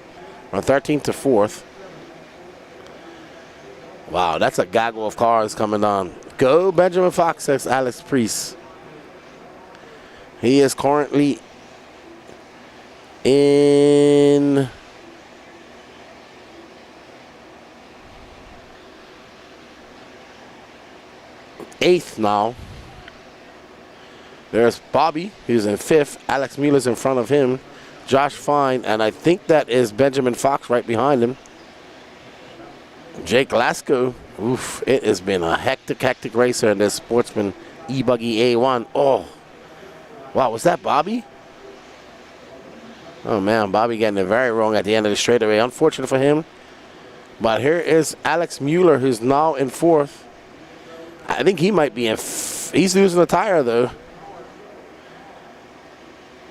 From 13th to 4th. Wow, that's a gaggle of cars coming on. Go Benjamin Fox, says Alex Priest. He is currently in eighth now. There's Bobby, who's in 5th. Alex Mueller's in front of him. Josh Fine, and I think that is Benjamin Fox right behind him. Jake Lasco. Oof, it has been a hectic racer in this Sportsman E-buggy A1. Oh, wow, was that Bobby? Oh, man, Bobby getting it very wrong at the end of the straightaway. Unfortunate for him. But here is Alex Mueller, who's now in 4th. I think he might be in. He's losing a tire, though.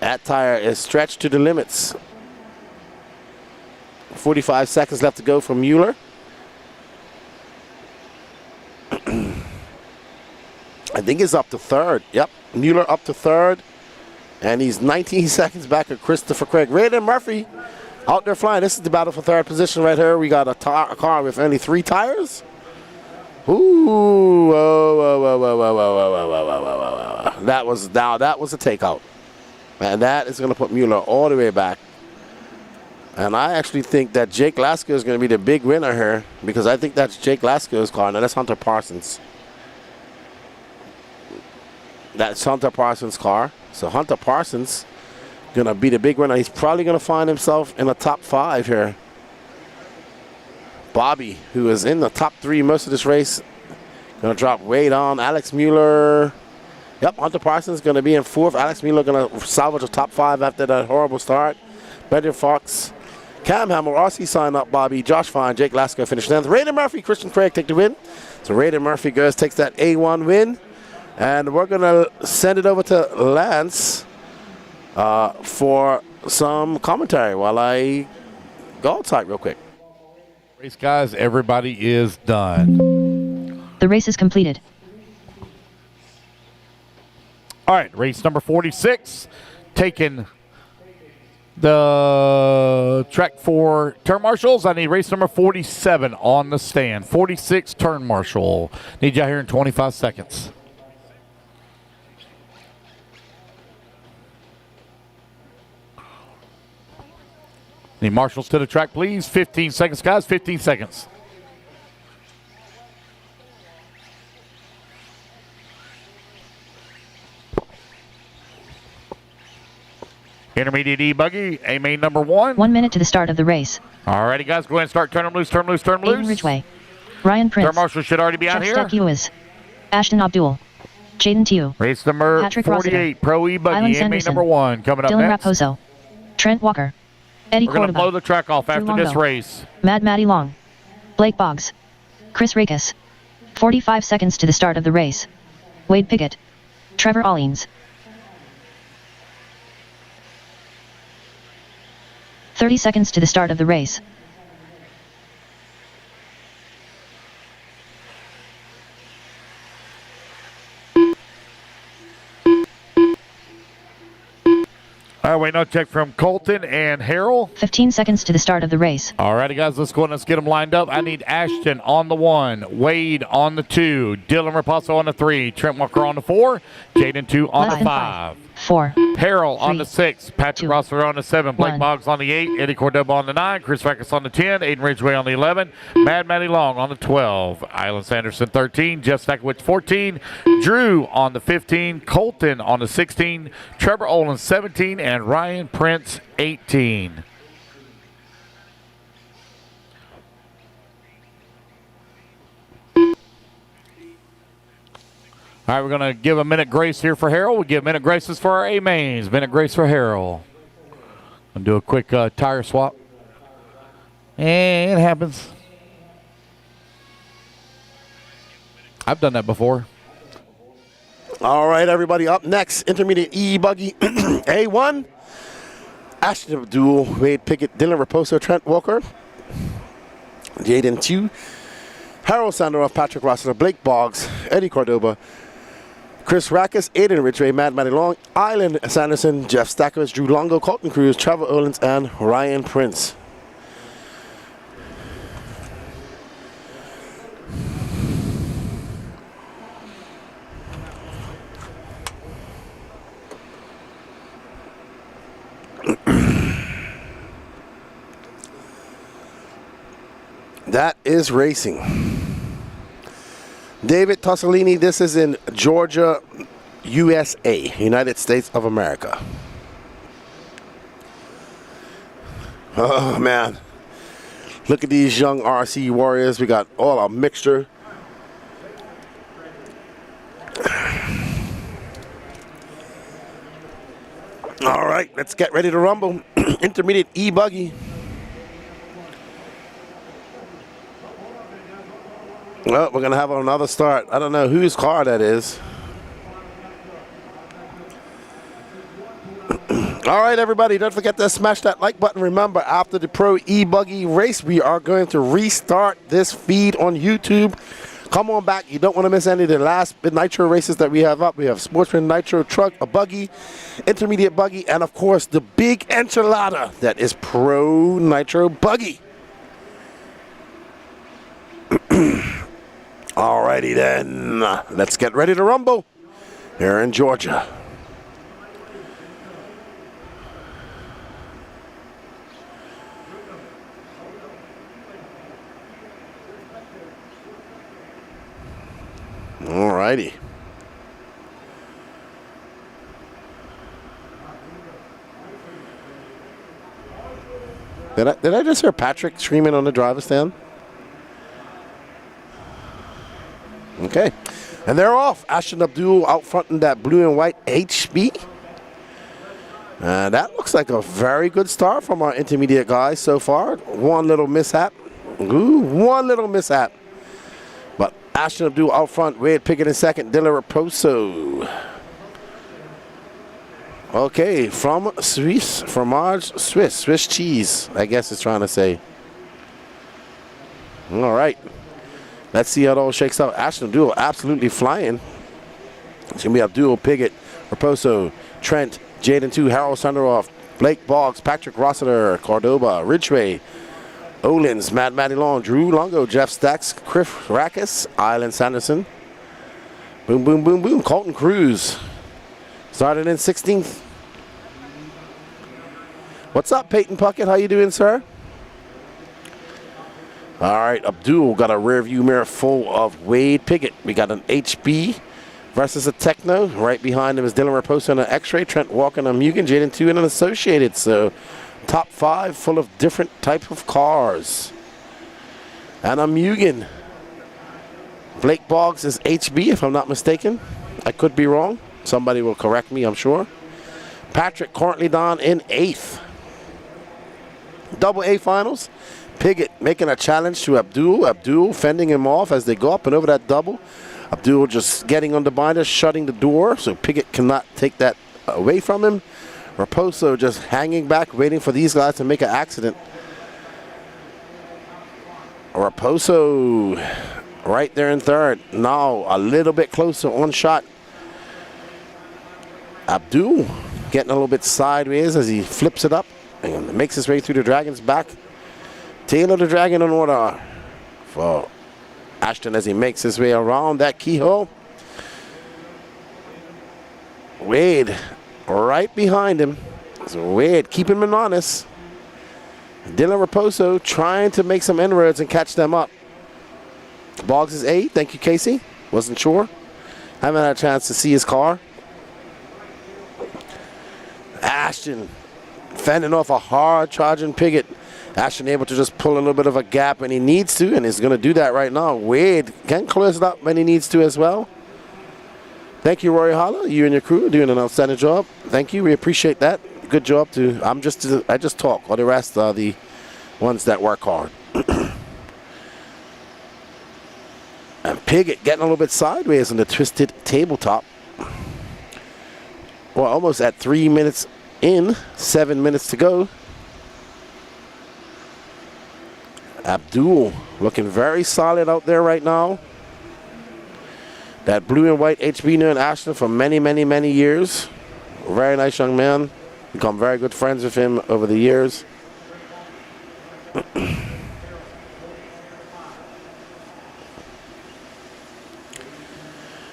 That tire is stretched to the limits. 45 seconds left to go for Mueller. I think he's up to 3rd. Yep, Mueller up to 3rd. And he's 19 seconds back at Christopher Craig. Raiden Murphy out there flying. This is the battle for 3rd position right here. We got a car with only 3 tires. Ooh, whoa. That was a takeout. And that is going to put Mueller all the way back. And I actually think that Jake Lasco is going to be the big winner here, because I think that's Jake Lasco's car. Now, that's Hunter Parsons. That's Hunter Parsons' car. So Hunter Parsons going to be the big winner. He's probably going to find himself in the top 5 here. Bobby, who is in the top 3 most of this race, going to drop way down. Alex Mueller. Yep, Hunter Parsons going to be in 4th. Alex Mueller going to salvage the top 5 after that horrible start. Benjamin Fox, Cam Hamill, RC sign up, Bobby, Josh Fine, Jake Lasco finished 10th. Raiden Murphy, Christian Craig take the win. So Raiden Murphy takes that A1 win. And we're going to send it over to Lance for some commentary while I go outside real quick. Race, guys, everybody is done. The race is completed. All right, race number 46, taking the track for turn marshals. I need race number 47 on the stand. 46 turn marshal. Need y'all here in 25 seconds. Need marshals to the track, please. 15 seconds, guys. 15 seconds. Intermediate E-buggy, A main number 1. 1 minute to the start of the race. All righty, guys, go ahead and start. Turn them loose, turn them loose, turn them Aiden loose. Ridgway. Ryan Prince. Turn marshal should already be out here. Chuck Ewes. Ashton Abdul. Jaden Tew. Race number Patrick 48, Rossiter. Pro E-buggy, Island A main Sanderson. number 1. Coming up Dylan next. Raposo. Trent Walker. Eddie We're going to Cordoba. blow the track off Drew after this Longo. race. Maddie Long. Blake Boggs. Chris Rakes. 45 seconds to the start of the race. Wade Pickett. Trevor Allings. 30 seconds to the start of the race. All right, waiting on a check from Colton and Harrell. 15 seconds to the start of the race. All righty, guys, let's go and let's get them lined up. I need Ashton on the 1, Wade on the 2, Dylan Raposo on the 3, Trent Walker on the 4, Jaden 2 on the 5. 4. Harrell on the 6, Patrick Rossiter on the 7, Blake 1. Boggs on the 8, Eddie Cordoba on the 9, Chris Rackus on the 10, Aiden Ridgway on the 11, Maddie Long on the 12, Island Sanderson 13, Jeff Stackowitz 14, Drew on the 15, Colton on the 16, Trevor Olin 17, and Ryan Prince 18. All right, we're going to give a minute grace here for Harrell. We'll give minute graces for our A-mains. Minute grace for Harrell. I'll do a quick tire swap. It happens. I've done that before. All right, everybody. Up next, intermediate E-buggy A1. Ashton Abdul, Wade Pickett, Dylan Raposo, Trent Walker, Jaden Tew, Harold Sandoff, Patrick Rossiter, Blake Boggs, Eddie Cordoba, Chris Rackus, Aiden Ridgway, Matty Long, Island Sanderson, Jeff Stackovich, Drew Longo, Colton Cruz, Trevor Olins, and Ryan Prince. That is racing. David Tossolini, this is in Georgia, USA, United States of America. Oh, man. Look at these young RC warriors. We got all a mixture. All right, let's get ready to rumble. Intermediate E-buggy. Well, we're going to have another start. I don't know whose car that is. All right, everybody, don't forget to smash that like button. Remember, after the Pro E-buggy race, we are going to restart this feed on YouTube. Come on back. You don't want to miss any of the last Nitro races that we have up. We have Sportsman Nitro truck, a buggy, intermediate buggy, and, of course, the big enchilada that is Pro Nitro buggy. Alrighty then, let's get ready to rumble here in Georgia. Alrighty. Did I just hear Patrick screaming on the driver's stand? Okay, and they're off. Ashton Abdul out front in that blue and white HB. That looks like a very good start from our intermediate guys so far. One little mishap. Ooh, one little mishap. But Ashton Abdul out front. Wade Pickett in second. Dylan Raposo. Okay, from Swiss, fromage Swiss, Swiss cheese, I guess it's trying to say. All right. Let's see how it all shakes out. Ashton Abdul absolutely flying. It's going to be Abdul, Piggott, Raposo, Trent, Jaden Tew, Harold Sanderoff, Blake Boggs, Patrick Rossiter, Cordoba, Ridgway, Olins, Matty Long, Drew Longo, Jeff Stacks, Chris Rackus, Island Sanderson. Boom, boom, boom, boom. Colton Cruz started in 16th. What's up, Peyton Puckett? How you doing, sir? All right, Abdul got a rear view mirror full of Wade Pickett. We got an HB versus a Techno. Right behind him is Dylan Raposo and an X-Ray. Trent Walker and a Mugen. Jaden Tew and an Associated. So top five full of different type of cars. And a Mugen. Blake Boggs is HB, if I'm not mistaken. I could be wrong. Somebody will correct me, I'm sure. Patrick currently down in 8th. Double A finals. Piggott making a challenge to Abdul. Abdul fending him off as they go up and over that double. Abdul just getting on the binder, shutting the door, so Piggott cannot take that away from him. Raposo just hanging back, waiting for these guys to make an accident. Raposo right there in third. Now a little bit closer on shot. Abdul getting a little bit sideways as he flips it up and makes his way through the Dragon's back. Taylor the Dragon in order for Ashton as he makes his way around that keyhole. Wade right behind him. So Wade keeping him honest. Dylan Raposo trying to make some inroads and catch them up. Boggs is 8. Thank you, Casey. Wasn't sure. Haven't had a chance to see his car. Ashton fending off a hard charging Piggott. Ashton able to just pull a little bit of a gap when he needs to, and he's going to do that right now. Wade can close it up when he needs to as well. Thank you, Roy Holler. You and your crew are doing an outstanding job. Thank you. We appreciate that. Good job too. I just talk. All the rest are the ones that work hard. And Piggott getting a little bit sideways on the twisted tabletop. Well, almost at 3 minutes in, 7 minutes to go. Abdul looking very solid out there right now. That blue and white HB knew in Ashton for many, many, many years. Very nice young man. Become very good friends with him over the years.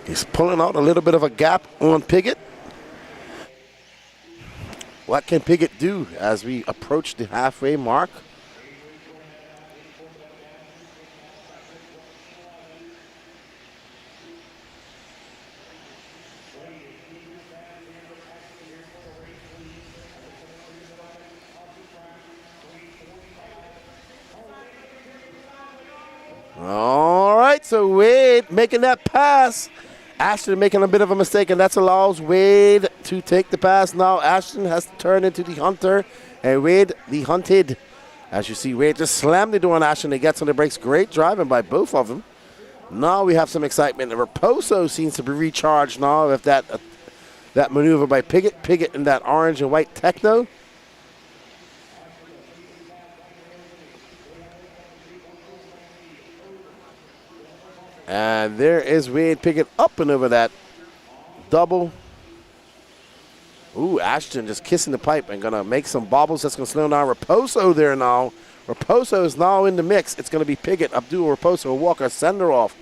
He's pulling out a little bit of a gap on Piggott. What can Piggott do as we approach the halfway mark? All right, so Wade making that pass. Ashton making a bit of a mistake, and that allows Wade to take the pass. Now Ashton has to turn into the hunter, and Wade the hunted. As you see, Wade just slammed the door on Ashton. He gets on the brakes. Great driving by both of them. Now we have some excitement. Raposo seems to be recharged now with that maneuver by Piggott. Piggott in that orange and white Techno. And there is Wade Piggott up and over that double. Ooh, Ashton just kissing the pipe and going to make some bobbles. That's going to slow down Raposo there now. Raposo is now in the mix. It's going to be Piggott, Abdul, Raposo, Walker, Senderoff.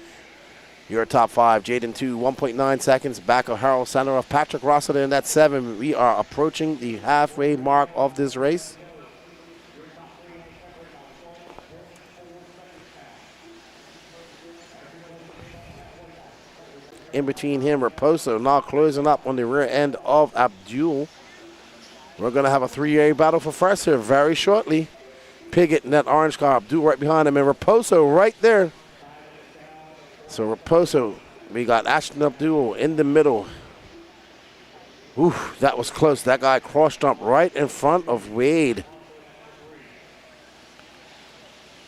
Your top five. Jaden 2, 1.9 seconds. Back of Harold Senderoff. Patrick Rossiter in that 7. We are approaching the halfway mark of this race. In between him, Raposo now closing up on the rear end of Abdul. We're going to have a 3A battle for first here very shortly. Piggott in that orange car, Abdul right behind him, and Raposo right there. So Raposo, we got Ashton Abdul in the middle. Ooh, that was close. That guy cross-jumped right in front of Wade.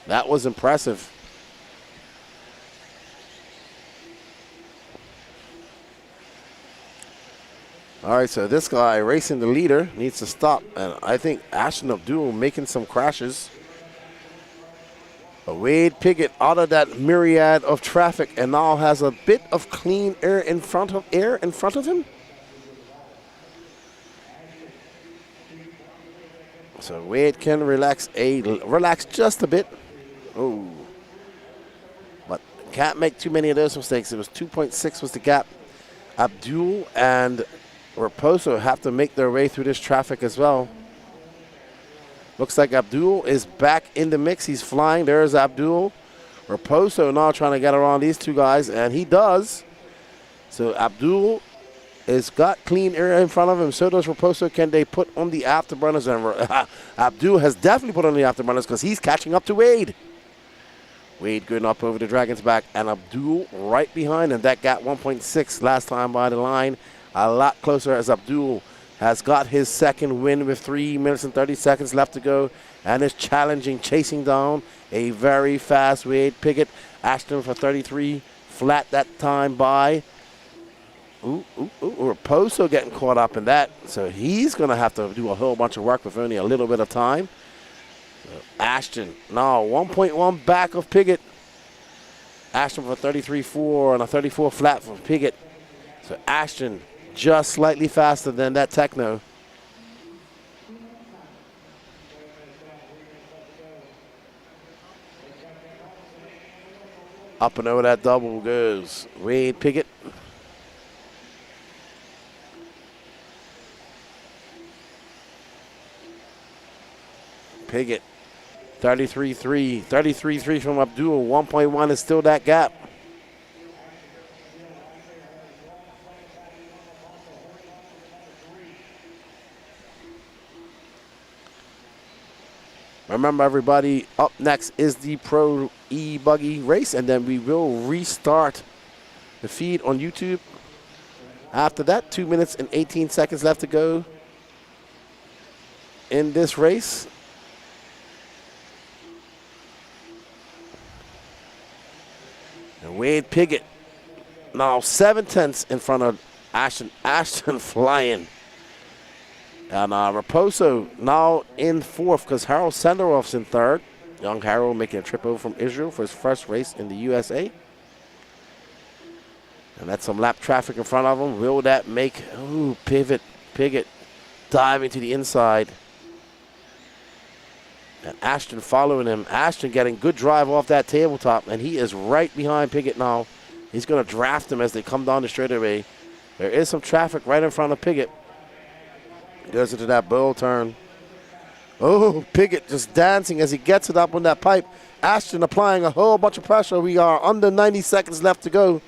That was impressive. All right, so this guy racing the leader needs to stop. And I think Ashton Abdul making some crashes. Wade Piggott out of that myriad of traffic and now has a bit of clean air in front of him. So Wade can relax just a bit. Oh, but can't make too many of those mistakes. It was 2.6 was the gap. Abdul and Raposo have to make their way through this traffic as well. Looks like Abdul is back in the mix. He's flying. There's Abdul. Raposo now trying to get around these two guys, and he does. So Abdul has got clean air in front of him. So does Raposo. Can they put on the afterburners? And Abdul has definitely put on the afterburners because he's catching up to Wade. Wade going up over the Dragon's back, and Abdul right behind him. That got 1.6 last time by the line. A lot closer as Abdul has got his second win with 3 minutes and 30 seconds left to go and is chasing down a very fast Wade Piggott. Ashton for 33, flat that time by. Raposo getting caught up in that. So he's going to have to do a whole bunch of work with only a little bit of time. So Ashton now 1.1 back of Piggott. Ashton for 33.4 and a 34 flat for Piggott. So Ashton just slightly faster than that Techno. Up and over that double goes Wade Piggott. Piggott, 33.3. 33.3 from Abdul. 1.1 is still that gap. Remember, everybody, up next is the Pro E-buggy race, and then we will restart the feed on YouTube. After that, 2 minutes and 18 seconds left to go in this race. Wade Piggott now 7/10 in front of Ashton. Ashton flying. And Raposo now in fourth because Harold Senderoff's in third. Young Harold making a trip over from Israel for his first race in the USA. And that's some lap traffic in front of him. Will that make, ooh, Piggott diving to the inside. And Ashton following him. Ashton getting good drive off that tabletop, and he is right behind Piggott now. He's going to draft him as they come down the straightaway. There is some traffic right in front of Piggott. Goes into that bowl turn. Oh, Piggott just dancing as he gets it up on that pipe. Ashton applying a whole bunch of pressure. We are under 90 seconds left to go.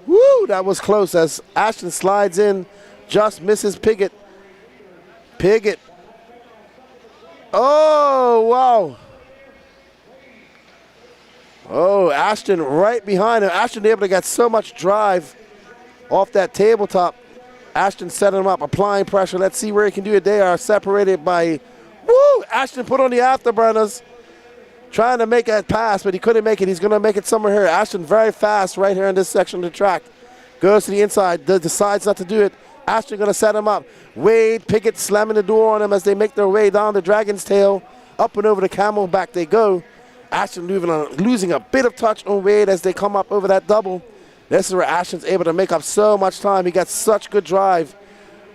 Woo, that was close as Ashton slides in, just misses Piggott. Piggott. Oh, wow. Oh, Ashton right behind him. Ashton able to get so much drive off that tabletop. Ashton setting him up, applying pressure. Let's see where he can do it. They are separated by, woo! Ashton put on the afterburners, trying to make that pass, but he couldn't make it. He's going to make it somewhere here. Ashton very fast right here in this section of the track. Goes to the inside, decides not to do it. Ashton going to set him up. Wade Piggott slamming the door on him as they make their way down the Dragon's Tail. Up and over the Camelback they go. Ashton losing a bit of touch on Wade as they come up over that double. This is where Ashton's able to make up so much time. He got such good drive.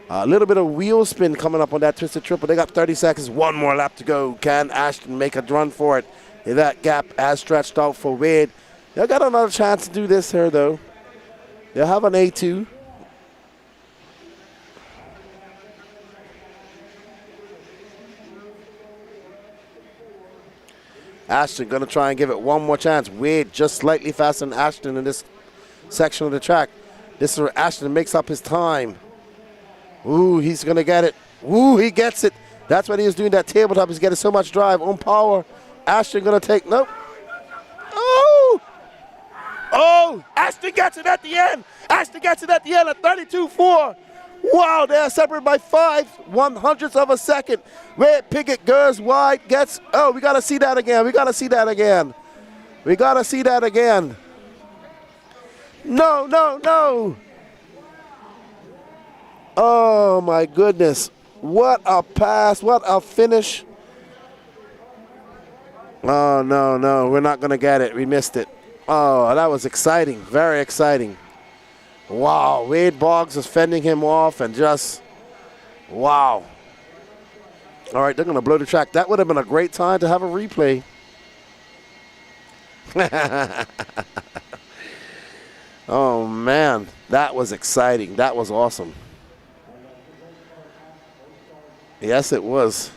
A little bit of wheel spin coming up on that twisted triple. They got 30 seconds, one more lap to go. Can Ashton make a run for it? That gap as stretched out for Wade. They'll got another chance to do this here, though. They'll have an A2. Ashton going to try and give it one more chance. Wade just slightly faster than Ashton in this section of the track. This is where Ashton makes up his time. Ooh, he's going to get it. Ooh, he gets it. That's what he was doing, that tabletop. He's getting so much drive on power. Ashton going to take, nope. Oh! Oh! Ashton gets it at the end. Ashton gets it at the end at 32.4. Wow, they are separated by 5/100ths of a second. Wade Piggott goes wide, gets, oh, we got to see that again. We got to see that again. We got to see that again. No, no, no. Oh, my goodness. What a pass. What a finish. Oh, no, no. We're not going to get it. We missed it. Oh, that was exciting. Very exciting. Wow. Wade Boggs is fending him off and just, wow. All right, they're going to blow the track. That would have been a great time to have a replay. Oh, man. That was exciting. That was awesome. Yes, it was.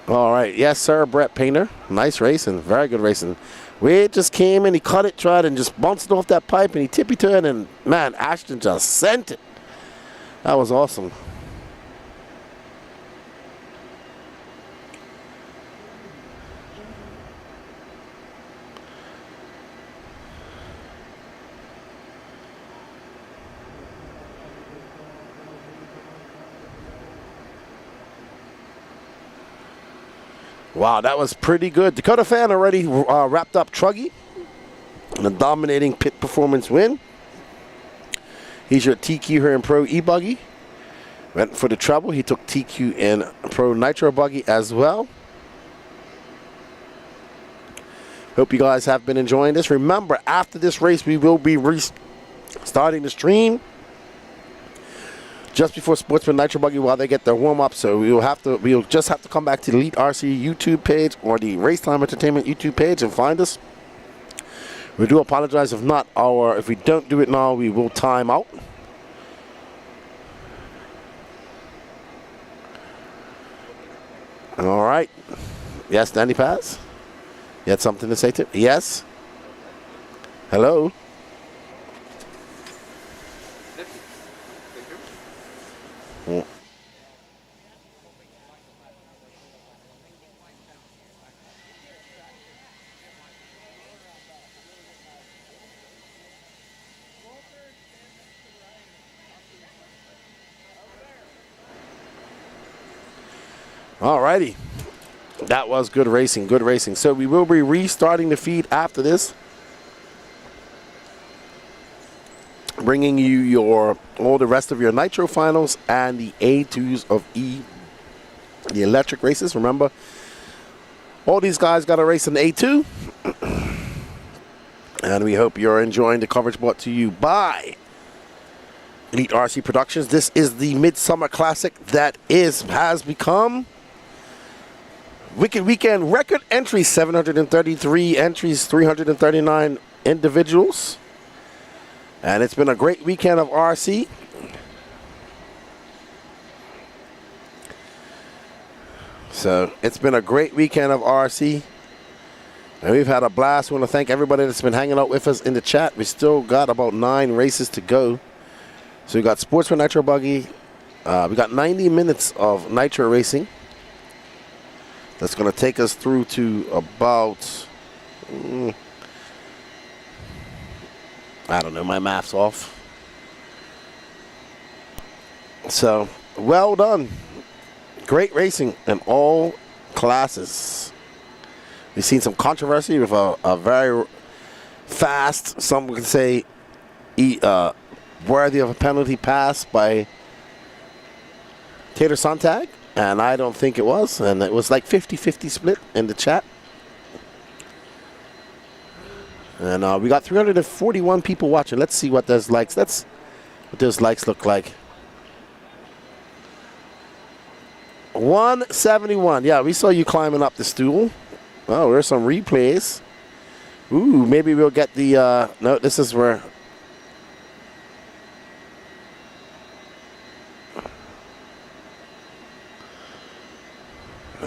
All right. Yes, sir, Brett Painter. Nice racing. Very good racing. Wade just came in, he cut it, tried, and just bounced off that pipe, and he tippy-toed, and, man, Ashton just sent it. That was awesome. Wow, that was pretty good. Dakota Fan already wrapped up Truggy in a dominating pit performance win. He's your TQ here in Pro E-buggy. Went for the treble. He took TQ in Pro Nitro buggy as well. Hope you guys have been enjoying this. Remember, after this race, we will be starting the stream just before Sportsman Nitro buggy while they get their warm-up. So we'll just have to come back to the Elite RC YouTube page or the Racetime Entertainment YouTube page and find us. We do apologize if we don't do it now, we will time out. All right. Yes, Danny Paz? You had something to say to? Yes? Hello? Alrighty. That was good racing, good racing. So we will be restarting the feed after this. Bringing you all the rest of your Nitro finals and the A2s of the electric races. Remember, all these guys got a race in the A2. And we hope you're enjoying the coverage brought to you by Elite RC Productions. This is the Midsummer Classic that has become Wicked Weekend record entries. 733 entries, 339 individuals. And it's been a great weekend of RC. So it's been a great weekend of RC. And we've had a blast. We want to thank everybody that's been hanging out with us in the chat. We still got about 9 races to go. So we got Sportsman Nitro buggy. We got 90 minutes of Nitro racing. That's going to take us through to about, I don't know, my math's off. So, well done. Great racing in all classes. We've seen some controversy with a very fast, some would say, worthy of a penalty pass by Tater Sontag. And I don't think it was. And it was like 50-50 split in the chat. And we got 341 people watching. Let's see what those likes. What those likes look like. 171. Yeah, we saw you climbing up the stool. Oh, there's some replays. Ooh, maybe we'll get the... no, this is where...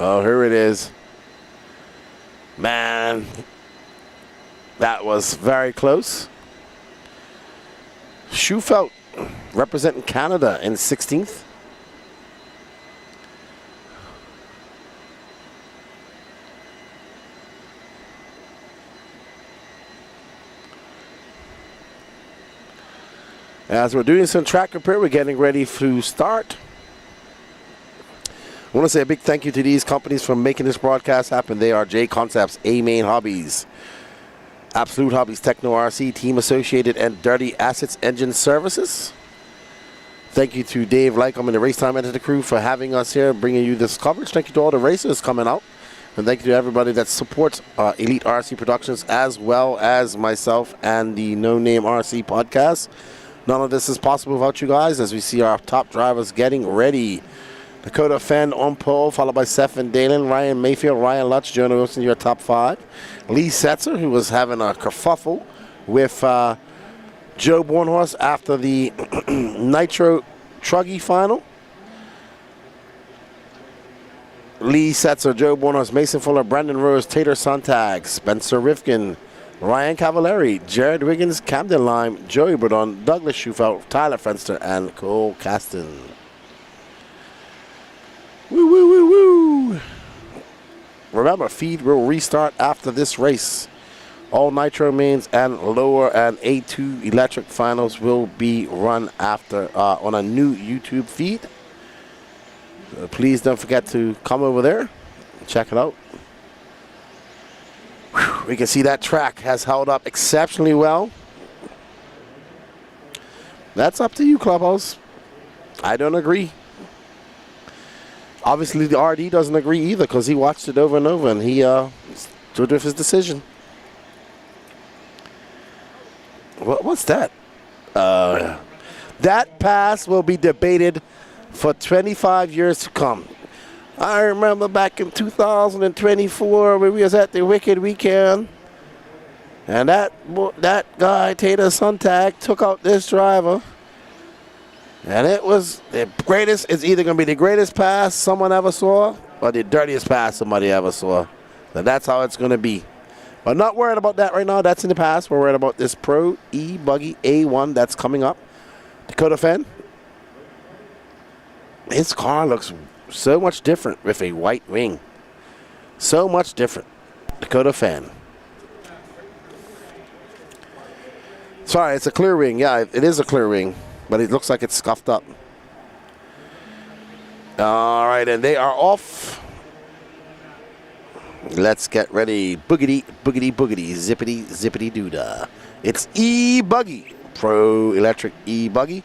Oh, here it is. Man, that was very close. Schufelt representing Canada in 16th. As we're doing some track repair, we're getting ready to start. I want to say a big thank you to these companies for making this broadcast happen. They are J Concepts, A-Main Hobbies, Absolute Hobbies, Techno RC, Team Associated, and Dirty Assets Engine Services. Thank you to Dave Lycom and the Racetime Entity crew for having us here, bringing you this coverage. Thank you to all the racers coming out. And thank you to everybody that supports Elite RC Productions, as well as myself and the No Name RC podcast. None of this is possible without you guys, as we see our top drivers getting ready. Dakota Fenn on pole, followed by Seth and Dalen, Ryan Mayfield, Ryan Lutz, Jonah Wilson, your top 5. Lee Setzer, who was having a kerfuffle with Joe Bornhorst after the Nitro Truggy final. Lee Setzer, Joe Bornhorst, Mason Fuller, Brandon Rose, Tater Sontag, Spencer Rifkin, Ryan Cavallari, Jared Wiggins, Camden Lime, Joey Burdon, Douglas Schufelt, Tyler Fenster, and Cole Caston. Woo, woo, woo, woo. Remember, feed will restart after this race. All Nitro mains and lower and A2 electric finals will be run after on a new YouTube feed. Please don't forget to come over there and check it out. Whew, we can see that track has held up exceptionally well. That's up to you, Clubhouse. I don't agree. Obviously, the RD doesn't agree either, because he watched it over and over, and he stood with his decision. What's that? That pass will be debated for 25 years to come. I remember back in 2024 when we was at the Wicked Weekend, and that guy, Tater Sontag, took out this driver. And it was the greatest. It's either going to be the greatest pass someone ever saw or the dirtiest pass somebody ever saw. So that's how it's going to be. But not worried about that right now. That's in the past. We're worried about this Pro E-buggy A1 that's coming up. Dakota Fenn. His car looks so much different with a white wing. So much different. Dakota Fenn. Sorry, it's a clear wing. Yeah, it is a clear wing. But it looks like it's scuffed up. All right, and they are off. Let's get ready. Boogity, boogity, boogity, zippity, zippity doodah. It's E-buggy, Pro Electric E-buggy.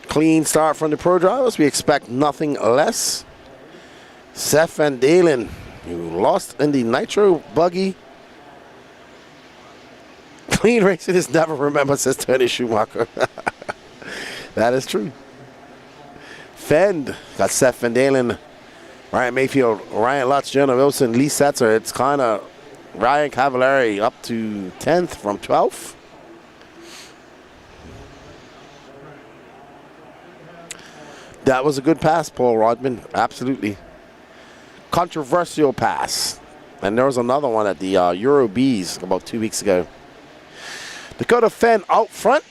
Clean start from the pro drivers. We expect nothing less. Seth Van Dalen, who lost in the Nitro buggy. Clean racing is never remembered, says Tony Schumacher. That is true. Fend got Seth Van Dalen, Ryan Mayfield, Ryan Lutz, Jonah Wilson, Lee Setzer. It's kind of Ryan Cavallari up to 10th from 12th. That was a good pass, Paul Rodman. Absolutely. Controversial pass. And there was another one at the Euro Bs about 2 weeks ago. Dakota Fenn out front.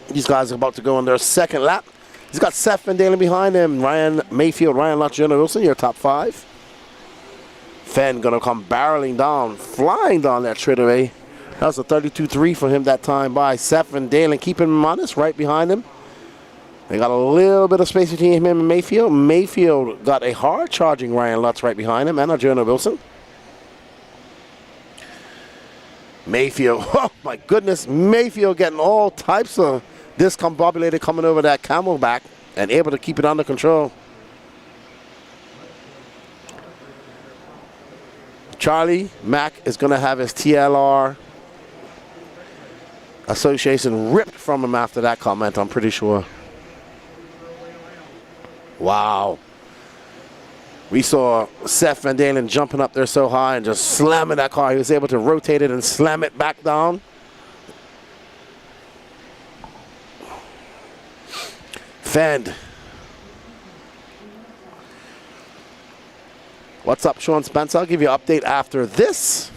These guys are about to go on their second lap. He's got Seth Van Dalen behind him. Ryan Mayfield, Ryan Lutz, Jonah Wilson, your top 5. Fenn gonna come barreling down, flying down that straightaway. That was a 32.3 for him that time by. Seth Van Dalen keeping him honest, right behind him. They got a little bit of space between him and Mayfield. Mayfield got a hard charging Ryan Lutz right behind him and a Jonah Wilson. Mayfield, oh my goodness, Mayfield getting all types of discombobulated coming over that camelback and able to keep it under control. Charlie Mack is going to have his TLR association ripped from him after that comment, I'm pretty sure. Wow. We saw Seth Van Dalen jumping up there so high and just slamming that car. He was able to rotate it and slam it back down. Fend. What's up, Sean Spencer? I'll give you an update after this.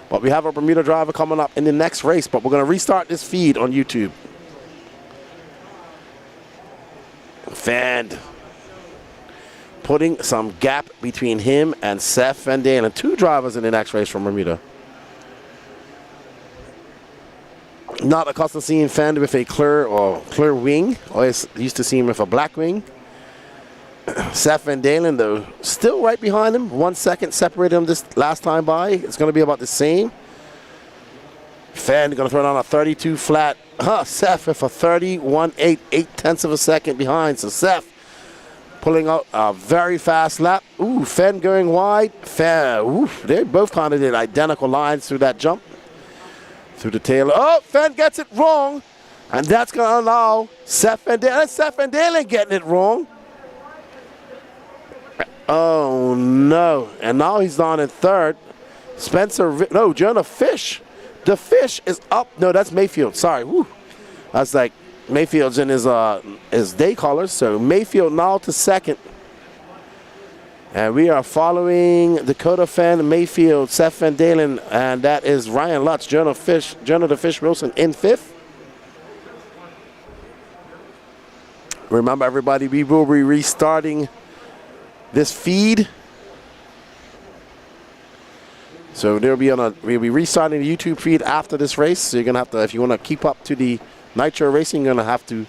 But we have a Bermuda driver coming up in the next race, but we're going to restart this feed on YouTube. Fend. Putting some gap between him and Seth Van Dalen. 2 drivers in the next race from Bermuda. Not accustomed to seeing Fend with a clear wing. Always used to see him with a black wing. Seth Van Dalen, though, still right behind him. 1 second separated him this last time by. It's going to be about the same. Fend going to throw down a 32 flat. Seth with a 31.8, 8/10 of a second behind. So Seth pulling out a very fast lap. Ooh, Fenn going wide. They both kind of did identical lines through that jump. Through the tail. Oh, Fenn gets it wrong. And that's going to allow Seth Van Dalen getting it wrong. Oh, no. And now he's down in 3rd. Jonah Fish. The Fish is up. No, that's Mayfield. Sorry. Woo. That's like Mayfield's in his day colors, so Mayfield now to 2nd. And we are following Dakota Fenn, Mayfield, Seth Van Dalen, and that is Ryan Lutz, Jonah the Fish Wilson in 5th. Remember, everybody, we will be restarting this feed. So we'll be restarting the YouTube feed after this race. So you're gonna have to, if you want to keep up to the Nitro racing, you're gonna have to.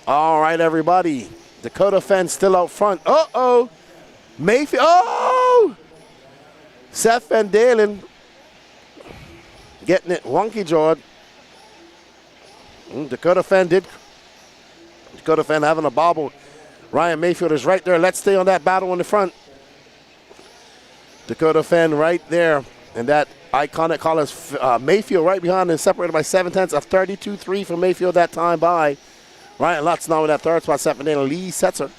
All right, everybody. Dakota Fenn still out front. Uh-oh. Mayfield. Oh! Seth Van Dalen getting it wonky jawed. Dakota Fenn having a bobble. Ryan Mayfield is right there. Let's stay on that battle in the front. Dakota Fenn right there. And that iconic colors, Mayfield right behind and separated by 7/10. A 32.3 for Mayfield that time by. Ryan Lutz now in that 3rd spot. Seth Van Dalen, Lee Setzer.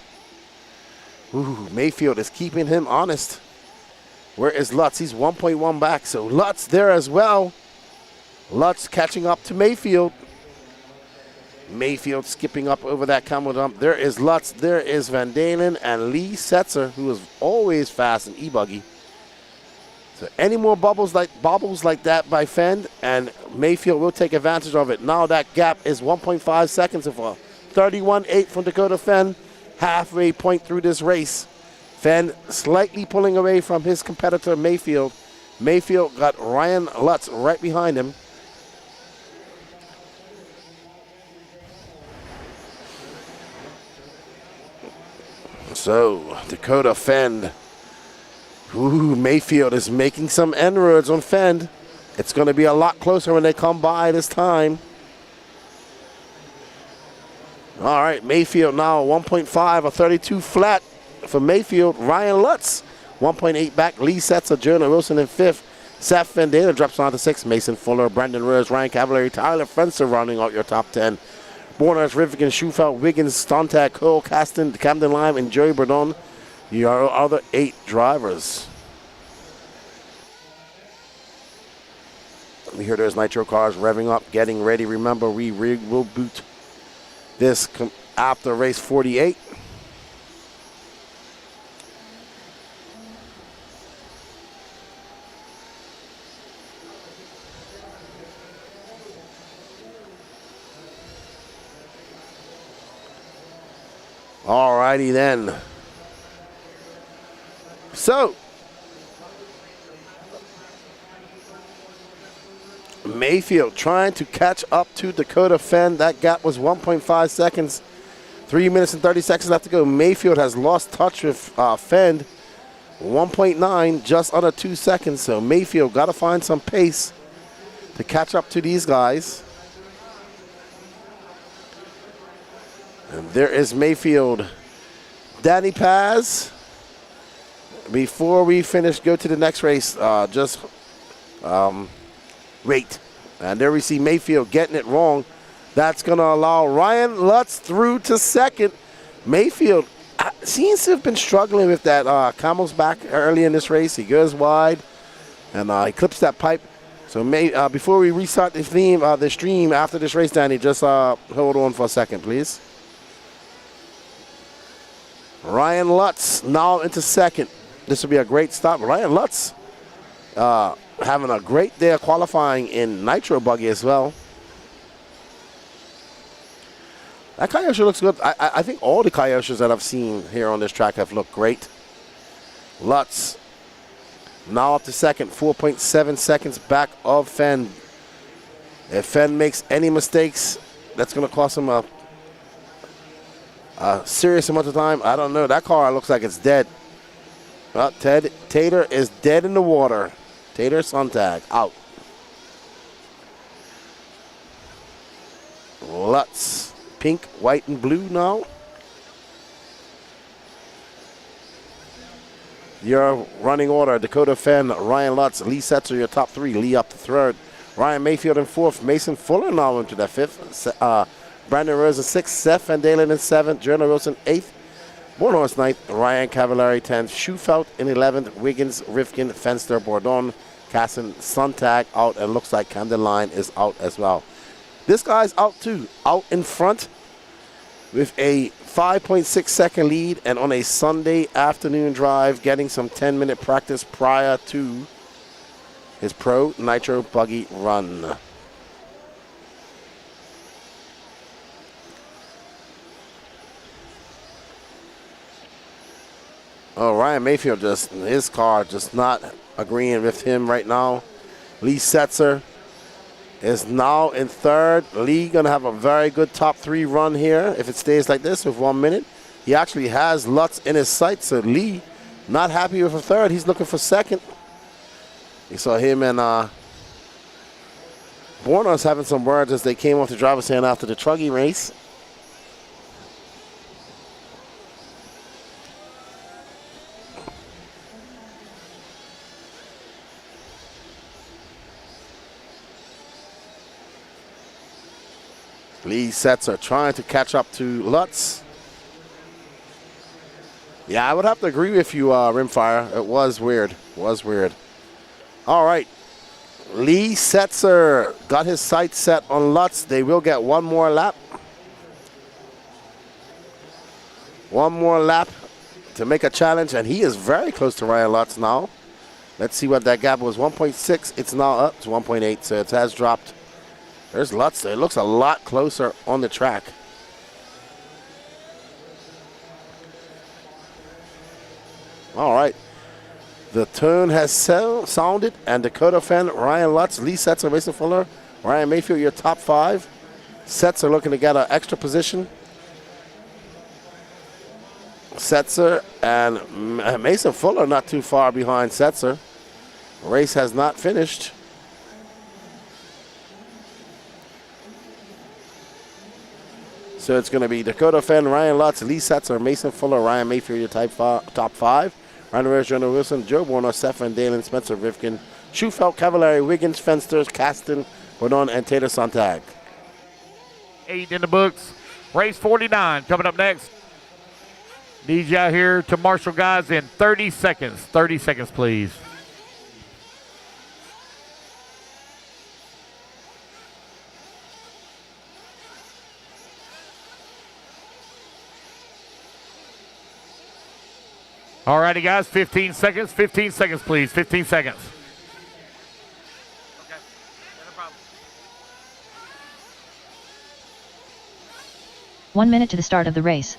Ooh, Mayfield is keeping him honest. Where is Lutz? He's 1.1 back. So Lutz there as well. Lutz catching up to Mayfield. Mayfield skipping up over that camel dump. There is Lutz. There is Van Dalen and Lee Setzer, who is always fast in E-buggy. So any more bobbles like that by Fend, and Mayfield will take advantage of it. Now that gap is 1.5 seconds of a 31.8 from Dakota Fenn. Halfway point through this race. Fenn slightly pulling away from his competitor Mayfield. Mayfield got Ryan Lutz right behind him. So, Dakota Fend. Ooh, Mayfield is making some inroads on Fend. It's going to be a lot closer when they come by this time. All right, Mayfield now 1.5, a 32 flat for Mayfield. Ryan Lutz, 1.8 back. Lee Setzer, Jonah Wilson in 5th. Seth Vendetta drops down to 6th. Mason Fuller, Brandon Rose, Ryan Cavallari, Tyler Fencer rounding out your top 10. Borners, Rivkin, Schufelt, Wiggins, Stontag, Cole, Caston, Camden Lime, and Joey Burdon. Your other 8 drivers. We hear those Nitro cars revving up, getting ready. Remember, we will boot this after race 48. All righty then. So, Mayfield trying to catch up to Dakota Fend. That gap was 1.5 seconds. 3 minutes and 30 seconds left to go. Mayfield has lost touch with Fend. 1.9, just under 2 seconds. So Mayfield got to find some pace to catch up to these guys. And there is Mayfield. Danny Paz. Before we finish, go to the next race, wait. And there we see Mayfield getting it wrong. That's going to allow Ryan Lutz through to second. Mayfield seems to have been struggling with that camel's back early in this race. He goes wide, and he clips that pipe. So before we restart the stream after this race, Danny, just hold on for a second, please. Ryan Lutz now into second. This will be a great stop. Ryan Lutz having a great day of qualifying in Nitro Buggy as well. That Kyosho looks good. I think all the Kyoshos that I've seen here on this track have looked great. Lutz now up to second, 4.7 seconds back of Fend. If Fend makes any mistakes, that's going to cost him a serious amount of time. I don't know. That car looks like it's dead. Tater is dead in the water. Tater Sontag out. Lutz, pink, white, and blue now. Your running order: Dakota Fend, Ryan Lutz, Lee Setzer, your top 3. Lee up to 3rd. Ryan Mayfield in 4th. Mason Fuller now into that 5th. Brandon Rose in 6th. Seth Van Dalen in 7th. Jonah Wilson 8th. Bornhorst 9th. Ryan Cavallari 10th. Schufelt in 11th. Wiggins, Rivkin, Fenster, Bordon, Casson, Sontag out, and looks like Camden Line is out as well. This guy's out too, out in front with a 5.6 second lead, and on a Sunday afternoon drive, getting some 10-minute practice prior to his Pro Nitro Buggy run. Oh, Ryan Mayfield his car just not agreeing with him right now. Lee Setzer is now in 3rd. Lee gonna have a very good top 3 run here if it stays like this with 1 minute. He actually has Lutz in his sights, so Lee not happy with a 3rd. He's looking for 2nd. You saw him and Bornos having some words as they came off the driver's stand after the Truggy race. Lee Setzer trying to catch up to Lutz. Yeah, I would have to agree with you, Rimfire. It was weird. All right. Lee Setzer got his sights set on Lutz. They will get one more lap. One more lap to make a challenge, and he is very close to Ryan Lutz now. Let's see what that gap was. 1.6. It's now up to 1.8, so it has dropped. There's Lutz there. It looks a lot closer on the track. All right. The tune has sounded, and Dakota Fenn, Ryan Lutz, Lee Setzer, Mason Fuller, Ryan Mayfield, your top 5. Setzer looking to get an extra position. Setzer and Mason Fuller not too far behind Setzer. Race has not finished. So it's going to be Dakota Fenn, Ryan Lutz, Lee Setzer, Mason Fuller, Ryan Mayfield, your top 5. Ryan Reyes, Jonah Wilson, Joe Warner, Stefan Dalen, Spencer Rifkin, Schufelt, Cavallari, Wiggins, Fensters, Kasten, Bodon, and Taylor Sontag. 8 in the books. Race 49 coming up next. Need you out here to marshal guys in 30 seconds. 30 seconds, please. All righty, guys, 15 seconds. 15 seconds, please. 15 seconds. Okay, no problem. 1 minute to the start of the race.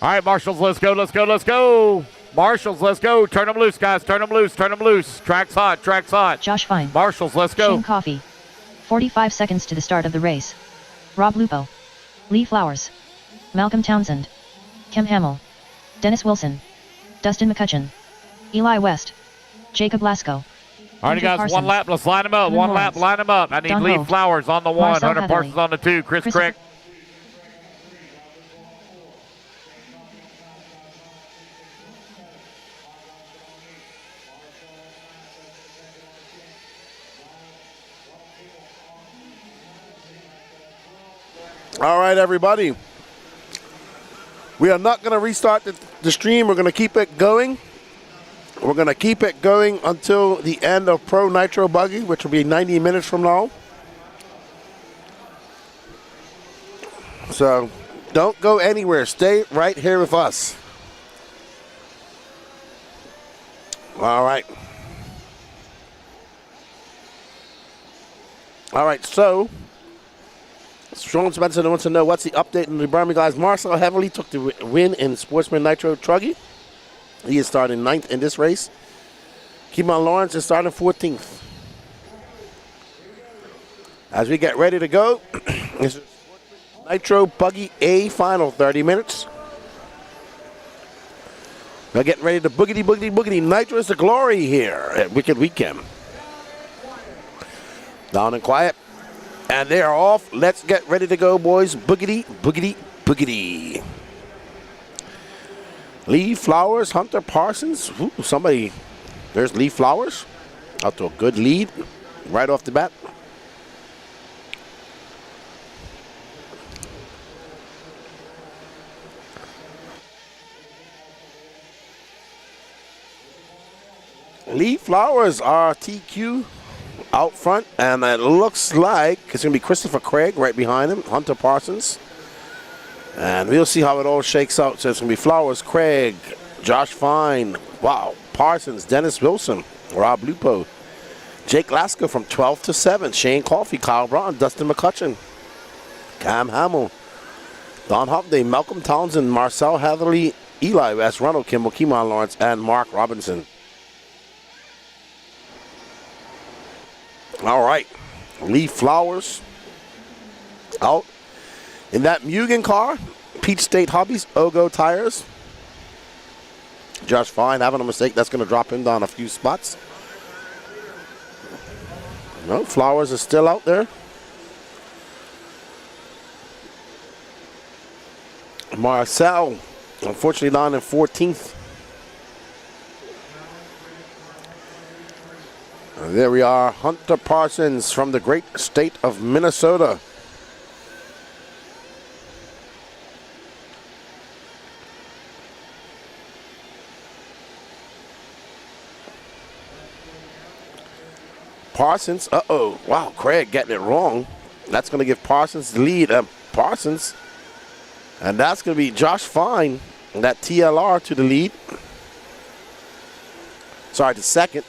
All right, Marshals, let's go, let's go, let's go. Marshals, let's go. Turn them loose, guys. Turn them loose, turn them loose. Track's hot, track's hot. Josh Fine. Marshals, let's go. Shane Coffey. 45 seconds to the start of the race. Rob Lupo. Lee Flowers. Malcolm Townsend. Kim Hamill. Dennis Wilson. Dustin McCutcheon. Eli West. Jacob Lasko. All right, guys, one lap. Let's line them up. One lap, line them up. I need Lee Flowers on the 1, Hunter Parsons on the 2, Chris Crick. All right, everybody. We are not going to restart the stream. We're going to keep it going. We're going to keep it going until the end of Pro Nitro Buggy, which will be 90 minutes from now. So don't go anywhere. Stay right here with us. All right. All right, so Sean Spencer wants to know what's the update on the Brahmy guys. Marcel Heavily took the win in Sportsman Nitro Truggy. He is starting 9th in this race. Keemon Lawrence is starting 14th. As we get ready to go, this is Nitro Buggy A final 30 minutes. We're getting ready to boogity, boogity, boogity. Nitro is the glory here at Wicked Weekend. Down and quiet. And they are off. Let's get ready to go, boys. Boogity, boogity, boogity. Lee Flowers, Hunter Parsons. Ooh, somebody. There's Lee Flowers. Out to a good lead right off the bat. Lee Flowers, RTQ. Out front, and it looks like it's going to be Christopher Craig right behind him, Hunter Parsons. And we'll see how it all shakes out. So it's going to be Flowers, Craig, Josh Fine, wow, Parsons, Dennis Wilson, Rob Lupo, Jake Lasker from 12 to 7, Shane Coffey, Kyle Brown, Dustin McCutcheon, Cam Hamill, Don Hopday, Malcolm Townsend, Marcel Hatherley, Eli West, Ronald Kimball, Keemon Lawrence, and Mark Robinson. All right, Lee Flowers out in that Mugen car. Peach State Hobbies, Ogo Tires. Josh Fine having a mistake. That's going to drop him down a few spots. No, Flowers is still out there. Marcel, unfortunately, down in 14th. And there we are, Hunter Parsons from the great state of Minnesota. Parsons, uh-oh, wow, Craig getting it wrong. That's going to give Parsons the lead. Parsons, and that's going to be Josh Fine, that TLR to the lead. Sorry, the second.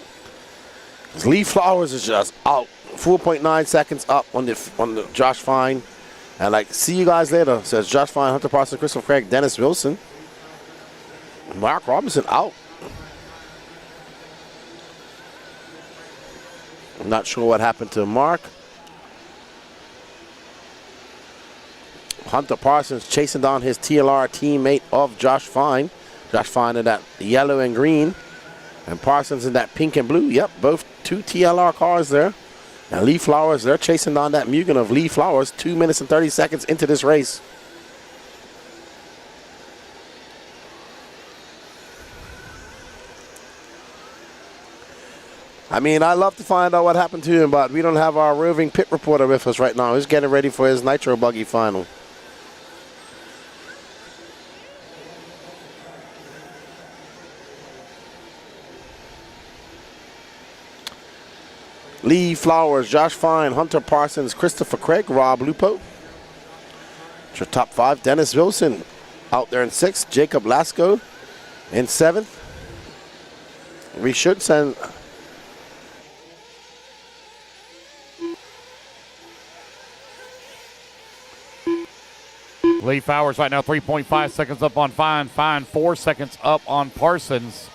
Lee Flowers is just out. 4.9 seconds up on the Josh Fine. And like, see you guys later, says Josh Fine, Hunter Parsons, Christopher Craig, Dennis Wilson. Mark Robinson out. I'm not sure what happened to Mark. Hunter Parsons chasing down his TLR teammate of Josh Fine. Josh Fine in that yellow and green. And Parsons in that pink and blue. Yep, both two TLR cars there. And Lee Flowers, they're chasing down that Mugen of Lee Flowers 2 minutes and 30 seconds into this race. I mean, I'd love to find out what happened to him, but we don't have our roving pit reporter with us right now. He's getting ready for his Nitro Buggy final. Lee Flowers, Josh Fine, Hunter Parsons, Christopher Craig, Rob Lupo. It's your top 5. Dennis Wilson out there in 6th. Jacob Lasco in 7th. We should send... Lee Flowers right now 3.5 seconds up on Fine. Fine 4 seconds up on Parsons.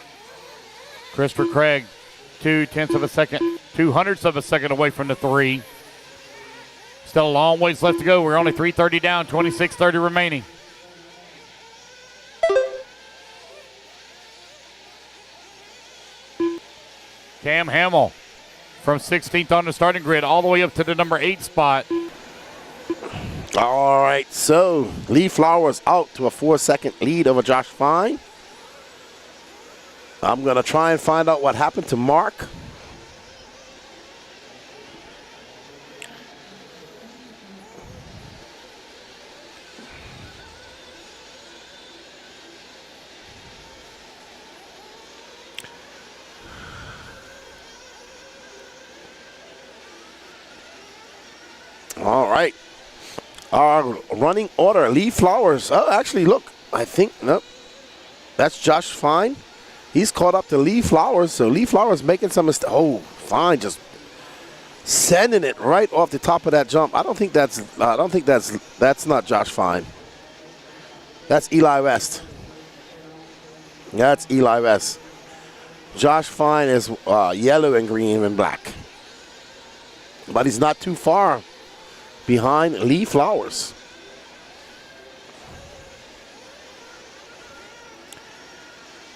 Christopher Craig 2/10 of a second, 2/100 of a second away from the 3. Still a long ways left to go. We're only 3:30 down, 26:30 remaining. Cam Hamill from 16th on the starting grid all the way up to the number 8 spot. All right, so Lee Flowers out to a 4-second lead over Josh Fine. I'm going to try and find out what happened to Mark. All right. Our running order, Lee Flowers. Oh, actually, look. I think, nope. That's Josh Fine. He's caught up to Lee Flowers, so Lee Flowers making some mistakes. Oh, Fine, just sending it right off the top of that jump. I don't think that's not Josh Fine. That's Eli West. That's Eli West. Josh Fine is yellow and green and black, but he's not too far behind Lee Flowers.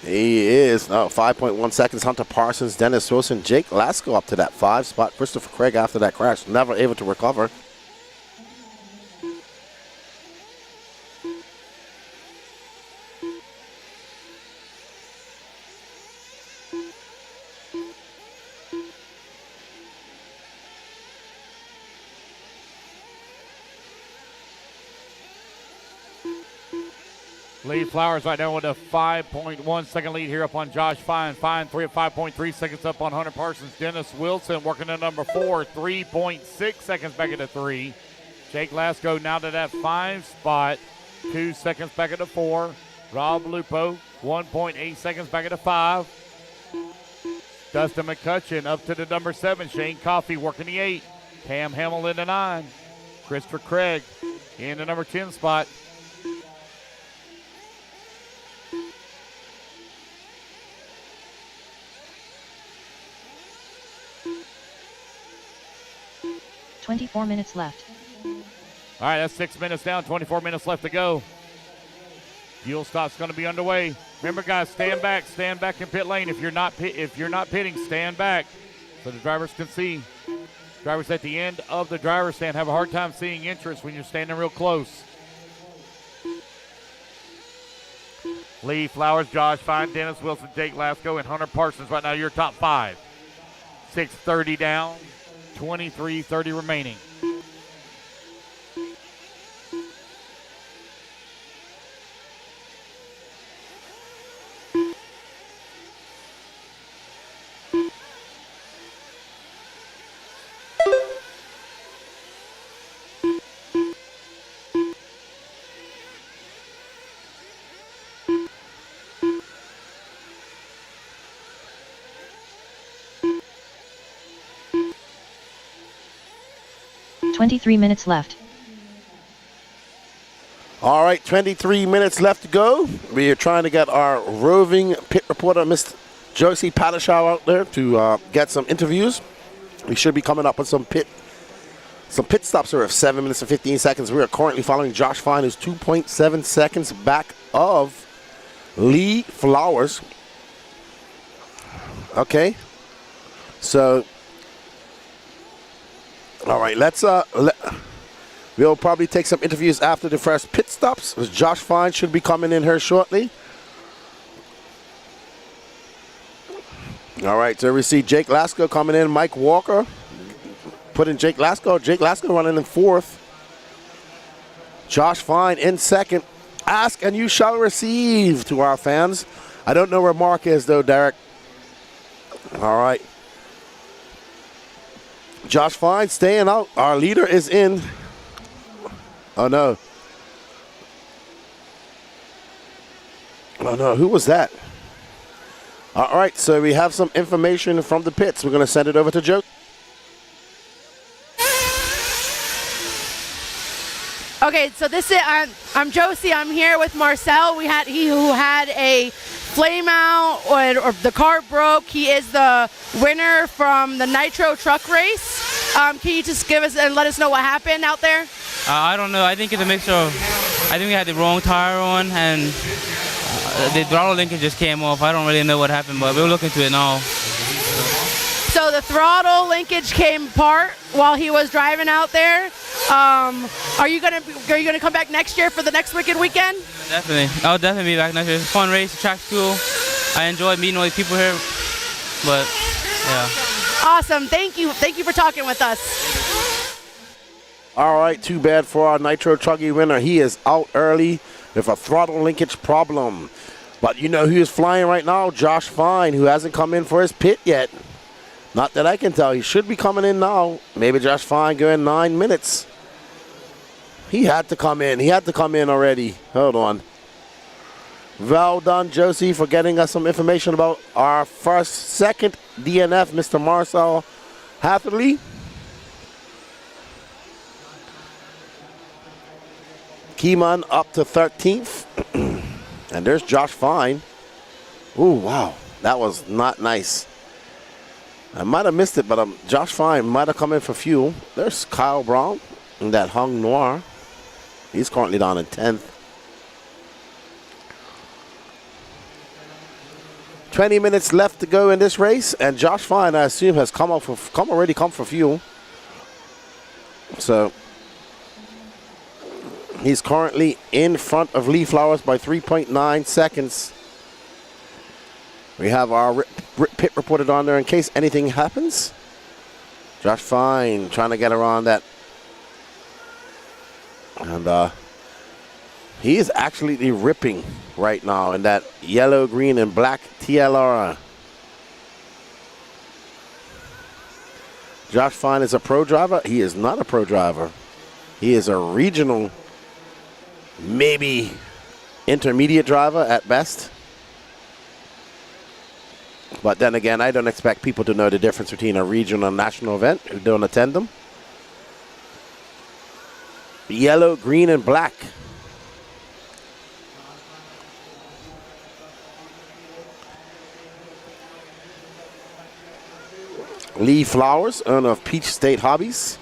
He is 5.1 seconds. Hunter Parsons, Dennis Wilson, Jake Lasco up to that 5 spot. Christopher Craig after that crash, never able to recover. Lee Flowers right now with a 5.1 second lead here up on Josh Fine. Fine 5.3 seconds up on Hunter Parsons. Dennis Wilson working at number 4, 3.6 seconds back at the 3. Jake Lasco now to that 5 spot, 2 seconds back at the 4. Rob Lupo 1.8 seconds back at the 5. Dustin McCutcheon up to the number 7. Shane Coffey working the 8. Cam Hamill in the 9. Christopher Craig in the number 10 spot. "24 minutes left. All right, that's 6 minutes down, 24 minutes left to go. Fuel stop's going to be underway. Remember, guys, stand back in pit lane. If you're not pitting, stand back so the drivers can see. Drivers at the end of the driver's stand have a hard time seeing entrance when you're standing real close. Lee Flowers, Josh Fine, Dennis Wilson, Jake Lasco, and Hunter Parsons right now your top 5. 6:30 down. 23:30 remaining. "23 minutes left. All right, 23 minutes left to go. We are trying to get our roving pit reporter, Mr. Josie Patashow, out there to get some interviews. We should be coming up with some pit stops here of 7 minutes and 15 seconds. We are currently following Josh Fine, who's 2.7 seconds back of Lee Flowers. Okay, so all right, we'll probably take some interviews after the first pit stops. Josh Fine should be coming in here shortly. All right, so we see Jake Lasko coming in. Mike Walker put in Jake Lasko. Jake Lasko running in fourth. Josh Fine in second. Ask and you shall receive to our fans. I don't know where Mark is though, Derek. All right. Josh Fine staying out. Our leader is in. Oh no. Oh no, who was that? All right, so we have some information from the pits. We're going to send it over to Joe. Okay, so this is I'm Josie. I'm here with Marcel. Who had a flame out or the car broke. He is the winner from the Nitro truck race. Can you just give us and let us know what happened out there? I don't know. I think it's a mixture of, I think we had the wrong tire on and the throttle linkage just came off. I don't really know what happened, but we'll look into it now. So the throttle linkage came apart while he was driving out there. Are you gonna come back next year for the next Wicked Weekend? Definitely. I'll definitely be back next year. It's a fun race. The track's cool. I enjoyed meeting all these people here. But yeah. Awesome. Thank you. Thank you for talking with us. All right, too bad for our Nitro Truggy winner. He is out early with a throttle linkage problem. But you know who is flying right now? Josh Fine, who hasn't come in for his pit yet. Not that I can tell. He should be coming in now. Maybe Josh Fine going 9 minutes. He had to come in. He had to come in already. Hold on. Well done, Josie, for getting us some information about our second DNF, Mr. Marcel Hatherley. Keyman up to 13th. And there's Josh Fine. Ooh, wow. That was not nice. I might have missed it, but Josh Fine might have come in for fuel. There's Kyle Brown in that Hung Noir. He's currently down in 10th. 20 minutes left to go in this race, and Josh Fine, I assume, has already come for fuel. So he's currently in front of Lee Flowers by 3.9 seconds. We have our pit reported on there in case anything happens. Josh Fine trying to get around that. And he is actually ripping right now in that yellow, green, and black TLR. Josh Fine is a pro driver. He is not a pro driver. He is a regional, maybe intermediate driver at best. But then again, I don't expect people to know the difference between a regional and national event who don't attend them. Yellow, green, and black. Lee Flowers, owner of Peach State Hobbies.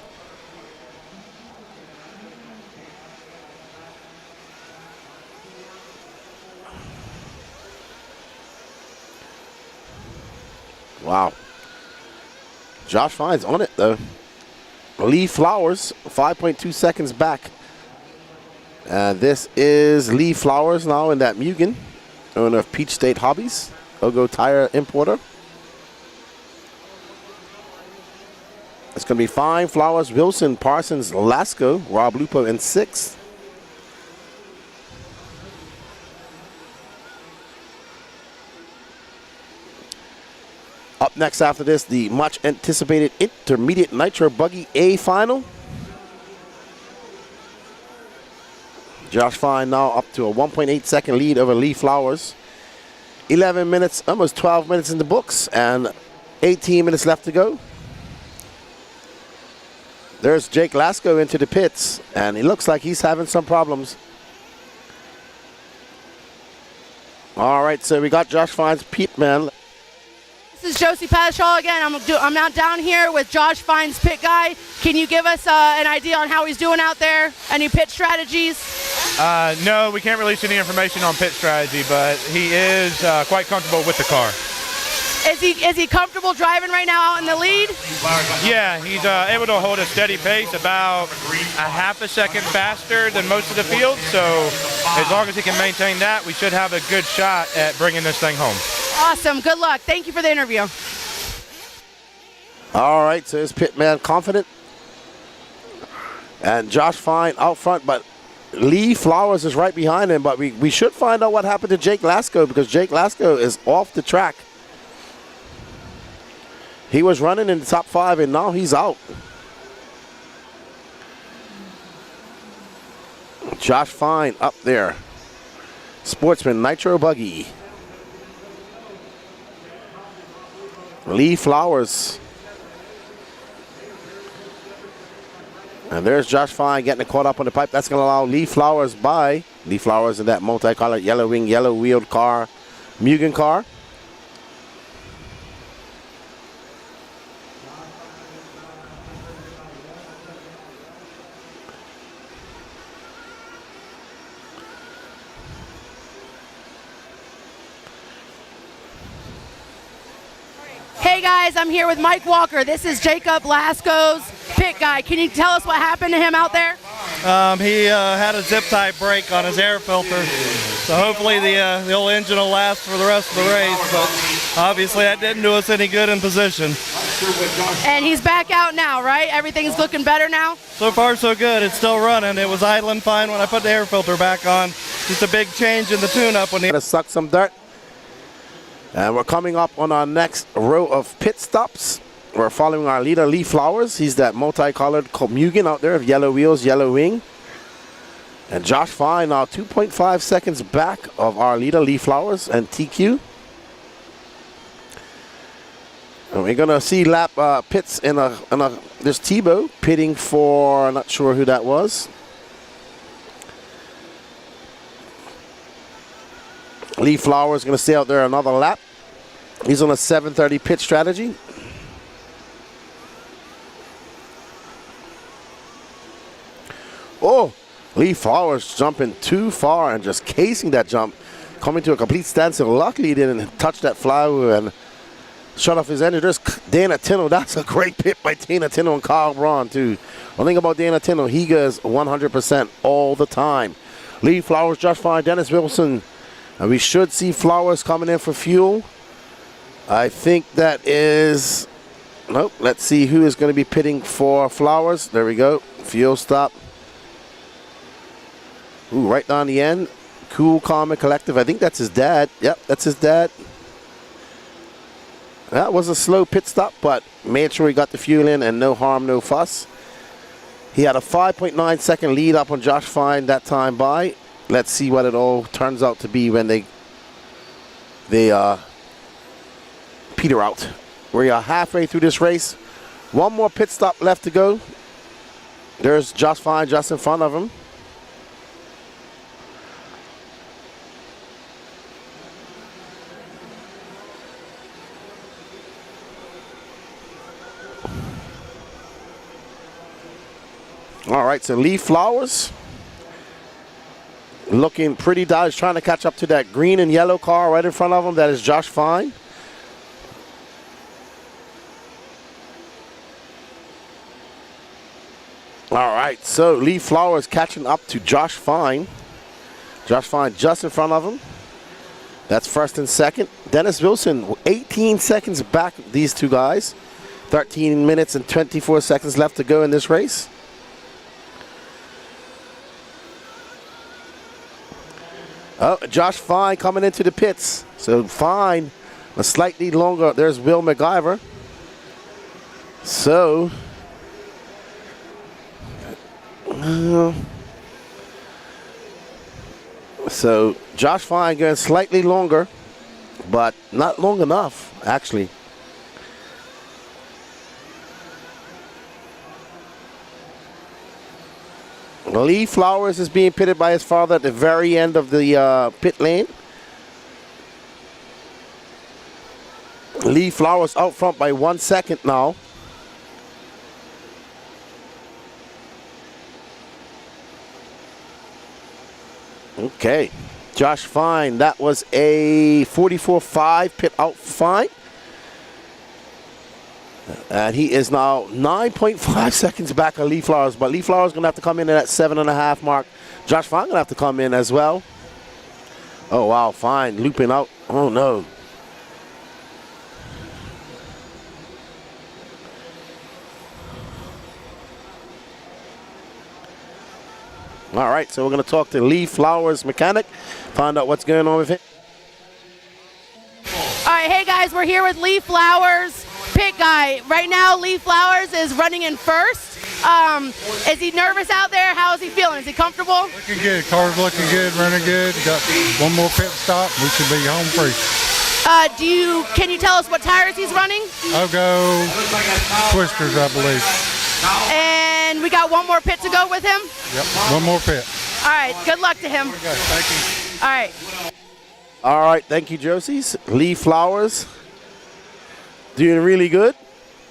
Wow. Josh Fine's on it, though. Lee Flowers, 5.2 seconds back. This is Lee Flowers now in that Mugen, owner of Peach State Hobbies, Ogo Tire importer. It's going to be Fine, Flowers, Wilson, Parsons, Lasko, Rob Lupo in 6th. Up next after this, the much anticipated intermediate Nitro Buggy A final. Josh Fine now up to a 1.8 second lead over Lee Flowers. 11 minutes, almost 12 minutes in the books, and 18 minutes left to go. There's Jake Lasko into the pits, and it looks like he's having some problems. All right, so we got Josh Fine's pit man. This is Josie Pascal again. I'm out down here with Josh Fine's pit guy. Can you give us an idea on how he's doing out there? Any pit strategies? No, we can't release any information on pit strategy, but he is quite comfortable with the car. Is he comfortable driving right now out in the lead? Yeah, he's able to hold a steady pace, about a half a second faster than most of the field. So as long as he can maintain that, we should have a good shot at bringing this thing home. Awesome. Good luck. Thank you for the interview. All right, so his pit man confident. And Josh Fine out front, but Lee Flowers is right behind him. But we should find out what happened to Jake Lasko, because Jake Lasko is off the track. He was running in the top 5, and now he's out. Josh Fine up there. Sportsman Nitro buggy. Lee Flowers. And there's Josh Fine getting caught up on the pipe. That's going to allow Lee Flowers by. Lee Flowers in that multicolored yellow wing, yellow wheeled car, Mugen car. Hey guys, I'm here with Mike Walker. This is Jacob Lasko's pit guy. Can you tell us what happened to him out there? He had a zip tie break on his air filter, so hopefully the old engine will last for the rest of the race, but obviously that didn't do us any good in position. And he's back out now, right? Everything's looking better now? So far so good. It's still running. It was idling fine when I put the air filter back on. Just a big change in the tune-up. When Gotta suck some dirt. And we're coming up on our next row of pit stops. We're following our leader, Lee Flowers. He's that multicolored Mugen out there of yellow wheels, yellow wing. And Josh Fine now 2.5 seconds back of our leader, Lee Flowers, and TQ. And we're gonna see lap pits in there's Tebow pitting for, I'm not sure who that was. Lee Flowers going to stay out there another lap. He's on a 7:30 pit strategy. Oh, Lee Flowers jumping too far and just casing that jump, coming to a complete standstill. Luckily, he didn't touch that flywheel and shut off his engine. There's Dana Tino. That's a great pit by Dana Tino and Kyle Braun, too. One thing about Dana Tino, he goes 100% all the time. Lee Flowers, Josh Fine, Dennis Wilson. And we should see Flowers coming in for fuel. I think that is, nope, let's see who is going to be pitting for Flowers. There we go, fuel stop. Ooh, right down the end. Cool, calm, and collective. I think that's his dad. Yep, that's his dad. That was a slow pit stop, but made sure he got the fuel in and no harm, no fuss. He had a 5.9 second lead up on Josh Fine that time by. Let's see what it all turns out to be when they peter out. We are halfway through this race. One more pit stop left to go. There's Josh Fine just in front of him. All right, so Lee Flowers looking pretty dodged, trying to catch up to that green and yellow car right in front of him. That is Josh Fine. All right, so Lee Flowers catching up to Josh Fine. Josh Fine just in front of him. That's first and second. Dennis Wilson, 18 seconds back, these two guys. 13 minutes and 24 seconds left to go in this race. Oh, Josh Fine coming into the pits. So Fine, a slightly longer. There's Will McIver. So, Josh Fine going slightly longer, but not long enough, actually. Lee Flowers is being pitted by his father at the very end of the pit lane. Lee Flowers out front by 1 second now. Okay, Josh Fine, that was a 44.5 pit out fine. And he is now 9.5 seconds back of Lee Flowers, but Lee Flowers going to have to come in at that 7.5 mark. Josh Fine going to have to come in as well. Oh, wow, Fine, looping out. Oh, no. All right, so we're going to talk to Lee Flowers mechanic, find out what's going on with him. All right, hey guys, we're here with Lee Flowers, pit guy. Right now, Lee Flowers is running in first. Is he nervous out there? How is he feeling? Is he comfortable? Looking good. Car's looking good, running good. Got one more pit stop. We should be home free. Can you tell us what tires he's running? I'll go Twisters, I believe. And we got one more pit to go with him? Yep, one more pit. All right, good luck to him. Okay, thank you. All right. All right, thank you, Josies. Lee Flowers doing really good.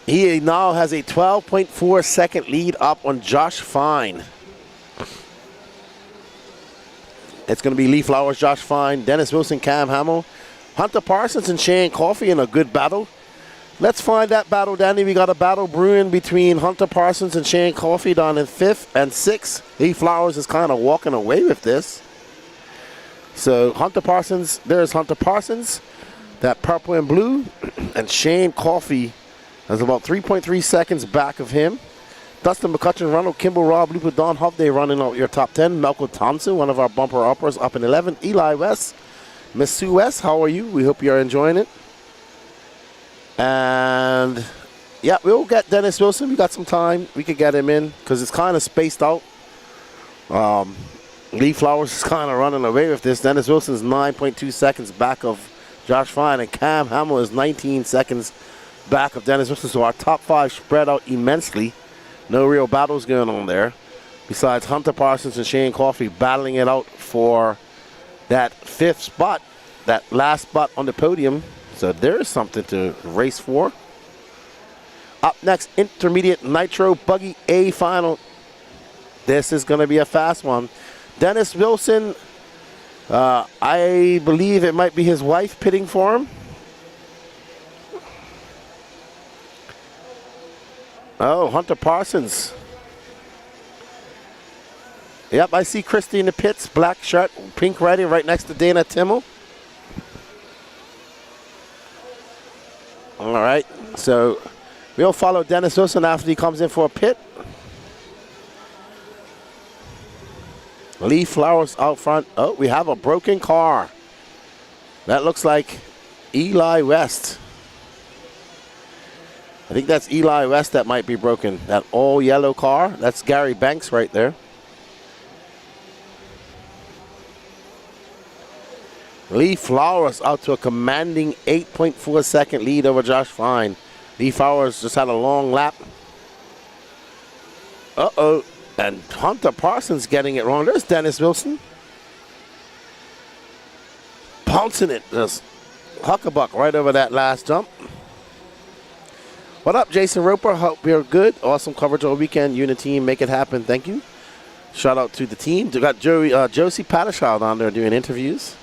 He now has a 12.4 second lead up on Josh Fine. It's going to be Lee Flowers, Josh Fine, Dennis Wilson, Cam Hamill, Hunter Parsons, and Shane Coffey in a good battle. Let's find that battle, Danny. We got a battle brewing between Hunter Parsons and Shane Coffey down in 5th and 6th. Lee Flowers is kind of walking away with this. So Hunter Parsons, there's Hunter Parsons, that purple and blue, and Shane Coffey is about 3.3 seconds back of him. Dustin McCutcheon, Ronald Kimball, Rob Looper, Don Hovde running out your top 10. Malcolm Thompson, one of our bumper uppers, up in 11. Eli West, Miss Sue West, how are you? We hope you're enjoying it. And yeah, we'll get Dennis Wilson. We got some time. We could get him in because it's kind of spaced out. Lee Flowers is kind of running away with this. Dennis Wilson is 9.2 seconds back of Josh Fine, and Cam Hamill is 19 seconds back of Dennis Wilson. So our top 5 spread out immensely. No real battles going on there. Besides Hunter Parsons and Shane Coffey battling it out for that 5th spot, that last spot on the podium. So there's something to race for. Up next, Intermediate Nitro Buggy A final. This is going to be a fast one. Dennis Wilson, I believe it might be his wife pitting for him. Oh, Hunter Parsons. Yep, I see Christy in the pits. Black shirt, pink writing right next to Dana Timmel. All right, so we'll follow Dennis Wilson after he comes in for a pit. Lee Flowers out front. Oh, we have a broken car. That looks like Eli West. I think that's Eli West that might be broken. That all yellow car. That's Gary Banks right there. Lee Flowers out to a commanding 8.4 second lead over Josh Fine. Lee Flowers just had a long lap. Uh-oh. And Hunter Parsons getting it wrong. There's Dennis Wilson. Pouncing it. Just huckabuck right over that last jump. What up, Jason Roper? Hope you're good. Awesome coverage all weekend. You and the team make it happen. Thank you. Shout out to the team. We got Josie Pattershall down there doing interviews.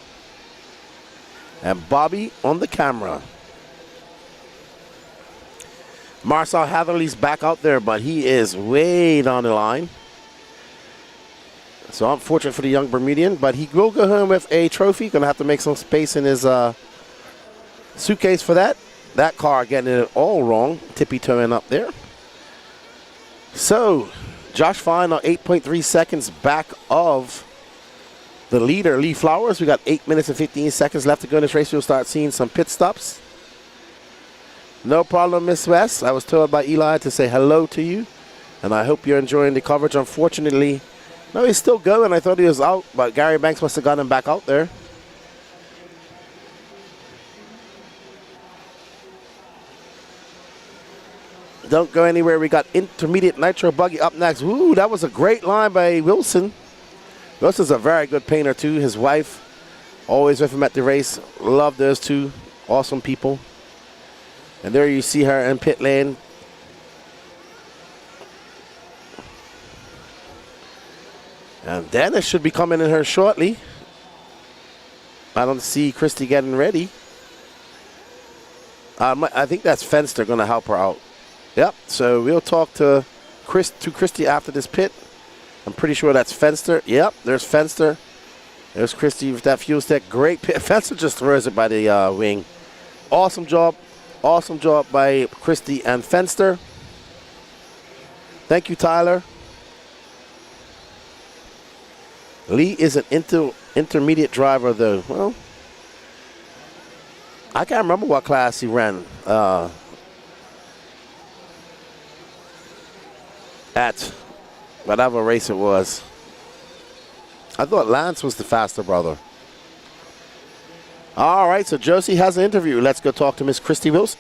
And Bobby on the camera. Marcel Hatherley's back out there, but he is way down the line. So unfortunate for the young Bermudian, but he will go home with a trophy. Going to have to make some space in his suitcase for that. That car getting it all wrong, tippy-toeing up there. So Josh Fine now 8.3 seconds back of the leader, Lee Flowers. We got 8 minutes and 15 seconds left to go in this race. We'll start seeing some pit stops. No problem, Miss West. I was told by Eli to say hello to you, and I hope you're enjoying the coverage. Unfortunately, no, he's still going. I thought he was out, but Gary Banks must have got him back out there. Don't go anywhere. We got Intermediate Nitro Buggy up next. Ooh, that was a great line by Wilson. Wilson's a very good painter, too. His wife, always with him at the race. Love those two awesome people. And there you see her in pit lane. And Dennis should be coming in here shortly. I don't see Christy getting ready. I think that's Fenster going to help her out. Yep, so we'll talk to Christy after this pit. I'm pretty sure that's Fenster. Yep, there's Fenster. There's Christy with that fuel stick. Great pit. Fenster just throws it by the wing. Awesome job. Awesome job by Christy and Fenster. Thank you, Tyler. Lee is an intermediate driver, though. Well, I can't remember what class he ran at whatever race it was. I thought Lance was the faster brother. All right, so Josie has an interview. Let's go talk to Miss Christy Wilson.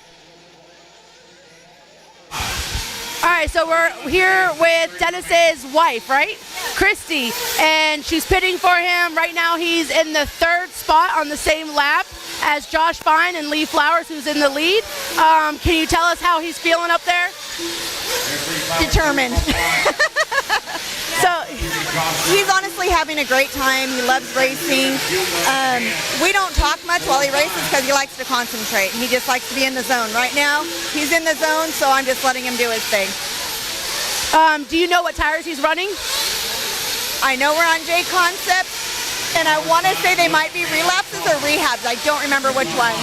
All right, so we're here with Dennis's wife, right? Christy, and she's pitting for him. Right now he's in the 3rd spot on the same lap as Josh Fine and Lee Flowers, who's in the lead. Can you tell us how he's feeling up there? Determined. So he's honestly having a great time. He loves racing. We don't talk much while he races because he likes to concentrate. He just likes to be in the zone. Right now, he's in the zone, so I'm just letting him do his thing. Do you know what tires he's running? I know we're on J Concept, and I want to say they might be relapses or rehabs. I don't remember which ones.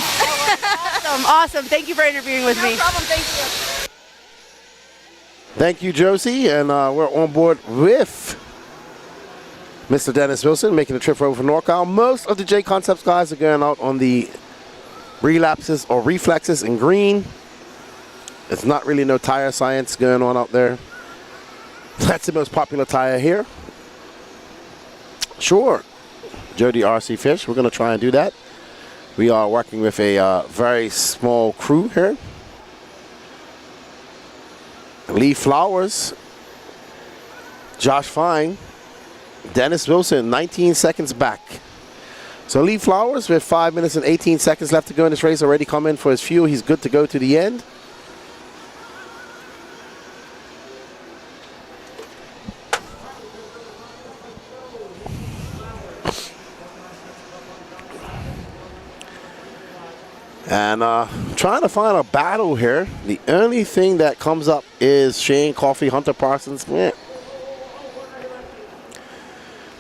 Awesome. Thank you for interviewing with me. No problem. Thank you. Thank you, Josie, and we're on board with Mr. Dennis Wilson making the trip over from NorCal. Most of the J Concepts guys are going out on the relapses or reflexes in green. It's not really no tire science going on out there. That's the most popular tire here. Sure, Jody RC Fish, we're going to try and do that. We are working with a very small crew here. Lee Flowers, Josh Fine, Dennis Wilson, 19 seconds back. So Lee Flowers with 5 minutes and 18 seconds left to go in this race, already come in for his fuel. He's good to go to the end. And trying to find a battle here. The only thing that comes up is Shane Coffey, Hunter Parsons. Meh.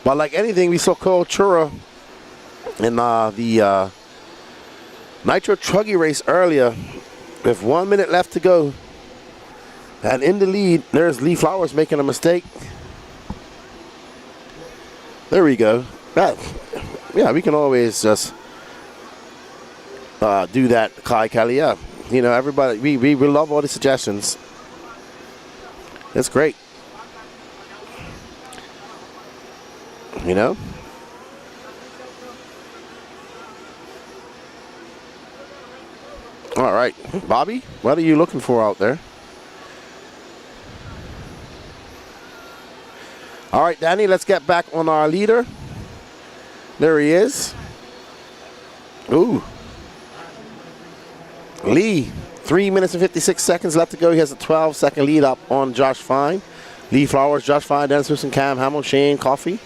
But like anything, we saw Cole Chura in the Nitro Truggy race earlier with 1 minute left to go. And in the lead, there's Lee Flowers making a mistake. There we go. Yeah, we can always just do that, Kai Kelly. Yeah, you know, everybody, we love all the suggestions. It's great. You know? All right, Bobby, what are you looking for out there? All right, Danny, let's get back on our leader. There he is. Ooh. Lee, 3 minutes and 56 seconds left to go. He has a 12-second lead up on Josh Fine. Lee Flowers, Josh Fine, Dennis Wilson, Cam Hamill, Shane Coffey.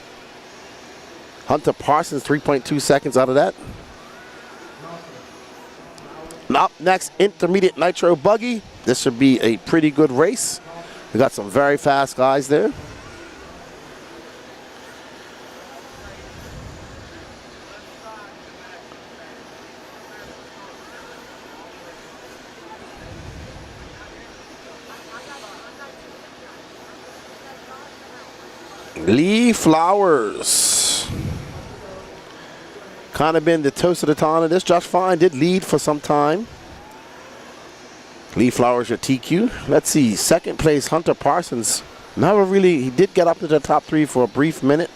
Hunter Parsons, 3.2 seconds out of that. Up next, Intermediate Nitro Buggy. This should be a pretty good race. We got some very fast guys there. Lee Flowers. Kind of been the toast of the town of this. Josh Fine did lead for some time. Lee Flowers, your TQ. Let's see, second place, Hunter Parsons. Never really, he did get up to the top 3 for a brief minute,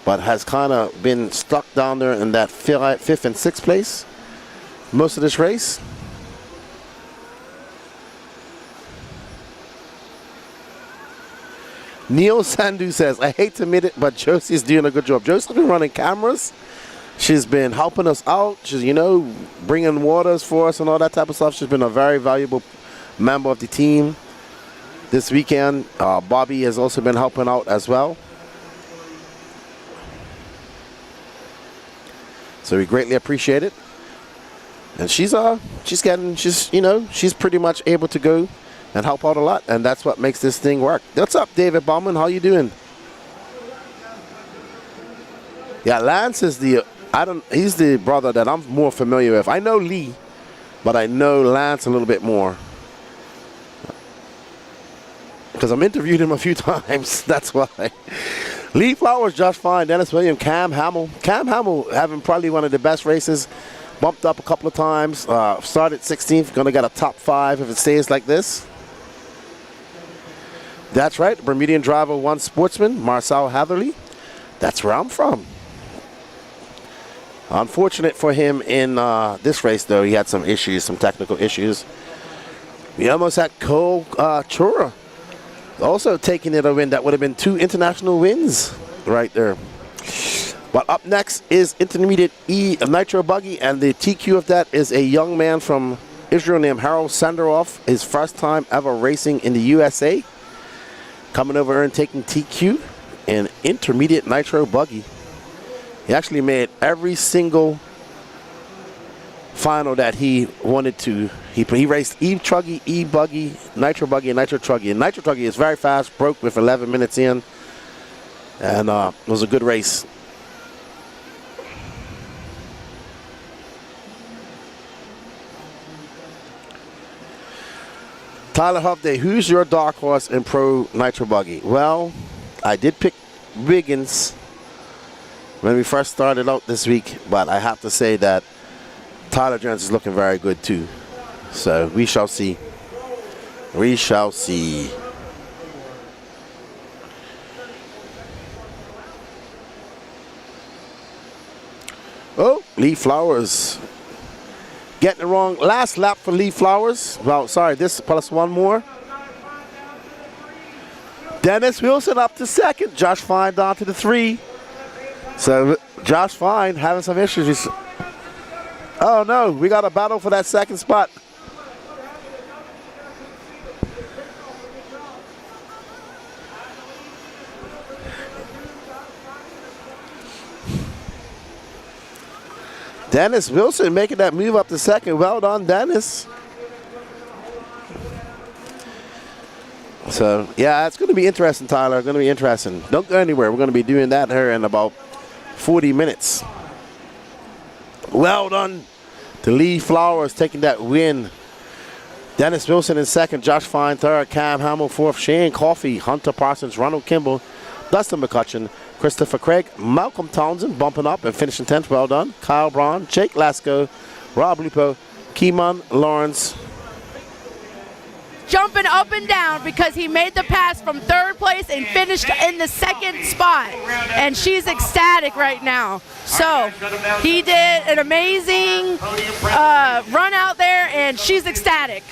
but has kind of been stuck down there in that 5th and 6th place most of this race. Neil Sandu says, I hate to admit it, but Josie's doing a good job. Josie's been running cameras She's been helping us out. She's, bringing waters for us and all that type of stuff. She's been a very valuable member of the team this weekend. Bobby has also been helping out as well. So we greatly appreciate it. And she's pretty much able to go and help out a lot, and that's what makes this thing work. What's up, David Bauman? How you doing? Yeah, Lance is he's the brother that I'm more familiar with. I know Lee, but I know Lance a little bit more. Because I've interviewed him a few times, that's why. Lee Flowers, Josh Fine, Dennis Williams, Cam Hamill. Cam Hamill having probably one of the best races. Bumped up a couple of times. Started 16th, gonna get a top 5 if it stays like this. That's right, Bermudian driver 1 Sportsman, Marcel Hatherley. That's where I'm from. Unfortunate for him in this race, though. He had some issues, some technical issues. We almost had Cole Chura also taking it a win. That would have been 2 international wins right there. But up next is Intermediate Nitro Buggy, and the TQ of that is a young man from Israel named Harold Sanderoff. His first time ever racing in the USA. Coming over and taking TQ in Intermediate Nitro Buggy. He actually made every single final that he wanted to. He raced E-truggy, E-buggy, Nitro Buggy, and Nitro Truggy. And Nitro Truggy is very fast, broke with 11 minutes in, and it was a good race. Tyler Hovde, who's your dark horse in Pro Nitro Buggy? Well, I did pick Wiggins when we first started out this week, but I have to say that Tyler Jones is looking very good too. So we shall see. We shall see. Oh, Lee Flowers. Getting it wrong. Last lap for Lee Flowers. Well, sorry, this plus one more. Dennis Wilson up to second. Josh Fine down to the 3. So Josh Fine having some issues. Oh no, we got a battle for that second spot. Dennis Wilson making that move up to second. Well done, Dennis. So, yeah, it's going to be interesting, Tyler. Going to be interesting. Don't go anywhere. We're going to be doing that here in about 40 minutes. Well done to Lee Flowers taking that win. Dennis Wilson in second. Josh Fine third. Cam Hamill fourth. Shane Coffey, Hunter Parsons, Ronald Kimball, Dustin McCutcheon, Christopher Craig, Malcolm Townsend bumping up and finishing 10th. Well done. Kyle Braun, Jake Lasco, Rob Lupo, Keeman Lawrence. Jumping up and down because he made the pass from 3rd place and finished in the 2nd spot. And she's ecstatic right now. So he did an amazing run out there, and she's ecstatic.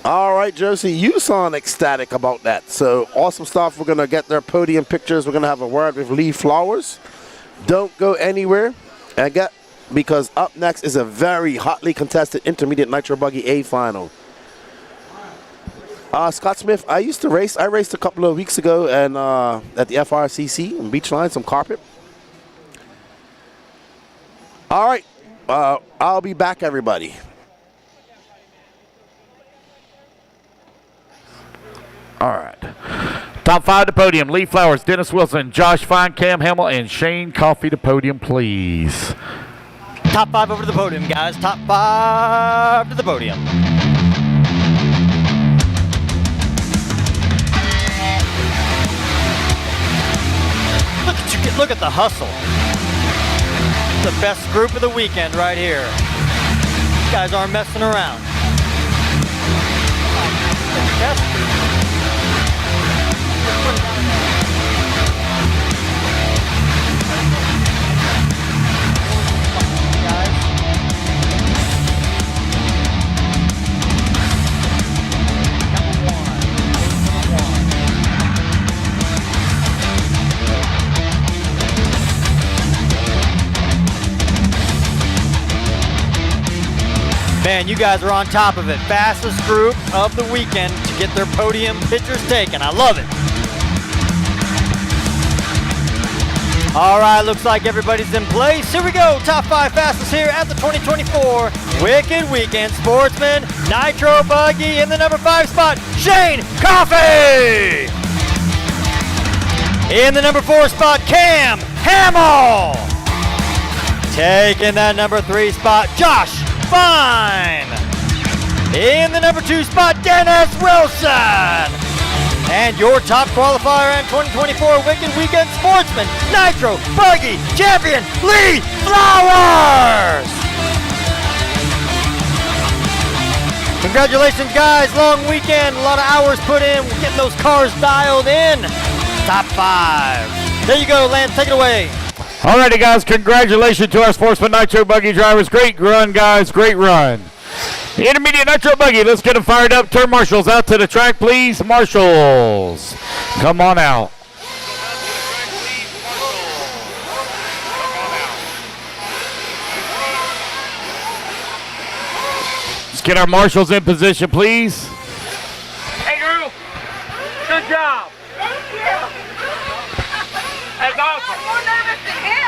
All right, Josie, you sound ecstatic about that. So awesome stuff. We're going to get their podium pictures. We're going to have a word with Lee Flowers. Don't go anywhere. Because up next is a very hotly contested Intermediate Nitro Buggy A final. Scott Smith, I used to race. I raced a couple of weeks ago and at the FRCC in Beachline, some carpet. All right, I'll be back, everybody. All right. Top 5 to podium. Lee Flowers, Dennis Wilson, Josh Fine, Cam Hamill, and Shane Coffey to podium, please. Top 5 over to the podium, guys. Top 5 to the podium. Look at you, look at the hustle. The best group of the weekend right here. You guys aren't messing around. Man, you guys are on top of it. Fastest group of the weekend to get their podium pictures taken. I love it. All right, looks like everybody's in place. Here we go. Top 5 fastest here at the 2024 Wicked Weekend Sportsman Nitro Buggy in the number 5 spot, Shane Coffey. In the number 4 spot, Cam Hamill. Taking that number 3 spot, Josh Fine. In the number 2 spot, Dennis Wilson. And your top qualifier in 2024 Wicked Weekend Sportsman Nitro Buggy Champion, Lee Flowers. Congratulations, guys. Long weekend. A lot of hours put in. We're getting those cars dialed in. Top 5. There you go, Lance. Take it away. Alrighty, guys. Congratulations to our Sportsman Nitro Buggy drivers. Great run, guys. Great run. The intermediate Nitro Buggy. Let's get them fired up. Turn marshals out to the track, please. Marshals, come on out. Let's get our marshals in position, please. Hey, Drew. Good job. Thank you. That's awesome. I'm more nervous than him.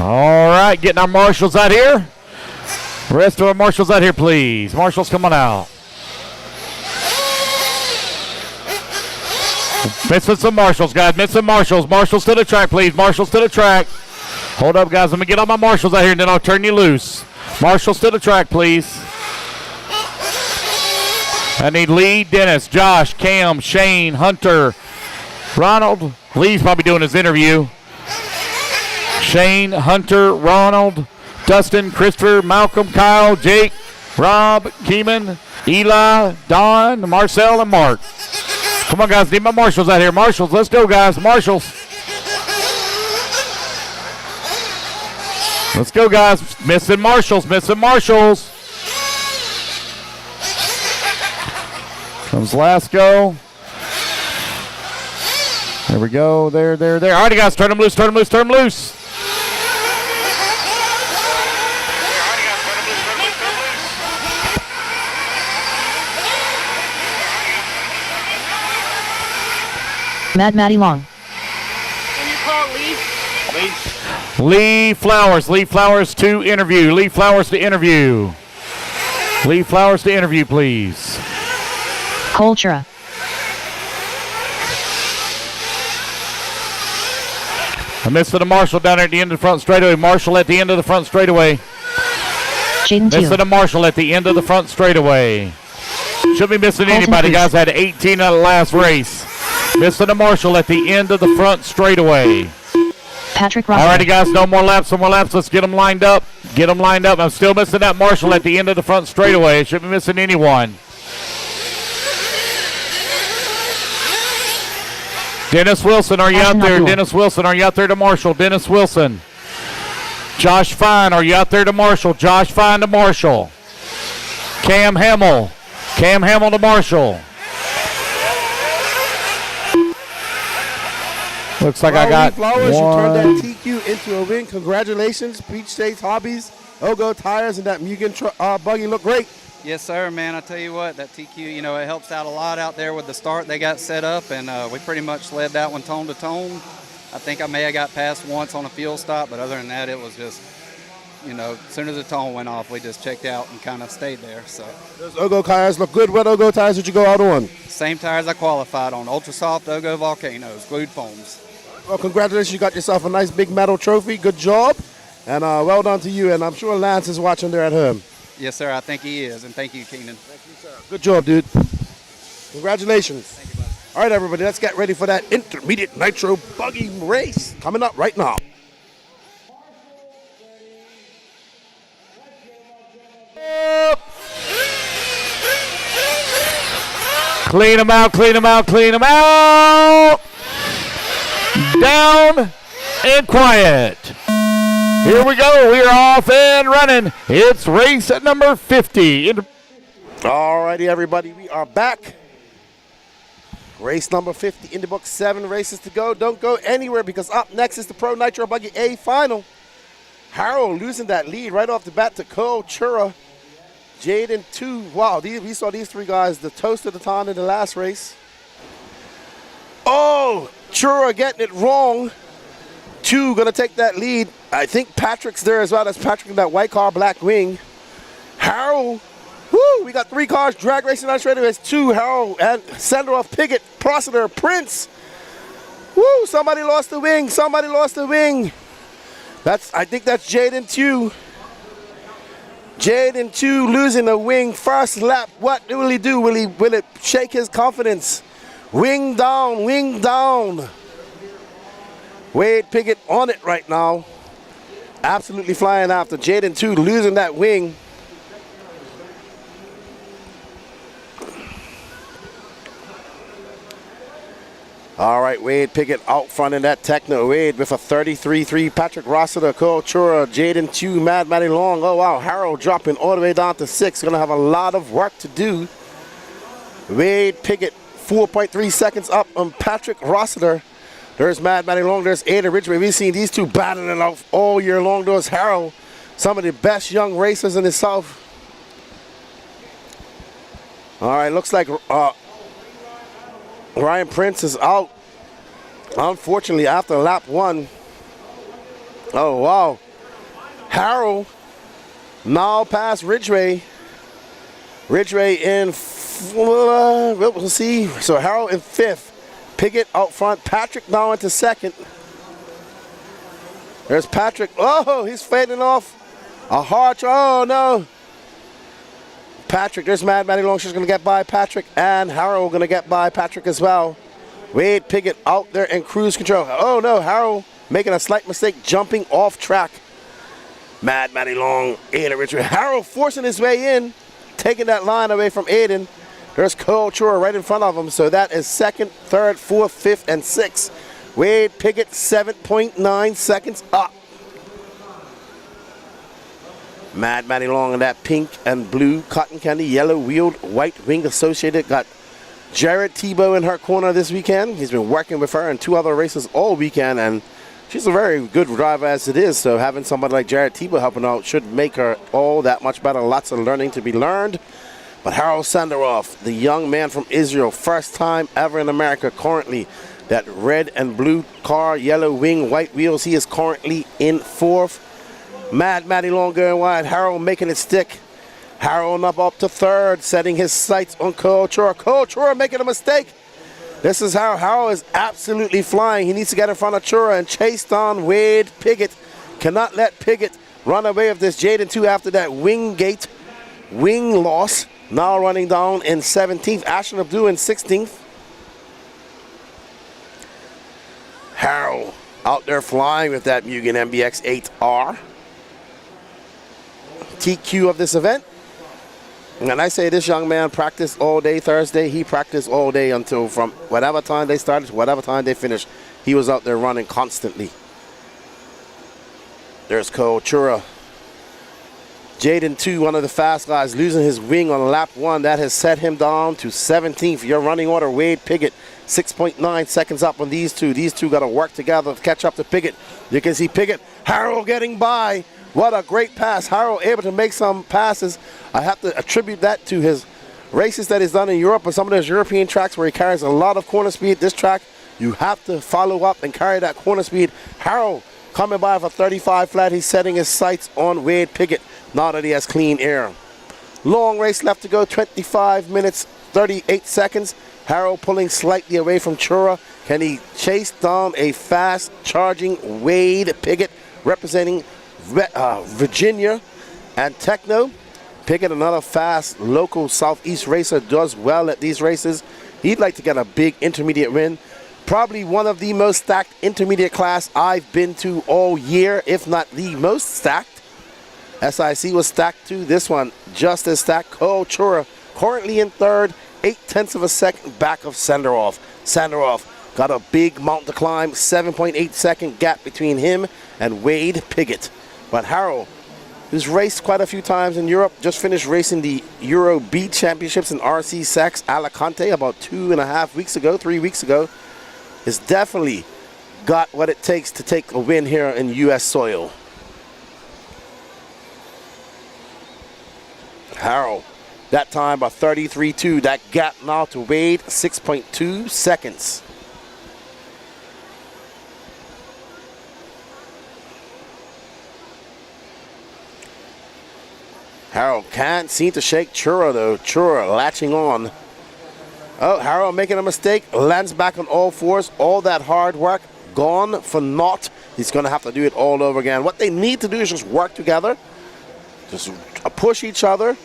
All right, getting our marshals out here. Rest of our marshals out here, please. Marshals, come on out. Missing some marshals, guys. Missing marshals. Marshals to the track, please. Marshals to the track. Hold up, guys. Let me get all my marshals out here, and then I'll turn you loose. Marshals to the track, please. I need Lee, Dennis, Josh, Cam, Shane, Hunter, Ronald. Lee's probably doing his interview. Shane, Hunter, Ronald, Dustin, Christopher, Malcolm, Kyle, Jake, Rob, Keeman, Eli, Don, Marcel, and Mark. Come on, guys. Need my marshals out here. Marshals, let's go, guys. Marshals. Let's go, guys. Missing marshals. Missing marshals. Comes Lasco. There we go. There. All right, guys. Turn them loose. Turn them loose. Turn them loose. Matty Long. Can you call Lee? Lee Flowers. Lee Flowers to interview. Lee Flowers to interview. Lee Flowers to interview, please. Colchura. I missed the Marshall down there at the end of the front straightaway. Marshall at the end of the front straightaway. Missing the Marshall at the end of the front straightaway. Shouldn't be missing anybody, guys. Had 18 out of the last race. Missing the Marshall at the end of the front straightaway. Patrick Ross. Alrighty, guys. No more laps. No more laps. Let's get them lined up. Get them lined up. I'm still missing that Marshall at the end of the front straightaway. Shouldn't be missing anyone. Dennis Wilson, are you out there? Dennis Wilson, are you out there to Marshall? Dennis Wilson. Josh Fine, are you out there to Marshall? Josh Fine to Marshall. Cam Hamill. Cam Hamill to Marshall. Looks like I got Flowers, one. you turned that TQ into a win. Congratulations. Beach States Hobbies, Ogo Tires, and that Mugen buggy look great. Yes, sir, man. I tell you what, that TQ, you know, it helps out a lot out there with the start they got set up, and we pretty much led that one tone to tone. I think I may have got past once on a fuel stop, but other than that, it was just, you know, as soon as the tone went off, we just checked out and kind of stayed there. So those Ogo tires look good. What Ogo tires did you go out on? Same tires I qualified on, Ultra Soft Ogo Volcanoes, glued foams. Well, congratulations. You got yourself a nice big medal trophy. Good job. And well done to you. And I'm sure Lance is watching there at home. Yes, sir. I think he is. And thank you, Keenan. Thank you, sir. Good job, dude. Congratulations. Thank you, buddy. All right, everybody. Let's get ready for that intermediate nitro buggy race coming up right now. Clean them out, clean them out, clean them out. Down and quiet. Here we go. We are off and running. It's race at number 50. All righty, everybody. We are back. Race number 50 in the book. 7 races to go. Don't go anywhere because up next is the Pro Nitro Buggy A final. Harold losing that lead right off the bat to Cole Chura. Jaden 2. Wow, we saw these three guys, the toast of the town in the last race. Oh, Chura getting it wrong. 2 gonna take that lead. I think Patrick's there as well. That's Patrick in that white car, black wing. Harold, woo, we got 3 cars drag racing on straight. It's 2, Harold and Senderoff, Piggott, Prossiter, Prince. Woo, somebody lost the wing, somebody lost the wing. I think that's Jaden 2. Jaden 2 losing the wing first lap. What will he do? Will it shake his confidence? Wing down, wing down. Wade Piggott on it right now. Absolutely flying after Jaden 2 losing that wing. All right, Wade Piggott out front in that Techno. Wade with a 33.3. Patrick Rossiter, Cole Chura, Jaden 2, Mad Matty Long. Oh, wow. Harold dropping all the way down to 6. Going to have a lot of work to do. Wade Piggott 4.3 seconds up on Patrick Rossiter. There's Mad Matty Long. There's Ada Ridgway. We've seen these two battling it out all year long. There's Harold, some of the best young racers in the South. All right, looks like Ryan Prince is out, unfortunately, after lap 1. Oh, wow. Harold now past Ridgway. Ridgway in, we'll see. So Harold in 5th. Piggott out front. Patrick now into 2nd. There's Patrick. Oh, he's fading off. A hard try. Oh, no. Patrick, there's Mad Matty Long. She's going to get by Patrick, and Harold going to get by Patrick as well. Wade Piggott out there in cruise control. Oh no, Harold making a slight mistake, jumping off track. Mad Matty Long, Aiden Richard. Harold forcing his way in, taking that line away from Aiden. There's Cole Chura right in front of him. So that is 2nd, 3rd, 4th, 5th, and 6th. Wade Piggott 7.9 seconds up. Mad Matty Long in that pink and blue cotton candy, yellow wheeled, white wing associated. Got Jared Tebow in her corner this weekend. He's been working with her in 2 other races all weekend, and she's a very good driver as it is. So having somebody like Jared Tebow helping out should make her all that much better. Lots of learning to be learned. But Harold Senderoff, the young man from Israel, first time ever in America currently. That red and blue car, yellow wing, white wheels. He is currently in 4th. Mad Matty Long going wide. Harold making it stick. Harold up to 3rd, setting his sights on Cole Chura. Cole Chura making a mistake. This is how Harold is absolutely flying. He needs to get in front of Chura and chase down Wade Piggott. Cannot let Piggott run away with this. Jaden 2 after that wing loss. Now running down in 17th. Ashton Abdul in 16th. Harold out there flying with that Mugen MBX 8R. TQ of this event. And I say this young man practiced all day Thursday. He practiced all day until from whatever time they started to whatever time they finished. He was out there running constantly. There's Cole Chura. Jaden 2, one of the fast guys, losing his wing on lap 1. That has set him down to 17th. Your running order, Wade Piggott, 6.9 seconds up on these two. These two got to work together to catch up to Piggott. You can see Piggott, Harold getting by. What a great pass. Harold able to make some passes. I have to attribute that to his races that he's done in Europe and some of those European tracks where he carries a lot of corner speed. This track, you have to follow up and carry that corner speed. Harold coming by for 35 flat. He's setting his sights on Wade Piggott now that he has clean air. Long race left to go, 25 minutes, 38 seconds. Harold pulling slightly away from Chura. Can he chase down a fast charging Wade Piggott representing Virginia and Techno? Piggott, another fast local Southeast racer, does well at these races. He'd like to get a big intermediate win. Probably one of the most stacked intermediate class I've been to all year, if not the most stacked. SIC was stacked too. This one just as stacked. Cole Chura currently in 3rd, 0.8 of a second back of Senderoff. Senderoff got a big mountain to climb, 7.8 second gap between him and Wade Piggott. But Harold, who's raced quite a few times in Europe, just finished racing the Euro B Championships in RC Sax Alicante about 3 weeks ago, has definitely got what it takes to take a win here in U.S. soil. Harrell, that time by 33.2. That gap now to Wade, 6.2 seconds. Harrell can't seem to shake Chura though. Chura latching on. Oh, Harrell making a mistake. Lands back on all fours. All that hard work gone for naught. He's going to have to do it all over again. What they need to do is just work together. Just push each other.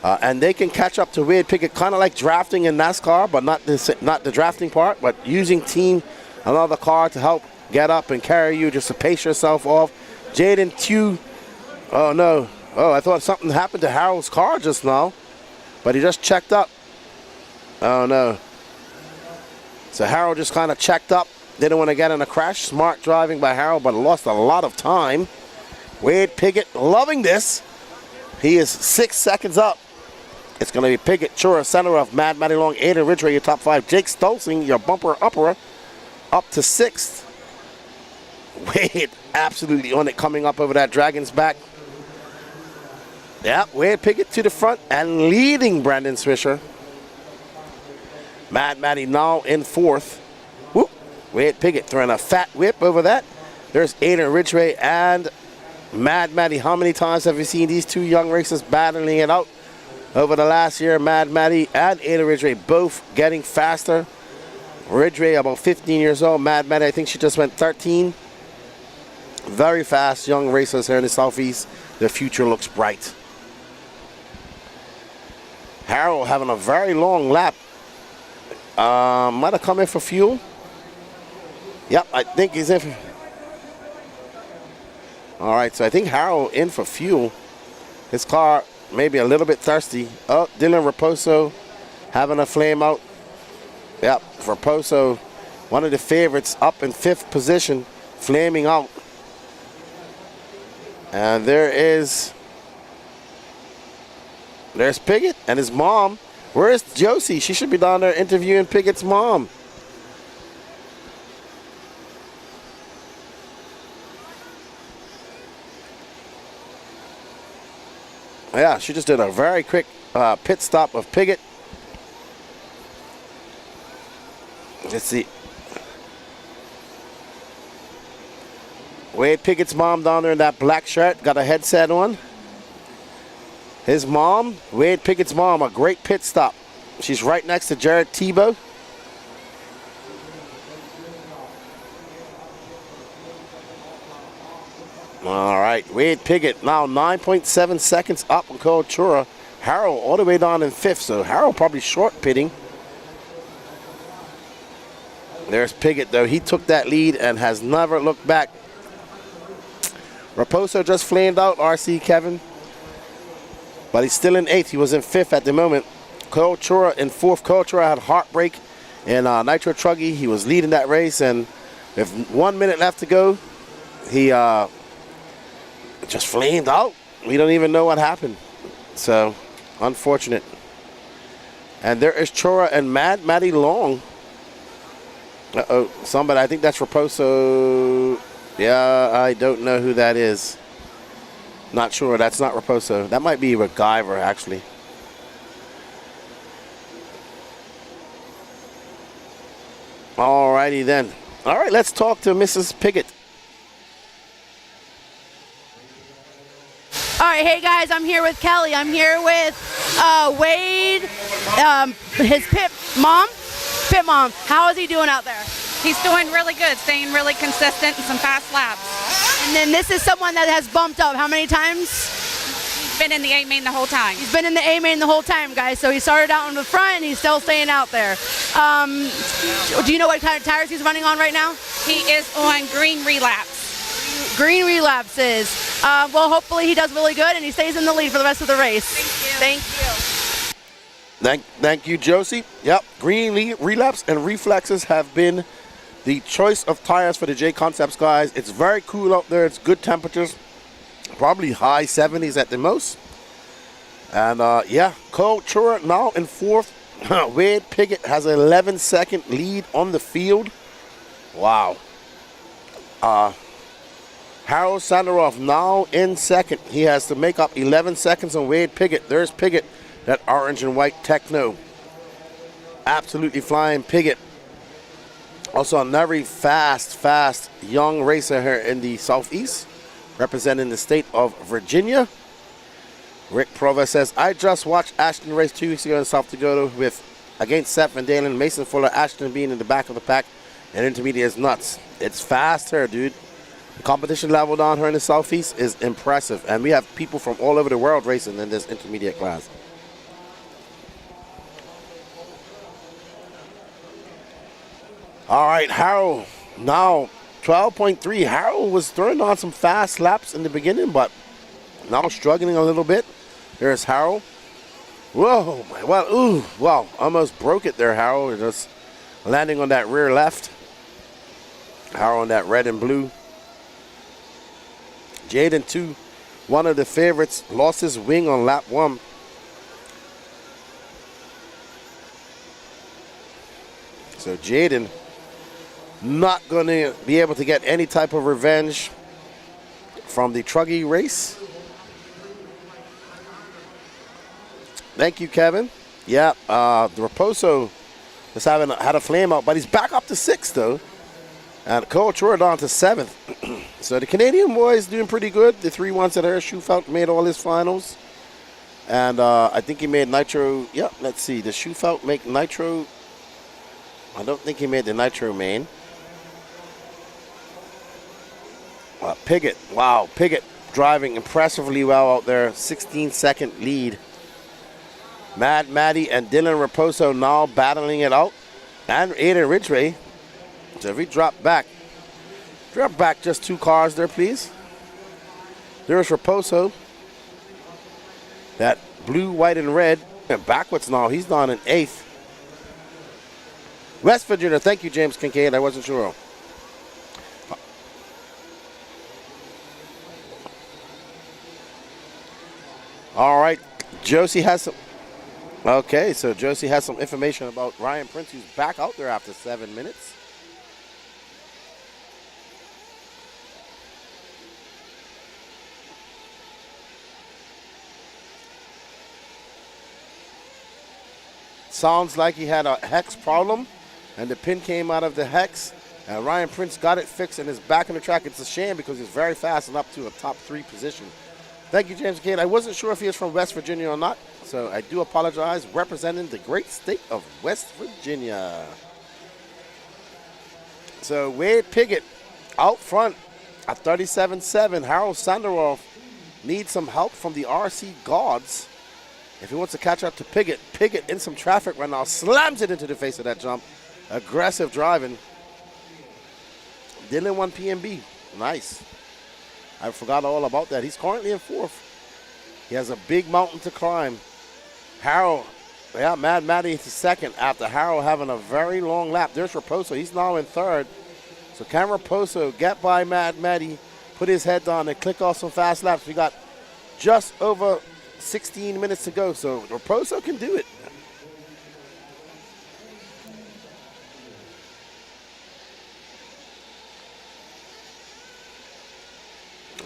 And they can catch up to Wade Pickett, kind of like drafting in NASCAR, but not the drafting part, but using another car to help get up and carry you just to pace yourself off. Jaden Tew. Oh, no. Oh, I thought something happened to Harrell's car just now, but he just checked up. Oh, no. So Harrell just kind of checked up. Didn't want to get in a crash. Smart driving by Harrell, but lost a lot of time. Wade Pickett loving this. He is 6 seconds up. It's going to be Pickett, Chura, center of Mad Matty Long, Aiden Ridgway, your top 5. Jake Stolzing, your bumper upper, up to 6th. Wade absolutely on it, coming up over that Dragon's back. Yeah, Wade Pickett to the front and leading Brandon Swisher. Mad Matty now in 4th. Whoop. Wade Pickett throwing a fat whip over that. There's Aiden Ridgway and Mad Matty. How many times have you seen these two young racers battling it out over the last year? Mad Matty and Aiden Ridgway both getting faster. Ridgway about 15 years old. Mad Matty, I think she just went 13. Very fast young racers here in the Southeast. Their future looks bright. Harrell having a very long lap. Might have come in for fuel. Yep, I think he's in for... All right, so I think Harrell in for fuel. His car maybe a little bit thirsty. Oh, Dylan Raposo having a flame out. Yep, Raposo, one of the favorites, up in 5th position, flaming out. And there's Pickett and his mom. Where's Josie? She should be down there interviewing Pickett's mom. Yeah, she just did a very quick pit stop of Pickett. Let's see. Wade Pickett's mom down there in that black shirt, got a headset on. His mom, Wade Pickett's mom, a great pit stop. She's right next to Jared Tebow. All right, Wade Pickett now 9.7 seconds up on Cole Chura. Harrell all the way down in 5th, so Harrell probably short pitting. There's Pickett, though. He took that lead and has never looked back. Raposo just flamed out, RC Kevin. But he's still in 8th. He was in 5th at the moment. Cole Chura in 4th. Cole Chura had heartbreak in Nitro Truggy. He was leading that race, and with 1 minute left to go, he just flamed out. We don't even know what happened. So, unfortunate. And there is Chura and Mad Matty Long. Uh-oh, somebody, I think that's Raposo. Yeah, I don't know who that is. Not sure, that's not Raposo. That might be MacGyver, actually. All righty then. All right, let's talk to Mrs. Pickett. All right, hey guys, I'm here with Kelly. I'm here with Wade, his pit mom. How is he doing out there? He's doing really good, staying really consistent and some fast laps. And then this is someone that has bumped up how many times? He's been in the A main the whole time. He's been in the A main the whole time, guys. So he started out in the front and he's still staying out there. Do you know what kind of tires he's running on right now? He is on green relapse. Green relapses. Well, hopefully he does really good and he stays in the lead for the rest of the race. Thank you. Thank you, Josie. Yep, green relapse and reflexes have been the choice of tires for the J Concepts guys. It's very cool out there. It's good temperatures, probably high 70s at the most. And yeah, Cole Chura now in 4th. Wade Pickett has an 11-second lead on the field. Wow. Harold Sandaroff now in second. He has to make up 11 seconds on Wade Piggott. There's Piggott, that orange and white Techno. Absolutely flying Piggott. Also a very fast young racer here in the Southeast, representing the state of Virginia. Rick Provo says, I just watched Ashton race 2 weeks ago in South Dakota against Seth and Dalen. Mason Fuller, Ashton being in the back of the pack, and intermediate is nuts. It's fast here, dude. The competition level down here in the Southeast is impressive, and we have people from all over the world racing in this intermediate class. All right, Harold, now 12.3. Harold was throwing on some fast laps in the beginning, but now struggling a little bit. There's Harold. Whoa, well, almost broke it there, Harold. Just landing on that rear left. Harold on that red and blue. Jaden, too, one of the favorites, lost his wing on lap 1. So Jaden not going to be able to get any type of revenge from the Truggy race. Thank you, Kevin. Yeah, the Raposo has had a flame out, but he's back up to 6th, though. And Cole Troy down to 7th. So the Canadian boy is doing pretty good. The 3 ones that are Schufelt made all his finals. And I think he made Nitro. Yeah, let's see. Does Schufelt make Nitro? I don't think he made the Nitro main. Piggott. Wow, Piggott driving impressively well out there. 16-second lead. Mad Matty and Dylan Raposo now battling it out. And Aiden Ridgway. So if we drop back just 2 cars there, please. There's Raposo. That blue, white, and red. And backwards now. He's down in 8th. West Virginia. Thank you, James Kincaid. I wasn't sure. All right. Josie has some. Okay, so Josie has some information about Ryan Prince, who's back out there after 7 minutes. Sounds like he had a hex problem, and the pin came out of the hex, and Ryan Prince got it fixed and is back on the track. It's a shame because he's very fast and up to a top 3 position. Thank you, James Kincaid. I wasn't sure if he was from West Virginia or not, so I do apologize. Representing the great state of West Virginia. So Wade Piggott out front at 37.7. Harold Sandaroff needs some help from the RC gods if he wants to catch up to Piggott. Piggott in some traffic right now, slams it into the face of that jump. Aggressive driving. Dylan won PMB. Nice. I forgot all about that. He's currently in 4th. He has a big mountain to climb. Harold, yeah, Mad Matty is 2nd after Harold having a very long lap. There's Raposo. He's now in 3rd. So can Raposo get by Mad Matty, put his head down, and click off some fast laps? We got just over 16 minutes to go, so Raposo can do it.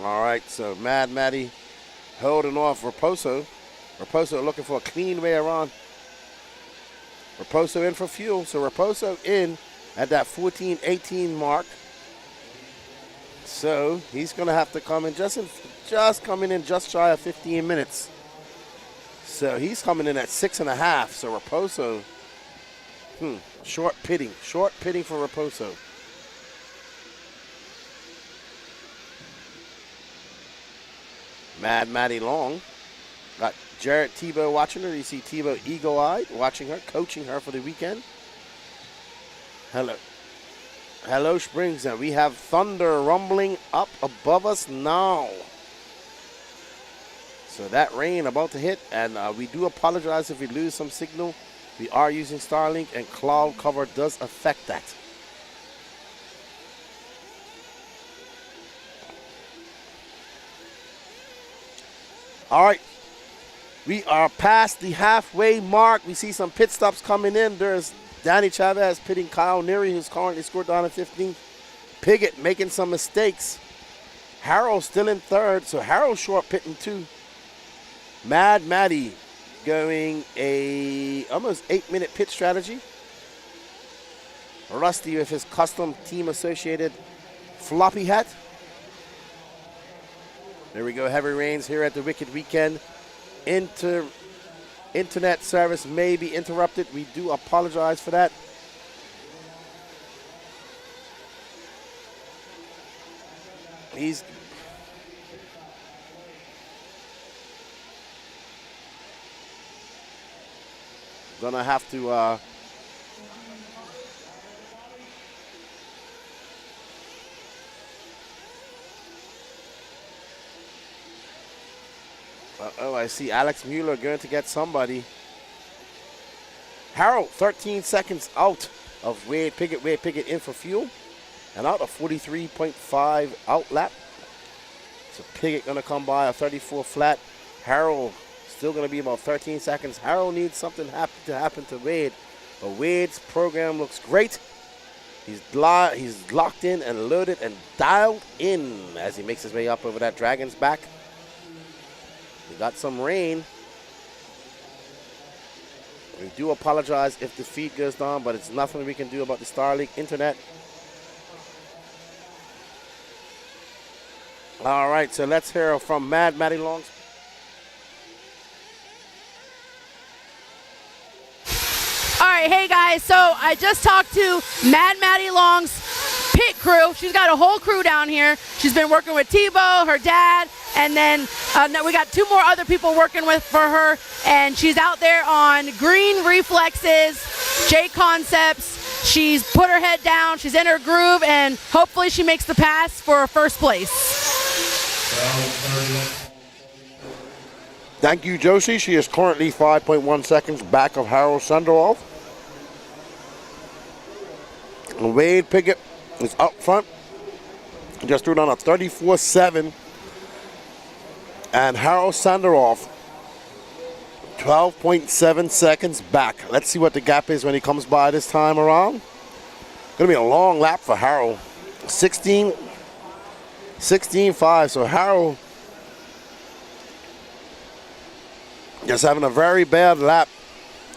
All right, so Mad Matty holding off Raposo. Raposo looking for a clean way around. Raposo in for fuel, so Raposo in at that 14-18 mark. So he's going to have to come in just coming in just shy of 15 minutes. So he's coming in at 6.5. So Raposo, short pitting for Raposo. Mad Matty Long. Got Jarrett Tebow watching her. You see Tebow eagle-eyed watching her, coaching her for the weekend. Hello, Springs, and we have thunder rumbling up above us now. So that rain about to hit, and we do apologize if we lose some signal. We are using Starlink, and cloud cover does affect that. All right, we are past the halfway mark. We see some pit stops coming in. There's Danny Chavez pitting Kyle Neary, who's currently scored down at 15th. Piggott making some mistakes. Harold still in third, so Harold short pitting too. Mad Matty going a almost 8-minute pit strategy. Rusty with his custom team associated floppy hat. There we go, heavy rains here at the Wicked Weekend. Internet service may be interrupted. We do apologize for that. He's gonna have to oh, I see Alex Mueller going to get somebody. Harold, 13 seconds out of Wade Pickett. Wade Pickett in for fuel. And out a 43.5 out lap. So Pickett going to come by a 34 flat. Harold still going to be about 13 seconds. Harold needs something to happen to Wade. But Wade's program looks great. He's locked in and loaded and dialed in as he makes his way up over that Dragon's back. We got some rain. We do apologize if the feed goes down, but it's nothing we can do about the Starlink internet. All right, so let's hear from Mad Matty Longs. All right, hey guys, so I just talked to Mad Matty Long's pit crew. She's got a whole crew down here. She's been working with Tebow, her dad, and then we got 2 more other people working for her, and she's out there on green reflexes, J concepts. She's put her head down, she's in her groove, and hopefully she makes the pass for first place. Thank you, Josie. She is currently 5.1 seconds back of Harold Sunderolf. And Wade Pickett is up front. Just threw down a 34.7. And Harold Sunderolf, 12.7 seconds back. Let's see what the gap is when he comes by this time around. Gonna be a long lap for Harold. 16.5. So Harold just having a very bad lap.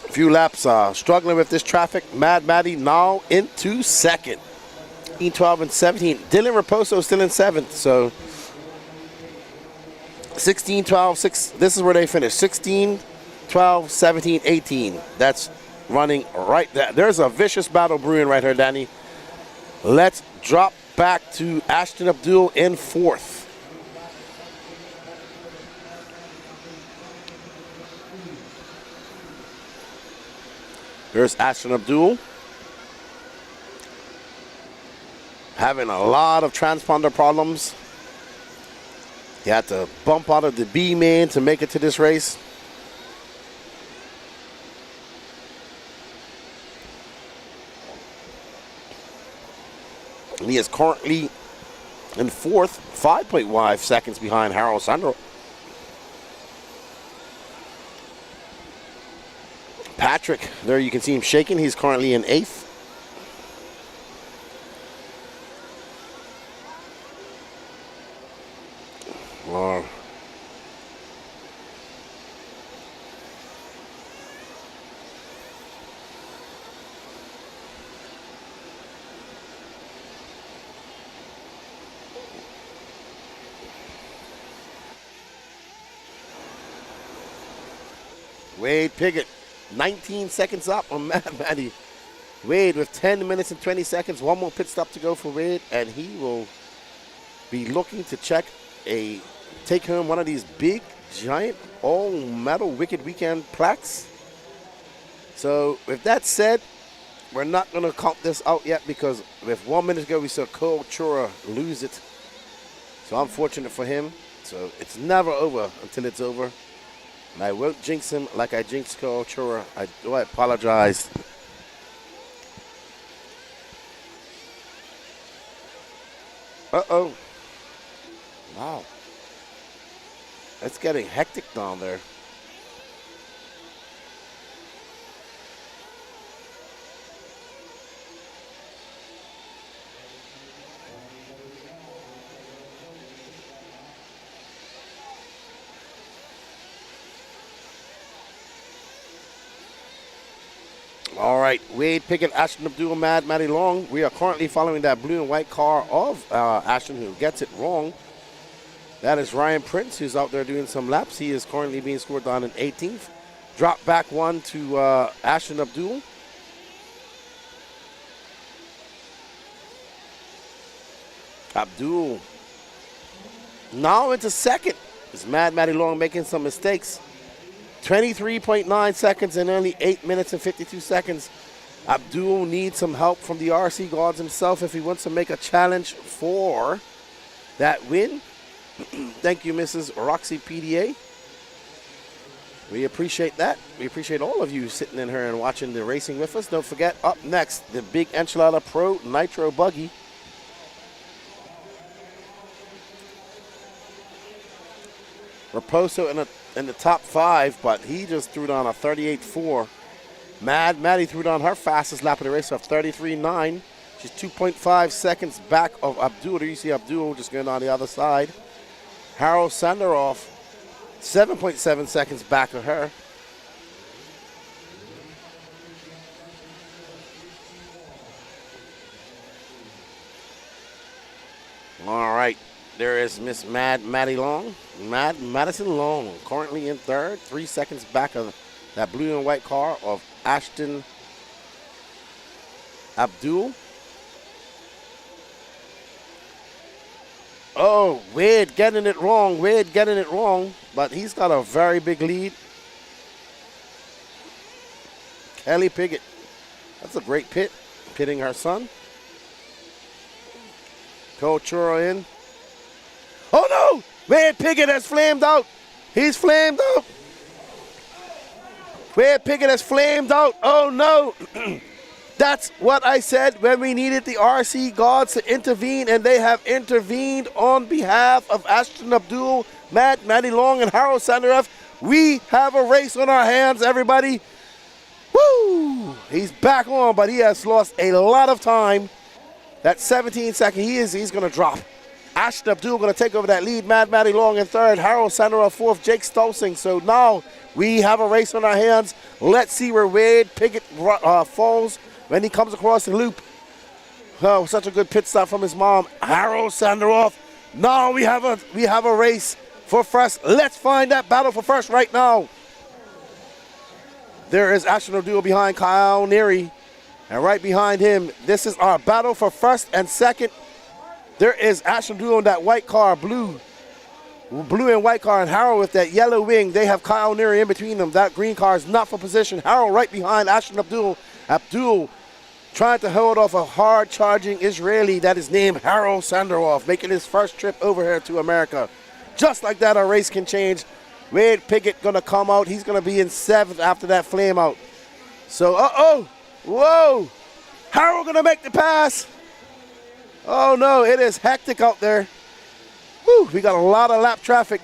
A few laps struggling with this traffic. Mad Matty now into second. 12 and 17. Dylan Raposo still in 7th. So 16, 12, 6. This is where they finish. 16, 12, 17, 18. That's running right there. There's a vicious battle brewing right here, Danny. Let's drop back to Ashton Abdul in 4th. There's Ashton Abdul. Having a lot of transponder problems. He had to bump out of the B main to make it to this race. And he is currently in 4th, 5.5 seconds behind Harold Sandro. Patrick, there you can see him shaking. He's currently in 8th. Wade Pickett, 19 seconds up on Mad Matty. Wade with 10 minutes and 20 seconds. One more pit stop to go for Wade, and he will be looking to take home one of these big, giant, all-metal Wicked Weekend plaques. So with that said, we're not going to count this out yet because with 1 minute to go, we saw Cole Chura lose it. So unfortunate for him. So it's never over until it's over. And I won't jinx him like I jinxed Cole Chura. I apologize. Uh-oh. Wow. It's getting hectic down there. All right, Wade Pickett, Ashton Abdul, Maddie Long. We are currently following that blue and white car of Ashton, who gets it wrong. That is Ryan Prince, who's out there doing some laps. He is currently being scored down in 18th. Drop back one to Ashton Abdul. Abdul now into second. Is Maddie Long making some mistakes? 23.9 seconds and only 8 minutes and 52 seconds. Abdul needs some help from the RC gods himself if he wants to make a challenge for that win. Thank you, Mrs. Roxy PDA. We appreciate that. We appreciate all of you sitting in here and watching the racing with us. Don't forget, up next, the big Enchilada Pro Nitro Buggy. Raposo in the top 5, but he just threw down a 38.4. Maddie threw down her fastest lap of the race of 33.9. She's 2.5 seconds back of Abdul. There you see Abdul just going on the other side. Harold Sanderoff, 7.7 seconds back of her. All right, there is Miss Maddie Long. Madison Long, currently in third, 3 seconds back of that blue and white car of Ashton Abdul. Oh, Wade getting it wrong, but he's got a very big lead. Kelly Piggott, that's a great pit, pitting her son. Churo in. Oh no! Wade Piggott has flamed out. He's flamed out. Wade Piggott has flamed out. Oh no! That's what I said when we needed the RC gods to intervene, and they have intervened on behalf of Ashton Abdul, Maddie Long, and Harold Sanderoff. We have a race on our hands, everybody. Woo! He's back on, but he has lost a lot of time. That 17 second, he's going to drop. Ashton Abdul going to take over that lead. Maddie Long in third. Harold Sanderoff fourth. Jake Stolzing. So now we have a race on our hands. Let's see where Wade Piggott falls when he comes across the loop. Oh, such a good pit stop from his mom. Harold Sanderoff. Now we have a race for first. Let's find that battle for first right now. There is Ashton Abdul behind Kyle Neary. And right behind him, this is our battle for first and second. There is Ashton Abdul in that white car, blue and white car, and Harold with that yellow wing. They have Kyle Neary in between them. That green car is not for position. Harold right behind Ashton Abdul. Abdul trying to hold off a hard-charging Israeli that is named Harold Sanderoff, making his first trip over here to America. Just like that, our race can change. Wade Piggott going to come out. He's going to be in seventh after that flame out. So, whoa! Harold going to make the pass. Oh, no, it is hectic out there. Whew, we got a lot of lap traffic.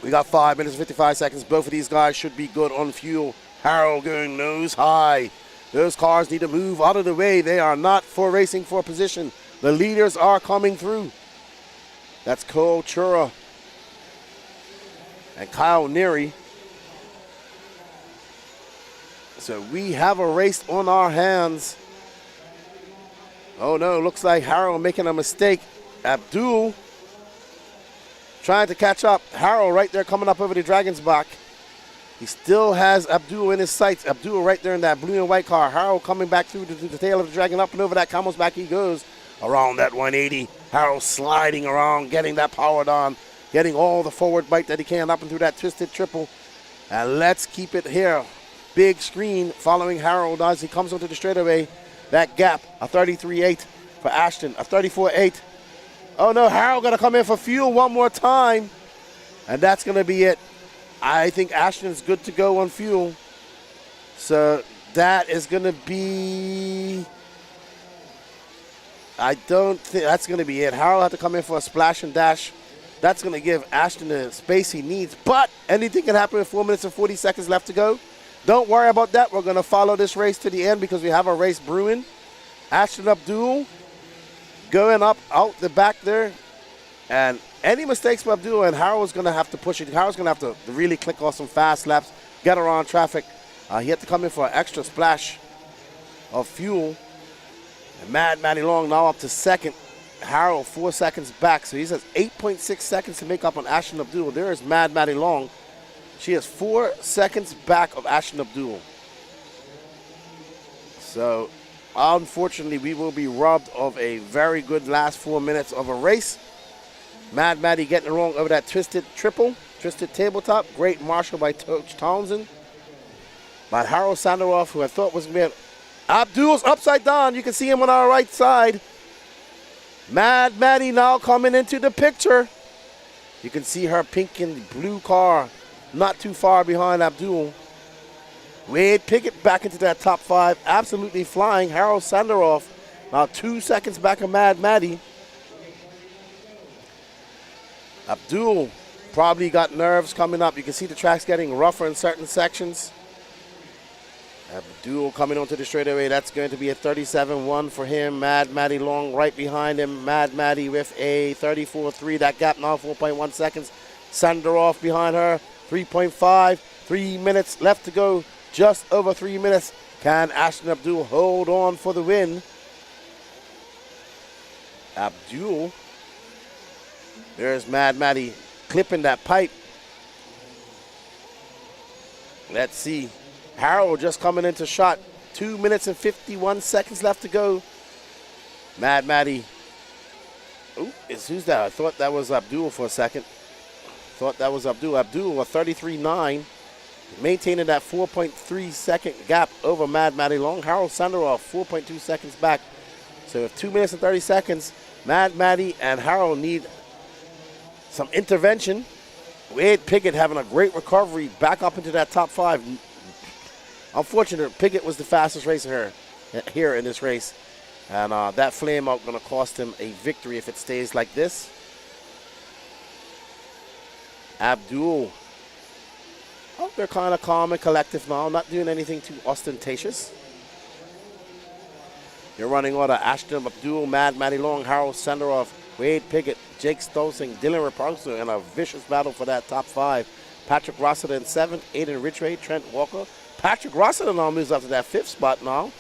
We got 5 minutes and 55 seconds. Both of these guys should be good on fuel. Harold going nose high. Those cars need to move out of the way. They are not for racing for position. The leaders are coming through. That's Cole Chura and Kyle Neary. So we have a race on our hands. Oh no, looks like Harold making a mistake. Abdul trying to catch up. Harold right there coming up over the Dragon's back. He still has Abdul in his sights. Abdul right there in that blue and white car. Harold coming back through the tail of the Dragon. Up and over that Camel's back he goes. Around that 180. Harold sliding around, getting that powered on. Getting all the forward bite that he can up and through that twisted triple. And let's keep it here. Big screen following Harold as he comes onto the straightaway. That gap, a 33.8 for Ashton, a 34.8. Oh no, Harold gonna come in for fuel one more time. And that's gonna be it. I think Ashton's good to go on fuel. So that is gonna be, I don't think that's gonna be it. Harold had to come in for a splash and dash. That's gonna give Ashton the space he needs. But anything can happen with 4 minutes and 40 seconds left to go. Don't worry about that. We're going to follow this race to the end because we have a race brewing. Ashton Abdul going up out the back there. And any mistakes from Abdul, and Harold's going to have to push it. Harold's going to have to really click off some fast laps, get around traffic. He had to come in for an extra splash of fuel. And Mad Matty Long now up to second. Harold 4 seconds back, so he has 8.6 seconds to make up on Ashton Abdul. There is Mad Matty Long. She is 4 seconds back of Ashton Abdul. So, unfortunately, we will be robbed of a very good last 4 minutes of a race. Mad Matty getting it wrong over that twisted triple, twisted tabletop. Great marshal by Coach Townsend. But Harold Sandaroff, who I thought was going to be Abdul's upside down. You can see him on our right side. Mad Matty now coming into the picture. You can see her pink and blue car not too far behind Abdul. Wade Pickett back into that top 5, absolutely flying. Harold Sandaroff now 2 seconds back of Mad Matty. Abdul probably got nerves coming up. You can see the track's getting rougher in certain sections. Abdul coming onto the straightaway. That's going to be a 37-1 for him. Mad Matty Long right behind him. Mad Matty with a 34-3. That gap now 4.1 seconds. Sandaroff behind her. 3.5. 3 minutes left to go. Just over 3 minutes. Can Ashton Abdul hold on for the win? Abdul. There's Mad Matty clipping that pipe. Let's see. Harold just coming into shot. 2 minutes and 51 seconds left to go. Mad Matty. Ooh, who's that? I thought that was Abdul for a second. Thought that was Abdul. Abdul, a 33.9. Maintaining that 4.3 second gap over Mad Matty Long. Harold Sandaroff, 4.2 seconds back. So with 2 minutes and 30 seconds, Mad Matty and Harold need some intervention. Wade Pickett having a great recovery back up into that top 5. Unfortunately, Pickett was the fastest racer here in this race. And that flame out going to cost him a victory if it stays like this. Abdul. Oh, they're kind of calm and collective now, not doing anything too ostentatious. You're running order: Ashton Abdul, Mad Matty Long, Harold Sandaroff, Wade Pickett, Jake Stolzing, Dylan Raposo in a vicious battle for that top 5. Patrick Rossiter in 7th, Aiden Ridgway, Trent Walker. Patrick Rossiter now moves up to that 5th spot now.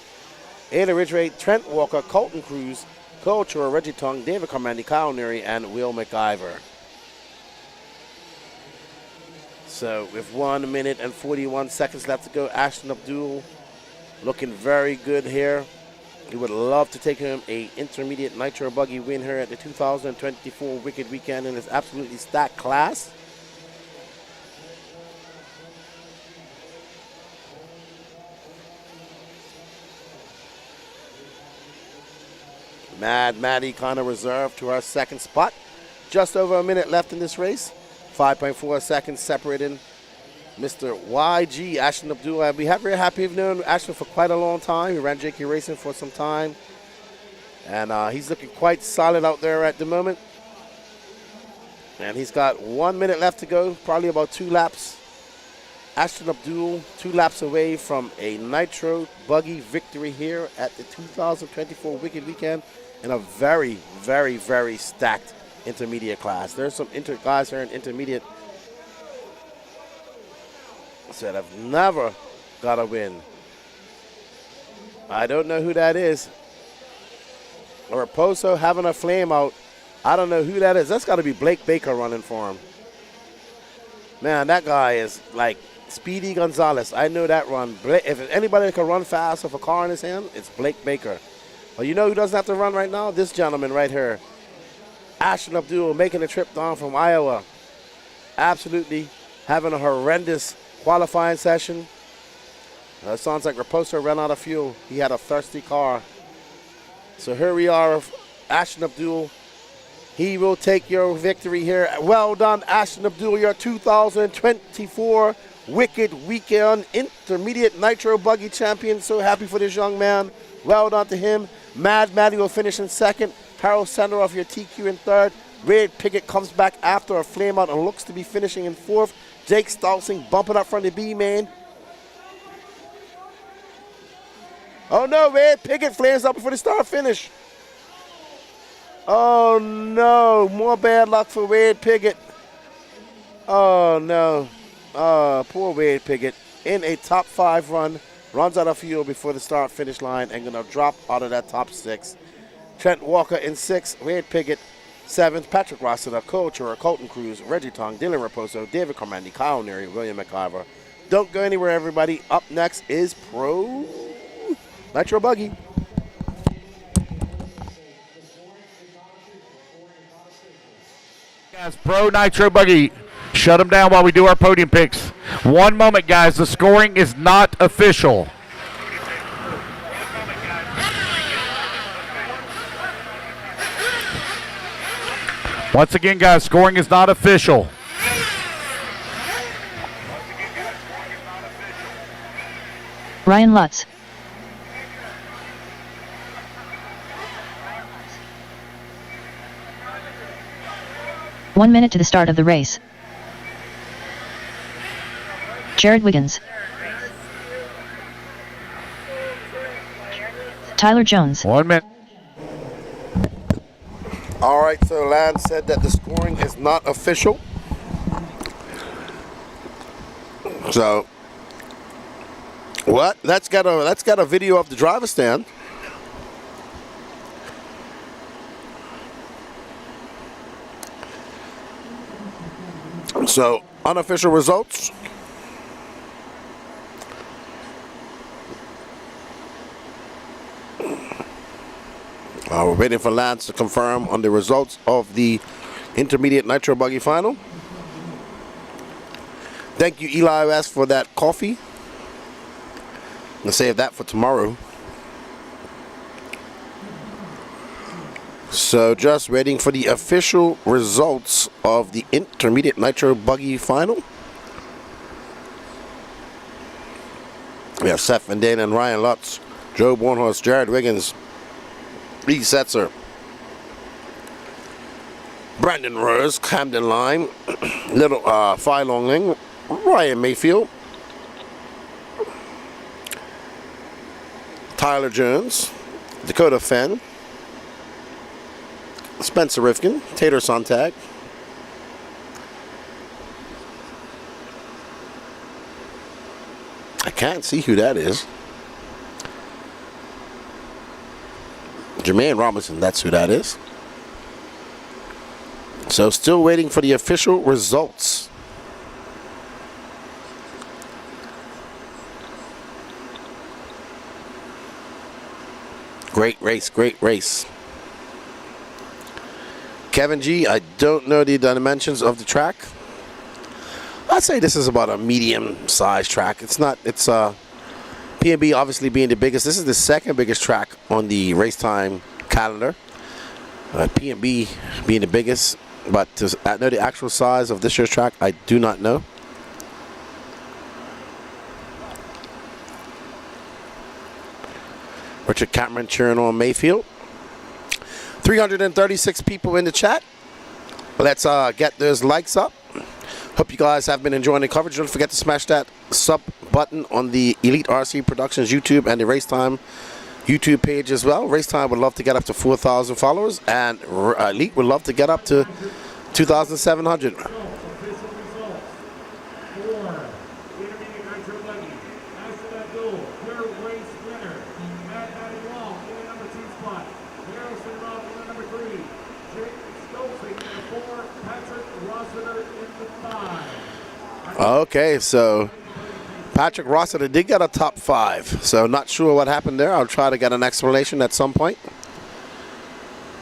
Aiden Ridgway, Trent Walker, Colton Cruz, Cole Chura, Reggie Tong, David Carmandi, Kyle Neary, and Will McIver. So with 1 minute and 41 seconds left to go, Ashton Abdul looking very good here. He would love to take him a intermediate Nitro Buggy win here at the 2024 Wicked Weekend in his absolutely stacked class. Mad Matty kind of reserved to our 2nd spot. Just over a minute left in this race. 5.4 seconds separating Mr. YG, Ashton Abdul. We have very happy we've known Ashton for quite a long time. He ran JK Racing for some time. And he's looking quite solid out there at the moment. And he's got 1 minute left to go, probably about 2 laps. Ashton Abdul, 2 laps away from a Nitro Buggy victory here at the 2024 Wicked Weekend in a very, very, very stacked intermediate class. There's some guys here in intermediate that have never got a win. I don't know who that is. Raposo having a flame out. I don't know who that is. That's got to be Blake Baker running for him. Man, that guy is like Speedy Gonzalez. I know that run. If anybody can run fast with a car in his hand, it's Blake Baker. But you know who doesn't have to run right now? This gentleman right here. Ashton Abdul making the trip down from Iowa. Absolutely having a horrendous qualifying session. Sounds like Raposo ran out of fuel. He had a thirsty car. So here we are, Ashton Abdul. He will take your victory here. Well done, Ashton Abdul, your 2024 Wicked Weekend Intermediate Nitro Buggy Champion. So happy for this young man. Well done to him. Mad Matty will finish in 2nd. Harold Sandaroff, your TQ in 3rd. Wade Pickett comes back after a flame out and looks to be finishing in 4th. Jake Stolzing bumping up from the B-main. Oh no, Wade Pickett flames up before the start finish. Oh no, more bad luck for Wade Pickett. Oh no, poor Wade Pickett. in a top 5 run, runs out of fuel before the start finish line and going to drop out of that top 6. Trent Walker in 6th, Wade Piggott 7th, Patrick Rossiter, Cole Chura, Colton Cruz, Reggie Tong, Dylan Raposo, David Carmandi, Kyle Neary, William McIver. Don't go anywhere, everybody. Up next is Pro Nitro Buggy. Guys, Pro Nitro Buggy. Shut them down while we do our podium picks. One moment, guys. The scoring is not official. Once again, guys, scoring is not official. Ryan Lutz. One minute to the start of the race. Jared Wiggins. Tyler Jones. 1 minute. All right, so Lance said that the scoring is not official. So, what? That's got a video of the driver stand. So, unofficial results. We're waiting for Lance to confirm on the results of the intermediate Nitro Buggy final. Thank you, Eli West, for that coffee. I'll save that for tomorrow. So just waiting for the official results of the intermediate Nitro Buggy final. We have Seth Van Dane and Ryan Lutz, Joe Bornhorst, Jared Wiggins, Lee Setzer, Brandon Rose, Camden Lime, Little Phi Longling, Ryan Mayfield, Tyler Jones, Dakota Fenn, Spencer Rifkin, Tater Sontag, I can't see who that is. Jermaine Robinson, that's who that is. So still waiting for the official results. Great race, great race. Kevin G, I don't know the dimensions of the track. I'd say this is about a medium-sized track. It's not, it's PNB obviously being the biggest. This is the second biggest track on the Racetime calendar. PNB being the biggest, but to know the actual size of this year's track, I do not know. Richard Cameron cheering on Mayfield. 336 people in the chat. Let's get those likes up. Hope you guys have been enjoying the coverage. Don't forget to smash that sub button on the Elite RC Productions YouTube and the Racetime YouTube page as well. Racetime would love to get up to 4,000 followers, and Elite would love to get up to 2,700. Okay, so Patrick Rossiter did get a top 5, so not sure what happened there. I'll try to get an explanation at some point.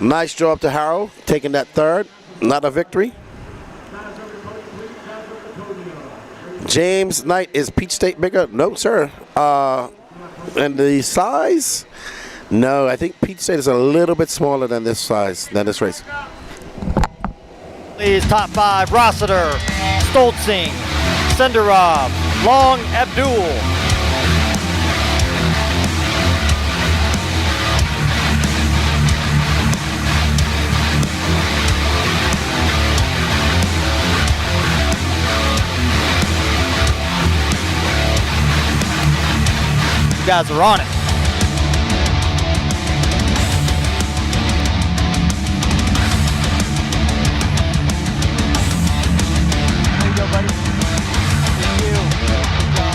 Nice job to Harrow, taking that third. Not a victory. James Knight, is Peach State bigger? No, sir. And the size? No, I think Peach State is a little bit smaller than this size, than this race. Please, top 5, Rossiter, Stoltzing, Senderov, Long, Abdul. You guys are on it. There you go, buddy. Thank you. Good job.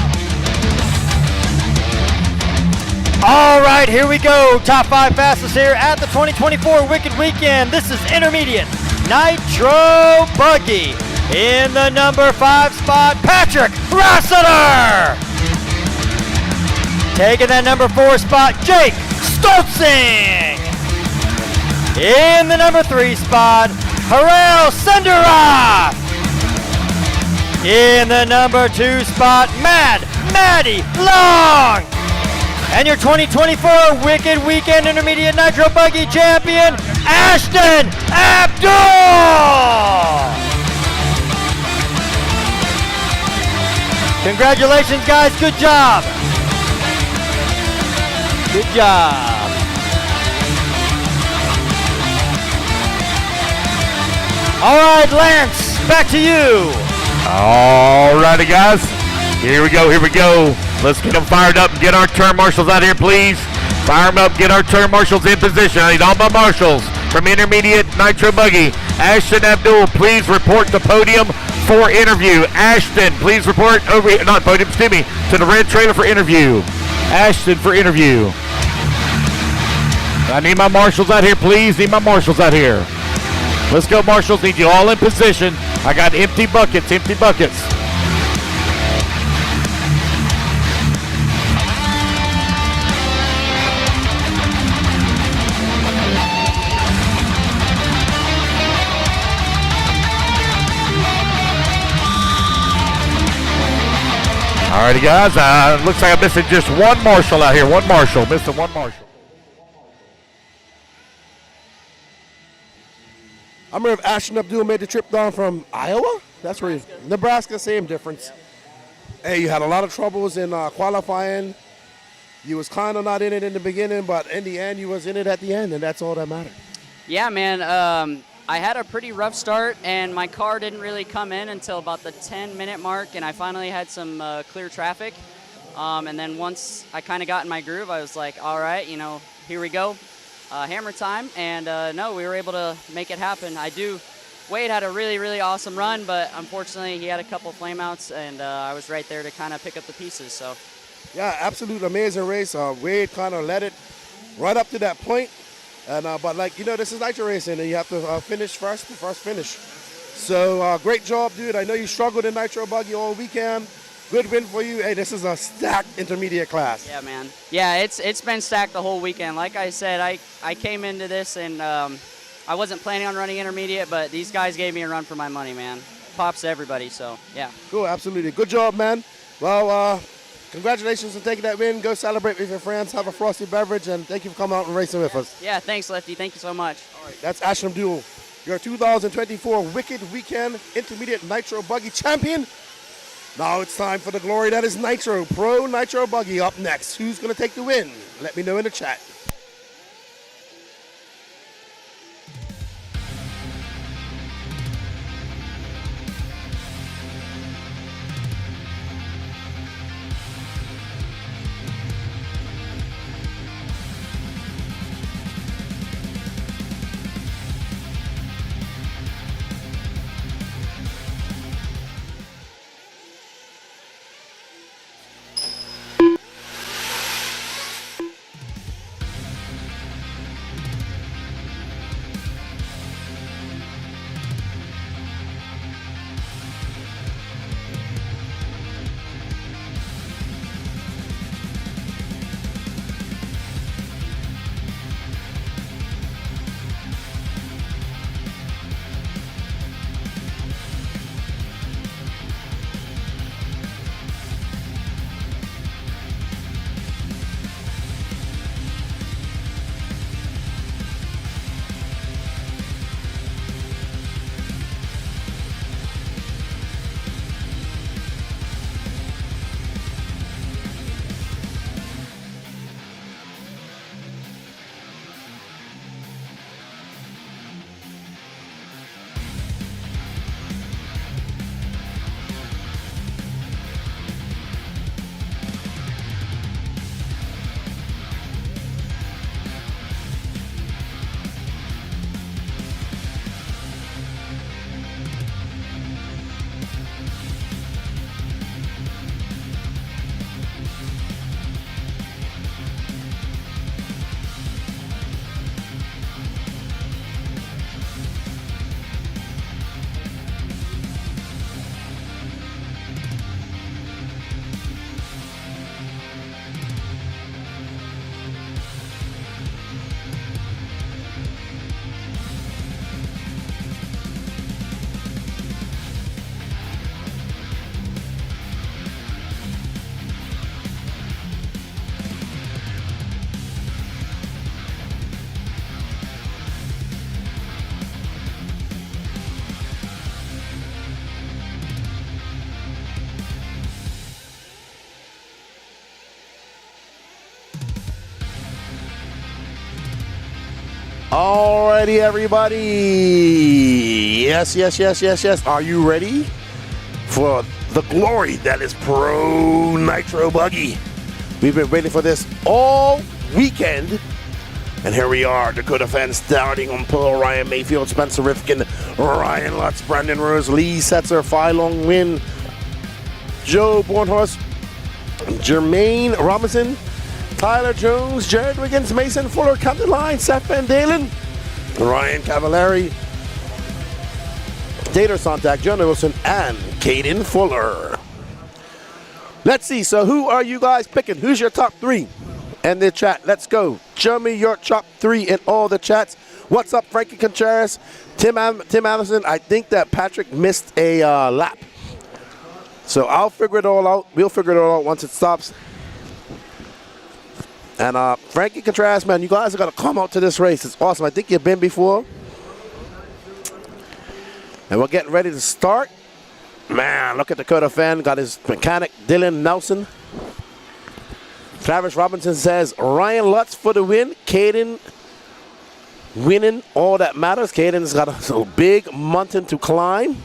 right, here we go. Top 5 fastest here at the 2024 Wicked Weekend. This is Intermediate Nitro Buggy. In the number 5 spot, Patrick Rossiter. Taking that number 4 spot, Jake Stoltzing. In the number 3 spot, Harel Senderoff. In the number 2 spot, Maddie Long. And your 2024 Wicked Weekend Intermediate Nitro Buggy champion, Ashton Abdul. Congratulations, guys. Good job. Good job. All right, Lance, back to you. All righty, guys. Here we go. Let's get them fired up and get our turn marshals out here, please. Fire them up, get our turn marshals in position. I need all my marshals from Intermediate Nitro Buggy. Ashton Abdul, please report to podium for interview. Ashton, please report over here, not podium, excuse me, to the red trailer for interview. Ashton for interview. I need my marshals out here, please. Need my marshals out here. Let's go, marshals. Need you all in position. I got empty buckets. Alrighty, guys. Looks like I'm missing just one marshal out here. Missing one marshal. I remember if Ashton Abdul made the trip down from Iowa. That's where Nebraska, same difference. Hey, you had a lot of troubles in qualifying. You was kind of not in it in the beginning, but in the end, you was in it at the end, and that's all that mattered. Yeah, man. I had a pretty rough start, and my car didn't really come in until about the 10-minute mark, and I finally had some clear traffic. And then once I kind of got in my groove, I was like, all right, here we go. Hammer time, and no, we were able to make it happen. Wade had a really, really awesome run, but unfortunately he had a couple flameouts, and I was right there to kind of pick up the pieces. So, yeah, absolute amazing race. Wade kind of led it right up to that point, and but this is nitro racing, and you have to finish first finish. So great job, dude. I know you struggled in nitro buggy all weekend. Good win for you. Hey, this is a stacked intermediate class. Yeah, man. Yeah, it's been stacked the whole weekend. Like I said, I came into this and I wasn't planning on running intermediate, but these guys gave me a run for my money, man. Props to everybody, so yeah. Cool, absolutely. Good job, man. Well, congratulations on taking that win. Go celebrate with your friends, have a frosty beverage, and thank you for coming out and racing with us. Yeah, thanks, Lefty. Thank you so much. All right, that's Ashton Abdul, your 2024 Wicked Weekend Intermediate Nitro Buggy champion. Now it's time for the glory that is Nitro. Pro Nitro Buggy up next. Who's going to take the win? Let me know in the chat. Alrighty, everybody. Yes. Are you ready for the glory that is Pro Nitro Buggy? We've been waiting for this all weekend. And here we are, Dakota fans starting on pole. Ryan Mayfield, Spencer Rifkin, Ryan Lutz, Brandon Rose, Lee Setzer, Phi Long Win, Joe Bornhorst, Jermaine Robinson, Tyler Jones, Jared Wiggins, Mason Fuller, Captain Line, Seth Van Dalen, Ryan Cavallari, Tater Sontag, John Wilson, and Caden Fuller. Let's see, so who are you guys picking? Who's your top three? In the chat, let's go. Show me your top three in all the chats. What's up, Frankie Contreras? Tim Anderson, I think that Patrick missed a lap. So I'll figure it all out. We'll figure it all out once it stops. And Frankie Contreras, man, you guys are going to come out to this race. It's awesome. I think you've been before. And we're getting ready to start. Man, look at Dakota fan. Got his mechanic, Dylan Nelson. Travis Robinson says, Ryan Lutz for the win. Caden winning all that matters. Caden's got a big mountain to climb.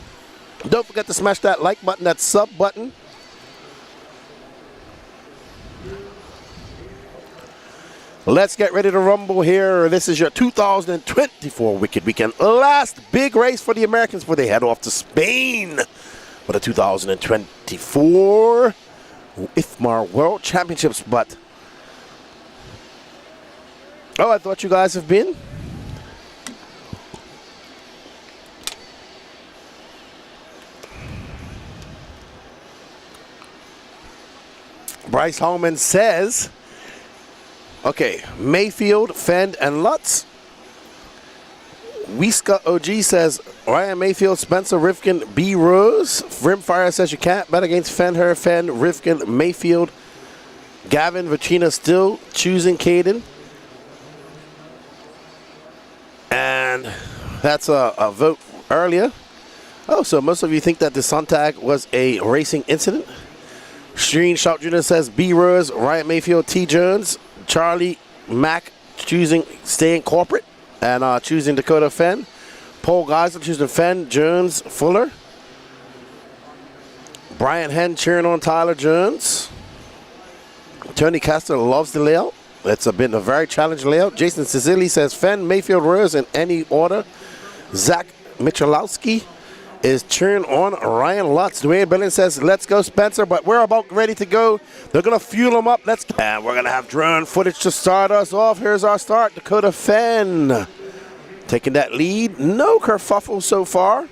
Don't forget to smash that like button, that sub button. Let's get ready to rumble here. This is your 2024 Wicked Weekend. Last big race for the Americans before they head off to Spain for the 2024 IFMAR World Championships. But I thought you guys have been. Bryce Holman says, okay, Mayfield, Fend, and Lutz. Wiska OG says, Ryan Mayfield, Spencer Rifkin, B. Rose. Rimfire says you can't bet against Fend, Rifkin, Mayfield. Gavin Vacina still choosing Caden. And that's a vote earlier. Oh, so most of you think that the Sontag was a racing incident? Shreen Shout Jr. says B. Rose, Ryan Mayfield, T. Jones. Charlie Mack choosing staying corporate and choosing Dakota Fenn. Paul Geisler choosing Fenn, Jones, Fuller. Brian Henn cheering on Tyler Jones. Tony Castor loves the layout. It's been a very challenging layout. Jason Cecily says Fenn, Mayfield, Rose in any order. Zach Michalowski is cheering on Ryan Lutz. Dwayne Billings says, let's go, Spencer, but we're about ready to go. They're going to fuel them up. And we're going to have drone footage to start us off. Here's our start. Dakota Fenn taking that lead. No kerfuffle so far.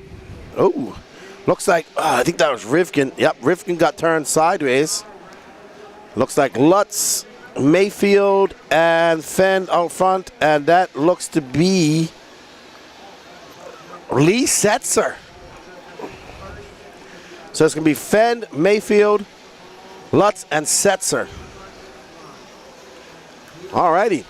Oh, looks like, I think that was Rifkin. Yep, Rifkin got turned sideways. Looks like Lutz, Mayfield, and Fenn out front, and that looks to be Lee Setzer. So it's going to be Fenn, Mayfield, Lutz, and Setzer. Alrighty.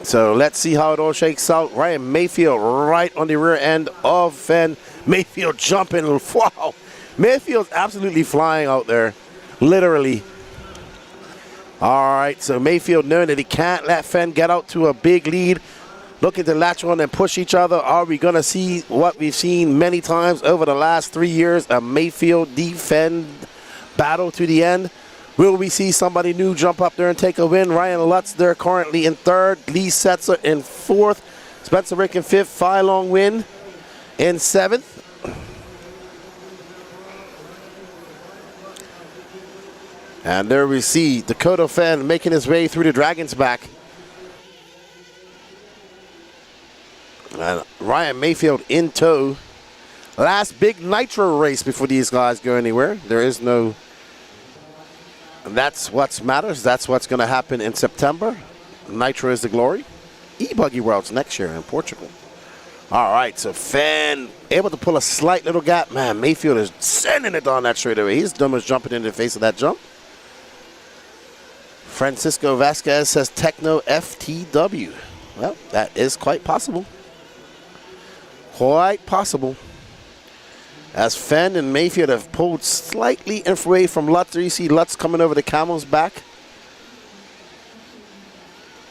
So let's see how it all shakes out. Ryan Mayfield right on the rear end of Fenn. Mayfield jumping. Wow. Mayfield's absolutely flying out there. Literally. Alright, so Mayfield knowing that he can't let Fenn get out to a big lead. Looking to latch on and push each other. Are we going to see what we've seen many times over the last 3 years? A Mayfield defend battle to the end. Will we see somebody new jump up there and take a win? Ryan Lutz there currently in third. Lee Setzer in fourth. Spencer Rick in fifth. Phi Long Win in seventh. And there we see Dakota Fenn making his way through the Dragon's Back. And Ryan Mayfield in tow. Last big Nitro race before these guys go anywhere. There is no... And that's what matters. That's what's going to happen in September. Nitro is the glory. E-buggy Worlds next year in Portugal. All right, so Fenn able to pull a slight little gap. Man, Mayfield is sending it down that straightaway. He's dumb as jumping into the face of that jump. Francisco Vasquez says Techno FTW. Well, that is quite possible. Quite possible. As Fenn and Mayfield have pulled slightly away from Lutz. There you see Lutz coming over the camel's back.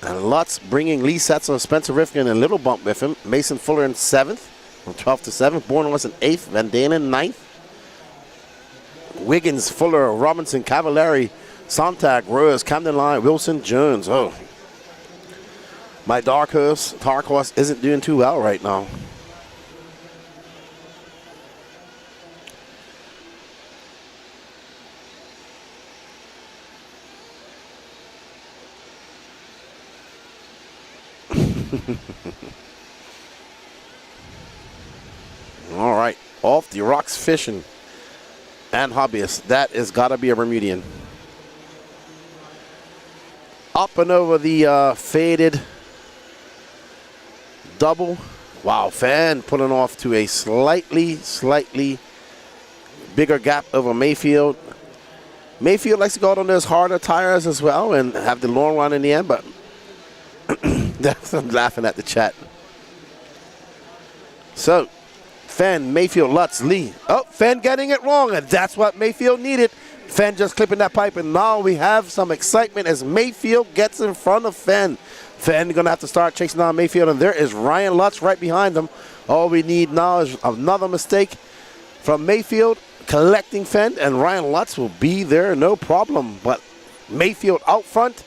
And Lutz bringing Lee Setzer, Spencer Rifkin, and Little Bump with him. Mason Fuller in 7th from 12th to 7th. Bornhorst in 8th. Van Dalen 9th. Wiggins, Fuller, Robinson, Cavallari, Sontag, Rose, Camden Line, Wilson, Jones. Oh, my dark horse isn't doing too well right now. All right, off the rocks fishing and hobbyist. That is gotta be a Bermudian. Up and over the faded double. Wow, Fan pulling off to a slightly bigger gap over Mayfield. Mayfield likes to go out on those harder tires as well and have the long run in the end, but I'm laughing at the chat. So, Fenn, Mayfield, Lutz, Lee. Oh, Fenn getting it wrong, and that's what Mayfield needed. Fenn just clipping that pipe, and now we have some excitement as Mayfield gets in front of Fenn. Fenn going to have to start chasing down Mayfield, and there is Ryan Lutz right behind him. All we need now is another mistake from Mayfield, collecting Fenn, and Ryan Lutz will be there, no problem. But Mayfield out front,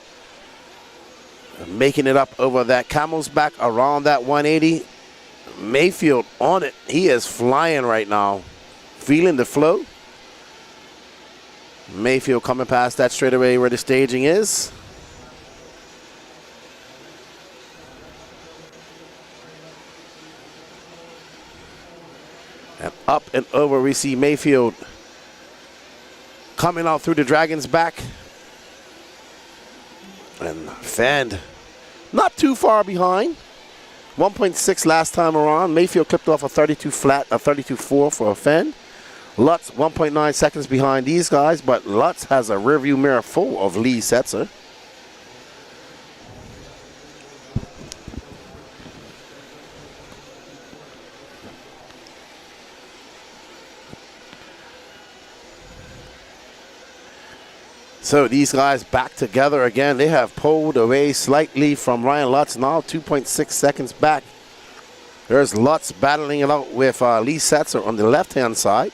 making it up over that Camel's back around that 180. Mayfield on it. He is flying right now. Feeling the flow. Mayfield coming past that straightaway where the staging is. And up and over we see Mayfield coming out through the Dragon's back. And Fend not too far behind. 1.6 last time around. Mayfield clipped off a 32 flat, a 32.4 for a Fend. Lutz 1.9 seconds behind these guys, but Lutz has a rearview mirror full of Lee Setzer. So these guys back together again. They have pulled away slightly from Ryan Lutz, now 2.6 seconds back. There's Lutz battling it out with Lee Setzer on the left-hand side.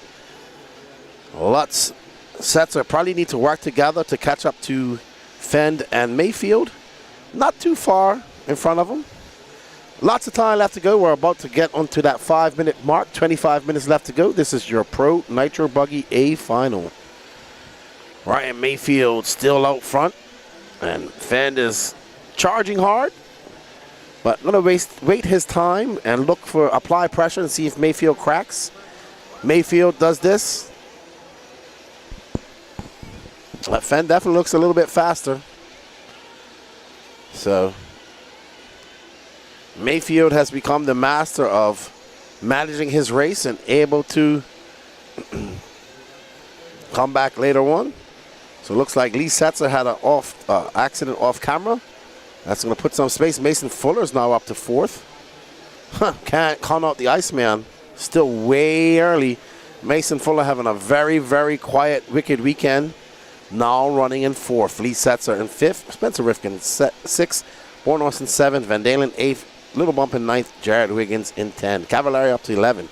Lutz, Setzer probably need to work together to catch up to Fend and Mayfield. Not too far in front of them. Lots of time left to go. We're about to get onto that 5-minute mark. 25 minutes left to go. This is your Pro Nitro Buggy A final. Ryan Mayfield still out front, and Fend is charging hard, but gonna wait his time and apply pressure and see if Mayfield cracks. Mayfield does this. Fend definitely looks a little bit faster. So Mayfield has become the master of managing his race and able to come back later on. So it looks like Lee Setzer had an accident off camera. That's going to put some space. Mason Fuller's now up to 4th. Can't count out the Iceman. Still way early. Mason Fuller having a very, very quiet, wicked weekend. Now running in 4th. Lee Setzer in 5th. Spencer Rifkin 6th. Bornhorst in 7th. Van Dalen 8th. Little Bump in 9th. Jared Wiggins in 10th. Cavallari up to 11.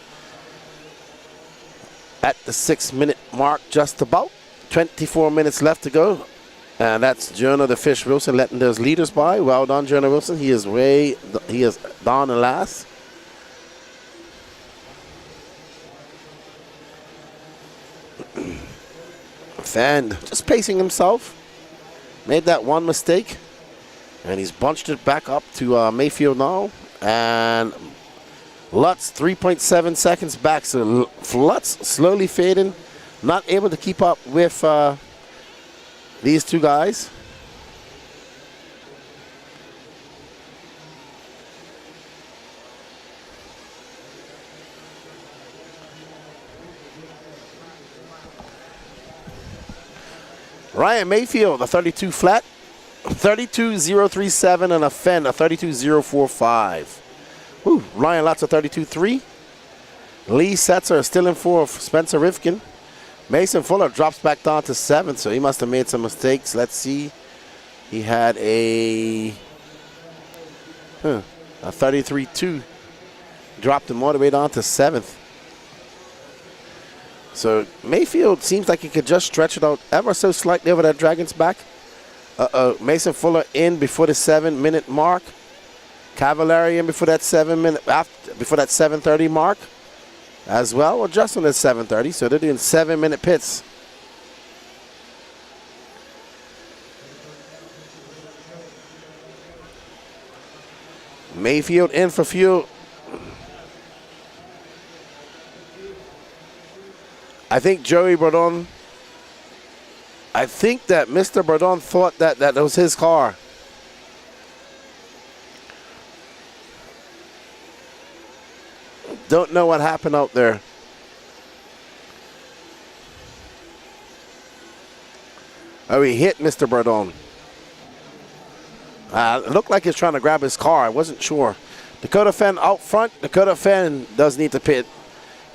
At the 6-minute mark, just about. 24 minutes left to go. And that's Jonah the Fish Wilson letting those leaders by. Well done, Jonah Wilson. He is down and last. Fend just pacing himself. Made that one mistake. And he's bunched it back up to Mayfield now. And Lutz 3.7 seconds back. So Lutz slowly fading. Not able to keep up with these two guys. Ryan Mayfield, a 32 flat, 32.037, and a Fend, a 32.045. Woo, Ryan Lutz, a 32.3. Lee Setzer is still in 4th. Spencer Rifkin. Mason Fuller drops back down to 7th, so he must have made some mistakes. Let's see. He had a A 33.2 dropped him all the way down to 7th. So Mayfield seems like he could just stretch it out ever so slightly over that Dragon's back. Mason Fuller in before the 7-minute mark. Cavallari in before that 7:30 mark as well, or just on the 7:30. So they're doing 7-minute pits. Mayfield in for fuel. I think Joey Bourdon, I think that Mr. Bourdon thought that was his car. Don't know what happened out there. Oh, he hit Mr. Bourdon. It looked like he was trying to grab his car. I wasn't sure. Dakota Fenn out front. Dakota Fenn does need to pit.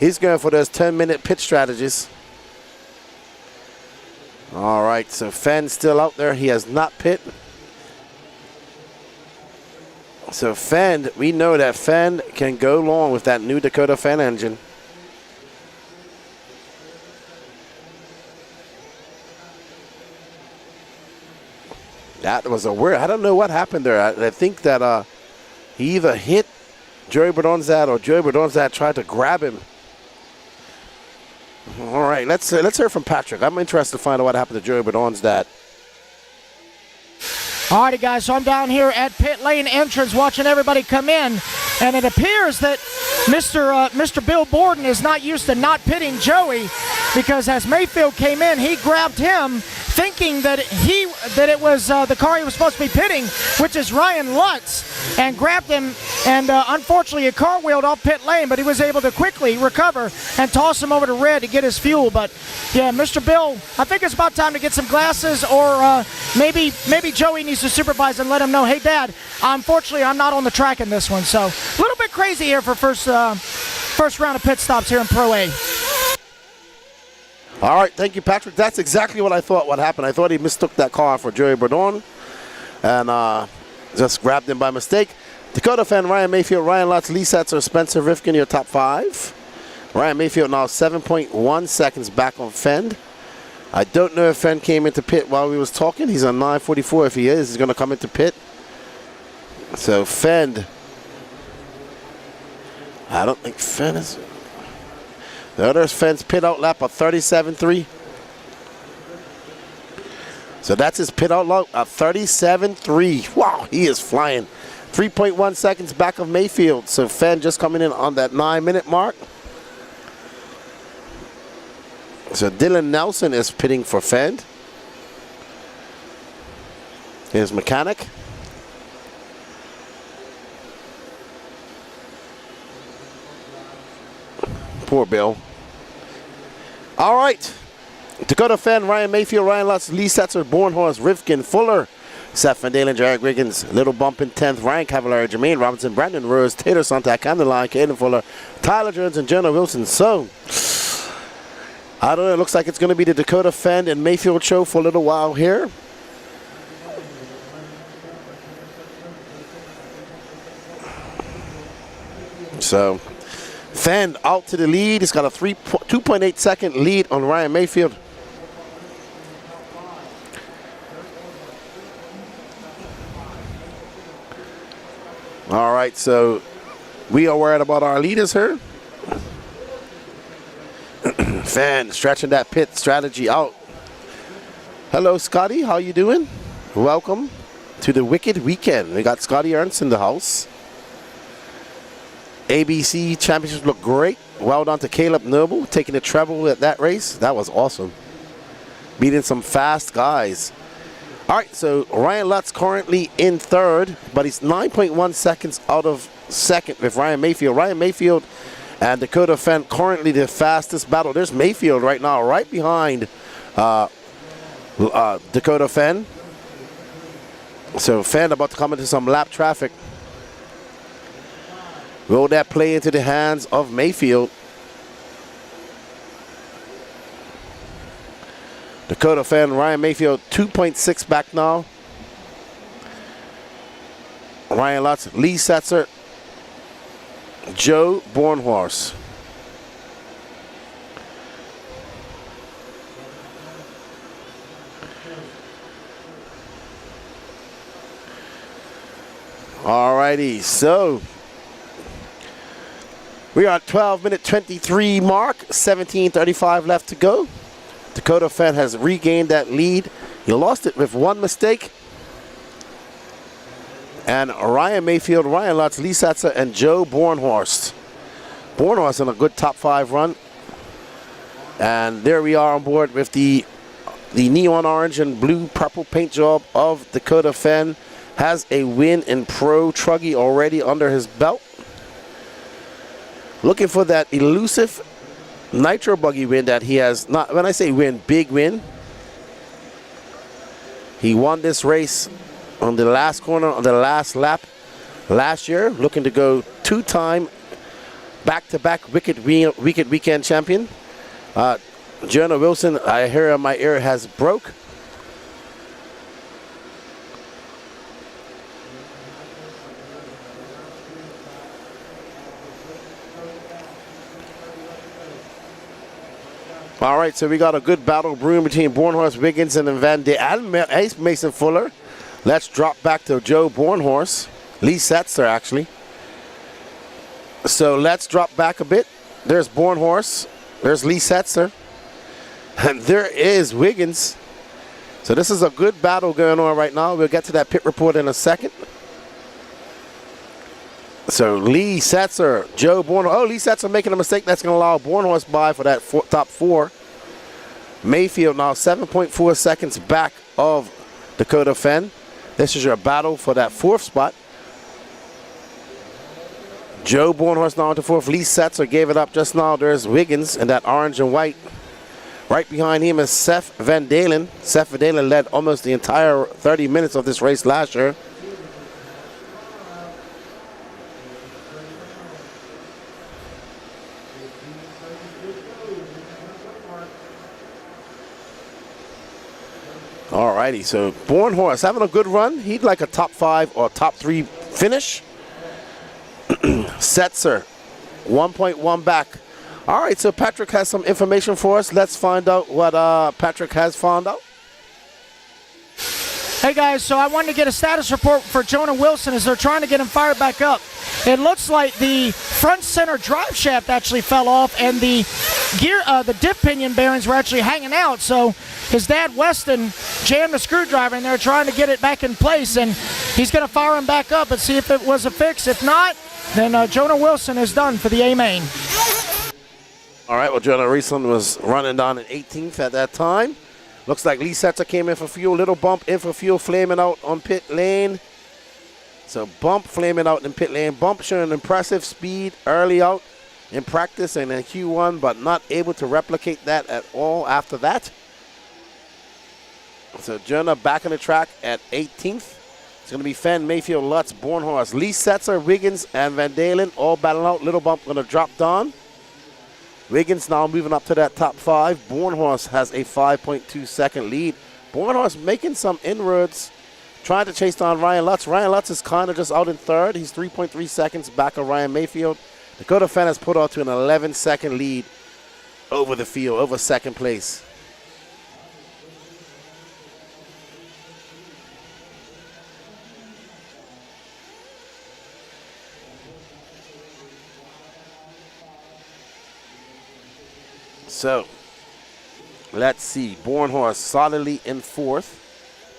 He's going for those 10-minute pit strategies. All right, so Fenn's still out there. He has not pit. So Fenn, we know that Fenn can go long with that new Dakota Fenn engine. That was a weird, I don't know what happened there. I think that he either hit Joey Bourdonzat or Joey Bourdonzat tried to grab him. All right, let's hear from Patrick. I'm interested to find out what happened to Joey Bourdonzat. All righty, guys, so I'm down here at pit lane entrance watching everybody come in, and it appears that Mr. Bill Borden is not used to not pitting Joey, because as Mayfield came in, he grabbed him thinking that it was the car he was supposed to be pitting, which is Ryan Lutz, and grabbed him, and unfortunately a car wheeled off pit lane, but he was able to quickly recover and toss him over to red to get his fuel. But yeah, Mr. Bill, I think it's about time to get some glasses, or maybe Joey needs to supervise and let him know, hey Dad, unfortunately I'm not on the track in this one. So a little bit crazy here for first round of pit stops here in Pro A. All right, thank you, Patrick. That's exactly what I thought what happened. I thought he mistook that car for Joey Bourdon and just grabbed him by mistake. Dakota Fenn, Ryan Mayfield, Ryan Lutz, Lee Setzer, Spencer Rifkin, your top 5. Ryan Mayfield now 7.1 seconds back on Fenn. I don't know if Fenn came into pit while we was talking. He's on 9:44. If he is, he's going to come into pit. So Fenn, I don't think Fenn is. The other's Fenn's pit out lap of 37.3. So that's his pit out lap of 37.3. Wow, he is flying. 3.1 seconds back of Mayfield. So Fenn just coming in on that 9-minute mark. So Dylan Nelson is pitting for Fenn. His mechanic. Poor Bill. All right. Dakota Fenn, Ryan Mayfield, Ryan Lutz, Lee Setzer, Bornhorst, Rifkin, Fuller, Seth Van Dalen, Jarek Riggins, Little Bump in 10th, Ryan Cavallari, Jermaine Robinson, Brandon Rose, Taylor Sontak, Camden Line, Caden Fuller, Tyler Jones, and Jonah Wilson. So, I don't know. It looks like it's going to be the Dakota Fenn and Mayfield show for a little while here. So, Fenn out to the lead. He's got a 2.8 second lead on Ryan Mayfield. All right, so we are worried about our leaders here. Fenn stretching that pit strategy out. Hello, Scotty. How you doing? Welcome to the Wicked Weekend. We got Scotty Ernst in the house. ABC championships look great. Well done to Caleb Noble taking the treble at that race. That was awesome. Beating some fast guys. All right, so Ryan Lutz currently in 3rd, but he's 9.1 seconds out of 2nd with Ryan Mayfield. Ryan Mayfield and Dakota Fenn currently the fastest battle. There's Mayfield right now, right behind Dakota Fenn. So Fenn about to come into some lap traffic. Will that play into the hands of Mayfield? Dakota Fenn, Ryan Mayfield, 2.6 back now. Ryan Lutz, Lee Setzer, Joe Bornhorst. Alrighty, so we are at 12-minute 23 mark, 17:35 left to go. Dakota Fenn has regained that lead. He lost it with one mistake. And Ryan Mayfield, Ryan Lutz, Lee Setzer, and Joe Bornhorst. Bornhorst in a good top 5 run. And there we are on board with the neon orange and blue purple paint job of Dakota Fenn. Has a win in Pro Truggy already under his belt. Looking for that elusive Nitro buggy win that he has not. When I say win, big win. He won this race on the last corner, on the last lap last year. Looking to go 2-time back-to-back Wicked Weekend champion. Jonah Wilson, I hear my ear has broke. All right, so we got a good battle brewing between Bornhorst, Wiggins, and Van De and Ace Mason Fuller. Let's drop back to Joe Bornhorst. Lee Setzer, actually. So let's drop back a bit. There's Bornhorst. There's Lee Setzer. And there is Wiggins. So this is a good battle going on right now. We'll get to that pit report in a second. So Lee Setzer, Joe Bornhorst. Oh, Lee Setzer making a mistake. That's going to allow Bornhorst by for that top 4. Mayfield now 7.4 seconds back of Dakota Fenn. This is your battle for that 4th spot. Joe Bornhorst now into 4th. Lee Setzer gave it up just now. There's Wiggins in that orange and white. Right behind him is Seth Van Dalen. Seth Van Dalen led almost the entire 30 minutes of this race last year. Alrighty, so Bornhorst having a good run. He'd like a top 5 or top 3 finish. Setzer, 1.1 back. All right, so Patrick has some information for us. Let's find out what Patrick has found out. Hey guys, so I wanted to get a status report for Jonah Wilson as they're trying to get him fired back up. It looks like the front center drive shaft actually fell off and the diff pinion bearings were actually hanging out. So his dad Weston jammed the screwdriver and they're trying to get it back in place, and he's going to fire him back up and see if it was a fix. If not, then Jonah Wilson is done for the A-main. All right, well, Jonah Wilson was running down in 18th at that time. Looks like Lee Setzer came in for fuel. Little bump in for fuel, flaming out on pit lane. So bump flaming out in pit lane. Bump showing impressive speed early out in practice and in Q1, but not able to replicate that at all after that. So Jonah back on the track at 18th. It's going to be Fenn, Mayfield, Lutz, Bornhorst, Lee Setzer, Wiggins, and Van Dalen all battling out. Little bump going to drop down. Wiggins now moving up to that top 5. Bornhorst has a 5.2 second lead. Bornhorst making some inroads, trying to chase down Ryan Lutz. Ryan Lutz is kind of just out in 3rd. He's 3.3 seconds back of Ryan Mayfield. Dakota Fenn has put out to an 11-second lead over the field, over 2nd place. So, let's see. Bornhorst solidly in 4th.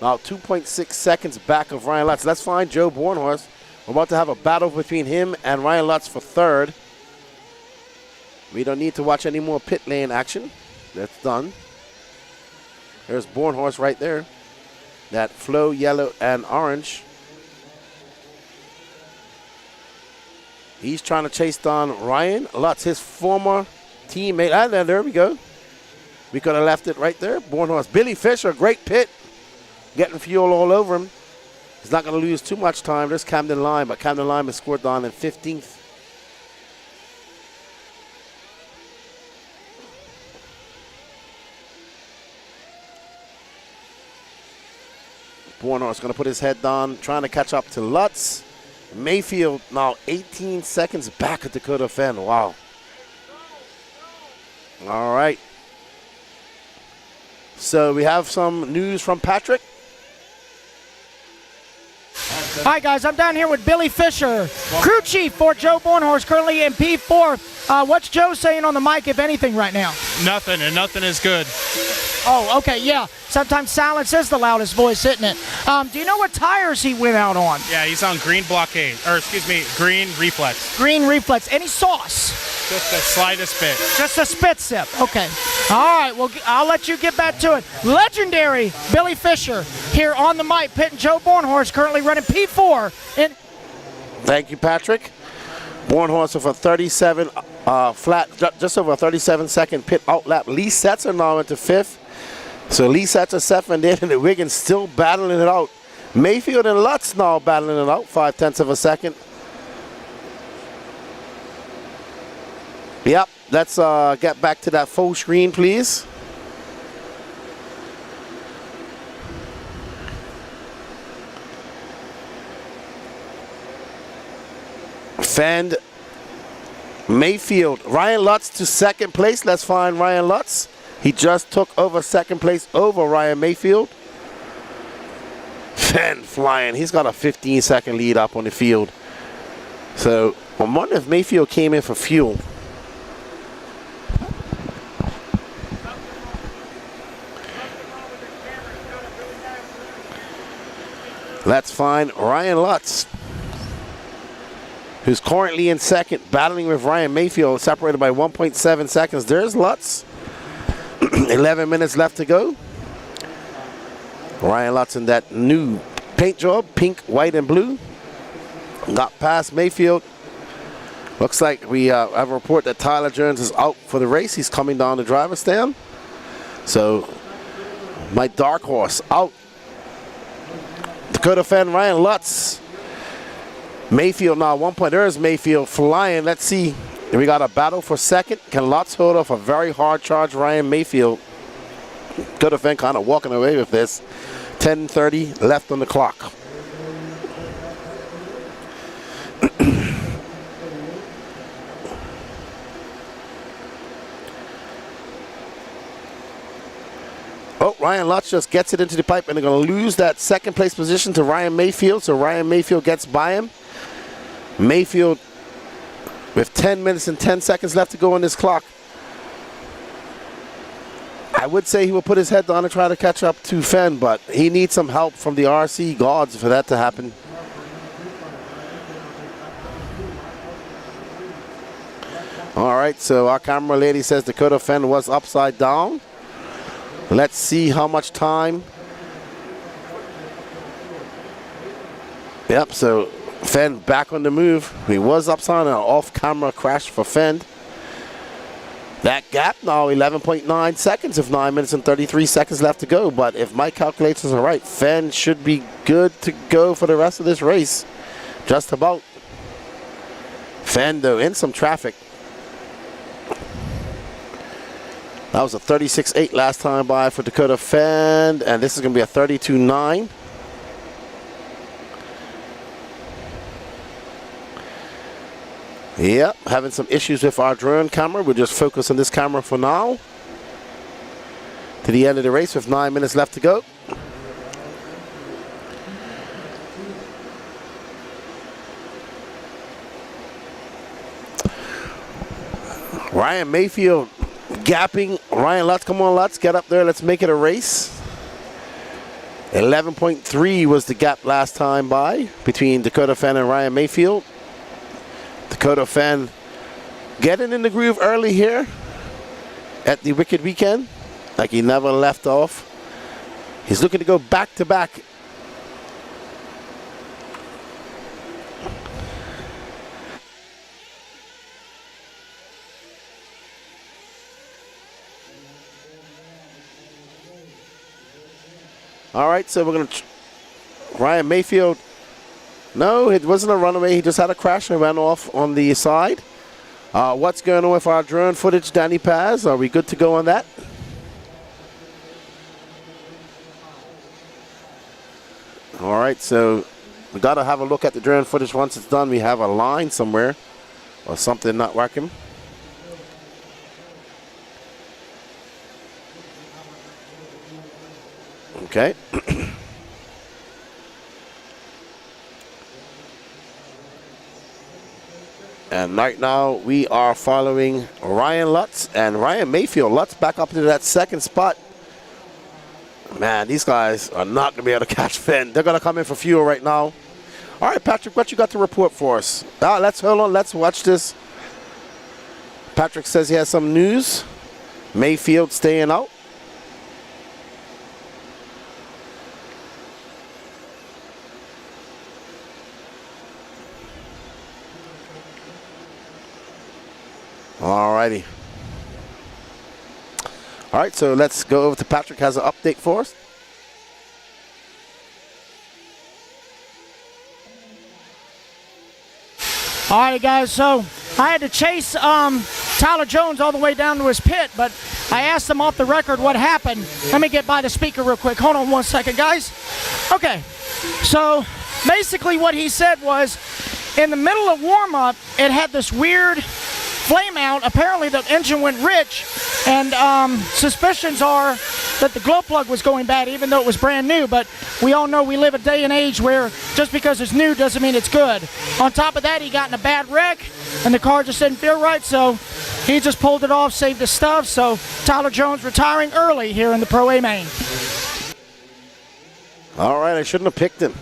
Now 2.6 seconds back of Ryan Lutz. Let's find Joe Bornhorst. We're about to have a battle between him and Ryan Lutz for 3rd. We don't need to watch any more pit lane action. That's done. There's Bornhorst right there. That flow yellow and orange. He's trying to chase down Ryan Lutz, his former teammate. And there we go. We could have left it right there. Bornhorst. Billy Fisher, great pit. Getting fuel all over him. He's not going to lose too much time. There's Camden Lime, but Camden Lime is scored down in 15th. Bornhorst going to put his head down, trying to catch up to Lutz. Mayfield now 18 seconds back at Dakota Fenn. Wow. All right. So we have some news from Patrick. Hi, guys. I'm down here with Billy Fisher, crew chief for Joe Bornhorst, currently in P4. What's Joe saying on the mic, if anything, right now? Nothing, and nothing is good. Oh, okay, yeah. Sometimes silence is the loudest voice, isn't it? Do you know what tires he went out on? Yeah, he's on green blockade, or excuse me, green reflex. Green reflex. Any sauce? Just the slightest bit. Just a spit sip. Okay. All right. Well, I'll let you get back to it. Legendary Billy Fisher here on the mic, pitting Joe Bornhorst, currently running P4. Thank you, Patrick. Bornhorst with a 37 flat, just over a 37-second pit outlap. Lee Setzer now into 5th. So Lee Setzer, 7th, and the Wiggins still battling it out. Mayfield and Lutz now battling it out, 0.5 of a second. Yep, let's get back to that full screen, please. Fend, Mayfield, Ryan Lutz to 2nd place. Let's find Ryan Lutz. He just took over 2nd place over Ryan Mayfield. Fend flying. He's got a 15-second lead up on the field. So I'm wondering if Mayfield came in for fuel. Let's find Ryan Lutz, who's currently in 2nd, battling with Ryan Mayfield, separated by 1.7 seconds. There's Lutz. 11 minutes left to go. Ryan Lutz in that new paint job, pink, white, and blue. Got past Mayfield. Looks like we have a report that Tyler Jones is out for the race. He's coming down the driver's stand. So my dark horse out. Dakota Fenn, Ryan Lutz. Mayfield now 1 point. There's Mayfield flying. Let's see. We got a battle for 2nd. Can Lutz hold off a very hard charge Ryan Mayfield? Dakota Fenn kind of walking away with this. 10:30 left on the clock. Oh, Ryan Lutz just gets it into the pipe, and they're going to lose that 2nd place position to Ryan Mayfield. So Ryan Mayfield gets by him. Mayfield with 10 minutes and 10 seconds left to go on this clock. I would say he will put his head down and try to catch up to Fenn, but he needs some help from the RC gods for that to happen. All right, so our camera lady says Dakota Fenn was upside down. Let's see how much time. Yep, so Fenn back on the move. He was upside down, an off-camera crash for Fenn. That gap now 11.9 seconds with 9 minutes and 33 seconds left to go. But if my calculations are right, Fenn should be good to go for the rest of this race. Just about. Fenn, though, in some traffic. That was a 36.8 last time by for Dakota Fenn, and this is going to be a 32.9. Yep, having some issues with our drone camera. We'll just focus on this camera for now. To the end of the race with 9 minutes left to go. Ryan Mayfield gapping Ryan Lutz. Come on, Lutz, get up there. Let's make it a race. 11.3 was the gap last time by between Dakota Fenn and Ryan Mayfield. Dakota Fenn getting in the groove early here at the Wicked Weekend, like he never left off. He's looking to go back to back. All right, so we're going to Ryan Mayfield. No, it wasn't a runaway. He just had a crash and ran off on the side. What's going on with our drone footage, Danny Paz? Are we good to go on that? All right, so We got to have a look at the drone footage once it's done. We have a line somewhere or something not working. Okay. And right now we are following Ryan Lutz and Ryan Mayfield. Lutz back up to that second spot. Man, these guys are not going to be able to catch Fenn. They're going to come in for fuel right now. All right, Patrick, what you got to report for us? Hold on. Let's watch this. Patrick says he has some news. Mayfield staying out. All righty. All right, so let's go over to Patrick. Has an update for us. All right, guys, so I had to chase Tyler Jones all the way down to his pit, but I asked him off the record what happened. Let me get by the speaker real quick. Hold on 1 second, guys. Okay, so basically what he said was in the middle of warm-up, it had this weird flame out. Apparently the engine went rich, and suspicions are that the glow plug was going bad even though it was brand new, but we all know we live a day and age where just because it's new doesn't mean it's good. On top of that, he got in a bad wreck and the car just didn't feel right, so he just pulled it off, saved his stuff. So Tyler Jones retiring early here in the Pro A main. All right, I shouldn't have picked him.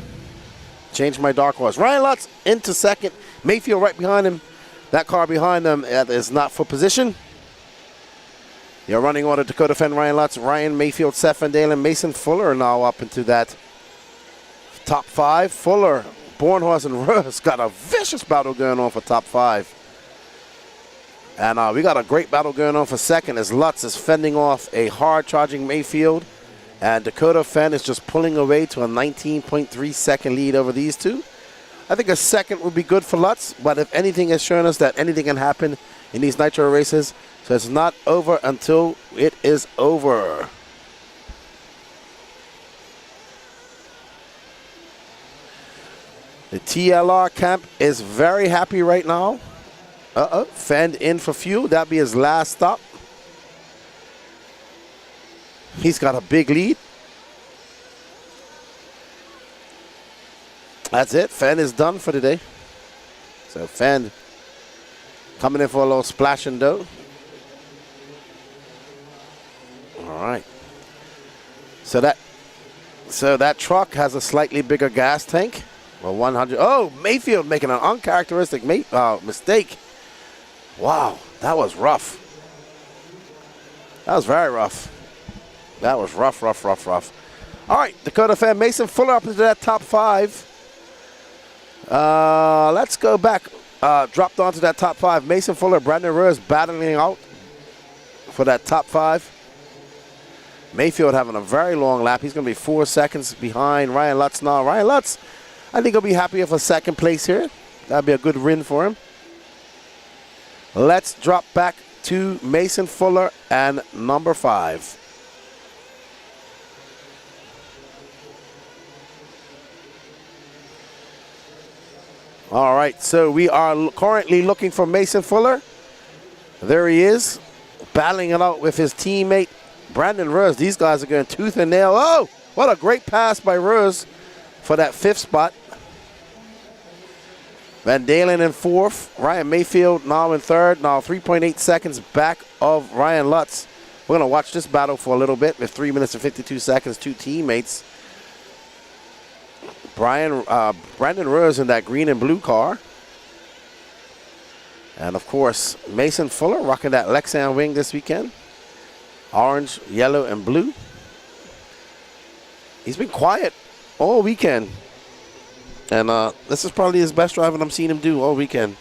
Changed my dark horse. Ryan Lutz into second. Mayfield right behind him. That car behind them is not for position. Your running order: Dakota Fenn, Ryan Lutz, Ryan Mayfield, Seth Van Dalen, Mason Fuller now up into that top 5. Fuller, Bornhorst, and Russ got a vicious battle going on for top 5. And we got a great battle going on for second as Lutz is fending off a hard-charging Mayfield. And Dakota Fenn is just pulling away to a 19.3 second lead over these two. I think a second would be good for Lutz, but if anything has shown us that anything can happen in these Nitro races, so it's not over until it is over. The TLR camp is very happy right now. Fend in for fuel. That'll be his last stop. He's got a big lead. That's it. Fenn is done for today. So Fenn coming in for a little splash and dough. All right. So that truck has a slightly bigger gas tank. Well, 100. Oh, Mayfield making an uncharacteristic mistake. Wow, that was rough. That was very rough. That was rough. All right, Dakota Fenn, Mason Fuller up into that top 5. Let's go back. Dropped onto that top 5. Mason Fuller, Brandon Rose battling out for that top 5. Mayfield having a very long lap. He's going to be 4 seconds behind Ryan Lutz now. Ryan Lutz, I think he'll be happy with a second place here. That'll be a good win for him. Let's drop back to Mason Fuller and number 5. All right, so we are currently looking for Mason Fuller. There he is, battling it out with his teammate, Brandon Rose. These guys are going tooth and nail. Oh, what a great pass by Rose for that 5th spot. Van Dalen in 4th. Ryan Mayfield now in 3rd. Now 3.8 seconds back of Ryan Lutz. We're going to watch this battle for a little bit with 3 minutes and 52 seconds. Two teammates. Brandon Rose in that green and blue car. And of course, Mason Fuller rocking that Lexan wing this weekend. Orange, yellow, and blue. He's been quiet all weekend. And this is probably his best driving I'm seeing him do all weekend.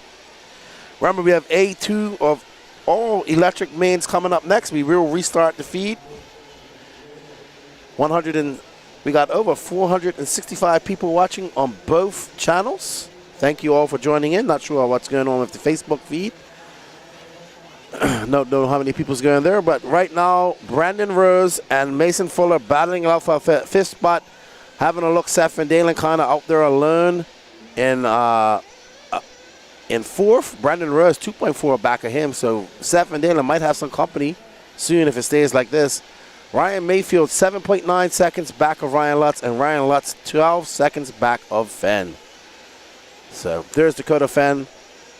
Remember, we have A2 of all electric mains coming up next. We will restart the feed. We got over 465 people watching on both channels. Thank you all for joining in. Not sure what's going on with the Facebook feed. Don't know how many people's going there, but right now, Brandon Rose and Mason Fuller battling out for 5th spot. Having a look, Seth Van Dalen kind of out there alone in fourth. Brandon Rose 2.4 back of him, so Seth Van Dalen might have some company soon if it stays like this. Ryan Mayfield 7.9 seconds back of Ryan Lutz, and Ryan Lutz 12 seconds back of Fenn. So there's Dakota Fenn.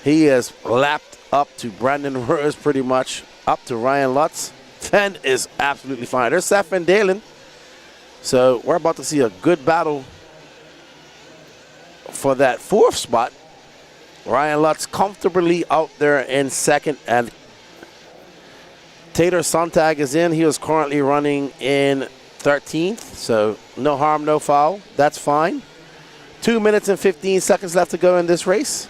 He is lapped up to Brandon Rose pretty much, up to Ryan Lutz. Fenn is absolutely fine. There's Seth Van Dalen. So we're about to see a good battle for that fourth spot. Ryan Lutz comfortably out there in second, and Tater Sontag is in. He was currently running in 13th, so no harm, no foul. That's fine. 2 minutes and 15 seconds left to go in this race.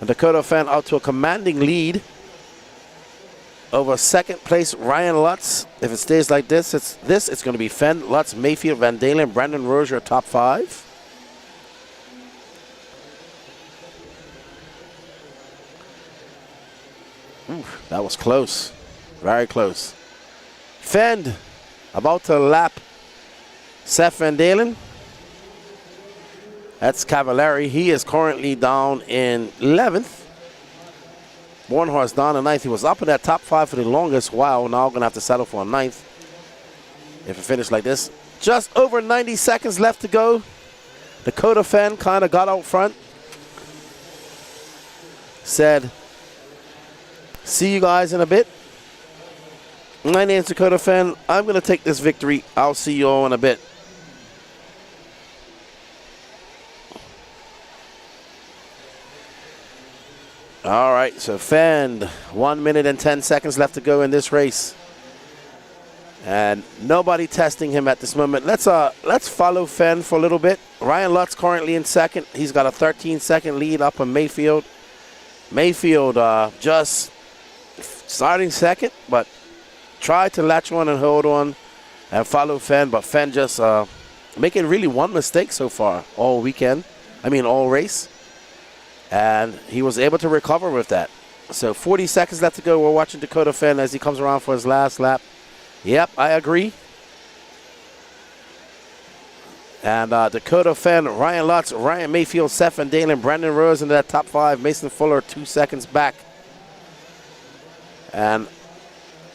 And Dakota Fenn out to a commanding lead over second place Ryan Lutz. If it stays like this, it's going to be Fenn, Lutz, Mayfield, Van Dalen, Brandon Rozier, top 5. Ooh, that was close. Very close. Fenn about to lap Seth Van Dalen. That's Cavallari. He is currently down in 11th. Bornhorst down in 9th. He was up in that top 5 for the longest while. Now going to have to settle for a 9th if it finished like this. Just over 90 seconds left to go. Dakota Fenn kind of got out front. Said, see you guys in a bit. My name's Dakota Fenn. I'm going to take this victory. I'll see you all in a bit. All right, so Fenn, 1 minute and 10 seconds left to go in this race. And nobody testing him at this moment. Let's follow Fenn for a little bit. Ryan Lutz currently in second. He's got a 13-second lead up on Mayfield. Mayfield just starting second, but tried to latch on and hold on and follow Fenn, but Fenn just making really one mistake so far all weekend. I mean, all race. And he was able to recover with that. So 40 seconds left to go. We're watching Dakota Fenn as he comes around for his last lap. Yep, I agree. And Dakota Fenn, Ryan Lutz, Ryan Mayfield, Seth Van Dalen, Brandon Rose into that top 5. Mason Fuller 2 seconds back. And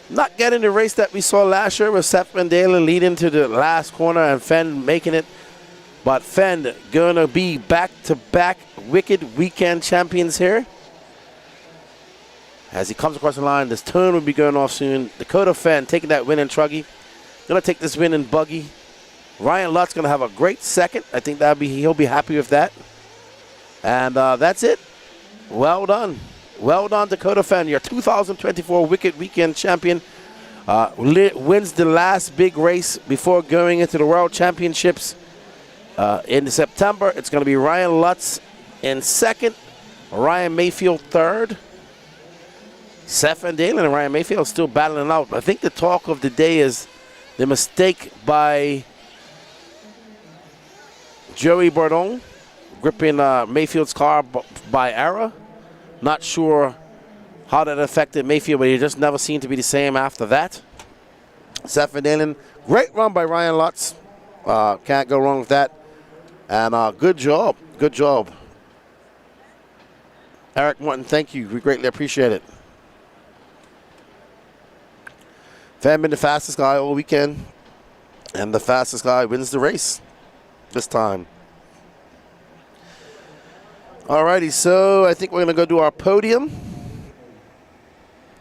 not getting the race that we saw last year with Seth Van Dalen leading to the last corner and Fenn making it. But Fenn going to be back-to-back Wicked Weekend champions here. As he comes across the line, this turn will be going off soon. Dakota Fenn taking that win in Truggy. Going to take this win in Buggy. Ryan Lutz going to have a great second. I think he'll be happy with that. And that's it. Well done. Well done, Dakota Fenn. Your 2024 Wicked Weekend champion. Wins the last big race before going into the World Championships. In September, it's going to be Ryan Lutz in second, Ryan Mayfield third. Seth Van Dalen and Ryan Mayfield still battling out. I think the talk of the day is the mistake by Joey Bourdon gripping Mayfield's car by error. Not sure how that affected Mayfield, but he just never seemed to be the same after that. Seth Van Dalen, great run by Ryan Lutz. Can't go wrong with that. And good job. Good job. Eric Morton, thank you. We greatly appreciate it. Fenn been the fastest guy all weekend. And the fastest guy wins the race this time. Alrighty, so I think we're going to go do our podium.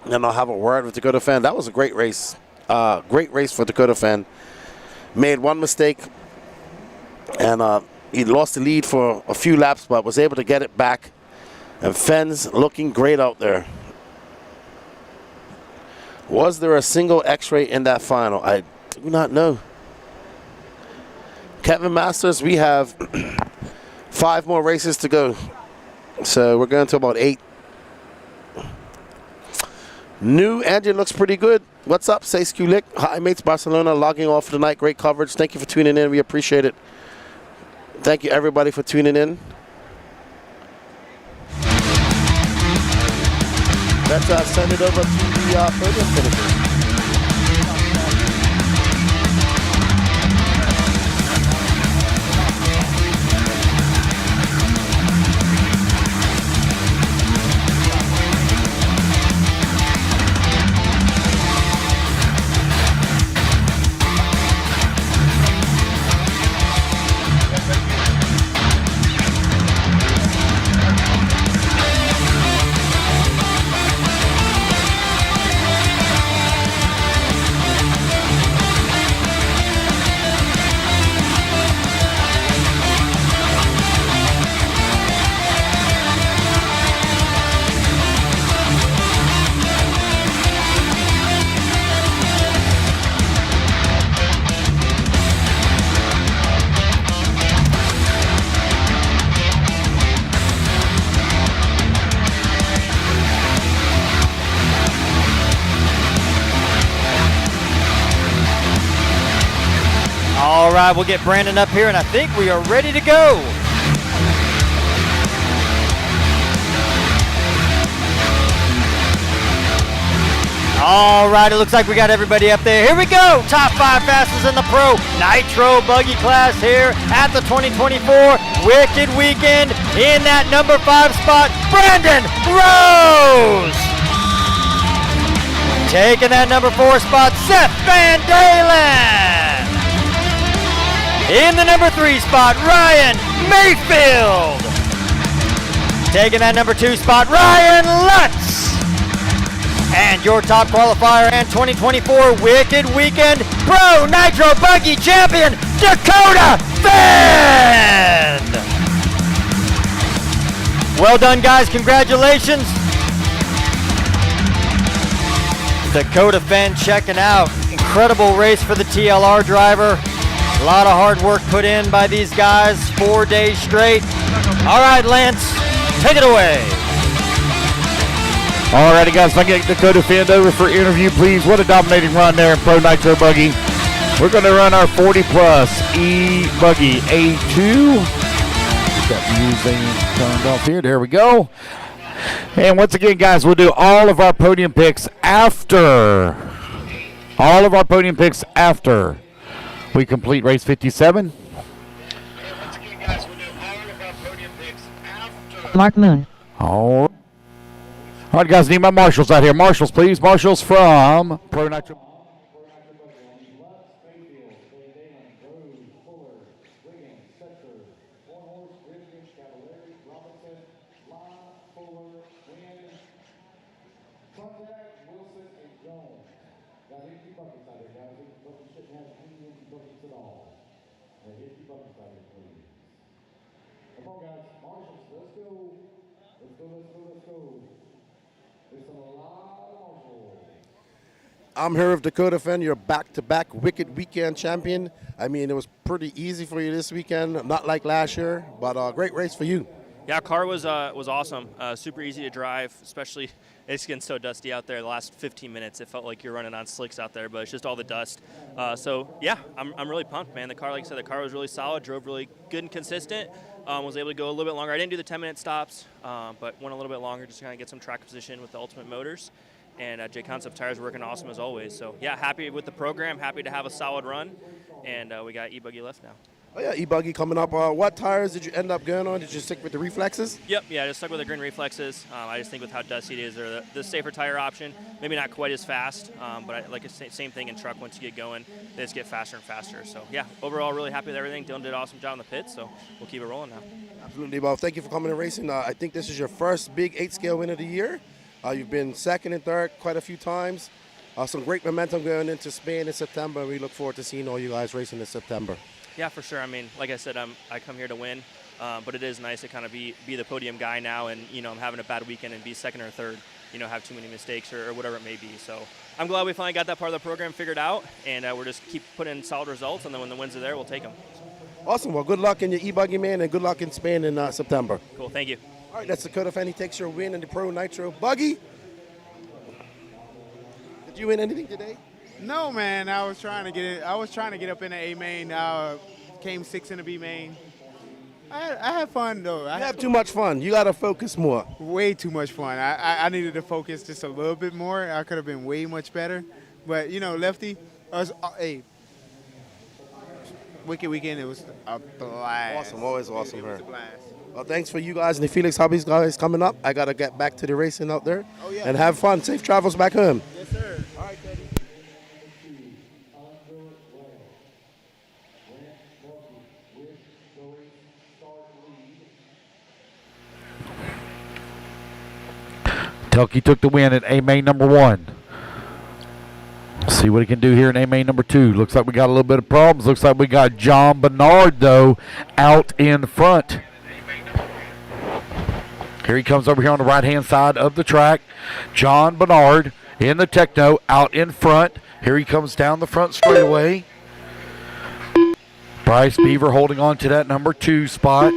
And I'll have a word with Dakota Fenn. That was a great race. Great race for Dakota Fenn. Made one mistake. And he lost the lead for a few laps, but was able to get it back. And Fenn's looking great out there. Was there a single X-ray in that final? I do not know. Kevin Masters, we have 5 more races to go. So we're going to about 8. New engine looks pretty good. What's up, Say Skulik? Hi, mates. Barcelona logging off for the night. Great coverage. Thank you for tuning in. We appreciate it. Thank you, everybody, for tuning in. Let's send it over to the podium finishers. All right, we'll get Brandon up here, and I think we are ready to go. All right, it looks like we got everybody up there. Here we go. Top 5 fastest in the Pro Nitro buggy class here at the 2024 Wicked Weekend. In that number 5 spot, Brandon Rose. Taking that number 4 spot, Seth Van Dalen. In the number 3 spot, Ryan Mayfield. Taking that number 2 spot, Ryan Lutz. And your top qualifier and 2024 Wicked Weekend Pro Nitro Buggy Champion, Dakota Fenn. Well done, guys. Congratulations. Dakota Fenn checking out. Incredible race for the TLR driver. A lot of hard work put in by these guys, 4 days straight. All right, Lance, take it away. Alrighty, guys, if I get Dakota Fenn over for interview, please. What a dominating run there in Pro Nitro Buggy. We're going to run our 40-plus E-buggy A2. Get that music turned off here. There we go. And once again, guys, we'll do all of our podium picks after. All of our podium picks after we complete race 57. Mark Moon. All right, guys, need my marshals out here. Marshals, please. Marshals from Pro Nitro. I'm here with Dakota Fenn, your back-to-back Wicked Weekend champion. I mean, it was pretty easy for you this weekend, not like last year, but a great race for you. Yeah, car was awesome. Super easy to drive, especially it's getting so dusty out there. The last 15 minutes, it felt like you're running on slicks out there, but it's just all the dust. So yeah, I'm really pumped, man. The car, like I said, the car was really solid, drove really good and consistent. Was able to go a little bit longer. I didn't do the 10-minute stops, but went a little bit longer just to kind of get some track position with the Ultimate Motors. And J Concept Tires working awesome as always. So yeah, happy with the program, happy to have a solid run, and we got E-buggy left now. Oh yeah, E-buggy coming up. What tires did you end up going on? Did you stick with the reflexes? Yep, yeah, I just stuck with the green reflexes. I just think with how dusty it is, they're the safer tire option. Maybe not quite as fast, but like same thing in truck. Once you get going, they just get faster and faster. So yeah, overall really happy with everything. Dylan did an awesome job in the pit, so we'll keep it rolling now. Absolutely, well, thank you for coming and racing. I think this is your first big 8-scale win of the year. You've been second and third quite a few times. Some great momentum going into Spain in September. We look forward to seeing all you guys racing in September. Yeah, for sure. I mean, like I said, I come here to win, but it is nice to kind of be the podium guy now, and I'm having a bad weekend and be second or third, have too many mistakes or whatever it may be. So I'm glad we finally got that part of the program figured out, and we're just keep putting in solid results, and then when the wins are there, we'll take them. Awesome. Well, good luck in your E-buggy, man, and good luck in Spain in September. Cool. Thank you. All right, that's Dakota Fenn. He takes your win in the Pro Nitro Buggy. Did you win anything today? No, man. I was trying to get it. I was trying to get up in the A main. Came 6th in the B main. I had fun though. You have too much fun. You gotta focus more. Way too much fun. I needed to focus just a little bit more. I could have been way much better. But Lefty, hey, Wicked Weekend. It was a blast. Awesome. Always awesome. It was a blast. Well, thanks for you guys and the Felix Hobbies guys coming up. I got to get back to the racing out there and have fun. Safe travels back home. Yes, sir. All right, Teddy. Telke took the win at A main number 1. See what he can do here in A main number 2. Looks like we got a little bit of problems. Looks like we got John Bernard, though, out in front. Here he comes over here on the right-hand side of the track. John Bernard in the Techno out in front. Here he comes down the front straightaway. Bryce Beaver holding on to that number 2 spot.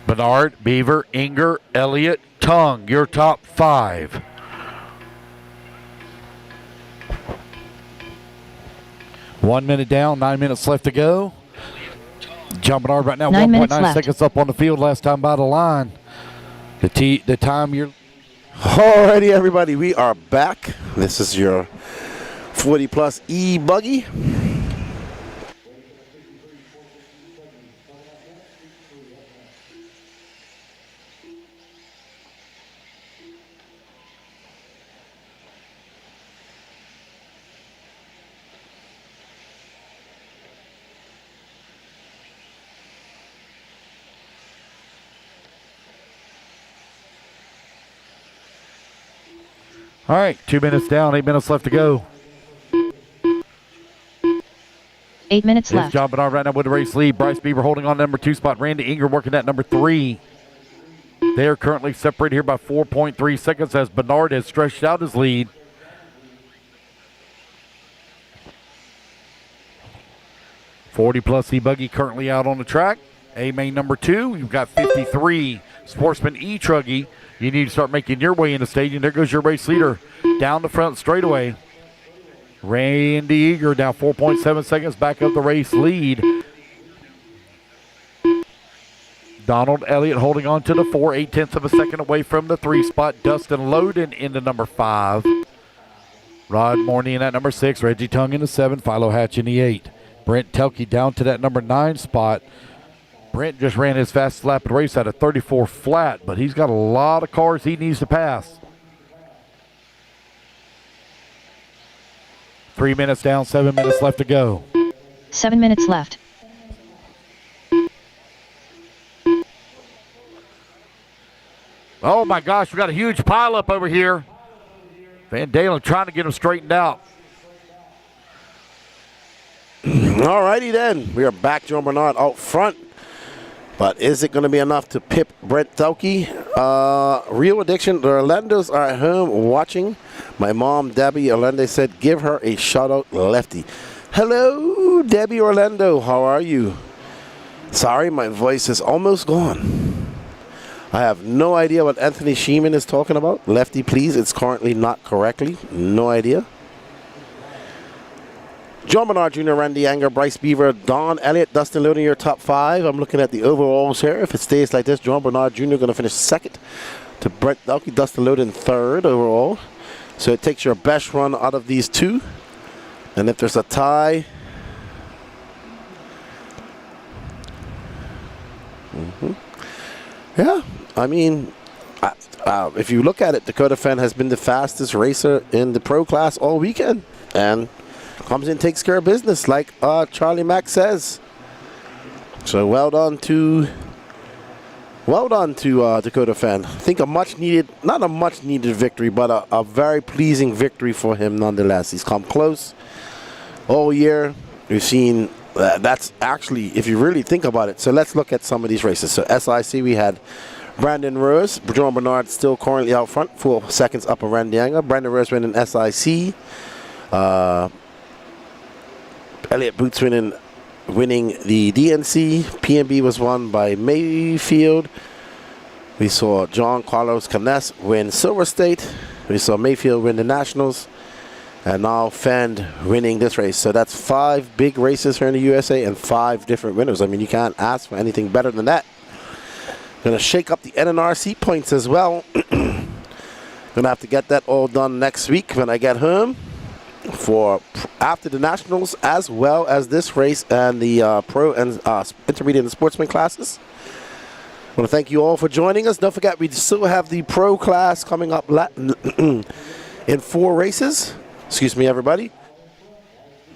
Bernard, Beaver, Inger, Elliott, Tung, your top 5. 1 minute down, 9 minutes left to go. John Bernard right now, 9 minutes 1.9 left. seconds up on the field. Last time by the line. The time you're. Alrighty, everybody, we are back. This is your 40 plus E-buggy. All right, 2 minutes down, 8 minutes left to go. 8 minutes It's left. John Bernard right now with the race lead. Bryce Beaver holding on number 2 spot. Randy Inger working at number 3. They are currently separated here by 4.3 seconds as Bernard has stretched out his lead. .40 plus E-buggy currently out on the track. A-main number 2. You've got 53 Sportsman E-truggy. You need to start making your way in the stadium. There goes your race leader down the front straightaway. Randy Eager down 4.7 seconds back up the race lead. Donald Elliott holding on to the 4, 8/10 of a second away from the 3 spot. Dustin Loden in the number 5. Rod Morney in that number 6. Reggie Tung in the 7. Philo Hatch in the 8. Brent Telke down to that number 9 spot. Brent just ran his fastest lap of the race at a 34 flat, but he's got a lot of cars he needs to pass. 3 minutes down, 7 minutes left to go. 7 minutes left. Oh my gosh, we got a huge pileup over here. Van Dalen trying to get them straightened out. Alrighty then, we are back. John Bernard out front. But is it going to be enough to pip Brent Telke? Real Addiction, the Orlandos are at home watching. My mom, Debbie Orlando, said give her a shout out, Lefty. Hello, Debbie Orlando. How are you? Sorry, my voice is almost gone. I have no idea what Anthony Sheeman is talking about. Lefty, please. It's currently not correctly. No idea. John Bernard Jr., Randy Anger, Bryce Beaver, Don Elliott, Dustin Loden, your top 5. I'm looking at the overalls here. If it stays like this, John Bernard Jr. going to finish 2nd to Brent Telke, Dustin Loden 3rd overall. So it takes your best run out of these 2. And if there's a tie, yeah, I mean, if you look at it, Dakota Fan has been the fastest racer in the pro class all weekend. And comes in, takes care of business, like Charlie Mack says. So well done to Dakota Fan. I think not a much needed victory, but a very pleasing victory for him nonetheless. He's come close all year. We've seen that's actually, if you really think about it. So let's look at some of these races. So SIC, we had Brandon Rose, John Bernard still currently out front, 4 seconds up of Randy Anger. Brandon Rose winning SIC. Elliott Boots winning the DNC. PNB was won by Mayfield. We saw John Carlos Canes win Silver State. We saw Mayfield win the Nationals. And now Fend winning this race. So that's 5 big races here in the USA and 5 different winners. I mean, you can't ask for anything better than that. Going to shake up the NNRC points as well. Going to have to get that all done next week when I get home for after the Nationals, as well as this race and the Pro and Intermediate and Sportsman classes. I want to thank you all for joining us. Don't forget, we still have the Pro class coming up in 4 races. Excuse me, everybody.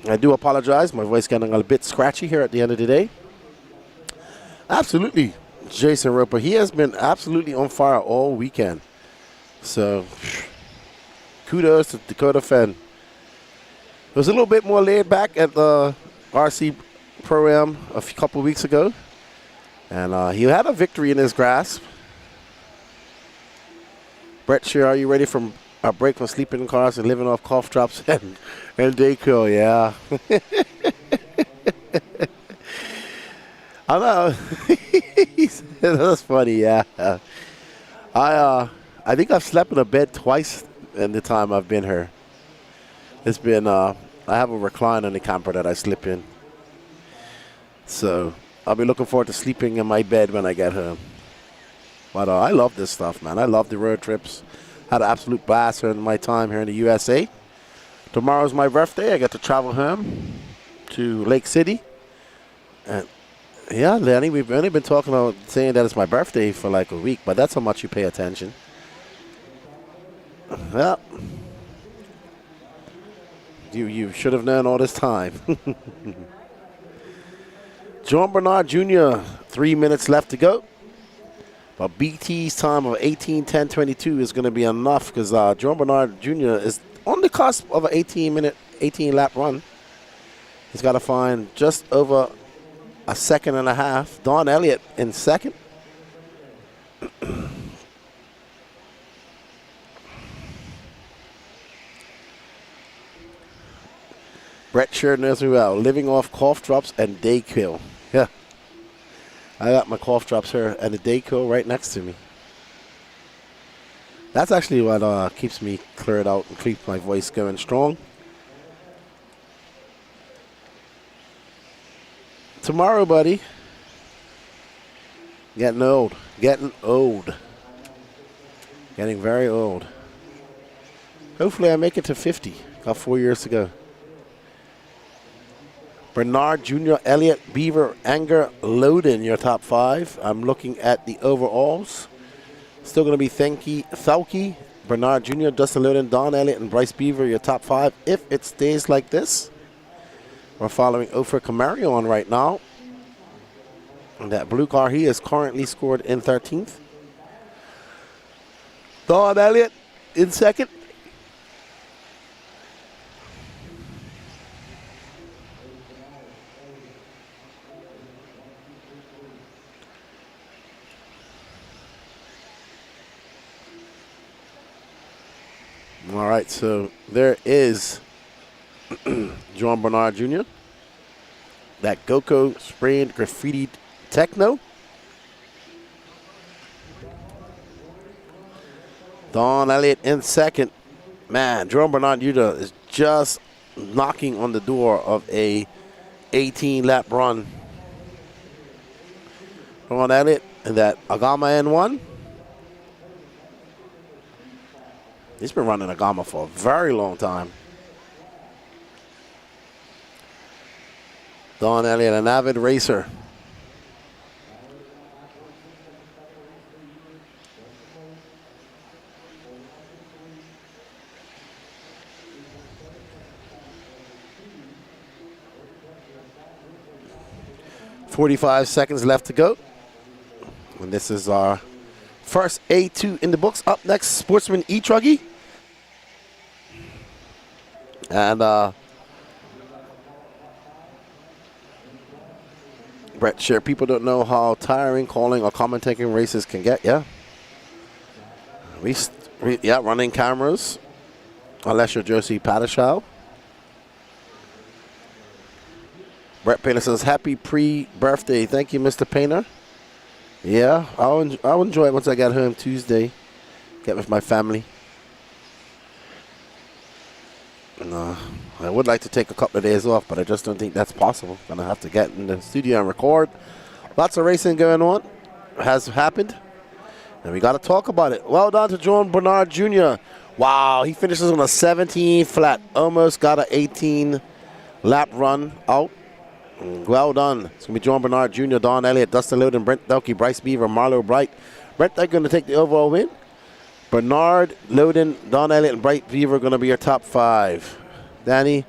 I do apologize. My voice getting a bit scratchy here at the end of the day. Absolutely. Jason Roper, he has been absolutely on fire all weekend. So, kudos to Dakota Fenn. It was a little bit more laid back at the RC Pro-Am a couple weeks ago. And he had a victory in his grasp. Brett Shear, are you ready for a break from sleeping in cars and living off cough drops and Dayquil? Yeah. I know. That's funny, yeah. I think I've slept in a bed twice in the time I've been here. It's been I have a recliner in the camper that I sleep in. So I'll be looking forward to sleeping in my bed when I get home. But I love this stuff, man. I love the road trips. Had an absolute blast during my time here in the USA. Tomorrow's my birthday. I get to travel home to Lake City. And yeah, Lenny, we've only been talking about saying that it's my birthday for like a week, but that's how much you pay attention. Well, you should have known all this time. John Bernard Jr., 3 minutes left to go. But BT's time of 18:10:22 is going to be enough because John Bernard Jr. is on the cusp of an 18-lap run. He's got to find just over a second and a half. Don Elliott in second. Brett sure knows me well. Living off cough drops and Dayquil. Yeah. I got my cough drops here and the Dayquil right next to me. That's actually what keeps me cleared out and keeps my voice going strong. Tomorrow, buddy. Getting old. Getting old. Getting very old. Hopefully I make it to 50. Got 4 years to go. Bernard Jr., Elliott, Beaver, Anger, Loden, your top 5. I'm looking at the overalls. Still going to be Thalke, Bernard Jr., Dustin Loden, Don Elliott, and Bryce Beaver, your top 5. If it stays like this, we're following Ofer Camario on right now. And that blue car, he is currently scored in 13th. Don Elliott in second. All right, so there is John Bernard Jr. That GoCo sprayed graffiti techno. Don Elliott in second. Man, John Bernard Jr. is just knocking on the door of a 18-lap run. Don Elliott and that Agama N1. He's been running Agama for a very long time. Don Elliott, an avid racer. .45 seconds left to go. And this is our first A2 in the books. Up next, Sportsman E-truggy. And Brett, sure, people don't know how tiring calling or commentating races can get, yeah? Yeah, running cameras, unless you're Josie Padischow. Brett Painter says, happy pre-birthday. Thank you, Mr. Painter. Yeah, I'll enjoy it once I get home Tuesday. Get with my family. And, I would like to take a couple of days off, but I just don't think that's possible. Gonna have to get in the studio and record. Lots of racing going on. Has happened. And we got to talk about it. Well done to John Bernard Jr. Wow, he finishes on a 17 flat. Almost got an 18-lap run out. Well done. It's going to be John Bernard Jr., Don Elliott, Dustin Loden, Brent Thalke, Bryce Beaver, Marlo Bright. Brent, they're going to take the overall win. Bernard, Loden, Don Elliott, and Bright Beaver are going to be your top 5. Danny?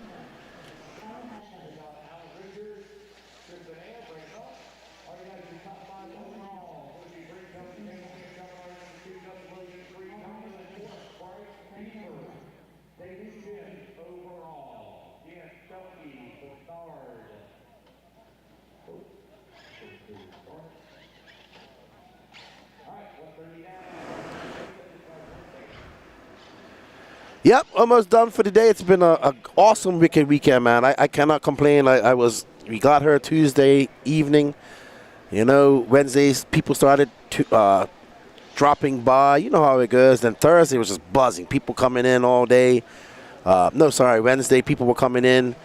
Yep, almost done for the day. It's been an awesome weekend, man. I cannot complain. We got here Tuesday evening. You know, Wednesdays people started dropping by. You know how it goes. Then Thursday was just buzzing. People coming in all day. Wednesday, people were coming in.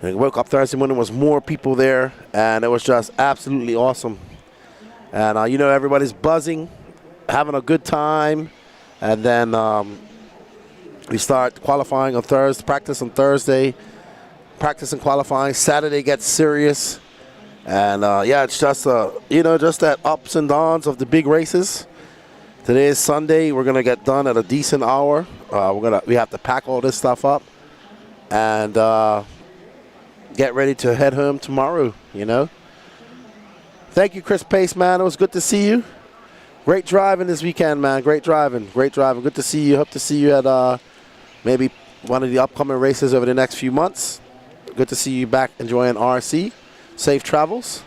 And I woke up Thursday morning, was more people there, and it was just absolutely awesome. And, everybody's buzzing, having a good time. And then we start qualifying on Thursday, practice on Thursday, practice and qualifying. Saturday gets serious. And, it's just, just that ups and downs of the big races. Today is Sunday. We're going to get done at a decent hour. We have to pack all this stuff up and get ready to head home tomorrow, Thank you, Chris Pace, man. It was good to see you. Great driving this weekend, man. Great driving. Good to see you. Hope to see you at maybe one of the upcoming races over the next few months. Good to see you back enjoying RC. Safe travels.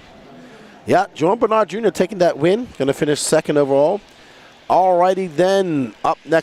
Yeah, Joan Bernard Jr. taking that win. Going to finish second overall. Alrighty then. Up next.